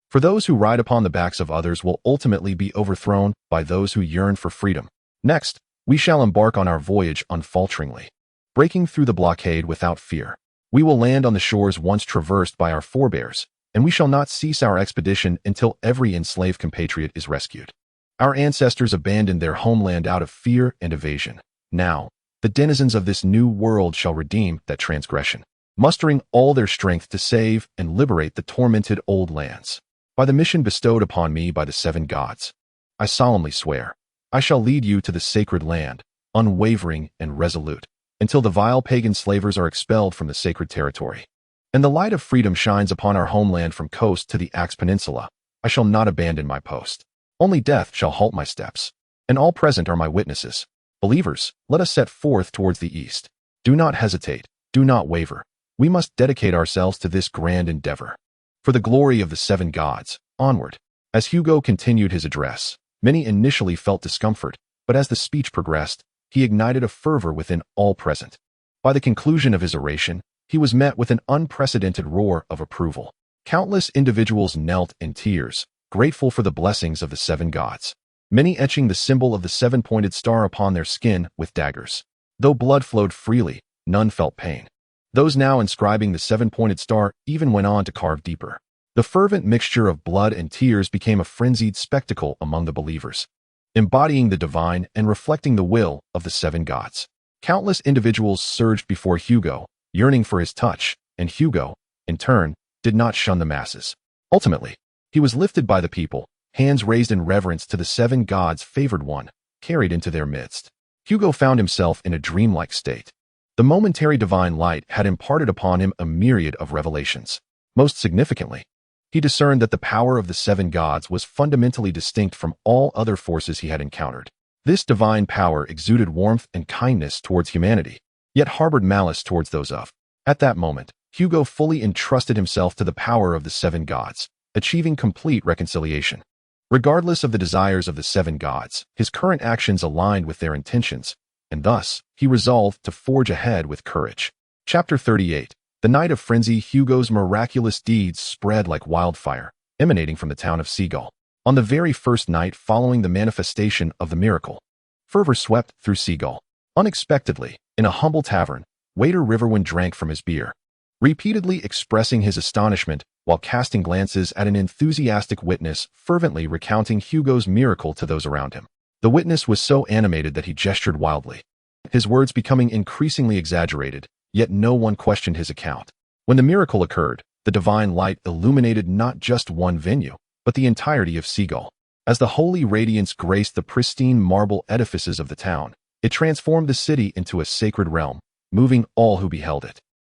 For those who ride upon the backs of others will ultimately be overthrown by those who yearn for freedom. Next, we shall embark on our voyage unfalteringly, breaking through the blockade without fear. We will land on the shores once traversed by our forebears, and we shall not cease our expedition until every enslaved compatriot is rescued. Our ancestors abandoned their homeland out of fear and evasion. Now, the denizens of this new world shall redeem that transgression, mustering all their strength to save and liberate the tormented old lands. By the mission bestowed upon me by the 7 gods, I solemnly swear, I shall lead you to the sacred land, unwavering and resolute, until the vile pagan slavers are expelled from the sacred territory, and the light of freedom shines upon our homeland from coast to the Axe Peninsula. I shall not abandon my post. Only death shall halt my steps, and all present are my witnesses. Believers, let us set forth towards the east. Do not hesitate, do not waver. We must dedicate ourselves to this grand endeavor. For the glory of the seven gods, onward. As Hugo continued his address, many initially felt discomfort, but as the speech progressed, he ignited a fervor within all present. By the conclusion of his oration, he was met with an unprecedented roar of approval. Countless individuals knelt in tears, grateful for the blessings of the seven gods, many etching the symbol of the seven-pointed star upon their skin with daggers. Though blood flowed freely, none felt pain. Those now inscribing the seven-pointed star even went on to carve deeper. The fervent mixture of blood and tears became a frenzied spectacle among the believers, embodying the divine and reflecting the will of the seven gods. Countless individuals surged before Hugo, yearning for his touch, and Hugo, in turn, did not shun the masses. Ultimately, he was lifted by the people, hands raised in reverence to the seven gods' favored one, carried into their midst. Hugo found himself in a dreamlike state. The momentary divine light had imparted upon him a myriad of revelations. Most significantly, he discerned that the power of the seven gods was fundamentally distinct from all other forces he had encountered. This divine power exuded warmth and kindness towards humanity, yet harbored malice towards those of. At that moment, Hugo fully entrusted himself to the power of the seven gods, achieving complete reconciliation. Regardless of the desires of the seven gods, his current actions aligned with their intentions, and thus, he resolved to forge ahead with courage. Chapter 38. The night of frenzy. Hugo's miraculous deeds spread like wildfire, emanating from the town of Seagull. On the very first night following the manifestation of the miracle, fervor swept through Seagull. Unexpectedly, in a humble tavern, waiter Riverwind drank from his beer, repeatedly expressing his astonishment while casting glances at an enthusiastic witness fervently recounting Hugo's miracle to those around him. The witness was so animated that he gestured wildly, his words becoming increasingly exaggerated, yet no one questioned his account. When the miracle occurred, the divine light illuminated not just one venue, but the entirety of Seagull. As the holy radiance graced the pristine marble edifices of the town, it transformed the city into a sacred realm, moving all who beheld it.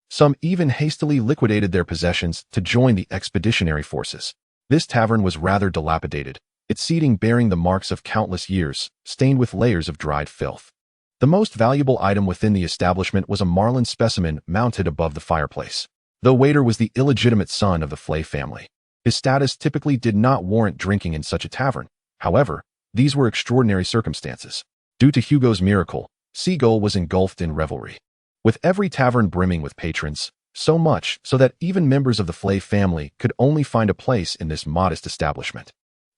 Some even hastily liquidated their possessions to join the expeditionary forces. This tavern was rather dilapidated, its seating bearing the marks of countless years, stained with layers of dried filth. The most valuable item within the establishment was a marlin specimen mounted above the fireplace. The waiter was the illegitimate son of the Flay family. His status typically did not warrant drinking in such a tavern. However, these were extraordinary circumstances. Due to Hugo's miracle, Seagull was engulfed in revelry, with every tavern brimming with patrons, so much so that even members of the Flay family could only find a place in this modest establishment.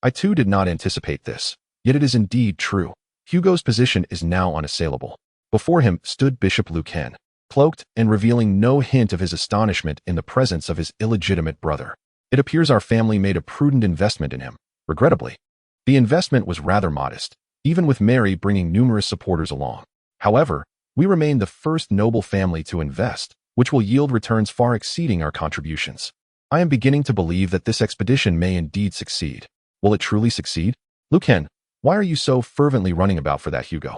I too did not anticipate this, yet it is indeed true. Hugo's position is now unassailable. Before him stood Bishop Lucan, cloaked and revealing no hint of his astonishment in the presence of his illegitimate brother. It appears our family made a prudent investment in him. Regrettably, the investment was rather modest, even with Mary bringing numerous supporters along. However, we remain the first noble family to invest, which will yield returns far exceeding our contributions. I am beginning to believe that this expedition may indeed succeed. Will it truly succeed? Lucan, why are you so fervently running about for that, Hugo?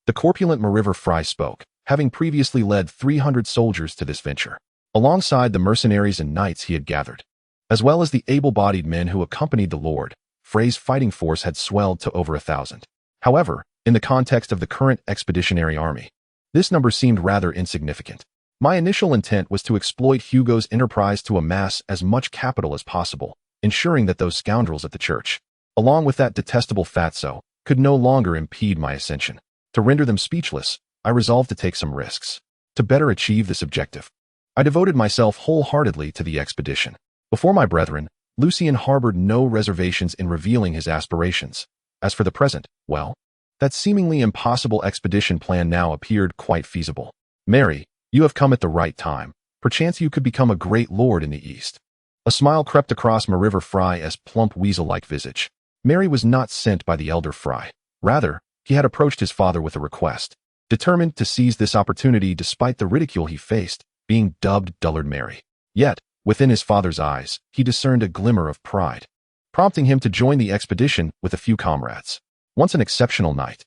The corpulent Mariver Fry spoke, having previously led 300 soldiers to this venture, alongside the mercenaries and knights he had gathered, as well as the able-bodied men who accompanied the Lord. Frey's fighting force had swelled to over 1,000. However, in the context of the current expeditionary army, this number seemed rather insignificant. My initial intent was to exploit Hugo's enterprise to amass as much capital as possible, ensuring that those scoundrels at the church, along with that detestable fatso, could no longer impede my ascension. To render them speechless, I resolved to take some risks. To better achieve this objective, I devoted myself wholeheartedly to the expedition. Before my brethren, Lucien harbored no reservations in revealing his aspirations. As for the present, well, that seemingly impossible expedition plan now appeared quite feasible. Mary, you have come at the right time. Perchance you could become a great lord in the East. A smile crept across Mariver Fry's plump weasel-like visage. Mary was not sent by the elder Fry. Rather, he had approached his father with a request, determined to seize this opportunity despite the ridicule he faced, being dubbed Dullard Mary. Yet, within his father's eyes, he discerned a glimmer of pride, prompting him to join the expedition with a few comrades. Once an exceptional knight,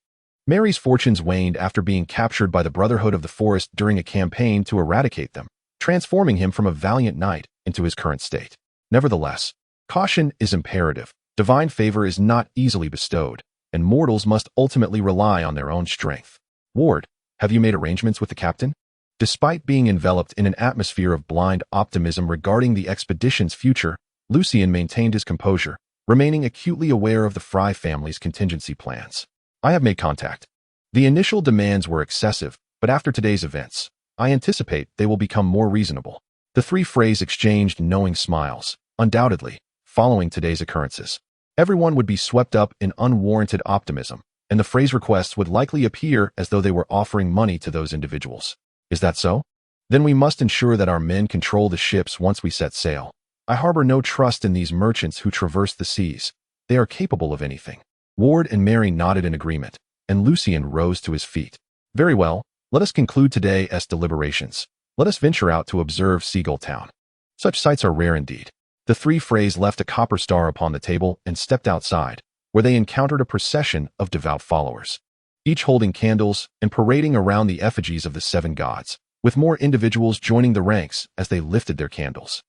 Mary's fortunes waned after being captured by the Brotherhood of the Forest during a campaign to eradicate them, transforming him from a valiant knight into his current state. Nevertheless, caution is imperative. Divine favor is not easily bestowed, and mortals must ultimately rely on their own strength. Ward, have you made arrangements with the captain? Despite being enveloped in an atmosphere of blind optimism regarding the expedition's future, Lucien maintained his composure, remaining acutely aware of the Fry family's contingency plans. I have made contact. The initial demands were excessive, but after today's events, I anticipate they will become more reasonable. The three Freys exchanged knowing smiles. Undoubtedly, following today's occurrences, everyone would be swept up in unwarranted optimism, and the Freys' requests would likely appear as though they were offering money to those individuals. Is that so? Then we must ensure that our men control the ships once we set sail. I harbor no trust in these merchants who traverse the seas. They are capable of anything. Ward and Mary nodded in agreement, and Lucien rose to his feet. Very well, let us conclude today's deliberations. Let us venture out to observe Seagull Town. Such sights are rare indeed. The three Freys left a copper star upon the table and stepped outside, where they encountered a procession of devout followers, each holding candles and parading around the effigies of the seven gods, with more individuals joining the ranks as they lifted their candles.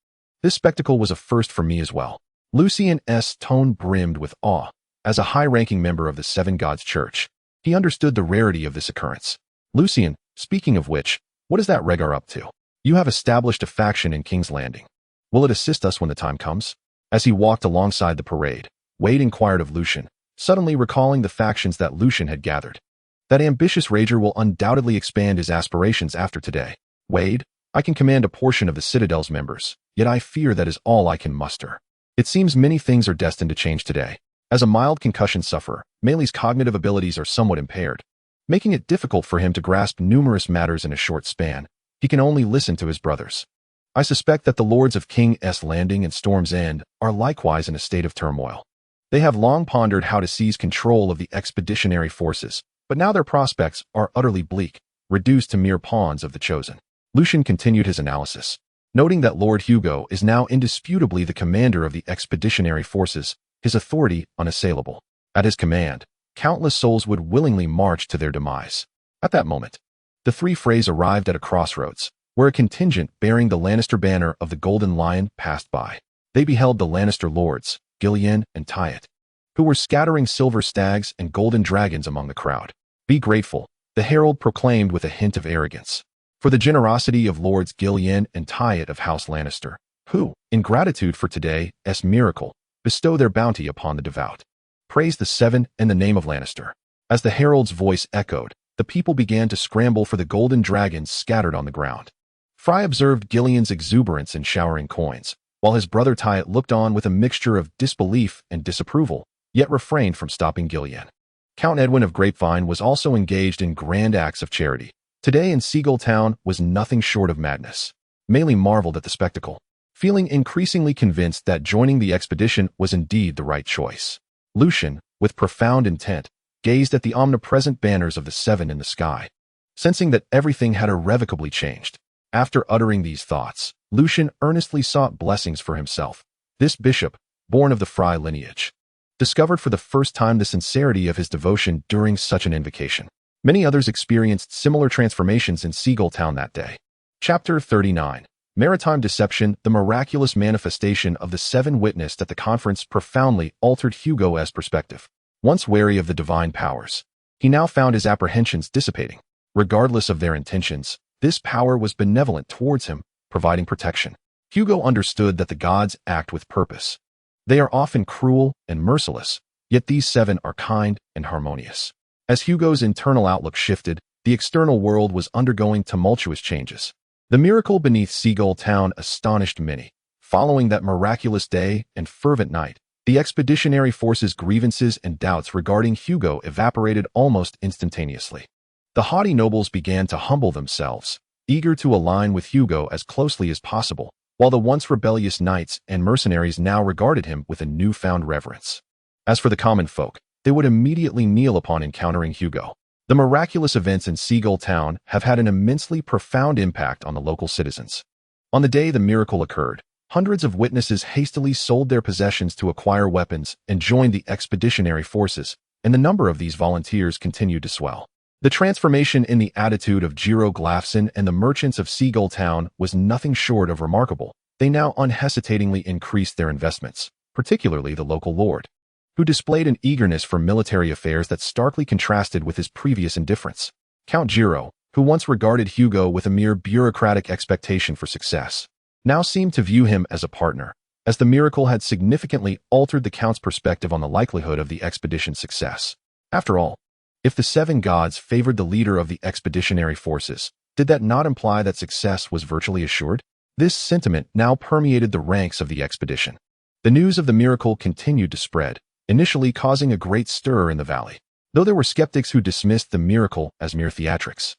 This spectacle was a first for me as well. Lucien's tone brimmed with awe. As a high-ranking member of the Seven Gods Church, he understood the rarity of this occurrence. Lucien, speaking of which, what is that Rhaegar up to? You have established a faction in King's Landing. Will it assist us when the time comes? As he walked alongside the parade, Wade inquired of Lucien, suddenly recalling the factions that Lucien had gathered. That ambitious rager will undoubtedly expand his aspirations after today. Wade, I can command a portion of the Citadel's members, yet I fear that is all I can muster. It seems many things are destined to change today. As a mild concussion sufferer, Melee's cognitive abilities are somewhat impaired, making it difficult for him to grasp numerous matters in a short span. He can only listen to his brothers. I suspect that the lords of King's Landing and Storm's End are likewise in a state of turmoil. They have long pondered how to seize control of the expeditionary forces, but now their prospects are utterly bleak, reduced to mere pawns of the Chosen. Lucien continued his analysis, noting that Lord Hugo is now indisputably the commander of the expeditionary forces, his authority unassailable. At his command, countless souls would willingly march to their demise. At that moment, the three Freys arrived at a crossroads, where a contingent bearing the Lannister banner of the Golden Lion passed by. They beheld the Lannister lords, Gillian and Tyatt, who were scattering silver stags and golden dragons among the crowd. Be grateful, the herald proclaimed with a hint of arrogance, for the generosity of Lords Gillian and Tyatt of House Lannister, who, in gratitude for today's miracle, bestow their bounty upon the devout. Praise the Seven in the name of Lannister. As the herald's voice echoed, the people began to scramble for the golden dragons scattered on the ground. Fry observed Gillian's exuberance in showering coins, while his brother Tyatt looked on with a mixture of disbelief and disapproval, yet refrained from stopping Gillian. Count Edwin of Grapevine was also engaged in grand acts of charity. Today in Seagull Town was nothing short of madness. Melee marveled at the spectacle, feeling increasingly convinced that joining the expedition was indeed the right choice. Lucien, with profound intent, gazed at the omnipresent banners of the Seven in the sky, sensing that everything had irrevocably changed. After uttering these thoughts, Lucien earnestly sought blessings for himself. This bishop, born of the Fry lineage, discovered for the first time the sincerity of his devotion during such an invocation. Many others experienced similar transformations in Seagull Town that day. Chapter 39. Maritime Deception. The miraculous manifestation of the Seven witnessed at the conference profoundly altered Hugo's perspective. Once wary of the divine powers, he now found his apprehensions dissipating. Regardless of their intentions, this power was benevolent towards him, providing protection. Hugo understood that the gods act with purpose. They are often cruel and merciless, yet these Seven are kind and harmonious. As Hugo's internal outlook shifted, the external world was undergoing tumultuous changes. The miracle beneath Seagull Town astonished many. Following that miraculous day and fervent night, the expeditionary force's grievances and doubts regarding Hugo evaporated almost instantaneously. The haughty nobles began to humble themselves, eager to align with Hugo as closely as possible, while the once rebellious knights and mercenaries now regarded him with a newfound reverence. As for the common folk, they would immediately kneel upon encountering Hugo. The miraculous events in Seagull Town have had an immensely profound impact on the local citizens. On the day the miracle occurred, hundreds of witnesses hastily sold their possessions to acquire weapons and joined the expeditionary forces, and the number of these volunteers continued to swell. The transformation in the attitude of Jiro Glafson and the merchants of Seagull Town was nothing short of remarkable. They now unhesitatingly increased their investments, particularly the local lord, who displayed an eagerness for military affairs that starkly contrasted with his previous indifference. Count Jiro, who once regarded Hugo with a mere bureaucratic expectation for success, now seemed to view him as a partner, as the miracle had significantly altered the Count's perspective on the likelihood of the expedition's success. After all, if the seven gods favored the leader of the expeditionary forces, did that not imply that success was virtually assured? This sentiment now permeated the ranks of the expedition. The news of the miracle continued to spread, initially causing a great stir in the valley. Though there were skeptics who dismissed the miracle as mere theatrics,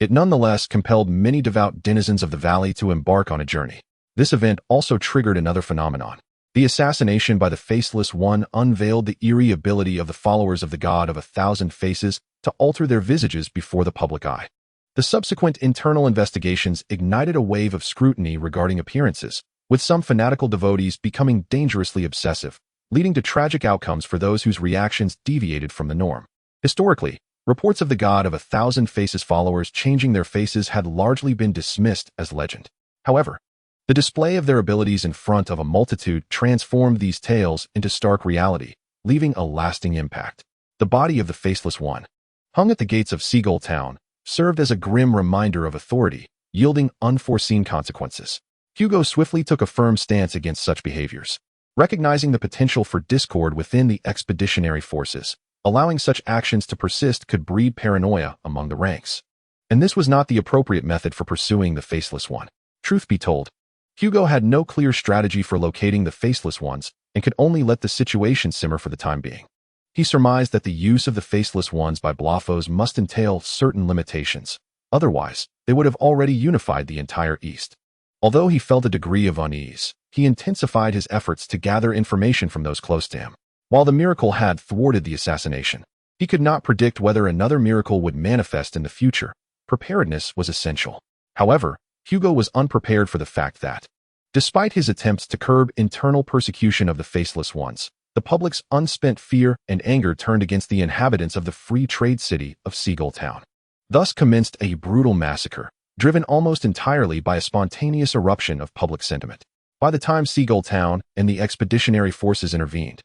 it nonetheless compelled many devout denizens of the valley to embark on a journey. This event also triggered another phenomenon. The assassination by the Faceless One unveiled the eerie ability of the followers of the God of 1,000 Faces to alter their visages before the public eye. The subsequent internal investigations ignited a wave of scrutiny regarding appearances, with some fanatical devotees becoming dangerously obsessive, leading to tragic outcomes for those whose reactions deviated from the norm. Historically, reports of the God of 1,000 Faces followers changing their faces had largely been dismissed as legend. However, the display of their abilities in front of a multitude transformed these tales into stark reality, leaving a lasting impact. The body of the Faceless One, hung at the gates of Seagull Town, served as a grim reminder of authority, yielding unforeseen consequences. Hugo swiftly took a firm stance against such behaviors, recognizing the potential for discord within the expeditionary forces. Allowing such actions to persist could breed paranoia among the ranks. And this was not the appropriate method for pursuing the Faceless One. Truth be told, Hugo had no clear strategy for locating the Faceless Ones and could only let the situation simmer for the time being. He surmised that the use of the Faceless Ones by Braavos must entail certain limitations. Otherwise, they would have already unified the entire East. Although he felt a degree of unease, he intensified his efforts to gather information from those close to him. While the miracle had thwarted the assassination, he could not predict whether another miracle would manifest in the future. Preparedness was essential. However, Hugo was unprepared for the fact that, despite his attempts to curb internal persecution of the Faceless Ones, the public's unspent fear and anger turned against the inhabitants of the free trade city of Seagull Town. Thus commenced a brutal massacre, driven almost entirely by a spontaneous eruption of public sentiment. By the time Seagull Town and the expeditionary forces intervened,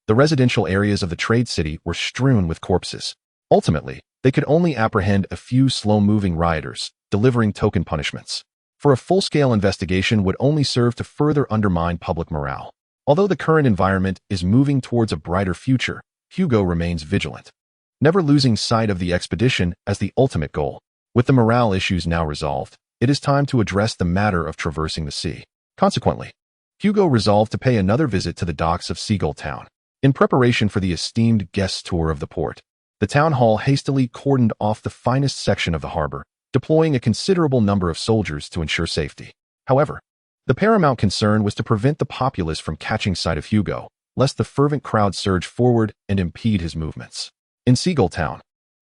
the residential areas of the trade city were strewn with corpses. Ultimately, they could only apprehend a few slow-moving rioters, delivering token punishments. For a full-scale investigation would only serve to further undermine public morale. Although the current environment is moving towards a brighter future, Hugo remains vigilant, never losing sight of the expedition as the ultimate goal. With the morale issues now resolved, it is time to address the matter of traversing the sea. Consequently, Hugo resolved to pay another visit to the docks of Seagull Town. In preparation for the esteemed guest tour of the port, the town hall hastily cordoned off the finest section of the harbor, deploying a considerable number of soldiers to ensure safety. However, the paramount concern was to prevent the populace from catching sight of Hugo, lest the fervent crowd surge forward and impede his movements. In Seagull Town,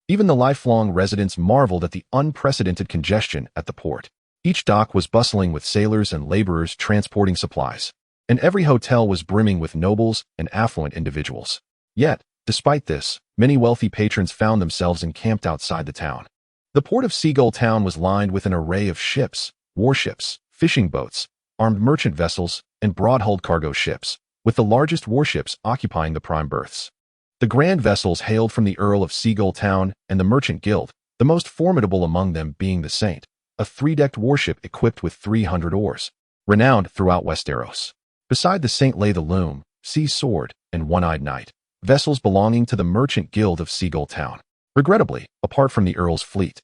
even the lifelong residents marveled at the unprecedented congestion at the port. Each dock was bustling with sailors and laborers transporting supplies, and every hotel was brimming with nobles and affluent individuals. Yet, despite this, many wealthy patrons found themselves encamped outside the town. The port of Seagull Town was lined with an array of ships, warships, fishing boats, armed merchant vessels, and broad-hulled cargo ships, with the largest warships occupying the prime berths. The grand vessels hailed from the Earl of Seagull Town and the Merchant Guild, the most formidable among them being the Saint, a three-decked warship equipped with 300 oars, renowned throughout Westeros. Beside the Saint lay the Loom, Sea Sword, and One-Eyed Knight, vessels belonging to the Merchant Guild of Seagull Town. Regrettably, apart from the Earl's fleet,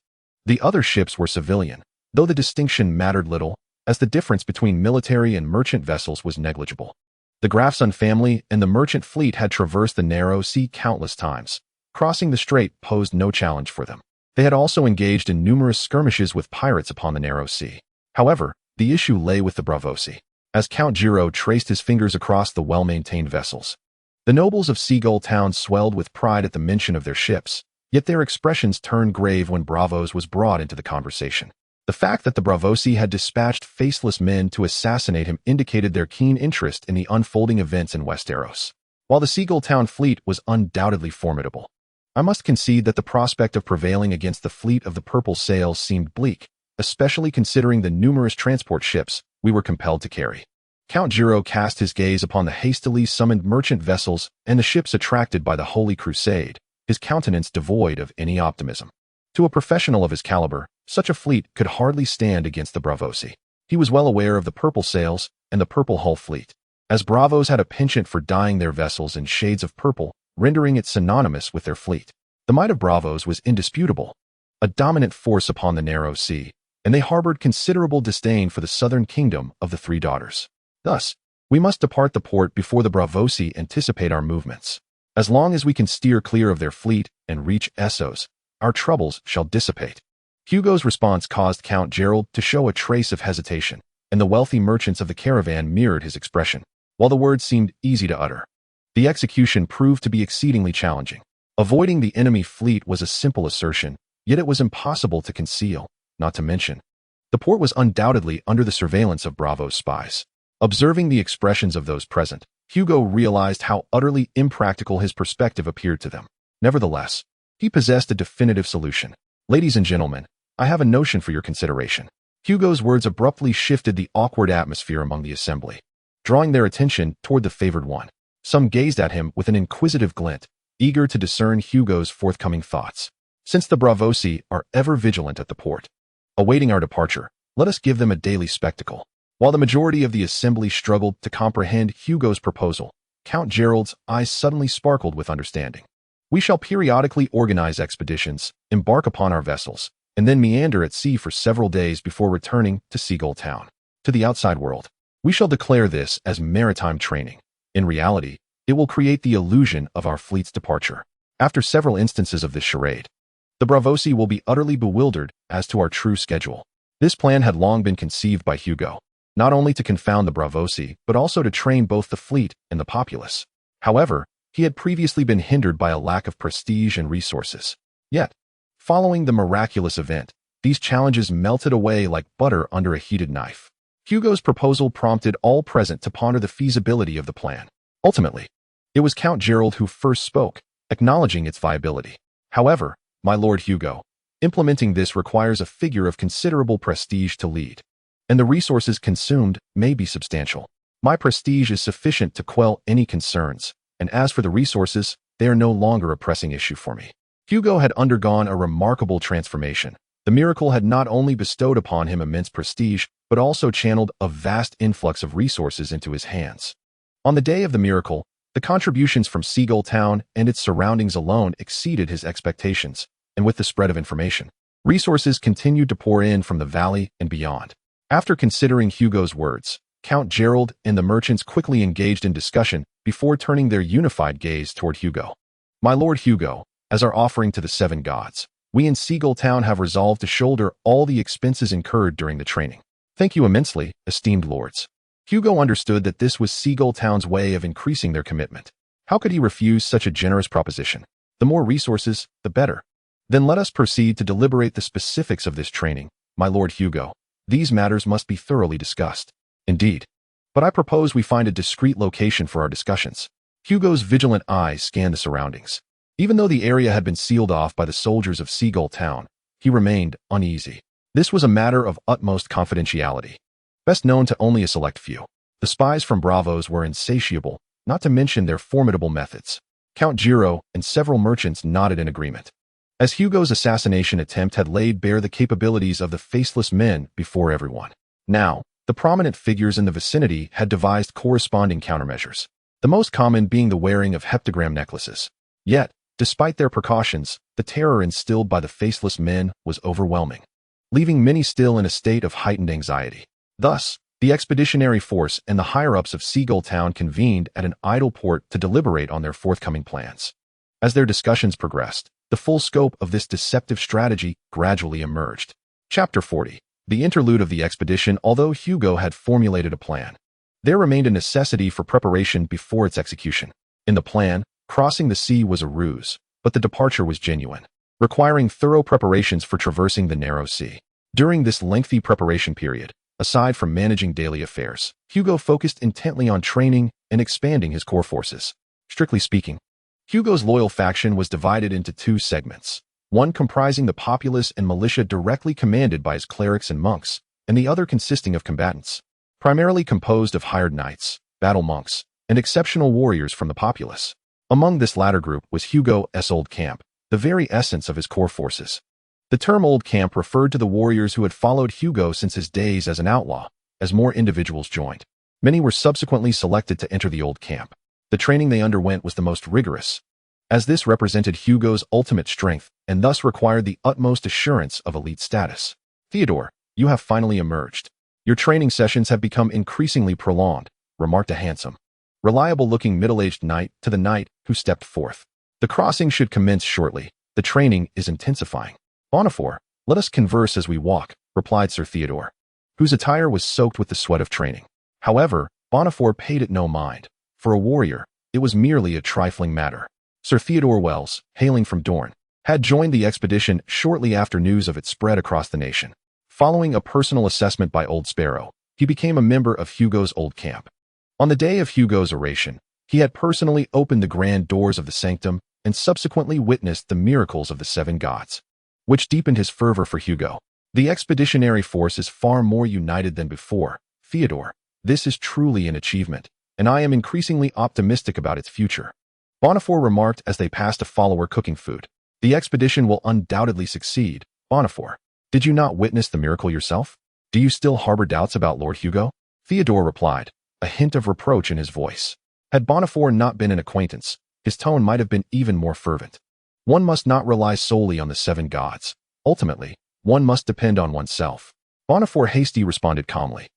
the other ships were civilian, though the distinction mattered little, as the difference between military and merchant vessels was negligible. The Grafson family and the merchant fleet had traversed the narrow sea countless times. Crossing the strait posed no challenge for them. They had also engaged in numerous skirmishes with pirates upon the narrow sea. However, the issue lay with the Braavosi. As Count Giro traced his fingers across the well-maintained vessels, the nobles of Seagull Town swelled with pride at the mention of their ships, yet their expressions turned grave when Braavos was brought into the conversation. The fact that the Braavosi had dispatched faceless men to assassinate him indicated their keen interest in the unfolding events in Westeros. While the Seagull Town fleet was undoubtedly formidable, I must concede that the prospect of prevailing against the fleet of the Purple Sails seemed bleak, especially considering the numerous transport ships we were compelled to carry. Count Giro cast his gaze upon the hastily summoned merchant vessels and the ships attracted by the Holy Crusade, his countenance devoid of any optimism. To a professional of his caliber, Such a fleet could hardly stand against the Braavosi. He was well aware of the purple sails and the purple hull fleet, as Bravos had a penchant for dyeing their vessels in shades of purple, rendering it synonymous with their fleet. The might of Bravos was indisputable, a dominant force upon the narrow sea, and they harbored considerable disdain for the southern kingdom of the Three Daughters. Thus, we must depart the port before the Braavosi anticipate our movements. As long as we can steer clear of their fleet and reach Essos, our troubles shall dissipate. Hugo's response caused Count Gerald to show a trace of hesitation, and the wealthy merchants of the caravan mirrored his expression. While the words seemed easy to utter, the execution proved to be exceedingly challenging. Avoiding the enemy fleet was a simple assertion, yet it was impossible to conceal, not to mention. The port was undoubtedly under the surveillance of Braavo's spies. Observing the expressions of those present, Hugo realized how utterly impractical his perspective appeared to them. Nevertheless, he possessed a definitive solution. Ladies and gentlemen, I have a notion for your consideration. Hugo's words abruptly shifted the awkward atmosphere among the assembly, drawing their attention toward the favored one. Some gazed at him with an inquisitive glint, eager to discern Hugo's forthcoming thoughts. Since the Braavosi are ever vigilant at the port, awaiting our departure, let us give them a daily spectacle. While the majority of the assembly struggled to comprehend Hugo's proposal, Count Gerald's eyes suddenly sparkled with understanding. We shall periodically organize expeditions, embark upon our vessels, and then meander at sea for several days before returning to Seagull Town. To the outside world, we shall declare this as maritime training. In reality, it will create the illusion of our fleet's departure. After several instances of this charade, the Braavosi will be utterly bewildered as to our true schedule. This plan had long been conceived by Hugo, not only to confound the Braavosi, but also to train both the fleet and the populace. However, he had previously been hindered by a lack of prestige and resources. Yet, following the miraculous event, these challenges melted away like butter under a heated knife. Hugo's proposal prompted all present to ponder the feasibility of the plan. Ultimately, it was Count Gerald who first spoke, acknowledging its viability. However, my Lord Hugo, implementing this requires a figure of considerable prestige to lead, and the resources consumed may be substantial. My prestige is sufficient to quell any concerns, and as for the resources, they are no longer a pressing issue for me. Hugo had undergone a remarkable transformation. The miracle had not only bestowed upon him immense prestige, but also channeled a vast influx of resources into his hands. On the day of the miracle, the contributions from Seagull Town and its surroundings alone exceeded his expectations, and with the spread of information, resources continued to pour in from the valley and beyond. After considering Hugo's words, Count Gerald and the merchants quickly engaged in discussion before turning their unified gaze toward Hugo. My Lord Hugo, as our offering to the seven gods, we in Seagull Town have resolved to shoulder all the expenses incurred during the training. Thank you immensely, esteemed lords. Hugo understood that this was Seagull Town's way of increasing their commitment. How could he refuse such a generous proposition? The more resources, the better. Then let us proceed to deliberate the specifics of this training, my Lord Hugo. These matters must be thoroughly discussed. Indeed. But I propose we find a discreet location for our discussions. Hugo's vigilant eyes scanned the surroundings. Even though the area had been sealed off by the soldiers of Seagull Town, he remained uneasy. This was a matter of utmost confidentiality, best known to only a select few. The spies from Braavos were insatiable, not to mention their formidable methods. Count Giro and several merchants nodded in agreement, as Hugo's assassination attempt had laid bare the capabilities of the faceless men before everyone. Now, the prominent figures in the vicinity had devised corresponding countermeasures, the most common being the wearing of heptagram necklaces. Yet, despite their precautions, the terror instilled by the faceless men was overwhelming, leaving many still in a state of heightened anxiety. Thus, the expeditionary force and the higher-ups of Seagull Town convened at an idle port to deliberate on their forthcoming plans. As their discussions progressed, the full scope of this deceptive strategy gradually emerged. Chapter 40. The interlude of the expedition. Although Hugo had formulated a plan, there remained a necessity for preparation before its execution. In the plan, crossing the sea was a ruse, but the departure was genuine, requiring thorough preparations for traversing the narrow sea. During this lengthy preparation period, aside from managing daily affairs, Hugo focused intently on training and expanding his core forces. Strictly speaking, Hugo's loyal faction was divided into two segments, one comprising the populace and militia directly commanded by his clerics and monks, and the other consisting of combatants, primarily composed of hired knights, battle monks, and exceptional warriors from the populace. Among this latter group was Hugo's old camp, the very essence of his core forces. The term Old Camp referred to the warriors who had followed Hugo since his days as an outlaw. As more individuals joined, many were subsequently selected to enter the Old Camp. The training they underwent was the most rigorous, as this represented Hugo's ultimate strength and thus required the utmost assurance of elite status. Theodore, you have finally emerged. Your training sessions have become increasingly prolonged, remarked a handsome, reliable-looking middle-aged knight to the knight who stepped forth. The crossing should commence shortly. The training is intensifying. Bonifor, let us converse as we walk, replied Sir Theodore, whose attire was soaked with the sweat of training. However, Bonifor paid it no mind. For a warrior, it was merely a trifling matter. Sir Theodore Wells, hailing from Dorne, had joined the expedition shortly after news of it spread across the nation. Following a personal assessment by Old Sparrow, he became a member of Hugo's Old Camp. On the day of Hugo's oration, he had personally opened the grand doors of the sanctum and subsequently witnessed the miracles of the seven gods, which deepened his fervor for Hugo. The expeditionary force is far more united than before. Theodore, this is truly an achievement, and I am increasingly optimistic about its future. Bonifor remarked as they passed a follower cooking food. The expedition will undoubtedly succeed. Bonifor, did you not witness the miracle yourself? Do you still harbor doubts about Lord Hugo? Theodore replied, a hint of reproach in his voice. Had Bonifor not been an acquaintance, his tone might have been even more fervent. One must not rely solely on the seven gods. Ultimately, one must depend on oneself. Bonifor Hasty responded calmly,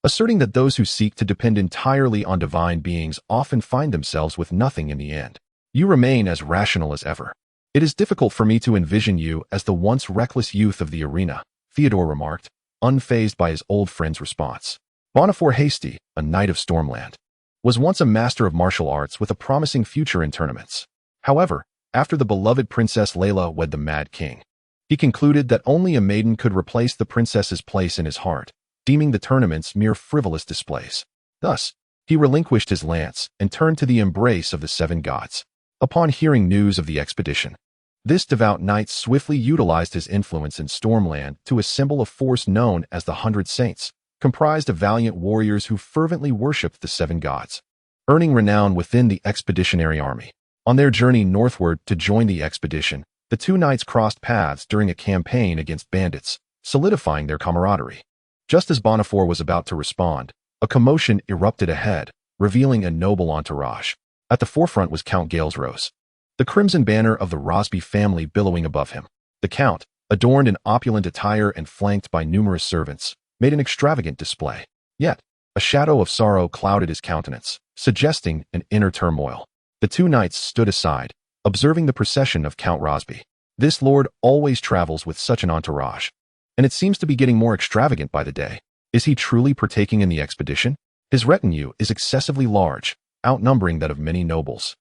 asserting that those who seek to depend entirely on divine beings often find themselves with nothing in the end. You remain as rational as ever. It is difficult for me to envision you as the once reckless youth of the arena, Theodore remarked, unfazed by his old friend's response. Bonifor Hasty, a knight of Stormland, was once a master of martial arts with a promising future in tournaments. However, after the beloved Princess Layla wed the Mad King, he concluded that only a maiden could replace the princess's place in his heart, deeming the tournaments mere frivolous displays. Thus, he relinquished his lance and turned to the embrace of the seven gods. Upon hearing news of the expedition, this devout knight swiftly utilized his influence in Stormland to assemble a force known as the 100 Saints, comprised of valiant warriors who fervently worshipped the seven gods, earning renown within the expeditionary army. On their journey northward to join the expedition, the two knights crossed paths during a campaign against bandits, solidifying their camaraderie. Just as Bonifor was about to respond, a commotion erupted ahead, revealing a noble entourage. At the forefront was Count Galesrose, the crimson banner of the Rosby family billowing above him. The Count, adorned in opulent attire and flanked by numerous servants, made an extravagant display. Yet, a shadow of sorrow clouded his countenance, suggesting an inner turmoil. The two knights stood aside, observing the procession of Count Rosby. This lord always travels with such an entourage, and it seems to be getting more extravagant by the day. Is he truly partaking in the expedition? His retinue is excessively large, outnumbering that of many nobles.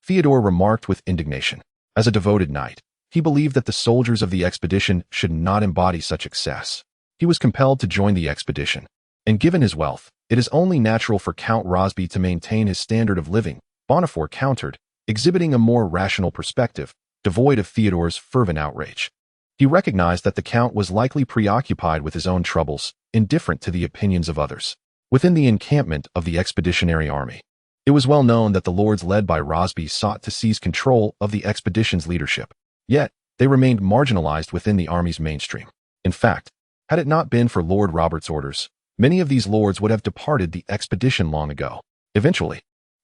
Theodore remarked with indignation. As a devoted knight, he believed that the soldiers of the expedition should not embody such excess. He was compelled to join the expedition, and given his wealth, it is only natural for Count Rosby to maintain his standard of living, Bonifor countered, exhibiting a more rational perspective, devoid of Theodore's fervent outrage. He recognized that the Count was likely preoccupied with his own troubles, indifferent to the opinions of others. Within the encampment of the expeditionary army, it was well known that the lords led by Rosby sought to seize control of the expedition's leadership. Yet, they remained marginalized within the army's mainstream. In fact, had it not been for Lord Robert's orders, many of these lords would have departed the expedition long ago. Eventually,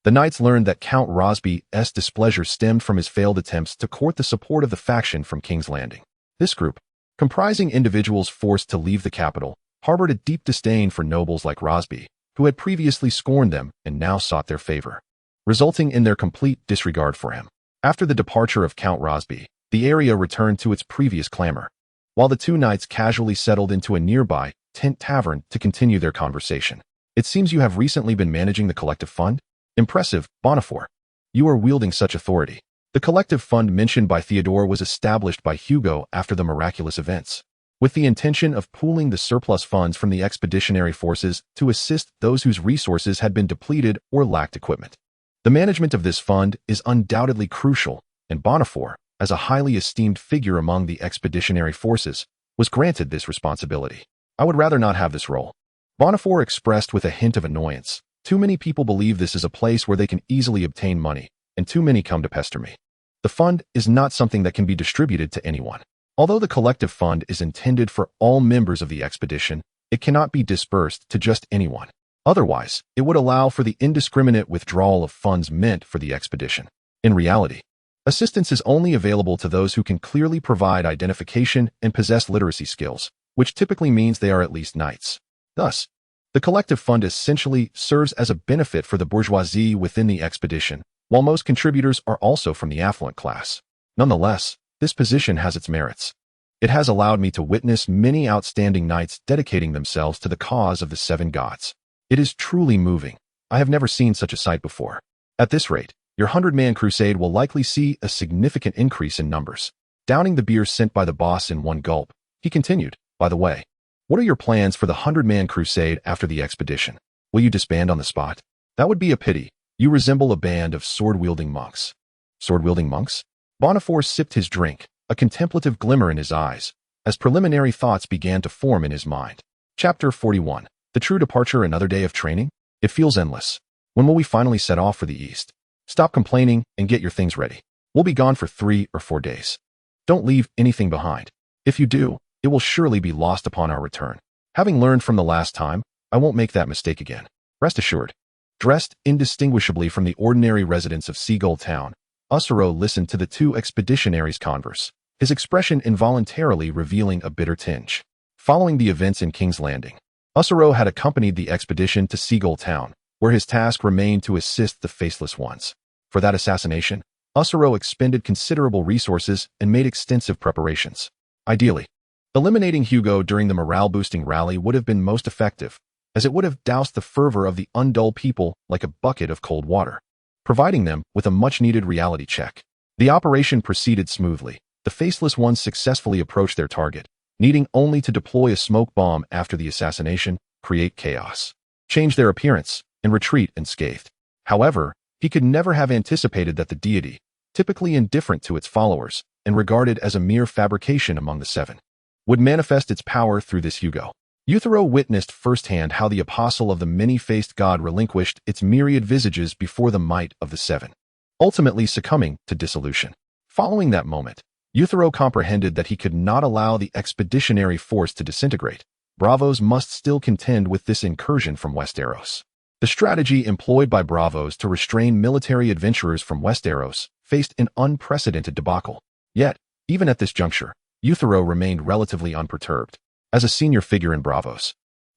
the knights learned that Count Rosby's displeasure stemmed from his failed attempts to court the support of the faction from King's Landing. This group, comprising individuals forced to leave the capital, harbored a deep disdain for nobles like Rosby, who had previously scorned them and now sought their favor, resulting in their complete disregard for him. After the departure of Count Rosby, the area returned to its previous clamor, while the two knights casually settled into a nearby tent tavern to continue their conversation. It seems you have recently been managing the collective fund? Impressive, Bonifor. You are wielding such authority. The collective fund mentioned by Theodore was established by Hugo after the miraculous events, with the intention of pooling the surplus funds from the expeditionary forces to assist those whose resources had been depleted or lacked equipment. The management of this fund is undoubtedly crucial, and Bonifor, as a highly esteemed figure among the expeditionary forces, was granted this responsibility. I would rather not have this role. Bonifor expressed with a hint of annoyance. Too many people believe this is a place where they can easily obtain money, and too many come to pester me. The fund is not something that can be distributed to anyone. Although the collective fund is intended for all members of the expedition, it cannot be dispersed to just anyone. Otherwise, it would allow for the indiscriminate withdrawal of funds meant for the expedition. In reality, assistance is only available to those who can clearly provide identification and possess literacy skills, which typically means they are at least knights. Thus, the collective fund essentially serves as a benefit for the bourgeoisie within the expedition, while most contributors are also from the affluent class. Nonetheless, this position has its merits. It has allowed me to witness many outstanding knights dedicating themselves to the cause of the seven gods. It is truly moving. I have never seen such a sight before. At this rate, your 100-man crusade will likely see a significant increase in numbers. Downing the beer sent by the boss in one gulp, he continued, by the way, what are your plans for the 100-man crusade after the expedition? Will you disband on the spot? That would be a pity. You resemble a band of sword-wielding monks. Sword-wielding monks? Bonifor sipped his drink, a contemplative glimmer in his eyes, as preliminary thoughts began to form in his mind. Chapter 41. The true departure, another day of training? It feels endless. When will we finally set off for the east? Stop complaining and get your things ready. We'll be gone for 3 or 4 days. Don't leave anything behind. If you do, it will surely be lost upon our return. Having learned from the last time, I won't make that mistake again. Rest assured. Dressed indistinguishably from the ordinary residents of Seagull Town, Usurper listened to the two expeditionaries converse, his expression involuntarily revealing a bitter tinge. Following the events in King's Landing, Usurper had accompanied the expedition to Seagull Town, where his task remained to assist the Faceless Ones. For that assassination, Usurper expended considerable resources and made extensive preparations. Ideally, eliminating Hugo during the morale-boosting rally would have been most effective, as it would have doused the fervor of the undull people like a bucket of cold water, providing them with a much-needed reality check. The operation proceeded smoothly. The Faceless Ones successfully approached their target, needing only to deploy a smoke bomb after the assassination, create chaos, change their appearance, and retreat unscathed. However, he could never have anticipated that the deity, typically indifferent to its followers and regarded as a mere fabrication among the seven, would manifest its power through this Hugo. Usurper witnessed firsthand how the apostle of the many-faced god relinquished its myriad visages before the might of the seven, ultimately succumbing to dissolution. Following that moment, Usurper comprehended that he could not allow the expeditionary force to disintegrate. Braavos must still contend with this incursion from Westeros. The strategy employed by Braavos to restrain military adventurers from Westeros faced an unprecedented debacle. Yet, even at this juncture, Usurper remained relatively unperturbed. As a senior figure in Braavos,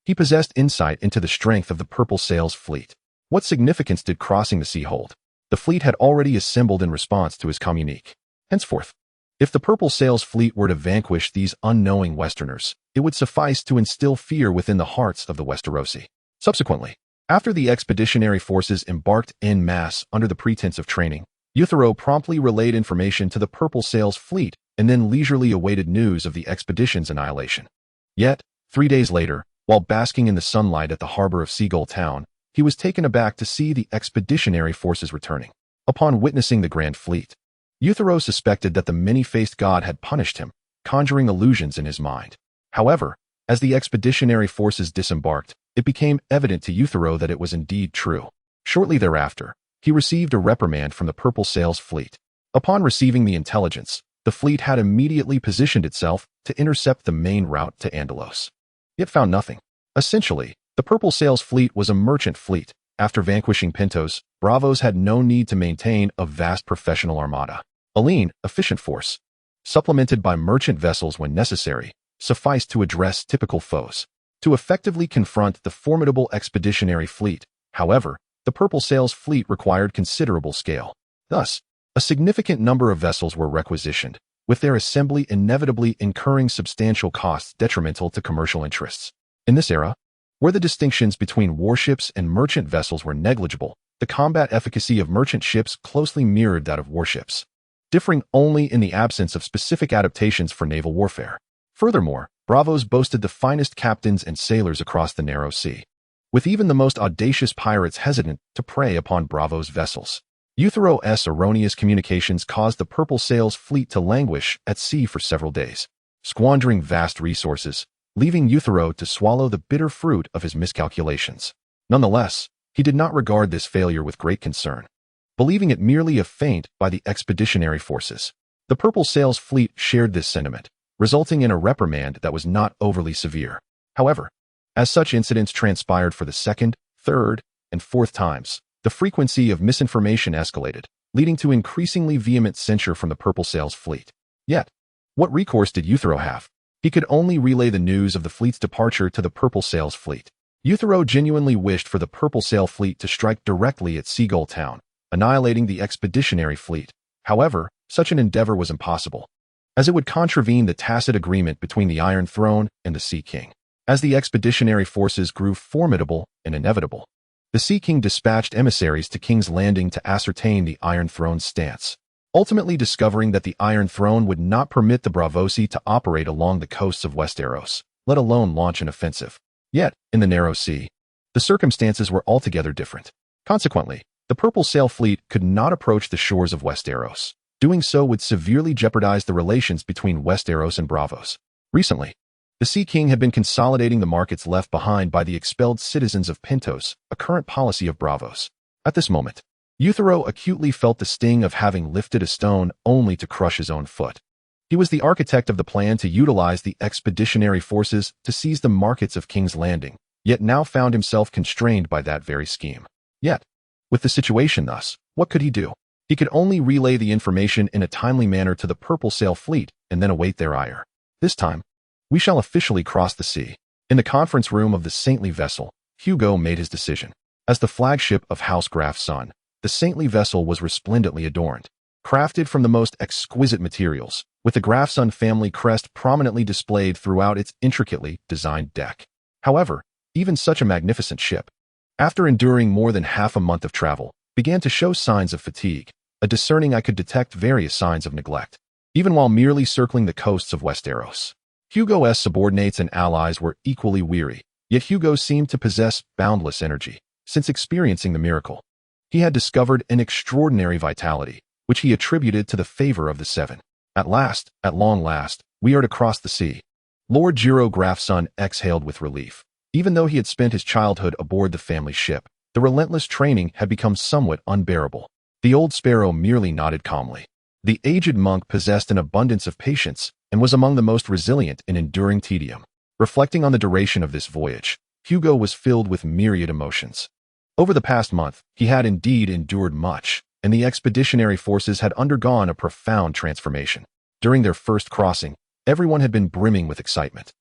he possessed insight into the strength of the Purple Sails fleet. What significance did crossing the sea hold? The fleet had already assembled in response to his communique. Henceforth, if the Purple Sails fleet were to vanquish these unknowing Westerners, it would suffice to instill fear within the hearts of the Westerosi. Subsequently, after the expeditionary forces embarked en masse under the pretense of training, Usurper promptly relayed information to the Purple Sails fleet and then leisurely awaited news of the expedition's annihilation. Yet, 3 days later, while basking in the sunlight at the harbor of Seagull Town, he was taken aback to see the expeditionary forces returning. Upon witnessing the grand fleet, Usurper suspected that the many-faced god had punished him, conjuring illusions in his mind. However, as the expeditionary forces disembarked, it became evident to Usurper that it was indeed true. Shortly thereafter, he received a reprimand from the Purple Sails fleet. Upon receiving the intelligence, the fleet had immediately positioned itself to intercept the main route to Andalos. It found nothing. Essentially, the Purple Sails fleet was a merchant fleet. After vanquishing Pintos, Braavos had no need to maintain a vast professional armada. A lean, efficient force, supplemented by merchant vessels when necessary, sufficed to address typical foes. To effectively confront the formidable expeditionary fleet, however, the Purple Sails fleet required considerable scale. Thus, a significant number of vessels were requisitioned, with their assembly inevitably incurring substantial costs detrimental to commercial interests. In this era, where the distinctions between warships and merchant vessels were negligible, the combat efficacy of merchant ships closely mirrored that of warships, differing only in the absence of specific adaptations for naval warfare. Furthermore, Braavos boasted the finest captains and sailors across the narrow sea, with even the most audacious pirates hesitant to prey upon Braavos' vessels. Usurper's erroneous communications caused the Purple Sails fleet to languish at sea for several days, squandering vast resources, leaving Usurper to swallow the bitter fruit of his miscalculations. Nonetheless, he did not regard this failure with great concern, believing it merely a feint by the expeditionary forces. The Purple Sails fleet shared this sentiment, resulting in a reprimand that was not overly severe. However, as such incidents transpired for the second, third, and fourth times, the frequency of misinformation escalated, leading to increasingly vehement censure from the Purple Sail's fleet. Yet, what recourse did Usurper have? He could only relay the news of the fleet's departure to the Purple Sail's fleet. Usurper genuinely wished for the Purple Sail fleet to strike directly at Seagull Town, annihilating the expeditionary fleet. However, such an endeavor was impossible, as it would contravene the tacit agreement between the Iron Throne and the Sea King. As the expeditionary forces grew formidable and inevitable, the Sea King dispatched emissaries to King's Landing to ascertain the Iron Throne's stance, ultimately discovering that the Iron Throne would not permit the Braavosi to operate along the coasts of Westeros, let alone launch an offensive. Yet, in the Narrow Sea, the circumstances were altogether different. Consequently, the Purple Sail fleet could not approach the shores of Westeros. Doing so would severely jeopardize the relations between Westeros and Braavos. Recently, the Sea King had been consolidating the markets left behind by the expelled citizens of Pentos, a current policy of Braavos. At this moment, Usurper acutely felt the sting of having lifted a stone only to crush his own foot. He was the architect of the plan to utilize the expeditionary forces to seize the markets of King's Landing, yet now found himself constrained by that very scheme. Yet, with the situation thus, what could he do? He could only relay the information in a timely manner to the Purple Sail fleet and then await their ire. This time, we shall officially cross the sea. In the conference room of the saintly vessel, Hugo made his decision. As the flagship of House Graf's son, the saintly vessel was resplendently adorned, crafted from the most exquisite materials, with the Grafson family crest prominently displayed throughout its intricately designed deck. However, even such a magnificent ship, after enduring more than half a month of travel, began to show signs of fatigue. A discerning eye could detect various signs of neglect, even while merely circling the coasts of Westeros. Hugo's subordinates and allies were equally weary, yet Hugo seemed to possess boundless energy. Since experiencing the miracle, he had discovered an extraordinary vitality, which he attributed to the favor of the Seven. At long last, we are to cross the sea. Lord Jiro Graf's son exhaled with relief. Even though he had spent his childhood aboard the family ship, the relentless training had become somewhat unbearable. The old sparrow merely nodded calmly. The aged monk possessed an abundance of patience and was among the most resilient in enduring tedium. Reflecting on the duration of this voyage, Hugo was filled with myriad emotions. Over the past month, he had indeed endured much, and the expeditionary forces had undergone a profound transformation. During their first crossing, everyone had been brimming with excitement,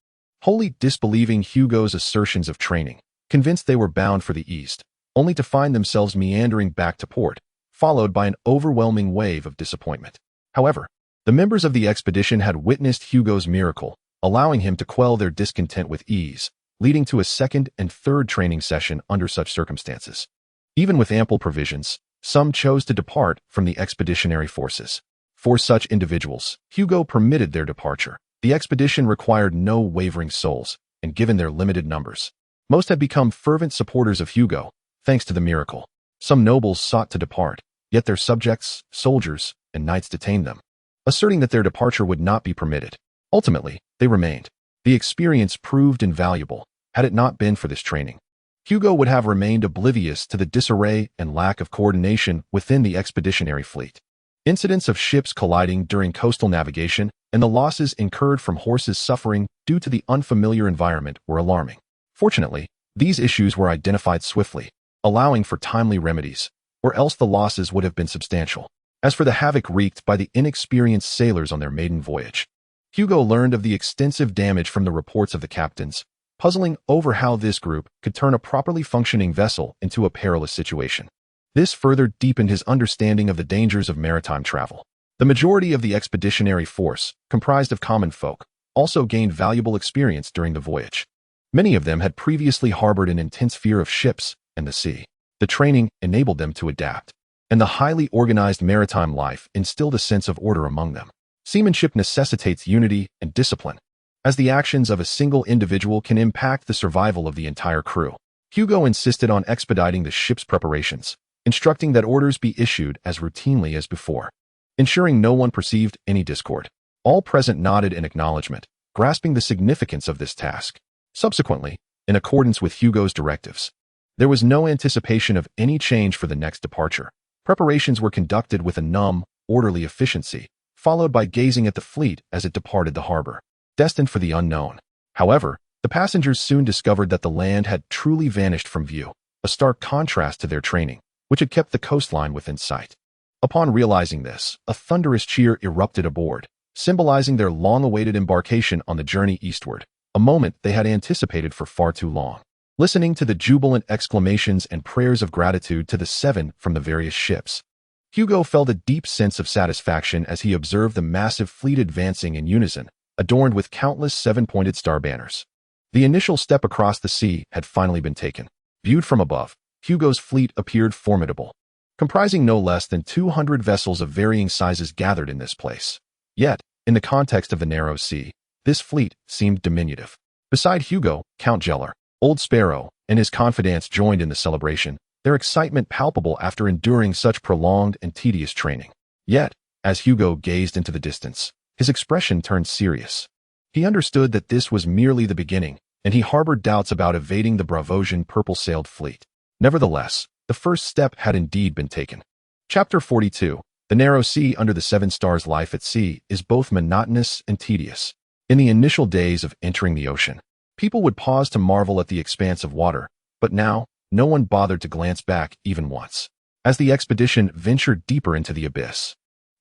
wholly disbelieving Hugo's assertions of training, convinced they were bound for the east, only to find themselves meandering back to port, followed by an overwhelming wave of disappointment. However, the members of the expedition had witnessed Hugo's miracle, allowing him to quell their discontent with ease, leading to a second and third training session under such circumstances. Even with ample provisions, some chose to depart from the expeditionary forces. For such individuals, Hugo permitted their departure. The expedition required no wavering souls, and given their limited numbers, most had become fervent supporters of Hugo, thanks to the miracle. Some nobles sought to depart, yet their subjects, soldiers, and knights detained them, asserting that their departure would not be permitted. Ultimately, they remained. The experience proved invaluable. Had it not been for this training, Hugo would have remained oblivious to the disarray and lack of coordination within the expeditionary fleet. Incidents of ships colliding during coastal navigation and the losses incurred from horses suffering due to the unfamiliar environment were alarming. Fortunately, these issues were identified swiftly, allowing for timely remedies, or else the losses would have been substantial. As for the havoc wreaked by the inexperienced sailors on their maiden voyage, Hugo learned of the extensive damage from the reports of the captains, puzzling over how this group could turn a properly functioning vessel into a perilous situation. This further deepened his understanding of the dangers of maritime travel. The majority of the expeditionary force, comprised of common folk, also gained valuable experience during the voyage. Many of them had previously harbored an intense fear of ships and the sea. The training enabled them to adapt, and the highly organized maritime life instilled a sense of order among them. Seamanship necessitates unity and discipline, as the actions of a single individual can impact the survival of the entire crew. Hugo insisted on expediting the ship's preparations, instructing that orders be issued as routinely as before, ensuring no one perceived any discord. All present nodded in acknowledgement, grasping the significance of this task. Subsequently, in accordance with Hugo's directives, there was no anticipation of any change for the next departure. Preparations were conducted with a numb, orderly efficiency, followed by gazing at the fleet as it departed the harbor. destined for the unknown. However, the passengers soon discovered that the land had truly vanished from view, a stark contrast to their training, which had kept the coastline within sight. Upon realizing this, a thunderous cheer erupted aboard, symbolizing their long-awaited embarkation on the journey eastward, a moment they had anticipated for far too long. Listening to the jubilant exclamations and prayers of gratitude to the seven from the various ships, Hugo felt a deep sense of satisfaction as he observed the massive fleet advancing in unison, adorned with countless seven-pointed star banners. The initial step across the sea had finally been taken. Viewed from above, Hugo's fleet appeared formidable, comprising no less than 200 vessels of varying sizes gathered in this place. Yet, in the context of the narrow sea, this fleet seemed diminutive. Beside Hugo, Count Jeller, Old Sparrow, and his confidants joined in the celebration, their excitement palpable after enduring such prolonged and tedious training. Yet, as Hugo gazed into the distance, his expression turned serious. He understood that this was merely the beginning, and he harbored doubts about evading the Braavosian purple-sailed fleet. Nevertheless, the first step had indeed been taken. Chapter 42. The narrow sea under the seven stars. Life at sea is both monotonous and tedious. In the initial days of entering the ocean, people would pause to marvel at the expanse of water, but now, no one bothered to glance back even once. As the expedition ventured deeper into the abyss,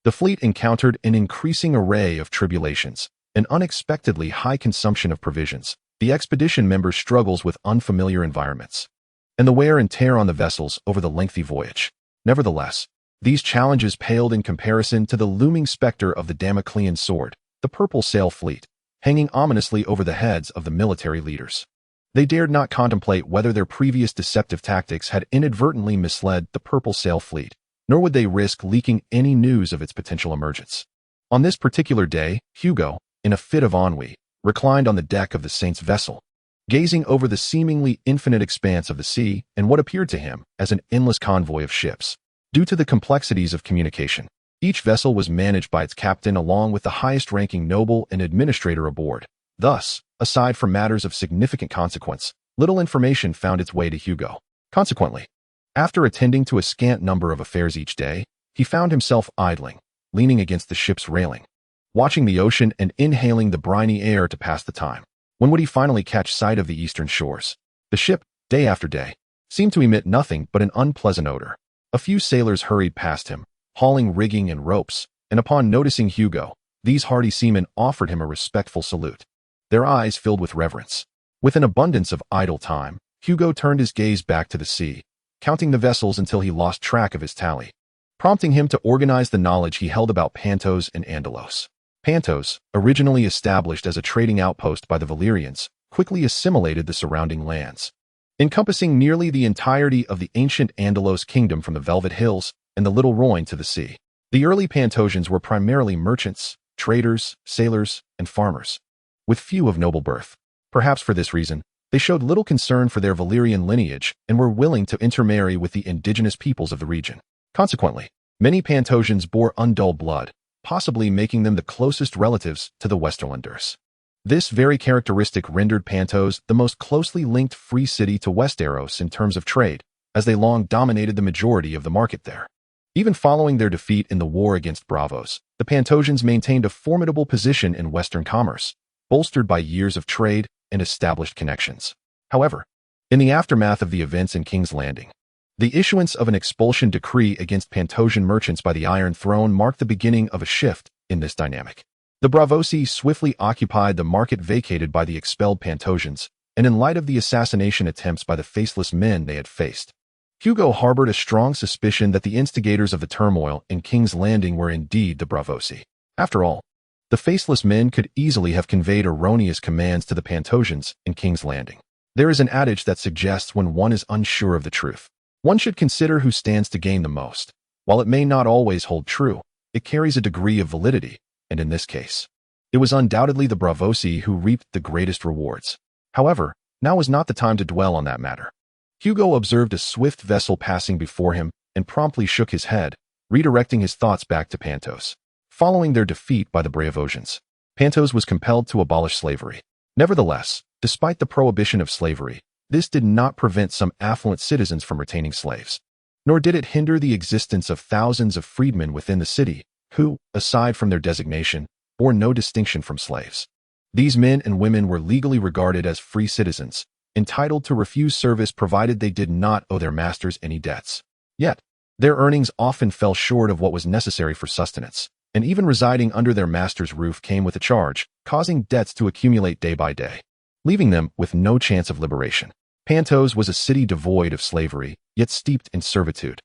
the fleet encountered an increasing array of tribulations, an unexpectedly high consumption of provisions, the expedition members' struggles with unfamiliar environments, and the wear and tear on the vessels over the lengthy voyage. Nevertheless, these challenges paled in comparison to the looming specter of the Damoclean sword, the purple sail fleet, hanging ominously over the heads of the military leaders. They dared not contemplate whether their previous deceptive tactics had inadvertently misled the purple sail fleet, nor would they risk leaking any news of its potential emergence. On this particular day, Hugo, in a fit of ennui, reclined on the deck of the Saint's vessel, gazing over the seemingly infinite expanse of the sea and what appeared to him as an endless convoy of ships. Due to the complexities of communication, each vessel was managed by its captain along with the highest-ranking noble and administrator aboard. Thus, aside from matters of significant consequence, little information found its way to Hugo. Consequently, after attending to a scant number of affairs each day, he found himself idling, leaning against the ship's railing, watching the ocean and inhaling the briny air to pass the time. When would he finally catch sight of the eastern shores? The ship, day after day, seemed to emit nothing but an unpleasant odor. A few sailors hurried past him, hauling rigging and ropes, and upon noticing Hugo, these hardy seamen offered him a respectful salute, their eyes filled with reverence. With an abundance of idle time, Hugo turned his gaze back to the sea, counting the vessels until he lost track of his tally, prompting him to organize the knowledge he held about Pantos and Andalos. Pantos, originally established as a trading outpost by the Valyrians, quickly assimilated the surrounding lands, encompassing nearly the entirety of the ancient Andalos kingdom from the Velvet Hills and the Little Rhoyne to the sea. The early Pantosians were primarily merchants, traders, sailors, and farmers, with few of noble birth. Perhaps for this reason, they showed little concern for their Valyrian lineage and were willing to intermarry with the indigenous peoples of the region. Consequently, many Pantosians bore undull blood, possibly making them the closest relatives to the Westerlanders. This very characteristic rendered Pantos the most closely linked free city to Westeros in terms of trade, as they long dominated the majority of the market there. Even following their defeat in the war against Braavos, the Pantosians maintained a formidable position in Western commerce, bolstered by years of trade and established connections. However, in the aftermath of the events in King's Landing, the issuance of an expulsion decree against Pantosian merchants by the Iron Throne marked the beginning of a shift in this dynamic. The Braavosi swiftly occupied the market vacated by the expelled Pantosians, and in light of the assassination attempts by the faceless men they had faced, Hugo harbored a strong suspicion that the instigators of the turmoil in King's Landing were indeed the Braavosi. After all, the faceless men could easily have conveyed erroneous commands to the Pantosians in King's Landing. There is an adage that suggests when one is unsure of the truth, one should consider who stands to gain the most. While it may not always hold true, it carries a degree of validity, and in this case, it was undoubtedly the Braavosi who reaped the greatest rewards. However, now was not the time to dwell on that matter. Hugo observed a swift vessel passing before him and promptly shook his head, redirecting his thoughts back to Pantos. Following their defeat by the Braavosians, Pantos was compelled to abolish slavery. Nevertheless, despite the prohibition of slavery, this did not prevent some affluent citizens from retaining slaves, nor did it hinder the existence of thousands of freedmen within the city who, aside from their designation, bore no distinction from slaves. These men and women were legally regarded as free citizens, entitled to refuse service provided they did not owe their masters any debts. Yet, their earnings often fell short of what was necessary for sustenance, and even residing under their master's roof came with a charge, causing debts to accumulate day by day, leaving them with no chance of liberation. Pantos was a city devoid of slavery, yet steeped in servitude.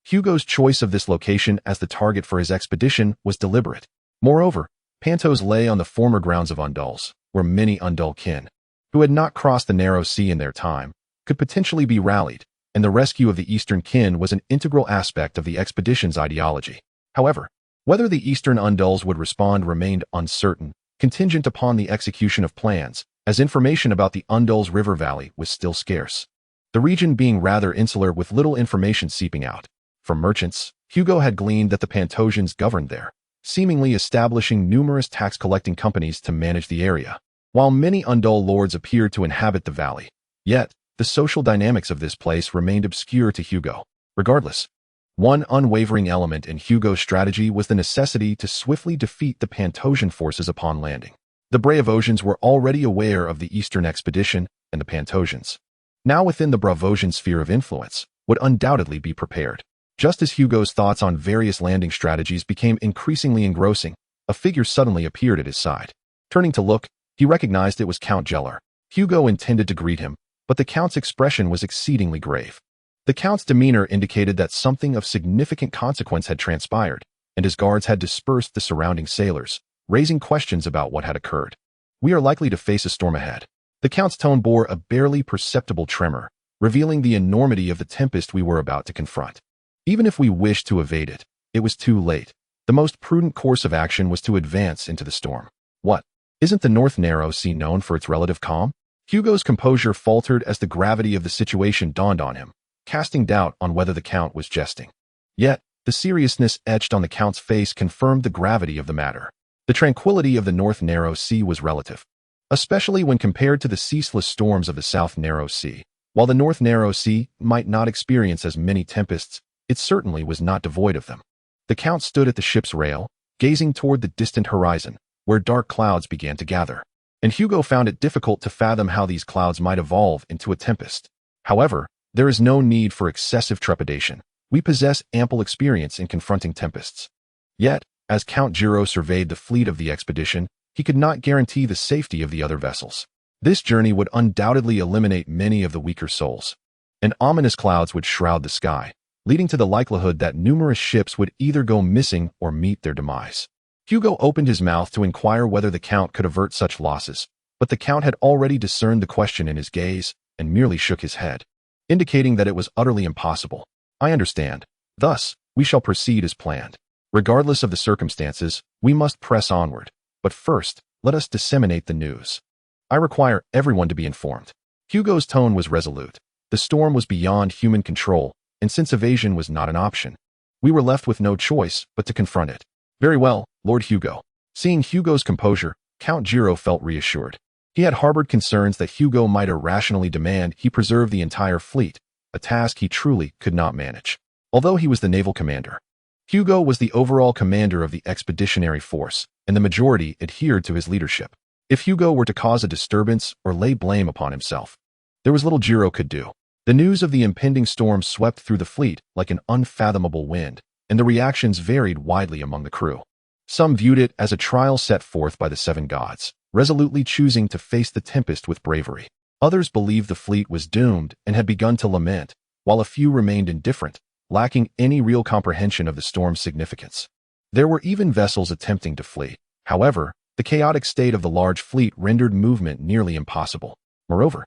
Hugo's choice of this location as the target for his expedition was deliberate. Moreover, Pantos lay on the former grounds of Undulls, where many Undull kin, who had not crossed the narrow sea in their time, could potentially be rallied, and the rescue of the eastern kin was an integral aspect of the expedition's ideology. However, whether the eastern Undulls would respond remained uncertain, contingent upon the execution of plans, as information about the Undulls' river valley was still scarce. The region being rather insular with little information seeping out. From merchants, Hugo had gleaned that the Pantosians governed there, seemingly establishing numerous tax-collecting companies to manage the area. While many Undull lords appeared to inhabit the valley, yet the social dynamics of this place remained obscure to Hugo. Regardless, one unwavering element in Hugo's strategy was the necessity to swiftly defeat the Pantosian forces upon landing. The Braavosians were already aware of the eastern expedition, and the Pantosians, now within the Braavosian sphere of influence, would undoubtedly be prepared. Just as Hugo's thoughts on various landing strategies became increasingly engrossing, a figure suddenly appeared at his side. Turning to look, he recognized it was Count Geller. Hugo intended to greet him, but the Count's expression was exceedingly grave. The Count's demeanor indicated that something of significant consequence had transpired, and his guards had dispersed the surrounding sailors, raising questions about what had occurred. "We are likely to face a storm ahead." The Count's tone bore a barely perceptible tremor, revealing the enormity of the tempest we were about to confront. Even if we wished to evade it, it was too late. The most prudent course of action was to advance into the storm. What? Isn't the North Narrow Sea known for its relative calm? Hugo's composure faltered as the gravity of the situation dawned on him, casting doubt on whether the Count was jesting. Yet, the seriousness etched on the Count's face confirmed the gravity of the matter. The tranquility of the North Narrow Sea was relative, especially when compared to the ceaseless storms of the South Narrow Sea. While the North Narrow Sea might not experience as many tempests, it certainly was not devoid of them. The Count stood at the ship's rail, gazing toward the distant horizon, where dark clouds began to gather, and Hugo found it difficult to fathom how these clouds might evolve into a tempest. However, there is no need for excessive trepidation. We possess ample experience in confronting tempests. Yet, as Count Giro surveyed the fleet of the expedition, he could not guarantee the safety of the other vessels. This journey would undoubtedly eliminate many of the weaker souls, and ominous clouds would shroud the sky, leading to the likelihood that numerous ships would either go missing or meet their demise. Hugo opened his mouth to inquire whether the Count could avert such losses, but the Count had already discerned the question in his gaze and merely shook his head, indicating that it was utterly impossible. "I understand. Thus, we shall proceed as planned. Regardless of the circumstances, we must press onward. But first, let us disseminate the news. I require everyone to be informed." Hugo's tone was resolute. The storm was beyond human control, and since evasion was not an option, we were left with no choice but to confront it. "Very well, Lord Hugo." Seeing Hugo's composure, Count Giro felt reassured. He had harbored concerns that Hugo might irrationally demand he preserve the entire fleet, a task he truly could not manage. Although he was the naval commander, Hugo was the overall commander of the expeditionary force, and the majority adhered to his leadership. If Hugo were to cause a disturbance or lay blame upon himself, there was little Giro could do. The news of the impending storm swept through the fleet like an unfathomable wind, and the reactions varied widely among the crew. Some viewed it as a trial set forth by the seven gods, resolutely choosing to face the tempest with bravery. Others believed the fleet was doomed and had begun to lament, while a few remained indifferent, lacking any real comprehension of the storm's significance. There were even vessels attempting to flee. However, the chaotic state of the large fleet rendered movement nearly impossible. Moreover,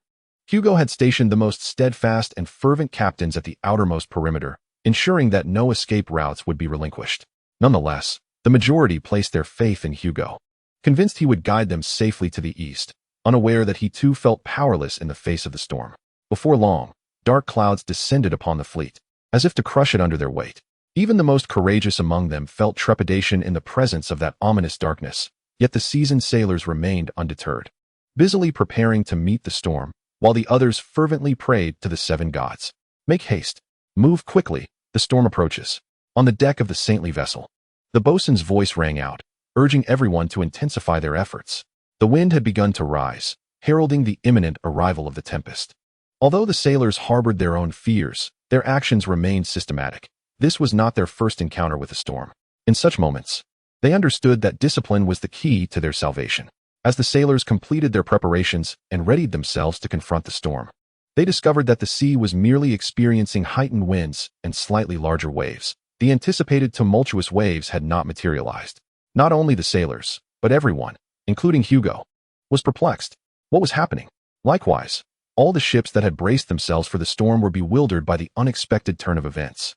Hugo had stationed the most steadfast and fervent captains at the outermost perimeter, ensuring that no escape routes would be relinquished. Nonetheless, the majority placed their faith in Hugo, convinced he would guide them safely to the east, unaware that he too felt powerless in the face of the storm. Before long, dark clouds descended upon the fleet, as if to crush it under their weight. Even the most courageous among them felt trepidation in the presence of that ominous darkness, yet the seasoned sailors remained undeterred, busily preparing to meet the storm, while the others fervently prayed to the seven gods. "Make haste. Move quickly. The storm approaches." On the deck of the saintly vessel, the boatswain's voice rang out, urging everyone to intensify their efforts. The wind had begun to rise, heralding the imminent arrival of the tempest. Although the sailors harbored their own fears, their actions remained systematic. This was not their first encounter with a storm. In such moments, they understood that discipline was the key to their salvation. As the sailors completed their preparations and readied themselves to confront the storm, they discovered that the sea was merely experiencing heightened winds and slightly larger waves. The anticipated tumultuous waves had not materialized. Not only the sailors, but everyone, including Hugo, was perplexed. What was happening? Likewise, all the ships that had braced themselves for the storm were bewildered by the unexpected turn of events.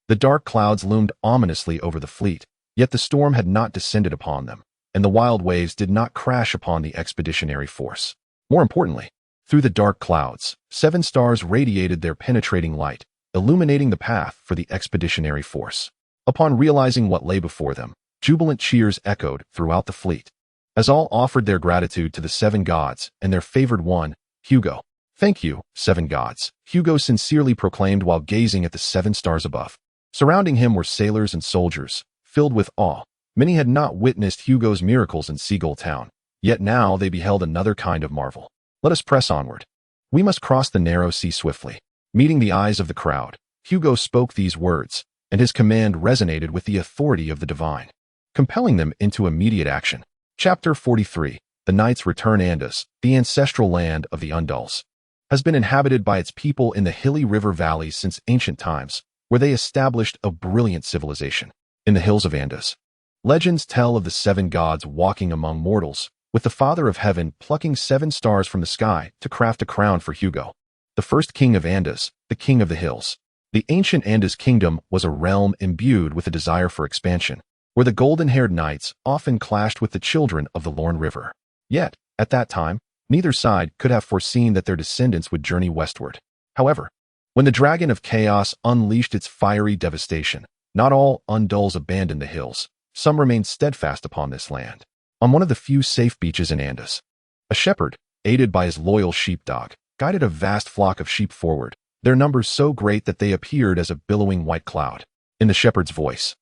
The dark clouds loomed ominously over the fleet, yet the storm had not descended upon them, and the wild waves did not crash upon the expeditionary force. More importantly, through the dark clouds, 7 stars radiated their penetrating light, illuminating the path for the expeditionary force. Upon realizing what lay before them, jubilant cheers echoed throughout the fleet, as all offered their gratitude to the 7 gods and their favored one, Hugo. "Thank you, 7 gods," Hugo sincerely proclaimed while gazing at the 7 stars above. Surrounding him were sailors and soldiers, filled with awe. Many had not witnessed Hugo's miracles in Seagull Town, yet now they beheld another kind of marvel. "Let us press onward. We must cross the narrow sea swiftly." Meeting the eyes of the crowd, Hugo spoke these words, and his command resonated with the authority of the divine, compelling them into immediate action. Chapter 43. The Knights Return. Andus, the ancestral land of the Undulls, has been inhabited by its people in the hilly river valleys since ancient times, where they established a brilliant civilization. In the hills of Andus, legends tell of the 7 gods walking among mortals, with the Father of Heaven plucking 7 stars from the sky to craft a crown for Hugo, the first king of Andus, the king of the hills. The ancient Andus kingdom was a realm imbued with a desire for expansion, where the golden-haired knights often clashed with the children of the Lorne River. Yet, at that time, neither side could have foreseen that their descendants would journey westward. However, when the Dragon of Chaos unleashed its fiery devastation, not all Undulls abandoned the hills. Some remained steadfast upon this land. On one of the few safe beaches in Andus, a shepherd, aided by his loyal sheepdog, guided a vast flock of sheep forward, their numbers so great that they appeared as a billowing white cloud. In the shepherd's voice,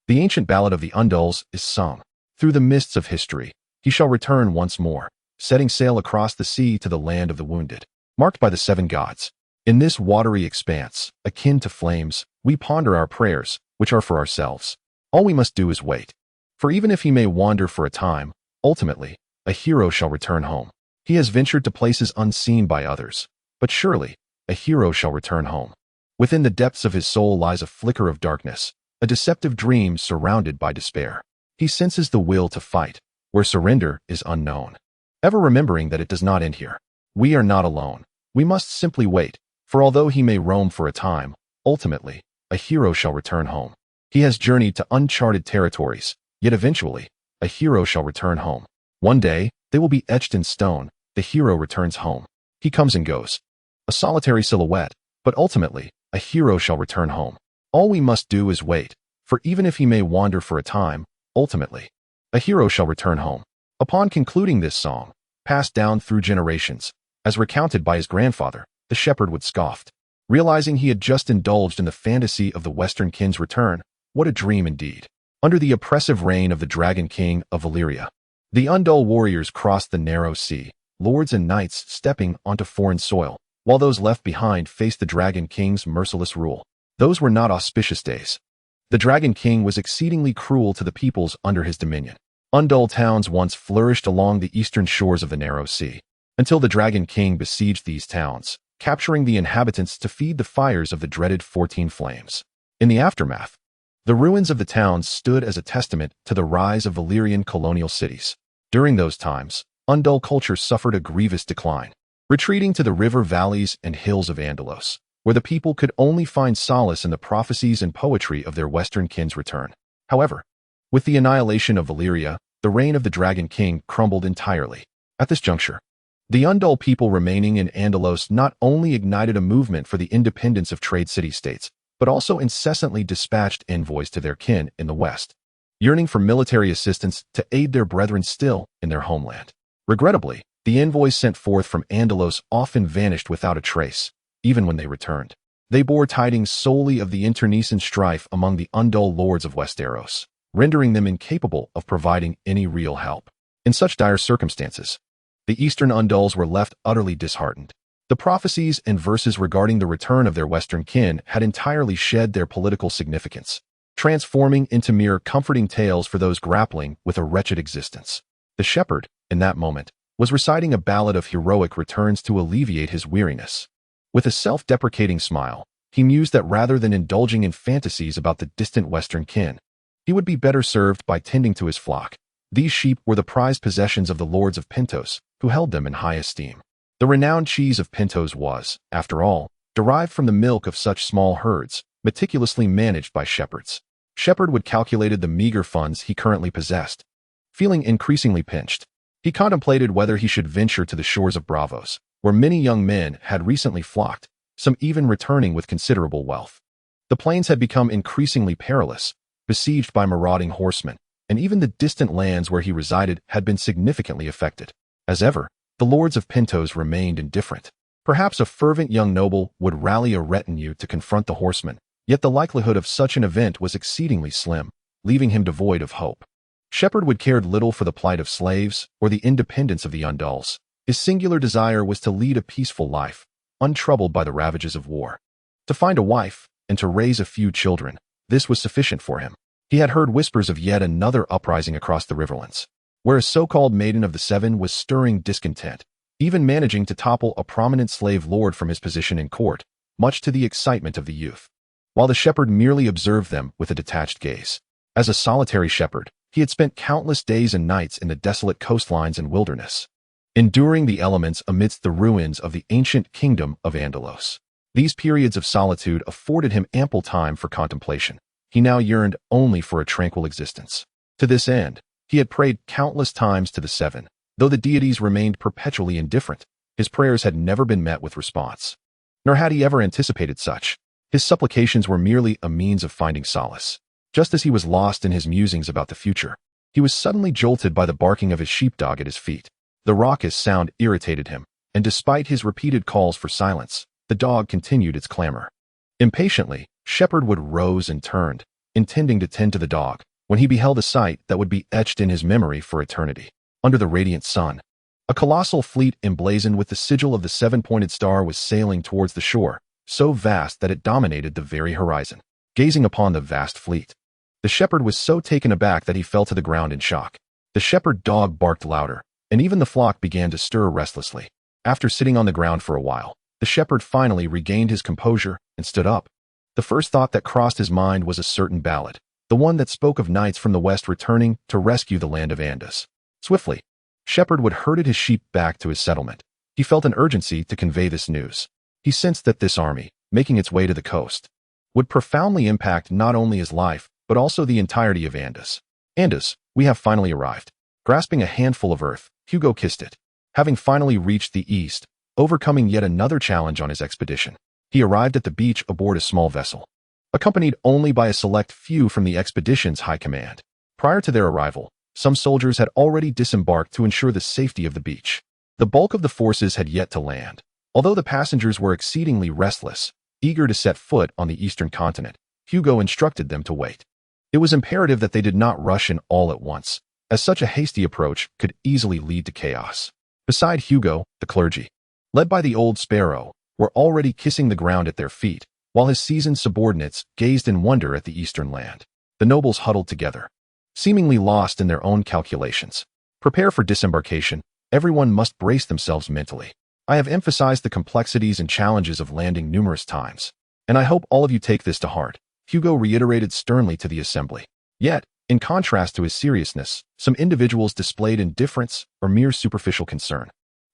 the ancient ballad of the Undulls is sung. Through the mists of history, he shall return once more, setting sail across the sea to the land of the wounded, marked by the 7 gods. In this watery expanse, akin to flames, we ponder our prayers, which are for ourselves. All we must do is wait. For even if he may wander for a time, ultimately, a hero shall return home. He has ventured to places unseen by others, but surely, a hero shall return home. Within the depths of his soul lies a flicker of darkness, a deceptive dream surrounded by despair. He senses the will to fight, where surrender is unknown. Ever remembering that it does not end here. We are not alone. We must simply wait, for although he may roam for a time, ultimately, a hero shall return home. He has journeyed to uncharted territories, yet eventually, a hero shall return home. One day, they will be etched in stone. The hero returns home. He comes and goes, a solitary silhouette, but ultimately, a hero shall return home. All we must do is wait, for even if he may wander for a time, ultimately, a hero shall return home. Upon concluding this song, passed down through generations, as recounted by his grandfather, the shepherd would scoff, realizing he had just indulged in the fantasy of the Western Kin's return. What a dream indeed. Under the oppressive reign of the Dragon King of Valyria, the Undull warriors crossed the narrow sea, lords and knights stepping onto foreign soil, while those left behind faced the Dragon King's merciless rule. Those were not auspicious days. The Dragon King was exceedingly cruel to the peoples under his dominion. Undull towns once flourished along the eastern shores of the narrow sea, until the Dragon King besieged these towns, capturing the inhabitants to feed the fires of the dreaded 14 flames. In the aftermath, the ruins of the towns stood as a testament to the rise of Valyrian colonial cities. During those times, Undull culture suffered a grievous decline, retreating to the river valleys and hills of Andalos, where the people could only find solace in the prophecies and poetry of their Western Kin's return. However, with the annihilation of Valyria, the reign of the Dragon King crumbled entirely. At this juncture, the Undull people remaining in Andalos not only ignited a movement for the independence of trade city-states, but also incessantly dispatched envoys to their kin in the West, yearning for military assistance to aid their brethren still in their homeland. Regrettably, the envoys sent forth from Andalos often vanished without a trace, even when they returned. They bore tidings solely of the internecine strife among the Undull lords of Westeros, rendering them incapable of providing any real help. In such dire circumstances, the Eastern Undulls were left utterly disheartened. The prophecies and verses regarding the return of their Western kin had entirely shed their political significance, transforming into mere comforting tales for those grappling with a wretched existence. The shepherd, in that moment, was reciting a ballad of heroic returns to alleviate his weariness. With a self-deprecating smile, he mused that rather than indulging in fantasies about the distant Western kin, he would be better served by tending to his flock. These sheep were the prized possessions of the lords of Pintos, who held them in high esteem. The renowned cheese of Pintos was, after all, derived from the milk of such small herds, meticulously managed by shepherds. Shepherd would calculated the meager funds he currently possessed. Feeling increasingly pinched, he contemplated whether he should venture to the shores of Braavos, where many young men had recently flocked, some even returning with considerable wealth. The plains had become increasingly perilous, besieged by marauding horsemen, and even the distant lands where he resided had been significantly affected. As ever, the lords of Pintos remained indifferent. Perhaps a fervent young noble would rally a retinue to confront the horsemen, yet the likelihood of such an event was exceedingly slim, leaving him devoid of hope. Shepherd would cared little for the plight of slaves or the independence of the Undulls. His singular desire was to lead a peaceful life, untroubled by the ravages of war. To find a wife and to raise a few children, this was sufficient for him. He had heard whispers of yet another uprising across the Riverlands, where a so-called Maiden of the Seven was stirring discontent, even managing to topple a prominent slave lord from his position in court, much to the excitement of the youth, while the shepherd merely observed them with a detached gaze. As a solitary shepherd, he had spent countless days and nights in the desolate coastlines and wilderness, enduring the elements amidst the ruins of the ancient kingdom of Andalos. These periods of solitude afforded him ample time for contemplation. He now yearned only for a tranquil existence. To this end, he had prayed countless times to the Seven. Though the deities remained perpetually indifferent, his prayers had never been met with response. Nor had he ever anticipated such. His supplications were merely a means of finding solace. Just as he was lost in his musings about the future, he was suddenly jolted by the barking of his sheepdog at his feet. The raucous sound irritated him, and despite his repeated calls for silence, the dog continued its clamor. Impatiently, Shepherd rose and turned, intending to tend to the dog, when he beheld a sight that would be etched in his memory for eternity. Under the radiant sun, a colossal fleet emblazoned with the sigil of the seven-pointed star was sailing towards the shore, so vast that it dominated the very horizon. Gazing upon the vast fleet, the shepherd was so taken aback that he fell to the ground in shock. The shepherd dog barked louder, and even the flock began to stir restlessly. After sitting on the ground for a while, the shepherd finally regained his composure and stood up. The first thought that crossed his mind was a certain ballad, the one that spoke of knights from the west returning to rescue the land of Andas. Swiftly, Shepherd herded his sheep back to his settlement. He felt an urgency to convey this news. He sensed that this army, making its way to the coast, would profoundly impact not only his life, but also the entirety of Andas. Andas, we have finally arrived. Grasping a handful of earth, Hugo kissed it. Having finally reached the east, overcoming yet another challenge on his expedition, he arrived at the beach aboard a small vessel, accompanied only by a select few from the expedition's high command. Prior to their arrival, some soldiers had already disembarked to ensure the safety of the beach. The bulk of the forces had yet to land. Although the passengers were exceedingly restless, eager to set foot on the eastern continent, Hugo instructed them to wait. It was imperative that they did not rush in all at once, as such a hasty approach could easily lead to chaos. Beside Hugo, the clergy, led by the old sparrow, were already kissing the ground at their feet, while his seasoned subordinates gazed in wonder at the eastern land. The nobles huddled together, seemingly lost in their own calculations. Prepare for disembarkation. Everyone must brace themselves mentally. I have emphasized the complexities and challenges of landing numerous times, and I hope all of you take this to heart, Hugo reiterated sternly to the assembly. Yet, in contrast to his seriousness, some individuals displayed indifference or mere superficial concern.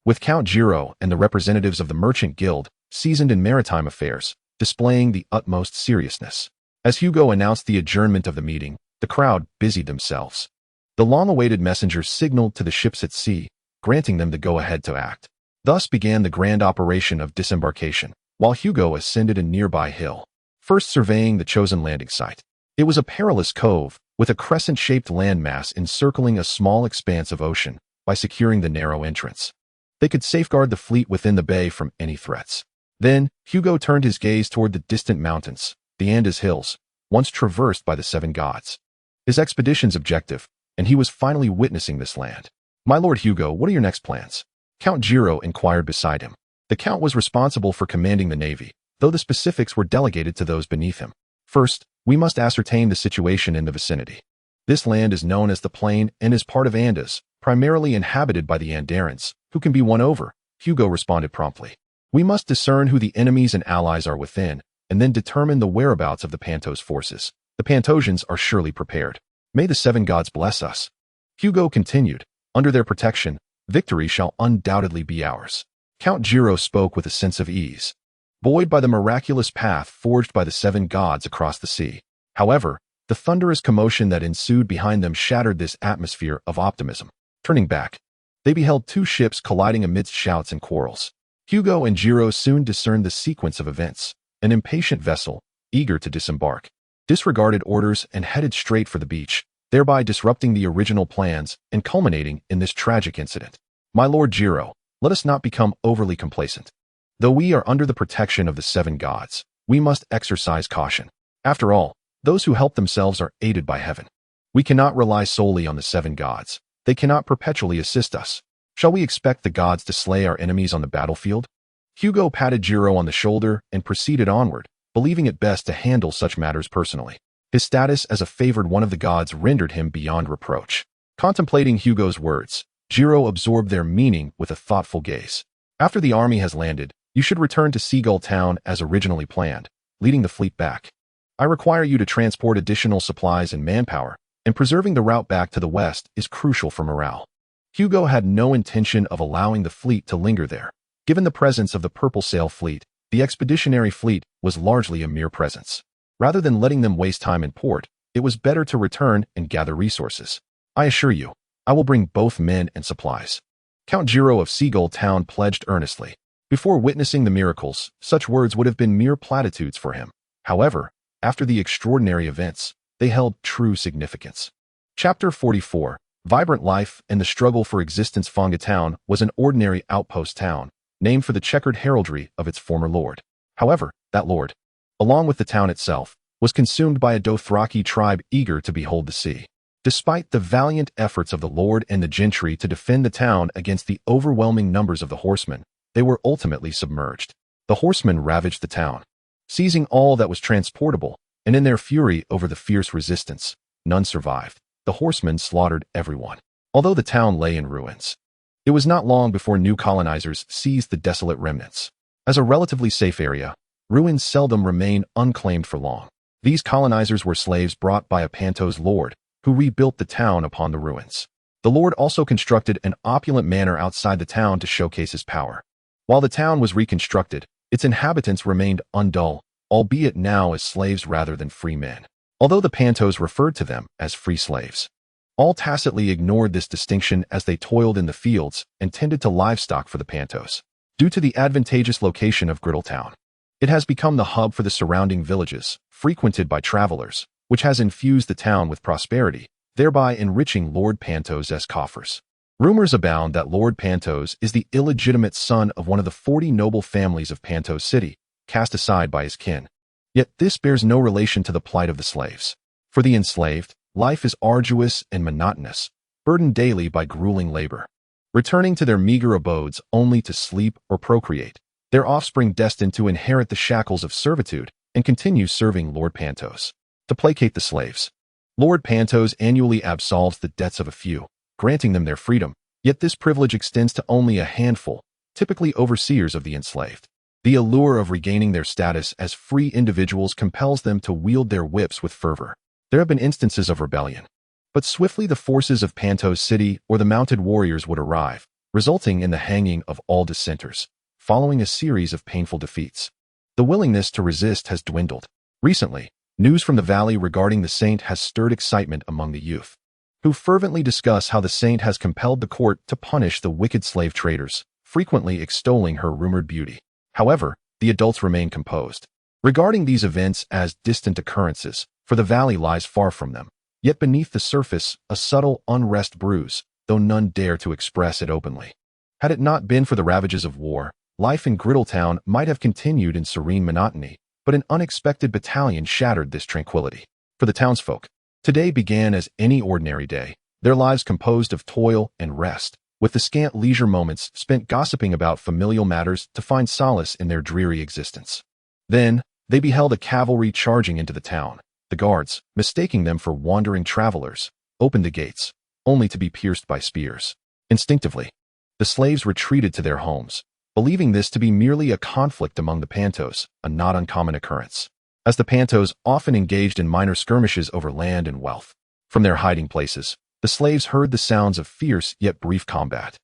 With Count Giro and the representatives of the Merchant Guild, seasoned in maritime affairs, displaying the utmost seriousness. As Hugo announced the adjournment of the meeting, the crowd busied themselves. The long-awaited messenger signaled to the ships at sea, granting them the go-ahead to act. Thus began the grand operation of disembarkation, while Hugo ascended a nearby hill, first surveying the chosen landing site. It was a perilous cove, with a crescent-shaped landmass encircling a small expanse of ocean. By securing the narrow entrance, they could safeguard the fleet within the bay from any threats. Then, Hugo turned his gaze toward the distant mountains, the Andes Hills, once traversed by the seven gods. His expedition's objective, and he was finally witnessing this land. "My lord Hugo, what are your next plans?" Count Giro inquired beside him. The count was responsible for commanding the navy, though the specifics were delegated to those beneath him. "First, we must ascertain the situation in the vicinity. This land is known as the Plain and is part of Andes, primarily inhabited by the Andarans, who can be won over," Hugo responded promptly. "We must discern who the enemies and allies are within, and then determine the whereabouts of the Pantos forces. The Pantosians are surely prepared. May the seven gods bless us." Hugo continued, "Under their protection, victory shall undoubtedly be ours." Count Giro spoke with a sense of ease, buoyed by the miraculous path forged by the seven gods across the sea. However, the thunderous commotion that ensued behind them shattered this atmosphere of optimism. Turning back, they beheld two ships colliding amidst shouts and quarrels. Hugo and Giro soon discerned the sequence of events. An impatient vessel, eager to disembark, disregarded orders and headed straight for the beach, thereby disrupting the original plans and culminating in this tragic incident. "My lord Giro, let us not become overly complacent. Though we are under the protection of the seven gods, we must exercise caution. After all, those who help themselves are aided by heaven. We cannot rely solely on the seven gods. They cannot perpetually assist us. Shall we expect the gods to slay our enemies on the battlefield?" Hugo patted Giro on the shoulder and proceeded onward, believing it best to handle such matters personally. His status as a favored one of the gods rendered him beyond reproach. Contemplating Hugo's words, Giro absorbed their meaning with a thoughtful gaze. "After the army has landed, you should return to Seagull Town as originally planned, leading the fleet back. I require you to transport additional supplies and manpower, and preserving the route back to the west is crucial for morale." Hugo had no intention of allowing the fleet to linger there. Given the presence of the Purple Sail fleet, the expeditionary fleet was largely a mere presence. Rather than letting them waste time in port, it was better to return and gather resources. "I assure you, I will bring both men and supplies." Count Giro of Seagull Town pledged earnestly. Before witnessing the miracles, such words would have been mere platitudes for him. However, after the extraordinary events, they held true significance. Chapter 44, Vibrant Life and the Struggle for Existence. Fonga Town was an ordinary outpost town, named for the checkered heraldry of its former lord. However, that lord, along with the town itself, was consumed by a Dothraki tribe eager to behold the sea. Despite the valiant efforts of the lord and the gentry to defend the town against the overwhelming numbers of the horsemen, they were ultimately submerged. The horsemen ravaged the town, seizing all that was transportable, and in their fury over the fierce resistance, none survived. The horsemen slaughtered everyone. Although the town lay in ruins, it was not long before new colonizers seized the desolate remnants. As a relatively safe area, ruins seldom remain unclaimed for long. These colonizers were slaves brought by a Pantos lord, who rebuilt the town upon the ruins. The lord also constructed an opulent manor outside the town to showcase his power. While the town was reconstructed, its inhabitants remained undull, albeit now as slaves rather than free men. Although the Pantos referred to them as free slaves, all tacitly ignored this distinction as they toiled in the fields and tended to livestock for the Pantos. Due to the advantageous location of Griddletown, it has become the hub for the surrounding villages, frequented by travelers, which has infused the town with prosperity, thereby enriching Lord Pantos' coffers. Rumors abound that Lord Pantos is the illegitimate son of one of the 40 noble families of Pantos City, cast aside by his kin. Yet this bears no relation to the plight of the slaves. For the enslaved, life is arduous and monotonous, burdened daily by grueling labor, returning to their meager abodes only to sleep or procreate, their offspring destined to inherit the shackles of servitude and continue serving Lord Pantos. To placate the slaves, Lord Pantos annually absolves the debts of a few, granting them their freedom, yet this privilege extends to only a handful, typically overseers of the enslaved. The allure of regaining their status as free individuals compels them to wield their whips with fervor. There have been instances of rebellion, but swiftly the forces of Pantos City or the mounted warriors would arrive, resulting in the hanging of all dissenters, following a series of painful defeats. The willingness to resist has dwindled. Recently, news from the Valley regarding the saint has stirred excitement among the youth, who fervently discuss how the saint has compelled the court to punish the wicked slave traders, frequently extolling her rumored beauty. However, the adults remain composed, regarding these events as distant occurrences, for the Valley lies far from them. Yet beneath the surface, a subtle unrest brews, though none dare to express it openly. Had it not been for the ravages of war, life in Griddletown might have continued in serene monotony, but an unexpected battalion shattered this tranquility. For the townsfolk, today began as any ordinary day. their lives composed of toil and rest, with the scant leisure moments spent gossiping about familial matters to find solace in their dreary existence. Then, they beheld a cavalry charging into the town. The guards, mistaking them for wandering travelers, opened the gates, only to be pierced by spears. Instinctively, the slaves retreated to their homes, believing this to be merely a conflict among the pantos, a not uncommon occurrence, as the pantos often engaged in minor skirmishes over land and wealth. From their hiding places, the slaves heard the sounds of fierce yet brief combat,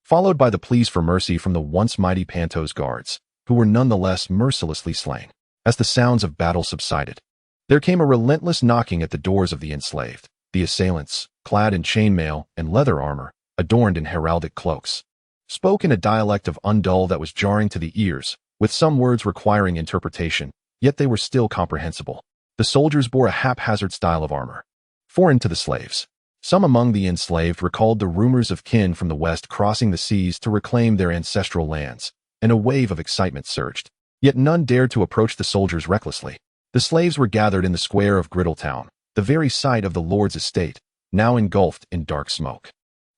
followed by the pleas for mercy from the once mighty pantos guards, who were nonetheless mercilessly slain. As the sounds of battle subsided, there came a relentless knocking at the doors of the enslaved. The assailants, clad in chainmail and leather armor, adorned in heraldic cloaks, spoke in a dialect of Undul that was jarring to the ears, with some words requiring interpretation, yet they were still comprehensible. The soldiers bore a haphazard style of armor, foreign to the slaves. Some among the enslaved recalled the rumors of kin from the west crossing the seas to reclaim their ancestral lands, and a wave of excitement surged. Yet none dared to approach the soldiers recklessly. The slaves were gathered in the square of Griddletown, the very site of the lord's estate, now engulfed in dark smoke.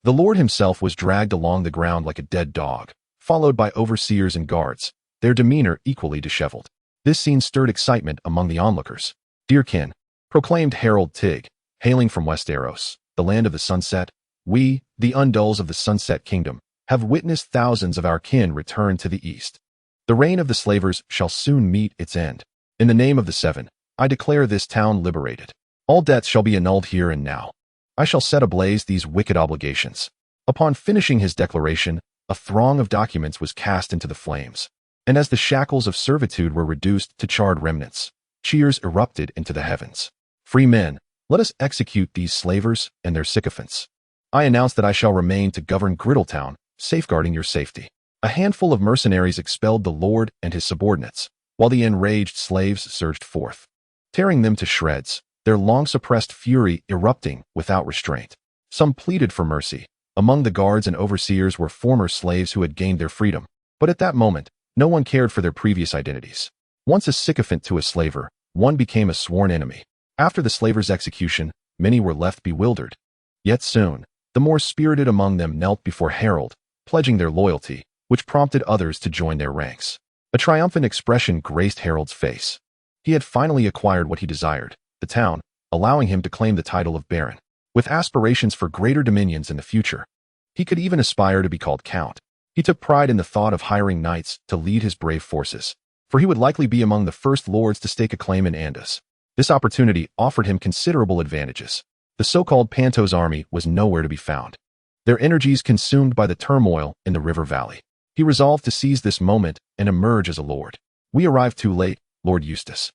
The lord himself was dragged along the ground like a dead dog, followed by overseers and guards, their demeanor equally disheveled. This scene stirred excitement among the onlookers. "Dear kin," proclaimed Harold Tigg, hailing from Westeros, the land of the sunset, "we, the Unduls of the Sunset Kingdom, have witnessed thousands of our kin return to the east. The reign of the slavers shall soon meet its end. In the name of the Seven, I declare this town liberated. All debts shall be annulled here and now. I shall set ablaze these wicked obligations." Upon finishing his declaration, a throng of documents was cast into the flames, and as the shackles of servitude were reduced to charred remnants, cheers erupted into the heavens. "Free men, let us execute these slavers and their sycophants. I announce that I shall remain to govern Griddletown, safeguarding your safety." A handful of mercenaries expelled the lord and his subordinates, while the enraged slaves surged forth, tearing them to shreds, their long-suppressed fury erupting without restraint. Some pleaded for mercy. Among the guards and overseers were former slaves who had gained their freedom, but at that moment, no one cared for their previous identities. Once a sycophant to a slaver, one became a sworn enemy. After the slaver's execution, many were left bewildered. Yet soon, the more spirited among them knelt before Harold, pledging their loyalty, which prompted others to join their ranks. A triumphant expression graced Harold's face. He had finally acquired what he desired, the town, allowing him to claim the title of Baron, with aspirations for greater dominions in the future. He could even aspire to be called Count. He took pride in the thought of hiring knights to lead his brave forces, for he would likely be among the first lords to stake a claim in Andus. This opportunity offered him considerable advantages. The so-called Pantos army was nowhere to be found, their energies consumed by the turmoil in the river valley. He resolved to seize this moment and emerge as a lord. "We arrived too late, Lord Eustace.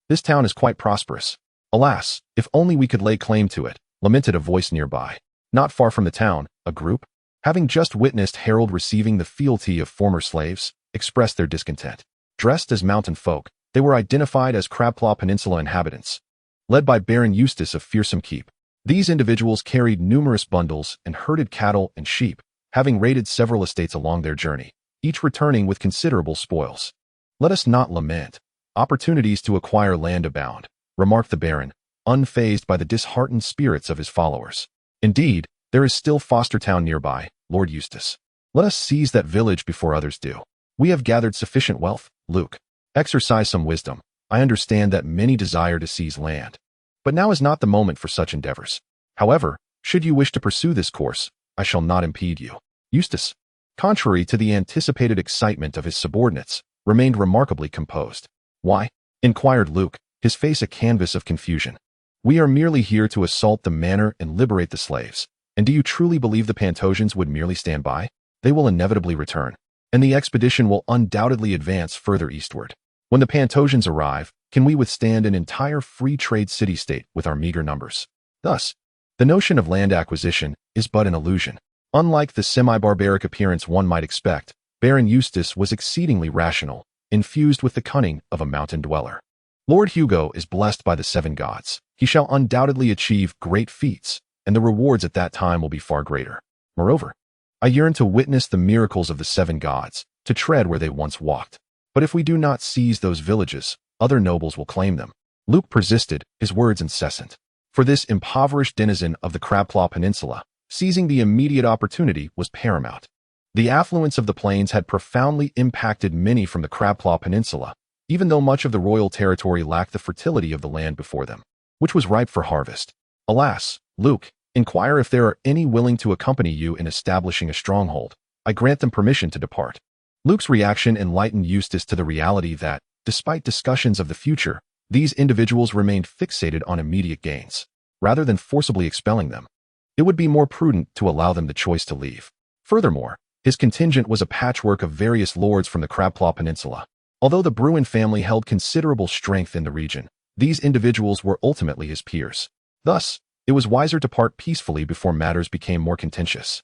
This town is quite prosperous. Alas, if only we could lay claim to it," lamented a voice nearby. Not far from the town, a group, having just witnessed Harold receiving the fealty of former slaves, expressed their discontent. Dressed as mountain folk, they were identified as Crabclaw Peninsula inhabitants, led by Baron Eustace of Fearsome Keep. These individuals carried numerous bundles and herded cattle and sheep, having raided several estates along their journey, each returning with considerable spoils. "Let us not lament. Opportunities to acquire land abound," remarked the Baron, unfazed by the disheartened spirits of his followers. "Indeed, there is still Fostertown nearby, Lord Eustace. Let us seize that village before others do. We have gathered sufficient wealth, Luke. Exercise some wisdom. I understand that many desire to seize land, but now is not the moment for such endeavors. However, should you wish to pursue this course, I shall not impede you." Eustace, contrary to the anticipated excitement of his subordinates, remained remarkably composed. "Why?" inquired Luke, his face a canvas of confusion. "We are merely here to assault the manor and liberate the slaves. And do you truly believe the Pantosians would merely stand by? They will inevitably return, and the expedition will undoubtedly advance further eastward. When the Pantosians arrive, can we withstand an entire free trade city-state with our meager numbers?" Thus, the notion of land acquisition is but an illusion. Unlike the semi-barbaric appearance one might expect, Baron Eustace was exceedingly rational, infused with the cunning of a mountain dweller. "Lord Hugo is blessed by the seven gods. He shall undoubtedly achieve great feats, and the rewards at that time will be far greater. Moreover, I yearn to witness the miracles of the seven gods, to tread where they once walked. But if we do not seize those villages, other nobles will claim them." Luke persisted, his words incessant. For this impoverished denizen of the Crabclaw Peninsula, seizing the immediate opportunity was paramount. The affluence of the plains had profoundly impacted many from the Crabclaw Peninsula, even though much of the royal territory lacked the fertility of the land before them, which was ripe for harvest. Alas, Luke, inquire if there are any willing to accompany you in establishing a stronghold. I grant them permission to depart. Luke's reaction enlightened Eustace to the reality that, despite discussions of the future, these individuals remained fixated on immediate gains. Rather than forcibly expelling them, it would be more prudent to allow them the choice to leave. Furthermore, his contingent was a patchwork of various lords from the Crabclaw Peninsula. Although the Bruin family held considerable strength in the region, these individuals were ultimately his peers. Thus, it was wiser to part peacefully before matters became more contentious.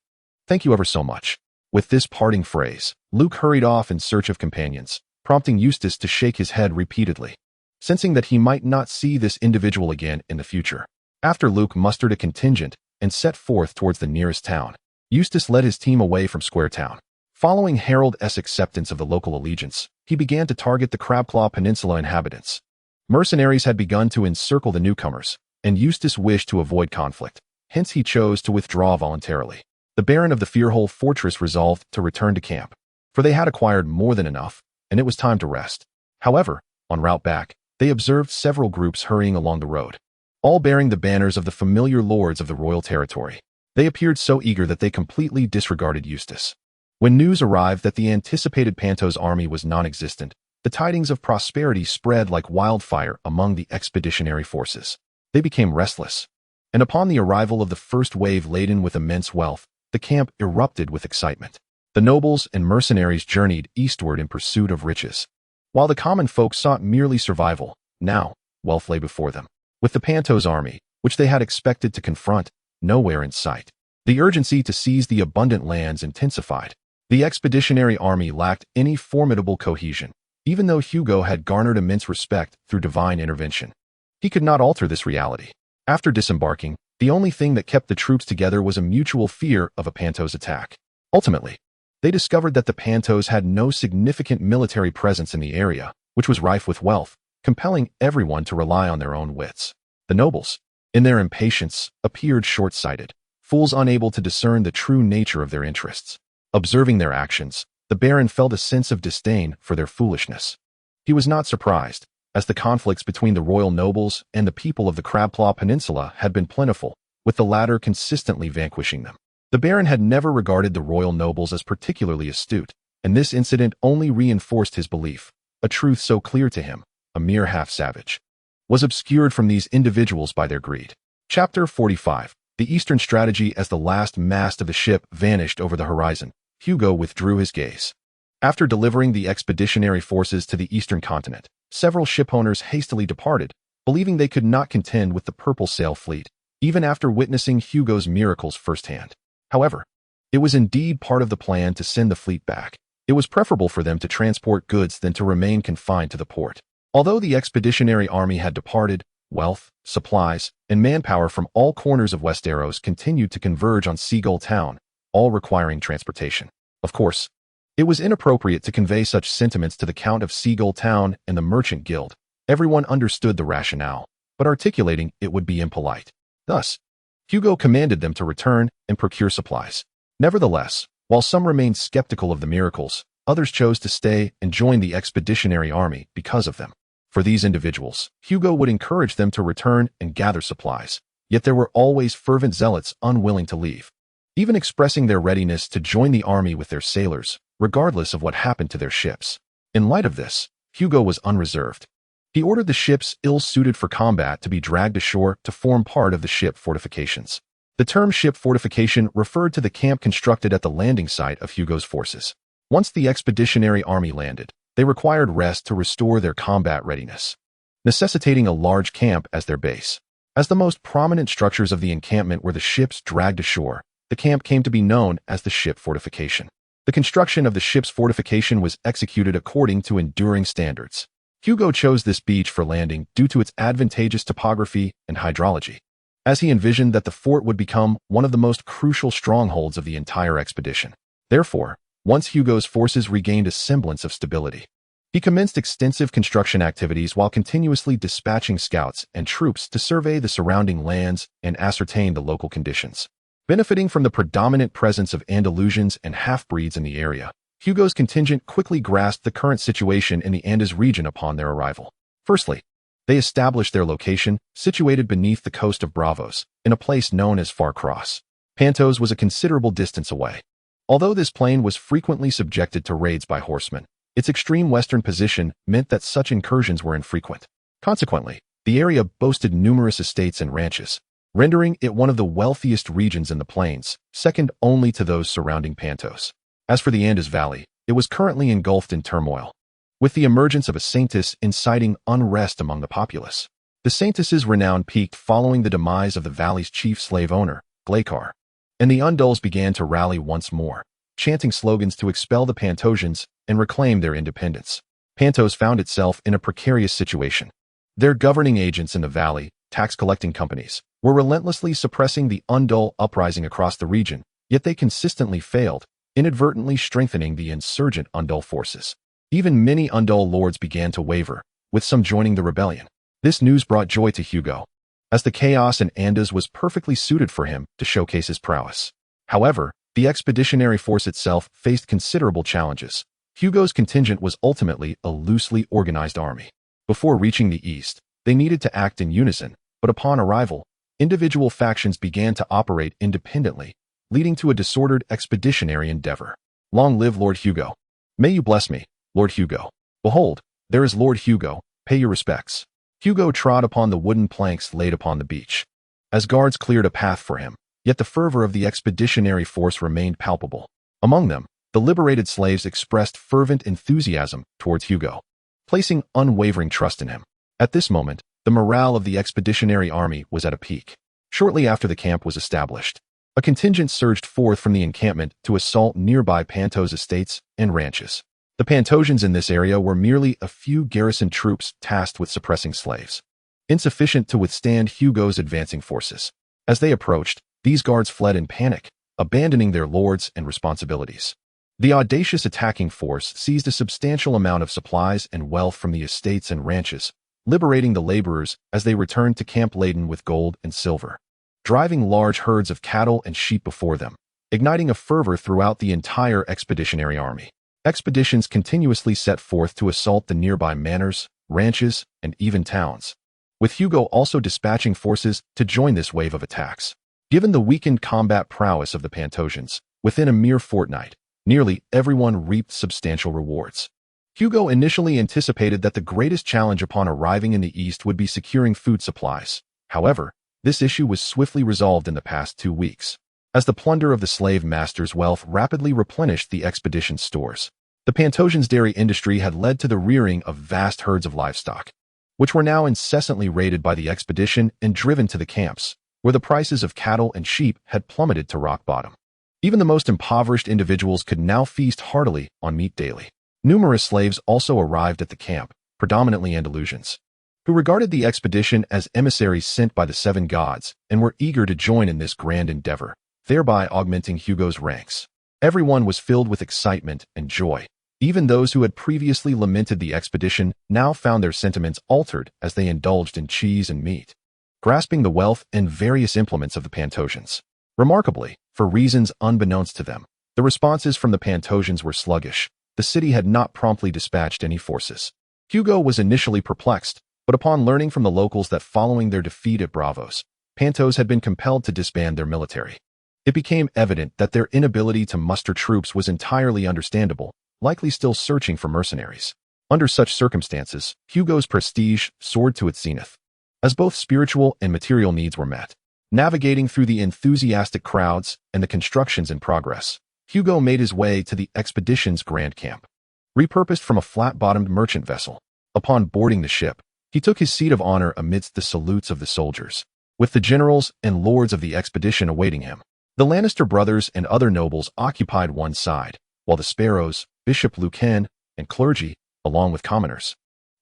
Thank you ever so much. With this parting phrase, Luke hurried off in search of companions, prompting Eustace to shake his head repeatedly, sensing that he might not see this individual again in the future. After Luke mustered a contingent and set forth towards the nearest town, Eustace led his team away from Square Town. Following Harold's acceptance of the local allegiance, he began to target the Crabclaw Peninsula inhabitants. Mercenaries had begun to encircle the newcomers, and Eustace wished to avoid conflict. Hence he chose to withdraw voluntarily. The Baron of the Fearhole Fortress resolved to return to camp, for they had acquired more than enough, and it was time to rest. However, en route back, they observed several groups hurrying along the road, all bearing the banners of the familiar lords of the royal territory. They appeared so eager that they completely disregarded Eustace. When news arrived that the anticipated Panto's army was non-existent, the tidings of prosperity spread like wildfire among the expeditionary forces. They became restless, and upon the arrival of the first wave laden with immense wealth, the camp erupted with excitement. The nobles and mercenaries journeyed eastward in pursuit of riches, while the common folk sought merely survival. Now, wealth lay before them, with the Panto's army, which they had expected to confront, nowhere in sight. The urgency to seize the abundant lands intensified. The expeditionary army lacked any formidable cohesion, even though Hugo had garnered immense respect through divine intervention. He could not alter this reality. After disembarking, the only thing that kept the troops together was a mutual fear of a Panto's attack. Ultimately, they discovered that the Pantos had no significant military presence in the area, which was rife with wealth, compelling everyone to rely on their own wits. The nobles, in their impatience, appeared short-sighted, fools unable to discern the true nature of their interests. Observing their actions, the Baron felt a sense of disdain for their foolishness. He was not surprised, as the conflicts between the royal nobles and the people of the Crabclaw Peninsula had been plentiful, with the latter consistently vanquishing them. The Baron had never regarded the royal nobles as particularly astute, and this incident only reinforced his belief. A truth so clear to him, a mere half-savage, was obscured from these individuals by their greed. Chapter 45. The eastern strategy. As the last mast of the ship vanished over the horizon, Hugo withdrew his gaze. After delivering the expeditionary forces to the eastern continent, several shipowners hastily departed, believing they could not contend with the Purple Sail fleet, even after witnessing Hugo's miracles firsthand. However, it was indeed part of the plan to send the fleet back. It was preferable for them to transport goods than to remain confined to the port. Although the expeditionary army had departed, wealth, supplies, and manpower from all corners of Westeros continued to converge on Seagull Town, all requiring transportation. Of course, it was inappropriate to convey such sentiments to the Count of Seagull Town and the Merchant Guild. Everyone understood the rationale, but articulating it would be impolite. Thus, Hugo commanded them to return and procure supplies. Nevertheless, while some remained skeptical of the miracles, others chose to stay and join the expeditionary army because of them. For these individuals, Hugo would encourage them to return and gather supplies, yet there were always fervent zealots unwilling to leave, even expressing their readiness to join the army with their sailors, regardless of what happened to their ships. In light of this, Hugo was unreserved. He ordered the ships ill-suited for combat to be dragged ashore to form part of the ship fortifications. The term ship fortification referred to the camp constructed at the landing site of Hugo's forces. Once the expeditionary army landed, they required rest to restore their combat readiness, necessitating a large camp as their base. As the most prominent structures of the encampment were the ships dragged ashore, the camp came to be known as the ship fortification. The construction of the ship's fortification was executed according to enduring standards. Hugo chose this beach for landing due to its advantageous topography and hydrology, as he envisioned that the fort would become one of the most crucial strongholds of the entire expedition. Therefore, once Hugo's forces regained a semblance of stability, He commenced extensive construction activities while continuously dispatching scouts and troops to survey the surrounding lands and ascertain the local conditions. Benefiting from the predominant presence of Andalusians and half-breeds in the area, Hugo's contingent quickly grasped the current situation in the Andes region upon their arrival. Firstly, they established their location, situated beneath the coast of Braavos, in a place known as Far Cross. Pantos was a considerable distance away. Although this plain was frequently subjected to raids by horsemen, its extreme western position meant that such incursions were infrequent. Consequently, the area boasted numerous estates and ranches, rendering it one of the wealthiest regions in the plains, second only to those surrounding Pantos. As for the Andes Valley, it was currently engulfed in turmoil, with the emergence of a scythes inciting unrest among the populace. The scythes' renown peaked following the demise of the valley's chief slave owner, Glacar, and the Unduls began to rally once more, chanting slogans to expel the Pantosians and reclaim their independence. Pantos found itself in a precarious situation. Their governing agents in the valley, tax-collecting companies, were relentlessly suppressing the Undul uprising across the region, yet they consistently failed, inadvertently strengthening the insurgent Undul forces. Even many Undul lords began to waver, with some joining the rebellion. This news brought joy to Hugo, as the chaos in Andes was perfectly suited for him to showcase his prowess. However, the expeditionary force itself faced considerable challenges. Hugo's contingent was ultimately a loosely organized army. Before reaching the east, they needed to act in unison, but upon arrival, individual factions began to operate independently, leading to a disordered expeditionary endeavor. Long live Lord Hugo. May you bless me, Lord Hugo. Behold, there is Lord Hugo, pay your respects. Hugo trod upon the wooden planks laid upon the beach, as guards cleared a path for him, yet the fervor of the expeditionary force remained palpable. Among them, the liberated slaves expressed fervent enthusiasm towards Hugo, placing unwavering trust in him. At this moment, the morale of the expeditionary army was at a peak. Shortly after the camp was established, a contingent surged forth from the encampment to assault nearby Pantos estates and ranches. The Pantosians in this area were merely a few garrison troops tasked with suppressing slaves, insufficient to withstand Hugo's advancing forces. As they approached, these guards fled in panic, abandoning their lords and responsibilities. The audacious attacking force seized a substantial amount of supplies and wealth from the estates and ranches, liberating the laborers as they returned to camp laden with gold and silver, driving large herds of cattle and sheep before them, igniting a fervor throughout the entire expeditionary army. Expeditions continuously set forth to assault the nearby manors, ranches, and even towns, with Hugo also dispatching forces to join this wave of attacks. Given the weakened combat prowess of the Pantosians, within a mere fortnight, nearly everyone reaped substantial rewards. Hugo initially anticipated that the greatest challenge upon arriving in the east would be securing food supplies. However, this issue was swiftly resolved in the past 2 weeks, as the plunder of the slave masters' wealth rapidly replenished the expedition's stores. The Pantosians' dairy industry had led to the rearing of vast herds of livestock, which were now incessantly raided by the expedition and driven to the camps, where the prices of cattle and sheep had plummeted to rock bottom. Even the most impoverished individuals could now feast heartily on meat daily. Numerous slaves also arrived at the camp, predominantly Andalusians, who regarded the expedition as emissaries sent by the 7 gods and were eager to join in this grand endeavor, thereby augmenting Hugo's ranks. Everyone was filled with excitement and joy. Even those who had previously lamented the expedition now found their sentiments altered as they indulged in cheese and meat, grasping the wealth and various implements of the Pantosians. Remarkably, for reasons unbeknownst to them, the responses from the Pantosians were sluggish. The city had not promptly dispatched any forces. Hugo was initially perplexed, but upon learning from the locals that following their defeat at Braavos, Pantos had been compelled to disband their military, it became evident that their inability to muster troops was entirely understandable, likely still searching for mercenaries. Under such circumstances, Hugo's prestige soared to its zenith, as both spiritual and material needs were met. Navigating through the enthusiastic crowds and the constructions in progress, Hugo made his way to the expedition's grand camp, repurposed from a flat-bottomed merchant vessel. Upon boarding the ship, he took his seat of honor amidst the salutes of the soldiers, with the generals and lords of the expedition awaiting him. The Lannister brothers and other nobles occupied one side, while the sparrows, Bishop Lucan, and clergy, along with commoners,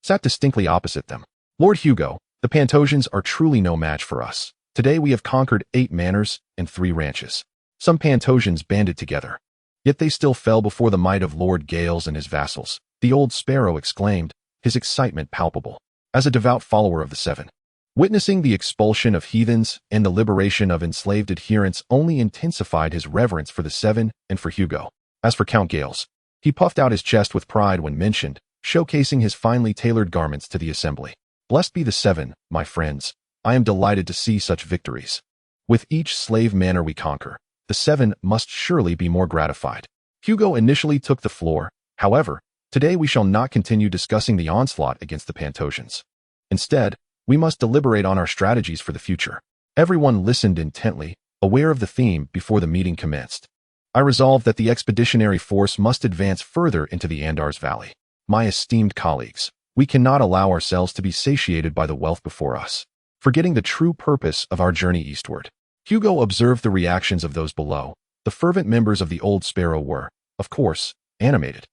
sat distinctly opposite them. Lord Hugo, the Pantosians are truly no match for us. Today we have conquered 8 manors and 3 ranches. Some Pantosians banded together, yet they still fell before the might of Lord Gales and his vassals, the old sparrow exclaimed, his excitement palpable. As a devout follower of the Seven, witnessing the expulsion of heathens and the liberation of enslaved adherents only intensified his reverence for the Seven and for Hugo. As for Count Gales, he puffed out his chest with pride when mentioned, showcasing his finely tailored garments to the assembly. Blessed be the Seven, my friends. I am delighted to see such victories. With each slave manor we conquer, the Seven must surely be more gratified. Hugo initially took the floor. However, today we shall not continue discussing the onslaught against the Pantosians. Instead, we must deliberate on our strategies for the future. Everyone listened intently, aware of the theme before the meeting commenced. I resolved that the expeditionary force must advance further into the Andar's Valley. My esteemed colleagues, we cannot allow ourselves to be satiated by the wealth before us, forgetting the true purpose of our journey eastward. Hugo observed the reactions of those below. The fervent members of the Old Sparrow were, of course, animated,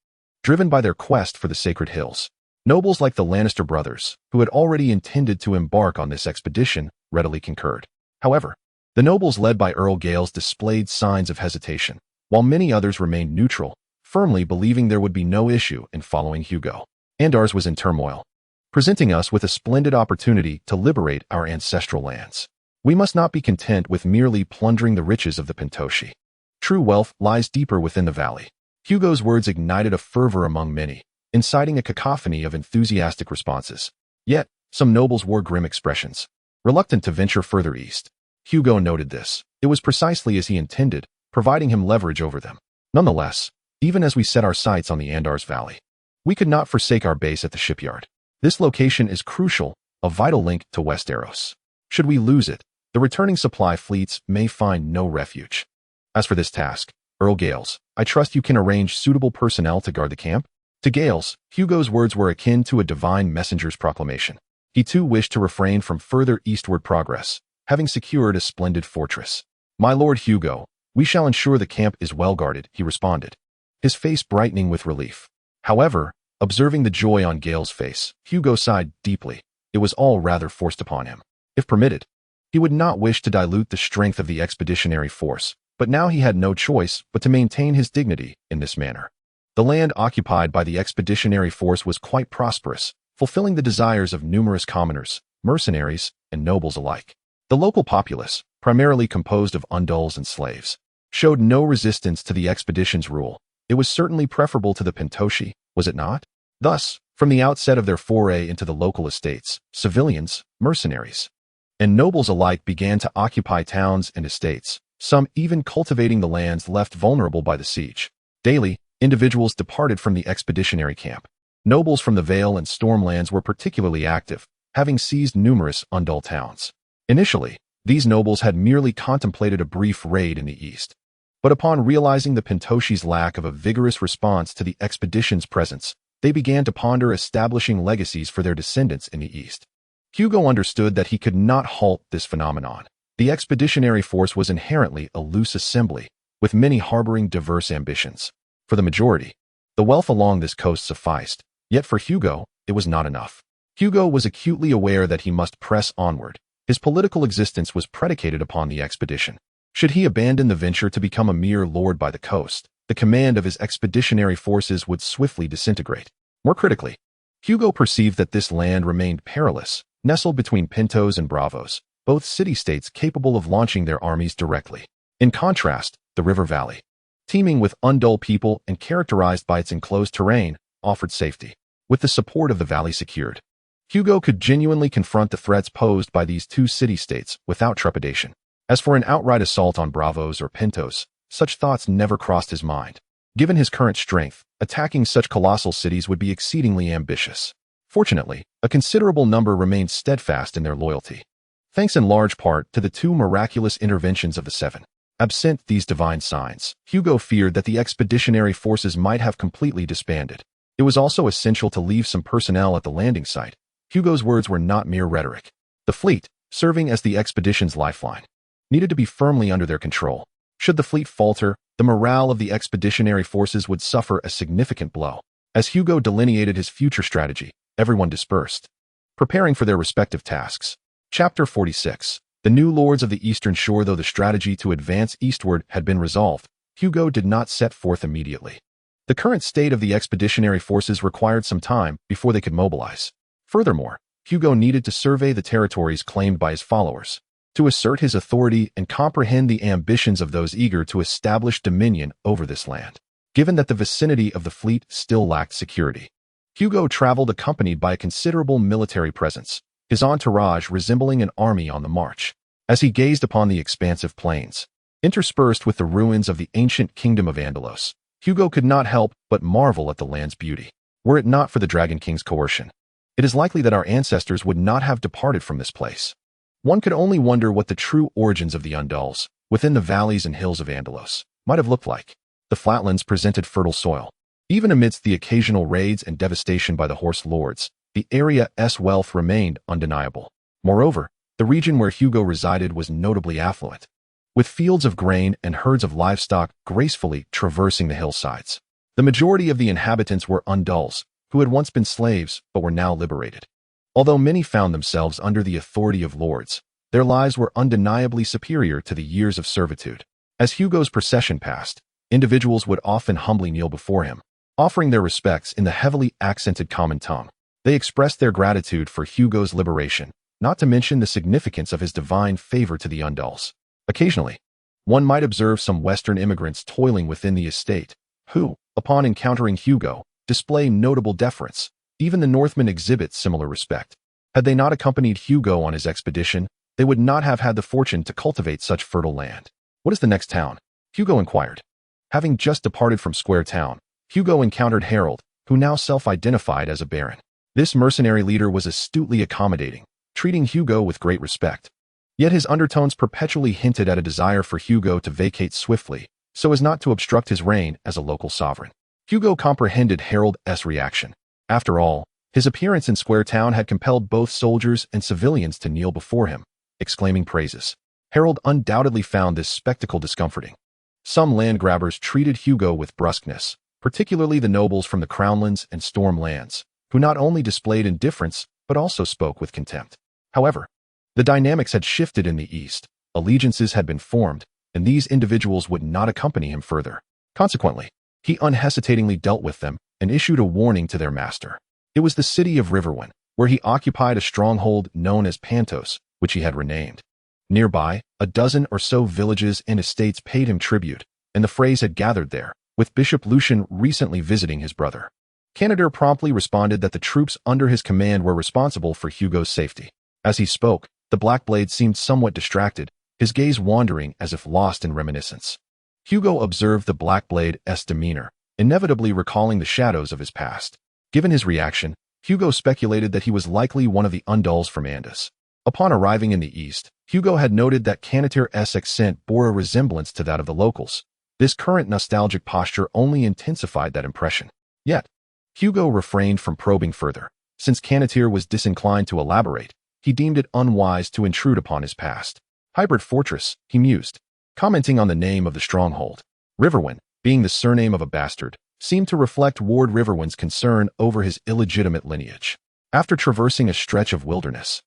driven by their quest for the sacred hills. Nobles like the Lannister brothers, who had already intended to embark on this expedition, readily concurred. However, the nobles led by Earl Gales displayed signs of hesitation, while many others remained neutral, firmly believing there would be no issue in following Hugo. Andars was in turmoil, presenting us with a splendid opportunity to liberate our ancestral lands. We must not be content with merely plundering the riches of the Pentoshi. True wealth lies deeper within the valley. Hugo's words ignited a fervor among many, inciting a cacophony of enthusiastic responses. Yet, some nobles wore grim expressions, reluctant to venture further east. Hugo noted this. It was precisely as he intended, providing him leverage over them. Nonetheless, even as we set our sights on the Andar's Valley, we could not forsake our base at the shipyard. This location is crucial, a vital link to Westeros. Should we lose it, the returning supply fleets may find no refuge. As for this task, Earl Gales, I trust you can arrange suitable personnel to guard the camp? To Gales, Hugo's words were akin to a divine messenger's proclamation. He too wished to refrain from further eastward progress, having secured a splendid fortress. My lord Hugo, we shall ensure the camp is well guarded, he responded, his face brightening with relief. However, observing the joy on Gale's face, Hugo sighed deeply. It was all rather forced upon him. If permitted, he would not wish to dilute the strength of the expeditionary force, but now he had no choice but to maintain his dignity in this manner. The land occupied by the expeditionary force was quite prosperous, fulfilling the desires of numerous commoners, mercenaries, and nobles alike. The local populace, primarily composed of undulls and slaves, showed no resistance to the expedition's rule. It was certainly preferable to the Pentoshi, was it not? Thus, from the outset of their foray into the local estates, civilians, mercenaries, and nobles alike began to occupy towns and estates, some even cultivating the lands left vulnerable by the siege. Daily, individuals departed from the expeditionary camp. Nobles from the Vale and Stormlands were particularly active, having seized numerous undull towns. Initially, these nobles had merely contemplated a brief raid in the east. But upon realizing the Pentoshi's lack of a vigorous response to the expedition's presence, they began to ponder establishing legacies for their descendants in the east. Hugo understood that he could not halt this phenomenon. The expeditionary force was inherently a loose assembly, with many harboring diverse ambitions. For the majority, the wealth along this coast sufficed, yet for Hugo, it was not enough. Hugo was acutely aware that he must press onward. His political existence was predicated upon the expedition. Should he abandon the venture to become a mere lord by the coast, the command of his expeditionary forces would swiftly disintegrate. More critically, Hugo perceived that this land remained perilous, nestled between Pintos and Braavos, both city-states capable of launching their armies directly. In contrast, the river valley, teeming with undull people and characterized by its enclosed terrain, offered safety. With the support of the valley secured, Hugo could genuinely confront the threats posed by these two city-states without trepidation. As for an outright assault on Braavos or Pintos, such thoughts never crossed his mind. Given his current strength, attacking such colossal cities would be exceedingly ambitious. Fortunately, a considerable number remained steadfast in their loyalty, thanks in large part to the two miraculous interventions of the Seven. Absent these divine signs, Hugo feared that the expeditionary forces might have completely disbanded. It was also essential to leave some personnel at the landing site. Hugo's words were not mere rhetoric. The fleet, serving as the expedition's lifeline, needed to be firmly under their control. Should the fleet falter, the morale of the expeditionary forces would suffer a significant blow. As Hugo delineated his future strategy, everyone dispersed, preparing for their respective tasks. Chapter 46. The new lords of the Eastern Shore. Though the strategy to advance eastward had been resolved, Hugo did not set forth immediately. The current state of the expeditionary forces required some time before they could mobilize. Furthermore, Hugo needed to survey the territories claimed by his followers, to assert his authority and comprehend the ambitions of those eager to establish dominion over this land. Given that the vicinity of the fleet still lacked security, Hugo traveled accompanied by a considerable military presence, his entourage resembling an army on the march. As he gazed upon the expansive plains, interspersed with the ruins of the ancient kingdom of Andalos, Hugo could not help but marvel at the land's beauty. Were it not for the Dragon King's coercion, it is likely that our ancestors would not have departed from this place. One could only wonder what the true origins of the Undals, within the valleys and hills of Andalos, might have looked like. The flatlands presented fertile soil. Even amidst the occasional raids and devastation by the horse lords, the area's wealth remained undeniable. Moreover, the region where Hugo resided was notably affluent, with fields of grain and herds of livestock gracefully traversing the hillsides. The majority of the inhabitants were Undals, who had once been slaves but were now liberated. Although many found themselves under the authority of lords, their lives were undeniably superior to the years of servitude. As Hugo's procession passed, individuals would often humbly kneel before him, offering their respects in the heavily accented common tongue. They expressed their gratitude for Hugo's liberation, not to mention the significance of his divine favor to the Undals. Occasionally, one might observe some Western immigrants toiling within the estate, who, upon encountering Hugo, display notable deference. Even the Northmen exhibit similar respect. Had they not accompanied Hugo on his expedition, they would not have had the fortune to cultivate such fertile land. What is the next town? Hugo inquired. Having just departed from Square Town, Hugo encountered Harold, who now self-identified as a baron. This mercenary leader was astutely accommodating, treating Hugo with great respect. Yet his undertones perpetually hinted at a desire for Hugo to vacate swiftly, so as not to obstruct his reign as a local sovereign. Hugo comprehended Harold's reaction. After all, his appearance in Square Town had compelled both soldiers and civilians to kneel before him, exclaiming praises. Harold undoubtedly found this spectacle discomforting. Some land grabbers treated Hugo with brusqueness, particularly the nobles from the Crownlands and Storm Lands, who not only displayed indifference but also spoke with contempt. However, the dynamics had shifted in the east, allegiances had been formed, and these individuals would not accompany him further. Consequently, he unhesitatingly dealt with them and issued a warning to their master. It was the city of Riverlands, where he occupied a stronghold known as Pantos, which he had renamed. Nearby, a dozen or so villages and estates paid him tribute, and the phrase had gathered there, with Bishop Lucian recently visiting his brother. Canadair promptly responded that the troops under his command were responsible for Hugo's safety. As he spoke, the Blackblade seemed somewhat distracted, his gaze wandering as if lost in reminiscence. Hugo observed the Blackblade's demeanor, inevitably recalling the shadows of his past. Given his reaction, Hugo speculated that he was likely one of the Undals from Andis. Upon arriving in the east, Hugo had noted that Canadair's accent bore a resemblance to that of the locals. This current nostalgic posture only intensified that impression. Yet, Hugo refrained from probing further. Since Canadair was disinclined to elaborate, he deemed it unwise to intrude upon his past. Hybrid Fortress, he mused, commenting on the name of the stronghold. Riverwind, being the surname of a bastard, seemed to reflect Ward Riverwind's concern over his illegitimate lineage. After traversing a stretch of wilderness,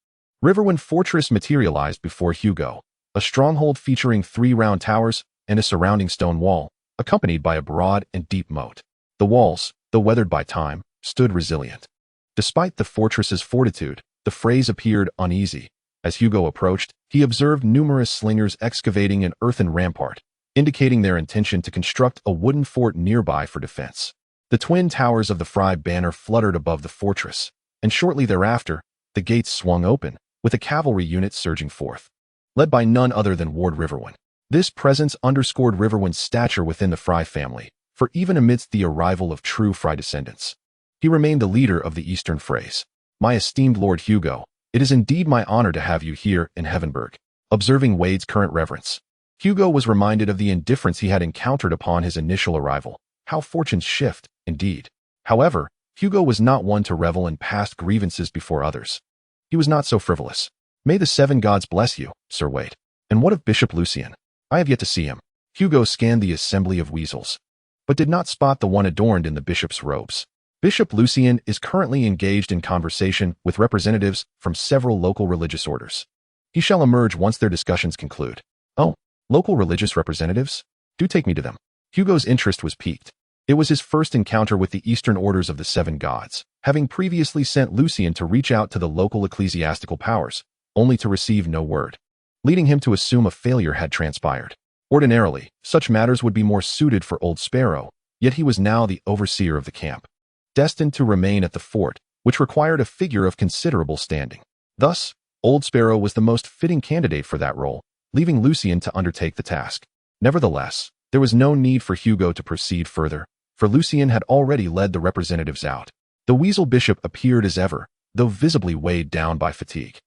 Riverwind Fortress materialized before Hugo, a stronghold featuring 3 round towers and a surrounding stone wall, accompanied by a broad and deep moat. The walls, though weathered by time, stood resilient. Despite the fortress's fortitude, the phrase appeared uneasy. As Hugo approached, he observed numerous slingers excavating an earthen rampart, indicating their intention to construct a wooden fort nearby for defense. The twin towers of the Fry banner fluttered above the fortress, and shortly thereafter, the gates swung open, with a cavalry unit surging forth, led by none other than Ward Riverwind. This presence underscored Riverwind's stature within the Fry family, for even amidst the arrival of true Fry descendants, he remained the leader of the Eastern Frays. My esteemed Lord Hugo, it is indeed my honor to have you here in Heavenburg. Observing Wade's current reverence, Hugo was reminded of the indifference he had encountered upon his initial arrival. How fortunes shift, indeed. However, Hugo was not one to revel in past grievances before others. He was not so frivolous. May the 7 gods bless you, Sir Wade. And what of Bishop Lucian? I have yet to see him. Hugo scanned the assembly of weasels, but did not spot the one adorned in the bishop's robes. Bishop Lucian is currently engaged in conversation with representatives from several local religious orders. He shall emerge once their discussions conclude. Oh, local religious representatives? Do take me to them. Hugo's interest was piqued. It was his first encounter with the Eastern Orders of the Seven Gods, having previously sent Lucien to reach out to the local ecclesiastical powers, only to receive no word, leading him to assume a failure had transpired. Ordinarily, such matters would be more suited for Old Sparrow, yet he was now the overseer of the camp, destined to remain at the fort, which required a figure of considerable standing. Thus, Old Sparrow was the most fitting candidate for that role, leaving Lucien to undertake the task. Nevertheless, there was no need for Hugo to proceed further, for Lucien had already led the representatives out. The Weasel Bishop appeared as ever, though visibly weighed down by fatigue.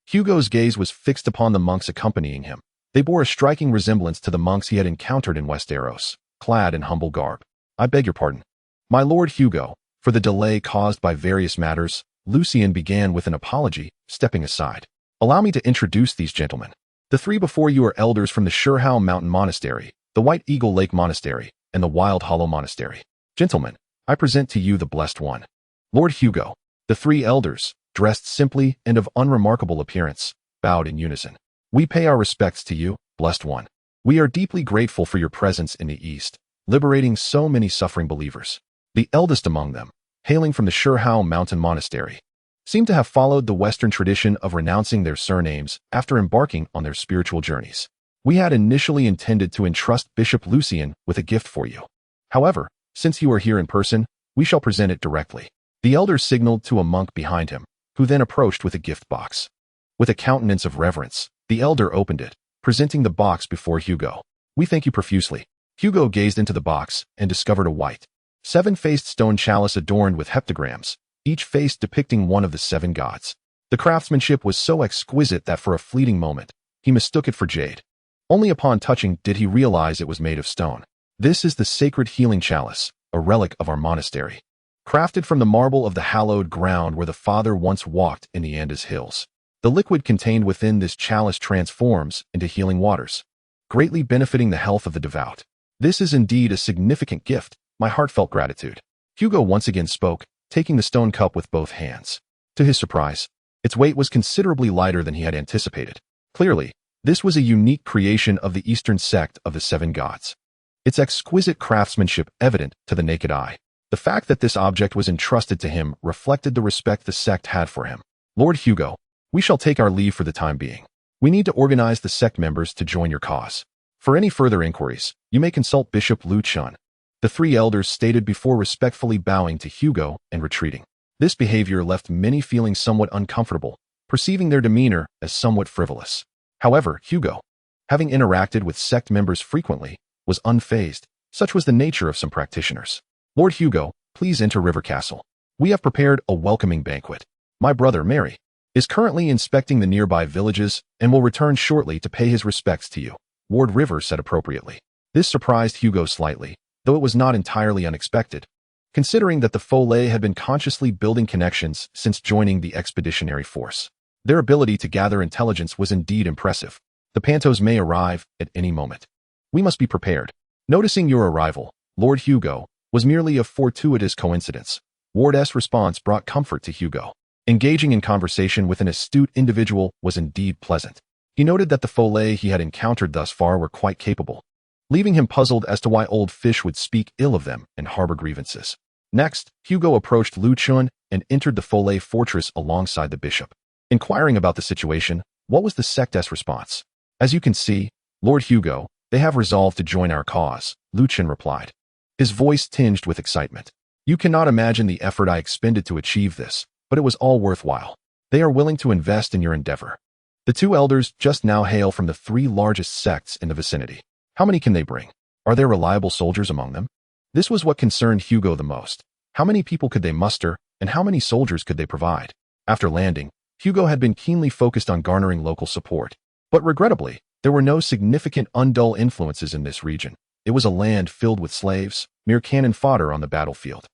Hugo's gaze was fixed upon the monks accompanying him. They bore a striking resemblance to the monks he had encountered in Westeros, clad in humble garb. "I beg your pardon, my Lord Hugo, for the delay caused by various matters." Lucien began with an apology, stepping aside. "Allow me to introduce these gentlemen. The three before you are elders from the Surehow Mountain Monastery, the White Eagle Lake Monastery, and the Wild Hollow Monastery. Gentlemen, I present to you the Blessed One, Lord Hugo." The three elders, dressed simply and of unremarkable appearance, bowed in unison. "We pay our respects to you, Blessed One. We are deeply grateful for your presence in the East, liberating so many suffering believers." The eldest among them, hailing from the Surehow Mountain Monastery, seemed to have followed the Western tradition of renouncing their surnames after embarking on their spiritual journeys. "We had initially intended to entrust Bishop Lucien with a gift for you. However, since you are here in person, we shall present it directly." The elder signaled to a monk behind him, who then approached with a gift box. With a countenance of reverence, the elder opened it, presenting the box before Hugo. "We thank you profusely." Hugo gazed into the box and discovered a white, seven-faced stone chalice adorned with heptagrams, each face depicting one of the seven gods. The craftsmanship was so exquisite that for a fleeting moment, he mistook it for jade. Only upon touching did he realize it was made of stone. "This is the sacred healing chalice, a relic of our monastery, crafted from the marble of the hallowed ground where the Father once walked in the Andes Hills. The liquid contained within this chalice transforms into healing waters, greatly benefiting the health of the devout. This is indeed a significant gift, my heartfelt gratitude." Hugo once again spoke, taking the stone cup with both hands. To his surprise, its weight was considerably lighter than he had anticipated. Clearly, this was a unique creation of the Eastern sect of the Seven Gods, its exquisite craftsmanship evident to the naked eye. The fact that this object was entrusted to him reflected the respect the sect had for him. "Lord Hugo, we shall take our leave for the time being. We need to organize the sect members to join your cause. For any further inquiries, you may consult Bishop Lucien." The three elders stated before respectfully bowing to Hugo and retreating. This behavior left many feeling somewhat uncomfortable, perceiving their demeanor as somewhat frivolous. However, Hugo, having interacted with sect members frequently, was unfazed. Such was the nature of some practitioners. "Lord Hugo, please enter River Castle. We have prepared a welcoming banquet. My brother, Mary, is currently inspecting the nearby villages and will return shortly to pay his respects to you," Lord River said appropriately. This surprised Hugo slightly, though it was not entirely unexpected, considering that the Follet had been consciously building connections since joining the expeditionary force. Their ability to gather intelligence was indeed impressive. "The Pantos may arrive at any moment. We must be prepared." Noticing your arrival, Lord Hugo, was merely a fortuitous coincidence. Ward's response brought comfort to Hugo. Engaging in conversation with an astute individual was indeed pleasant. He noted that the Follet he had encountered thus far were quite capable, leaving him puzzled as to why old fish would speak ill of them and harbor grievances. Next, Hugo approached Lucien and entered the Follet fortress alongside the bishop. Inquiring about the situation, what was the sect's response? "As you can see, Lord Hugo, they have resolved to join our cause," Lucien replied, his voice tinged with excitement. "You cannot imagine the effort I expended to achieve this, but it was all worthwhile. They are willing to invest in your endeavor." The two elders just now hail from the three largest sects in the vicinity. How many can they bring? Are there reliable soldiers among them? This was what concerned Hugo the most. How many people could they muster, and how many soldiers could they provide? After landing, Hugo had been keenly focused on garnering local support. But regrettably, there were no significant undull influences in this region. It was a land filled with slaves, mere cannon fodder on the battlefield.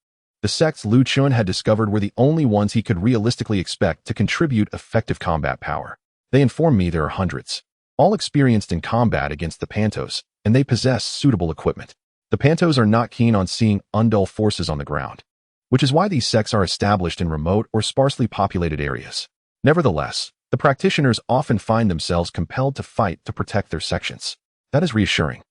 The sects Lucien had discovered were the only ones he could realistically expect to contribute effective combat power. "They inform me there are hundreds, all experienced in combat against the Pantos, and they possess suitable equipment. The Pantos are not keen on seeing undull forces on the ground, which is why these sects are established in remote or sparsely populated areas. Nevertheless, the practitioners often find themselves compelled to fight to protect their sections. That is reassuring."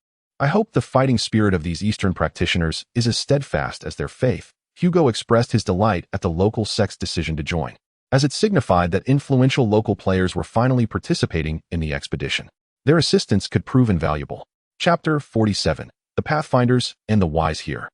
I hope the fighting spirit of these Eastern practitioners is as steadfast as their faith. Hugo expressed his delight at the local sect's decision to join, as it signified that influential local players were finally participating in the expedition. Their assistance could prove invaluable. Chapter 47. The Pathfinders and the Wise Here.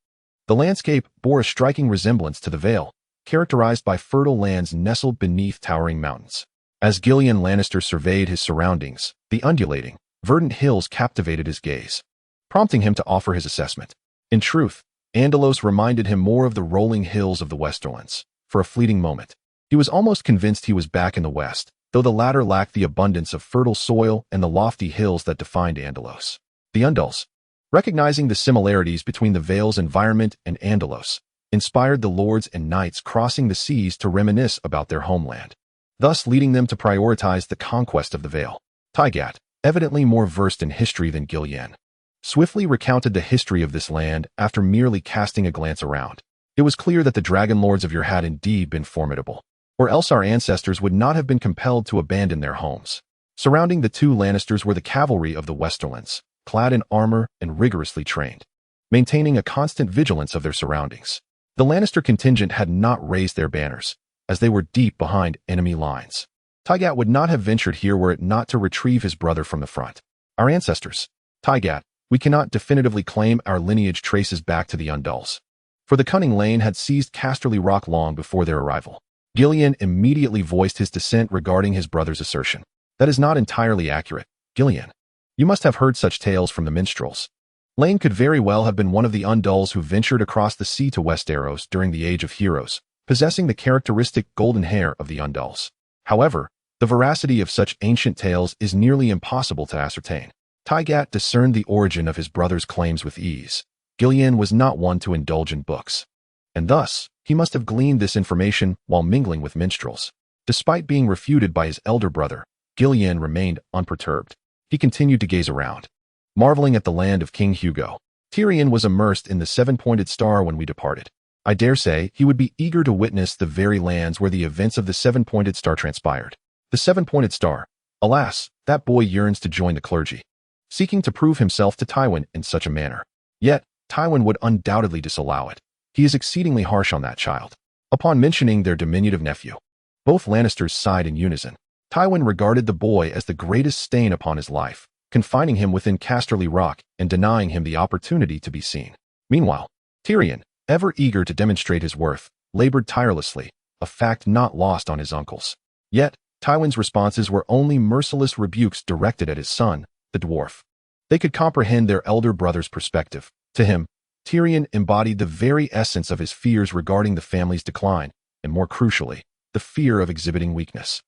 The landscape bore a striking resemblance to the Vale, characterized by fertile lands nestled beneath towering mountains. As Gillian Lannister surveyed his surroundings, the undulating, verdant hills captivated his gaze, prompting him to offer his assessment. In truth, Andalos reminded him more of the rolling hills of the Westerlands. For a fleeting moment, he was almost convinced he was back in the West, though the latter lacked the abundance of fertile soil and the lofty hills that defined Andalos. The Undals, recognizing the similarities between the Vale's environment and Andalos, inspired the lords and knights crossing the seas to reminisce about their homeland, thus leading them to prioritize the conquest of the Vale. Tygat, evidently more versed in history than Gillian, swiftly recounted the history of this land after merely casting a glance around. It was clear that the dragon lords of Ur had indeed been formidable, or else our ancestors would not have been compelled to abandon their homes. Surrounding the two Lannisters were the cavalry of the Westerlands, clad in armor and rigorously trained, maintaining a constant vigilance of their surroundings. The Lannister contingent had not raised their banners, as they were deep behind enemy lines. Tygat would not have ventured here were it not to retrieve his brother from the front. Our ancestors, Tygat, we cannot definitively claim our lineage traces back to the Undals, for the Cunning Lane had seized Casterly Rock long before their arrival. Gillian immediately voiced his dissent regarding his brother's assertion. That is not entirely accurate, Gillian. You must have heard such tales from the minstrels. Lane could very well have been one of the Undals who ventured across the sea to Westeros during the Age of Heroes, possessing the characteristic golden hair of the Undals. However, the veracity of such ancient tales is nearly impossible to ascertain. Tygat discerned the origin of his brother's claims with ease. Gillian was not one to indulge in books, and thus, he must have gleaned this information while mingling with minstrels. Despite being refuted by his elder brother, Gillian remained unperturbed. He continued to gaze around, marveling at the land of King Hugo. Tyrion was immersed in the seven-pointed star when we departed. I dare say he would be eager to witness the very lands where the events of the seven-pointed star transpired. The seven-pointed star. Alas, that boy yearns to join the clergy, seeking to prove himself to Tywin in such a manner. Yet, Tywin would undoubtedly disallow it. He is exceedingly harsh on that child. Upon mentioning their diminutive nephew, both Lannisters sighed in unison. Tywin regarded the boy as the greatest stain upon his life, confining him within Casterly Rock and denying him the opportunity to be seen. Meanwhile, Tyrion, ever eager to demonstrate his worth, labored tirelessly, a fact not lost on his uncles. Yet, Tywin's responses were only merciless rebukes directed at his son, the dwarf. They could comprehend their elder brother's perspective. To him, Tyrion embodied the very essence of his fears regarding the family's decline, and more crucially, the fear of exhibiting weakness.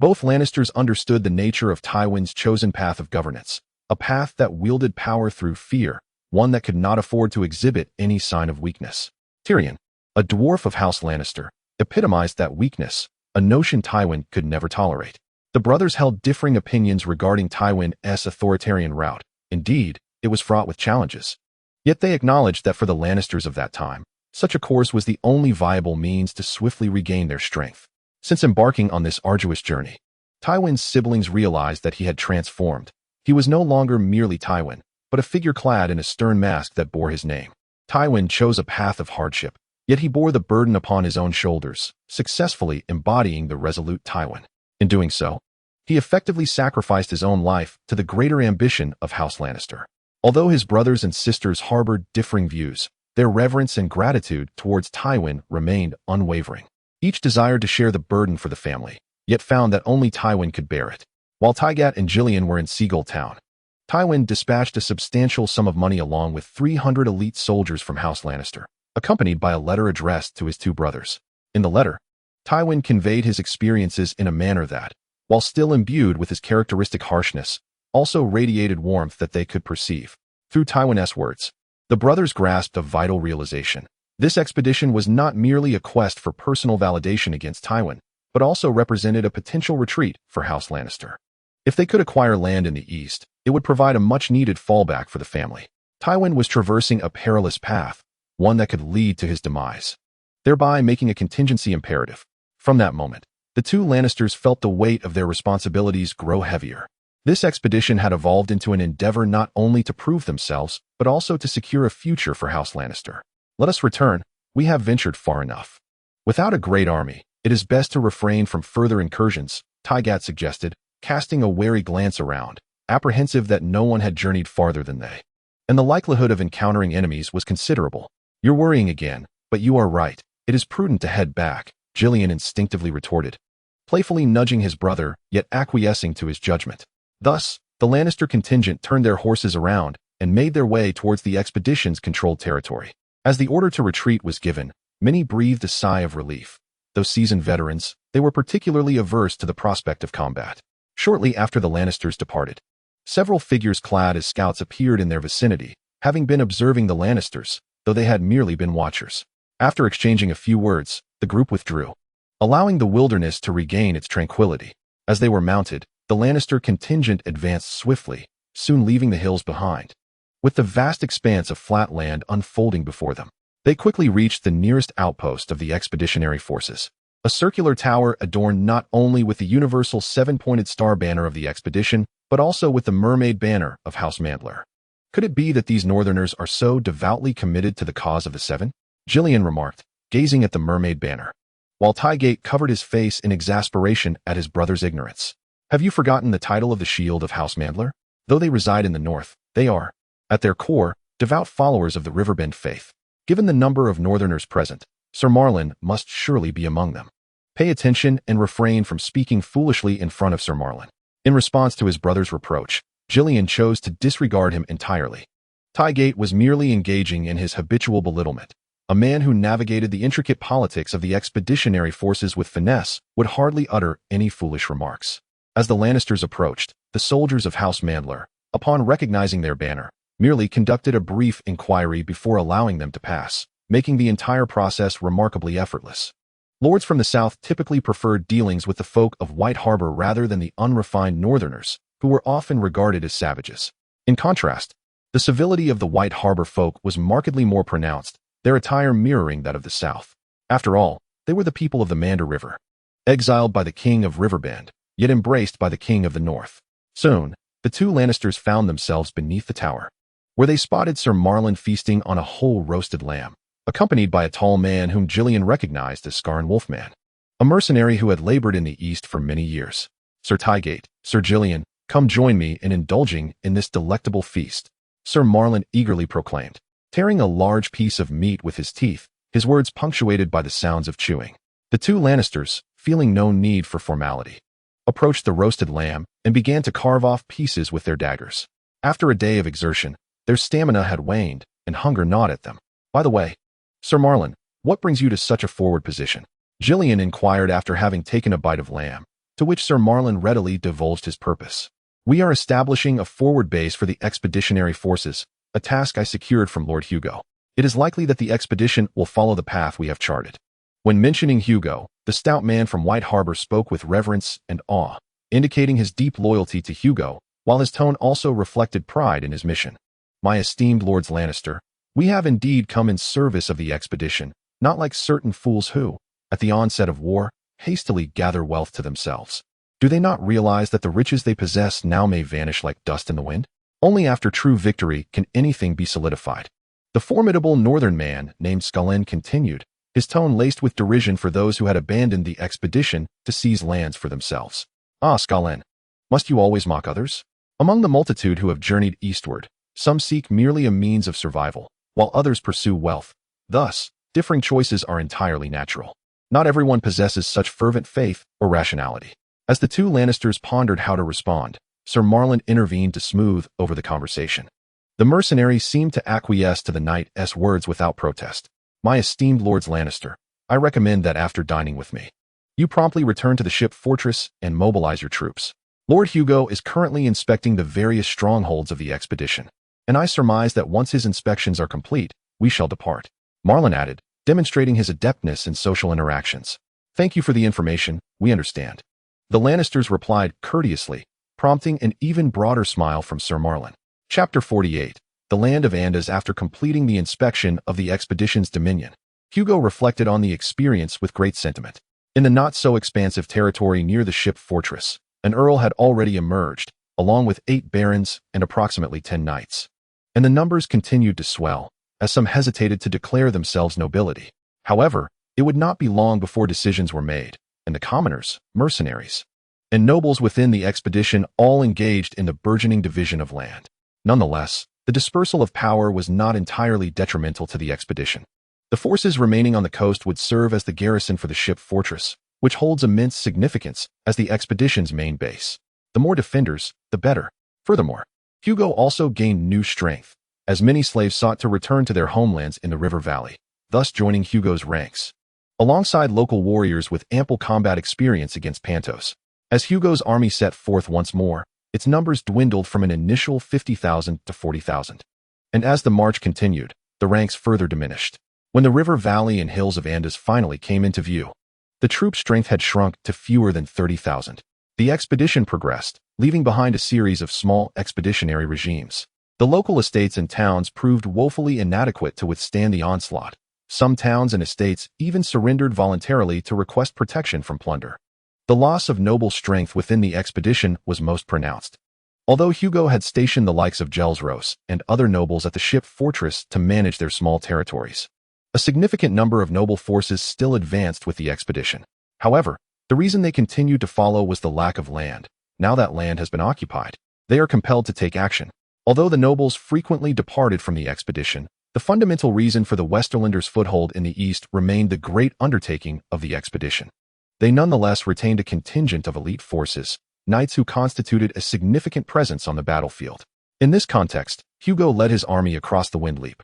Both Lannisters understood the nature of Tywin's chosen path of governance, a path that wielded power through fear, one that could not afford to exhibit any sign of weakness. Tyrion, a dwarf of House Lannister, epitomized that weakness, a notion Tywin could never tolerate. The brothers held differing opinions regarding Tywin's authoritarian route. Indeed, it was fraught with challenges. Yet they acknowledged that for the Lannisters of that time, such a course was the only viable means to swiftly regain their strength. Since embarking on this arduous journey, Tywin's siblings realized that he had transformed. He was no longer merely Tywin, but a figure clad in a stern mask that bore his name. Tywin chose a path of hardship, yet he bore the burden upon his own shoulders, successfully embodying the resolute Tywin. In doing so, he effectively sacrificed his own life to the greater ambition of House Lannister. Although his brothers and sisters harbored differing views, their reverence and gratitude towards Tywin remained unwavering. Each desired to share the burden for the family, yet found that only Tywin could bear it. While Tygat and Gillian were in Seagull Town, Tywin dispatched a substantial sum of money along with 300 elite soldiers from House Lannister, accompanied by a letter addressed to his two brothers. In the letter, Tywin conveyed his experiences in a manner that, while still imbued with his characteristic harshness, also radiated warmth that they could perceive. Through Tywin's words, the brothers grasped a vital realization. This expedition was not merely a quest for personal validation against Tywin, but also represented a potential retreat for House Lannister. If they could acquire land in the east, it would provide a much-needed fallback for the family. Tywin was traversing a perilous path, one that could lead to his demise, thereby making a contingency imperative. From that moment, the two Lannisters felt the weight of their responsibilities grow heavier. This expedition had evolved into an endeavor not only to prove themselves, but also to secure a future for House Lannister. Let us return. We have ventured far enough. Without a great army, it is best to refrain from further incursions, Tygat suggested, casting a wary glance around, apprehensive that no one had journeyed farther than they. And the likelihood of encountering enemies was considerable. You're worrying again, but you are right. It is prudent to head back, Jillian instinctively retorted, playfully nudging his brother, yet acquiescing to his judgment. Thus, the Lannister contingent turned their horses around and made their way towards the expedition's controlled territory. As the order to retreat was given, many breathed a sigh of relief. Though seasoned veterans, they were particularly averse to the prospect of combat. Shortly after the Lannisters departed, several figures clad as scouts appeared in their vicinity, having been observing the Lannisters, though they had merely been watchers. After exchanging a few words, the group withdrew, allowing the wilderness to regain its tranquility. As they were mounted, the Lannister contingent advanced swiftly, soon leaving the hills behind. With the vast expanse of flat land unfolding before them, they quickly reached the nearest outpost of the expeditionary forces, a circular tower adorned not only with the universal seven-pointed star banner of the expedition, but also with the mermaid banner of House Mandler. Could it be that these northerners are so devoutly committed to the cause of the Seven? Jillian remarked, gazing at the mermaid banner, while Tygate covered his face in exasperation at his brother's ignorance. Have you forgotten the title of the Shield of House Mandler? Though they reside in the north, they are, at their core, devout followers of the Riverbend faith. Given the number of northerners present, Sir Marlon must surely be among them. Pay attention and refrain from speaking foolishly in front of Sir Marlon. In response to his brother's reproach, Jillian chose to disregard him entirely. Tygate was merely engaging in his habitual belittlement. A man who navigated the intricate politics of the expeditionary forces with finesse would hardly utter any foolish remarks. As the Lannisters approached, the soldiers of House Mandler, upon recognizing their banner, merely conducted a brief inquiry before allowing them to pass, making the entire process remarkably effortless. Lords from the south typically preferred dealings with the folk of White Harbor rather than the unrefined northerners, who were often regarded as savages. In contrast, the civility of the White Harbor folk was markedly more pronounced, their attire mirroring that of the south. After all, they were the people of the Mander River, exiled by the king of Riverbend, yet embraced by the king of the north. Soon, the two Lannisters found themselves beneath the tower, where they spotted Sir Marlon feasting on a whole roasted lamb, accompanied by a tall man whom Jillian recognized as Scarn Wolfman, a mercenary who had labored in the east for many years. Sir Tygate, Sir Jillian, come join me in indulging in this delectable feast, Sir Marlon eagerly proclaimed, tearing a large piece of meat with his teeth, his words punctuated by the sounds of chewing. The two Lannisters, feeling no need for formality, approached the roasted lamb and began to carve off pieces with their daggers. After a day of exertion, their stamina had waned, and hunger gnawed at them. By the way, Sir Marlon, what brings you to such a forward position? Jillian inquired after having taken a bite of lamb, to which Sir Marlon readily divulged his purpose. We are establishing a forward base for the expeditionary forces, a task I secured from Lord Hugo. It is likely that the expedition will follow the path we have charted. When mentioning Hugo, the stout man from White Harbor spoke with reverence and awe, indicating his deep loyalty to Hugo, while his tone also reflected pride in his mission. My esteemed Lords Lannister, we have indeed come in service of the expedition, not like certain fools who, at the onset of war, hastily gather wealth to themselves. Do they not realize that the riches they possess now may vanish like dust in the wind? Only after true victory can anything be solidified. The formidable northern man named Scullen continued, his tone laced with derision for those who had abandoned the expedition to seize lands for themselves. Ah, Scullen, must you always mock others? Among the multitude who have journeyed eastward, some seek merely a means of survival, while others pursue wealth. Thus, differing choices are entirely natural. Not everyone possesses such fervent faith or rationality. As the two Lannisters pondered how to respond, Sir Marlon intervened to smooth over the conversation. The mercenary seemed to acquiesce to the knight's words without protest. My esteemed Lords Lannister, I recommend that after dining with me, you promptly return to the ship fortress and mobilize your troops. Lord Hugo is currently inspecting the various strongholds of the expedition, and I surmise that once his inspections are complete, we shall depart. Marlon added, demonstrating his adeptness in social interactions. Thank you for the information, we understand. The Lannisters replied courteously, prompting an even broader smile from Sir Marlon. Chapter 48. The Land of Andas. After completing the inspection of the expedition's dominion, Hugo reflected on the experience with great sentiment. In the not-so-expansive territory near the ship fortress, an earl had already emerged, along with 8 barons and approximately 10 knights. And the numbers continued to swell, as some hesitated to declare themselves nobility. However, it would not be long before decisions were made, and the commoners, mercenaries, and nobles within the expedition all engaged in the burgeoning division of land. Nonetheless, the dispersal of power was not entirely detrimental to the expedition. The forces remaining on the coast would serve as the garrison for the ship fortress, which holds immense significance as the expedition's main base. The more defenders, the better. Furthermore, Hugo also gained new strength, as many slaves sought to return to their homelands in the river valley, thus joining Hugo's ranks, alongside local warriors with ample combat experience against Pantos. As Hugo's army set forth once more, its numbers dwindled from an initial 50,000 to 40,000. And as the march continued, the ranks further diminished. When the river valley and hills of Andes finally came into view, the troop strength had shrunk to fewer than 30,000. The expedition progressed, leaving behind a series of small expeditionary regimes. The local estates and towns proved woefully inadequate to withstand the onslaught. Some towns and estates even surrendered voluntarily to request protection from plunder. The loss of noble strength within the expedition was most pronounced. Although Hugo had stationed the likes of Gelsros and other nobles at the ship fortress to manage their small territories, a significant number of noble forces still advanced with the expedition. However, the reason they continued to follow was the lack of land. Now that land has been occupied, they are compelled to take action. Although the nobles frequently departed from the expedition, the fundamental reason for the Westerlanders' foothold in the east remained the great undertaking of the expedition. They nonetheless retained a contingent of elite forces, knights who constituted a significant presence on the battlefield. In this context, Hugo led his army across the Windleap,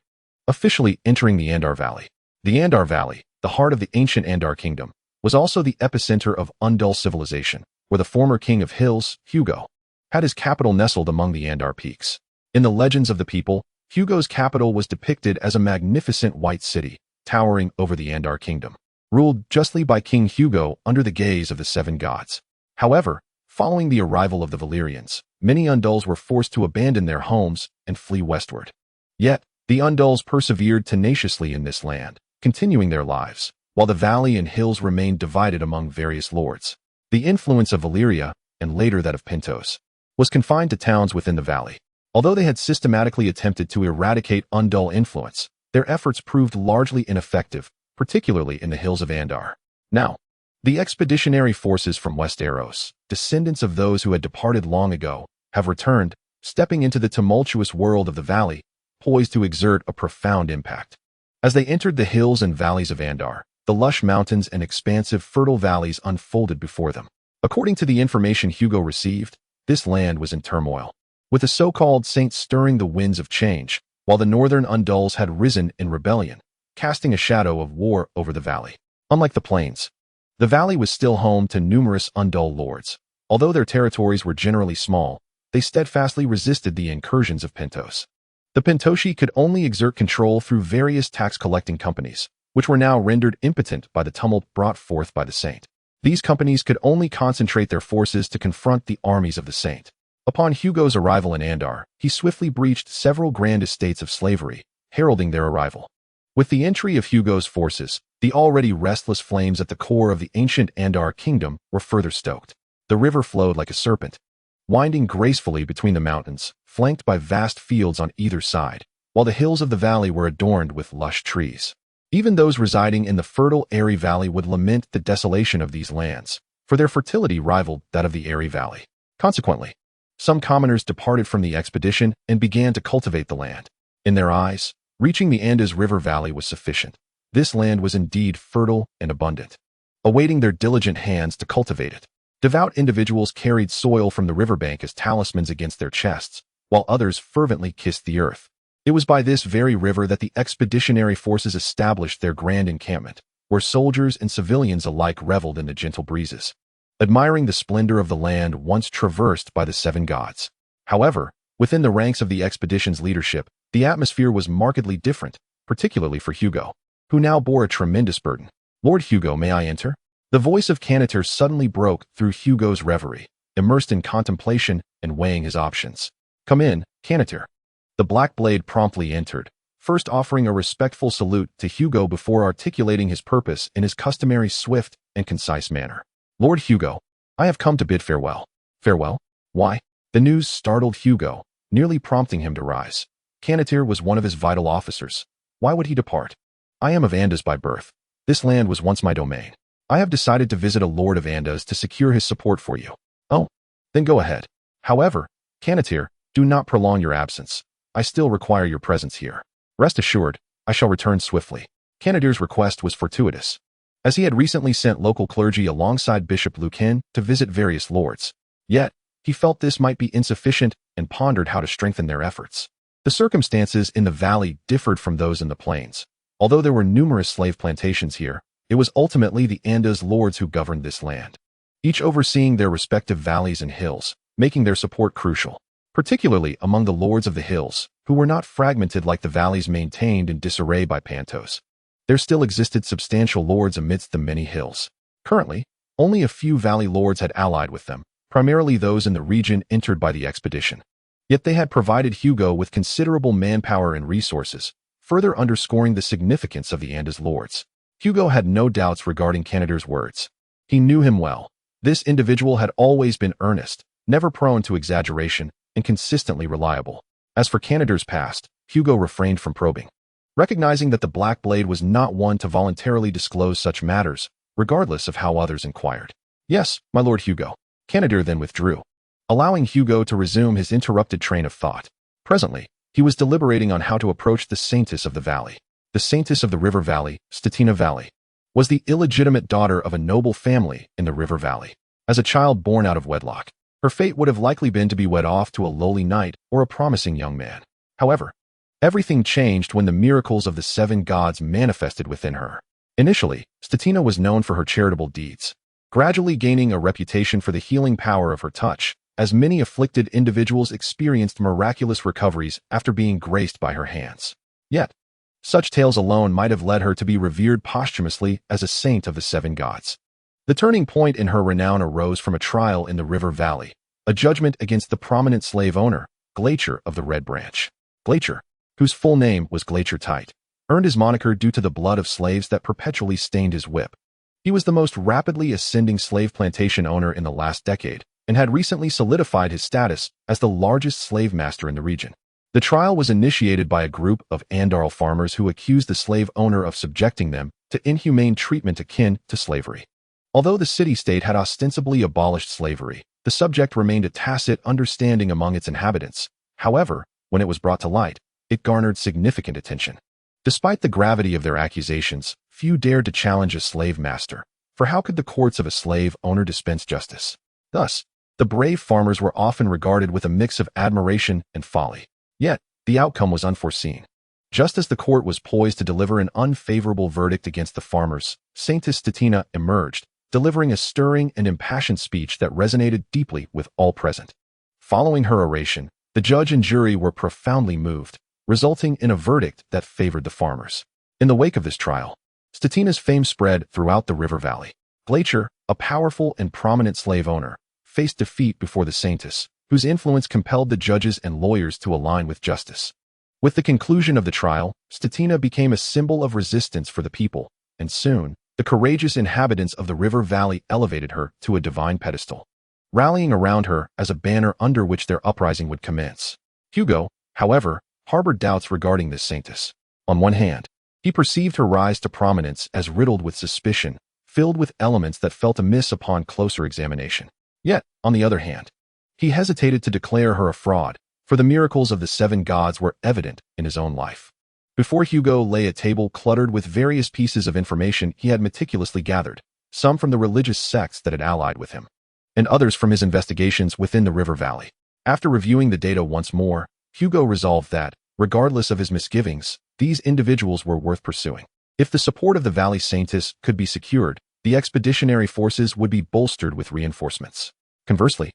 officially entering the Andar Valley. The Andar Valley, the heart of the ancient Andar kingdom, was also the epicenter of Undul civilization, where the former king of hills, Hugo, had his capital nestled among the Andar peaks. In the legends of the people, Hugo's capital was depicted as a magnificent white city, towering over the Andar kingdom, ruled justly by King Hugo under the gaze of the 7 gods. However, following the arrival of the Valyrians, many Unduls were forced to abandon their homes and flee westward. Yet, the Unduls persevered tenaciously in this land, continuing their lives, while the valley and hills remained divided among various lords. The influence of Valyria, and later that of Pentos, was confined to towns within the valley. Although they had systematically attempted to eradicate Undul influence, their efforts proved largely ineffective, particularly in the hills of Andar. Now, the expeditionary forces from Westeros, descendants of those who had departed long ago, have returned, stepping into the tumultuous world of the valley, poised to exert a profound impact. As they entered the hills and valleys of Andar, the lush mountains and expansive fertile valleys unfolded before them. According to the information Hugo received, this land was in turmoil, with the so-called saints stirring the winds of change, while the northern Unduls had risen in rebellion, casting a shadow of war over the valley. Unlike the plains, the valley was still home to numerous Undul lords. Although their territories were generally small, they steadfastly resisted the incursions of Pentos. The Pentoshi could only exert control through various tax-collecting companies, which were now rendered impotent by the tumult brought forth by the saint. These companies could only concentrate their forces to confront the armies of the saint. Upon Hugo's arrival in Andar, he swiftly breached several grand estates of slavery, heralding their arrival. With the entry of Hugo's forces, the already restless flames at the core of the ancient Andar kingdom were further stoked. The river flowed like a serpent, winding gracefully between the mountains, flanked by vast fields on either side, while the hills of the valley were adorned with lush trees. Even those residing in the fertile Eyrie Valley would lament the desolation of these lands, for their fertility rivaled that of the Eyrie Valley. Consequently, some commoners departed from the expedition and began to cultivate the land. In their eyes, reaching the Andes River Valley was sufficient. This land was indeed fertile and abundant, awaiting their diligent hands to cultivate it. Devout individuals carried soil from the riverbank as talismans against their chests, while others fervently kissed the earth. It was by this very river that the expeditionary forces established their grand encampment, where soldiers and civilians alike reveled in the gentle breezes, admiring the splendor of the land once traversed by the 7 gods. However, within the ranks of the expedition's leadership, the atmosphere was markedly different, particularly for Hugo, who now bore a tremendous burden. "Lord Hugo, may I enter?" The voice of Canitor suddenly broke through Hugo's reverie, immersed in contemplation and weighing his options. "Come in, Canitor." The Black Blade promptly entered, first offering a respectful salute to Hugo before articulating his purpose in his customary swift and concise manner. "Lord Hugo, I have come to bid farewell." "Farewell? Why?" The news startled Hugo, nearly prompting him to rise. Canatir was one of his vital officers. Why would he depart? I am of Andas by birth. This land was once my domain. I have decided to visit a lord of Andas to secure his support for you. Oh, then go ahead. However, Canatir, do not prolong your absence. I still require your presence here. Rest assured, I shall return swiftly. Canatir's request was fortuitous, as he had recently sent local clergy alongside Bishop Lucan to visit various lords. Yet, he felt this might be insufficient and pondered how to strengthen their efforts. The circumstances in the valley differed from those in the plains. Although there were numerous slave plantations here, it was ultimately the Andas lords who governed this land, each overseeing their respective valleys and hills, making their support crucial, particularly among the lords of the hills, who were not fragmented like the valleys maintained in disarray by Pantos. There still existed substantial lords amidst the many hills. Currently, only a few valley lords had allied with them, primarily those in the region entered by the expedition. Yet they had provided Hugo with considerable manpower and resources, further underscoring the significance of the Andas lords. Hugo had no doubts regarding Canatir's words. He knew him well. This individual had always been earnest, never prone to exaggeration, and consistently reliable. As for Canatir's past, Hugo refrained from probing, recognizing that the Black Blade was not one to voluntarily disclose such matters, regardless of how others inquired. Yes, my lord Hugo. Canatir then withdrew, allowing Hugo to resume his interrupted train of thought. Presently, he was deliberating on how to approach the saintess of the valley. The saintess of the river valley, Statina Valley, was the illegitimate daughter of a noble family in the river valley. As a child born out of wedlock, her fate would have likely been to be wed off to a lowly knight or a promising young man. However, everything changed when the miracles of the seven gods manifested within her. Initially, Statina was known for her charitable deeds, gradually gaining a reputation for the healing power of her touch, as many afflicted individuals experienced miraculous recoveries after being graced by her hands. Yet, such tales alone might have led her to be revered posthumously as a saint of the seven gods. The turning point in her renown arose from a trial in the river valley, a judgment against the prominent slave owner, Glacier of the Red Branch. Glacier, whose full name was Glacier Tite, earned his moniker due to the blood of slaves that perpetually stained his whip. He was the most rapidly ascending slave plantation owner in the last decade, and had recently solidified his status as the largest slave master in the region. The trial was initiated by a group of Andarl farmers who accused the slave owner of subjecting them to inhumane treatment akin to slavery. Although the city-state had ostensibly abolished slavery, the subject remained a tacit understanding among its inhabitants. However, when it was brought to light, it garnered significant attention. Despite the gravity of their accusations, few dared to challenge a slave master, for how could the courts of a slave owner dispense justice? Thus, the brave farmers were often regarded with a mix of admiration and folly. Yet, the outcome was unforeseen. Just as the court was poised to deliver an unfavorable verdict against the farmers, Saintess Statina emerged, delivering a stirring and impassioned speech that resonated deeply with all present. Following her oration, the judge and jury were profoundly moved, resulting in a verdict that favored the farmers. In the wake of this trial, Statina's fame spread throughout the river valley. Glacier, a powerful and prominent slave owner, faced defeat before the Saintess, whose influence compelled the judges and lawyers to align with justice. With the conclusion of the trial, Statina became a symbol of resistance for the people, and soon, the courageous inhabitants of the river valley elevated her to a divine pedestal, rallying around her as a banner under which their uprising would commence. Hugo, however, harbored doubts regarding this saintess. On one hand, he perceived her rise to prominence as riddled with suspicion, filled with elements that felt amiss upon closer examination. Yet, on the other hand, he hesitated to declare her a fraud, for the miracles of the seven gods were evident in his own life. Before Hugo lay a table cluttered with various pieces of information he had meticulously gathered, some from the religious sects that had allied with him, and others from his investigations within the river valley. After reviewing the data once more, Hugo resolved that, regardless of his misgivings, these individuals were worth pursuing. If the support of the Valley Saintess could be secured, the expeditionary forces would be bolstered with reinforcements. Conversely,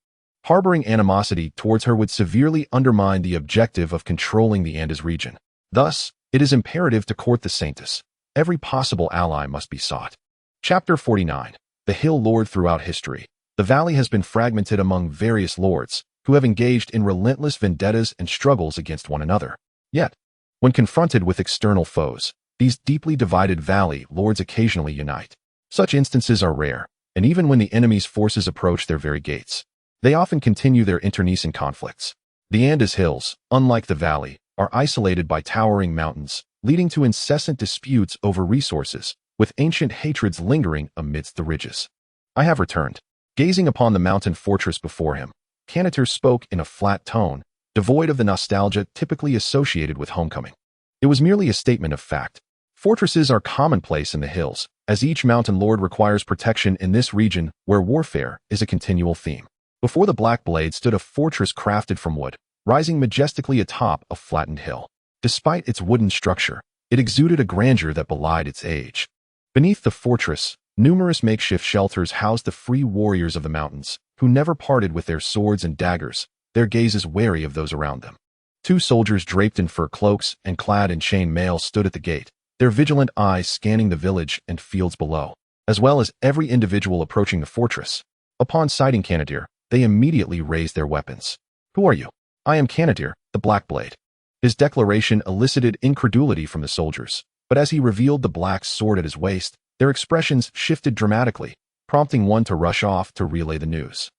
harboring animosity towards her would severely undermine the objective of controlling the Andas region. Thus, it is imperative to court the Saintess. Every possible ally must be sought. Chapter 49. The Hill Lord Throughout History. The valley has been fragmented among various lords, who have engaged in relentless vendettas and struggles against one another. Yet, when confronted with external foes, these deeply divided valley lords occasionally unite. Such instances are rare, and even when the enemy's forces approach their very gates, They often continue their internecine conflicts. The Andes Hills, unlike the Valley, are isolated by towering mountains, leading to incessant disputes over resources, with ancient hatreds lingering amidst the ridges. I have returned. Gazing upon the mountain fortress before him, Canitir spoke in a flat tone, devoid of the nostalgia typically associated with homecoming. It was merely a statement of fact. Fortresses are commonplace in the hills, as each mountain lord requires protection in this region where warfare is a continual theme. Before the Black Blade stood a fortress crafted from wood, rising majestically atop a flattened hill. Despite its wooden structure, it exuded a grandeur that belied its age. Beneath the fortress, numerous makeshift shelters housed the free warriors of the mountains, who never parted with their swords and daggers, their gazes wary of those around them. 2 soldiers draped in fur cloaks and clad in chain mail stood at the gate, their vigilant eyes scanning the village and fields below, as well as every individual approaching the fortress. Upon sighting Canitir, they immediately raised their weapons. "Who are you?" "I am Canitir, the Black Blade." His declaration elicited incredulity from the soldiers, but as he revealed the black sword at his waist, their expressions shifted dramatically, prompting one to rush off to relay the news.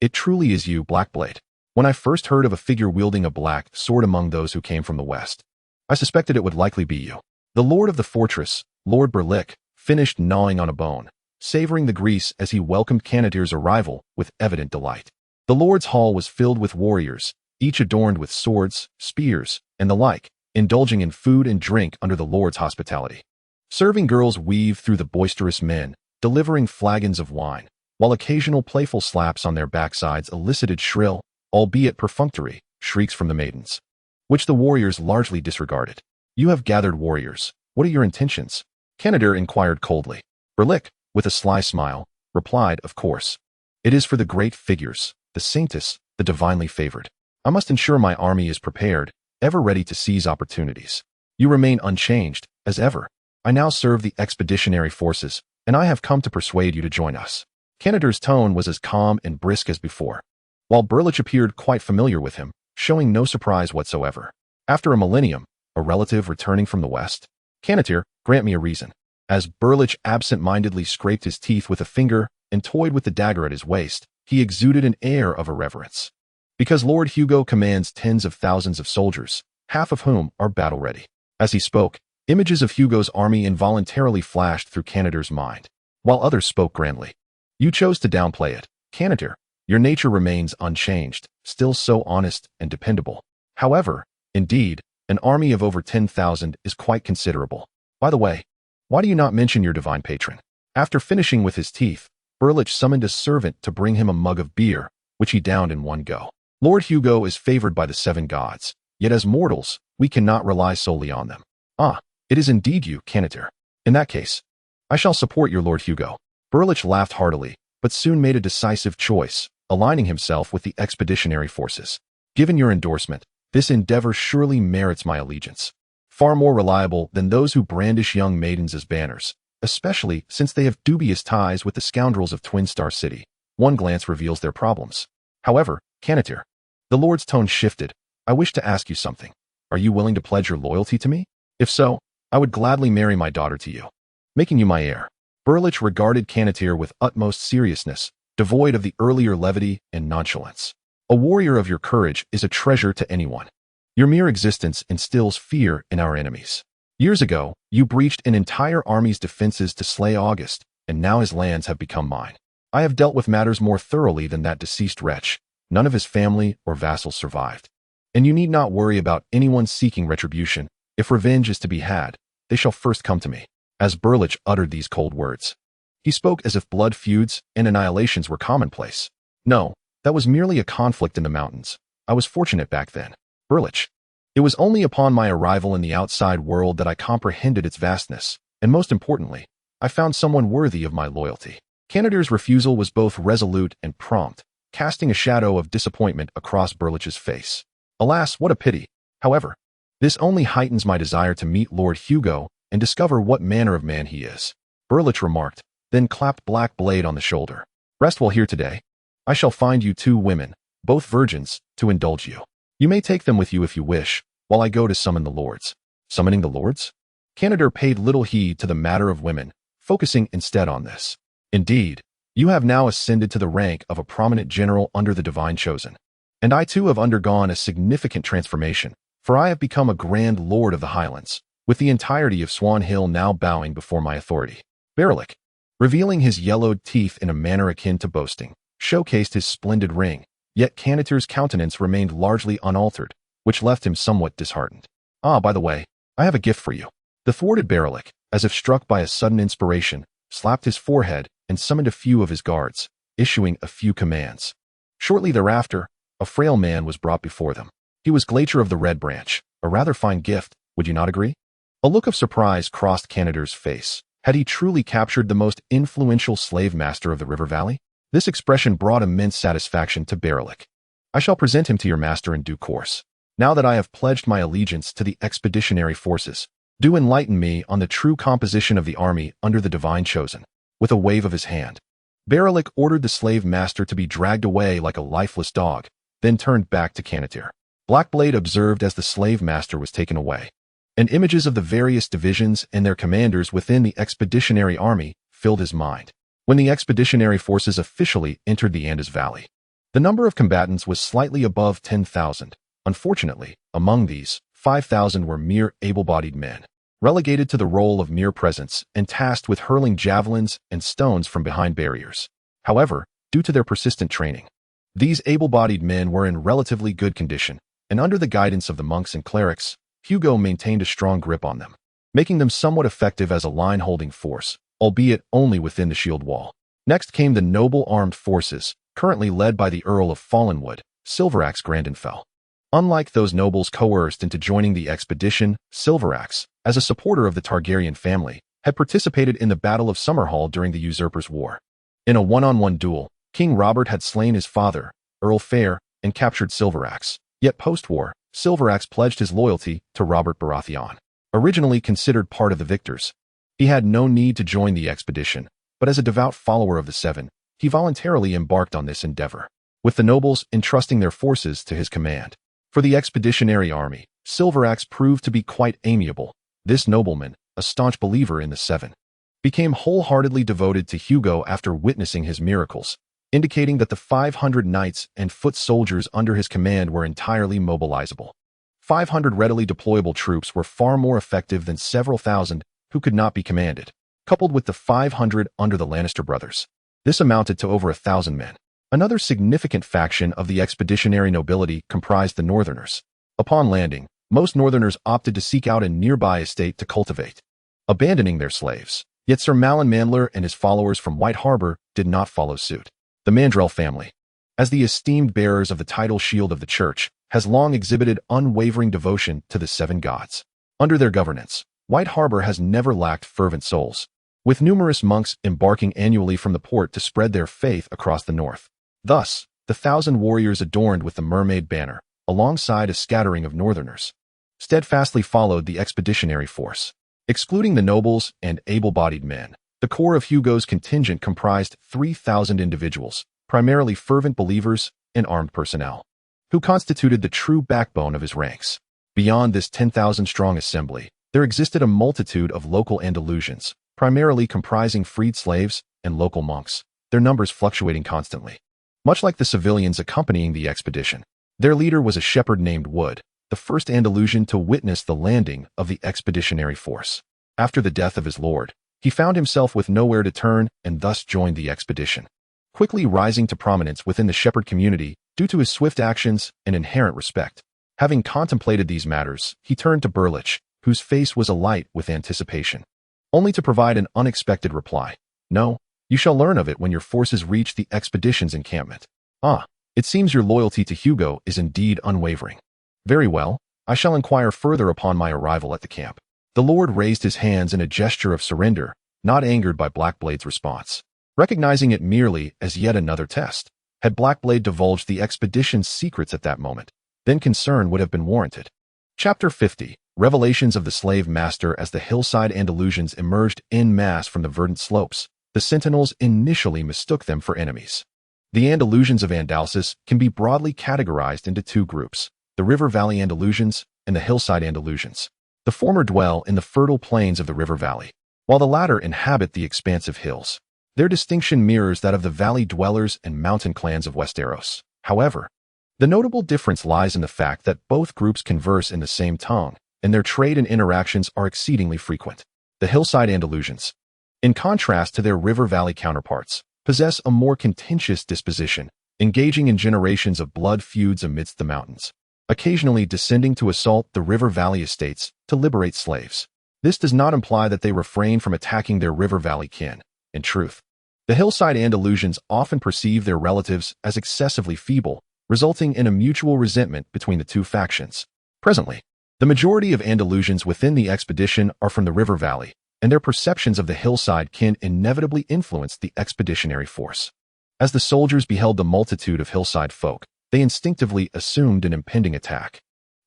It truly is you, Black Blade. When I first heard of a figure wielding a black sword among those who came from the west, I suspected it would likely be you." The lord of the fortress, Lord Berlick, finished gnawing on a bone, savoring the grease as he welcomed Canitir's arrival with evident delight. The lord's hall was filled with warriors, each adorned with swords, spears, and the like, indulging in food and drink under the lord's hospitality. Serving girls weaved through the boisterous men, delivering flagons of wine, while occasional playful slaps on their backsides elicited shrill, albeit perfunctory, shrieks from the maidens, which the warriors largely disregarded. "You have gathered warriors. What are your intentions?" Canitir inquired coldly. Berlick, with a sly smile, replied, "Of course. It is for the great figures, the saints, the divinely favored. I must ensure my army is prepared, ever ready to seize opportunities. You remain unchanged, as ever. I now serve the expeditionary forces, and I have come to persuade you to join us." Canitir's tone was as calm and brisk as before, while Berlich appeared quite familiar with him, showing no surprise whatsoever. After a millennium, a relative returning from the west? "Canitir, grant me a reason." As Berlich absent-mindedly scraped his teeth with a finger and toyed with the dagger at his waist, he exuded an air of irreverence. "Because Lord Hugo commands tens of thousands of soldiers, half of whom are battle-ready." As he spoke, images of Hugo's army involuntarily flashed through Canitir's mind, while others spoke grandly. "You chose to downplay it, Canitir. Your nature remains unchanged, still so honest and dependable. However, indeed, an army of over 10,000 is quite considerable. By the way, why do you not mention your divine patron?" After finishing with his teeth, Berlich summoned a servant to bring him a mug of beer, which he downed in one go. "Lord Hugo is favored by the 7 gods, yet as mortals, we cannot rely solely on them." "Ah, it is indeed you, Canitir. In that case, I shall support your Lord Hugo." Berlich laughed heartily, but soon made a decisive choice, aligning himself with the expeditionary forces. "Given your endorsement, this endeavor surely merits my allegiance. Far more reliable than those who brandish young maidens as banners, especially since they have dubious ties with the scoundrels of Twin Star City. One glance reveals their problems. However, Canitir," the Lord's tone shifted, "I wish to ask you something. Are you willing to pledge your loyalty to me? If so, I would gladly marry my daughter to you, making you my heir." Berlich regarded Canitir with utmost seriousness, devoid of the earlier levity and nonchalance. "A warrior of your courage is a treasure to anyone. Your mere existence instills fear in our enemies. Years ago, you breached an entire army's defenses to slay August, and now his lands have become mine. I have dealt with matters more thoroughly than that deceased wretch. None of his family or vassals survived. And you need not worry about anyone seeking retribution. If revenge is to be had, they shall first come to me." As Berlich uttered these cold words, he spoke as if blood feuds and annihilations were commonplace. "No, that was merely a conflict in the mountains. I was fortunate back then, Berlich. It was only upon my arrival in the outside world that I comprehended its vastness, and most importantly, I found someone worthy of my loyalty." Canitir's refusal was both resolute and prompt, casting a shadow of disappointment across Berlich's face. "Alas, what a pity. However, this only heightens my desire to meet Lord Hugo and discover what manner of man he is," Berlich remarked, then clapped Black Blade on the shoulder. "Rest well here today. I shall find you 2 women, both virgins, to indulge you. You may take them with you if you wish, while I go to summon the lords." "Summoning the lords?" Canitir paid little heed to the matter of women, focusing instead on this. "Indeed, You have now ascended to the rank of a prominent general under the Divine Chosen. And I too have undergone a significant transformation, for I have become a Grand Lord of the Highlands, with the entirety of Swan Hill now bowing before my authority. Berelic, revealing his yellowed teeth in a manner akin to boasting, showcased his splendid ring, yet Canitor's countenance remained largely unaltered, which left him somewhat disheartened. Ah, by the way, I have a gift for you. The thwarted Berelic, as if struck by a sudden inspiration, slapped his forehead and summoned a few of his guards, issuing a few commands. Shortly thereafter, a frail man was brought before them. He was Glacier of the Red Branch, a rather fine gift, would you not agree? A look of surprise crossed Canitor's face. Had he truly captured the most influential slave master of the River Valley? This expression brought immense satisfaction to Berelic. I shall present him to your master in due course. Now that I have pledged my allegiance to the expeditionary forces, do enlighten me on the true composition of the army under the Divine Chosen. With a wave of his hand, Berelic ordered the slave master to be dragged away like a lifeless dog, then turned back to Canitor. Blackblade observed as the slave master was taken away, and images of the various divisions and their commanders within the expeditionary army filled his mind. When the expeditionary forces officially entered the Andes Valley, the number of combatants was slightly above 10,000. Unfortunately, among these, 5,000 were mere able-bodied men, relegated to the role of mere presence and tasked with hurling javelins and stones from behind barriers. However, due to their persistent training, these able-bodied men were in relatively good condition, and under the guidance of the monks and clerics, Hugo maintained a strong grip on them, making them somewhat effective as a line-holding force, albeit only within the shield wall. Next came the noble armed forces, currently led by the Earl of Fallenwood, Silveraxe Grandenfell. Unlike those nobles coerced into joining the expedition, Silveraxe, as a supporter of the Targaryen family, had participated in the Battle of Summerhall during the Usurper's War. In a one-on-one duel, King Robert had slain his father, Earl Fair, and captured Silveraxe. Yet post-war, Silveraxe pledged his loyalty to Robert Baratheon. Originally considered part of the victors, he had no need to join the expedition, but as a devout follower of the Seven, he voluntarily embarked on this endeavor, with the nobles entrusting their forces to his command. For the expeditionary army, Silveraxe proved to be quite amiable. This nobleman, a staunch believer in the Seven, became wholeheartedly devoted to Hugo after witnessing his miracles, indicating that the 500 knights and foot soldiers under his command were entirely mobilizable. 500 readily deployable troops were far more effective than several thousand who could not be commanded, coupled with the 500 under the Lannister brothers. This amounted to over 1,000 men. Another significant faction of the expeditionary nobility comprised the Northerners. Upon landing, most Northerners opted to seek out a nearby estate to cultivate, abandoning their slaves. Yet Sir Malin Mandler and his followers from White Harbor did not follow suit. The Mandrell family, as the esteemed bearers of the title shield of the Church, has long exhibited unwavering devotion to the Seven Gods. Under their governance, White Harbor has never lacked fervent souls, with numerous monks embarking annually from the port to spread their faith across the north. Thus, the 1,000 warriors adorned with the mermaid banner, alongside a scattering of northerners, steadfastly followed the expeditionary force. Excluding the nobles and able-bodied men, the core of Hugo's contingent comprised 3,000 individuals, primarily fervent believers and armed personnel, who constituted the true backbone of his ranks. Beyond this 10,000-strong assembly, there existed a multitude of local Andalusians, primarily comprising freed slaves and local monks, their numbers fluctuating constantly. Much like the civilians accompanying the expedition, their leader was a shepherd named Wood, the first Andalusian to witness the landing of the expeditionary force. After the death of his lord, he found himself with nowhere to turn and thus joined the expedition, quickly rising to prominence within the shepherd community due to his swift actions and inherent respect. Having contemplated these matters, he turned to Berlich, whose face was alight with anticipation, only to provide an unexpected reply. No, you shall learn of it when your forces reach the expedition's encampment. Ah, it seems your loyalty to Hugo is indeed unwavering. Very well, I shall inquire further upon my arrival at the camp. The Lord raised his hands in a gesture of surrender, not angered by Blackblade's response. Recognizing it merely as yet another test, had Blackblade divulged the expedition's secrets at that moment, then concern would have been warranted. Chapter 50, Revelations of the Slave Master. As the hillside Andalusians emerged en masse from the verdant slopes, the sentinels initially mistook them for enemies. The Andalusians of Andalsis can be broadly categorized into two groups, the River Valley Andalusians and the hillside Andalusians. The former dwell in the fertile plains of the River Valley, while the latter inhabit the expansive hills. Their distinction mirrors that of the valley dwellers and mountain clans of Westeros. However, the notable difference lies in the fact that both groups converse in the same tongue, and their trade and interactions are exceedingly frequent. The hillside Andalusians, in contrast to their river valley counterparts, possess a more contentious disposition, engaging in generations of blood feuds amidst the mountains, occasionally descending to assault the river valley estates to liberate slaves. This does not imply that they refrain from attacking their river valley kin. In truth, the hillside Andalusians often perceive their relatives as excessively feeble, resulting in a mutual resentment between the two factions. Presently, the majority of Andalusians within the expedition are from the river valley, and their perceptions of the hillside kin inevitably influenced the expeditionary force. As the soldiers beheld the multitude of hillside folk, they instinctively assumed an impending attack.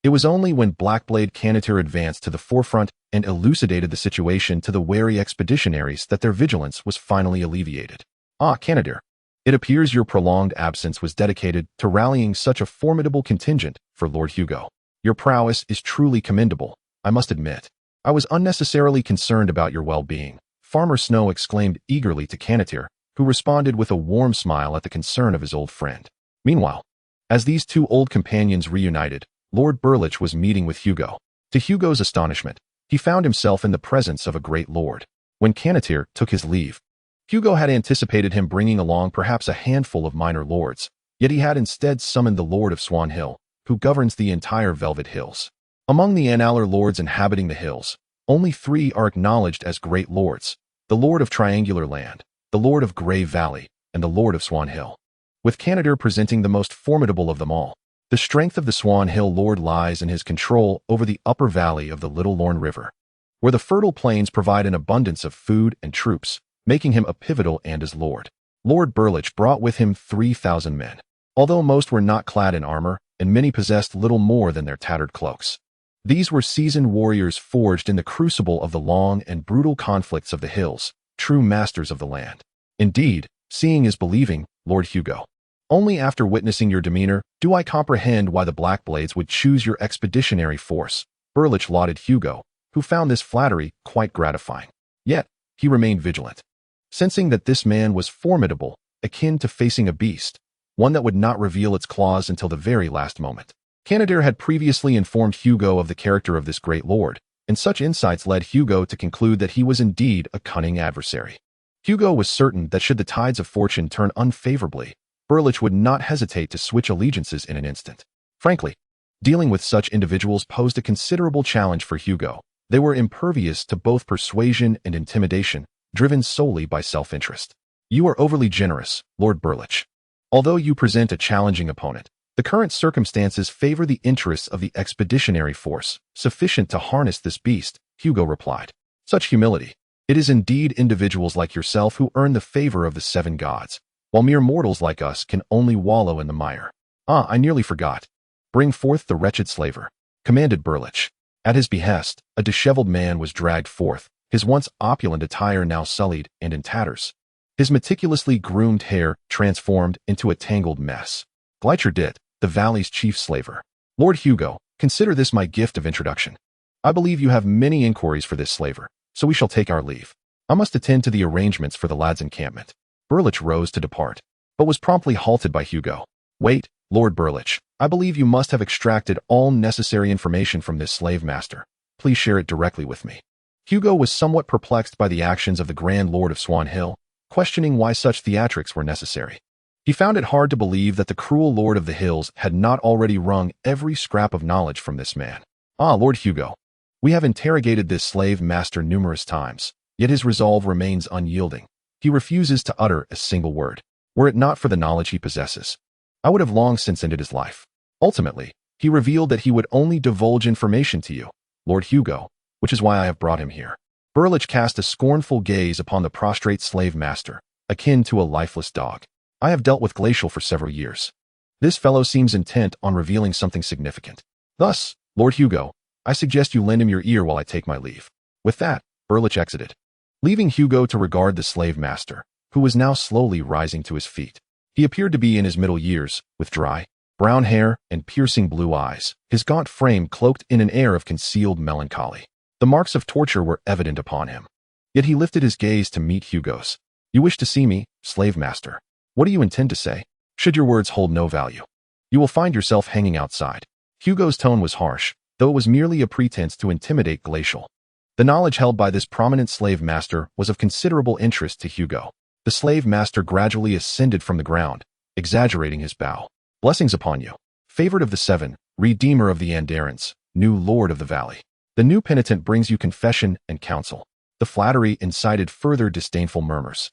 It was only when Blackblade Canatir advanced to the forefront and elucidated the situation to the wary expeditionaries that their vigilance was finally alleviated. "Ah, Canatir, it appears your prolonged absence was dedicated to rallying such a formidable contingent for Lord Hugo. Your prowess is truly commendable, I must admit. I was unnecessarily concerned about your well-being," Farmer Snow exclaimed eagerly to Canatir, who responded with a warm smile at the concern of his old friend. Meanwhile, as these two old companions reunited, Lord Burlich was meeting with Hugo. To Hugo's astonishment, he found himself in the presence of a great lord. When Canatir took his leave, Hugo had anticipated him bringing along perhaps a handful of minor lords, yet he had instead summoned the Lord of Swan Hill, who governs the entire Velvet Hills. Among the Annaler lords inhabiting the hills, only 3 are acknowledged as great lords: the Lord of Triangular Land, the Lord of Grey Valley, and the Lord of Swan Hill, with Canatir presenting the most formidable of them all. The strength of the Swan Hill Lord lies in his control over the upper valley of the Little Lorne River, where the fertile plains provide an abundance of food and troops, making him a pivotal and as lord. Lord Burlich brought with him 3,000 men, although most were not clad in armor, and many possessed little more than their tattered cloaks. These were seasoned warriors forged in the crucible of the long and brutal conflicts of the hills, true masters of the land. Indeed, seeing is believing, Lord Hugo. Only after witnessing your demeanor do I comprehend why the Blackblades would choose your expeditionary force, Burlich lauded Hugo, who found this flattery quite gratifying. Yet, he remained vigilant, sensing that this man was formidable, akin to facing a beast, one that would not reveal its claws until the very last moment. Canatir had previously informed Hugo of the character of this great lord, and such insights led Hugo to conclude that he was indeed a cunning adversary. Hugo was certain that should the tides of fortune turn unfavorably, Burlich would not hesitate to switch allegiances in an instant. Frankly, dealing with such individuals posed a considerable challenge for Hugo. They were impervious to both persuasion and intimidation, driven solely by self-interest. "You are overly generous, Lord Burlich. Although you present a challenging opponent, the current circumstances favor the interests of the expeditionary force, sufficient to harness this beast," Hugo replied. "Such humility. It is indeed individuals like yourself who earn the favor of the 7 gods, while mere mortals like us can only wallow in the mire." "Ah, I nearly forgot. Bring forth the wretched slaver," commanded Burlich. At his behest, a disheveled man was dragged forth, his once opulent attire now sullied and in tatters, his meticulously groomed hair transformed into a tangled mess. "Gleicher Dit, the valley's chief slaver. Lord Hugo, consider this my gift of introduction. I believe you have many inquiries for this slaver, so we shall take our leave. I must attend to the arrangements for the lad's encampment." Burlich rose to depart, but was promptly halted by Hugo. "Wait, Lord Burlich, I believe you must have extracted all necessary information from this slave master. Please share it directly with me." Hugo was somewhat perplexed by the actions of the Grand Lord of Swan Hill, questioning why such theatrics were necessary. He found it hard to believe that the cruel Lord of the Hills had not already wrung every scrap of knowledge from this man. "Ah, Lord Hugo, we have interrogated this slave master numerous times, yet his resolve remains unyielding. He refuses to utter a single word. Were it not for the knowledge he possesses, I would have long since ended his life. Ultimately, he revealed that he would only divulge information to you, Lord Hugo, which is why I have brought him here." Burlich cast a scornful gaze upon the prostrate slave master, akin to a lifeless dog. "I have dealt with Glacial for several years. This fellow seems intent on revealing something significant. Thus, Lord Hugo, I suggest you lend him your ear while I take my leave." With that, Burlich exited, leaving Hugo to regard the slave master, who was now slowly rising to his feet. He appeared to be in his middle years, with dry, brown hair and piercing blue eyes, his gaunt frame cloaked in an air of concealed melancholy. The marks of torture were evident upon him. Yet he lifted his gaze to meet Hugo's. You wish to see me, slave master? What do you intend to say? Should your words hold no value, you will find yourself hanging outside. Hugo's tone was harsh, though it was merely a pretense to intimidate Glacial. The knowledge held by this prominent slave master was of considerable interest to Hugo. The slave master gradually ascended from the ground, exaggerating his bow. Blessings upon you, favored of the seven, redeemer of the Andarans, new lord of the valley. The new penitent brings you confession and counsel. The flattery incited further disdainful murmurs.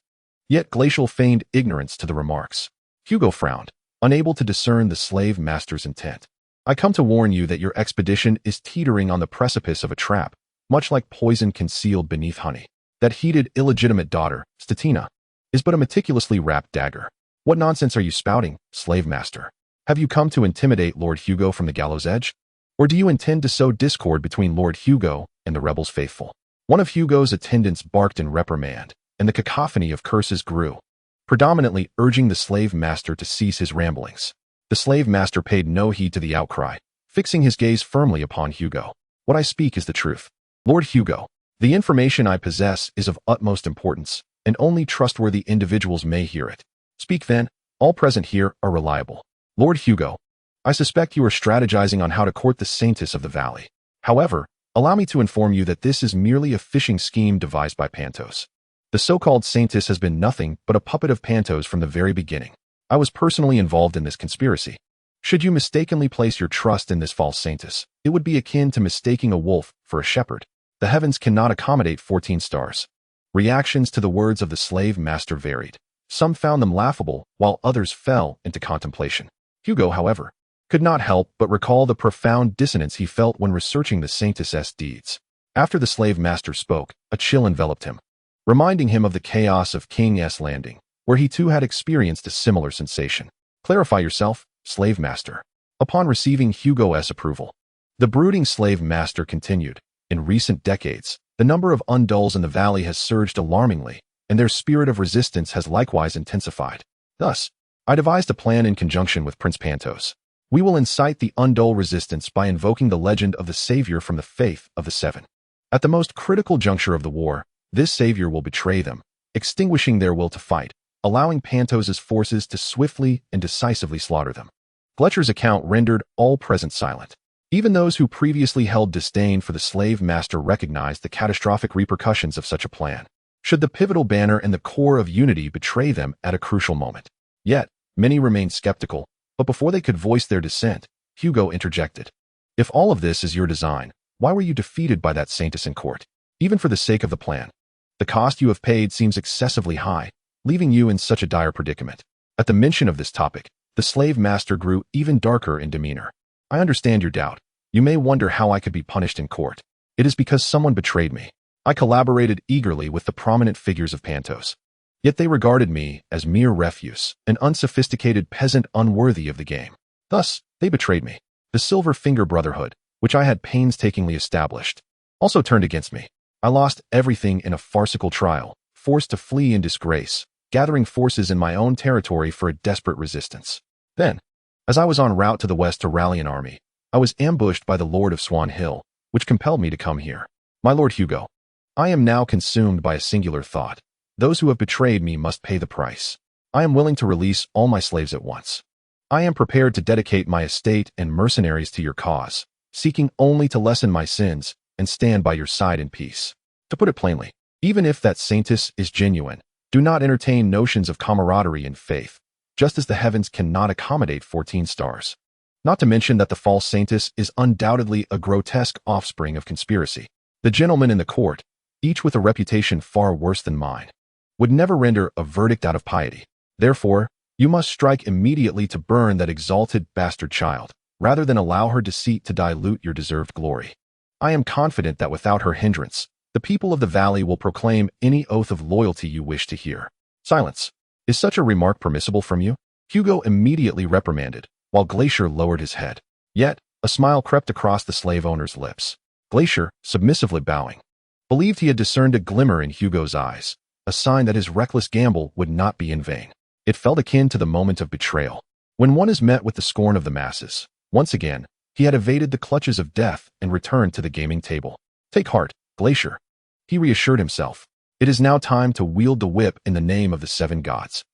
Yet Glacial feigned ignorance to the remarks. Hugo frowned, unable to discern the slave master's intent. I come to warn you that your expedition is teetering on the precipice of a trap, much like poison concealed beneath honey. That heated, illegitimate daughter, Statina, is but a meticulously wrapped dagger. What nonsense are you spouting, slave master? Have you come to intimidate Lord Hugo from the gallows edge? Or do you intend to sow discord between Lord Hugo and the rebels faithful? One of Hugo's attendants barked in reprimand, and the cacophony of curses grew, predominantly urging the slave master to cease his ramblings. The slave master paid no heed to the outcry, fixing his gaze firmly upon Hugo. What I speak is the truth. Lord Hugo, the information I possess is of utmost importance, and only trustworthy individuals may hear it. Speak then, all present here are reliable. Lord Hugo, I suspect you are strategizing on how to court the saintess of the valley. However, allow me to inform you that this is merely a fishing scheme devised by Pantos. The so-called saintess has been nothing but a puppet of Pantos from the very beginning. I was personally involved in this conspiracy. Should you mistakenly place your trust in this false saintess, it would be akin to mistaking a wolf for a shepherd. The heavens cannot accommodate 14 stars. Reactions to the words of the slave master varied. Some found them laughable, while others fell into contemplation. Hugo, however, could not help but recall the profound dissonance he felt when researching the saintess's deeds. After the slave master spoke, a chill enveloped him, reminding him of the chaos of King's Landing, where he too had experienced a similar sensation. Clarify yourself, slave master. Upon receiving Hugo's approval, the brooding slave master continued. In recent decades, the number of undulls in the valley has surged alarmingly, and their spirit of resistance has likewise intensified. Thus, I devised a plan in conjunction with Prince Pantos. We will incite the undull resistance by invoking the legend of the savior from the faith of the seven. At the most critical juncture of the war, this savior will betray them, extinguishing their will to fight, allowing Pantos's forces to swiftly and decisively slaughter them. Fletcher's account rendered all present silent. Even those who previously held disdain for the slave master recognized the catastrophic repercussions of such a plan, should the pivotal banner and the core of unity betray them at a crucial moment. Yet, many remained skeptical, but before they could voice their dissent, Hugo interjected. If all of this is your design, why were you defeated by that saintess in court? Even for the sake of the plan, the cost you have paid seems excessively high, leaving you in such a dire predicament. At the mention of this topic, the slave master grew even darker in demeanor. I understand your doubt. You may wonder how I could be punished in court. It is because someone betrayed me. I collaborated eagerly with the prominent figures of Pantos. Yet they regarded me as mere refuse, an unsophisticated peasant unworthy of the game. Thus, they betrayed me. The Silver Finger Brotherhood, which I had painstakingly established, also turned against me. I lost everything in a farcical trial, forced to flee in disgrace, gathering forces in my own territory for a desperate resistance. Then, as I was en route to the west to rally an army, I was ambushed by the Lord of Swan Hill, which compelled me to come here. My Lord Hugo, I am now consumed by a singular thought. Those who have betrayed me must pay the price. I am willing to release all my slaves at once. I am prepared to dedicate my estate and mercenaries to your cause, seeking only to lessen my sins and stand by your side in peace. To put it plainly, even if that saintess is genuine, do not entertain notions of camaraderie and faith, just as the heavens cannot accommodate 14 stars. Not to mention that the false saintess is undoubtedly a grotesque offspring of conspiracy. The gentlemen in the court, each with a reputation far worse than mine, would never render a verdict out of piety. Therefore, you must strike immediately to burn that exalted bastard child, rather than allow her deceit to dilute your deserved glory. I am confident that without her hindrance, the people of the valley will proclaim any oath of loyalty you wish to hear. Silence. Is such a remark permissible from you? Hugo immediately reprimanded, while Glacier lowered his head. Yet, a smile crept across the slave owner's lips. Glacier, submissively bowing, believed he had discerned a glimmer in Hugo's eyes, a sign that his reckless gamble would not be in vain. It felt akin to the moment of betrayal, when one is met with the scorn of the masses. Once again, he had evaded the clutches of death and returned to the gaming table. Take heart, Glacier, he reassured himself. It is now time to wield the whip in the name of the seven gods.